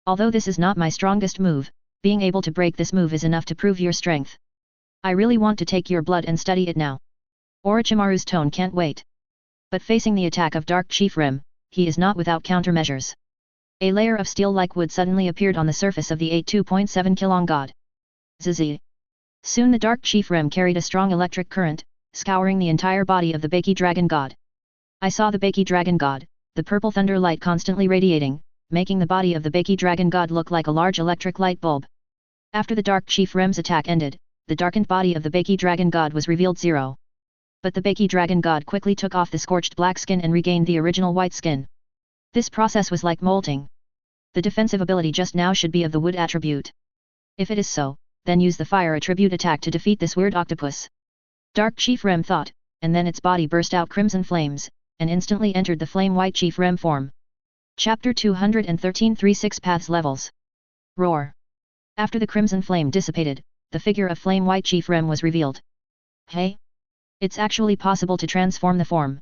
A: Although this is not my strongest move, being able to break this move is enough to prove your strength. I really want to take your blood and study it now. Orochimaru's tone can't wait. But facing the attack of Dark Chief Rem, he is not without countermeasures. A layer of steel-like wood suddenly appeared on the surface of the 2.7 kilong god. Zzz. Soon the Dark Chief Rem carried a strong electric current, scouring the entire body of the Baki Dragon God. I saw the Baki Dragon God, the purple thunder light constantly radiating, making the body of the Baki Dragon God look like a large electric light bulb. After the Dark Chief Rem's attack ended, the darkened body of the Baki Dragon God was revealed zero. But the Baki Dragon God quickly took off the scorched black skin and regained the original white skin. This process was like molting. The defensive ability just now should be of the wood attribute. If it is so, then use the fire attribute attack to defeat this weird octopus. Dark Chief Rem thought, and then its body burst out crimson flames, and instantly entered the flame white Chief Rem form. Chapter 213 36 Paths Levels. Roar. After the crimson flame dissipated, the figure of flame white Chief Rem was revealed. Hey? It's actually possible to transform the form.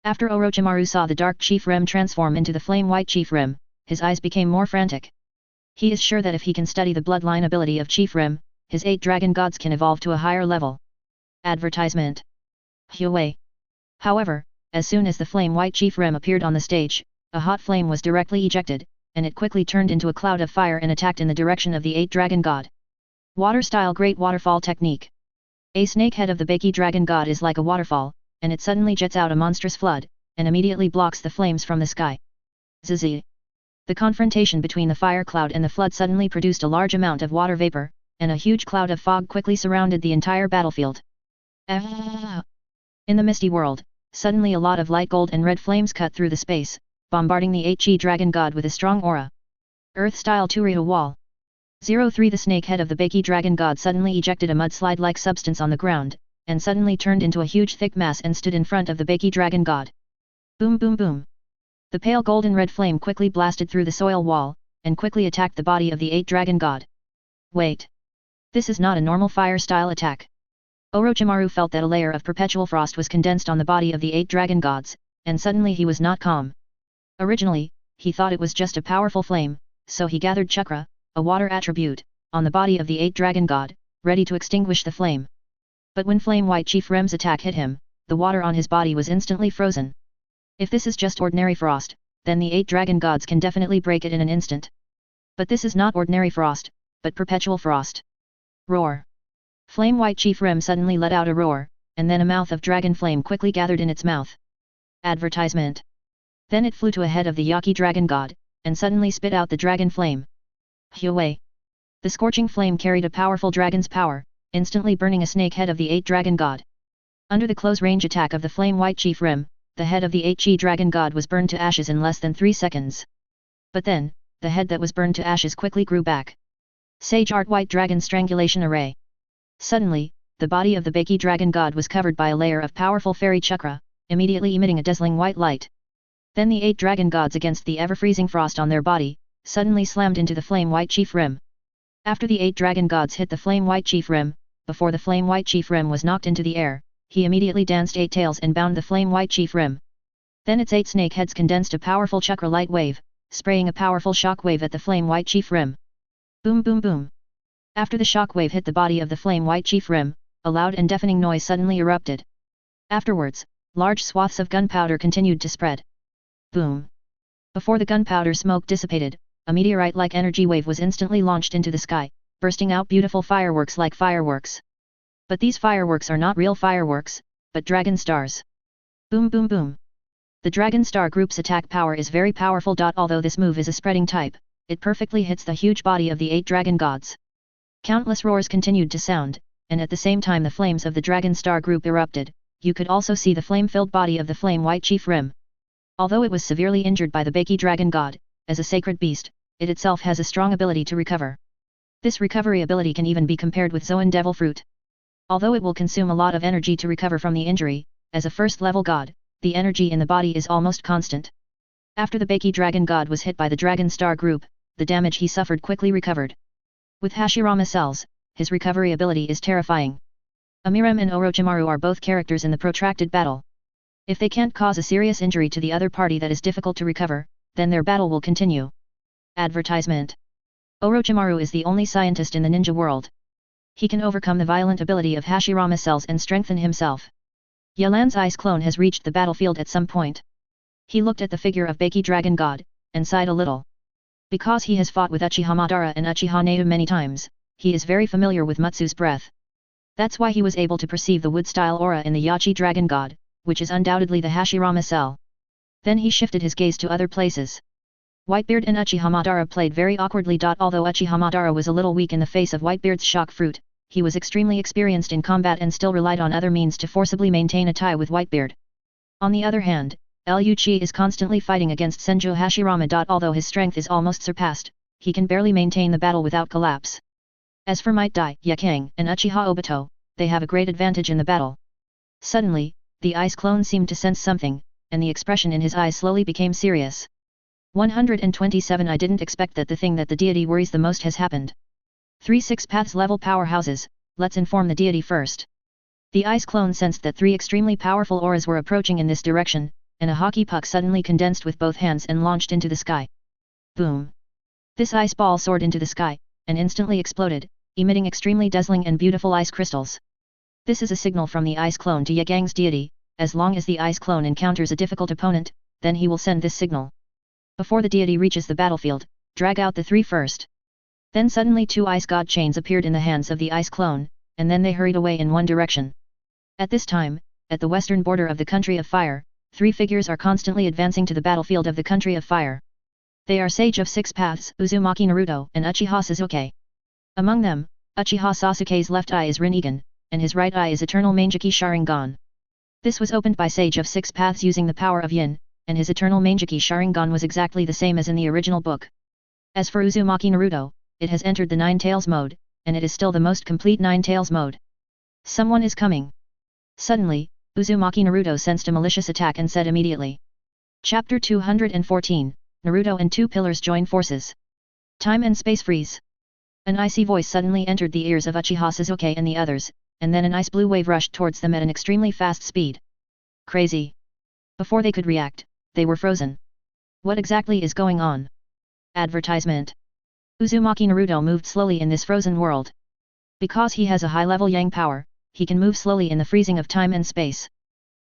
A: After Orochimaru saw the Dark Chief Rem transform into the flame white Chief Rem, his eyes became more frantic. He is sure that if he can study the bloodline ability of Chief Rem, his 8 dragon gods can evolve to a higher level. Advertisement. Huawei. However, as soon as the flame white Chief Rem appeared on the stage, a hot flame was directly ejected, and it quickly turned into a cloud of fire and attacked in the direction of the 8 dragon god. Water Style Great Waterfall Technique. A snake head of the Baki Dragon God is like a waterfall, and it suddenly jets out a monstrous flood, and immediately blocks the flames from the sky. Zzz. The confrontation between the fire cloud and the flood suddenly produced a large amount of water vapor, and a huge cloud of fog quickly surrounded the entire battlefield. In the misty world, suddenly a lot of light gold and red flames cut through the space, bombarding the 8G Dragon God with a strong aura. Earth-style Turiho Wall. 03 The snake head of the Baki Dragon God suddenly ejected a mudslide-like substance on the ground, and suddenly turned into a huge thick mass and stood in front of the Baki Dragon God. Boom boom boom. The pale golden red flame quickly blasted through the soil wall, and quickly attacked the body of the 8 Dragon God. Wait. This is not a normal fire-style attack. Orochimaru felt that a layer of perpetual frost was condensed on the body of the 8 Dragon Gods, and suddenly he was not calm. Originally, he thought it was just a powerful flame, so he gathered chakra, a water attribute, on the body of the 8 dragon god, ready to extinguish the flame. But when Flame White Chief Rem's attack hit him, the water on his body was instantly frozen. If this is just ordinary frost, then the 8 dragon gods can definitely break it in an instant. But this is not ordinary frost, but perpetual frost. Roar! Flame White Chief Rem suddenly let out a roar, and then a mouth of dragon flame quickly gathered in its mouth. Advertisement. Then it flew to a head of the Yaki dragon god, and suddenly spit out the dragon flame. Huawei. The scorching flame carried a powerful dragon's power, instantly burning a snake head of the 8 dragon god. Under the close-range attack of the Flame White Chief Rem, the head of the 8 Chi dragon god was burned to ashes in less than 3 seconds. But then, the head that was burned to ashes quickly grew back. Sage Art White Dragon Strangulation Array. Suddenly, the body of the Baki dragon god was covered by a layer of powerful fairy chakra, immediately emitting a dazzling white light. Then the 8 dragon gods, against the ever-freezing frost on their body, suddenly slammed into the Flame White Chief Rem. After the 8 dragon gods hit the Flame White Chief Rem, before the Flame White Chief Rem was knocked into the air, he immediately danced 8 tails and bound the Flame White Chief Rem. Then its 8 snake heads condensed a powerful chakra light wave, spraying a powerful shock wave at the Flame White Chief Rem. Boom boom boom. After the shock wave hit the body of the Flame White Chief Rem, a loud and deafening noise suddenly erupted. Afterwards, large swaths of gunpowder continued to spread. Boom. Before the gunpowder smoke dissipated, a meteorite-like energy wave was instantly launched into the sky, bursting out beautiful fireworks like fireworks. But these fireworks are not real fireworks, but dragon stars. Boom boom boom. The Dragon Star Group's attack power is very powerful. Although this move is a spreading type, it perfectly hits the huge body of the 8 dragon gods. Countless roars continued to sound, and at the same time the flames of the Dragon Star Group erupted. You could also see the flame-filled body of the Flame White Chief Rem. Although it was severely injured by the Baki dragon god, as a sacred beast, it itself has a strong ability to recover. This recovery ability can even be compared with Zoan Devil Fruit. Although it will consume a lot of energy to recover from the injury, as a first-level god, the energy in the body is almost constant. After the Baki dragon god was hit by the Dragon Star Group, the damage he suffered quickly recovered. With Hashirama cells, his recovery ability is terrifying. Amirem and Orochimaru are both characters in the protracted battle. If they can't cause a serious injury to the other party that is difficult to recover, then their battle will continue. Advertisement. Orochimaru is the only scientist in the ninja world. He can overcome the violent ability of Hashirama cells and strengthen himself. Yalan's ice clone has reached the battlefield at some point. He looked at the figure of Baki Dragon God, and sighed a little. Because he has fought with Uchiha Madara and Uchiha Nato many times, he is very familiar with Mutsu's breath. That's why he was able to perceive the wood-style aura in the Yachi Dragon God, which is undoubtedly the Hashirama cell. Then he shifted his gaze to other places. Whitebeard and Uchiha Madara played very awkwardly. Although Uchiha Madara was a little weak in the face of Whitebeard's shock fruit, he was extremely experienced in combat and still relied on other means to forcibly maintain a tie with Whitebeard. On the other hand, Liu Qi is constantly fighting against Senju Hashirama. Although his strength is almost surpassed, he can barely maintain the battle without collapse. As for Might Dai, Yakang, and Uchiha Obito, they have a great advantage in the battle. Suddenly, the ice clone seemed to sense something, and the expression in his eyes slowly became serious. 127 I didn't expect that the thing that the deity worries the most has happened. 3 6 paths level powerhouses, let's inform the deity first. The ice clone sensed that 3 extremely powerful auras were approaching in this direction, and a hockey puck suddenly condensed with both hands and launched into the sky. Boom! This ice ball soared into the sky, and instantly exploded, emitting extremely dazzling and beautiful ice crystals. This is a signal from the ice clone to Yakang's deity. As long as the ice clone encounters a difficult opponent, then he will send this signal. Before the deity reaches the battlefield, drag out the 3 first. Then suddenly 2 ice god chains appeared in the hands of the ice clone, and then they hurried away in one direction. At this time, at the western border of the country of fire, 3 figures are constantly advancing to the battlefield of the country of fire. They are Sage of 6 Paths, Uzumaki Naruto, and Uchiha Sasuke. Among them, Uchiha Sasuke's left eye is Rinnegan, and his right eye is Eternal Mangeki Sharingan. This was opened by Sage of 6 Paths using the power of Yin, and his Eternal Mangeki Sharingan was exactly the same as in the original book. As for Uzumaki Naruto, it has entered the 9 Tails mode, and it is still the most complete 9 Tails mode. Someone is coming. Suddenly, Uzumaki Naruto sensed a malicious attack and said immediately. Chapter 214, Naruto and 2 Pillars join forces. Time and space freeze. An icy voice suddenly entered the ears of Uchiha Sasuke and the others, and then an ice blue wave rushed towards them at an extremely fast speed. Crazy! Before they could react, they were frozen. What exactly is going on? Advertisement. Uzumaki Naruto moved slowly in this frozen world. Because he has a high-level yang power, he can move slowly in the freezing of time and space.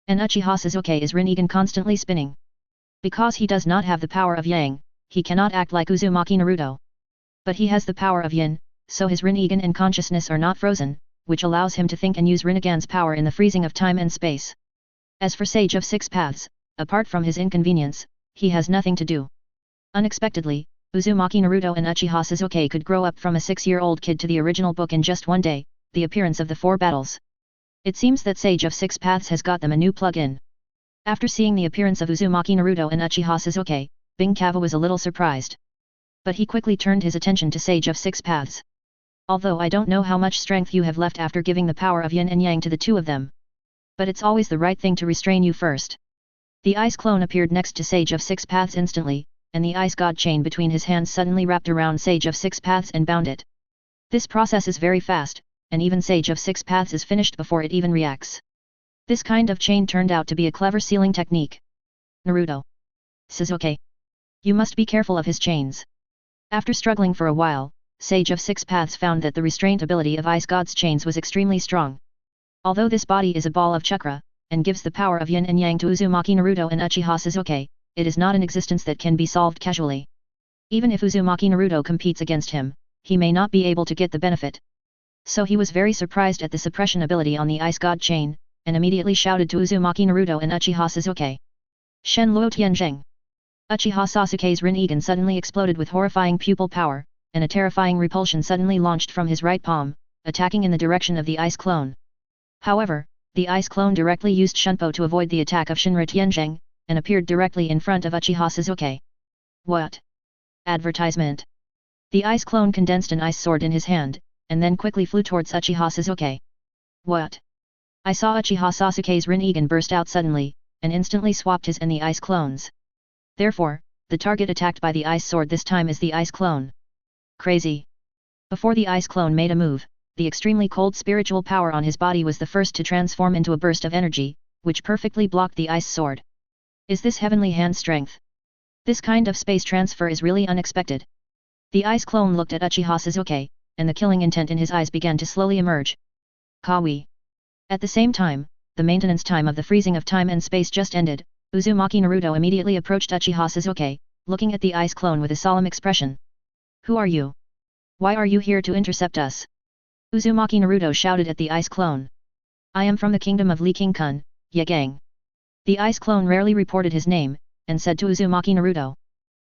A: And Uchiha Sasuke is Rinnegan constantly spinning. Because he does not have the power of yang, he cannot act like Uzumaki Naruto. But he has the power of yin, so his Rinnegan and consciousness are not frozen, which allows him to think and use Rinnegan's power in the freezing of time and space. As for Sage of Six Paths, apart from his inconvenience, he has nothing to do. Unexpectedly, Uzumaki Naruto and Uchiha Sasuke could grow up from a 6-year-old kid to the original book in just one day, the appearance of the 4 battles. It seems that Sage of Six Paths has got them a new plug-in. After seeing the appearance of Uzumaki Naruto and Uchiha Sasuke, Bing Kava was a little surprised. But he quickly turned his attention to Sage of Six Paths. Although I don't know how much strength you have left after giving the power of yin and yang to the two of them. But it's always the right thing to restrain you first. The ice clone appeared next to Sage of Six Paths instantly, and the ice god chain between his hands suddenly wrapped around Sage of Six Paths and bound it. This process is very fast, and even Sage of Six Paths is finished before it even reacts. This kind of chain turned out to be a clever sealing technique. Naruto. Sasuke. You must be careful of his chains. After struggling for a while, Sage of Six Paths found that the restraint ability of Ice God's chains was extremely strong. Although this body is a ball of chakra, and gives the power of yin and yang to Uzumaki Naruto and Uchiha Sasuke, it is not an existence that can be solved casually. Even if Uzumaki Naruto competes against him, he may not be able to get the benefit. So he was very surprised at the suppression ability on the Ice God chain, and immediately shouted to Uzumaki Naruto and Uchiha Sasuke. Shen Luo Tianzheng. Uchiha Sasuke's Rinnegan suddenly exploded with horrifying pupil power, and a terrifying repulsion suddenly launched from his right palm, attacking in the direction of the ice clone. However, the ice clone directly used Shunpo to avoid the attack of Shinra Tianzheng, and appeared directly in front of Uchiha Sasuke. What? Advertisement. The ice clone condensed an ice sword in his hand, and then quickly flew towards Uchiha Sasuke. What? I saw Uchiha Sasuke's Rinnegan burst out suddenly, and instantly swapped his and the ice clones. Therefore, the target attacked by the ice sword this time is the ice clone. Crazy. Before the ice clone made a move, the extremely cold spiritual power on his body was the first to transform into a burst of energy, which perfectly blocked the ice sword. Is this heavenly hand strength? This kind of space transfer is really unexpected. The ice clone looked at Uchiha Sasuke, and the killing intent in his eyes began to slowly emerge. Kawi. At the same time, the maintenance time of the freezing of time and space just ended. Uzumaki Naruto immediately approached Uchiha Sasuke, looking at the ice clone with a solemn expression. Who are you? Why are you here to intercept us? Uzumaki Naruto shouted at the ice clone. I am from the kingdom of Li King Kun, Yagang. The ice clone rarely reported his name, and said to Uzumaki Naruto.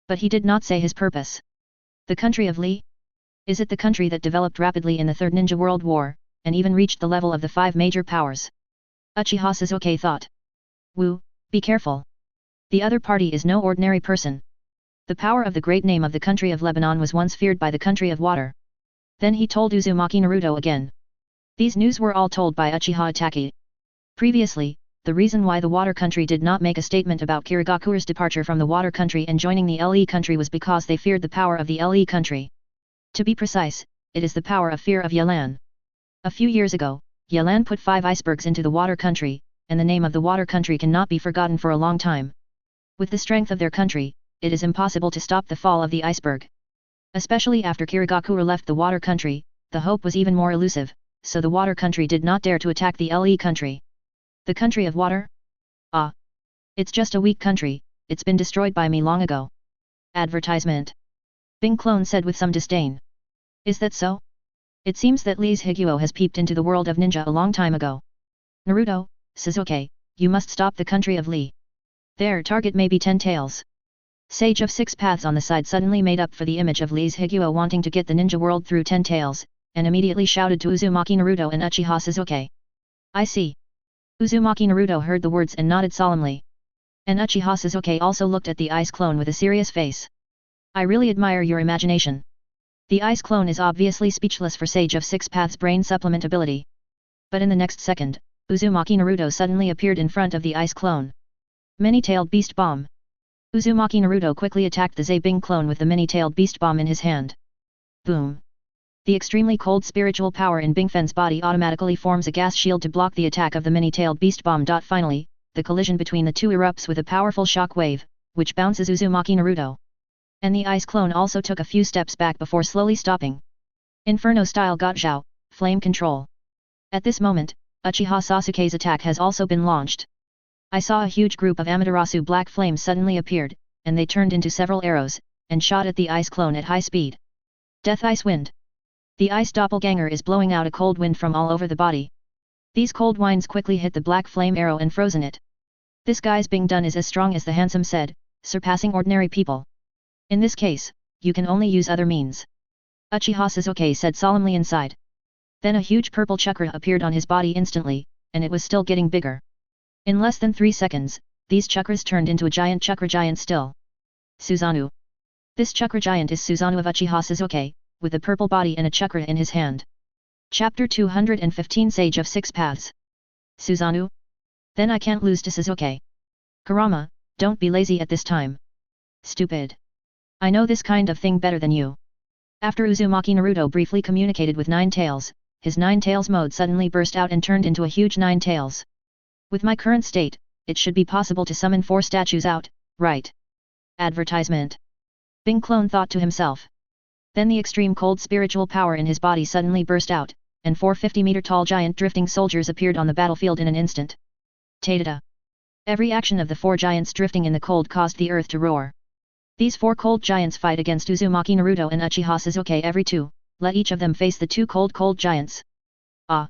A: But he did not say his purpose. The country of Li? Is it the country that developed rapidly in the Third Ninja World War, and even reached the level of the 5 major powers? Uchiha Sasuke thought. Wu. Be careful. The other party is no ordinary person. The power of the great name of the country of Lebanon was once feared by the country of water. Then he told Uzumaki Naruto again. These news were all told by Uchiha Itachi. Previously, the reason why the water country did not make a statement about Kirigakuru's departure from the water country and joining the LE country was because they feared the power of the LE country. To be precise, it is the power of fear of Yelan. A few years ago, Yelan put 5 icebergs into the water country, and the name of the water country cannot be forgotten for a long time. With the strength of their country, it is impossible to stop the fall of the iceberg. Especially after Kirigakura left the water country, the hope was even more elusive, so the water country did not dare to attack the LE country. The country of water? Ah. It's just a weak country, it's been destroyed by me long ago. Advertisement. Bing Clone said with some disdain. Is that so? It seems that Li's Higuo has peeped into the world of ninja a long time ago. Naruto, Sasuke, you must stop the country of Li. Their target may be 10 tails. Sage of Six Paths on the side suddenly made up for the image of Li's Higuo wanting to get the ninja world through 10 tails, and immediately shouted to Uzumaki Naruto and Uchiha Sasuke. I see. Uzumaki Naruto heard the words and nodded solemnly. And Uchiha Sasuke also looked at the ice clone with a serious face. I really admire your imagination. The ice clone is obviously speechless for Sage of Six Paths' brain supplement ability. But in the next second, Uzumaki Naruto suddenly appeared in front of the ice clone. Many-tailed beast bomb. Uzumaki Naruto quickly attacked the Zaibing clone with the many-tailed beast bomb in his hand. Boom. The extremely cold spiritual power in Bingfen's body automatically forms a gas shield to block the attack of the many-tailed beast bomb. Finally, the collision between the two erupts with a powerful shock wave, which bounces Uzumaki Naruto. And the ice clone also took a few steps back before slowly stopping. Inferno-style Gotjao, flame control. At this moment, Uchiha Sasuke's attack has also been launched. I saw a huge group of Amaterasu black flames suddenly appeared, and they turned into several arrows, and shot at the ice clone at high speed. Death Ice Wind. The ice doppelganger is blowing out a cold wind from all over the body. These cold winds quickly hit the black flame arrow and frozen it. This guy's being done is as strong as the handsome said, surpassing ordinary people. In this case, you can only use other means. Uchiha Sasuke said solemnly inside. Then a huge purple chakra appeared on his body instantly, and it was still getting bigger. In less than 3 seconds, these chakras turned into a giant chakra giant still. Susanoo. This chakra giant is Susanoo of Uchiha Sasuke, with a purple body and a chakra in his hand. Chapter 215 Sage of Six Paths. Susanoo? Then I can't lose to Sasuke. Kurama, don't be lazy at this time. Stupid. I know this kind of thing better than you. After Uzumaki Naruto briefly communicated with Nine Tails, his Nine Tails mode suddenly burst out and turned into a huge Nine Tails. With my current state, it should be possible to summon 4 statues out, right? Advertisement. Bing Clone thought to himself. Then the extreme cold spiritual power in his body suddenly burst out, and 4 50-meter-tall giant drifting soldiers appeared on the battlefield in an instant. Ta-da! Every action of the 4 giants drifting in the cold caused the earth to roar. These 4 cold giants fight against Uzumaki Naruto and Uchiha Sasuke every 2, let each of them face the 2 cold giants. Ah!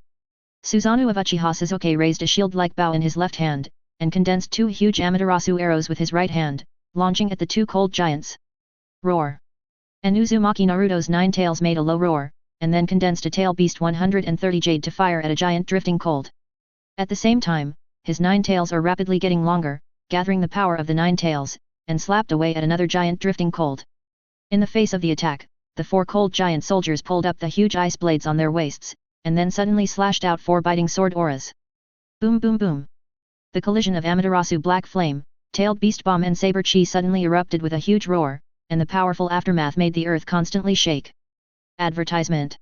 A: Susanoo of Uchiha Sasuke raised a shield-like bow in his left hand, and condensed 2 huge Amaterasu arrows with his right hand, launching at the 2 cold giants. Roar! And Uzumaki Naruto's 9 tails made a low roar, and then condensed a tail beast 130 jade to fire at a giant drifting cold. At the same time, his 9 tails are rapidly getting longer, gathering the power of the 9 tails, and slapped away at another giant drifting cold. In the face of the attack, the 4 cold giant soldiers pulled up the huge ice blades on their waists, and then suddenly slashed out 4 biting sword auras. Boom boom boom. The collision of Amaterasu Black Flame, Tailed Beast Bomb and Saber Chi suddenly erupted with a huge roar, and the powerful aftermath made the earth constantly shake. Advertisement.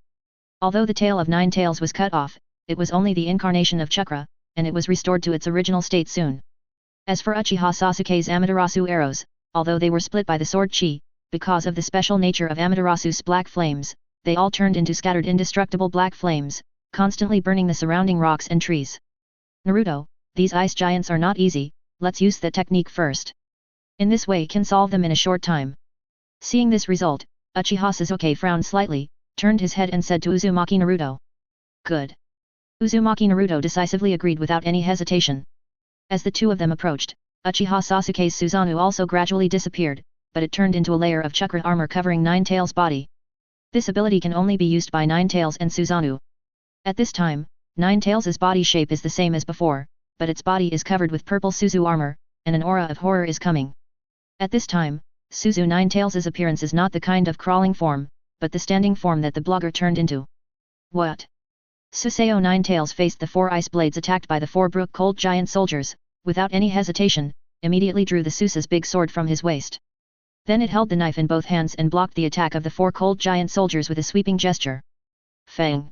A: Although the tail of 9 tails was cut off, it was only the incarnation of Chakra, and it was restored to its original state soon. As for Uchiha Sasuke's Amaterasu arrows, although they were split by the sword chi, because of the special nature of Amaterasu's black flames, they all turned into scattered indestructible black flames, constantly burning the surrounding rocks and trees. Naruto, these ice giants are not easy, let's use that technique first. In this way can solve them in a short time. Seeing this result, Uchiha Sasuke frowned slightly, turned his head and said to Uzumaki Naruto. Good. Uzumaki Naruto decisively agreed without any hesitation. As the 2 of them approached, Uchiha Sasuke's Susanoo also gradually disappeared, but it turned into a layer of chakra armor covering Nine Tails' body. This ability can only be used by Nine Tails and Susanoo. At this time, Nine Tails' body shape is the same as before, but its body is covered with purple Suzu armor, and an aura of horror is coming. At this time, Suzu Nine Tails' appearance is not the kind of crawling form, but the standing form that the blogger turned into. What? Susayo Nine Tails faced the 4 ice blades attacked by the 4 brook cold giant soldiers, without any hesitation, immediately drew the Susa's big sword from his waist. Then it held the knife in both hands and blocked the attack of the 4 cold giant soldiers with a sweeping gesture. Fang!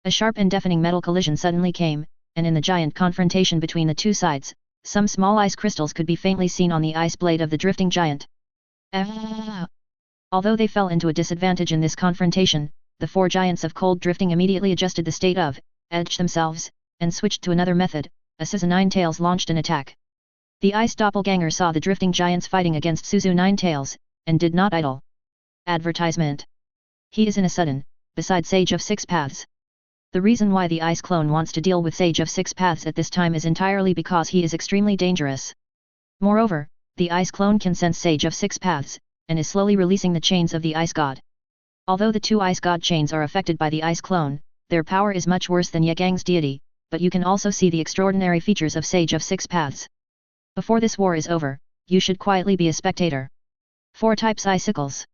A: A sharp and deafening metal collision suddenly came, and in the giant confrontation between the 2 sides, some small ice crystals could be faintly seen on the ice blade of the drifting giant. Although they fell into a disadvantage in this confrontation, the 4 giants of cold drifting immediately adjusted the state of edge themselves, and switched to another method. Suzu Nine Tails launched an attack. The ice doppelganger saw the drifting giants fighting against Suzu Nine Tails, and did not idle. Advertisement. He is in a sudden, beside Sage of Six Paths. The reason why the ice clone wants to deal with Sage of Six Paths at this time is entirely because he is extremely dangerous. Moreover, the ice clone can sense Sage of Six Paths, and is slowly releasing the chains of the ice god. Although the 2 ice god chains are affected by the ice clone, their power is much worse than Yagang's deity, but you can also see the extraordinary features of Sage of Six Paths. Before this war is over, you should quietly be a spectator. 4 types icicles.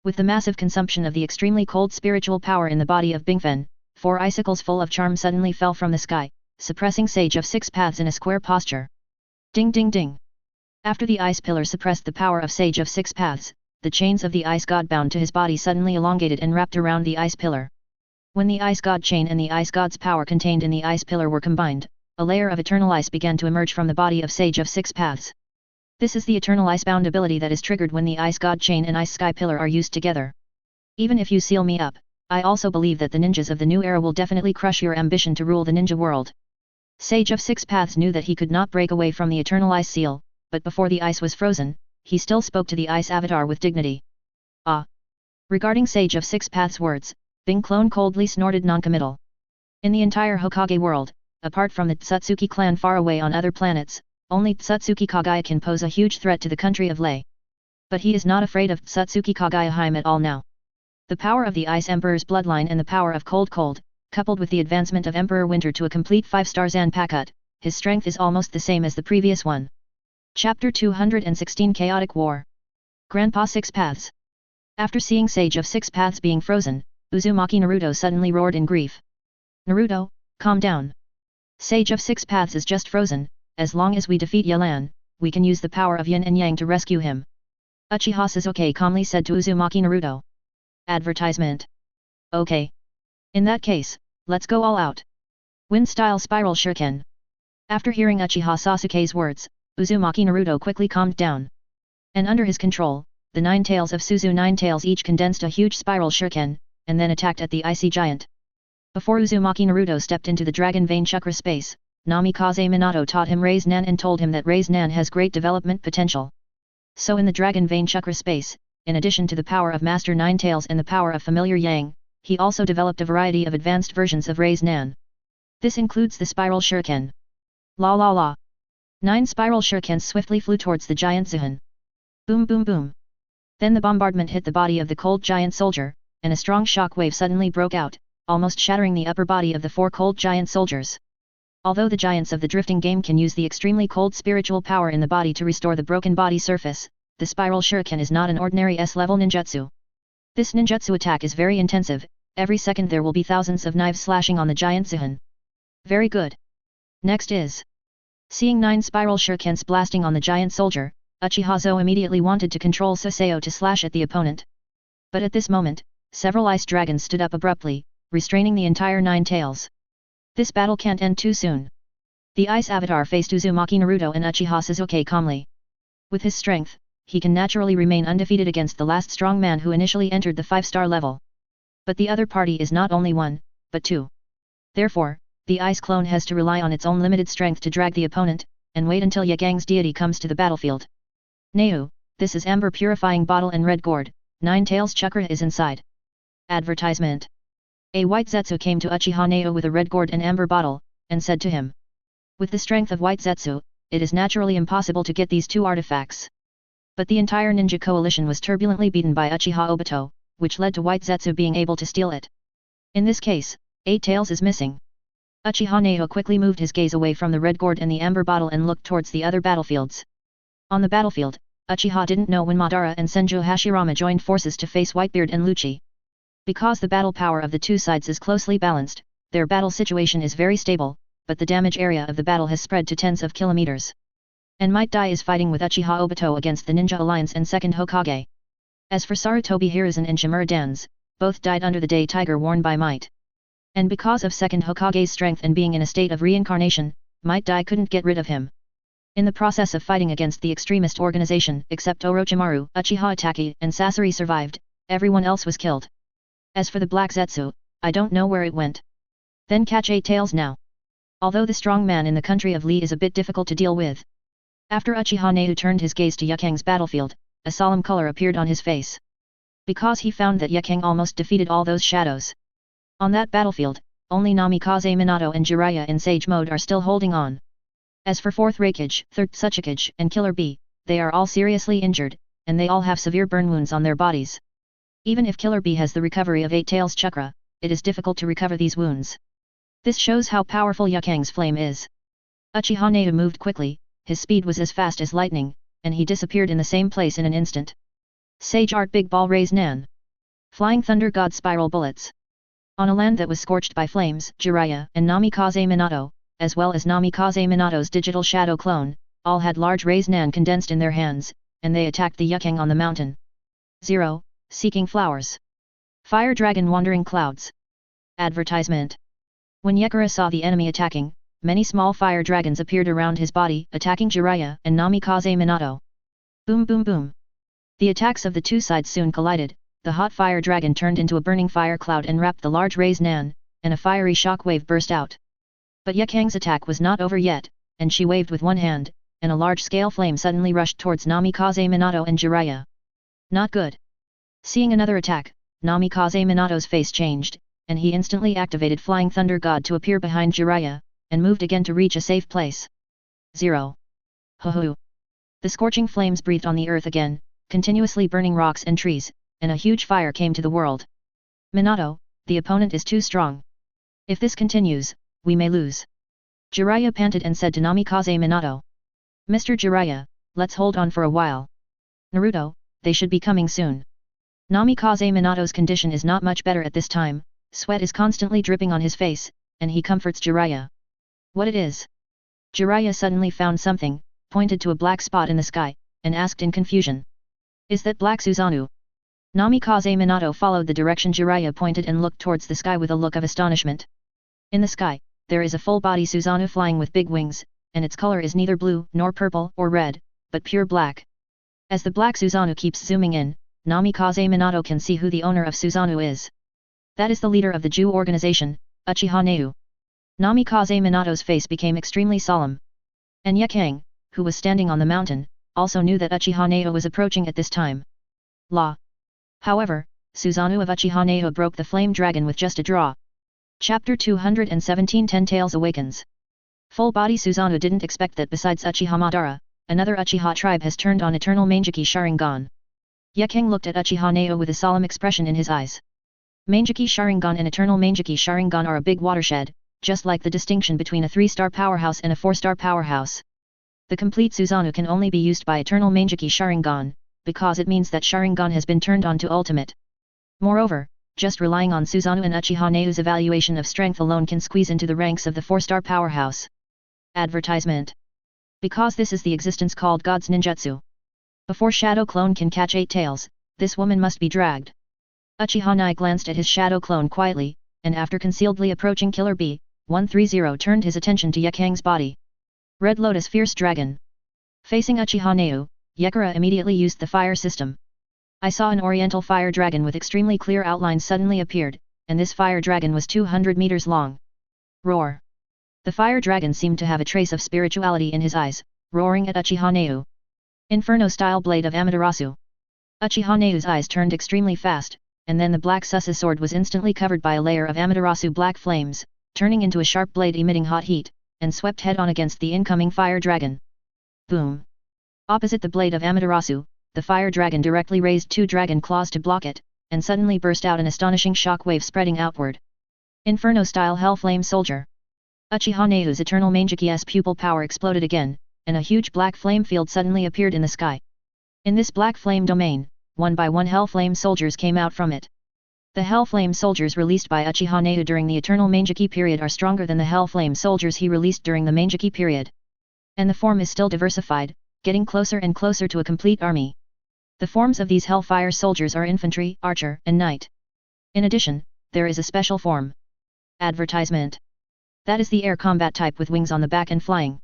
A: With the massive consumption of the extremely cold spiritual power in the body of Bingfen, 4 icicles full of charm suddenly fell from the sky, suppressing Sage of Six Paths in a square posture. Ding ding ding. After the ice pillar suppressed the power of Sage of Six Paths, the chains of the ice god bound to his body suddenly elongated and wrapped around the ice pillar. When the ice god chain and the ice god's power contained in the ice pillar were combined, a layer of eternal ice began to emerge from the body of Sage of Six Paths. This is the eternal icebound ability that is triggered when the Ice God Chain and Ice Sky Pillar are used together. Even if you seal me up, I also believe that the ninjas of the new era will definitely crush your ambition to rule the ninja world. Sage of Six Paths knew that he could not break away from the eternal ice seal, but before the ice was frozen, he still spoke to the ice avatar with dignity. Ah! Regarding Sage of Six Paths' words, Bing Clone coldly snorted non-committal. In the entire Hokage world, apart from the Tsutsuki clan far away on other planets, only Tsutsuki Kagaya can pose a huge threat to the country of Lei. But he is not afraid of Tsutsuki Kagaya at all now. The power of the Ice Emperor's bloodline and the power of Cold, coupled with the advancement of Emperor Winter to a complete 5-star Zanpakuto, his strength is almost the same as the previous one. Chapter 216 Chaotic War. Grandpa Six Paths. After seeing Sage of Six Paths being frozen, Uzumaki Naruto suddenly roared in grief. Naruto, calm down. Sage of Six Paths is just frozen. As long as we defeat Yelan, we can use the power of Yin and Yang to rescue him. Uchiha Sasuke calmly said to Uzumaki Naruto. Advertisement. Okay. In that case, let's go all out. Wind-style Spiral Shuriken. After hearing Uchiha Sasuke's words, Uzumaki Naruto quickly calmed down. And under his control, the 9 tails of Suzu 9 tails each condensed a huge Spiral Shuriken, and then attacked at the icy giant. Before Uzumaki Naruto stepped into the Dragon Vein Chakra space, Namikaze Minato taught him Raise Nan and told him that Raise Nan has great development potential. So in the Dragon Vein Chakra space, in addition to the power of Master Nine Tails and the power of Familiar Yang, he also developed a variety of advanced versions of Raise Nan. This includes the Spiral Shuriken. La la la. 9 Spiral Shurikens swiftly flew towards the giant Zuhan. Boom boom boom. Then the bombardment hit the body of the cold giant soldier, and a strong shock wave suddenly broke out, almost shattering the upper body of the 4 cold giant soldiers. Although the giants of the drifting game can use the extremely cold spiritual power in the body to restore the broken body surface, the Spiral Shuriken is not an ordinary S-level ninjutsu. This ninjutsu attack is very intensive, every second there will be thousands of knives slashing on the giant Zuhan. Very good. Next is. Seeing 9 Spiral Shurikens blasting on the giant soldier, Uchiha Zo immediately wanted to control Saseo to slash at the opponent. But at this moment, several ice dragons stood up abruptly, restraining the entire 9 tails. This battle can't end too soon. The Ice Avatar faced Uzumaki Naruto and Uchiha Sasuke calmly. With his strength, he can naturally remain undefeated against the last strong man who initially entered the 5-star level. But the other party is not only 1, but 2. Therefore, the Ice Clone has to rely on its own limited strength to drag the opponent, and wait until Yagang's deity comes to the battlefield. Neu, this is Amber Purifying Bottle and Red Gourd, 9 Tails Chakra is inside. Advertisement. A white Zetsu came to Uchiha Neo with a red gourd and amber bottle, and said to him. With the strength of white Zetsu, it is naturally impossible to get these 2 artifacts. But the entire ninja coalition was turbulently beaten by Uchiha Obito, which led to white Zetsu being able to steal it. In this case, 8 tails is missing. Uchiha Neo quickly moved his gaze away from the red gourd and the amber bottle and looked towards the other battlefields. On the battlefield, Uchiha didn't know when Madara and Senju Hashirama joined forces to face Whitebeard and Lucci. Because the battle power of the 2 sides is closely balanced, their battle situation is very stable, but the damage area of the battle has spread to tens of kilometers. And Might Dai is fighting with Uchiha Obito against the Ninja Alliance and second Hokage. As for Sarutobi Hiruzen and Shimura Dans, both died under the day tiger worn by Might. And because of second Hokage's strength and being in a state of reincarnation, Might Dai couldn't get rid of him. In the process of fighting against the extremist organization, except Orochimaru, Uchiha Itachi and Sasori survived, everyone else was killed. As for the Black Zetsu, I don't know where it went. Then catch 8 tails now. Although the strong man in the country of Lee is a bit difficult to deal with. After Uchiha Neu turned his gaze to Yukang's battlefield, a solemn color appeared on his face. Because he found that Yukang almost defeated all those shadows. On that battlefield, only Namikaze Minato and Jiraiya in Sage Mode are still holding on. As for 4th Raikage, 3rd Tsuchikage and Killer Bee, they are all seriously injured, and they all have severe burn wounds on their bodies. Even if Killer Bee has the recovery of 8 Tails Chakra, it is difficult to recover these wounds. This shows how powerful Yukang's flame is. Uchiha Neu moved quickly, his speed was as fast as lightning, and he disappeared in the same place in an instant. Sage Art Big Ball Raise Nan. Flying Thunder God Spiral Bullets. On a land that was scorched by flames, Jiraiya and Namikaze Minato, as well as Namikaze Minato's digital shadow clone, all had large Raise Nan condensed in their hands, and they attacked the Yukang on the mountain. 0. Seeking Flowers. Fire Dragon Wandering Clouds. Advertisement. When Yekara saw the enemy attacking, many small fire dragons appeared around his body, attacking Jiraiya and Namikaze Minato. Boom boom boom. The attacks of the two sides soon collided, the hot fire dragon turned into a burning fire cloud and wrapped the large raised Nan, and a fiery shock wave burst out. But Yekang's attack was not over yet, and she waved with one hand, and a large-scale flame suddenly rushed towards Namikaze Minato and Jiraiya. Not good. Seeing another attack, Namikaze Minato's face changed, and he instantly activated Flying Thunder God to appear behind Jiraiya, and moved again to reach a safe place. 0. Ho-ho! The scorching flames breathed on the earth again, continuously burning rocks and trees, and a huge fire came to the world. Minato, the opponent is too strong. If this continues, we may lose. Jiraiya panted and said to Namikaze Minato. Mr. Jiraiya, let's hold on for a while. Naruto, they should be coming soon. Namikaze Minato's condition is not much better at this time, sweat is constantly dripping on his face, and he comforts Jiraiya. What it is? Jiraiya suddenly found something, pointed to a black spot in the sky, and asked in confusion. Is that Black Susanoo? Namikaze Minato followed the direction Jiraiya pointed and looked towards the sky with a look of astonishment. In the sky, there is a full-body Susanoo flying with big wings, and its color is neither blue nor purple or red, but pure black. As the Black Susanoo keeps zooming in, Namikaze Minato can see who the owner of Susanoo is. That is the leader of the Jew organization, Uchiha Neu. Namikaze Minato's face became extremely solemn. And Yekang, who was standing on the mountain, also knew that Uchiha Neu was approaching at this time. La. However, Susanoo of Uchiha Neu broke the flame dragon with just a draw. Chapter 217 Ten Tails Awakens. Full-body Susanoo didn't expect that besides Uchiha Madara, another Uchiha tribe has turned on Eternal Mangeki Sharingan. Yekang looked at Uchiha Neu with a solemn expression in his eyes. Mangeki Sharingan and Eternal Mangeki Sharingan are a big watershed, just like the distinction between a 3-star powerhouse and a 4-star powerhouse. The complete Susanoo can only be used by Eternal Mangeki Sharingan, because it means that Sharingan has been turned on to ultimate. Moreover, just relying on Susanoo and Uchiha Neu's evaluation of strength alone can squeeze into the ranks of the 4-star powerhouse. Advertisement. Because this is the existence called God's ninjutsu. Before Shadow Clone can catch 8 tails, this woman must be dragged. Uchiha Nai glanced at his Shadow Clone quietly, and after concealedly approaching Killer B-130 turned his attention to Yekang's body. Red Lotus Fierce Dragon. Facing Uchiha Neu, Yekara immediately used the fire system. I saw an oriental fire dragon with extremely clear outlines suddenly appeared, and this fire dragon was 200 meters long. Roar. The fire dragon seemed to have a trace of spirituality in his eyes, roaring at Uchiha Neu. Inferno-style blade of Amaterasu. Uchiha Neu's eyes turned extremely fast, and then the black Susa sword was instantly covered by a layer of Amaterasu black flames, turning into a sharp blade emitting hot heat, and swept head-on against the incoming fire dragon. Boom. Opposite the blade of Amaterasu, the fire dragon directly raised 2 dragon claws to block it, and suddenly burst out an astonishing shock wave spreading outward. Inferno-style Hell Flame Soldier. Uchiha Neu's Eternal Mangeki's pupil power exploded again, and a huge black flame field suddenly appeared in the sky. In this black flame domain, one by one Hell Flame Soldiers came out from it. The Hell Flame Soldiers released by Uchiha Neu during the Eternal Mangeki period are stronger than the Hell Flame Soldiers he released during the Mangeki period. And the form is still diversified, getting closer and closer to a complete army. The forms of these Hellfire Soldiers are Infantry, Archer, and Knight. In addition, there is a special form. Advertisement. That is the air combat type with wings on the back and flying.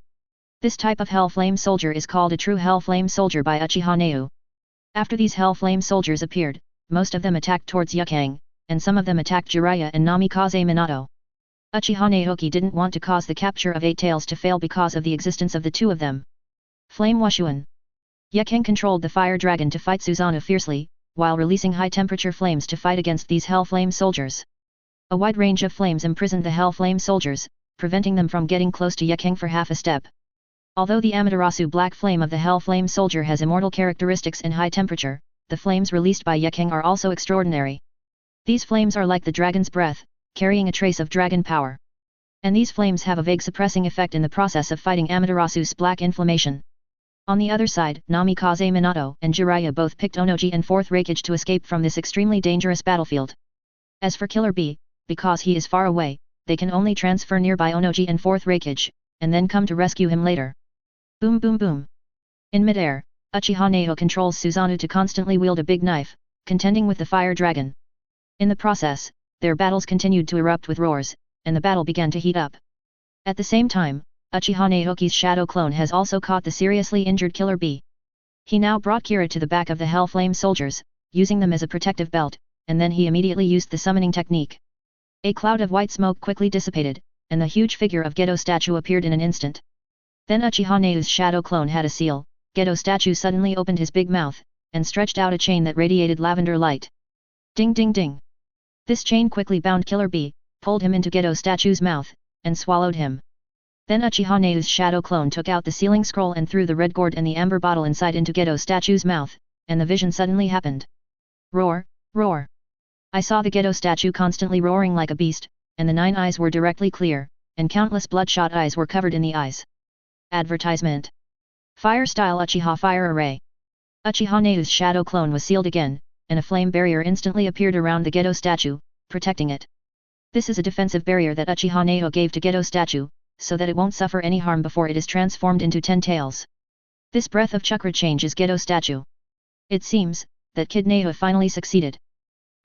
A: This type of Hell Flame Soldier is called a true Hell Flame Soldier by Uchiha Neu. After these Hell Flame Soldiers appeared, most of them attacked towards Yekang, and some of them attacked Jiraiya and Namikaze Minato. Uchiha Naoki didn't want to cause the capture of 8 tails to fail because of the existence of the 2 of them. Flame Washuan. Yekang controlled the fire dragon to fight Susanoo fiercely, while releasing high-temperature flames to fight against these Hell Flame Soldiers. A wide range of flames imprisoned the Hell Flame Soldiers, preventing them from getting close to Yekang for half a step. Although the Amaterasu black flame of the Hell Flame Soldier has immortal characteristics and high temperature, the flames released by Yekang are also extraordinary. These flames are like the dragon's breath, carrying a trace of dragon power. And these flames have a vague suppressing effect in the process of fighting Amaterasu's black inflammation. On the other side, Namikaze Minato and Jiraiya both picked Onoji and 4th Raikage to escape from this extremely dangerous battlefield. As for Killer B, because he is far away, they can only transfer nearby Onoji and 4th Raikage, and then come to rescue him later. Boom boom boom. In midair, Uchiha Neo controls Susanoo to constantly wield a big knife, contending with the fire dragon. In the process, their battles continued to erupt with roars, and the battle began to heat up. At the same time, Uchiha Naoki's shadow clone has also caught the seriously injured Killer B. He now brought Kira to the back of the Hell Flame soldiers, using them as a protective belt, and then he immediately used the summoning technique. A cloud of white smoke quickly dissipated, and the huge figure of Gedo statue appeared in an instant. Then Uchiha Nayu's shadow clone had a seal. Gedo statue suddenly opened his big mouth, and stretched out a chain that radiated lavender light. Ding ding ding! This chain quickly bound Killer Bee, pulled him into Gedo statue's mouth, and swallowed him. Then Uchiha Nayu's shadow clone took out the sealing scroll and threw the red gourd and the amber bottle inside into Gedo statue's mouth, and the vision suddenly happened. Roar, roar! I saw the Gedo statue constantly roaring like a beast, and the 9 eyes were directly clear, and countless bloodshot eyes were covered in the eyes. Advertisement. Fire Style Uchiha Fire Array. Uchiha Nayu's shadow clone was sealed again, and a flame barrier instantly appeared around the Gedo statue, protecting it. This is a defensive barrier that Uchiha Nayu gave to Gedo statue, so that it won't suffer any harm before it is transformed into 10 tails. This breath of chakra change is Gedo statue. It seems that Kid Nayu finally succeeded.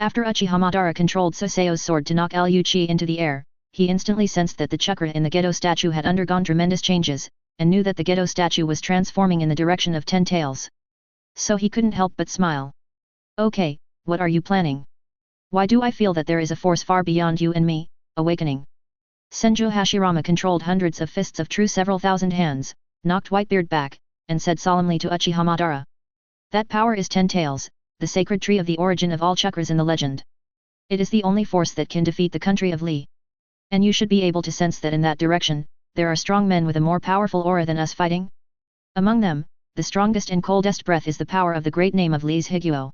A: After Uchiha Madara controlled Suseo's sword to knock Liu Qi into the air, he instantly sensed that the chakra in the Gedo statue had undergone tremendous changes, and knew that the Gedo statue was transforming in the direction of 10 tails. So he couldn't help but smile. Okay, what are you planning? Why do I feel that there is a force far beyond you and me, awakening? Senju Hashirama controlled hundreds of fists of true several thousand hands, knocked Whitebeard back, and said solemnly to Uchiha Madara. That power is 10 tails, the sacred tree of the origin of all chakras in the legend. It is the only force that can defeat the country of Li. And you should be able to sense that in that direction, there are strong men with a more powerful aura than us fighting. Among them, the strongest and coldest breath is the power of the great name of Li's Higuo.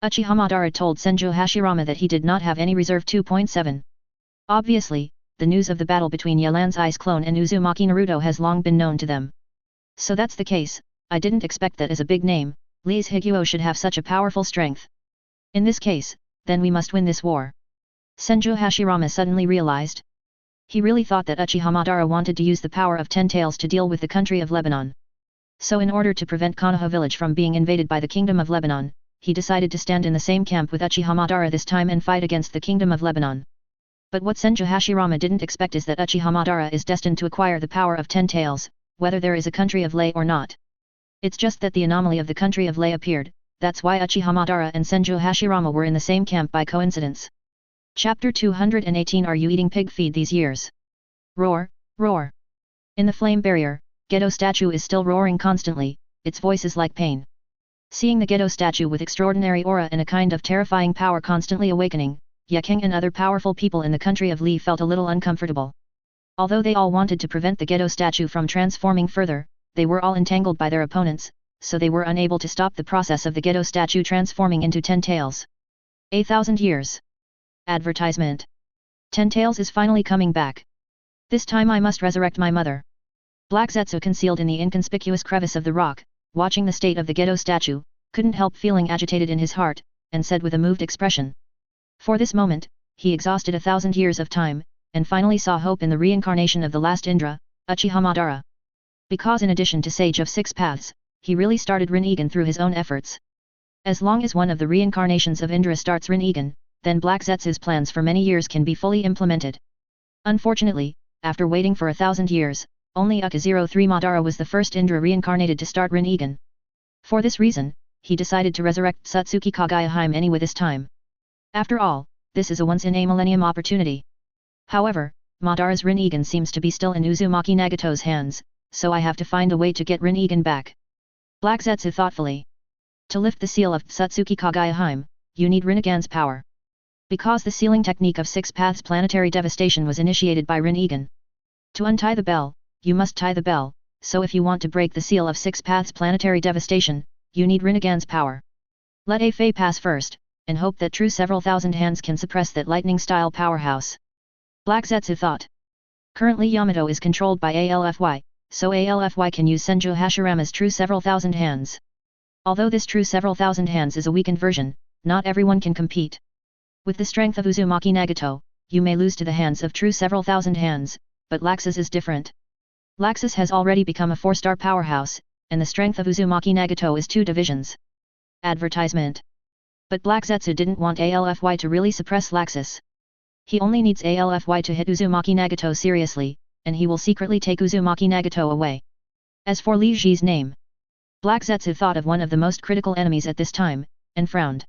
A: Uchiha Madara told Senju Hashirama that he did not have any reserve. 2.7. Obviously, the news of the battle between Yelan's Ice Clone and Uzumaki Naruto has long been known to them. So that's the case, I didn't expect that as a big name, Li's Higuo should have such a powerful strength. In this case, then we must win this war. Senju Hashirama suddenly realized. He really thought that Uchiha Madara wanted to use the power of 10 tails to deal with the country of Lebanon. So in order to prevent Konoha village from being invaded by the kingdom of Lebanon, he decided to stand in the same camp with Uchiha Madara this time and fight against the kingdom of Lebanon. But what Senju Hashirama didn't expect is that Uchiha Madara is destined to acquire the power of 10 tails, whether there is a country of Lei or not. It's just that the anomaly of the country of Lei appeared, that's why Uchiha Madara and Senju Hashirama were in the same camp by coincidence. Chapter 218. Are you eating pig feed these years? Roar, roar. In the flame barrier, Gedo statue is still roaring constantly, its voice is like pain. Seeing the Gedo statue with extraordinary aura and a kind of terrifying power constantly awakening, Yakeng and other powerful people in the country of Li felt a little uncomfortable. Although they all wanted to prevent the Gedo statue from transforming further, they were all entangled by their opponents, so they were unable to stop the process of the Gedo statue transforming into 10 tails. 1,000 years. Advertisement. 10 tails is finally coming back. This time I must resurrect my mother. Black Zetsu, concealed in the inconspicuous crevice of the rock, watching the state of the Gedo statue, couldn't help feeling agitated in his heart, and said with a moved expression. For this moment, he exhausted 1,000 years of time, and finally saw hope in the reincarnation of the last Indra, Uchiha Madara. Because in addition to Sage of Six Paths, he really started Rinnegan through his own efforts. As long as one of the reincarnations of Indra starts Rinnegan, then Black Zetsu's plans for many years can be fully implemented. Unfortunately, after waiting for 1,000 years, only Uka-03 Madara was the first Indra reincarnated to start Rinnegan. For this reason, he decided to resurrect Satsuki Kageyahime anyway this time. After all, this is a once-in-a-millennium opportunity. However, Madara's Rinnegan seems to be still in Uzumaki Nagato's hands, so I have to find a way to get Rinnegan back. Black Zetsu thoughtfully. To lift the seal of Satsuki Kageyahime, you need Rinnegan's power. Because the sealing technique of Six Paths Planetary Devastation was initiated by Rinnegan. To untie the bell, you must tie the bell, so if you want to break the seal of Six Paths Planetary Devastation, you need Rinnegan's power. Let a Fei pass first, and hope that true several thousand hands can suppress that lightning-style powerhouse. Black Zetsu thought. Currently Yamato is controlled by ALFY, so ALFY can use Senju Hashirama's true several thousand hands. Although this true several thousand hands is a weakened version, not everyone can compete. With the strength of Uzumaki Nagato, you may lose to the hands of true several thousand hands, but Laxus is different. Laxus has already become a 4-star powerhouse, and the strength of Uzumaki Nagato is 2 divisions. Advertisement. But Black Zetsu didn't want ALFY to really suppress Laxus. He only needs ALFY to hit Uzumaki Nagato seriously, and he will secretly take Uzumaki Nagato away. As for Li Ji's name, Black Zetsu thought of one of the most critical enemies at this time, and frowned.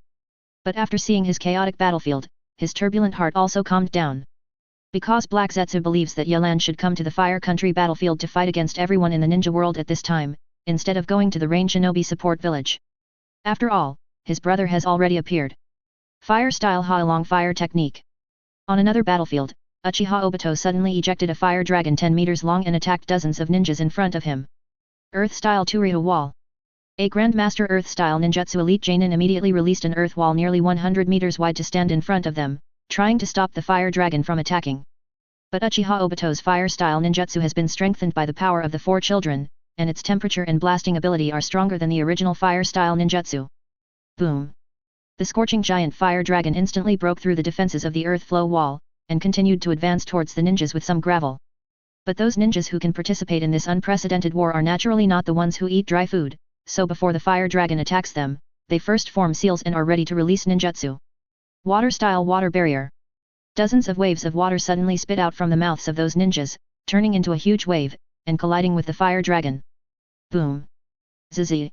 A: But after seeing his chaotic battlefield, his turbulent heart also calmed down. Because Black Zetsu believes that Yelan should come to the Fire Country battlefield to fight against everyone in the ninja world at this time, instead of going to the Rain Shinobi support village. After all, his brother has already appeared. Fire style Ha-Along fire technique. On another battlefield, Uchiha Obito suddenly ejected a fire dragon 10 meters long and attacked dozens of ninjas in front of him. Earth style Turiho wall. A Grandmaster Earth style ninjutsu elite Jainin immediately released an earth wall nearly 100 meters wide to stand in front of them, trying to stop the fire dragon from attacking. But Uchiha Obito's fire style ninjutsu has been strengthened by the power of the four children, and its temperature and blasting ability are stronger than the original fire style ninjutsu. Boom! The scorching giant fire dragon instantly broke through the defenses of the earth flow wall, and continued to advance towards the ninjas with some gravel. But those ninjas who can participate in this unprecedented war are naturally not the ones who eat dry food, so before the fire dragon attacks them, they first form seals and are ready to release ninjutsu. Water style water barrier. Dozens of waves of water suddenly spit out from the mouths of those ninjas, turning into a huge wave, and colliding with the fire dragon. Boom! Zizzy!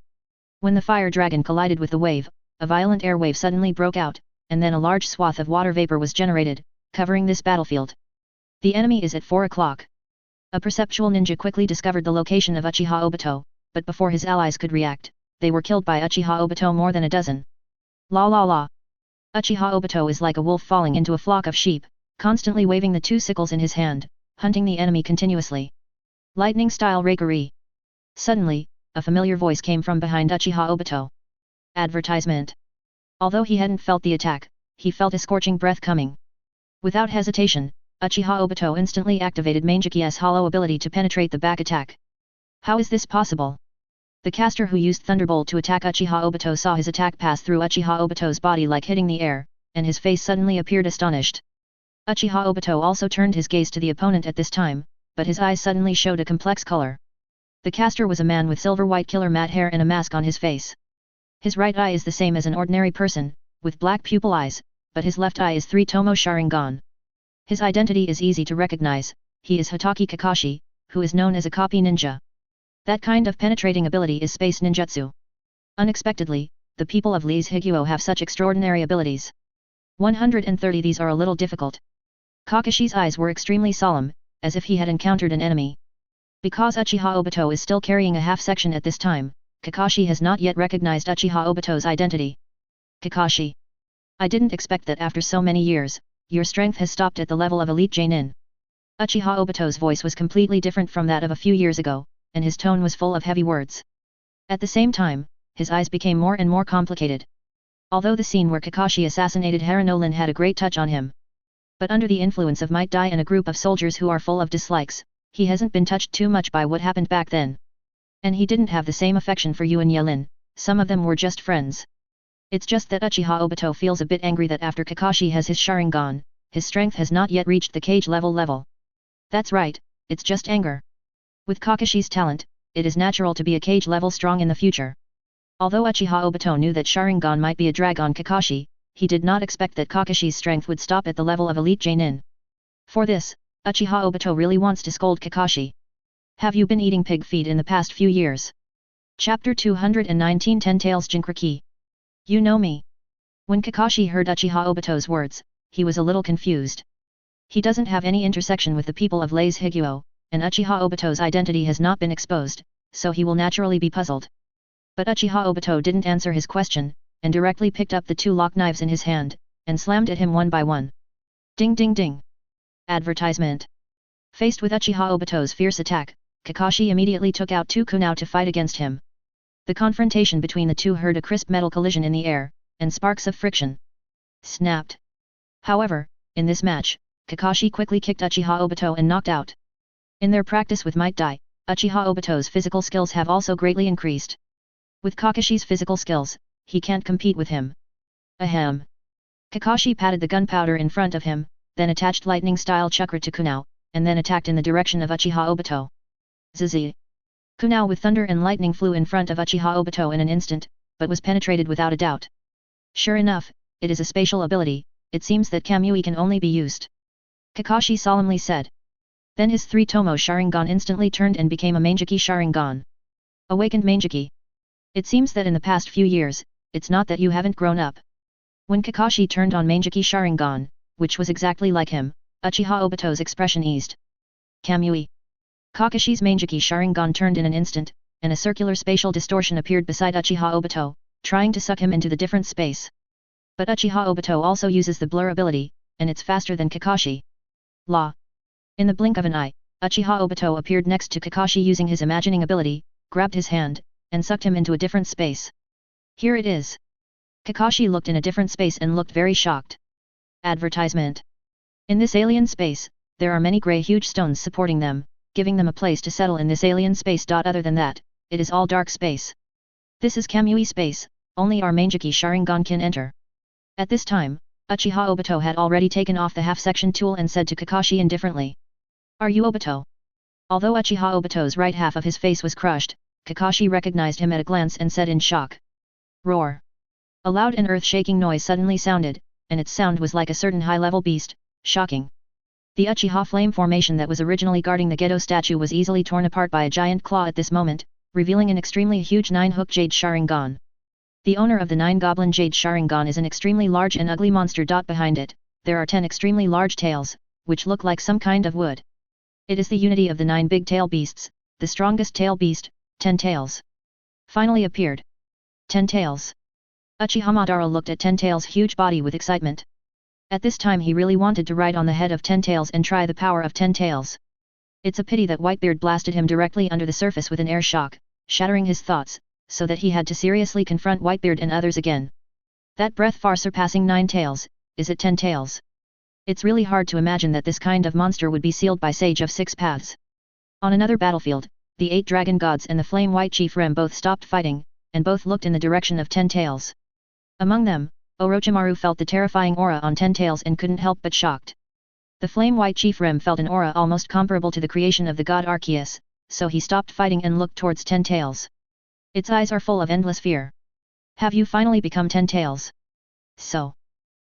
A: When the fire dragon collided with the wave, a violent air wave suddenly broke out, and then a large swath of water vapor was generated, covering this battlefield. The enemy is at 4 o'clock. A perceptual ninja quickly discovered the location of Uchiha Obito, but before his allies could react, they were killed by Uchiha Obito more than a dozen. La la la! Uchiha Obito is like a wolf falling into a flock of sheep, constantly waving the two sickles in his hand, hunting the enemy continuously. Lightning style Reikari. Suddenly, a familiar voice came from behind Uchiha Obito. Advertisement. Although he hadn't felt the attack, he felt a scorching breath coming. Without hesitation, Uchiha Obito instantly activated Mangeki's hollow ability to penetrate the back attack. How is this possible? The caster who used Thunderbolt to attack Uchiha Obito saw his attack pass through Uchiha Obito's body like hitting the air, and his face suddenly appeared astonished. Uchiha Obito also turned his gaze to the opponent at this time, but his eyes suddenly showed a complex color. The caster was a man with silver-white killer matte hair and a mask on his face. His right eye is the same as an ordinary person, with black pupil eyes, but his left eye is 3 Tomo Sharingan. His identity is easy to recognize, he is Hitaki Kakashi, who is known as a copy ninja. That kind of penetrating ability is space ninjutsu. Unexpectedly, the people of Lee's Higuo have such extraordinary abilities. 130 These are a little difficult. Kakashi's eyes were extremely solemn, as if he had encountered an enemy. Because Uchiha Obito is still carrying a half section at this time, Kakashi has not yet recognized Uchiha Obito's identity. Kakashi. I didn't expect that after so many years, your strength has stopped at the level of elite Jainin. Uchiha Obito's voice was completely different from that of a few years ago, and his tone was full of heavy words. At the same time, his eyes became more and more complicated. Although the scene where Kakashi assassinated Haranolin had a great touch on him. But under the influence of Might Dai and a group of soldiers who are full of dislikes, he hasn't been touched too much by what happened back then. And he didn't have the same affection for you and Yelin, some of them were just friends. It's just that Uchiha Obito feels a bit angry that after Kakashi has his Sharingan, his strength has not yet reached the cage level. That's right, it's just anger. With Kakashi's talent, it is natural to be a cage level strong in the future. Although Uchiha Obito knew that Sharingan might be a drag on Kakashi, he did not expect that Kakashi's strength would stop at the level of elite Jainin. For this, Uchiha Obito really wants to scold Kakashi. Have you been eating pig feed in the past few years? Chapter 219 Ten Tails Jinkraki. You know me. When Kakashi heard Uchiha Obito's words, he was a little confused. He doesn't have any intersection with the people of Lee's Higuo, and Uchiha Obito's identity has not been exposed, so he will naturally be puzzled. But Uchiha Obito didn't answer his question, and directly picked up the 2 lock knives in his hand, and slammed at him one by one. Ding ding ding. Advertisement. Faced with Uchiha Obito's fierce attack, Kakashi immediately took out 2 kunai to fight against him. The confrontation between the two heard a crisp metal collision in the air, and sparks of friction snapped. However, in this match, Kakashi quickly kicked Uchiha Obito and knocked out. In their practice with Might Dai, Uchiha Obito's physical skills have also greatly increased. With Kakashi's physical skills, he can't compete with him. Ahem. Kakashi patted the gunpowder in front of him, then attached lightning-style chakra to kunai, and then attacked in the direction of Uchiha Obito. Zizzy. Kunai with thunder and lightning flew in front of Uchiha Obito in an instant, but was penetrated without a doubt. Sure enough, it is a spatial ability, it seems that Kamui can only be used. Kakashi solemnly said. Then his 3 Tomo Sharingan instantly turned and became a Mangeki Sharingan. Awakened Mangeki. It seems that in the past few years, it's not that you haven't grown up. When Kakashi turned on Manjiki Sharingan, which was exactly like him, Uchiha Obito's expression eased. Kamui. Kakashi's Manjiki Sharingan turned in an instant, and a circular spatial distortion appeared beside Uchiha Obito, trying to suck him into the different space. But Uchiha Obito also uses the blur ability, and it's faster than Kakashi. La. In the blink of an eye, Uchiha Obito appeared next to Kakashi using his imagining ability, grabbed his hand, and sucked him into a different space. Here it is. Kakashi looked in a different space and looked very shocked. Advertisement. In this alien space, there are many grey huge stones supporting them, giving them a place to settle in this alien space. Other than that, it is all dark space. This is Kamui space, only our Manjiki Sharingan can enter. At this time, Uchiha Obito had already taken off the half-section tool and said to Kakashi indifferently. Are you Obito? Although Uchiha Obito's right half of his face was crushed, Kakashi recognized him at a glance and said in shock. Roar. A loud and earth-shaking noise suddenly sounded, and its sound was like a certain high-level beast, shocking. The Uchiha flame formation that was originally guarding the Gedo statue was easily torn apart by a giant claw at this moment, revealing an extremely huge 9-hook Jade Sharingan. The owner of the 9-goblin Jade Sharingan is an extremely large and ugly monster. Behind it, there are 10 extremely large tails, which look like some kind of wood. It is the unity of the 9 big tail beasts, the strongest tail beast, 10 tails. Finally appeared. 10 tails. Uchiha Madara looked at 10 tails' huge body with excitement. At this time he really wanted to ride on the head of 10 tails and try the power of 10 tails. It's a pity that Whitebeard blasted him directly under the surface with an air shock, shattering his thoughts, so that he had to seriously confront Whitebeard and others again. That breath far surpassing 9 tails, is it 10 tails? It's really hard to imagine that this kind of monster would be sealed by Sage of 6 Paths. On another battlefield, the 8 dragon gods and the flame white chief Rem both stopped fighting, and both looked in the direction of 10 tails. Among them, Orochimaru felt the terrifying aura on 10 tails and couldn't help but shocked. The flame white chief Rem felt an aura almost comparable to the creation of the god Arceus, so he stopped fighting and looked towards 10 tails. Its eyes are full of endless fear. Have you finally become 10 tails? So.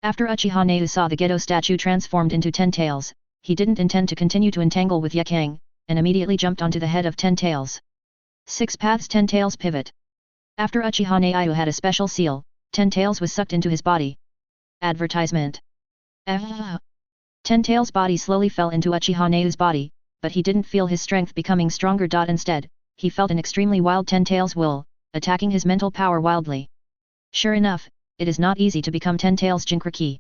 A: After Uchiha Nezu saw the Gedo statue transformed into 10 tails, he didn't intend to continue to entangle with Yekang, and immediately jumped onto the head of 10 tails. 6 Paths 10 tails pivot. After Uchiha Nezu had a special seal, 10 tails was sucked into his body. Advertisement. 10 tails' body slowly fell into Uchiha Nezu's body, but he didn't feel his strength becoming stronger. Instead, he felt an extremely wild 10 tails will, attacking his mental power wildly. Sure enough, it is not easy to become 10 tails Jinchuriki.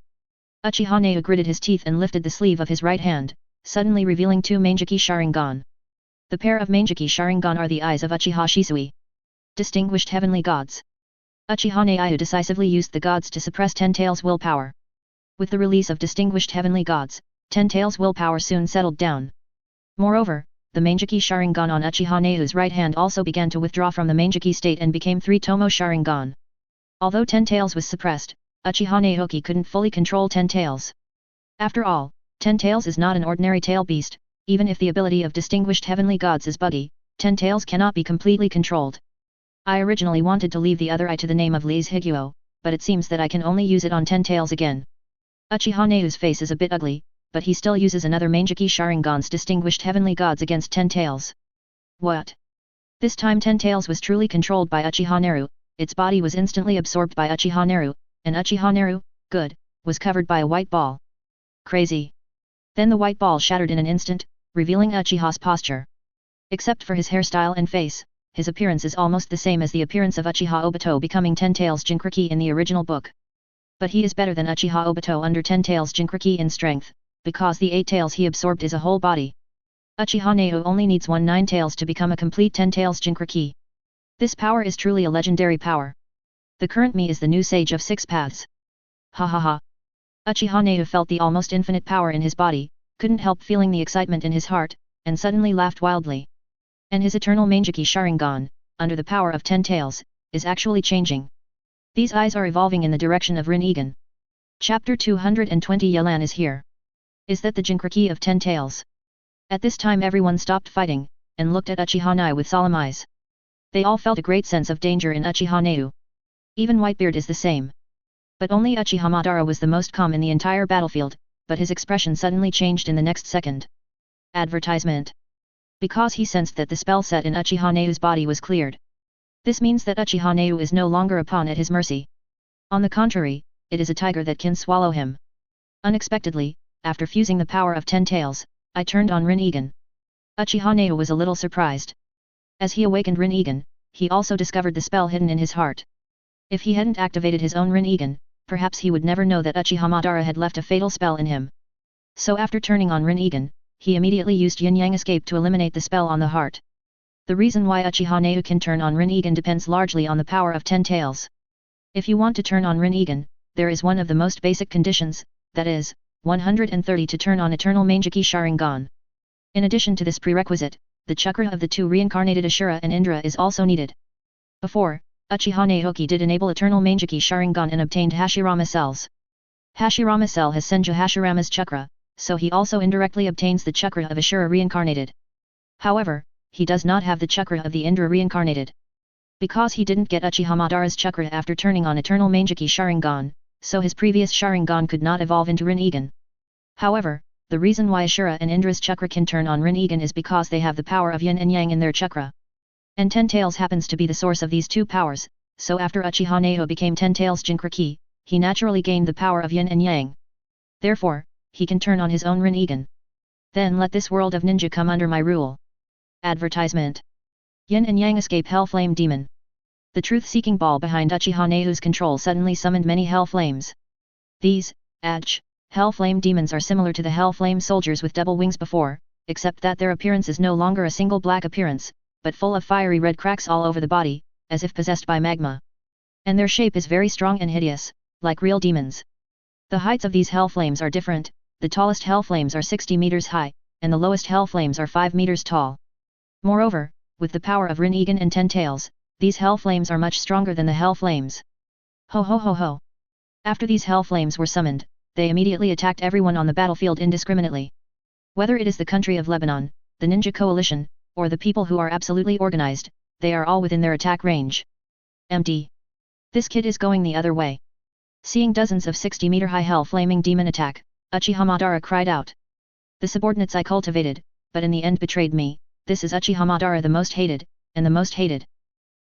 A: Uchiha Nezu gritted his teeth and lifted the sleeve of his right hand, suddenly revealing 2 Manjiki Sharingan. The pair of Manjiki Sharingan are the eyes of Uchiha Shisui. Distinguished heavenly gods. Uchiha Nezu decisively used the gods to suppress 10 tails' willpower. With the release of distinguished heavenly gods, 10 tails' willpower soon settled down. Moreover, the Manjiki Sharingan on Uchiha Nezu's right hand also began to withdraw from the Manjiki state and became 3 Tomo Sharingan. Although 10 tails was suppressed, Uchiha Nezuki couldn't fully control 10 tails. After all, 10 tails is not an ordinary tail beast, even if the ability of distinguished heavenly gods is buggy, 10 tails cannot be completely controlled. I originally wanted to leave the other eye to the name of Li's Higuo, but it seems that I can only use it on 10 tails again. Uchiha Nezu's face is a bit ugly, but he still uses another Manjiki Sharingan's distinguished heavenly gods against 10 tails. What? This time 10 tails was truly controlled by Uchiha Nezu, its body was instantly absorbed by Uchiha Nezu, and Uchiha Nezu, good, was covered by a white ball. Crazy. Then the white ball shattered in an instant, revealing Uchiha's posture. Except for his hairstyle and face, his appearance is almost the same as the appearance of Uchiha Obito becoming 10 tails Jinchuriki in the original book. But he is better than Uchiha Obito under 10 tails Jinchuriki in strength, because the 8 tails he absorbed is a whole body. Uchiha Nezu only needs 9 tails to become a complete 10 tails Jinchuriki. This power is truly a legendary power. The current me is the new sage of 6 paths. Ha ha ha. Uchiha Nezu felt the almost infinite power in his body, couldn't help feeling the excitement in his heart, and suddenly laughed wildly. And his eternal Manjiki Sharingan, under the power of 10 tails, is actually changing. These eyes are evolving in the direction of Rin-Egan. Chapter 220 Yelan is here. Is that the Jinchuriki of 10 tails? At this time everyone stopped fighting, and looked at Uchiha Nezu with solemn eyes. They all felt a great sense of danger in Uchiha Nezu. Even Whitebeard is the same. But only Uchiha Madara was the most calm in the entire battlefield, but his expression suddenly changed in the next second. Advertisement. Because he sensed that the spell set in Uchiha Nezu's body was cleared. This means that Uchiha Neu is no longer a pawn at his mercy. On the contrary, it is a tiger that can swallow him. Unexpectedly, after fusing the power of 10 tails, I turned on Rin-Egan. Uchiha Neu was a little surprised. As he awakened Rin-Egan, he also discovered the spell hidden in his heart. If he hadn't activated his own Rin-Egan, perhaps he would never know that Uchiha Madara had left a fatal spell in him. So after turning on Rin-Egan, he immediately used Yin-Yang Escape to eliminate the spell on the heart. The reason why Uchiha Neu can turn on Rin-Egan depends largely on the power of 10 tails. If you want to turn on Rin-Egan, there is one of the most basic conditions, that is, 130 to turn on Eternal Mangeki Sharingan. In addition to this prerequisite, the chakra of the two reincarnated Ashura and Indra is also needed. Before, Uchiha Naoki did enable Eternal Mangeki Sharingan and obtained Hashirama cells. Hashirama cell has Senju Hashirama's chakra, so he also indirectly obtains the chakra of Ashura reincarnated. However, he does not have the chakra of the Indra reincarnated. Because he didn't get Uchiha Madara's chakra after turning on Eternal Mangeki Sharingan, so his previous Sharingan could not evolve into Rin-Egan. However, the reason why Ashura and Indra's chakra can turn on Rin-Egan is because they have the power of Yin and Yang in their chakra. And 10 tails happens to be the source of these two powers, so after Uchiha Neo became 10 tails Jinchuriki, he naturally gained the power of Yin and Yang. Therefore, he can turn on his own Rin-Egan. Then let this world of ninja come under my rule. Advertisement. Yin and Yang escape Hell Flame Demon. The truth-seeking ball behind Uchiha Nehu's control suddenly summoned many hell flames. These, Hell Flame Demons are similar to the Hell Flame Soldiers with double wings before, except that their appearance is no longer a single black appearance, but full of fiery red cracks all over the body, as if possessed by magma. And their shape is very strong and hideous, like real demons. The heights of these hell flames are different, the tallest hell flames are 60 meters high, and the lowest hell flames are 5 meters tall. Moreover, with the power of Rin-Egan and 10 tails, these hell flames are much stronger than the hell flames. Ho ho ho ho! After these hell flames were summoned, they immediately attacked everyone on the battlefield indiscriminately. Whether it is the country of Lebanon, the ninja coalition, or the people who are absolutely organized, they are all within their attack range. Empty. This kid is going the other way. Seeing dozens of 60-meter-high hell flaming demon attack, Uchiha Madara cried out. The subordinates I cultivated, but in the end betrayed me, this is Uchiha Madara the most hated, and the most hated.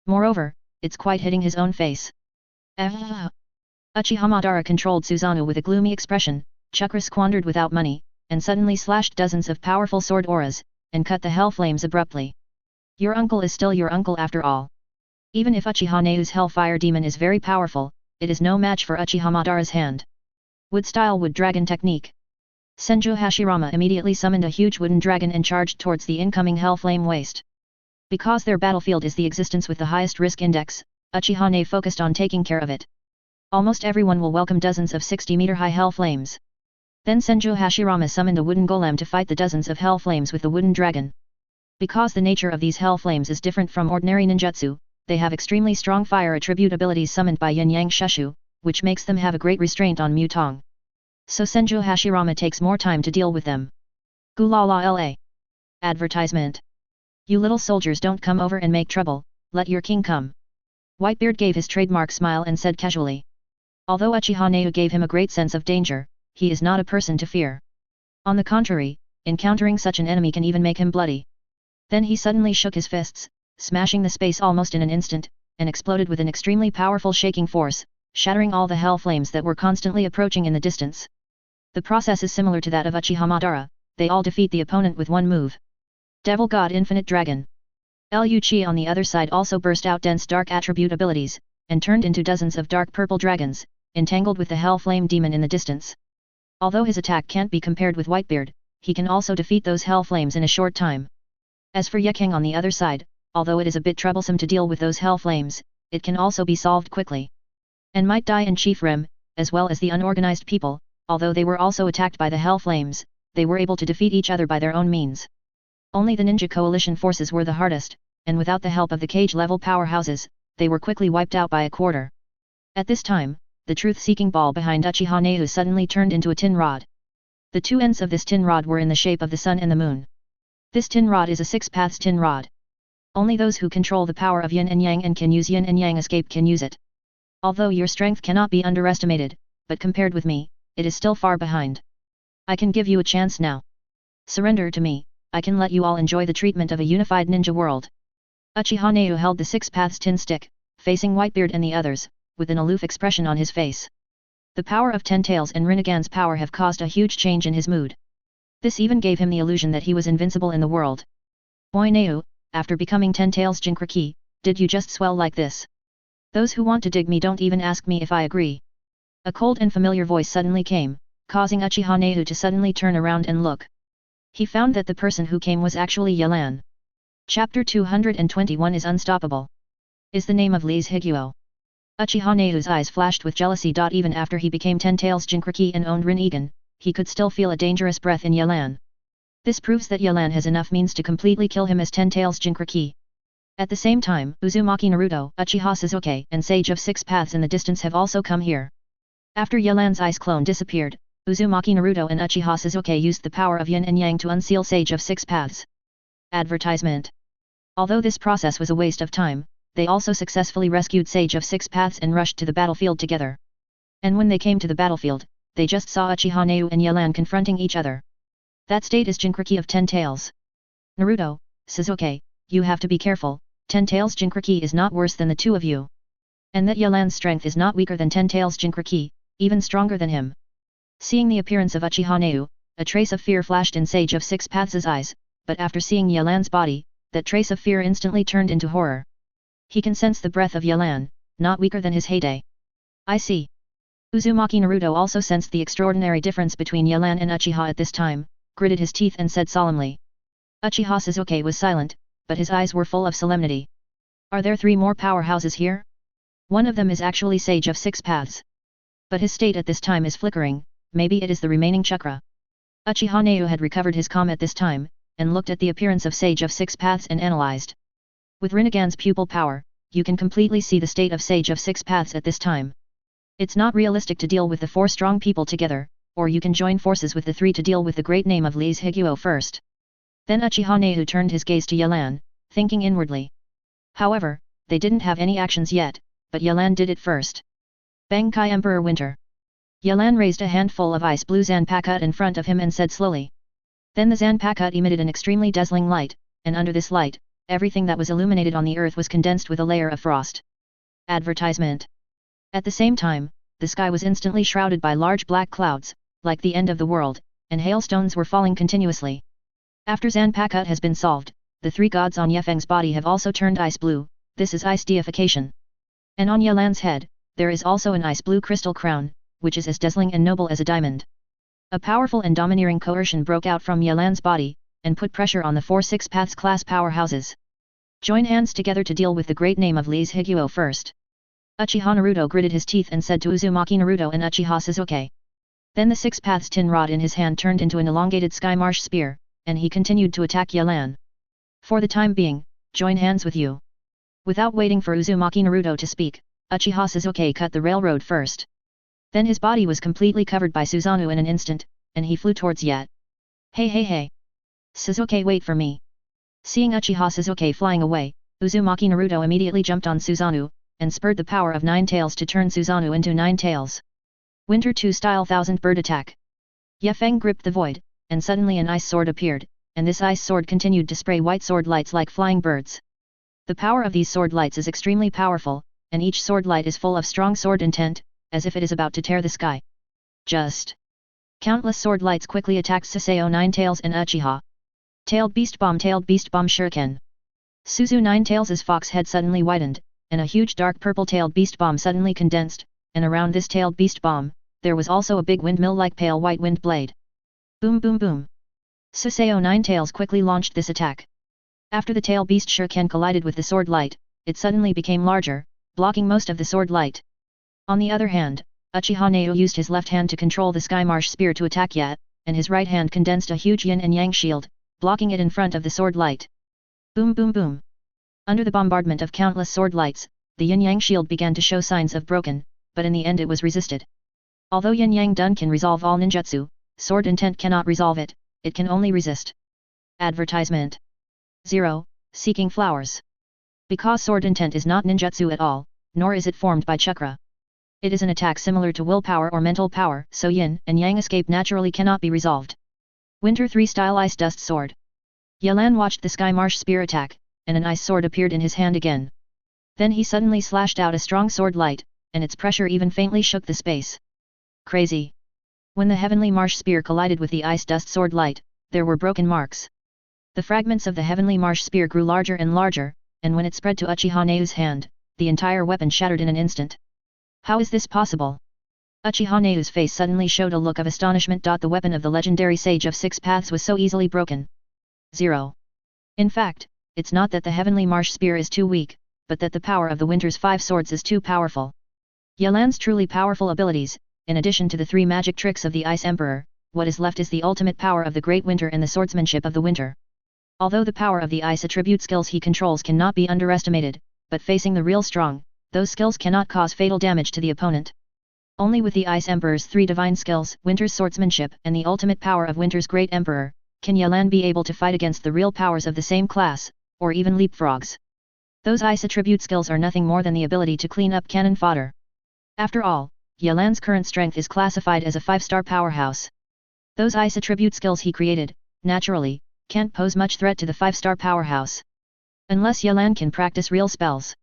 A: Moreover, it's quite hitting his own face. Uchiha Madara controlled Susanoo with a gloomy expression, chakra squandered without money, and suddenly slashed dozens of powerful sword auras, and cut the hell flames abruptly. Your uncle is still your uncle after all. Even if Uchiha Neu's Hellfire Demon is very powerful, it is no match for Uchiha Madara's hand. Wood-style wood dragon technique. Senju Hashirama immediately summoned a huge wooden dragon and charged towards the incoming hell flame waste. Because their battlefield is the existence with the highest risk index, Uchiha Neu focused on taking care of it. Almost everyone will welcome dozens of 60-meter-high hell flames. Then Senju Hashirama summoned a wooden golem to fight the dozens of hell flames with the wooden dragon. Because the nature of these hell flames is different from ordinary ninjutsu, they have extremely strong fire attribute abilities summoned by Yin-Yang Shushu, which makes them have a great restraint on Mutong. So Senju Hashirama takes more time to deal with them. Gulala La. Advertisement. You little soldiers don't come over and make trouble, let your king come. Whitebeard gave his trademark smile and said casually. Although Uchiha Neu gave him a great sense of danger, he is not a person to fear. On the contrary, encountering such an enemy can even make him bloody. Then he suddenly shook his fists, smashing the space almost in an instant, and exploded with an extremely powerful shaking force, shattering all the hell flames that were constantly approaching in the distance. The process is similar to that of Uchiha Madara, they all defeat the opponent with one move. Devil God Infinite Dragon. Liu Qi on the other side also burst out dense dark attribute abilities, and turned into dozens of dark purple dragons, entangled with the hell flame demon in the distance. Although his attack can't be compared with Whitebeard, he can also defeat those hell flames in a short time. As for Yekeng on the other side, although it is a bit troublesome to deal with those hell flames, it can also be solved quickly. And Might Dai and Chief Rim, as well as the unorganized people, although they were also attacked by the hell flames, they were able to defeat each other by their own means. Only the ninja coalition forces were the hardest, and without the help of the cage-level powerhouses, they were quickly wiped out by a quarter. At this time, the truth-seeking ball behind Uchiha Neu suddenly turned into a tin rod. The two ends of this tin rod were in the shape of the sun and the moon. This tin rod is a 6-paths tin rod. Only those who control the power of Yin and Yang and can use Yin and Yang escape can use it. Although your strength cannot be underestimated, but compared with me, it is still far behind. I can give you a chance now. Surrender to me, I can let you all enjoy the treatment of a unified ninja world. Uchiha Neu held the Six Paths tin stick, facing Whitebeard and the others, with an aloof expression on his face. The power of Ten Tails and Rinnegan's power have caused a huge change in his mood. This even gave him the illusion that he was invincible in the world. Boy Neu, after becoming Ten Tails Jinchuriki, did you just swell like this? Those who want to dig me don't even ask me if I agree. A cold and familiar voice suddenly came, causing Uchiha Neu to suddenly turn around and look. He found that the person who came was actually Yelan. Chapter 221 is Unstoppable. Is the name of Li's Higuo. Uchiha Neu's eyes flashed with jealousy. Even after he became Ten Tails Jinchuriki and owned Rinnegan, he could still feel a dangerous breath in Yelan. This proves that Yelan has enough means to completely kill him as Ten Tails Jinchuriki. At the same time, Uzumaki Naruto, Uchiha Sasuke, and Sage of Six Paths in the distance have also come here. After Yelan's ice clone disappeared, Uzumaki Naruto and Uchiha Sasuke used the power of Yin and Yang to unseal Sage of Six Paths. Advertisement. Although this process was a waste of time, they also successfully rescued Sage of Six Paths and rushed to the battlefield together. And when they came to the battlefield, they just saw Uchiha Neu and Yelan confronting each other. That state is Jinchuriki of Ten Tails. Naruto, Sasuke, you have to be careful, Ten Tails Jinchuriki is not worse than the two of you. And that Yelan's strength is not weaker than Ten Tails Jinchuriki, even stronger than him. Seeing the appearance of Uchiha Neu, a trace of fear flashed in Sage of Six Paths' eyes, but after seeing Yelan's body, that trace of fear instantly turned into horror. He can sense the breath of Yelan, not weaker than his heyday. I see. Uzumaki Naruto also sensed the extraordinary difference between Yelan and Uchiha at this time, gritted his teeth and said solemnly. Uchiha Sasuke was silent, but his eyes were full of solemnity. Are there 3 more powerhouses here? One of them is actually Sage of Six Paths. But his state at this time is flickering, maybe it is the remaining chakra. Uchiha Neu had recovered his calm at this time, and looked at the appearance of Sage of Six Paths and analyzed. With Rinnegan's pupil power, you can completely see the state of Sage of Six Paths at this time. It's not realistic to deal with the 4 strong people together, or you can join forces with the 3 to deal with the great name of Li's Higuo first. Then Uchiha Neu turned his gaze to Yelan, thinking inwardly. However, they didn't have any actions yet, but Yelan did it first. Bankai Emperor Winter. Yelan raised a handful of ice blue Zanpakut in front of him and said slowly. Then the Zanpakut emitted an extremely dazzling light, and under this light, everything that was illuminated on the earth was condensed with a layer of frost. Advertisement. At the same time, the sky was instantly shrouded by large black clouds, like the end of the world, and hailstones were falling continuously. After Zanpakut has been solved, the 3 gods on Yefeng's body have also turned ice blue, this is ice deification. And on Yelan's head, there is also an ice blue crystal crown, which is as dazzling and noble as a diamond. A powerful and domineering coercion broke out from Yelan's body, and put pressure on the 4 Six Paths class powerhouses. Join hands together to deal with the great name of Li's Higuo first. Uchiha Naruto gritted his teeth and said to Uzumaki Naruto and Uchiha Sasuke. Then the Six Paths tin rod in his hand turned into an elongated sky marsh spear, and he continued to attack Yelan. For the time being, join hands with you. Without waiting for Uzumaki Naruto to speak, Uchiha Sasuke cut the railroad first. Then his body was completely covered by Susanoo in an instant, and he flew towards Yet. Hey! Sasuke, wait for me. Seeing Uchiha Sasuke flying away, Uzumaki Naruto immediately jumped on Susanoo, and spurred the power of 9 tails to turn Susanoo into 9 tails. Winter 2 style 1000 bird attack. Yefeng gripped the void, and suddenly an ice sword appeared, and this ice sword continued to spray white sword lights like flying birds. The power of these sword lights is extremely powerful, and each sword light is full of strong sword intent, as if it is about to tear the sky. Just. Countless sword lights quickly attacked Saseo 9 tails and Uchiha. Tailed beast bomb shuriken. Suzu 9 tails' fox head suddenly widened, and a huge dark purple tailed beast bomb suddenly condensed, and around this tailed beast bomb, there was also a big windmill like pale white wind blade. Boom boom boom. Saseo 9 tails quickly launched this attack. After the tail beast shuriken collided with the sword light, it suddenly became larger, blocking most of the sword light. On the other hand, Uchiha Neu used his left hand to control the sky marsh spear to attack Yet, and his right hand condensed a huge yin and yang shield, blocking it in front of the sword light. Boom boom boom. Under the bombardment of countless sword lights, the yin-yang shield began to show signs of broken, but in the end it was resisted. Although yin-yang dun can resolve all ninjutsu, sword intent cannot resolve it, it can only resist. Advertisement. 0. Seeking flowers. Because sword intent is not ninjutsu at all, nor is it formed by chakra. It is an attack similar to willpower or mental power, so yin and yang escape naturally cannot be resolved. Winter 3 style ice dust sword. Yelan watched the sky marsh spear attack, and an ice sword appeared in his hand again. Then he suddenly slashed out a strong sword light, and its pressure even faintly shook the space. Crazy! When the heavenly marsh spear collided with the ice dust sword light, there were broken marks. The fragments of the heavenly marsh spear grew larger and larger, and when it spread to Uchiha Neu's hand, the entire weapon shattered in an instant. How is this possible? Uchiha Neu's face suddenly showed a look of astonishment. The weapon of the legendary Sage of Six Paths was so easily broken. 0. In fact, it's not that the heavenly marsh spear is too weak, but that the power of the winter's 5 swords is too powerful. Yelan's truly powerful abilities, in addition to the 3 magic tricks of the Ice Emperor, what is left is the ultimate power of the Great Winter and the swordsmanship of the Winter. Although the power of the ice attribute skills he controls cannot be underestimated, but facing the real strong, those skills cannot cause fatal damage to the opponent. Only with the Ice Emperor's 3 divine skills, Winter's swordsmanship and the ultimate power of Winter's Great Emperor, can Yelan be able to fight against the real powers of the same class, or even leapfrogs. Those ice attribute skills are nothing more than the ability to clean up cannon fodder. After all, Yelan's current strength is classified as a 5-star powerhouse. Those ice attribute skills he created, naturally, can't pose much threat to the 5-star powerhouse. Unless Yelan can practice real spells.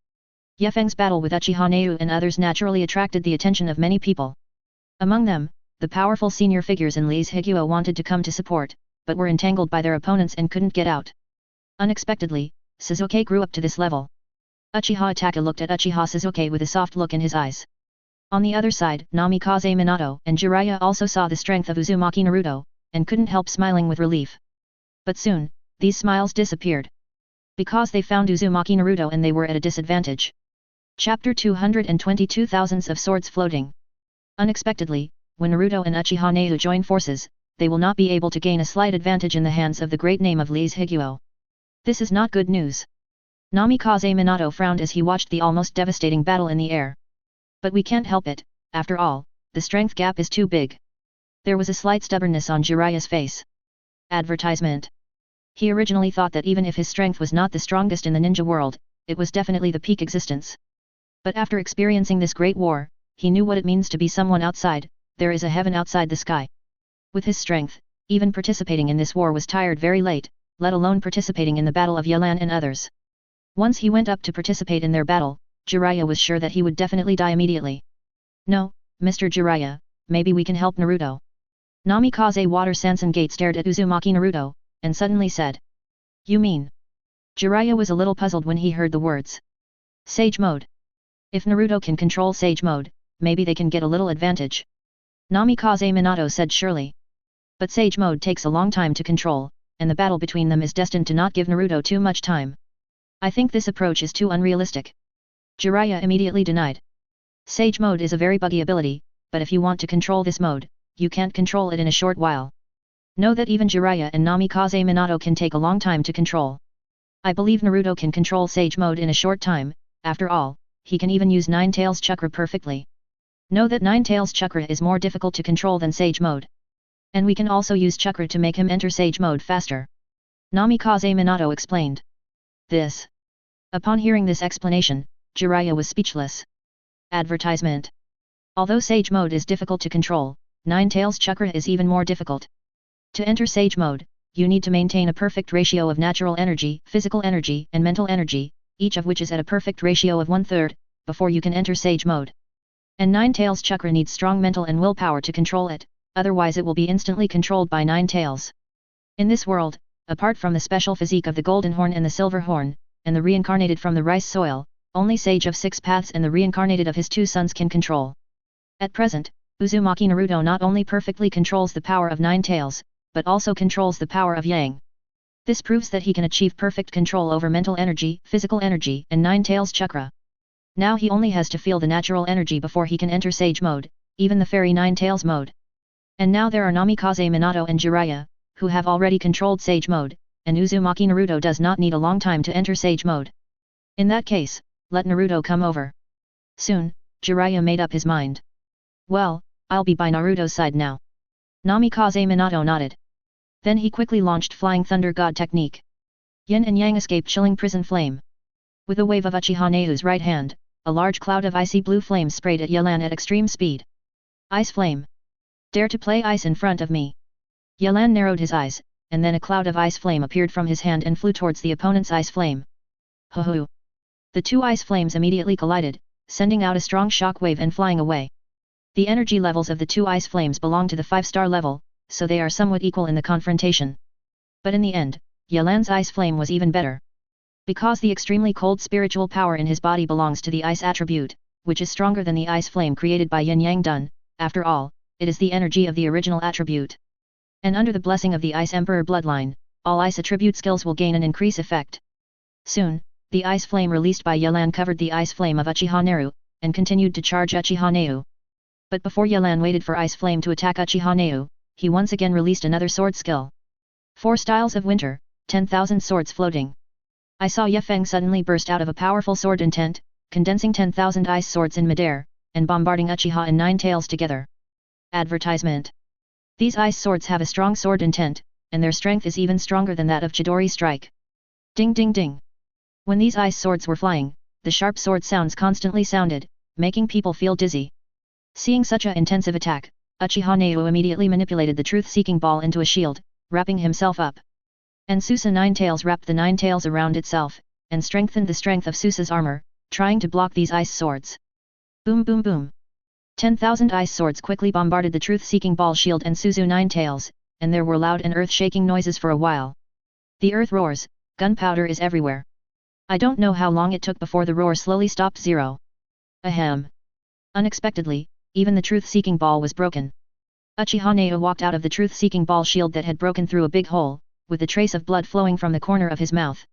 A: Ye Feng's battle with Uchiha Neu and others naturally attracted the attention of many people. Among them, the powerful senior figures in Li's Higuo wanted to come to support, but were entangled by their opponents and couldn't get out. Unexpectedly, Suzuki grew up to this level. Uchiha Itachi looked at Uchiha Suzuki with a soft look in his eyes. On the other side, Namikaze Minato and Jiraiya also saw the strength of Uzumaki Naruto, and couldn't help smiling with relief. But soon, these smiles disappeared. Because they found Uzumaki Naruto and they were at a disadvantage. Chapter 222 Thousands of Swords Floating. Unexpectedly, when Naruto and Uchiha Neu join forces, they will not be able to gain a slight advantage in the hands of the great name of Li's Higuo. This is not good news. Namikaze Minato frowned as he watched the almost devastating battle in the air. But we can't help it, after all, the strength gap is too big. There was a slight stubbornness on Jiraiya's face. Advertisement. He originally thought that even if his strength was not the strongest in the ninja world, it was definitely the peak existence. But after experiencing this great war, he knew what it means to be someone outside, there is a heaven outside the sky. With his strength, even participating in this war was tired very late, let alone participating in the battle of Yelan and others. Once he went up to participate in their battle, Jiraiya was sure that he would definitely die immediately. No, Mr. Jiraiya, maybe we can help Naruto. Namikaze Water Sansangate stared at Uzumaki Naruto, and suddenly said. You mean? Jiraiya was a little puzzled when he heard the words. Sage Mode. If Naruto can control Sage Mode, maybe they can get a little advantage. Namikaze Minato said surely. But Sage Mode takes a long time to control, and the battle between them is destined to not give Naruto too much time. I think this approach is too unrealistic. Jiraiya immediately denied. Sage Mode is a very buggy ability, but if you want to control this mode, you can't control it in a short while. Know that even Jiraiya and Namikaze Minato can take a long time to control. I believe Naruto can control Sage Mode in a short time, after all, he can even use Nine Tails Chakra perfectly. Know that Nine Tails Chakra is more difficult to control than Sage Mode. And we can also use Chakra to make him enter Sage Mode faster. Namikaze Minato explained. This. Upon hearing this explanation, Jiraiya was speechless. Advertisement. Although Sage Mode is difficult to control, Nine Tails Chakra is even more difficult. To enter Sage Mode, you need to maintain a perfect ratio of natural energy, physical energy, and mental energy, each of which is at a perfect ratio of 1/3, before you can enter Sage Mode. And Nine Tails Chakra needs strong mental and willpower to control it, otherwise it will be instantly controlled by Nine Tails. In this world, apart from the special physique of the Golden Horn and the Silver Horn, and the reincarnated from the rice soil, only Sage of Six Paths and the reincarnated of his 2 sons can control. At present, Uzumaki Naruto not only perfectly controls the power of Nine Tails, but also controls the power of Yang. This proves that he can achieve perfect control over mental energy, physical energy, and Nine Tails Chakra. Now he only has to feel the natural energy before he can enter Sage Mode, even the Fairy Nine Tails Mode. And now there are Namikaze Minato and Jiraiya, who have already controlled Sage Mode, and Uzumaki Naruto does not need a long time to enter Sage Mode. In that case, let Naruto come over. Soon, Jiraiya made up his mind. Well, I'll be by Naruto's side now. Namikaze Minato nodded. Then he quickly launched Flying Thunder God technique. Yin and Yang escaped chilling prison flame. With a wave of Uchiha Neu's right hand, a large cloud of icy blue flames sprayed at Yelan at extreme speed. Ice flame. Dare to play ice in front of me. Yelan narrowed his eyes, and then a cloud of ice flame appeared from his hand and flew towards the opponent's ice flame. Ho-ho! The two ice flames immediately collided, sending out a strong shock wave and flying away. The energy levels of the two ice flames belong to the 5-star level, so they are somewhat equal in the confrontation. But in the end, Yelan's ice flame was even better. Because the extremely cold spiritual power in his body belongs to the ice attribute, which is stronger than the ice flame created by Yin Yang Dun, after all, it is the energy of the original attribute. And under the blessing of the Ice Emperor bloodline, all ice attribute skills will gain an increase effect. Soon, the ice flame released by Yelan covered the ice flame of Uchiha Neru, and continued to charge Uchiha Neu. But before Yelan waited for ice flame to attack Uchiha Neu, he once again released another sword skill. 4 styles of winter, 10,000 swords floating. I saw Ye Feng suddenly burst out of a powerful sword intent, condensing 10,000 ice swords in midair, and bombarding Uchiha and Nine Tails together. Advertisement. These ice swords have a strong sword intent, and their strength is even stronger than that of Chidori strike. Ding ding ding. When these ice swords were flying, the sharp sword sounds constantly sounded, making people feel dizzy. Seeing such an intensive attack, Uchiha Neu immediately manipulated the truth-seeking ball into a shield, wrapping himself up. And Susa Nine Tails wrapped the 9 tails around itself, and strengthened the strength of Susa's armor, trying to block these ice swords. Boom boom boom. 10,000 ice swords quickly bombarded the truth-seeking ball shield and Suzu Nine Tails, and there were loud and earth-shaking noises for a while. The earth roars, gunpowder is everywhere. I don't know how long it took before the roar slowly stopped. Zero. Ahem. Unexpectedly, even the truth-seeking ball was broken. Uchiha Neu walked out of the truth-seeking ball shield that had broken through a big hole, with a trace of blood flowing from the corner of his mouth.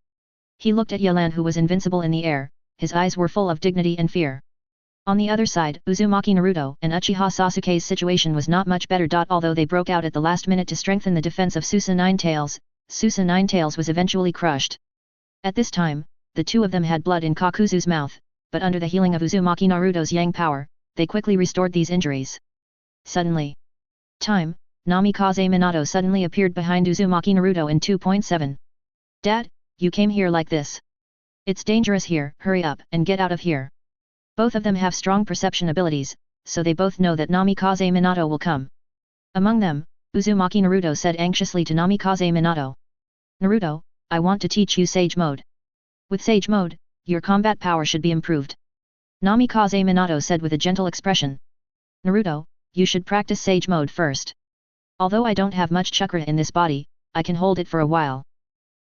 A: He looked at Yelan, who was invincible in the air, his eyes were full of dignity and fear. On the other side, Uzumaki Naruto and Uchiha Sasuke's situation was not much better. Although they broke out at the last minute to strengthen the defense of Susa Nine Tails, Susa Nine Tails was eventually crushed. At this time, the two of them had blood in Kakuzu's mouth, but under the healing of Uzumaki Naruto's yang power, they quickly restored these injuries. Suddenly. Namikaze Minato suddenly appeared behind Uzumaki Naruto in 2.7. Dad, you came here like this. It's dangerous here, hurry up and get out of here. Both of them have strong perception abilities, so they both know that Namikaze Minato will come. Among them, Uzumaki Naruto said anxiously to Namikaze Minato. Naruto, I want to teach you Sage Mode. With Sage Mode, your combat power should be improved. Namikaze Minato said with a gentle expression. Naruto, you should practice Sage Mode first. Although I don't have much chakra in this body, I can hold it for a while.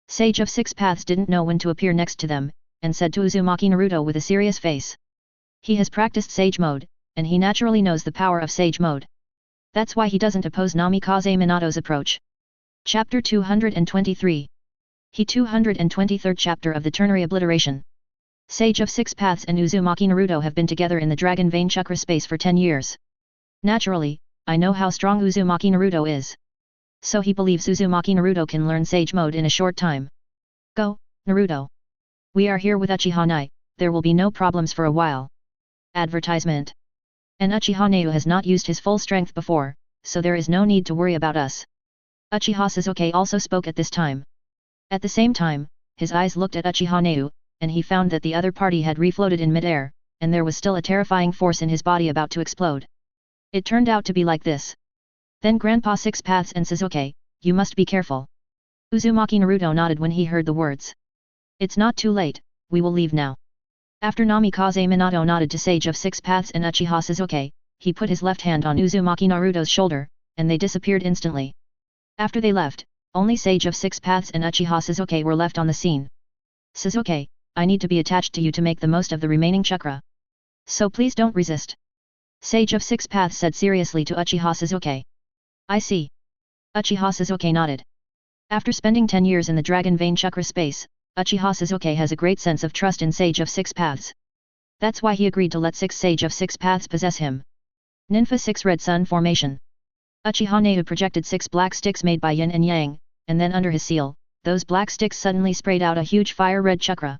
A: Sage of Six Paths didn't know when to appear next to them, and said to Uzumaki Naruto with a serious face. He has practiced Sage Mode, and he naturally knows the power of Sage Mode. That's why he doesn't oppose Namikaze Minato's approach. Chapter 223. He 223rd chapter of the Ternary Obliteration. Sage of Six Paths and Uzumaki Naruto have been together in the Dragon Vein Chakra space for 10 years. Naturally, I know how strong Uzumaki Naruto is. So he believes Uzumaki Naruto can learn Sage Mode in a short time. Go, Naruto. We are here with Uchiha Nai, there will be no problems for a while. Advertisement. And Uchiha Neu has not used his full strength before, so there is no need to worry about us. Uchiha Sasuke also spoke at this time. At the same time, his eyes looked at Uchiha Neu, and he found that the other party had refloated in midair, and there was still a terrifying force in his body about to explode. It turned out to be like this. Then Grandpa Six Paths and Sasuke, you must be careful. Uzumaki Naruto nodded when he heard the words. It's not too late, we will leave now. After Namikaze Minato nodded to Sage of Six Paths and Uchiha Sasuke, he put his left hand on Uzumaki Naruto's shoulder, and they disappeared instantly. After they left, only Sage of Six Paths and Uchiha Sasuke were left on the scene. Sasuke, I need to be attached to you to make the most of the remaining chakra. So please don't resist. Sage of Six Paths said seriously to Uchiha Sasuke. I see. Uchiha Sasuke nodded. After spending 10 years in the Dragon Vein Chakra space, Uchiha Sasuke has a great sense of trust in Sage of Six Paths. That's why he agreed to let 6 Sage of Six Paths possess him. Ninfa 6 Red Sun Formation. Uchiha Neu projected 6 black sticks made by Yin and Yang, and then under his seal, those black sticks suddenly sprayed out a huge fire red chakra.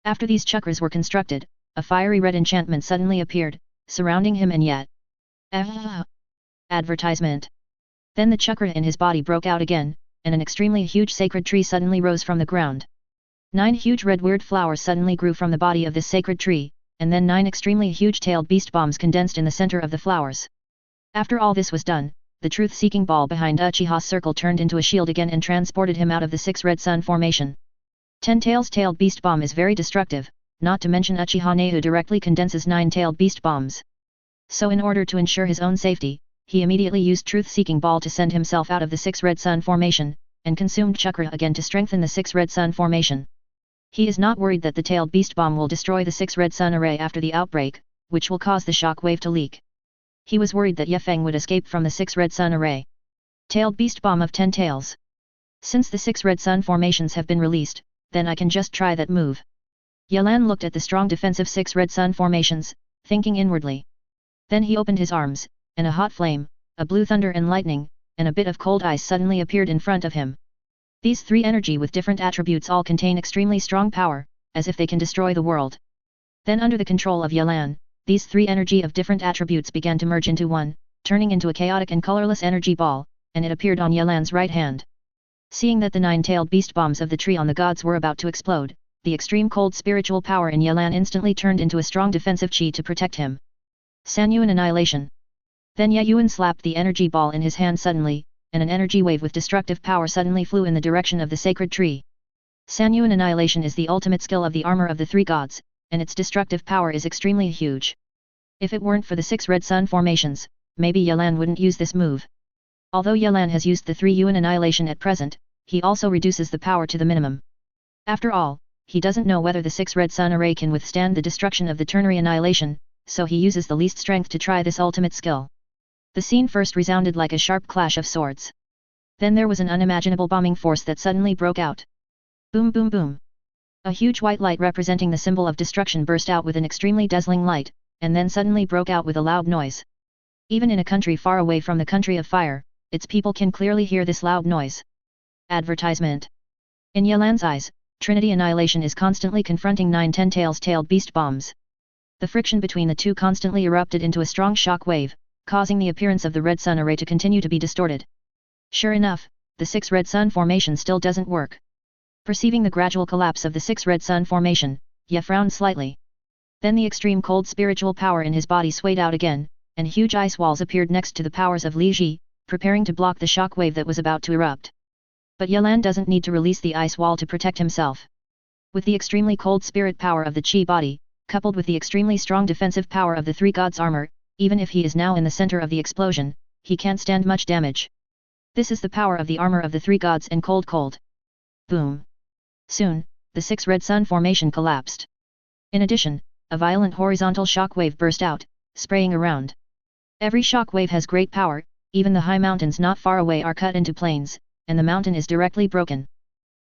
A: After these chakras were constructed, a fiery red enchantment suddenly appeared, surrounding him and yet. Advertisement. Then the chakra in his body broke out again, and an extremely huge sacred tree suddenly rose from the ground. 9 huge red weird flowers suddenly grew from the body of this sacred tree, and then 9 extremely huge-tailed beast bombs condensed in the center of the flowers. After all this was done, the truth-seeking ball behind Uchiha's circle turned into a shield again and transported him out of the 6 Red Sun Formation. 10 Tails Tailed Beast Bomb is very destructive, not to mention Uchiha Nehu directly condenses 9 Tailed Beast Bombs. So in order to ensure his own safety, he immediately used Truth-Seeking Ball to send himself out of the 6 Red Sun formation, and consumed Chakra again to strengthen the 6 Red Sun formation. He is not worried that the Tailed Beast Bomb will destroy the 6 Red Sun array after the outbreak, which will cause the shock wave to leak. He was worried that Ye Feng would escape from the 6 Red Sun array. Tailed Beast Bomb of 10 Tails. Since the 6 Red Sun formations have been released, then I can just try that move. Yelan looked at the strong defensive 6 Red Sun formations, thinking inwardly. Then he opened his arms, and a hot flame, a blue thunder and lightning, and a bit of cold ice suddenly appeared in front of him. These 3 energy with different attributes all contain extremely strong power, as if they can destroy the world. Then under the control of Yelan, these 3 energy of different attributes began to merge into one, turning into a chaotic and colorless energy ball, and it appeared on Yelan's right hand. Seeing that the 9-tailed beast bombs of the tree on the gods were about to explode, the extreme cold spiritual power in Yelan instantly turned into a strong defensive chi to protect him. Sanyuan Annihilation. Then Ye Yuan slapped the energy ball in his hand suddenly, and an energy wave with destructive power suddenly flew in the direction of the sacred tree. Sanyuan Annihilation is the ultimate skill of the armor of the 3 gods, and its destructive power is extremely huge. If it weren't for the 6 Red Sun formations, maybe Yelan wouldn't use this move. Although Yelan has used the 3 Yuan Annihilation at present, he also reduces the power to the minimum. After all, he doesn't know whether the 6 Red Sun array can withstand the destruction of the ternary annihilation, so he uses the least strength to try this ultimate skill. The scene first resounded like a sharp clash of swords. Then there was an unimaginable bombing force that suddenly broke out. Boom boom boom. A huge white light representing the symbol of destruction burst out with an extremely dazzling light, and then suddenly broke out with a loud noise. Even in a country far away from the country of fire, its people can clearly hear this loud noise. Advertisement. In Yelan's eyes, Trinity Annihilation is constantly confronting 9 10 tails tailed beast bombs. The friction between the two constantly erupted into a strong shock wave, causing the appearance of the Red Sun array to continue to be distorted. Sure enough, the 6 Red Sun formation still doesn't work. Perceiving the gradual collapse of the 6 Red Sun formation, Ye frowned slightly. Then the extreme cold spiritual power in his body swayed out again, and huge ice walls appeared next to the powers of Li Ji, preparing to block the shock wave that was about to erupt. But Yelan doesn't need to release the ice wall to protect himself. With the extremely cold spirit power of the Qi body, coupled with the extremely strong defensive power of the 3 gods' armor, even if he is now in the center of the explosion, he can't stand much damage. This is the power of the armor of the 3 gods and cold. Boom. Soon, the 6 Red Sun formation collapsed. In addition, a violent horizontal shock wave burst out, spraying around. Every shock wave has great power, even the high mountains not far away are cut into plains, and the mountain is directly broken.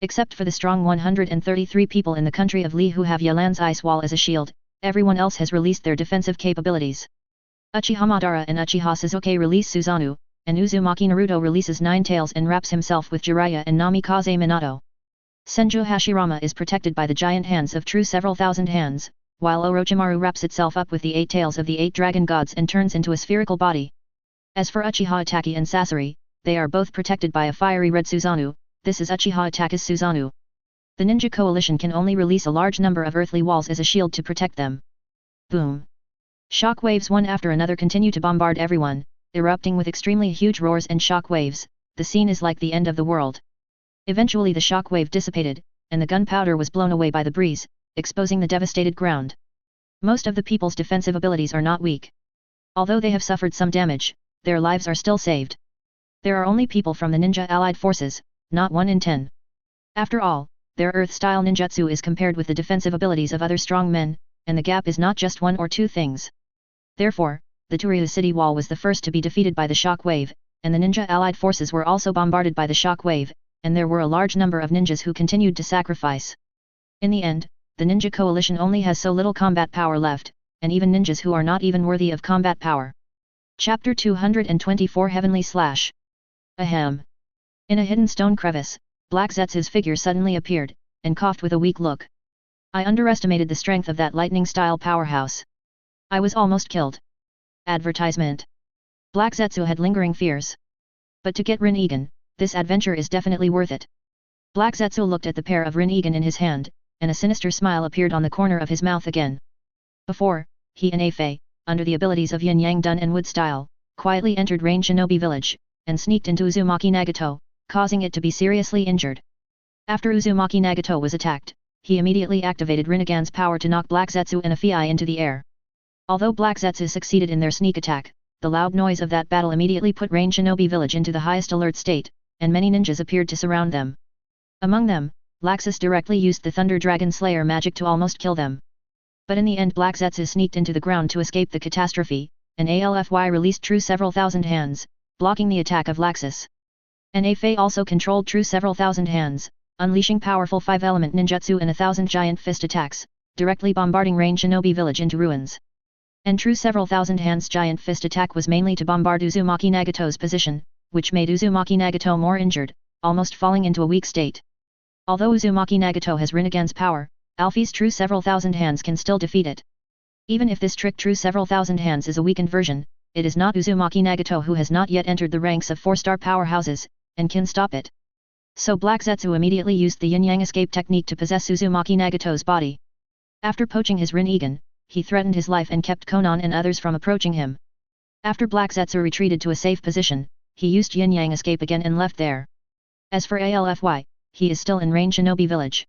A: Except for the strong 133 people in the country of Li who have Yelan's ice wall as a shield, everyone else has released their defensive capabilities. Uchiha Madara and Uchiha Sasuke release Susanoo, and Uzumaki Naruto releases 9 tails and wraps himself with Jiraiya and Namikaze Minato. Senju Hashirama is protected by the giant hands of true several thousand hands, while Orochimaru wraps itself up with the 8 tails of the 8 dragon gods and turns into a spherical body. As for Uchiha Itachi and Sasori, they are both protected by a fiery red Susanoo. This is Uchiha Itachi's Susanoo. The ninja coalition can only release a large number of earthly walls as a shield to protect them. Boom. Shock waves one after another continue to bombard everyone, erupting with extremely huge roars and shock waves. The scene is like the end of the world. Eventually the shock wave dissipated, and the gunpowder was blown away by the breeze, exposing the devastated ground. Most of the people's defensive abilities are not weak. Although they have suffered some damage, their lives are still saved. There are only people from the ninja allied forces, not 1 in 10. After all, their earth-style ninjutsu is compared with the defensive abilities of other strong men, and the gap is not just 1 or 2 things. Therefore, the Turyu city wall was the first to be defeated by the shock wave, and the ninja allied forces were also bombarded by the shock wave, and there were a large number of ninjas who continued to sacrifice. In the end, the ninja coalition only has so little combat power left, and even ninjas who are not even worthy of combat power. Chapter 224 Heavenly Slash. Ahem. In a hidden stone crevice, Black Zetsu's figure suddenly appeared, and coughed with a weak look. I underestimated the strength of that lightning-style powerhouse. I was almost killed. Advertisement. Black Zetsu had lingering fears. But to get Rin Egan, this adventure is definitely worth it. Black Zetsu looked at the pair of Rin Egan in his hand, and a sinister smile appeared on the corner of his mouth again. Before, he and Afei, under the abilities of Yin Yang Dun and Wood Style, quietly entered Rain Shinobi village, and sneaked into Uzumaki Nagato, causing it to be seriously injured. After Uzumaki Nagato was attacked, he immediately activated Rinnegan's power to knock Black Zetsu and Afei into the air. Although Black Zetsu succeeded in their sneak attack, the loud noise of that battle immediately put Rain Shinobi village into the highest alert state, and many ninjas appeared to surround them. Among them, Laxus directly used the Thunder Dragon Slayer magic to almost kill them. But in the end Black Zetsu sneaked into the ground to escape the catastrophe, and Alfy released True Several Thousand Hands, blocking the attack of Laxus. And Afei also controlled True Several Thousand Hands, unleashing powerful 5-element ninjutsu and 1,000 giant fist attacks, directly bombarding Rain Shinobi village into ruins. And True Several Thousand Hands giant fist attack was mainly to bombard Uzumaki Nagato's position, which made Uzumaki Nagato more injured, almost falling into a weak state. Although Uzumaki Nagato has Rinnegan's power, Alfy's True Several Thousand Hands can still defeat it. Even if this trick True Several Thousand Hands is a weakened version, it is not Uzumaki Nagato who has not yet entered the ranks of 4-star powerhouses, and can stop it. So Black Zetsu immediately used the Yin-Yang escape technique to possess Uzumaki Nagato's body. After poaching his Rinnegan, he threatened his life and kept Konan and others from approaching him. After Black Zetsu retreated to a safe position, he used Yin-Yang escape again and left there. As for Alfy, he is still in Rain Shinobi village.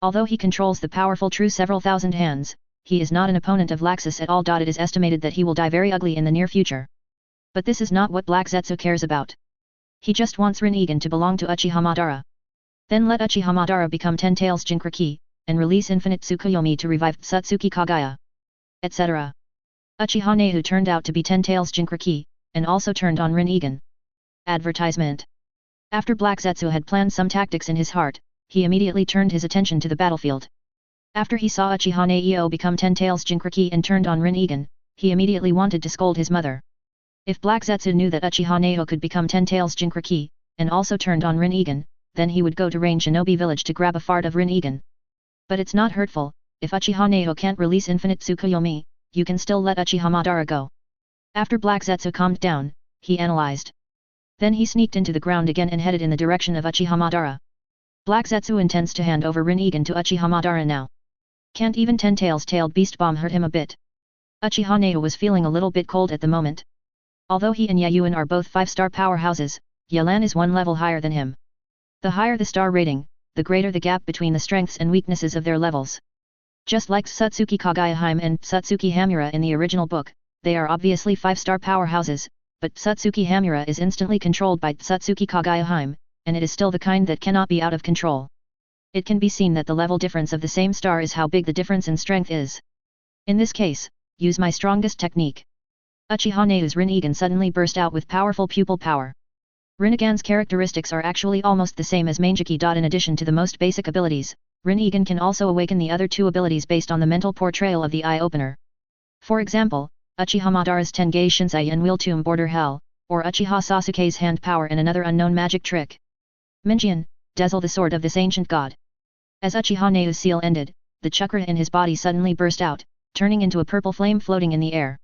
A: Although he controls the powerful True Several Thousand Hands, he is not an opponent of Laxus at all. It is estimated that he will die very ugly in the near future. But this is not what Black Zetsu cares about. He just wants Rinnegan to belong to Uchiha Madara. Then let Uchiha Madara become Ten Tails Jinchuriki, and release Infinite Tsukuyomi to revive Satsuki Kagaya, etc. Uchiha Nehu turned out to be Ten Tails Jinchuriki, and also turned on Rinnegan. Advertisement. After Black Zetsu had planned some tactics in his heart, he immediately turned his attention to the battlefield. After he saw Uchiha Neho become Ten Tails Jinchuriki and turned on Rinnegan, he immediately wanted to scold his mother. If Black Zetsu knew that Uchiha Neho could become Ten Tails Jinchuriki, and also turned on Rinnegan, then he would go to Rain Shinobi village to grab a fart of Rinnegan. But it's not hurtful, if Uchiha Neho can't release Infinite Tsukuyomi, you can still let Uchiha Madara go. After Black Zetsu calmed down, he analyzed. Then he sneaked into the ground again and headed in the direction of Uchiha Madara. Black Zetsu intends to hand over Rinnegan to Uchiha Madara now. Can't even Ten Tails tailed beast bomb hurt him a bit. Uchiha Neho was feeling a little bit cold at the moment. Although he and Yayuan are both 5-star powerhouses, Yelan is one level higher than him. The higher the star rating, the greater the gap between the strengths and weaknesses of their levels. Just like Satsuki Kagaya and Satsuki Hamura in the original book, they are obviously 5-star powerhouses, but Satsuki Hamura is instantly controlled by Satsuki Kagaya, and it is still the kind that cannot be out of control. It can be seen that the level difference of the same star is how big the difference in strength is. In this case, use my strongest technique. Uchiha Nehu's Rinnegan suddenly burst out with powerful pupil power. Rinnegan's characteristics are actually almost the same as Mangeki. In addition to the most basic abilities, Rinnegan can also awaken the other two abilities based on the mental portrayal of the eye opener. For example, Uchiha Madara's Tengei Shinsei and Wheel Tomb Border Hell, or Uchiha Sasuke's hand power and another unknown magic trick. Minjian, dazzle the sword of this ancient god. As Uchiha Nehu's seal ended, the chakra in his body suddenly burst out, turning into a purple flame floating in the air.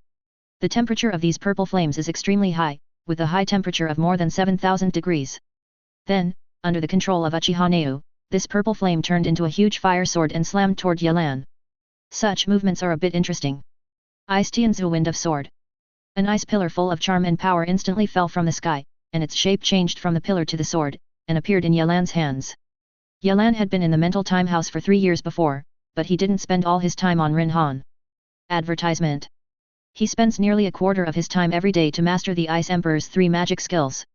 A: The temperature of these purple flames is extremely high, with a high temperature of more than 7,000 degrees. Then, under the control of Uchiha Nehu, this purple flame turned into a huge fire sword and slammed toward Yelan. Such movements are a bit interesting. Ice Tianzu Wind of Sword. An ice pillar full of charm and power instantly fell from the sky, and its shape changed from the pillar to the sword, and appeared in Yelan's hands. Yelan had been in the mental time house for 3 years before, but he didn't spend all his time on Rinhan. Advertisement. He spends nearly a quarter of his time every day to master the Ice Emperor's 3 magic skills.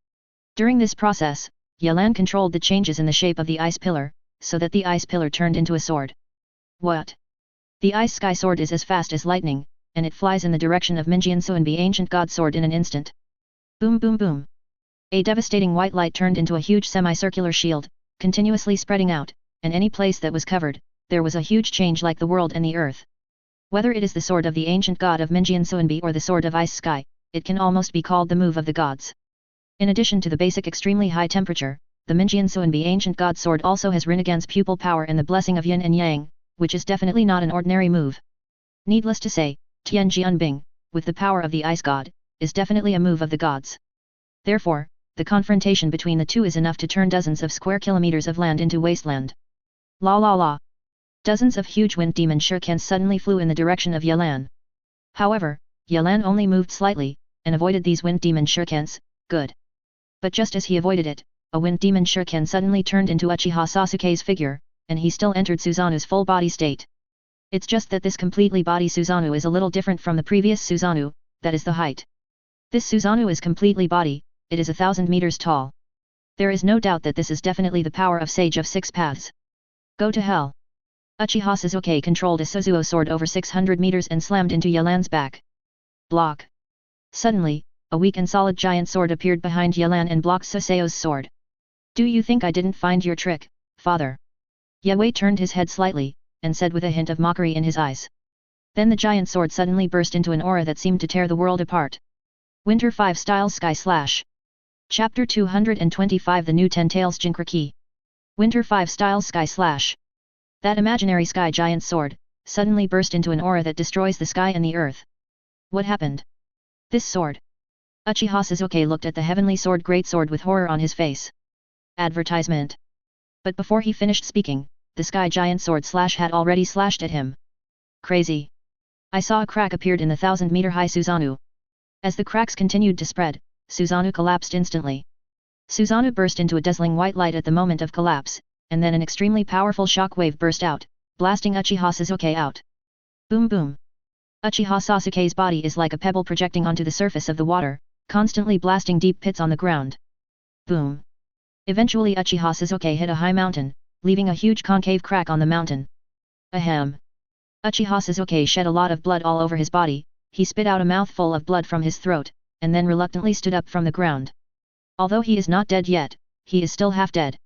A: During this process, Yelan controlled the changes in the shape of the ice pillar, so that the ice pillar turned into a sword. What? The ice sky sword is as fast as lightning, and it flies in the direction of Minjian Suanbi ancient god sword in an instant. Boom boom boom. A devastating white light turned into a huge semicircular shield, continuously spreading out, and any place that was covered, there was a huge change like the world and the earth. Whether it is the sword of the ancient god of Minjian Suanbi or the sword of ice sky, it can almost be called the move of the gods. In addition to the basic extremely high temperature, the Minjian Suanbi ancient god sword also has Rinnegan's pupil power and the blessing of yin and yang, which is definitely not an ordinary move. Needless to say, Tian Jianbing, with the power of the ice god, is definitely a move of the gods. Therefore, the confrontation between the two is enough to turn dozens of square kilometers of land into wasteland. La la la. Dozens of huge wind demon shurikens suddenly flew in the direction of Yelan. However, Yelan only moved slightly, and avoided these wind demon shurikens. Good. But just as he avoided it, a wind demon shuriken suddenly turned into Uchiha Sasuke's figure, and he still entered Suzanu's full body state. It's just that this completely body Susanoo is a little different from the previous Susanoo, that is the height. This Susanoo is completely body, it is 1,000 meters tall. There is no doubt that this is definitely the power of Sage of Six Paths. Go to hell. Uchiha Sasuke controlled a Suzuo sword over 600 meters and slammed into Yelan's back. Block. Suddenly, a weak and solid giant sword appeared behind Yelan and blocked Suzuo's sword. Do you think I didn't find your trick, father? Yewei turned his head slightly, and said with a hint of mockery in his eyes. Then the giant sword suddenly burst into an aura that seemed to tear the world apart. Winter 5 Style Sky Slash. Chapter 225 The New Ten Tails Jinkraki. Winter 5 Style Sky Slash. That imaginary sky giant sword, suddenly burst into an aura that destroys the sky and the earth. What happened? This sword. Uchiha Sasuke looked at the heavenly sword great sword with horror on his face. Advertisement. But before he finished speaking, the sky giant sword slash had already slashed at him. Crazy. I saw a crack appeared in the 1,000-meter high Susanoo. As the cracks continued to spread, Susanoo collapsed instantly. Susanoo burst into a dazzling white light at the moment of collapse, and then an extremely powerful shock wave burst out, blasting Uchiha Sasuke out. Boom boom. Uchiha Sasuke's body is like a pebble projecting onto the surface of the water, constantly blasting deep pits on the ground. Boom. Eventually Uchiha Sasuke hit a high mountain, leaving a huge concave crack on the mountain. Ahem. Uchiha Sasuke shed a lot of blood all over his body, he spit out a mouthful of blood from his throat, and then reluctantly stood up from the ground. Although he is not dead yet, he is still half dead.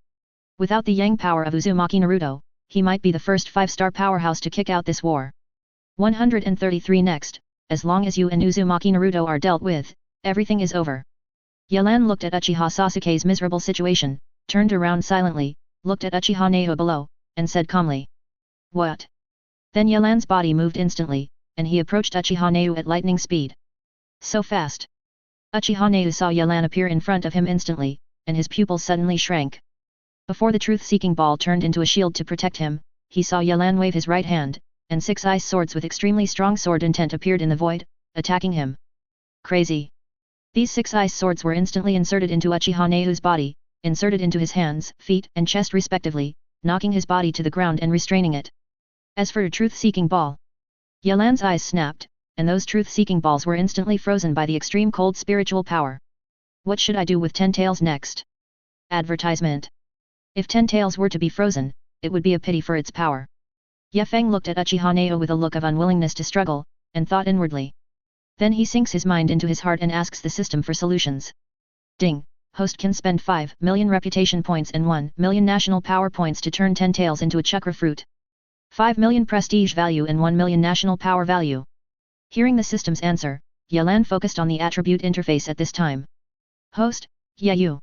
A: Without the yang power of Uzumaki Naruto, he might be the first 5-star powerhouse to kick out this war. 133 Next, as long as you and Uzumaki Naruto are dealt with, everything is over. Yelan looked at Uchiha Sasuke's miserable situation, turned around silently, looked at Uchiha Neho below, and said calmly. What? Then Yelan's body moved instantly, and he approached Uchiha Neho at lightning speed. So fast. Uchiha Neho saw Yelan appear in front of him instantly, and his pupils suddenly shrank. Before the truth-seeking ball turned into a shield to protect him, he saw Yelan wave his right hand, and 6 ice swords with extremely strong sword intent appeared in the void, attacking him. Crazy. These 6 ice swords were instantly inserted into Uchiha Neho's body, inserted into his hands, feet and chest respectively, knocking his body to the ground and restraining it. As for a truth-seeking ball, Yelan's eyes snapped, and those truth-seeking balls were instantly frozen by the extreme cold spiritual power. What should I do with 10 tails next? Advertisement. If 10 tails were to be frozen, it would be a pity for its power. Ye Feng looked at Uchiha Neho with a look of unwillingness to struggle, and thought inwardly. Then he sinks his mind into his heart and asks the system for solutions. Ding. Host can spend 5 million reputation points and 1 million national power points to turn 10 tails into a chakra fruit. 5 million prestige value and 1 million national power value. Hearing the system's answer, Yelan focused on the attribute interface at this time. Host, Yeyu.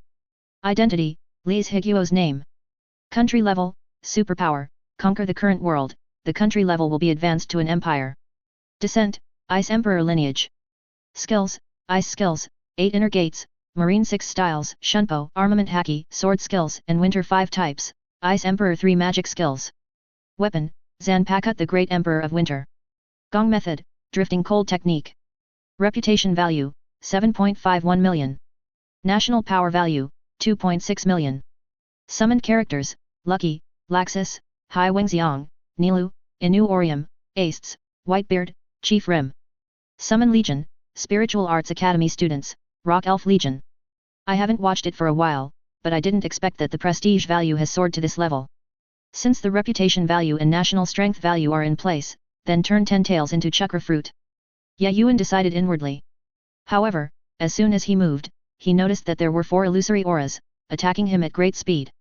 A: Identity, Li's Higuo's name. Country level, superpower, conquer the current world, the country level will be advanced to an empire. Descent, Ice Emperor lineage. Skills, Ice skills, 8 inner gates, Marine 6 styles, Shunpo, Armament Haki, Sword skills, and Winter 5 types, Ice Emperor 3 magic skills. Weapon, Zanpakuto the Great Emperor of Winter. Gong method, Drifting Cold technique. Reputation value, 7.51 million. National power value, 2.6 million. Summoned characters, Lucky, Laxus, Hai Wengxiang, Nilu, Inu Orium, Aces, Whitebeard, Chief Rim. Summon Legion, Spiritual Arts Academy students, Rock Elf Legion. I haven't watched it for a while, but I didn't expect that the prestige value has soared to this level. Since the reputation value and national strength value are in place, then turn 10 tails into chakra fruit. Ye Yuan decided inwardly. However, as soon as he moved, he noticed that there were 4 illusory auras, attacking him at great speed.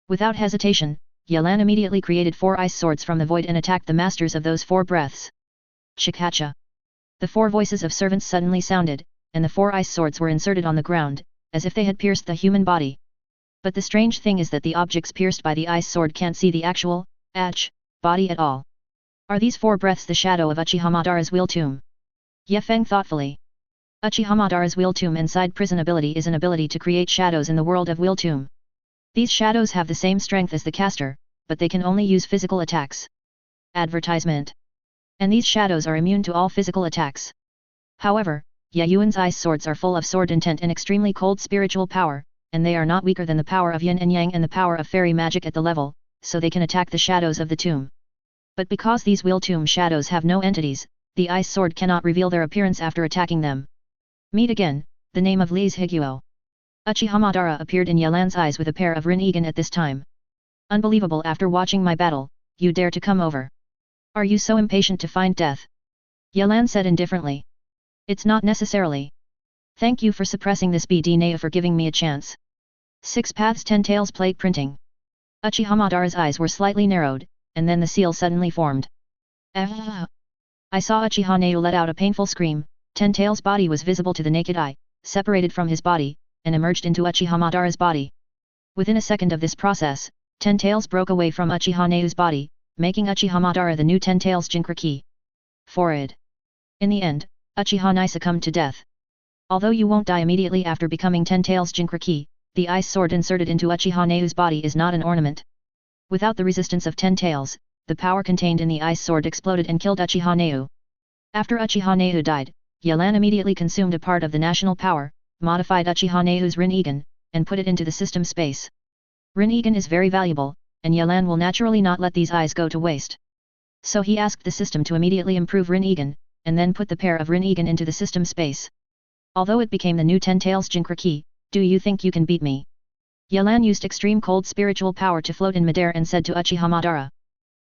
A: Without hesitation, Yelan immediately created 4 ice swords from the void and attacked the masters of those 4 breaths. Chikacha. The 4 voices of servants suddenly sounded, and the 4 ice swords were inserted on the ground, as if they had pierced the human body. But the strange thing is that the objects pierced by the ice sword can't see the actual, body at all. Are these 4 breaths the shadow of Uchiha Madara's wheel tomb? Ye Feng thoughtfully. Uchiha Madara's wheel tomb inside prison ability is an ability to create shadows in the world of wheel tomb. These shadows have the same strength as the caster, but they can only use physical attacks. Advertisement. And these shadows are immune to all physical attacks. However, Ye Yuan's ice swords are full of sword intent and extremely cold spiritual power, and they are not weaker than the power of yin and yang and the power of fairy magic at the level, so they can attack the shadows of the tomb. But because these will tomb shadows have no entities, the ice sword cannot reveal their appearance after attacking them. Meet again, the name of Li's Higuo. Uchiha Madara appeared in Yelan's eyes with a pair of Rinnegan at this time. Unbelievable, after watching my battle, you dare to come over. Are you so impatient to find death? Yelan said indifferently. It's not necessarily. Thank you for suppressing this BD Nea for giving me a chance. 6 Paths 10 Tails plate printing. Uchiha Madara's eyes were slightly narrowed, and then the seal suddenly formed. Ah! I saw Uchiha Neu let out a painful scream. 10 Tails' body was visible to the naked eye, separated from his body, and emerged into Uchiha Madara's body. Within a second of this process, 10 Tails broke away from Uchiha Neu's body, making Uchiha Madara the new 10 Tails Jinchuriki. Forward. In the end, Uchiha Nai succumbed to death. Although you won't die immediately after becoming 10 Tails Jinchuriki, the ice sword inserted into Uchiha Neu's body is not an ornament. Without the resistance of 10 Tails, the power contained in the ice sword exploded and killed Uchiha Neu. After Uchiha Neu died, Yelan immediately consumed a part of the national power, modified Uchiha Neu's Rinnegan, and put it into the system space. Rinnegan is very valuable, and Yelan will naturally not let these eyes go to waste. So he asked the system to immediately improve Rinnegan, and then put the pair of Rinnegan into the system space. Although it became the new 10 Tails Jinchuriki, do you think you can beat me? Yelan used extreme cold spiritual power to float in midair and said to Uchiha Madara.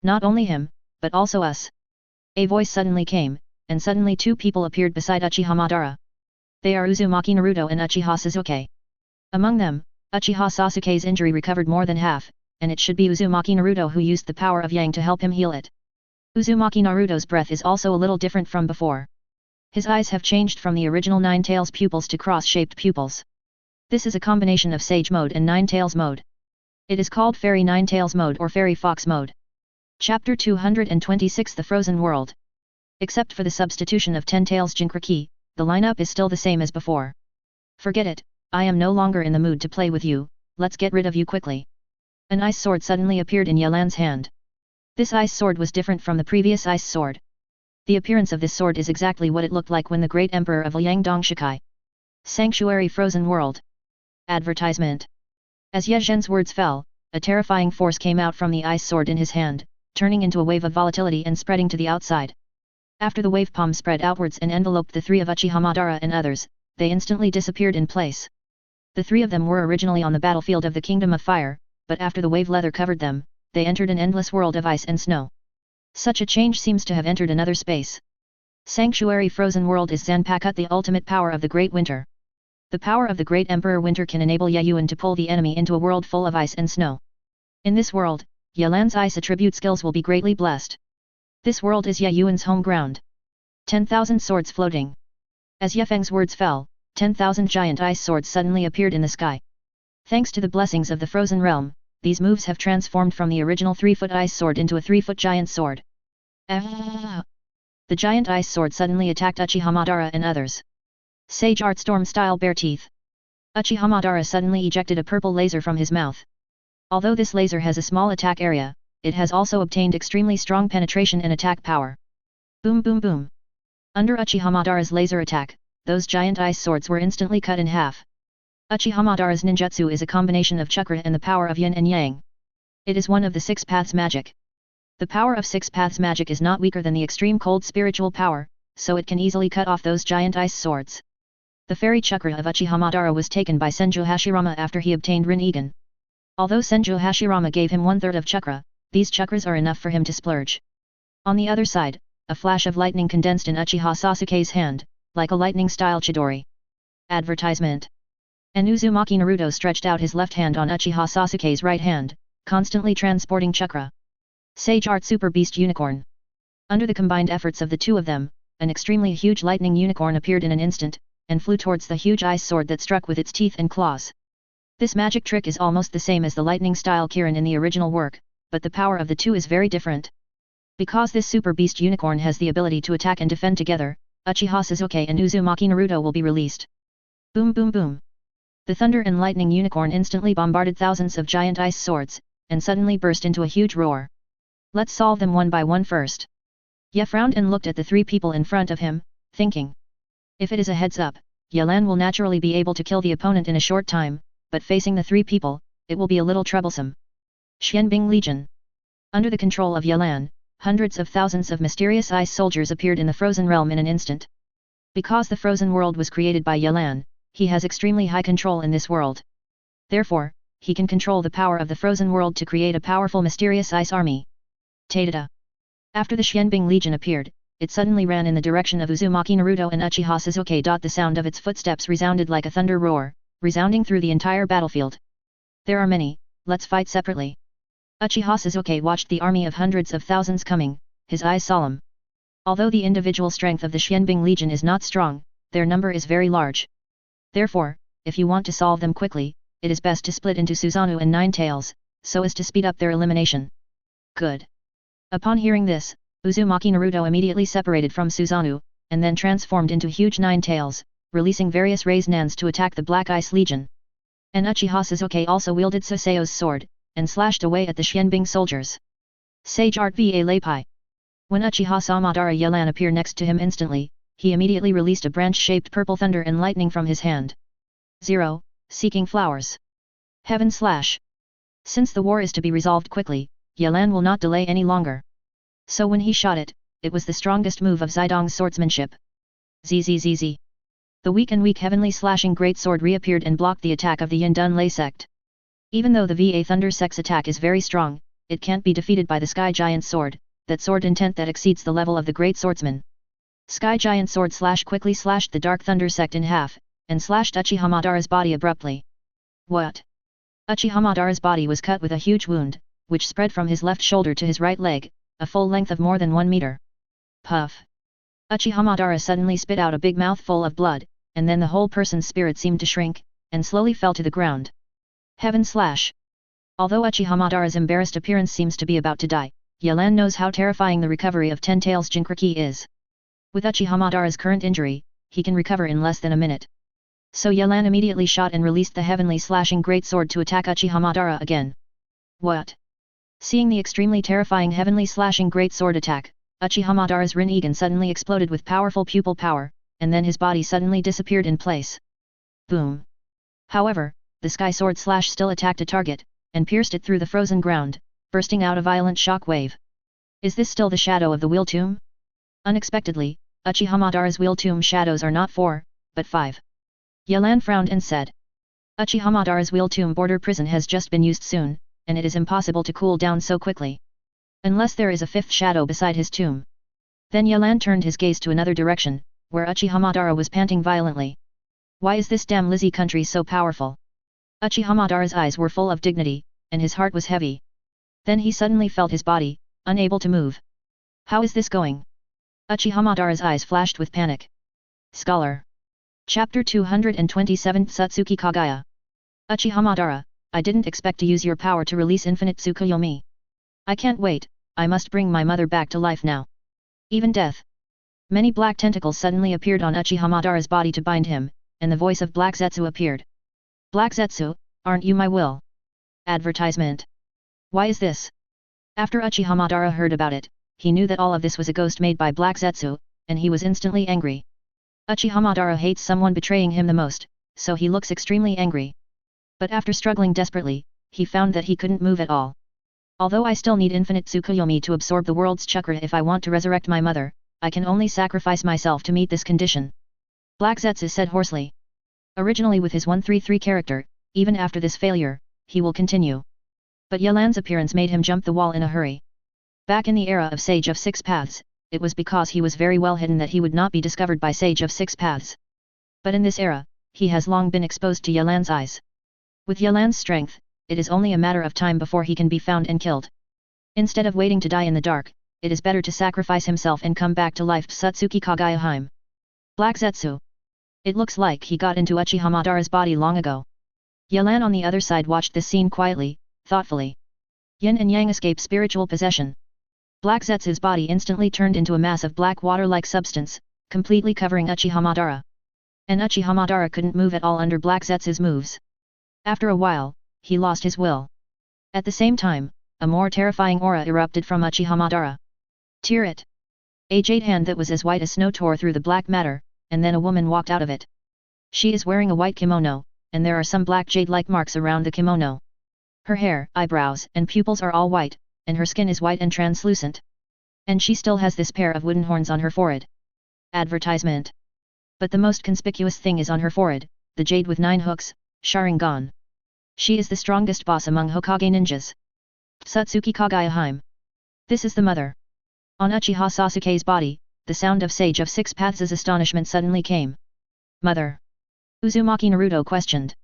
A: Not only him, but also us. A voice suddenly came, and suddenly 2 people appeared beside Uchiha Madara. They are Uzumaki Naruto and Uchiha Sasuke. Among them, Uchiha Sasuke's injury recovered more than half, and it should be Uzumaki Naruto who used the power of Yang to help him heal it. Uzumaki Naruto's breath is also a little different from before. His eyes have changed from the original 9 Tails pupils to cross-shaped pupils. This is a combination of Sage mode and 9 Tails mode. It is called Fairy 9 Tails mode or Fairy Fox mode. Chapter 226 The Frozen World. Except for the substitution of 10 Tails Jinchuriki, the lineup is still the same as before. Forget it, I am no longer in the mood to play with you, let's get rid of you quickly. An ice sword suddenly appeared in Yelan's hand. This ice sword was different from the previous ice sword. The appearance of this sword is exactly what it looked like when the great emperor of Liang Dongshikai. Sanctuary Frozen World. Advertisement. As Ye Zhen's words fell, a terrifying force came out from the ice sword in his hand, turning into a wave of volatility and spreading to the outside. After the wave palm spread outwards and enveloped the 3 of Uchiha Madara and others, they instantly disappeared in place. The 3 of them were originally on the battlefield of the Kingdom of Fire, but after the wave leather covered them, they entered an endless world of ice and snow. Such a change seems to have entered another space. Sanctuary Frozen World is Zanpakuto, the ultimate power of the Great Winter. The power of the Great Emperor Winter can enable Ye Yuan to pull the enemy into a world full of ice and snow. In this world, Yelan's ice attribute skills will be greatly blessed. This world is Ye Yuan's home ground. 10,000 swords floating. As Ye Feng's words fell, 10,000 giant ice swords suddenly appeared in the sky. Thanks to the blessings of the Frozen Realm, these moves have transformed from the original 3-foot ice sword into a 3-foot giant sword. Ah! The giant ice sword suddenly attacked Uchiha Madara and others. Sage Art Storm Style Bare Teeth. Uchiha Madara suddenly ejected a purple laser from his mouth. Although this laser has a small attack area, it has also obtained extremely strong penetration and attack power. Boom boom boom. Under Uchiha Madara's laser attack, those giant ice swords were instantly cut in half. Uchiha Madara's ninjutsu is a combination of chakra and the power of yin and yang. It is one of the 6 paths magic. The power of 6 paths magic is not weaker than the extreme cold spiritual power, so it can easily cut off those giant ice swords. The fairy chakra of Uchiha Madara was taken by Senju Hashirama after he obtained Rinnegan. Although Senju Hashirama gave him 1/3 of chakra, these chakras are enough for him to splurge. On the other side, a flash of lightning condensed in Uchiha Sasuke's hand, like a lightning-style Chidori. Advertisement. And Uzumaki Naruto stretched out his left hand on Uchiha Sasuke's right hand, constantly transporting chakra. Sage Art Super Beast Unicorn. Under the combined efforts of the 2 of them, an extremely huge lightning unicorn appeared in an instant, and flew towards the huge ice sword that struck with its teeth and claws. This magic trick is almost the same as the lightning-style Kirin in the original work, but the power of the 2 is very different. Because this super beast unicorn has the ability to attack and defend together, Uchiha Sasuke and Uzumaki Naruto will be released. Boom boom boom. The thunder and lightning unicorn instantly bombarded thousands of giant ice swords, and suddenly burst into a huge roar. Let's solve them one by one first. Ye frowned and looked at the 3 people in front of him, thinking. If it is a heads up, Yelan will naturally be able to kill the opponent in a short time, but facing the three people, it will be a little troublesome. Xianbing Legion. Under the control of Yelan, hundreds of thousands of mysterious ice soldiers appeared in the frozen realm in an instant. Because the frozen world was created by Yelan, he has extremely high control in this world. Therefore, he can control the power of the frozen world to create a powerful mysterious ice army. Tadada. After the Xianbing Legion appeared, it suddenly ran in the direction of Uzumaki Naruto and Uchiha Sasuke. The sound of its footsteps resounded like a thunder roar, resounding through the entire battlefield. There are many, let's fight separately. Uchiha Sasuke watched the army of hundreds of thousands coming, his eyes solemn. Although the individual strength of the Xianbing Legion is not strong, their number is very large. Therefore, if you want to solve them quickly, it is best to split into Susanoo and Nine Tails, so as to speed up their elimination. Good. Upon hearing this, Uzumaki Naruto immediately separated from Susanoo, and then transformed into huge Nine Tails, releasing various raised nans to attack the Black Ice Legion. And Uchiha Sasuke also wielded Saseo's sword, and slashed away at the Xianbing soldiers. Sage Art Va Lapai. When Uchiha saw Madara Yelan appear next to him instantly, he immediately released a branch-shaped purple thunder and lightning from his hand. 0. Seeking Flowers. Heaven Slash. Since the war is to be resolved quickly, Yelan will not delay any longer. So when he shot it, it was the strongest move of Zidong's swordsmanship. Zzz. The weak heavenly slashing great sword reappeared and blocked the attack of the Yin Dun Lei sect. Even though the Va Thunder sect's attack is very strong, it can't be defeated by the Sky Giant sword, that sword intent that exceeds the level of the great swordsman. Sky Giant sword quickly slashed the Dark Thunder sect in half, and slashed Uchiha Madara's body abruptly. What? Uchiha Madara's body was cut with a huge wound, which spread from his left shoulder to his right leg, a full length of more than 1 meter. Puff. Uchiha Madara suddenly spit out a big mouthful of blood, and then the whole person's spirit seemed to shrink, and slowly fell to the ground. Heaven Slash. Although Uchiha Madara's embarrassed appearance seems to be about to die, Yelan knows how terrifying the recovery of 10 Tails Jinchuriki is. With Uchiha Madara's current injury, he can recover in less than a minute. So Yelan immediately shot and released the heavenly slashing great sword to attack Uchiha Madara again. What? Seeing the extremely terrifying heavenly slashing great sword attack, Uchiha Madara's Rinnegan suddenly exploded with powerful pupil power, and then his body suddenly disappeared in place. Boom. However, the sky sword slash still attacked a target, and pierced it through the frozen ground, bursting out a violent shock wave. Is this still the shadow of the wheel tomb? Unexpectedly, Uchiha Madara's wheel tomb shadows are not 4, but 5. Yelan frowned and said. Uchiha Madara's wheel tomb border prison has just been used soon, and it is impossible to cool down so quickly. Unless there is a 5th shadow beside his tomb. Then Yelan turned his gaze to another direction, where Uchiha Madara was panting violently. Why is this damn Lizzie country so powerful? Uchiha Madara's eyes were full of dignity, and his heart was heavy. Then he suddenly felt his body, unable to move. How is this going? Uchiha Madara's eyes flashed with panic. Scholar. Chapter 227 Satsuki Kagaya. Uchiha Madara, I didn't expect to use your power to release infinite Tsukuyomi. I can't wait, I must bring my mother back to life now. Even death. Many black tentacles suddenly appeared on Uchiha Madara's body to bind him, and the voice of Black Zetsu appeared. Black Zetsu, aren't you my will? Advertisement. Why is this? After Uchiha Madara heard about it, he knew that all of this was a ghost made by Black Zetsu, and he was instantly angry. Uchiha Madara hates someone betraying him the most, so he looks extremely angry. But after struggling desperately, he found that he couldn't move at all. Although I still need infinite Tsukuyomi to absorb the world's chakra if I want to resurrect my mother, I can only sacrifice myself to meet this condition. Black Zetsu said hoarsely. Originally with his 133 character, even after this failure, he will continue. But Yelan's appearance made him jump the wall in a hurry. Back in the era of Sage of Six Paths, it was because he was very well hidden that he would not be discovered by Sage of Six Paths. But in this era, he has long been exposed to Yelan's eyes. With Yelan's strength, it is only a matter of time before he can be found and killed. Instead of waiting to die in the dark, it is better to sacrifice himself and come back to life. Satsuki Kagaya Heim. Black Zetsu. It looks like he got into Uchiha Madara's body long ago. Yelan on the other side watched this scene quietly, thoughtfully. Yin and Yang escape spiritual possession. Black Zetsu's body instantly turned into a mass of black water-like substance, completely covering Uchiha Madara. And Uchiha Madara couldn't move at all under Black Zetsu's moves. After a while, he lost his will. At the same time, a more terrifying aura erupted from Uchiha Madara. Tear it! A jade hand that was as white as snow tore through the black matter, and then a woman walked out of it. She is wearing a white kimono, and there are some black jade-like marks around the kimono. Her hair, eyebrows, and pupils are all white, and her skin is white and translucent. And she still has this pair of wooden horns on her forehead. Advertisement. But the most conspicuous thing is on her forehead, the jade with 9 hooks, Sharingan. She is the strongest boss among Hokage ninjas. Satsuki Kagaya. This is the mother. On Uchiha Sasuke's body, the sound of Sage of Six Paths' astonishment suddenly came. Mother? Uzumaki Naruto questioned.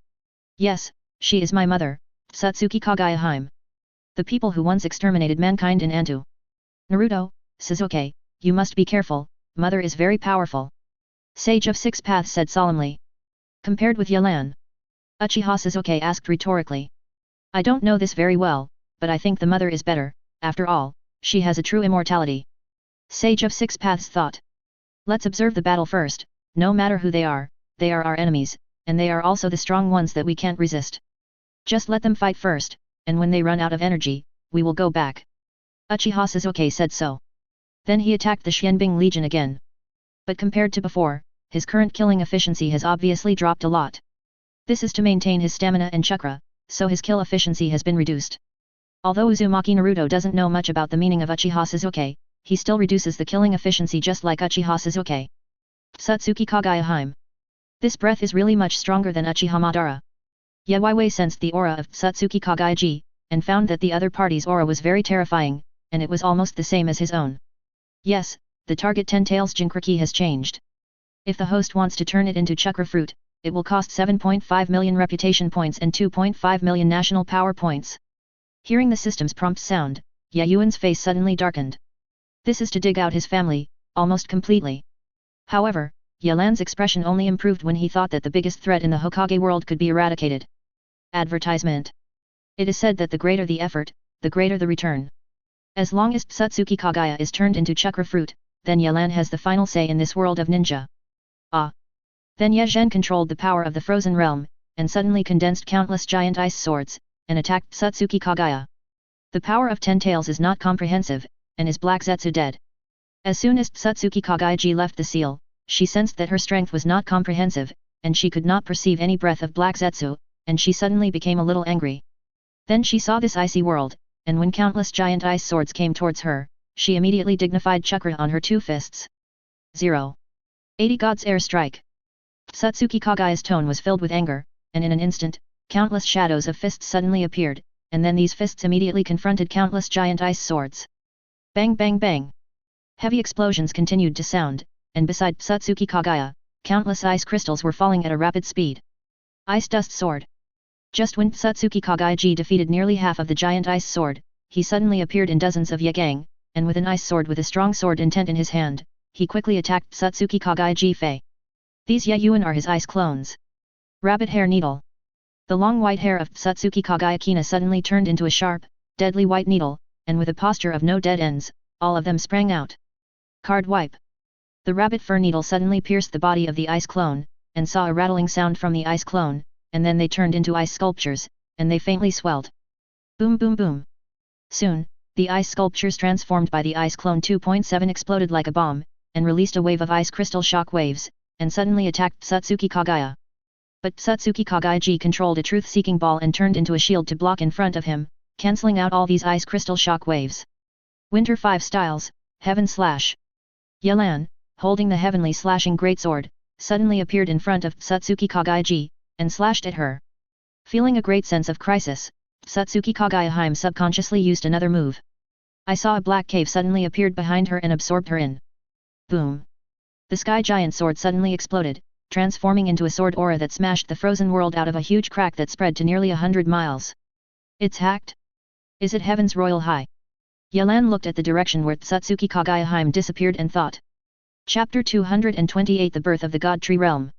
A: Yes, she is my mother, Satsuki Kagaya. The people who once exterminated mankind in Antu. Naruto, Sasuke, you must be careful, mother is very powerful. Sage of Six Paths said solemnly. Compared with Yelan? Uchiha Sasuke asked rhetorically. I don't know this very well, but I think the mother is better, after all, she has a true immortality. Sage of Six Paths thought. Let's observe the battle first, no matter who they are our enemies, and they are also the strong ones that we can't resist. Just let them fight first, and when they run out of energy, we will go back. Uchiha Sasuke said so. Then he attacked the Xianbing Legion again. But compared to before, his current killing efficiency has obviously dropped a lot. This is to maintain his stamina and chakra, so his kill efficiency has been reduced. Although Uzumaki Naruto doesn't know much about the meaning of Uchiha Sasuke, he still reduces the killing efficiency just like Uchiha Sasuke. Satsuki Kagaya. This breath is really much stronger than Uchiha Madara. Yewaiwei sensed the aura of Satsuki Kagaiji, and found that the other party's aura was very terrifying, and it was almost the same as his own. Yes, the target 10 Tails Jinchuriki has changed. If the host wants to turn it into chakra fruit, it will cost 7.5 million reputation points and 2.5 million national power points. Hearing the system's prompt sound, Yayuan's face suddenly darkened. This is to dig out his family, almost completely. However, Yelan's expression only improved when he thought that the biggest threat in the Hokage world could be eradicated. Advertisement. It is said that the greater the effort, the greater the return. As long as Satsuki Kagaya is turned into chakra fruit, then Yelan has the final say in this world of ninja. Ah! Then Ye Zhen controlled the power of the frozen realm, and suddenly condensed countless giant ice swords, and attacked Satsuki Kagaya. The power of 10 tails is not comprehensive, and is Black Zetsu dead. As soon as Satsuki Kagaiji left the seal, she sensed that her strength was not comprehensive, and she could not perceive any breath of Black Zetsu, and she suddenly became a little angry. Then she saw this icy world, and when countless giant ice swords came towards her, she immediately dignified chakra on her 2 fists. 0. 80 God's Air Strike. Satsuki Kagaya's tone was filled with anger, and in an instant, countless shadows of fists suddenly appeared, and then these fists immediately confronted countless giant ice swords. Bang bang bang! Heavy explosions continued to sound, and beside Satsuki Kagaya, countless ice crystals were falling at a rapid speed. Ice Dust Sword. Just when Satsuki Kagaiji defeated nearly half of the giant ice sword, he suddenly appeared in dozens of Yagang, and with an ice sword with a strong sword intent in his hand, he quickly attacked Satsuki Kagaiji Fei. These Yayuan are his ice clones. Rabbit Hair Needle. The long white hair of Satsuki Kagayakina suddenly turned into a sharp, deadly white needle, and with a posture of no dead ends, all of them sprang out. Card Wipe. The rabbit fur needle suddenly pierced the body of the ice clone, and saw a rattling sound from the ice clone, and then they turned into ice sculptures, and they faintly swelled. Boom boom boom. Soon, the ice sculptures transformed by the ice clone 2.7 exploded like a bomb, and released a wave of ice crystal shock waves, and suddenly attacked Satsuki Kagaya. But Satsuki Kagaiji controlled a truth-seeking ball and turned into a shield to block in front of him, cancelling out all these ice crystal shock waves. Winter 5 Styles, Heaven Slash. Yelan, holding the heavenly slashing greatsword, suddenly appeared in front of Satsuki Kagaiji, and slashed at her. Feeling a great sense of crisis, Satsuki Kagaya subconsciously used another move. I saw a black cave suddenly appeared behind her and absorbed her in. Boom! The sky giant sword suddenly exploded, transforming into a sword aura that smashed the frozen world out of a huge crack that spread to nearly 100 miles. It's hacked? Is it Heaven's Royal High? Yelan looked at the direction where Satsuki Kagaya disappeared and thought. Chapter 228 The Birth of the God Tree Realm.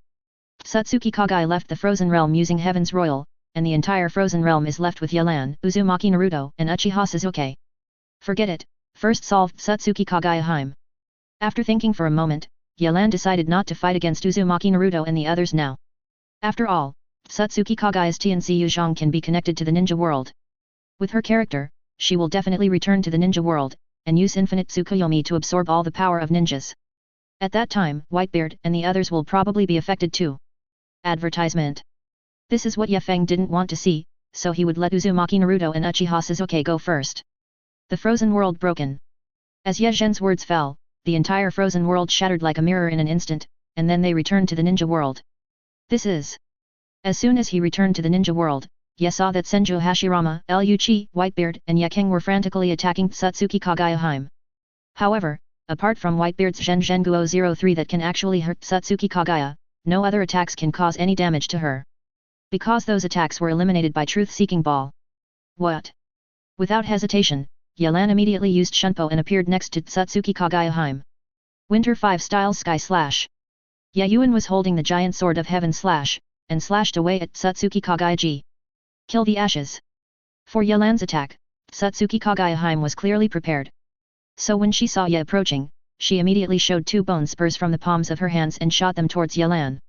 A: Satsuki Kagaya left the frozen realm using Heaven's Royal, and the entire frozen realm is left with Yelan, Uzumaki Naruto, and Uchiha Sasuke. Forget it, first solve Satsuki Kagaya. After thinking for a moment, Yelan decided not to fight against Uzumaki Naruto and the others now. After all, Satsuki Kagaya's Tianzi Yuzhong can be connected to the ninja world. With her character, she will definitely return to the ninja world, and use infinite Tsukuyomi to absorb all the power of ninjas. At that time, Whitebeard and the others will probably be affected too. Advertisement. This is what Ye Feng didn't want to see, so he would let Uzumaki Naruto and Uchiha Sasuke go first. The frozen world broken. As Ye Zhen's words fell, the entire frozen world shattered like a mirror in an instant, and then they returned to the ninja world. This is. As soon as he returned to the ninja world, Ye saw that Senju Hashirama, Liu Qi, Whitebeard and Ye King were frantically attacking Satsuki Kagayaheim. However, apart from Whitebeard's Zhen Zhenguo 03 that can actually hurt Satsuki Kagaya, no other attacks can cause any damage to her. Because those attacks were eliminated by Truth-Seeking Ball. What? Without hesitation, Yelan immediately used Shunpo and appeared next to Satsuki Kagayaheim. Winter 5 Styles Sky Slash. Ye Yuan was holding the giant sword of Heaven Slash, and slashed away at Satsuki Kagayaji. Kill the ashes. For Yelan's attack, Satsuki Kagayaheim was clearly prepared. So when she saw Ye approaching, she immediately showed 2 bone spurs from the palms of her hands and shot them towards Yelan.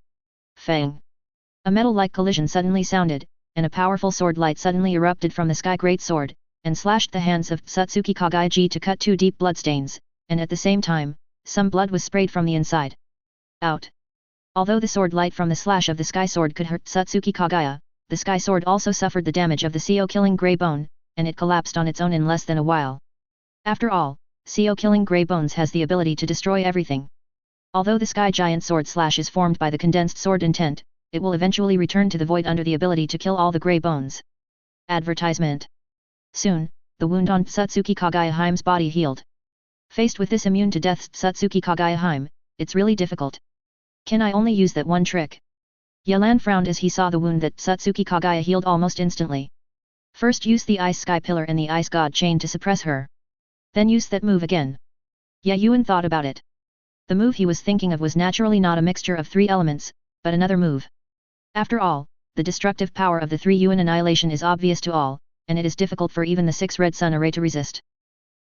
A: Fang! A metal-like collision suddenly sounded, and a powerful sword light suddenly erupted from the sky great sword, and slashed the hands of Satsuki Kagayaji to cut 2 deep bloodstains, and at the same time, some blood was sprayed from the inside. Out! Although the sword light from the slash of the sky sword could hurt Satsuki Kagaya, the sky sword also suffered the damage of the CO killing grey bone, and it collapsed on its own in less than a while. After all, CO killing grey bones has the ability to destroy everything. Although the sky giant sword slash is formed by the condensed sword intent, it will eventually return to the void under the ability to kill all the grey bones. Advertisement. Soon, the wound on Satsuki Kagayaheim's body healed. Faced with this immune to death Satsuki Kagayaheim, it's really difficult. Can I only use that one trick? Yelan frowned as he saw the wound that Satsuki Kagaya healed almost instantly. First use the Ice Sky Pillar and the Ice God Chain to suppress her. Then use that move again. Ye Yuan thought about it. The move he was thinking of was naturally not a mixture of 3 elements, but another move. After all, the destructive power of the 3 Yuan annihilation is obvious to all, and it is difficult for even the 6 Red Sun array to resist.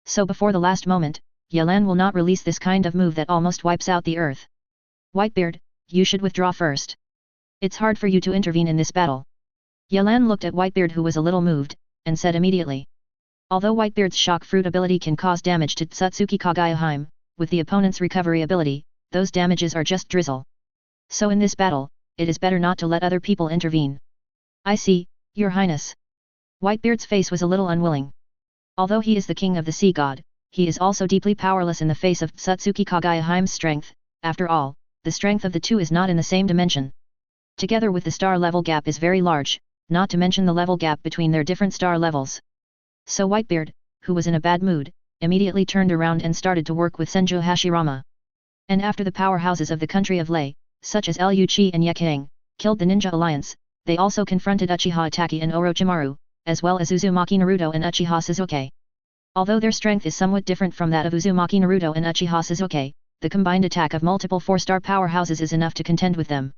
A: So before the last moment, Yelan will not release this kind of move that almost wipes out the earth. Whitebeard, you should withdraw first. It's hard for you to intervene in this battle. Yelan looked at Whitebeard who was a little moved, and said immediately. Although Whitebeard's shock fruit ability can cause damage to Satsuki Kagayaheim, with the opponent's recovery ability, those damages are just drizzle. So in this battle, it is better not to let other people intervene. I see, Your Highness. Whitebeard's face was a little unwilling. Although he is the king of the sea god, he is also deeply powerless in the face of Satsuki Kagayaheim's strength. After all, the strength of the two is not in the same dimension. Together with the star level gap is very large, not to mention the level gap between their different star levels. So Whitebeard, who was in a bad mood, immediately turned around and started to work with Senju Hashirama. And after the powerhouses of the country of Lei, such as Liu Qi and Ye King, killed the Ninja Alliance, they also confronted Uchiha Itachi and Orochimaru, as well as Uzumaki Naruto and Uchiha Sasuke. Although their strength is somewhat different from that of Uzumaki Naruto and Uchiha Sasuke, the combined attack of multiple 4-star powerhouses is enough to contend with them.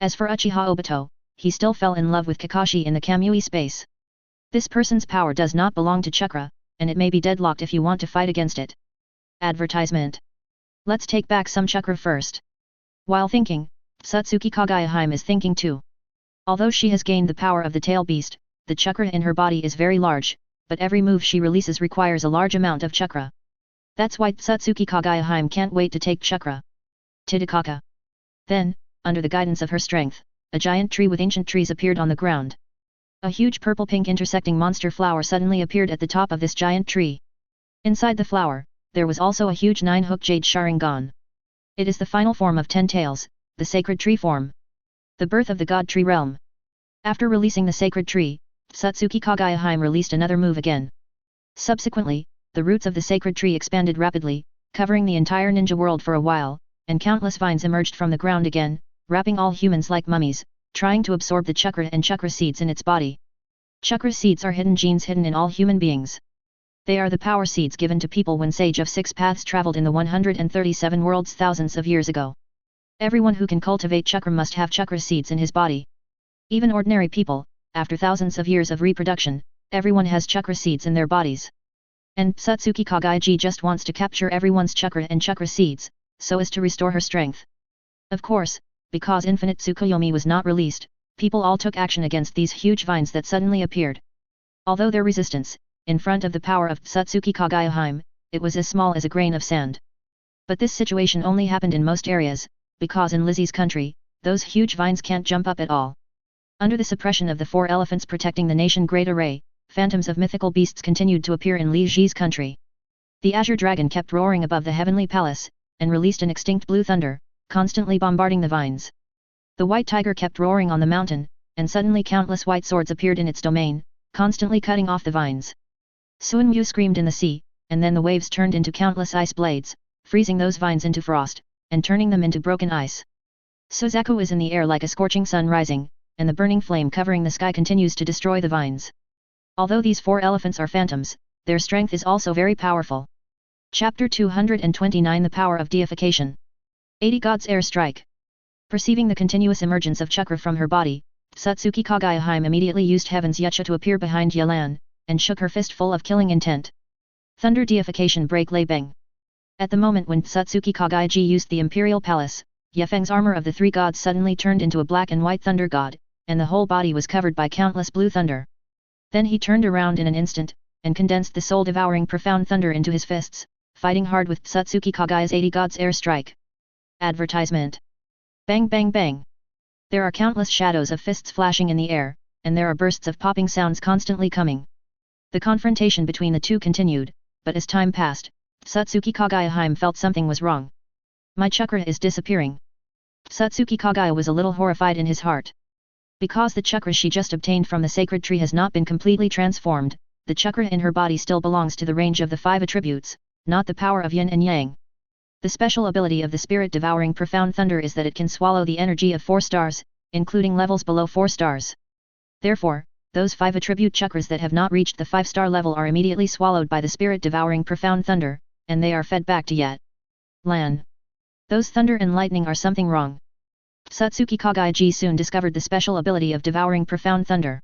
A: As for Uchiha Obito, he still fell in love with Kakashi in the Kamui space. This person's power does not belong to chakra, and it may be deadlocked if you want to fight against it. Advertisement. Let's take back some chakra first. While thinking, Satsuki Kagayaheim is thinking too. Although she has gained the power of the tail beast, the chakra in her body is very large, but every move she releases requires a large amount of chakra. That's why Satsuki Kagayaheim can't wait to take chakra. Tadakaka. Then, under the guidance of her strength, a giant tree with ancient trees appeared on the ground. A huge purple-pink intersecting monster flower suddenly appeared at the top of this giant tree. Inside the flower, there was also a huge 9-hook jade Sharingan. It is the final form of 10 tails, the sacred tree form. The birth of the god tree realm. After releasing the sacred tree, Satsuki Kagayaheim released another move again. Subsequently, the roots of the sacred tree expanded rapidly, covering the entire ninja world for a while, and countless vines emerged from the ground again, wrapping all humans like mummies, trying to absorb the chakra and chakra seeds in its body. Chakra seeds are hidden genes hidden in all human beings. They are the power seeds given to people when Sage of 6 Paths traveled in the 137 worlds thousands of years ago. Everyone who can cultivate chakra must have chakra seeds in his body. Even ordinary people, after thousands of years of reproduction, everyone has chakra seeds in their bodies. And Satsuki Kagayaji just wants to capture everyone's chakra and chakra seeds, so as to restore her strength. Of course, because Infinite Tsukuyomi was not released, people all took action against these huge vines that suddenly appeared. Although their resistance, in front of the power of Satsuki Kagayaheim, it was as small as a grain of sand. But this situation only happened in most areas, because in Lizzie's country, those huge vines can't jump up at all. Under the suppression of the 4 elephants protecting the nation Great Array, phantoms of mythical beasts continued to appear in Li Ji's country. The azure dragon kept roaring above the heavenly palace, and released an extinct blue thunder, constantly bombarding the vines. The white tiger kept roaring on the mountain, and suddenly countless white swords appeared in its domain, constantly cutting off the vines. Suanmu screamed in the sea, and then the waves turned into countless ice blades, freezing those vines into frost, and turning them into broken ice. Suzaku is in the air like a scorching sun rising, and the burning flame covering the sky continues to destroy the vines. Although these 4 elephants are phantoms, their strength is also very powerful. Chapter 229 The Power of Deification. 80 God's Air Strike. Perceiving the continuous emergence of chakra from her body, Satsuki Kagayahime immediately used Heaven's Yucha to appear behind Yelan, and shook her fist full of killing intent. Thunder Deification Break Lei Beng. At the moment when Satsuki Kagaiji used the Imperial Palace, Yefeng's armor of the 3 gods suddenly turned into a black and white thunder god, and the whole body was covered by countless blue thunder. Then he turned around in an instant, and condensed the soul-devouring profound thunder into his fists, fighting hard with Satsuki Kagaya's 80 God's Air Strike. Advertisement. Bang bang bang. There are countless shadows of fists flashing in the air, and there are bursts of popping sounds constantly coming. The confrontation between the two continued, but as time passed, Satsuki Kagayahime felt something was wrong. My chakra is disappearing. Satsuki Kagaya was a little horrified in his heart. Because the chakra she just obtained from the sacred tree has not been completely transformed, the chakra in her body still belongs to the range of the 5 attributes, not the power of yin and yang. The special ability of the spirit-devouring profound thunder is that it can swallow the energy of 4 stars, including levels below 4 stars. Therefore, those 5 attribute chakras that have not reached the 5-star level are immediately swallowed by the spirit-devouring profound thunder, and they are fed back to Yet Lan. Those thunder and lightning are something wrong. Satsuki Kagaiji soon discovered the special ability of devouring profound thunder.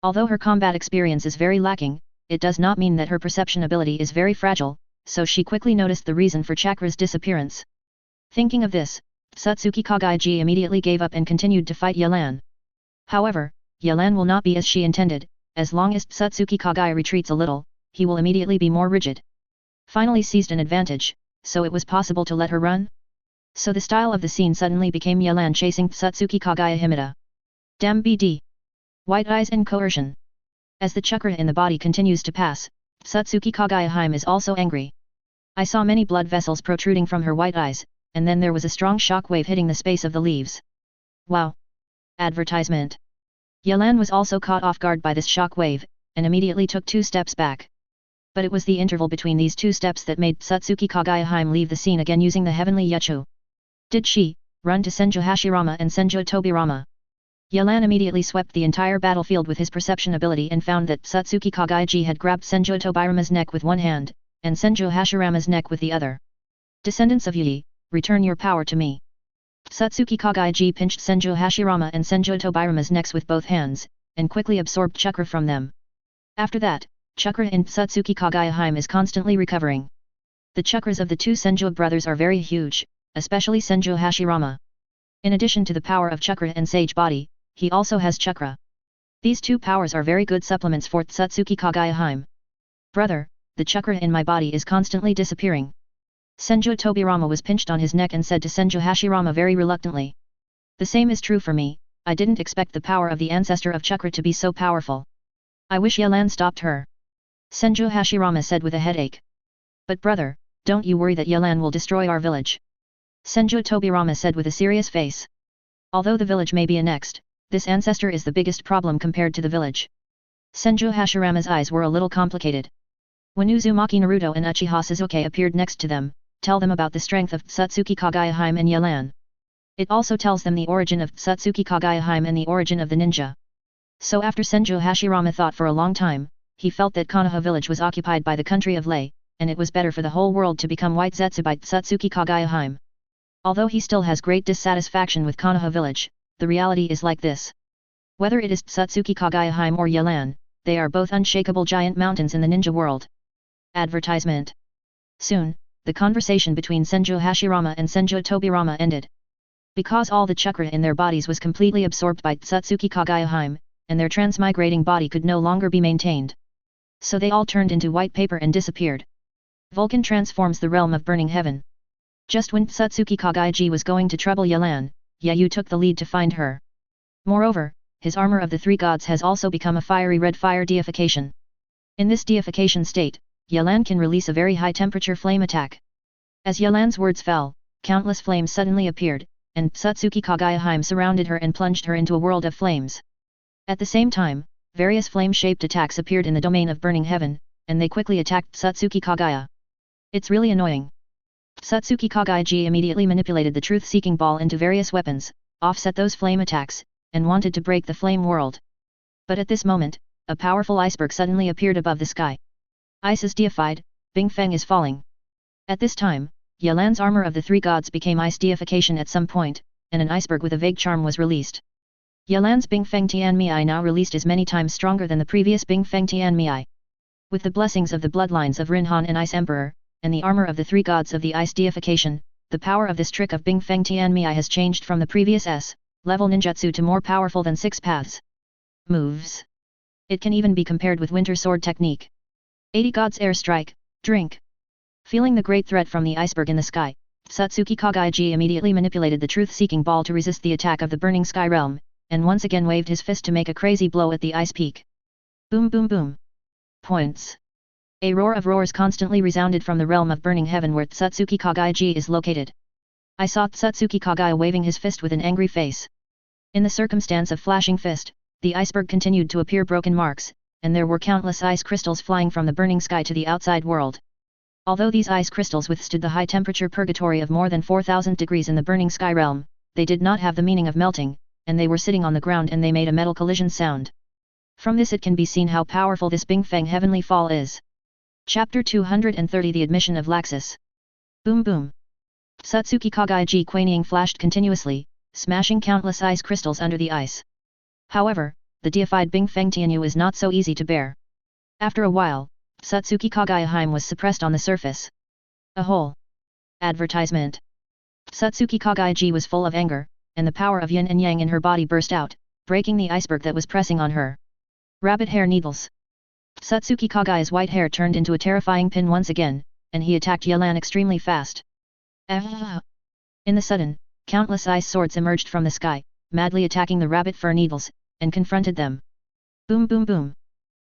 A: Although her combat experience is very lacking, it does not mean that her perception ability is very fragile, so she quickly noticed the reason for chakra's disappearance. Thinking of this, Satsuki Kagaiji immediately gave up and continued to fight Yelan. However, Yelan will not be as she intended. As long as Satsuki Kagaya retreats a little, he will immediately be more rigid. Finally seized an advantage, so it was possible to let her run? So the style of the scene suddenly became Yelan chasing Satsuki Kagaya Himida. Damn BD. White eyes and coercion. As the chakra in the body continues to pass, Satsuki Kagayahime is also angry. I saw many blood vessels protruding from her white eyes, and then there was a strong shock wave hitting the space of the leaves. Wow! Advertisement. Yelan was also caught off guard by this shock wave, and immediately took 2 steps back. But it was the interval between these 2 steps that made Satsuki Kagayahime leave the scene again using the heavenly Yuchu. Did she run to Senju Hashirama and Senju Tobirama? Yelan immediately swept the entire battlefield with his perception ability and found that Satsuki Kagaiji had grabbed Senju Tobirama's neck with one hand, and Senju Hashirama's neck with the other. Descendants of Yi, return your power to me. Satsuki Kagaiji pinched Senju Hashirama and Senju Tobirama's necks with both hands, and quickly absorbed chakra from them. After that, chakra in Satsuki Kagayahime is constantly recovering. The chakras of the 2 Senju brothers are very huge, especially Senju Hashirama. In addition to the power of chakra and sage body, he also has chakra. These 2 powers are very good supplements for Satsuki Kagayahime. Brother, the chakra in my body is constantly disappearing. Senju Tobirama was pinched on his neck and said to Senju Hashirama very reluctantly. The same is true for me, I didn't expect the power of the ancestor of chakra to be so powerful. I wish Yelan stopped her. Senju Hashirama said with a headache. But brother, don't you worry that Yelan will destroy our village. Senju Tobirama said with a serious face. Although the village may be annexed, this ancestor is the biggest problem compared to the village. Senju Hashirama's eyes were a little complicated. When Uzumaki Naruto and Uchiha Sasuke appeared next to them, tell them about the strength of Satsuki Kagayahime and Yelan. It also tells them the origin of Satsuki Kagayahime and the origin of the ninja. So after Senju Hashirama thought for a long time, he felt that Konoha village was occupied by the country of Lei, and it was better for the whole world to become white zetsu by Satsuki Kagayahime. Although he still has great dissatisfaction with Konoha village, the reality is like this. Whether it is Satsuki Kagayahime or Yelan, they are both unshakable giant mountains in the ninja world. Advertisement. Soon, the conversation between Senju Hashirama and Senju Tobirama ended. Because all the chakra in their bodies was completely absorbed by Satsuki Kagayahime, and their transmigrating body could no longer be maintained. So they all turned into white paper and disappeared. Vulcan transforms the realm of burning heaven. Just when Satsuki Kagaiji was going to trouble Yelan, Yayu took the lead to find her. Moreover, his armor of the three gods has also become a fiery red fire deification. In this deification state, Yelan can release a very high temperature flame attack. As Yelan's words fell, countless flames suddenly appeared, and Satsuki Kagaya surrounded her and plunged her into a world of flames. At the same time, various flame-shaped attacks appeared in the domain of burning heaven, and they quickly attacked Satsuki Kagaya. It's really annoying. Satsuki Kagaya immediately manipulated the truth-seeking ball into various weapons, offset those flame attacks, and wanted to break the flame world. But at this moment, a powerful iceberg suddenly appeared above the sky. Ice is deified, Bing Feng is falling. At this time, Yelan's armor of the three gods became ice deification at some point, and an iceberg with a vague charm was released. Yelan's Bing Feng Tianmei now released is many times stronger than the previous Bing Feng Tianmei. With the blessings of the bloodlines of Rinhan and Ice Emperor, and the armor of the three gods of the ice deification, the power of this trick of Bing Feng Tianmei has changed from the previous S-level ninjutsu to more powerful than 6 paths. Moves. It can even be compared with Winter Sword technique. 80 Gods Air Strike, Drink. Feeling the great threat from the iceberg in the sky, Satsuki Kagaya immediately manipulated the truth-seeking ball to resist the attack of the burning sky realm, and once again waved his fist to make a crazy blow at the ice peak. Boom boom boom. Points. A roar of roars constantly resounded from the realm of burning heaven where Satsuki Kagaya is located. I saw Satsuki Kagaya waving his fist with an angry face. In the circumstance of flashing fist, the iceberg continued to appear broken marks, and there were countless ice crystals flying from the burning sky to the outside world. Although these ice crystals withstood the high temperature purgatory of more than 4,000 degrees in the burning sky realm, they did not have the meaning of melting, and they were sitting on the ground and they made a metal collision sound. From this it can be seen how powerful this Bing Feng heavenly fall is. Chapter 230 The Admission of Laxus. Boom boom. Satsuki Kagaya Quanying flashed continuously, smashing countless ice crystals under the ice. However, the deified Bing Feng Tianyu is not so easy to bear. After a while, Satsuki Kagaya was suppressed on the surface. A hole. Advertisement. Satsuki Kagaya was full of anger, and the power of yin and yang in her body burst out, breaking the iceberg that was pressing on her. Rabbit hair needles. Satsuki Kagaya's white hair turned into a terrifying pin once again, and he attacked Yelan extremely fast. In the sudden, countless ice swords emerged from the sky, madly attacking the rabbit fur needles, and confronted them. Boom boom boom.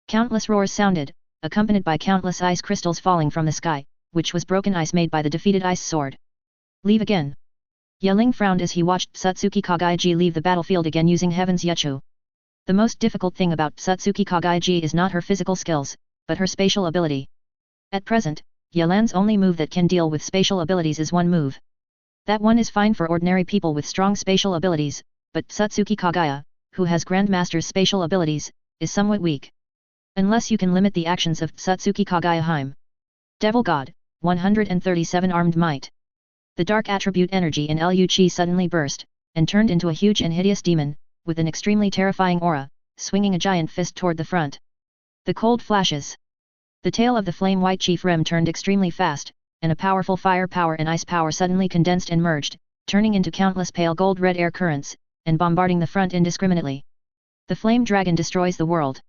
A: Countless roars sounded, accompanied by countless ice crystals falling from the sky, which was broken ice made by the defeated ice sword. Leave again. Yeling frowned as he watched Satsuki Kagaya leave the battlefield again using Heaven's Yuchu. The most difficult thing about Satsuki Kagaya is not her physical skills, but her spatial ability. At present, Yelan's only move that can deal with spatial abilities is one move. That one is fine for ordinary people with strong spatial abilities, but Satsuki Kagaya, who has Grandmaster's spatial abilities, is somewhat weak. Unless you can limit the actions of Satsuki Kagaya. Devil God, 137 Armed Might. The dark attribute energy in Liu Qi suddenly burst, and turned into a huge and hideous demon, with an extremely terrifying aura, swinging a giant fist toward the front. The cold flashes. The tail of the flame-white chief Rem turned extremely fast, and a powerful fire power and ice power suddenly condensed and merged, turning into countless pale gold-red air currents, and bombarding the front indiscriminately. The flame dragon destroys the world.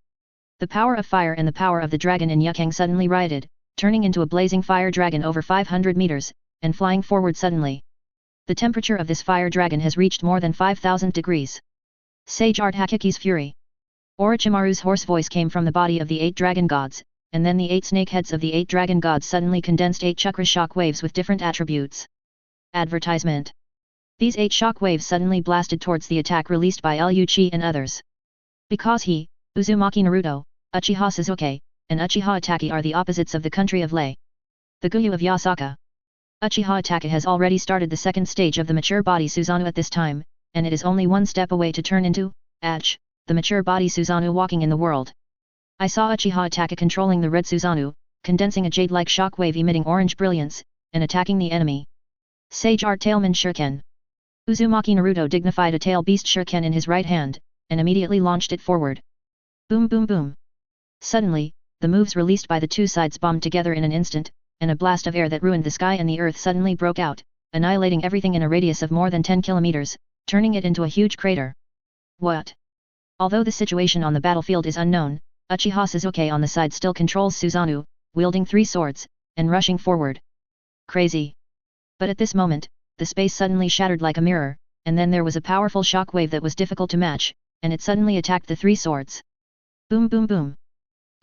A: The power of fire and the power of the dragon in Yukang suddenly rioted, turning into a blazing fire dragon over 500 meters, and flying forward suddenly. The temperature of this fire dragon has reached more than 5,000 degrees. Sage Art Hakiki's fury. Orochimaru's hoarse voice came from the body of the 8 dragon gods, and then the 8 snake heads of the 8 dragon gods suddenly condensed 8 chakra shock waves with different attributes. Advertisement. These 8 shock waves suddenly blasted towards the attack released by Liu Qi and others. Because he, Uzumaki Naruto, Uchiha Sasuke, and Uchiha Itachi are the opposites of the country of Lei. The Guyu of Yasaka. Uchiha Itachi has already started the second stage of the mature body Susanoo at this time, and it is only one step away to turn into, the mature body Susanoo walking in the world. I saw Uchiha Itachi controlling the red Susanoo, condensing a jade-like shock wave emitting orange brilliance, and attacking the enemy. Sage Art Tailman Shuriken. Uzumaki Naruto dignified a tail beast shuriken in his right hand, and immediately launched it forward. Boom boom boom. Suddenly, the moves released by the two sides bombed together in an instant, and a blast of air that ruined the sky and the earth suddenly broke out, annihilating everything in a radius of more than 10 kilometers, turning it into a huge crater. What? Although the situation on the battlefield is unknown, Uchiha Sasuke on the side still controls Susanoo, wielding 3 swords, and rushing forward. Crazy. But at this moment, the space suddenly shattered like a mirror, and then there was a powerful shock wave that was difficult to match, and it suddenly attacked the three swords. Boom boom boom.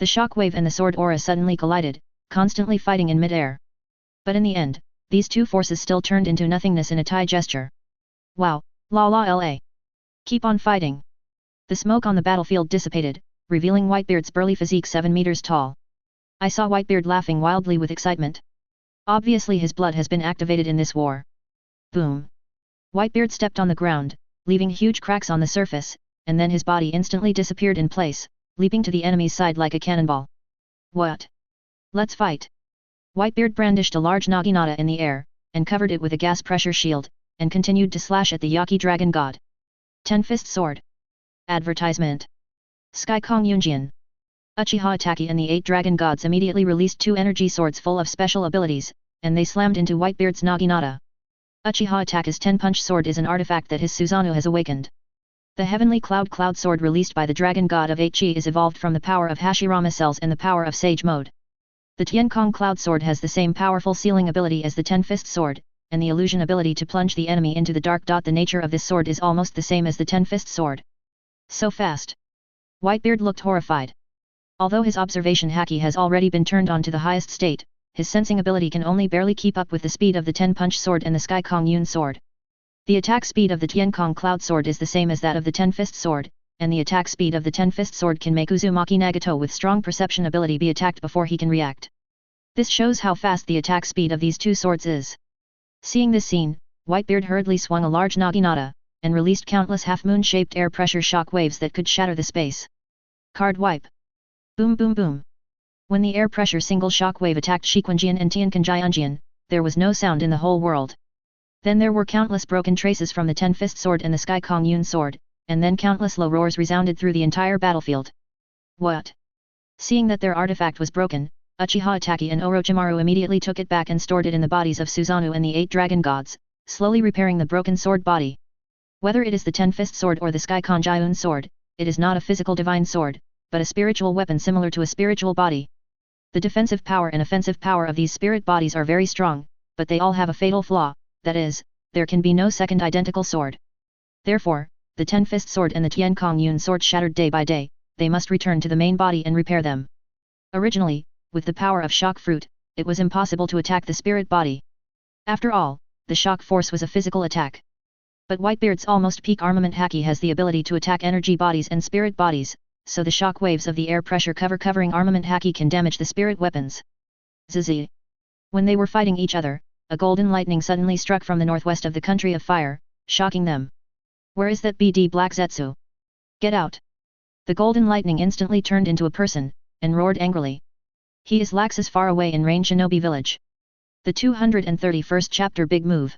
A: The shockwave and the sword aura suddenly collided, constantly fighting in mid-air. But in the end, these two forces still turned into nothingness in a tie gesture. Wow, la la la. Keep on fighting. The smoke on the battlefield dissipated, revealing Whitebeard's burly physique 7 meters tall. I saw Whitebeard laughing wildly with excitement. Obviously his blood has been activated in this war. Boom. Whitebeard stepped on the ground, leaving huge cracks on the surface, and then his body instantly disappeared in place, leaping to the enemy's side like a cannonball. What? Let's fight. Whitebeard brandished a large naginata in the air, and covered it with a gas pressure shield, and continued to slash at the Yaki dragon god. Ten-Fist Sword. Advertisement. Sky Kong Yunjian. Uchiha Itaki and the 8 dragon gods immediately released 2 energy swords full of special abilities, and they slammed into Whitebeard's naginata. Uchiha Itaka's 10-punch sword is an artifact that his Susanoo has awakened. The heavenly cloud sword released by the dragon god of 8 chi is evolved from the power of Hashirama cells and the power of Sage mode. The Tienkong cloud sword has the same powerful sealing ability as the Ten-Fist sword, and the illusion ability to plunge the enemy into the dark. The nature of this sword is almost the same as the Ten-Fist sword. So fast. Whitebeard looked horrified. Although his observation haki has already been turned on to the highest state, his sensing ability can only barely keep up with the speed of the 10-punch sword and the Sky Kong Yun sword. The attack speed of the Tienkong cloud sword is the same as that of the Ten-Fist sword, and the attack speed of the Ten-Fist sword can make Uzumaki Nagato with strong perception ability be attacked before he can react. This shows how fast the attack speed of these two swords is. Seeing this scene, Whitebeard hurriedly swung a large naginata, and released countless half-moon-shaped air pressure shock waves that could shatter the space. Card wipe. Boom boom boom. When the air pressure single shock wave attacked Shiquanjian and Tiankanjianjian, there was no sound in the whole world. Then there were countless broken traces from the Ten-Fist sword and the Sky Kong Yun sword, and then countless low roars resounded through the entire battlefield. What? Seeing that their artifact was broken, Uchiha Itaki and Orochimaru immediately took it back and stored it in the bodies of Susanoo and the 8 dragon gods, slowly repairing the broken sword body. Whether it is the Ten-Fist sword or the Sky Konjayun sword, it is not a physical divine sword, but a spiritual weapon similar to a spiritual body. The defensive power and offensive power of these spirit bodies are very strong, but they all have a fatal flaw, that is, there can be no second identical sword. Therefore, the Ten-Fist sword and the Tienkong Yun sword shattered day by day, they must return to the main body and repair them. Originally, with the power of shock fruit, it was impossible to attack the spirit body. After all, the shock force was a physical attack. But Whitebeard's almost peak armament haki has the ability to attack energy bodies and spirit bodies, so the shock waves of the air pressure covering armament haki can damage the spirit weapons. Zizi. When they were fighting each other, a golden lightning suddenly struck from the northwest of the country of fire, shocking them. Where is that BD Black Zetsu? Get out! The golden lightning instantly turned into a person, and roared angrily. He is Laxus far away in Rain Shinobi village. The 231st chapter Big Move.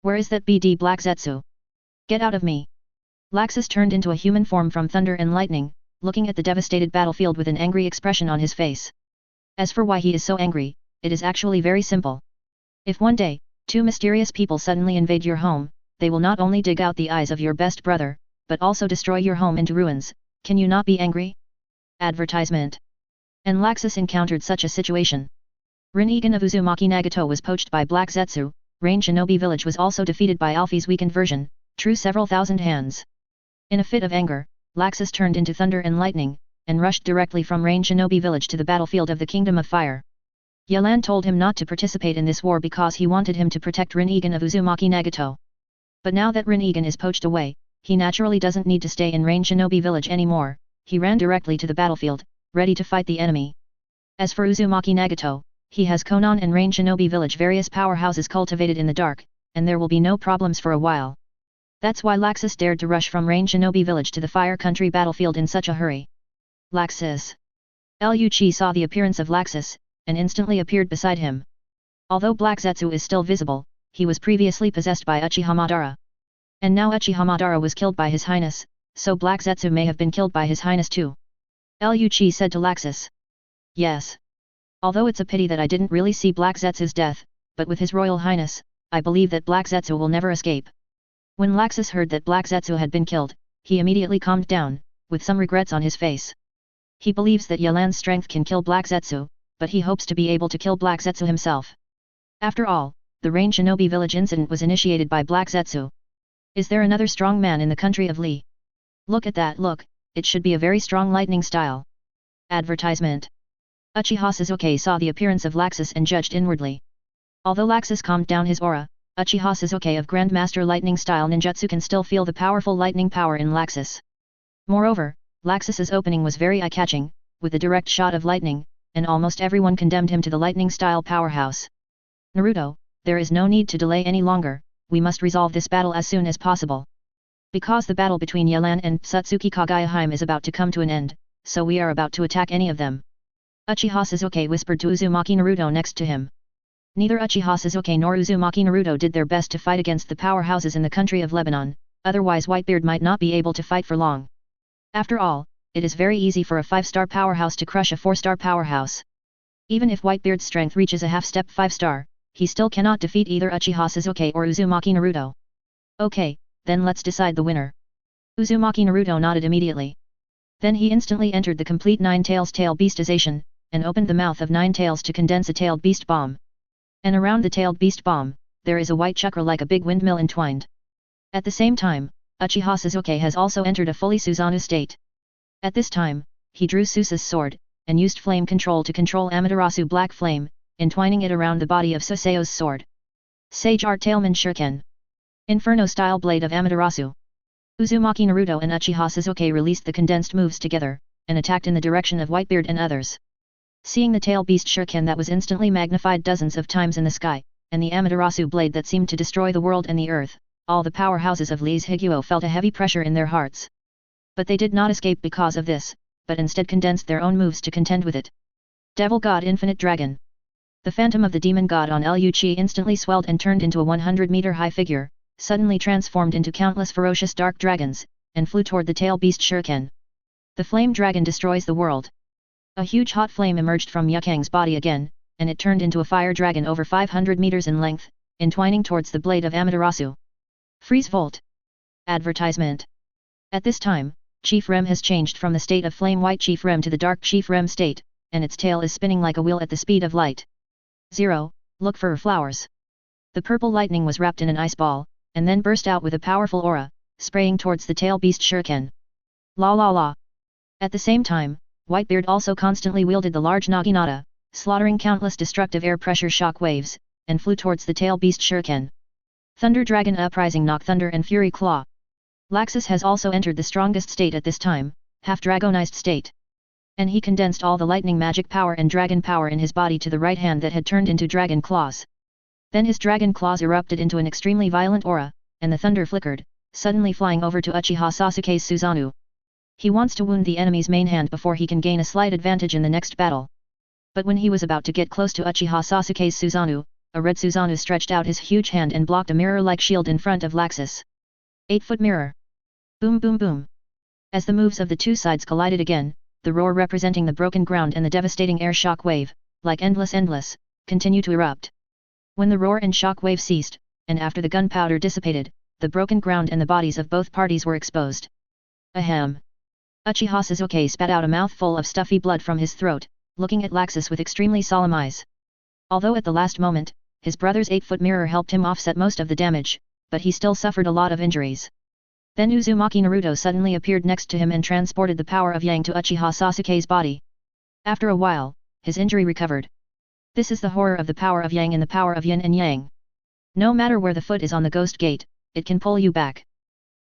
A: Where is that BD Black Zetsu? Get out of me! Laxus turned into a human form from thunder and lightning, looking at the devastated battlefield with an angry expression on his face. As for why he is so angry, it is actually very simple. If one day, 2 mysterious people suddenly invade your home, they will not only dig out the eyes of your best brother, but also destroy your home into ruins. Can you not be angry? Advertisement. And Laxus encountered such a situation. Rin-Egan of Uzumaki Nagato was poached by Black Zetsu, Rain Shinobi village was also defeated by Alfie's weakened version, True several thousand hands. In a fit of anger, Laxus turned into thunder and lightning, and rushed directly from Rain Shinobi village to the battlefield of the Kingdom of Fire. Yelan told him not to participate in this war because he wanted him to protect Rin-Egan of Uzumaki Nagato. But now that Rin-Egan is poached away, he naturally doesn't need to stay in Rain Shinobi village anymore, he ran directly to the battlefield, ready to fight the enemy. As for Uzumaki Nagato, he has Konan and Rain Shinobi village various powerhouses cultivated in the dark, and there will be no problems for a while. That's why Laxus dared to rush from Rain Shinobi village to the Fire Country battlefield in such a hurry. Laxus. Liu Qi saw the appearance of Laxus, and instantly appeared beside him. Although Black Zetsu is still visible, he was previously possessed by Uchiha Madara. And now Uchiha Madara was killed by His Highness, so Black Zetsu may have been killed by His Highness too. Liu Qi said to Laxus. Yes. Although it's a pity that I didn't really see Black Zetsu's death, but with His Royal Highness, I believe that Black Zetsu will never escape. When Laxus heard that Black Zetsu had been killed, he immediately calmed down, with some regrets on his face. He believes that Yelan's strength can kill Black Zetsu, but he hopes to be able to kill Black Zetsu himself. After all, the Rain Shinobi village incident was initiated by Black Zetsu. Is there another strong man in the country of Li? Look at that look, it should be a very strong lightning style. Advertisement. Uchiha Sasuke saw the appearance of Laxus and judged inwardly. Although Laxus calmed down his aura, Uchiha Sasuke of Grandmaster Lightning Style Ninjutsu can still feel the powerful lightning power in Laxus. Moreover, Laxus's opening was very eye-catching, with a direct shot of lightning, and almost everyone condemned him to the lightning style powerhouse. Naruto, there is no need to delay any longer, we must resolve this battle as soon as possible. Because the battle between Yelan and Satsuki Kagayahime is about to come to an end, so we are about to attack any of them. Uchiha Sasuke whispered to Uzumaki Naruto next to him. Neither Uchiha Sasuke nor Uzumaki Naruto did their best to fight against the powerhouses in the country of Lebanon, otherwise Whitebeard might not be able to fight for long. After all, it is very easy for a 5-star powerhouse to crush a 4-star powerhouse. Even if Whitebeard's strength reaches a half-step 5-star, he still cannot defeat either Uchiha Sasuke or Uzumaki Naruto. Okay, then let's decide the winner. Uzumaki Naruto nodded immediately. Then he instantly entered the complete Nine Tails Tail Beastization, and opened the mouth of Nine Tails to condense a tailed beast bomb. And around the tailed beast bomb, there is a white chakra like a big windmill entwined. At the same time, Uchiha Sasuke has also entered a fully Susanoo state. At this time, he drew Susa's sword, and used flame control to control Amaterasu Black Flame, entwining it around the body of Susayo's sword. Sage Art Tailman Shuriken. Inferno-style blade of Amaterasu. Uzumaki Naruto and Uchiha Sasuke released the condensed moves together, and attacked in the direction of Whitebeard and others. Seeing the tail beast shuriken that was instantly magnified dozens of times in the sky, and the Amaterasu blade that seemed to destroy the world and the earth, all the powerhouses of Lee's Higuo felt a heavy pressure in their hearts. But they did not escape because of this, but instead condensed their own moves to contend with it. Devil God Infinite Dragon. The phantom of the demon god on Liu Qi instantly swelled and turned into a 100-meter high figure, suddenly transformed into countless ferocious dark dragons, and flew toward the tail beast shuriken. The flame dragon destroys the world. A huge hot flame emerged from Yukang's body again, and it turned into a fire dragon over 500 meters in length, entwining towards the blade of Amaterasu. Freeze Volt. Advertisement. At this time, Chief Rem has changed from the state of flame white Chief Rem to the dark Chief Rem state, and its tail is spinning like a wheel at the speed of light. 0. Look for flowers. The purple lightning was wrapped in an ice ball, and then burst out with a powerful aura, spraying towards the tail beast shuriken. La la la. At the same time, Whitebeard also constantly wielded the large naginata, slaughtering countless destructive air pressure shock waves, and flew towards the tail beast shuriken. Thunder Dragon Uprising Knock Thunder and Fury Claw. Laxus has also entered the strongest state at this time, half-dragonized state. And he condensed all the lightning magic power and dragon power in his body to the right hand that had turned into dragon claws. Then his dragon claws erupted into an extremely violent aura, and the thunder flickered, suddenly flying over to Uchiha Sasuke's Susanoo. He wants to wound the enemy's main hand before he can gain a slight advantage in the next battle. But when he was about to get close to Uchiha Sasuke's Susanoo, a red Susanoo stretched out his huge hand and blocked a mirror-like shield in front of Laxus. 8-foot mirror. Boom boom boom. As the moves of the two sides collided again, the roar representing the broken ground and the devastating air shock wave, like endless, continued to erupt. When the roar and shock wave ceased, and after the gunpowder dissipated, the broken ground and the bodies of both parties were exposed. Ahem. Uchiha Sasuke spat out a mouthful of stuffy blood from his throat, looking at Laxus with extremely solemn eyes. Although at the last moment, his brother's 8-foot mirror helped him offset most of the damage, but he still suffered a lot of injuries. Then Uzumaki Naruto suddenly appeared next to him and transported the power of Yang to Uchiha Sasuke's body. After a while, his injury recovered. This is the horror of the power of Yang and the power of Yin and Yang. No matter where the foot is on the ghost gate, it can pull you back.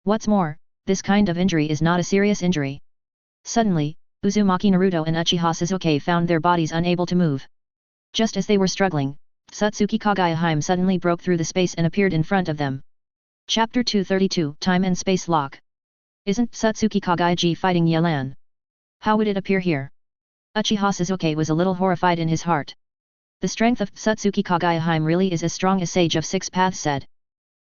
A: What's more, this kind of injury is not a serious injury. Suddenly, Uzumaki Naruto and Uchiha Sasuke found their bodies unable to move. Just as they were struggling, Satsuki Kagayahime suddenly broke through the space and appeared in front of them. Chapter 232 Time and Space Lock. Isn't Satsuki Kagayagi fighting Yelan? How would it appear here? Uchiha Sasuke was a little horrified in his heart. The strength of Satsuki Kagayahime really is as strong as Sage of Six Paths said.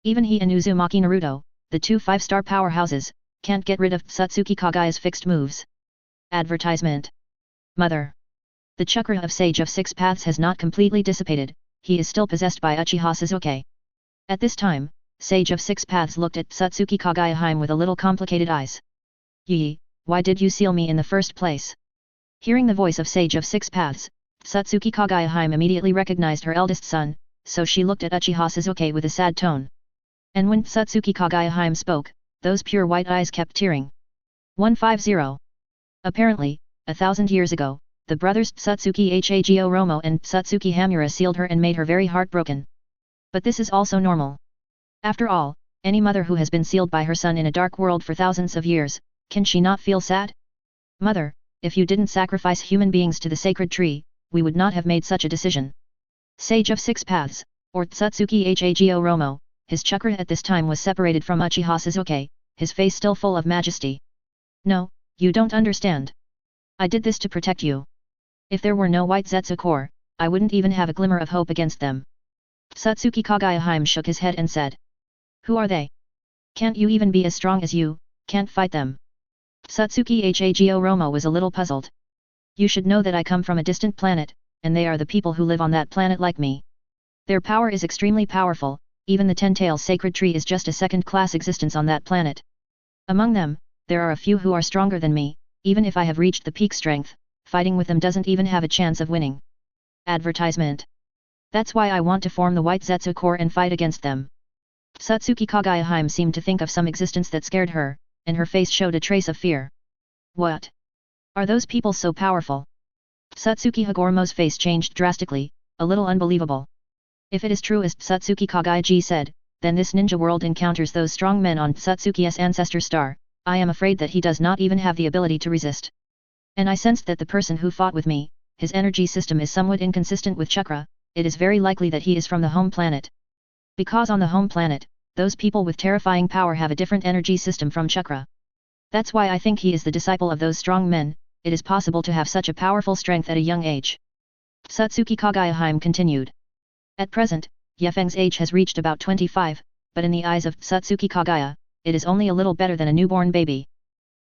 A: Even he and Uzumaki Naruto, the two 5-star powerhouses, can't get rid of Satsuki Kagaya's fixed moves. Advertisement. Mother. The chakra of Sage of Six Paths has not completely dissipated, he is still possessed by Uchiha Sasuke. At this time, Sage of Six Paths looked at Satsuki Kagayahime with a little complicated eyes. Yi, why did you seal me in the first place? Hearing the voice of Sage of Six Paths, Satsuki Kagayahime immediately recognized her eldest son, so she looked at Uchiha Sasuke with a sad tone. And when Satsuki Kagayahime spoke, those pure white eyes kept tearing. 150. Apparently, 1,000 years ago, the brothers Satsuki Hago Romo and Satsuki Hamura sealed her and made her very heartbroken. But this is also normal. After all, any mother who has been sealed by her son in a dark world for thousands of years, can she not feel sad? Mother, if you didn't sacrifice human beings to the sacred tree, we would not have made such a decision. Sage of Six Paths, or Satsuki Hago Romo, his chakra at this time was separated from Uchiha Sasuke, his face still full of majesty. No, you don't understand. I did this to protect you. If there were no white Zetsu core, I wouldn't even have a glimmer of hope against them. Satsuki Kagayahime shook his head and said. Who are they? Can't you even be as strong as you, can't fight them? Satsuki Hago Romo was a little puzzled. You should know that I come from a distant planet, and they are the people who live on that planet like me. Their power is extremely powerful, even the Ten-Tails sacred tree is just a second-class existence on that planet. Among them, there are a few who are stronger than me, even if I have reached the peak strength, fighting with them doesn't even have a chance of winning. Advertisement. That's why I want to form the White Zetsu Corps and fight against them. Satsuki Kagayahime seemed to think of some existence that scared her, and her face showed a trace of fear. What? Are those people so powerful? Satsuki Hagoromo's face changed drastically, a little unbelievable. If it is true as Satsuki Kagaiji said, then this ninja world encounters those strong men on Satsuki's ancestor star. I am afraid that he does not even have the ability to resist. And I sensed that the person who fought with me, his energy system is somewhat inconsistent with chakra, it is very likely that he is from the home planet. Because on the home planet, those people with terrifying power have a different energy system from chakra. That's why I think he is the disciple of those strong men, it is possible to have such a powerful strength at a young age. Satsuki Kagayahime continued. At present, Yefeng's age has reached about 25, but in the eyes of Satsuki Kagaya, it is only a little better than a newborn baby.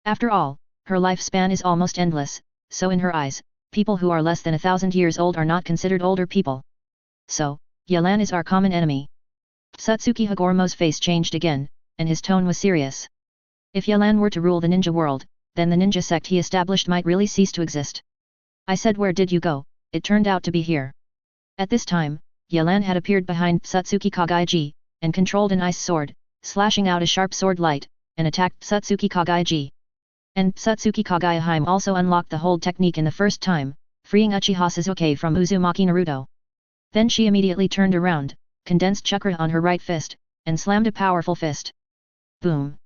A: After all, her lifespan is almost endless, so in her eyes, people who are less than 1,000 years old are not considered older people. So, Yelan is our common enemy. Satsuki Hagoromo's face changed again, and his tone was serious. If Yelan were to rule the ninja world, then the ninja sect he established might really cease to exist. I said, where did you go? It turned out to be here. At this time, Yelan had appeared behind Satsuki Kagaiji, and controlled an ice sword, slashing out a sharp sword light, and attacked Satsuki Kagaiji. And Satsuki Kagayahime also unlocked the hold technique in the first time, freeing Uchiha Sasuke from Uzumaki Naruto. Then she immediately turned around, condensed chakra on her right fist, and slammed a powerful fist. Boom!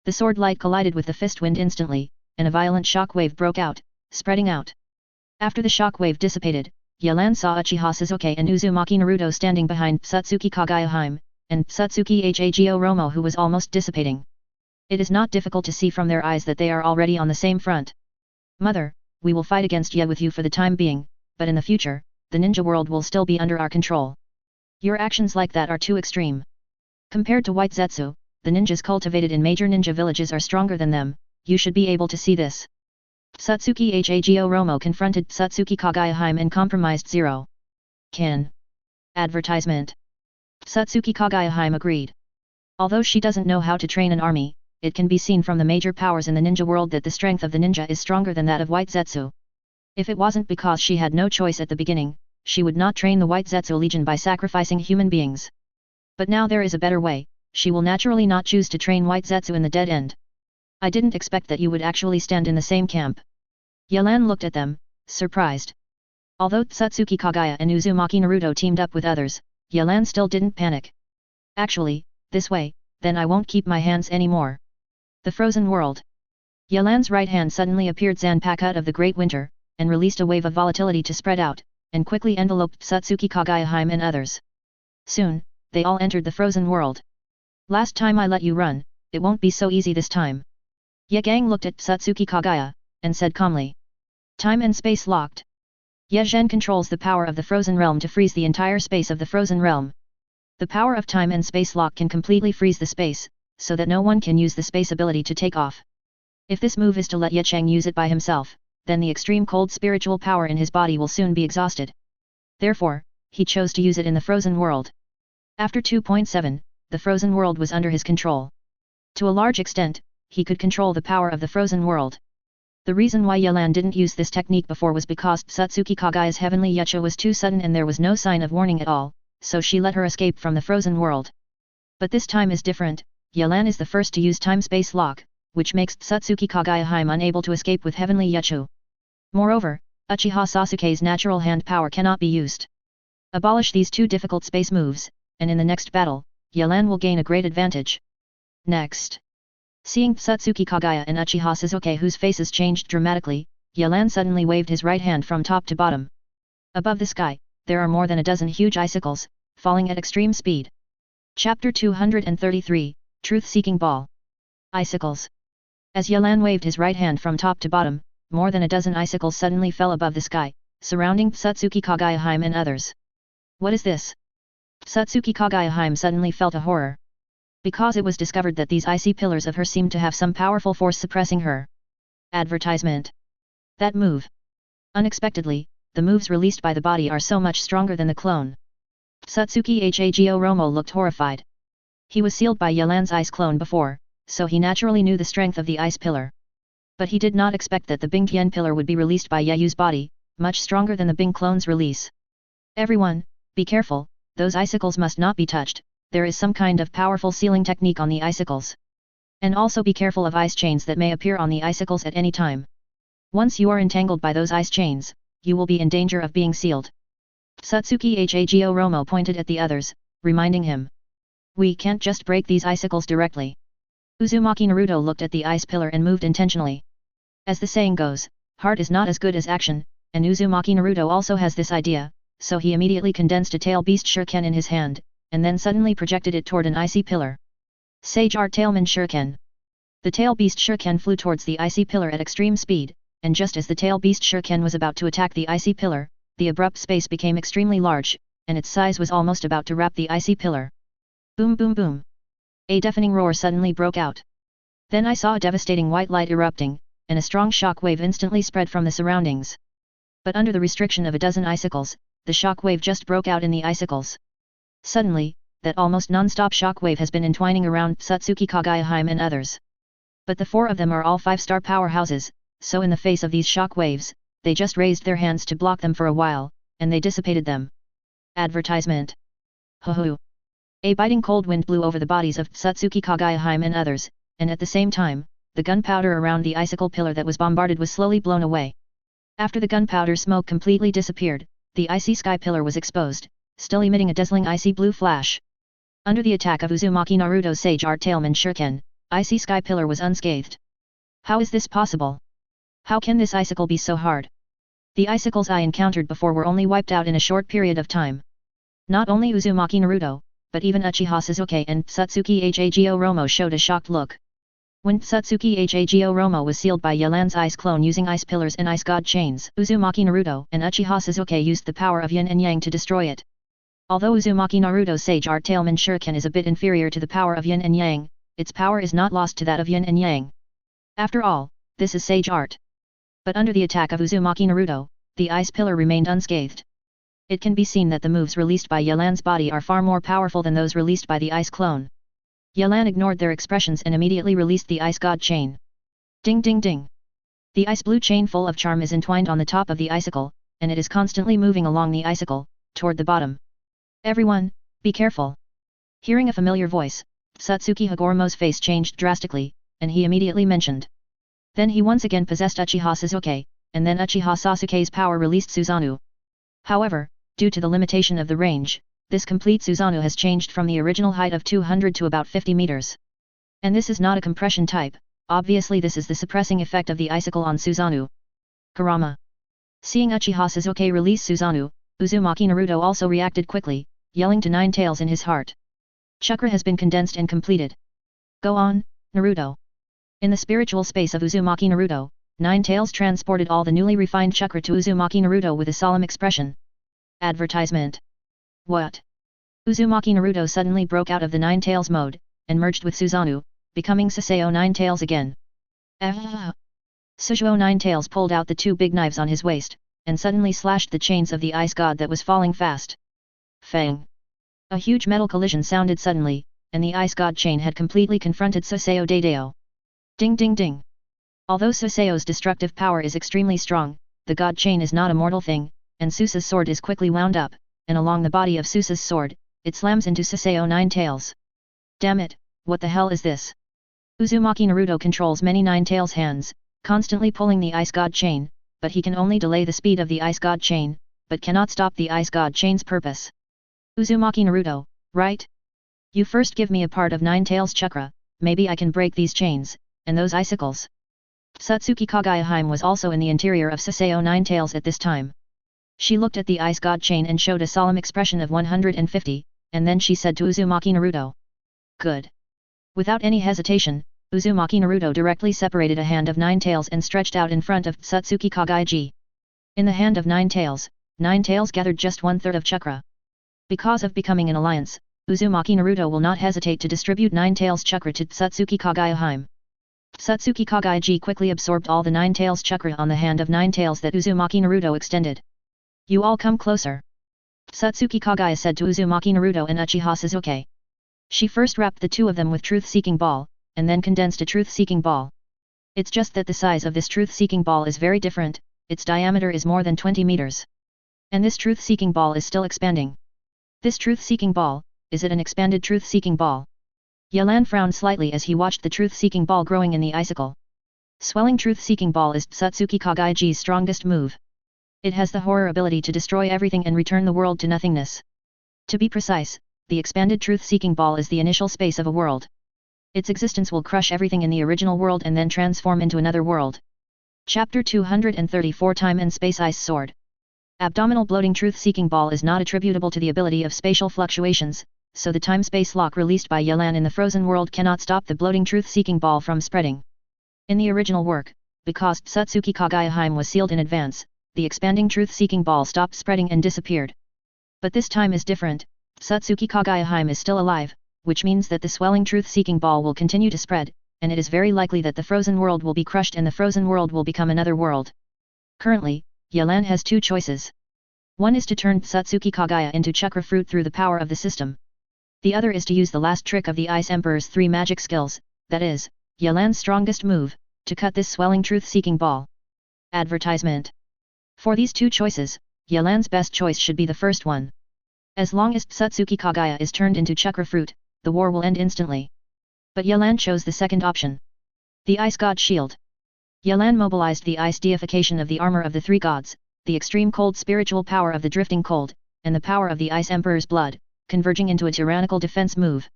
A: The sword light collided with the fist wind instantly, and a violent shockwave broke out, spreading out. After the shockwave dissipated, Yelan saw Uchiha Sasuke and Uzumaki Naruto standing behind Satsuki Kagayahime, and Satsuki Hago Romo who was almost dissipating. It is not difficult to see from their eyes that they are already on the same front. Mother, we will fight against Ye with you for the time being, but in the future, the ninja world will still be under our control. Your actions like that are too extreme. Compared to White Zetsu, the ninjas cultivated in major ninja villages are stronger than them, you should be able to see this. Satsuki Hago Romo confronted Satsuki Kagayahime and compromised 0. Can. Advertisement. Satsuki Kagayahime agreed. Although she doesn't know how to train an army, it can be seen from the major powers in the ninja world that the strength of the ninja is stronger than that of White Zetsu. If it wasn't because she had no choice at the beginning, she would not train the White Zetsu Legion by sacrificing human beings. But now there is a better way, she will naturally not choose to train White Zetsu in the dead end. I didn't expect that you would actually stand in the same camp. Yelan looked at them, surprised. Although Satsuki Kagaya and Uzumaki Naruto teamed up with others, Yelan still didn't panic. Actually, this way, then I won't keep my hands anymore. The Frozen World. Yelan's right hand suddenly appeared Zanpakuto of the Great Winter, and released a wave of volatility to spread out, and quickly enveloped Satsuki Kagayahime and others. Soon, they all entered the Frozen World. Last time I let you run, it won't be so easy this time. Ye Gang looked at Satsuki Kagaya, and said calmly. Time and space locked. Ye Zhen controls the power of the Frozen Realm to freeze the entire space of the Frozen Realm. The power of time and space lock can completely freeze the space, so that no one can use the space ability to take off. If this move is to let Ye Cheng use it by himself, then the extreme cold spiritual power in his body will soon be exhausted. Therefore, he chose to use it in the Frozen World. After 2.7, the Frozen World was under his control. To a large extent, he could control the power of the Frozen World. The reason why Yelan didn't use this technique before was because Satsuki Kagaya's heavenly Yucha was too sudden and there was no sign of warning at all, so she let her escape from the Frozen World. But this time is different, Yelan is the first to use time-space lock, which makes Satsuki Kagaya-hime unable to escape with Heavenly Yachu. Moreover, Uchiha Sasuke's natural hand power cannot be used. Abolish these two difficult space moves, and in the next battle, Yelan will gain a great advantage. Next. Seeing Satsuki Kagaya and Uchiha Sasuke whose faces changed dramatically, Yelan suddenly waved his right hand from top to bottom. Above the sky, there are more than a dozen huge icicles, falling at extreme speed. Chapter 233, Truth-Seeking Ball. Icicles. As Yelan waved his right hand from top to bottom, more than a dozen icicles suddenly fell above the sky, surrounding Satsuki Kagaya-hime and others. What is this? Satsuki Kagaya-hime suddenly felt a horror. Because it was discovered that these icy pillars of her seemed to have some powerful force suppressing her. Advertisement. That move. Unexpectedly, the moves released by the body are so much stronger than the clone. Satsuki Hago Romo looked horrified. He was sealed by Yelan's ice clone before, so he naturally knew the strength of the ice pillar. But he did not expect that the Bing Tian pillar would be released by Yeyu's body, much stronger than the Bing clone's release. Everyone, be careful, those icicles must not be touched, there is some kind of powerful sealing technique on the icicles. And also be careful of ice chains that may appear on the icicles at any time. Once you are entangled by those ice chains, you will be in danger of being sealed. Satsuki Hago Romo pointed at the others, reminding him. We can't just break these icicles directly. Uzumaki Naruto looked at the ice pillar and moved intentionally. As the saying goes, heart is not as good as action, and Uzumaki Naruto also has this idea, so he immediately condensed a tail beast shuriken in his hand, and then suddenly projected it toward an icy pillar. Sage Art Tailman Shuriken. The tail beast shuriken flew towards the icy pillar at extreme speed, and just as the tail beast shuriken was about to attack the icy pillar, the abrupt space became extremely large, and its size was almost about to wrap the icy pillar. Boom boom boom. A deafening roar suddenly broke out. Then I saw a devastating white light erupting, and a strong shock wave instantly spread from the surroundings. But under the restriction of a dozen icicles, the shock wave just broke out in the icicles. Suddenly, that almost non-stop shock wave has been entwining around Satsuki Kagaya-hime and others. But the four of them are all 5-star powerhouses, so in the face of these shock waves, they just raised their hands to block them for a while, and they dissipated them. Advertisement. Hoo-hoo. A biting cold wind blew over the bodies of Satsuki Kagaya-hime and others, and at the same time, the gunpowder around the icicle pillar that was bombarded was slowly blown away. After the gunpowder smoke completely disappeared, the icy sky pillar was exposed, still emitting a dazzling icy blue flash. Under the attack of Uzumaki Naruto's Sage Art Tailman Shuriken, icy sky pillar was unscathed. How is this possible? How can this icicle be so hard? The icicles I encountered before were only wiped out in a short period of time. Not only Uzumaki Naruto, but even Uchiha Sasuke and Satsuki Hago Romo showed a shocked look. When Satsuki Hago Romo was sealed by Yelan's ice clone using ice pillars and ice god chains, Uzumaki Naruto and Uchiha Sasuke used the power of yin and yang to destroy it. Although Uzumaki Naruto's Sage Art Tailman Shuriken is a bit inferior to the power of yin and yang, its power is not lost to that of yin and yang. After all, this is sage art. But under the attack of Uzumaki Naruto, the ice pillar remained unscathed. It can be seen that the moves released by Yelan's body are far more powerful than those released by the ice clone. Yelan ignored their expressions and immediately released the ice god chain. Ding ding ding. The ice blue chain full of charm is entwined on the top of the icicle, and it is constantly moving along the icicle, toward the bottom. Everyone, be careful. Hearing a familiar voice, Satsuki Hagoromo's face changed drastically, and he immediately mentioned. Then he once again possessed Uchiha Sasuke, and then Uchiha Sasuke's power released Susanoo. However, due to the limitation of the range, this complete Susanoo has changed from the original height of 200 to about 50 meters. And this is not a compression type, obviously this is the suppressing effect of the icicle on Susanoo. Kurama. Seeing Uchiha Sasuke release Susanoo, Uzumaki Naruto also reacted quickly, yelling to Nine Tails in his heart. Chakra has been condensed and completed. Go on, Naruto. In the spiritual space of Uzumaki Naruto, Nine Tails transported all the newly refined chakra to Uzumaki Naruto with a solemn expression. Advertisement. What? Uzumaki Naruto suddenly broke out of the Nine Tails mode, and merged with Susanoo, becoming Saseo Nine Tails again. Ah! Sujuo Nine Tails pulled out the two big knives on his waist, and suddenly slashed the chains of the ice god that was falling fast. Fang! A huge metal collision sounded suddenly, and the ice god chain had completely confronted Saseo Deideo. Ding ding ding! Although Saseo's destructive power is extremely strong, the god chain is not a mortal thing, and Susa's sword is quickly wound up, and along the body of Susa's sword, it slams into Saseo Nine Tails. Damn it, what the hell is this? Uzumaki Naruto controls many Nine-Tails hands, constantly pulling the Ice God chain, but he can only delay the speed of the Ice God chain, but cannot stop the Ice God chain's purpose. Uzumaki Naruto, right? You first give me a part of Nine-Tails chakra, maybe I can break these chains, and those icicles. Satsuki Kageyahime was also in the interior of Saseo Nine-Tails at this time. She looked at the Ice God chain and showed a solemn expression of 150, and then she said to Uzumaki Naruto. Good. Without any hesitation, Uzumaki Naruto directly separated a hand of Nine-Tails and stretched out in front of Satsuki Kagaiji. In the hand of Nine-Tails, Nine-Tails gathered just 1/3 of chakra. Because of becoming an alliance, Uzumaki Naruto will not hesitate to distribute Nine-Tails chakra to Satsuki Kageyahime. Satsuki Kagaiji quickly absorbed all the Nine-Tails chakra on the hand of Nine-Tails that Uzumaki Naruto extended. You all come closer. Satsuki Kagaya said to Uzumaki Naruto and Uchiha Sasuke. She first wrapped the two of them with truth-seeking ball, and then condensed a truth-seeking ball. It's just that the size of this truth-seeking ball is very different, its diameter is more than 20 meters. And this truth-seeking ball is still expanding. This truth-seeking ball, is it an expanded truth-seeking ball? Yelan frowned slightly as he watched the truth-seeking ball growing in the icicle. Swelling truth-seeking ball is Satsuki Kagaiji's strongest move. It has the horror ability to destroy everything and return the world to nothingness. To be precise, the expanded truth-seeking ball is the initial space of a world. Its existence will crush everything in the original world and then transform into another world. Chapter 234 Time and Space Ice Sword. Abdominal bloating truth-seeking ball is not attributable to the ability of spatial fluctuations, so the time-space lock released by Yelan in the frozen world cannot stop the bloating truth-seeking ball from spreading. In the original work, because Satsuki Kageyahime was sealed in advance, the expanding truth-seeking ball stopped spreading and disappeared. But this time is different. Satsuki Kageyahime is still alive, which means that the swelling truth-seeking ball will continue to spread, and it is very likely that the frozen world will be crushed and the frozen world will become another world. Currently, Yelan has two choices. One is to turn Satsuki Kagaya into chakra fruit through the power of the system. The other is to use the last trick of the Ice Emperor's 3 magic skills, that is, Yelan's strongest move, to cut this swelling truth-seeking ball. Advertisement. For these two choices, Yelan's best choice should be the first one. As long as Satsuki Kagaya is turned into chakra fruit, the war will end instantly. But Yelan chose the second option. The Ice God Shield. Yelan mobilized the ice deification of the armor of the 3 gods, the extreme cold spiritual power of the drifting cold, and the power of the Ice Emperor's blood, converging into a tyrannical defense move.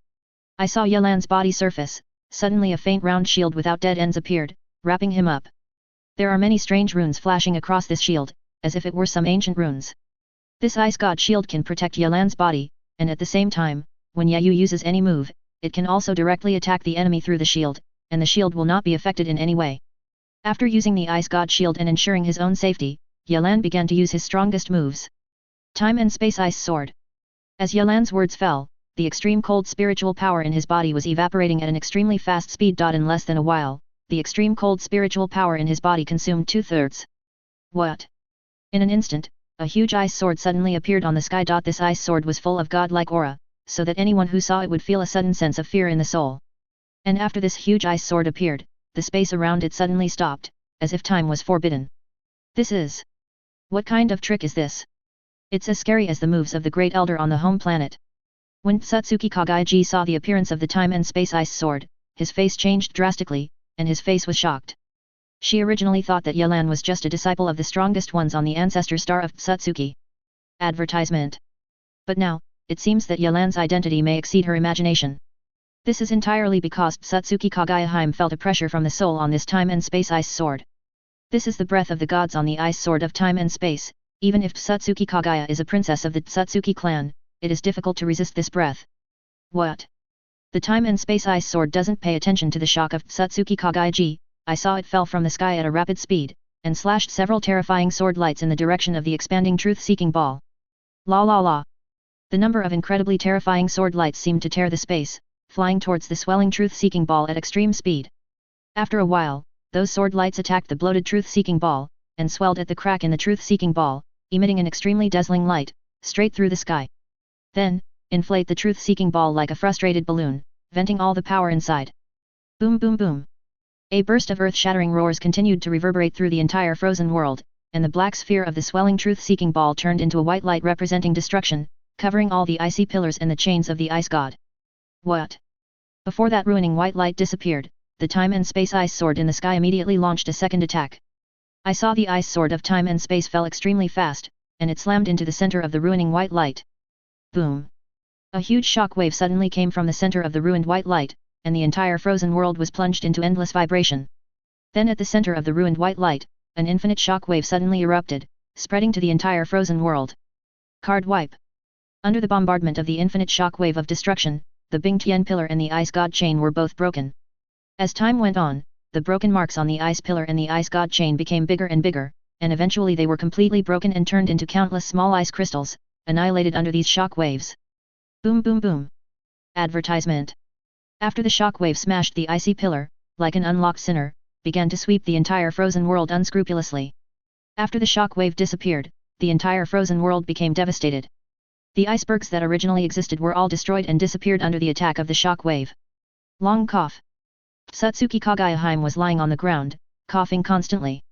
A: I saw Yelan's body surface, suddenly a faint round shield without dead ends appeared, wrapping him up. There are many strange runes flashing across this shield, as if it were some ancient runes. This Ice God Shield can protect Yelan's body, and at the same time, when Yayu uses any move, it can also directly attack the enemy through the shield, and the shield will not be affected in any way. After using the Ice God Shield and ensuring his own safety, Yelan began to use his strongest moves. Time and Space Ice Sword. As Yelan's words fell, the extreme cold spiritual power in his body was evaporating at an extremely fast speed. In less than a while, the extreme cold spiritual power in his body consumed 2/3. What? In an instant, a huge ice sword suddenly appeared on the sky. This ice sword was full of godlike aura, so that anyone who saw it would feel a sudden sense of fear in the soul. And after this huge ice sword appeared, the space around it suddenly stopped, as if time was forbidden. This is... What kind of trick is this? It's as scary as the moves of the Great Elder on the home planet. When Satsuki Kagaiji saw the appearance of the Time and Space Ice Sword, his face changed drastically, and his face was shocked. She originally thought that Yelan was just a disciple of the strongest ones on the ancestor star of Satsuki. Advertisement. But now, it seems that Yelan's identity may exceed her imagination. This is entirely because Satsuki Kageyahime felt a pressure from the soul on this Time and Space Ice Sword. This is the breath of the gods on the Ice Sword of Time and Space. Even if Satsuki Kagaya is a princess of the Satsuki clan, it is difficult to resist this breath. What? The Time and Space Ice Sword doesn't pay attention to the shock of Satsuki Kagaiji. I saw it fell from the sky at a rapid speed, and slashed several terrifying sword lights in the direction of the expanding truth-seeking ball. La la la. The number of incredibly terrifying sword lights seemed to tear the space, flying towards the swelling truth-seeking ball at extreme speed. After a while, those sword lights attacked the bloated truth-seeking ball, and swelled at the crack in the truth-seeking ball, emitting an extremely dazzling light, straight through the sky. Then, inflate the truth-seeking ball like a frustrated balloon, venting all the power inside. Boom boom boom. A burst of earth-shattering roars continued to reverberate through the entire frozen world, and the black sphere of the swelling truth-seeking ball turned into a white light representing destruction, covering all the icy pillars and the chains of the ice god. What? Before that ruining white light disappeared, the time and space ice sword in the sky immediately launched a second attack. I saw the ice sword of time and space fell extremely fast, and it slammed into the center of the ruining white light. Boom! A huge shock wave suddenly came from the center of the ruined white light, and the entire frozen world was plunged into endless vibration. Then at the center of the ruined white light, an infinite shock wave suddenly erupted, spreading to the entire frozen world. Card wipe. Under the bombardment of the infinite shock wave of destruction, the Bing Tian pillar and the ice god chain were both broken. As time went on, the broken marks on the ice pillar and the ice god chain became bigger and bigger, and eventually they were completely broken and turned into countless small ice crystals, annihilated under these shock waves. Boom boom boom. Advertisement. After the shock wave smashed the icy pillar, like an unlocked sinner, began to sweep the entire frozen world unscrupulously. After the shock wave disappeared, the entire frozen world became devastated. The icebergs that originally existed were all destroyed and disappeared under the attack of the shock wave. Long cough. Satsuki Kagaya was lying on the ground, coughing constantly.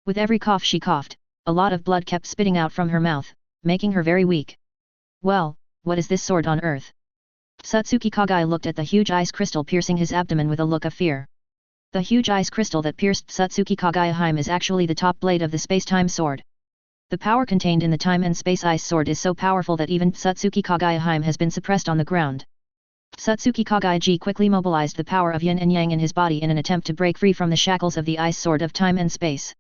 A: With every cough she coughed, a lot of blood kept spitting out from her mouth, making her very weak. Well, what is this sword on earth? Satsuki Kagaya looked at the huge ice crystal piercing his abdomen with a look of fear. The huge ice crystal that pierced Satsuki Kagaya is actually the top blade of the space-time sword. The power contained in the time and space ice sword is so powerful that even Satsuki Kagaya has been suppressed on the ground. Satsuki Kagaya quickly mobilized the power of yin and yang in his body in an attempt to break free from the shackles of the ice sword of time and space.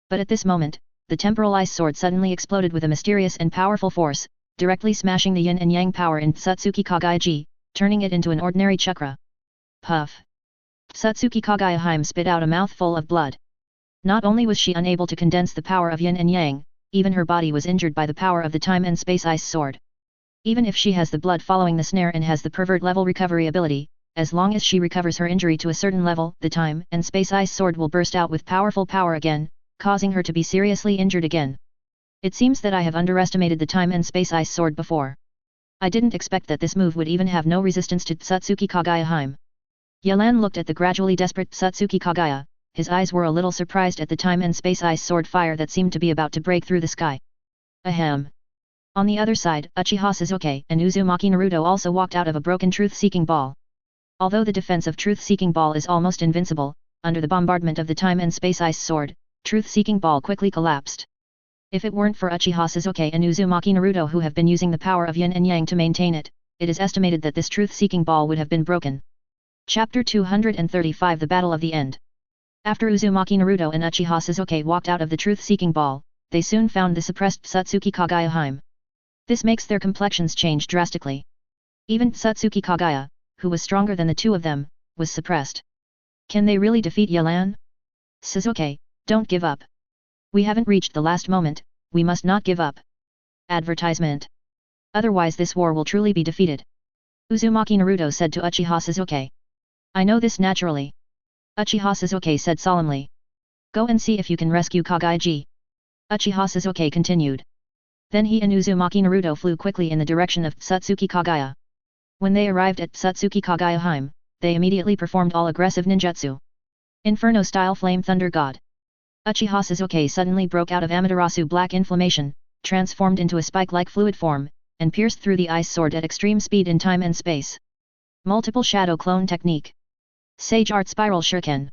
A: But at this moment, the temporal ice sword suddenly exploded with a mysterious and powerful force, directly smashing the yin and yang power in Satsuki Kagaya, turning it into an ordinary chakra. Puff! Satsuki Kagaya spit out a mouthful of blood. Not only was she unable to condense the power of yin and yang, even her body was injured by the power of the time and space ice sword. Even if she has the blood following the snare and has the pervert level recovery ability, as long as she recovers her injury to a certain level, the time and space ice sword will burst out with powerful power again, causing her to be seriously injured again. It seems that I have underestimated the time and space ice sword before. I didn't expect that this move would even have no resistance to Satsuki Kagaya. Yelan looked at the gradually desperate Satsuki Kagaya, his eyes were a little surprised at the time and space ice sword fire that seemed to be about to break through the sky. Ahem. On the other side, Uchiha Sasuke and Uzumaki Naruto also walked out of a broken truth-seeking ball. Although the defense of truth-seeking ball is almost invincible, under the bombardment of the time and space ice sword, truth-seeking ball quickly collapsed. If it weren't for Uchiha Sasuke and Uzumaki Naruto who have been using the power of yin and yang to maintain it, it is estimated that this truth-seeking ball would have been broken. Chapter 235 The Battle of the End. After Uzumaki Naruto and Uchiha Sasuke walked out of the truth-seeking ball, they soon found the suppressed Satsuki Kagaya. This makes their complexions change drastically. Even Satsuki Kagaya, who was stronger than the two of them, was suppressed. Can they really defeat Yelan? Sasuke, don't give up. We haven't reached the last moment, we must not give up. Advertisement. Otherwise this war will truly be defeated. Uzumaki Naruto said to Uchiha Sasuke. I know this naturally. Uchiha Sasuke said solemnly. Go and see if you can rescue Kagaya. Uchiha Sasuke continued. Then he and Uzumaki Naruto flew quickly in the direction of Satsuki Kagaya. When they arrived at Satsuki Kagaya, they immediately performed all aggressive ninjutsu. Inferno-style Flame Thunder God. Uchiha Sasuke suddenly broke out of Amaterasu Black Inflammation, transformed into a spike-like fluid form, and pierced through the ice sword at extreme speed in time and space. Multiple Shadow Clone Technique. Sage Art Spiral Shuriken.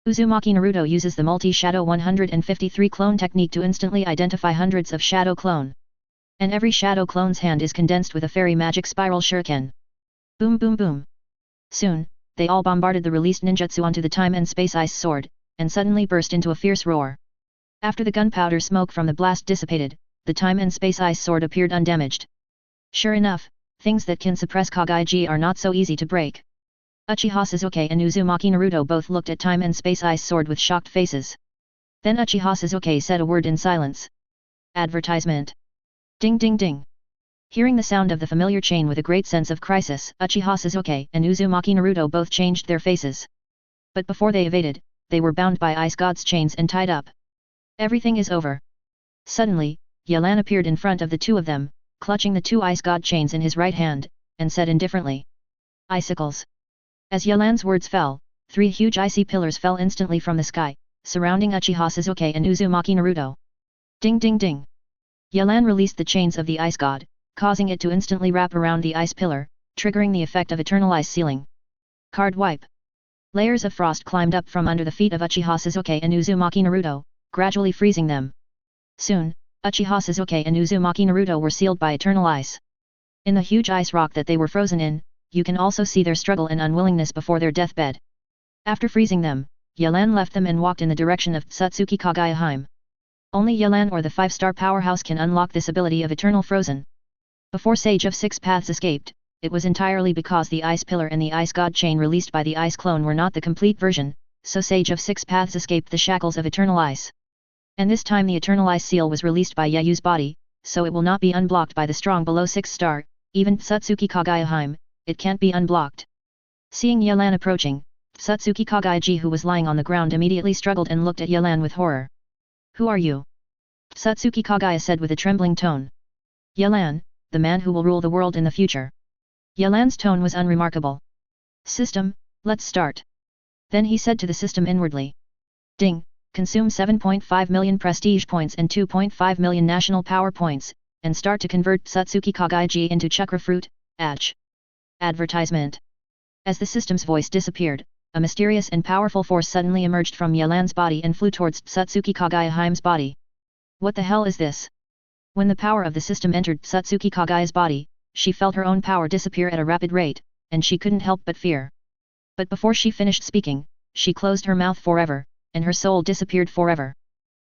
A: Uzumaki Naruto uses the multi-Shadow 153 clone technique to instantly identify hundreds of Shadow Clone. And every Shadow Clone's hand is condensed with a fairy magic spiral shuriken. Boom boom boom. Soon, they all bombarded the released ninjutsu onto the time and space ice sword, and suddenly burst into a fierce roar. After the gunpowder smoke from the blast dissipated, the time and space ice sword appeared undamaged. Sure enough, things that can suppress Kagaya are not so easy to break. Uchiha Sasuke and Uzumaki Naruto both looked at time and space ice sword with shocked faces. Then Uchiha Sasuke said a word in silence. Advertisement. Ding ding ding. Hearing the sound of the familiar chain with a great sense of crisis, Uchiha Sasuke and Uzumaki Naruto both changed their faces. But before they evaded, they were bound by Ice God's chains and tied up. Everything is over. Suddenly, Yelan appeared in front of the two of them, clutching the two Ice God chains in his right hand, and said indifferently. Icicles. As Yelan's words fell, 3 huge icy pillars fell instantly from the sky, surrounding Uchiha Sasuke and Uzumaki Naruto. Ding ding ding. Yelan released the chains of the Ice God, causing it to instantly wrap around the ice pillar, triggering the effect of eternal ice sealing. Card wipe. Layers of frost climbed up from under the feet of Uchiha Sasuke and Uzumaki Naruto, gradually freezing them. Soon, Uchiha Sasuke and Uzumaki Naruto were sealed by eternal ice. In the huge ice rock that they were frozen in, you can also see their struggle and unwillingness before their deathbed. After freezing them, Yelan left them and walked in the direction of Satsuki Kagayaheim. Only Yelan or the 5-star powerhouse can unlock this ability of eternal frozen. Before Sage of Six Paths escaped, it was entirely because the ice pillar and the ice god chain released by the ice clone were not the complete version, so Sage of Six Paths escaped the shackles of eternal ice. And this time the eternal ice seal was released by Yayu's body, so it will not be unblocked by the strong below 6-star, even Satsuki Kagayaheim, it can't be unblocked. Seeing Yelan approaching, Satsuki Kagayaji, who was lying on the ground, immediately struggled and looked at Yelan with horror. Who are you? Satsuki Kagaya said with a trembling tone. Yelan, the man who will rule the world in the future. Yelan's tone was unremarkable. System, let's start. Then he said to the system inwardly. Ding, consume 7.5 million prestige points and 2.5 million national power points, and start to convert Satsuki Kagayaji into chakra fruit, Advertisement. As the system's voice disappeared, a mysterious and powerful force suddenly emerged from Yelan's body and flew towards Satsuki Kagayaheim's body. What the hell is this? When the power of the system entered Satsuki Kagaya's body, she felt her own power disappear at a rapid rate, and she couldn't help but fear. But before she finished speaking, she closed her mouth forever, and her soul disappeared forever.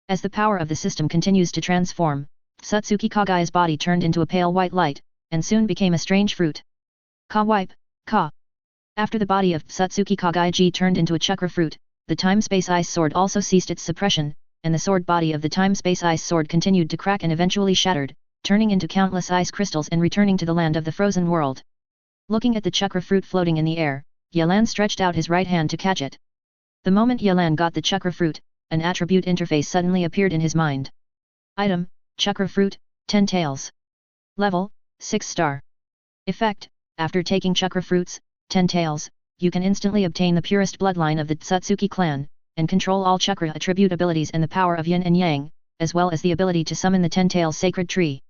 A: As the power of the system continues to transform, Satsuki Kagaya's body turned into a pale white light, and soon became a strange fruit. Ka-wipe, ka. After the body of Satsuki Kagayaji turned into a chakra fruit, the time-space ice sword also ceased its suppression, and the sword body of the time-space ice sword continued to crack and eventually shattered, turning into countless ice crystals and returning to the land of the frozen world. Looking at the chakra fruit floating in the air, Yelan stretched out his right hand to catch it. The moment Yelan got the chakra fruit, an attribute interface suddenly appeared in his mind. Item, chakra fruit, 10 tails. Level, 6-star. Effect, after taking chakra fruits, 10 tails, you can instantly obtain the purest bloodline of the Satsuki clan, and control all chakra attribute abilities and the power of yin and yang, as well as the ability to summon the 10 tails sacred tree.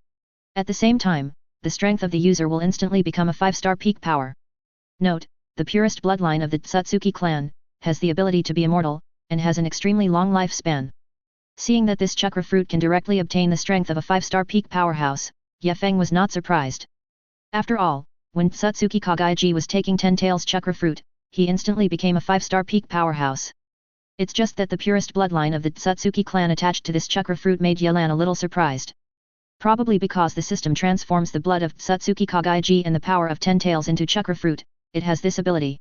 A: At the same time, the strength of the user will instantly become a 5-star peak power. Note, the purest bloodline of the Satsuki clan, has the ability to be immortal, and has an extremely long lifespan. Seeing that this chakra fruit can directly obtain the strength of a 5-star peak powerhouse, Ye Feng was not surprised. After all, when Satsuki Kagayaji was taking 10 tails chakra fruit, he instantly became a 5-star peak powerhouse. It's just that the purest bloodline of the Satsuki clan attached to this chakra fruit made Yelan a little surprised. Probably because the system transforms the blood of Satsuki Kagayaji and the power of 10 tails into chakra fruit, it has this ability.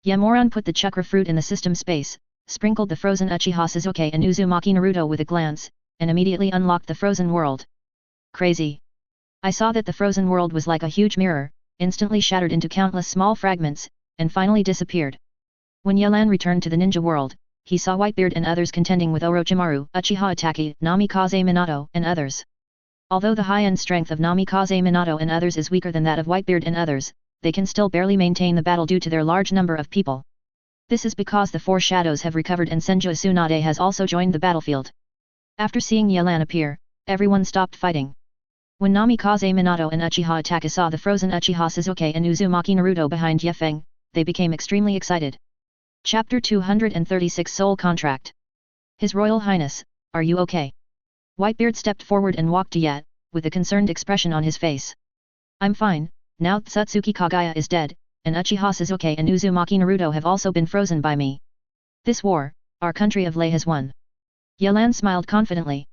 A: Yamoran put the chakra fruit in the system space, sprinkled the frozen Uchiha Sasuke and Uzumaki Naruto with a glance, and immediately unlocked the frozen world. Crazy. I saw that the frozen world was like a huge mirror, instantly shattered into countless small fragments, and finally disappeared. When Yelan returned to the ninja world, he saw Whitebeard and others contending with Orochimaru, Uchiha Itachi, Namikaze Minato and others. Although the high-end strength of Namikaze Minato and others is weaker than that of Whitebeard and others, they can still barely maintain the battle due to their large number of people. This is because the four shadows have recovered and Senju Tsunade has also joined the battlefield. After seeing Yelan appear, everyone stopped fighting. When Namikaze Minato and Uchiha Itachi saw the frozen Uchiha Sasuke and Uzumaki Naruto behind Ye Feng, they became extremely excited. Chapter 236 Soul Contract. His Royal Highness, are you okay? Whitebeard stepped forward and walked to Ye, with a concerned expression on his face. I'm fine, now Satsuki Kagaya is dead, and Uchiha Sasuke and Uzumaki Naruto have also been frozen by me. This war, our country of Lei has won. Yelan smiled confidently.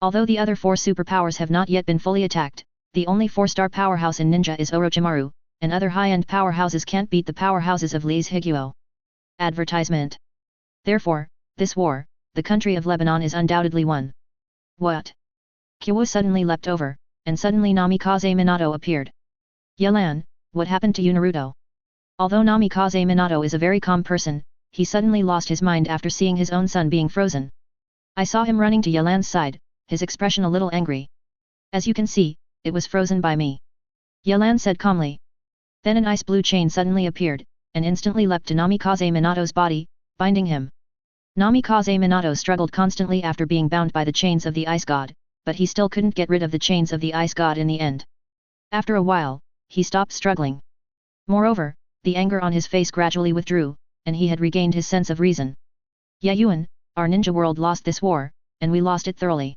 A: Although the other four superpowers have not yet been fully attacked, the only 4-star powerhouse in ninja is Orochimaru, and other high-end powerhouses can't beat the powerhouses of Lei's Higuo. Advertisement. Therefore, this war, the country of Lebanon is undoubtedly won. What? Kyo suddenly leapt over, and suddenly Namikaze Minato appeared. Yelan, what happened to you Naruto? Although Namikaze Minato is a very calm person, he suddenly lost his mind after seeing his own son being frozen. I saw him running to Yelan's side, his expression a little angry. As you can see, it was frozen by me. Yelan said calmly. Then an ice blue chain suddenly appeared, and instantly leapt to Namikaze Minato's body, binding him. Namikaze Minato struggled constantly after being bound by the chains of the ice god, but he still couldn't get rid of the chains of the ice god in the end. After a while, he stopped struggling. Moreover, the anger on his face gradually withdrew, and he had regained his sense of reason. Yayuan, our ninja world lost this war, and we lost it thoroughly.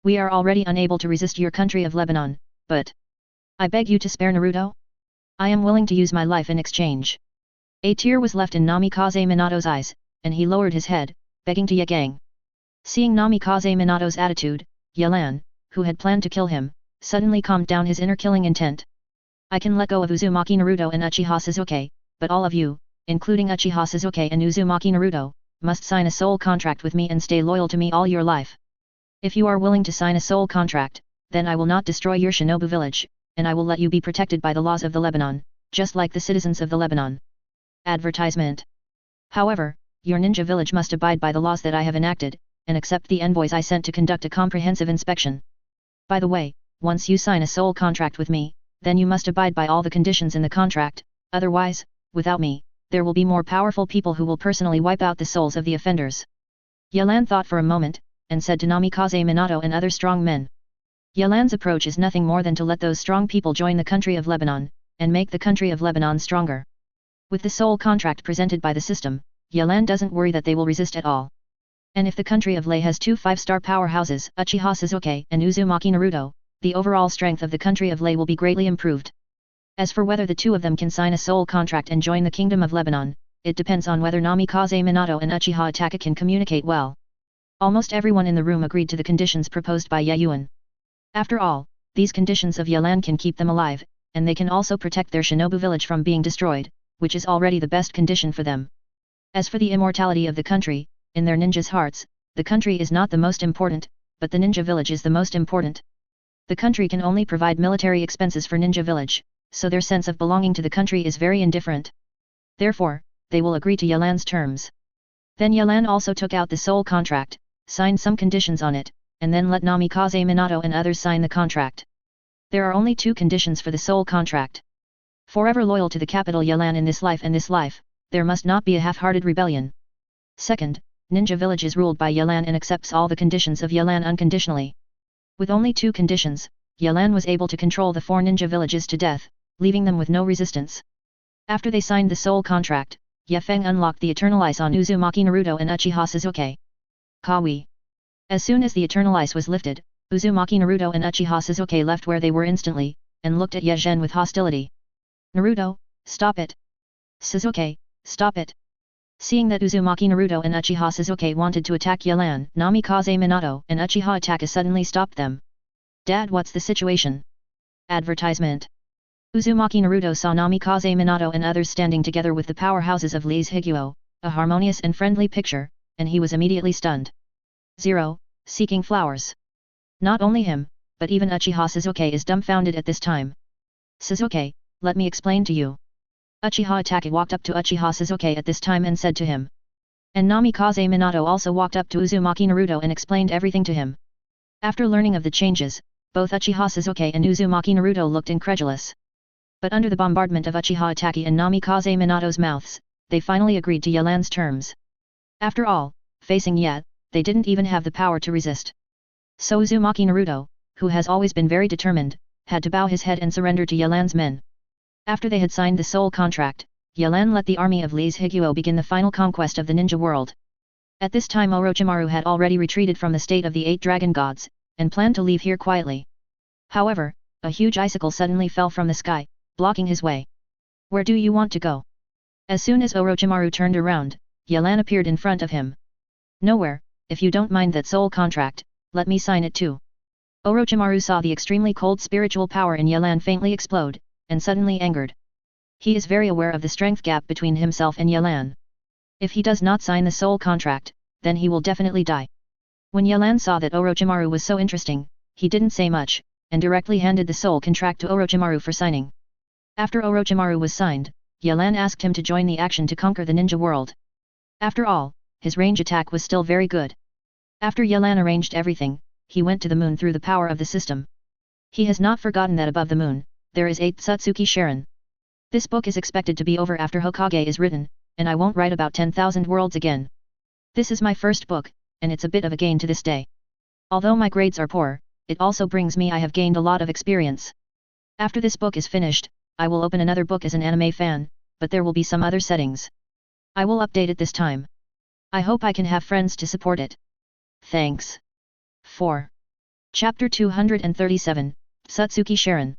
A: We are already unable to resist your country of Lebanon, but I beg you to spare Naruto? I am willing to use my life in exchange. A tear was left in Namikaze Minato's eyes, and he lowered his head, begging to Yagang. Seeing Namikaze Minato's attitude, Yelan, who had planned to kill him, suddenly calmed down his inner killing intent. I can let go of Uzumaki Naruto and Uchiha Sasuke, but all of you, including Uchiha Sasuke and Uzumaki Naruto, must sign a soul contract with me and stay loyal to me all your life. If you are willing to sign a soul contract, then I will not destroy your shinobu village, and I will let you be protected by the laws of the Lebanon, just like the citizens of the Lebanon. Advertisement. However, your ninja village must abide by the laws that I have enacted, and accept the envoys I sent to conduct a comprehensive inspection. By the way, once you sign a soul contract with me, then you must abide by all the conditions in the contract, otherwise, without me, there will be more powerful people who will personally wipe out the souls of the offenders. Yelan thought for a moment, and said to Namikaze Minato and other strong men. Yelan's approach is nothing more than to let those strong people join the country of Lebanon, and make the country of Lebanon stronger. With the soul contract presented by the system, Yelan doesn't worry that they will resist at all. And if the country of Lei has two 5-star powerhouses, Uchiha Sasuke and Uzumaki Naruto, the overall strength of the country of Lei will be greatly improved. As for whether the two of them can sign a soul contract and join the kingdom of Lebanon, it depends on whether Namikaze Minato and Uchiha Itachi can communicate well. Almost everyone in the room agreed to the conditions proposed by Yayuan. After all, these conditions of Yelan can keep them alive, and they can also protect their shinobu village from being destroyed, which is already the best condition for them. As for the immortality of the country, in their ninjas' hearts, the country is not the most important, but the ninja village is the most important. The country can only provide military expenses for ninja village, so their sense of belonging to the country is very indifferent. Therefore, they will agree to Yelan's terms. Then Yelan also took out the soul contract, signed some conditions on it, and then let Namikaze Minato and others sign the contract. There are only two conditions for the soul contract. Forever loyal to the capital Yelan in this life and this life, there must not be a half-hearted rebellion. Second, ninja village is ruled by Yelan and accepts all the conditions of Yelan unconditionally. With only two conditions, Yelan was able to control the 4 ninja villages to death, leaving them with no resistance. After they signed the soul contract, Ye Feng unlocked the Eternal Ice on Uzumaki Naruto and Uchiha Sasuke. Kawi. As soon as the Eternal Ice was lifted, Uzumaki Naruto and Uchiha Sasuke left where they were instantly, and looked at Ye Zhen with hostility. Naruto, stop it! Sasuke, stop it! Seeing that Uzumaki Naruto and Uchiha Sasuke wanted to attack Yelan, Namikaze Minato and Uchiha Itachi suddenly stopped them. Dad, what's the situation? Advertisement. Uzumaki Naruto saw Namikaze Minato and others standing together with the powerhouses of Lee's Higuo, a harmonious and friendly picture, and he was immediately stunned. 0. Seeking flowers. Not only him, but even Uchiha Sasuke is dumbfounded at this time. Sasuke, let me explain to you. Uchiha Itachi walked up to Uchiha Sasuke at this time and said to him. And Namikaze Minato also walked up to Uzumaki Naruto and explained everything to him. After learning of the changes, both Uchiha Sasuke and Uzumaki Naruto looked incredulous. But under the bombardment of Uchiha Itachi and Namikaze Minato's mouths, they finally agreed to Yelan's terms. After all, facing Ye, they didn't even have the power to resist. So Uzumaki Naruto, who has always been very determined, had to bow his head and surrender to Yelan's men. After they had signed the soul contract, Yelan let the army of Lee's Higuo begin the final conquest of the ninja world. At this time Orochimaru had already retreated from the state of the 8 dragon gods, and planned to leave here quietly. However, a huge icicle suddenly fell from the sky, blocking his way. Where do you want to go? As soon as Orochimaru turned around, Yelan appeared in front of him. Nowhere, if you don't mind that soul contract, let me sign it too. Orochimaru saw the extremely cold spiritual power in Yelan faintly explode, and suddenly angered. He is very aware of the strength gap between himself and Yelan. If he does not sign the soul contract, then he will definitely die. When Yelan saw that Orochimaru was so interesting, he didn't say much, and directly handed the soul contract to Orochimaru for signing. After Orochimaru was signed, Yelan asked him to join the action to conquer the ninja world. After all, his range attack was still very good. After Yelan arranged everything, he went to the moon through the power of the system. He has not forgotten that above the moon, there is 8 Satsuki Sharon. This book is expected to be over after Hokage is written, and I won't write about 10,000 worlds again. This is my first book, and it's a bit of a gain to this day. Although my grades are poor, it also brings me I have gained a lot of experience. After this book is finished, I will open another book as an anime fan, but there will be some other settings. I will update it this time. I hope I can have friends to support it. Thanks. 4. Chapter 237, Satsuki Sharon.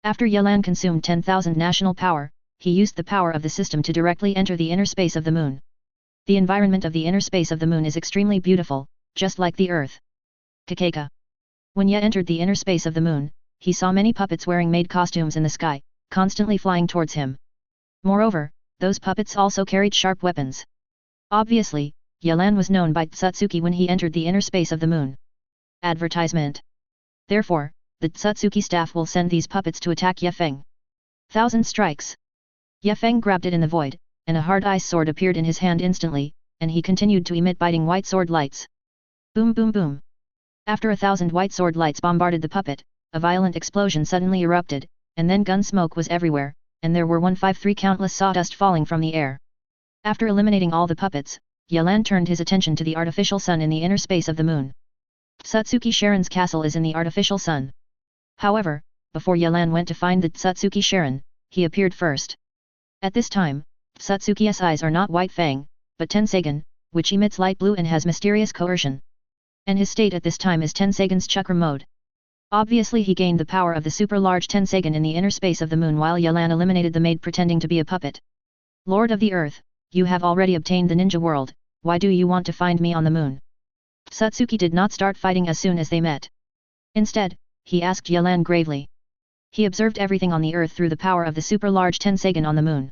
A: After Yelan consumed 10,000 national power, he used the power of the system to directly enter the inner space of the moon. The environment of the inner space of the moon is extremely beautiful, just like the earth. Kakeka. When Ye entered the inner space of the moon, he saw many puppets wearing maid costumes in the sky, constantly flying towards him. Moreover, those puppets also carried sharp weapons. Obviously, Yelan was known by Tsutsuki when he entered the inner space of the moon. Advertisement. Therefore, the Tsutsuki staff will send these puppets to attack Ye Feng. 1,000 strikes. Ye Feng grabbed it in the void, and a hard ice sword appeared in his hand instantly, and he continued to emit biting white sword lights. Boom boom boom. After 1,000 white sword lights bombarded the puppet, a violent explosion suddenly erupted, and then gun smoke was everywhere, and there were 153 countless sawdust falling from the air. After eliminating all the puppets, Yelan turned his attention to the artificial sun in the inner space of the moon. Tsutsuki Sharon's castle is in the artificial sun. However, before Yelan went to find the Tsutsuki Sharon, he appeared first. At this time, Tsutsuki's eyes are not white fang, but Tensagen, which emits light blue and has mysterious coercion. And his state at this time is Tensagen's chakra mode. Obviously he gained the power of the super-large Tensagen in the inner space of the moon while Yelan eliminated the maid pretending to be a puppet. Lord of the Earth, you have already obtained the ninja world, why do you want to find me on the moon? Tsutsuki did not start fighting as soon as they met. Instead, he asked Yelan gravely. He observed everything on the earth through the power of the super-large Tensagen on the moon.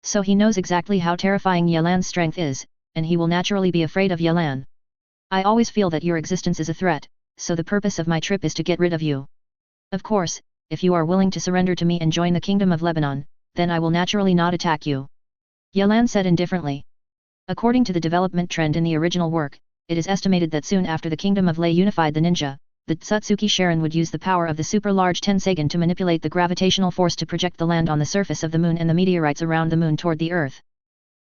A: So he knows exactly how terrifying Yelan's strength is, and he will naturally be afraid of Yelan. I always feel that your existence is a threat, so the purpose of my trip is to get rid of you. Of course, if you are willing to surrender to me and join the Kingdom of Lebanon, then I will naturally not attack you. Yelan said indifferently. According to the development trend in the original work, it is estimated that soon after the Kingdom of Lei unified the ninja, the Tsutsuki Sharon would use the power of the super-large Tensagen to manipulate the gravitational force to project the land on the surface of the moon and the meteorites around the moon toward the earth.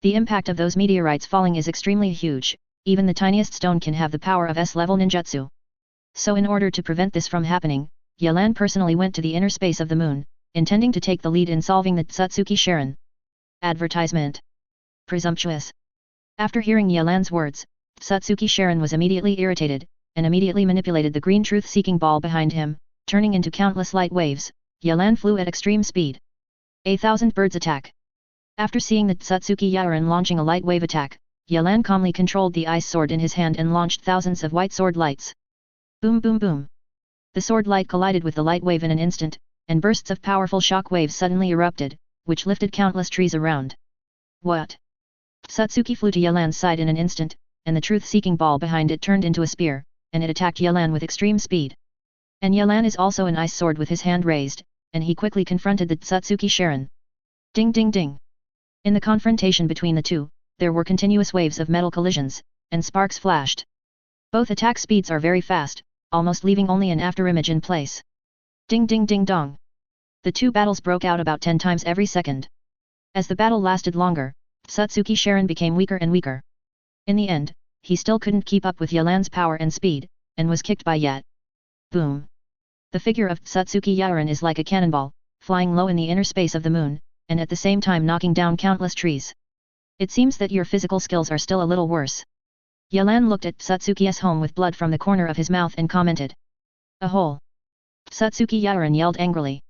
A: The impact of those meteorites falling is extremely huge, even the tiniest stone can have the power of S-level ninjutsu. So in order to prevent this from happening, Yelan personally went to the inner space of the moon, intending to take the lead in solving the Tsutsuki Sharon. Advertisement. Presumptuous. After hearing Yelan's words, Tsutsuki Sharon was immediately irritated, and immediately manipulated the green truth-seeking ball behind him, turning into countless light waves. Yelan flew at extreme speed. 1,000 birds attack. After seeing the Tsutsuki Yaoran launching a light wave attack, Yelan calmly controlled the ice sword in his hand and launched thousands of white sword lights. Boom boom boom. The sword light collided with the light wave in an instant, and bursts of powerful shock waves suddenly erupted, which lifted countless trees around. What? Tsutsuki flew to Yelan's side in an instant, and the truth-seeking ball behind it turned into a spear, and it attacked Yelan with extreme speed. And Yelan is also an ice sword with his hand raised, and he quickly confronted the Tsutsuki Sharon. Ding ding ding. In the confrontation between the two, there were continuous waves of metal collisions, and sparks flashed. Both attack speeds are very fast, almost leaving only an afterimage in place. Ding ding ding dong. The two battles broke out about 10 times every second. As the battle lasted longer, Tsutsuki Sharon became weaker and weaker. In the end, he still couldn't keep up with Yelan's power and speed, and was kicked by Yet. Boom. The figure of Tsutsuki Yaoran is like a cannonball, flying low in the inner space of the moon, and at the same time knocking down countless trees. It seems that your physical skills are still a little worse. Yelan looked at Tsutsuki's home with blood from the corner of his mouth and commented. A hole. Tsutsuki Yaoran yelled angrily.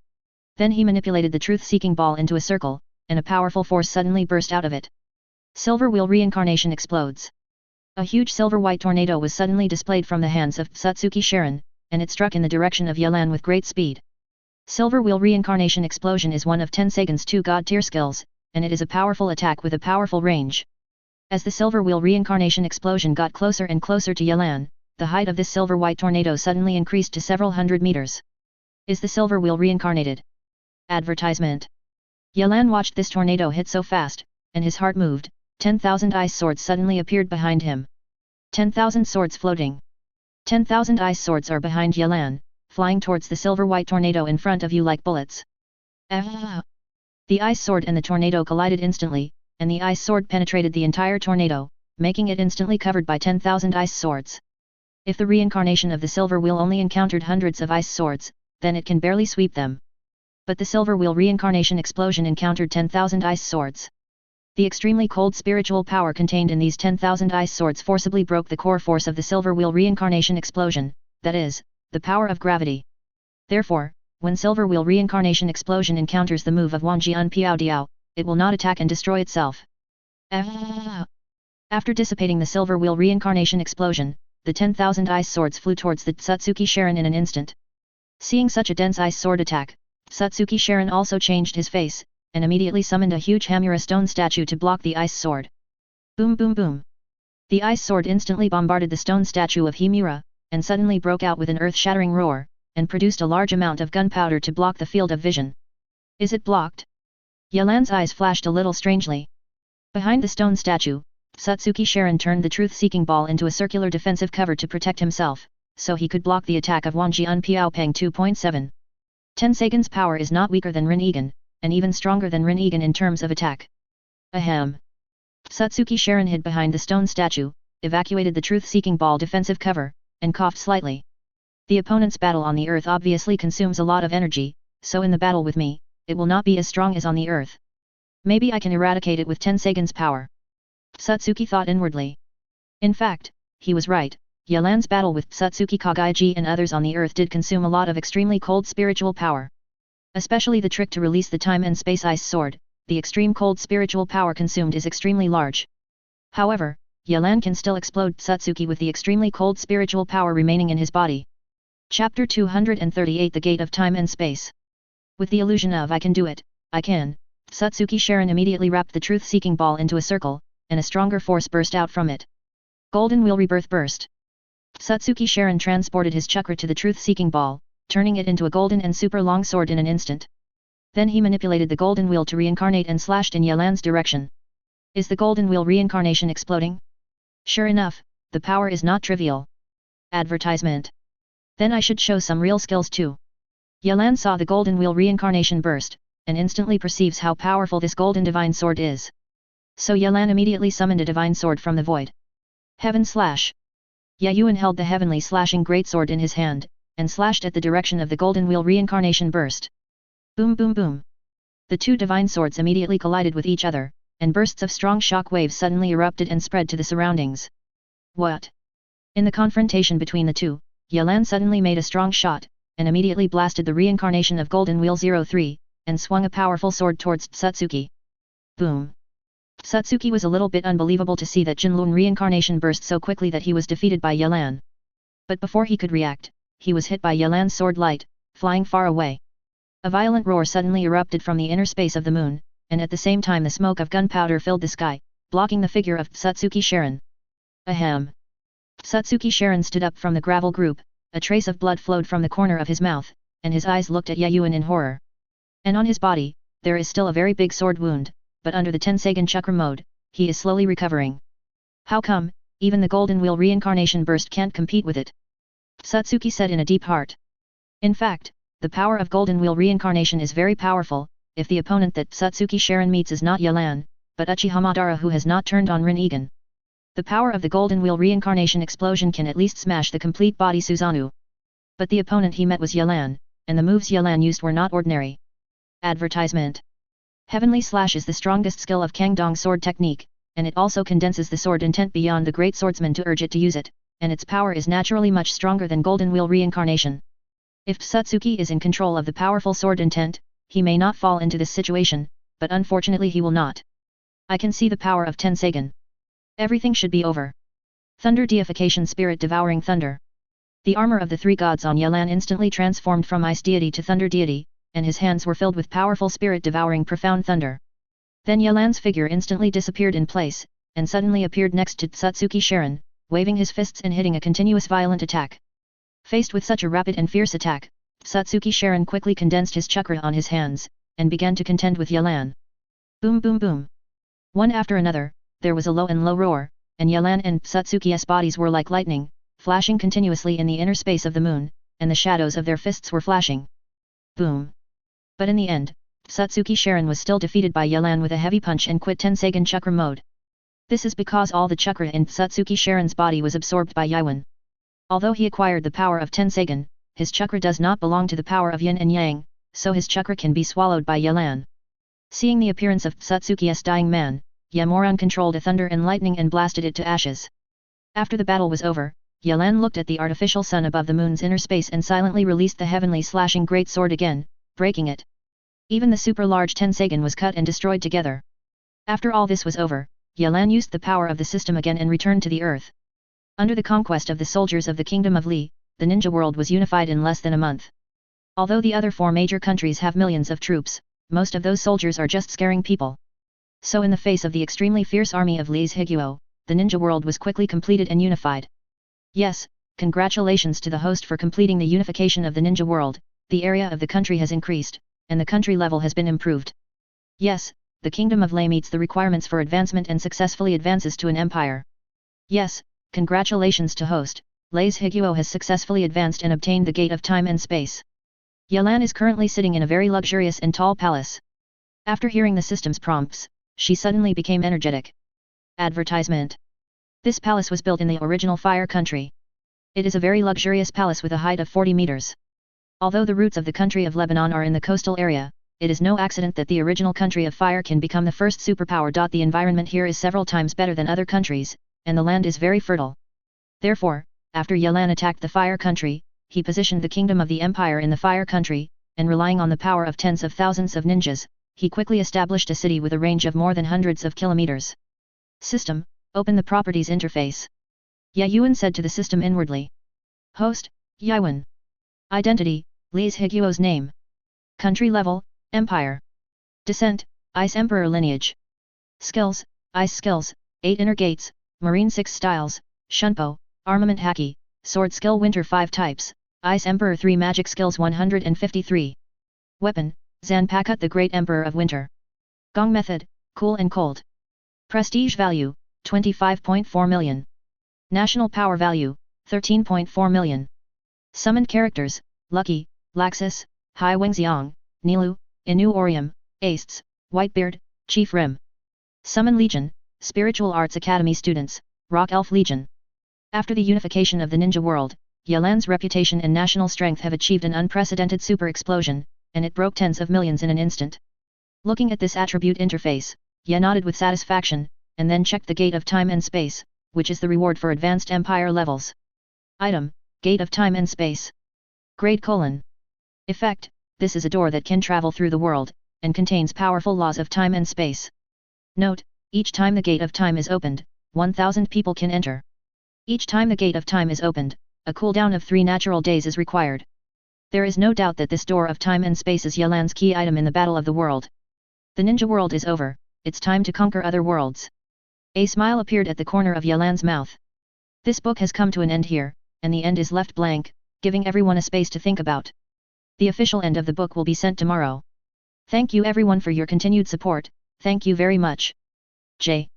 A: Then he manipulated the truth-seeking ball into a circle, and a powerful force suddenly burst out of it. Silver Wheel Reincarnation explodes. A huge silver-white tornado was suddenly displayed from the hands of Tsutsuki Sharon, and it struck in the direction of Yelan with great speed. Silver Wheel Reincarnation Explosion is one of Tensagen's 2 god-tier skills, and it is a powerful attack with a powerful range. As the Silver Wheel Reincarnation Explosion got closer and closer to Yelan, the height of this silver-white tornado suddenly increased to several hundred meters. Is the Silver Wheel reincarnated? Advertisement. Yelan watched this tornado hit so fast, and his heart moved. 10,000 ice swords suddenly appeared behind him. 10,000 swords floating. 10,000 ice swords are behind Yelan, flying towards the silver-white tornado in front of you like bullets. Ah! The ice sword and the tornado collided instantly, and the ice sword penetrated the entire tornado, making it instantly covered by 10,000 ice swords. If the reincarnation of the Silver Wheel only encountered hundreds of ice swords, then it can barely sweep them. But the Silver Wheel Reincarnation Explosion encountered 10,000 ice swords. The extremely cold spiritual power contained in these 10,000 ice swords forcibly broke the core force of the Silver Wheel reincarnation explosion, that is, the power of gravity. Therefore, when Silver Wheel reincarnation explosion encounters the move of Wangjian Piao Diao, it will not attack and destroy itself. After dissipating the Silver Wheel reincarnation explosion, the 10,000 ice swords flew towards the Satsuki Sharon in an instant. Seeing such a dense ice sword attack, Satsuki Sharon also changed his face, and immediately summoned a huge Hamura stone statue to block the ice sword. Boom boom boom. The ice sword instantly bombarded the stone statue of Hamura, and suddenly broke out with an earth-shattering roar, and produced a large amount of gunpowder to block the field of vision. Is it blocked? Yalan's eyes flashed a little strangely. Behind the stone statue, Satsuki Sharon turned the truth-seeking ball into a circular defensive cover to protect himself, so he could block the attack of Wangjian Piao Peng 2.7. Tensagen's power is not weaker than Rin-Egan, and even stronger than Rin-Egan in terms of attack. Ahem. Satsuki Sharon hid behind the stone statue, evacuated the truth-seeking ball defensive cover, and coughed slightly. The opponent's battle on the earth obviously consumes a lot of energy, so in the battle with me, it will not be as strong as on the earth. Maybe I can eradicate it with Tensagen's power. Satsuki thought inwardly. In fact, he was right. Yalan's battle with Satsuki Kagaiji and others on the earth did consume a lot of extremely cold spiritual power. Especially the trick to release the time and space ice sword, the extreme cold spiritual power consumed is extremely large. However, Yalan can still explode Satsuki with the extremely cold spiritual power remaining in his body. Chapter 238 The Gate of Time and Space. With the illusion of I can do it, I can, Satsuki Sharon immediately wrapped the truth-seeking ball into a circle, and a stronger force burst out from it. Golden Wheel Rebirth Burst. Satsuki Sharon transported his chakra to the truth-seeking ball, turning it into a golden and super long sword in an instant. Then he manipulated the golden wheel to reincarnate and slashed in Yalan's direction. Is the golden wheel reincarnation exploding? Sure enough, the power is not trivial. Advertisement. Then I should show some real skills too. Yalan saw the golden wheel reincarnation burst, and instantly perceives how powerful this golden divine sword is. So Yalan immediately summoned a divine sword from the void. Heaven Slash. Yayuan held the heavenly slashing greatsword in his hand, and slashed at the direction of the golden wheel reincarnation burst. Boom boom boom. The two divine swords immediately collided with each other, and bursts of strong shock waves suddenly erupted and spread to the surroundings. What? In the confrontation between the two, Yalan suddenly made a strong shot, and immediately blasted the reincarnation of Golden Wheel 03, and swung a powerful sword towards Satsuki. Boom. Satsuki was a little bit unbelievable to see that Jinlun reincarnation burst so quickly that he was defeated by Yalan. But before he could react, he was hit by Yalan's sword light, flying far away. A violent roar suddenly erupted from the inner space of the moon, and at the same time the smoke of gunpowder filled the sky, blocking the figure of Satsuki Sharon. Ahem. Satsuki Sharon stood up from the gravel group, a trace of blood flowed from the corner of his mouth, and his eyes looked at Yayuan in horror. And on his body, there is still a very big sword wound, but under the Tensagen Chakra mode, he is slowly recovering. How come, even the Golden Wheel reincarnation burst can't compete with it? Satsuki said in a deep heart. In fact, the power of Golden Wheel reincarnation is very powerful, if the opponent that Satsuki Sharon meets is not Yalan, but Uchiha Madara who has not turned on Rin-Egan. The power of the Golden Wheel reincarnation explosion can at least smash the complete body Susanoo. But the opponent he met was Yalan, and the moves Yalan used were not ordinary. Advertisement. Heavenly Slash is the strongest skill of Kangdong sword technique, and it also condenses the sword intent beyond the great swordsman to urge it to use it, and its power is naturally much stronger than Golden Wheel reincarnation. If Satsuki is in control of the powerful sword intent, he may not fall into this situation, but unfortunately he will not. I can see the power of Tensagen. Everything should be over. Thunder Deification Spirit Devouring Thunder. The armor of the three gods on Yalan instantly transformed from ice deity to thunder deity, and his hands were filled with powerful spirit devouring profound thunder. Then Yalan's figure instantly disappeared in place, and suddenly appeared next to Satsuki Sharon, waving his fists and hitting a continuous violent attack. Faced with such a rapid and fierce attack, Satsuki Sharon quickly condensed his chakra on his hands, and began to contend with Yalan. Boom boom boom. One after another, there was a low and low roar, and Yalan and Satsuki's bodies were like lightning, flashing continuously in the inner space of the moon, and the shadows of their fists were flashing. Boom. But in the end, Satsuki Sharon was still defeated by Yalan with a heavy punch and quit Tensagen Chakra mode. This is because all the chakra in Satsuki Sharon's body was absorbed by Yayuan. Although he acquired the power of Tensagen, his chakra does not belong to the power of Yin and Yang, so his chakra can be swallowed by Yalan. Seeing the appearance of Satsuki's dying man, Yamoran controlled a thunder and lightning and blasted it to ashes. After the battle was over, Yalan looked at the artificial sun above the moon's inner space and silently released the heavenly slashing great sword again, breaking it. Even the super-large Tensagan was cut and destroyed together. After all this was over, Yalan used the power of the system again and returned to the earth. Under the conquest of the soldiers of the Kingdom of Li, the ninja world was unified in less than a month. Although the other 4 major countries have millions of troops, most of those soldiers are just scaring people. So in the face of the extremely fierce army of Li's Higuo, the ninja world was quickly completed and unified. Yes, congratulations to the host for completing the unification of the ninja world, the area of the country has increased, and the country level has been improved. Yes, the Kingdom of Lei meets the requirements for advancement and successfully advances to an empire. Yes, congratulations to host, Lei's Higuo has successfully advanced and obtained the gate of time and space. Yalan is currently sitting in a very luxurious and tall palace. After hearing the system's prompts, she suddenly became energetic. Advertisement. This palace was built in the original Fire Country. It is a very luxurious palace with a height of 40 meters. Although the roots of the country of Lebanon are in the coastal area, it is no accident that the original country of fire can become the first superpower. The environment here is several times better than other countries, and the land is very fertile. Therefore, after Yalan attacked the Fire Country, he positioned the kingdom of the empire in the Fire Country, and relying on the power of tens of thousands of ninjas, he quickly established a city with a range of more than hundreds of kilometers. System, open the properties interface. Yayuan said to the system inwardly. Host, Yayuan. Identity, Li's Higuo's name. Country level, Empire. Descent, Ice Emperor lineage. Skills, Ice skills, 8 inner gates, Marine 6 styles, Shunpo, Armament Haki, Sword skill Winter 5 types, Ice Emperor 3 magic skills 153. Weapon, Zanpakut the Great Emperor of Winter. Gong method, cool and cold. Prestige value, 25.4 million. National power value, 13.4 million. Summoned characters, Lucky, Laxus, Hai Wengxiang, Nilu, Inu Orium, Asts, Whitebeard, Chief Rim. Summon Legion, Spiritual Arts Academy students, Rock Elf Legion. After the unification of the ninja world, Yalan's reputation and national strength have achieved an unprecedented super explosion, and it broke tens of millions in an instant. Looking at this attribute interface, Ya nodded with satisfaction, and then checked the Gate of Time and Space, which is the reward for advanced empire levels. Item, Gate of Time and Space. Grade : Effect, this is a door that can travel through the world, and contains powerful laws of time and space. Note, each time the Gate of Time is opened, 1,000 people can enter. Each time the Gate of Time is opened, a cooldown of 3 natural days is required. There is no doubt that this door of time and space is Yalan's key item in the battle of the world. The ninja world is over, it's time to conquer other worlds. A smile appeared at the corner of Yalan's mouth. This book has come to an end here, and the end is left blank, giving everyone a space to think about. The official end of the book will be sent tomorrow. Thank you everyone for your continued support, thank you very much. J.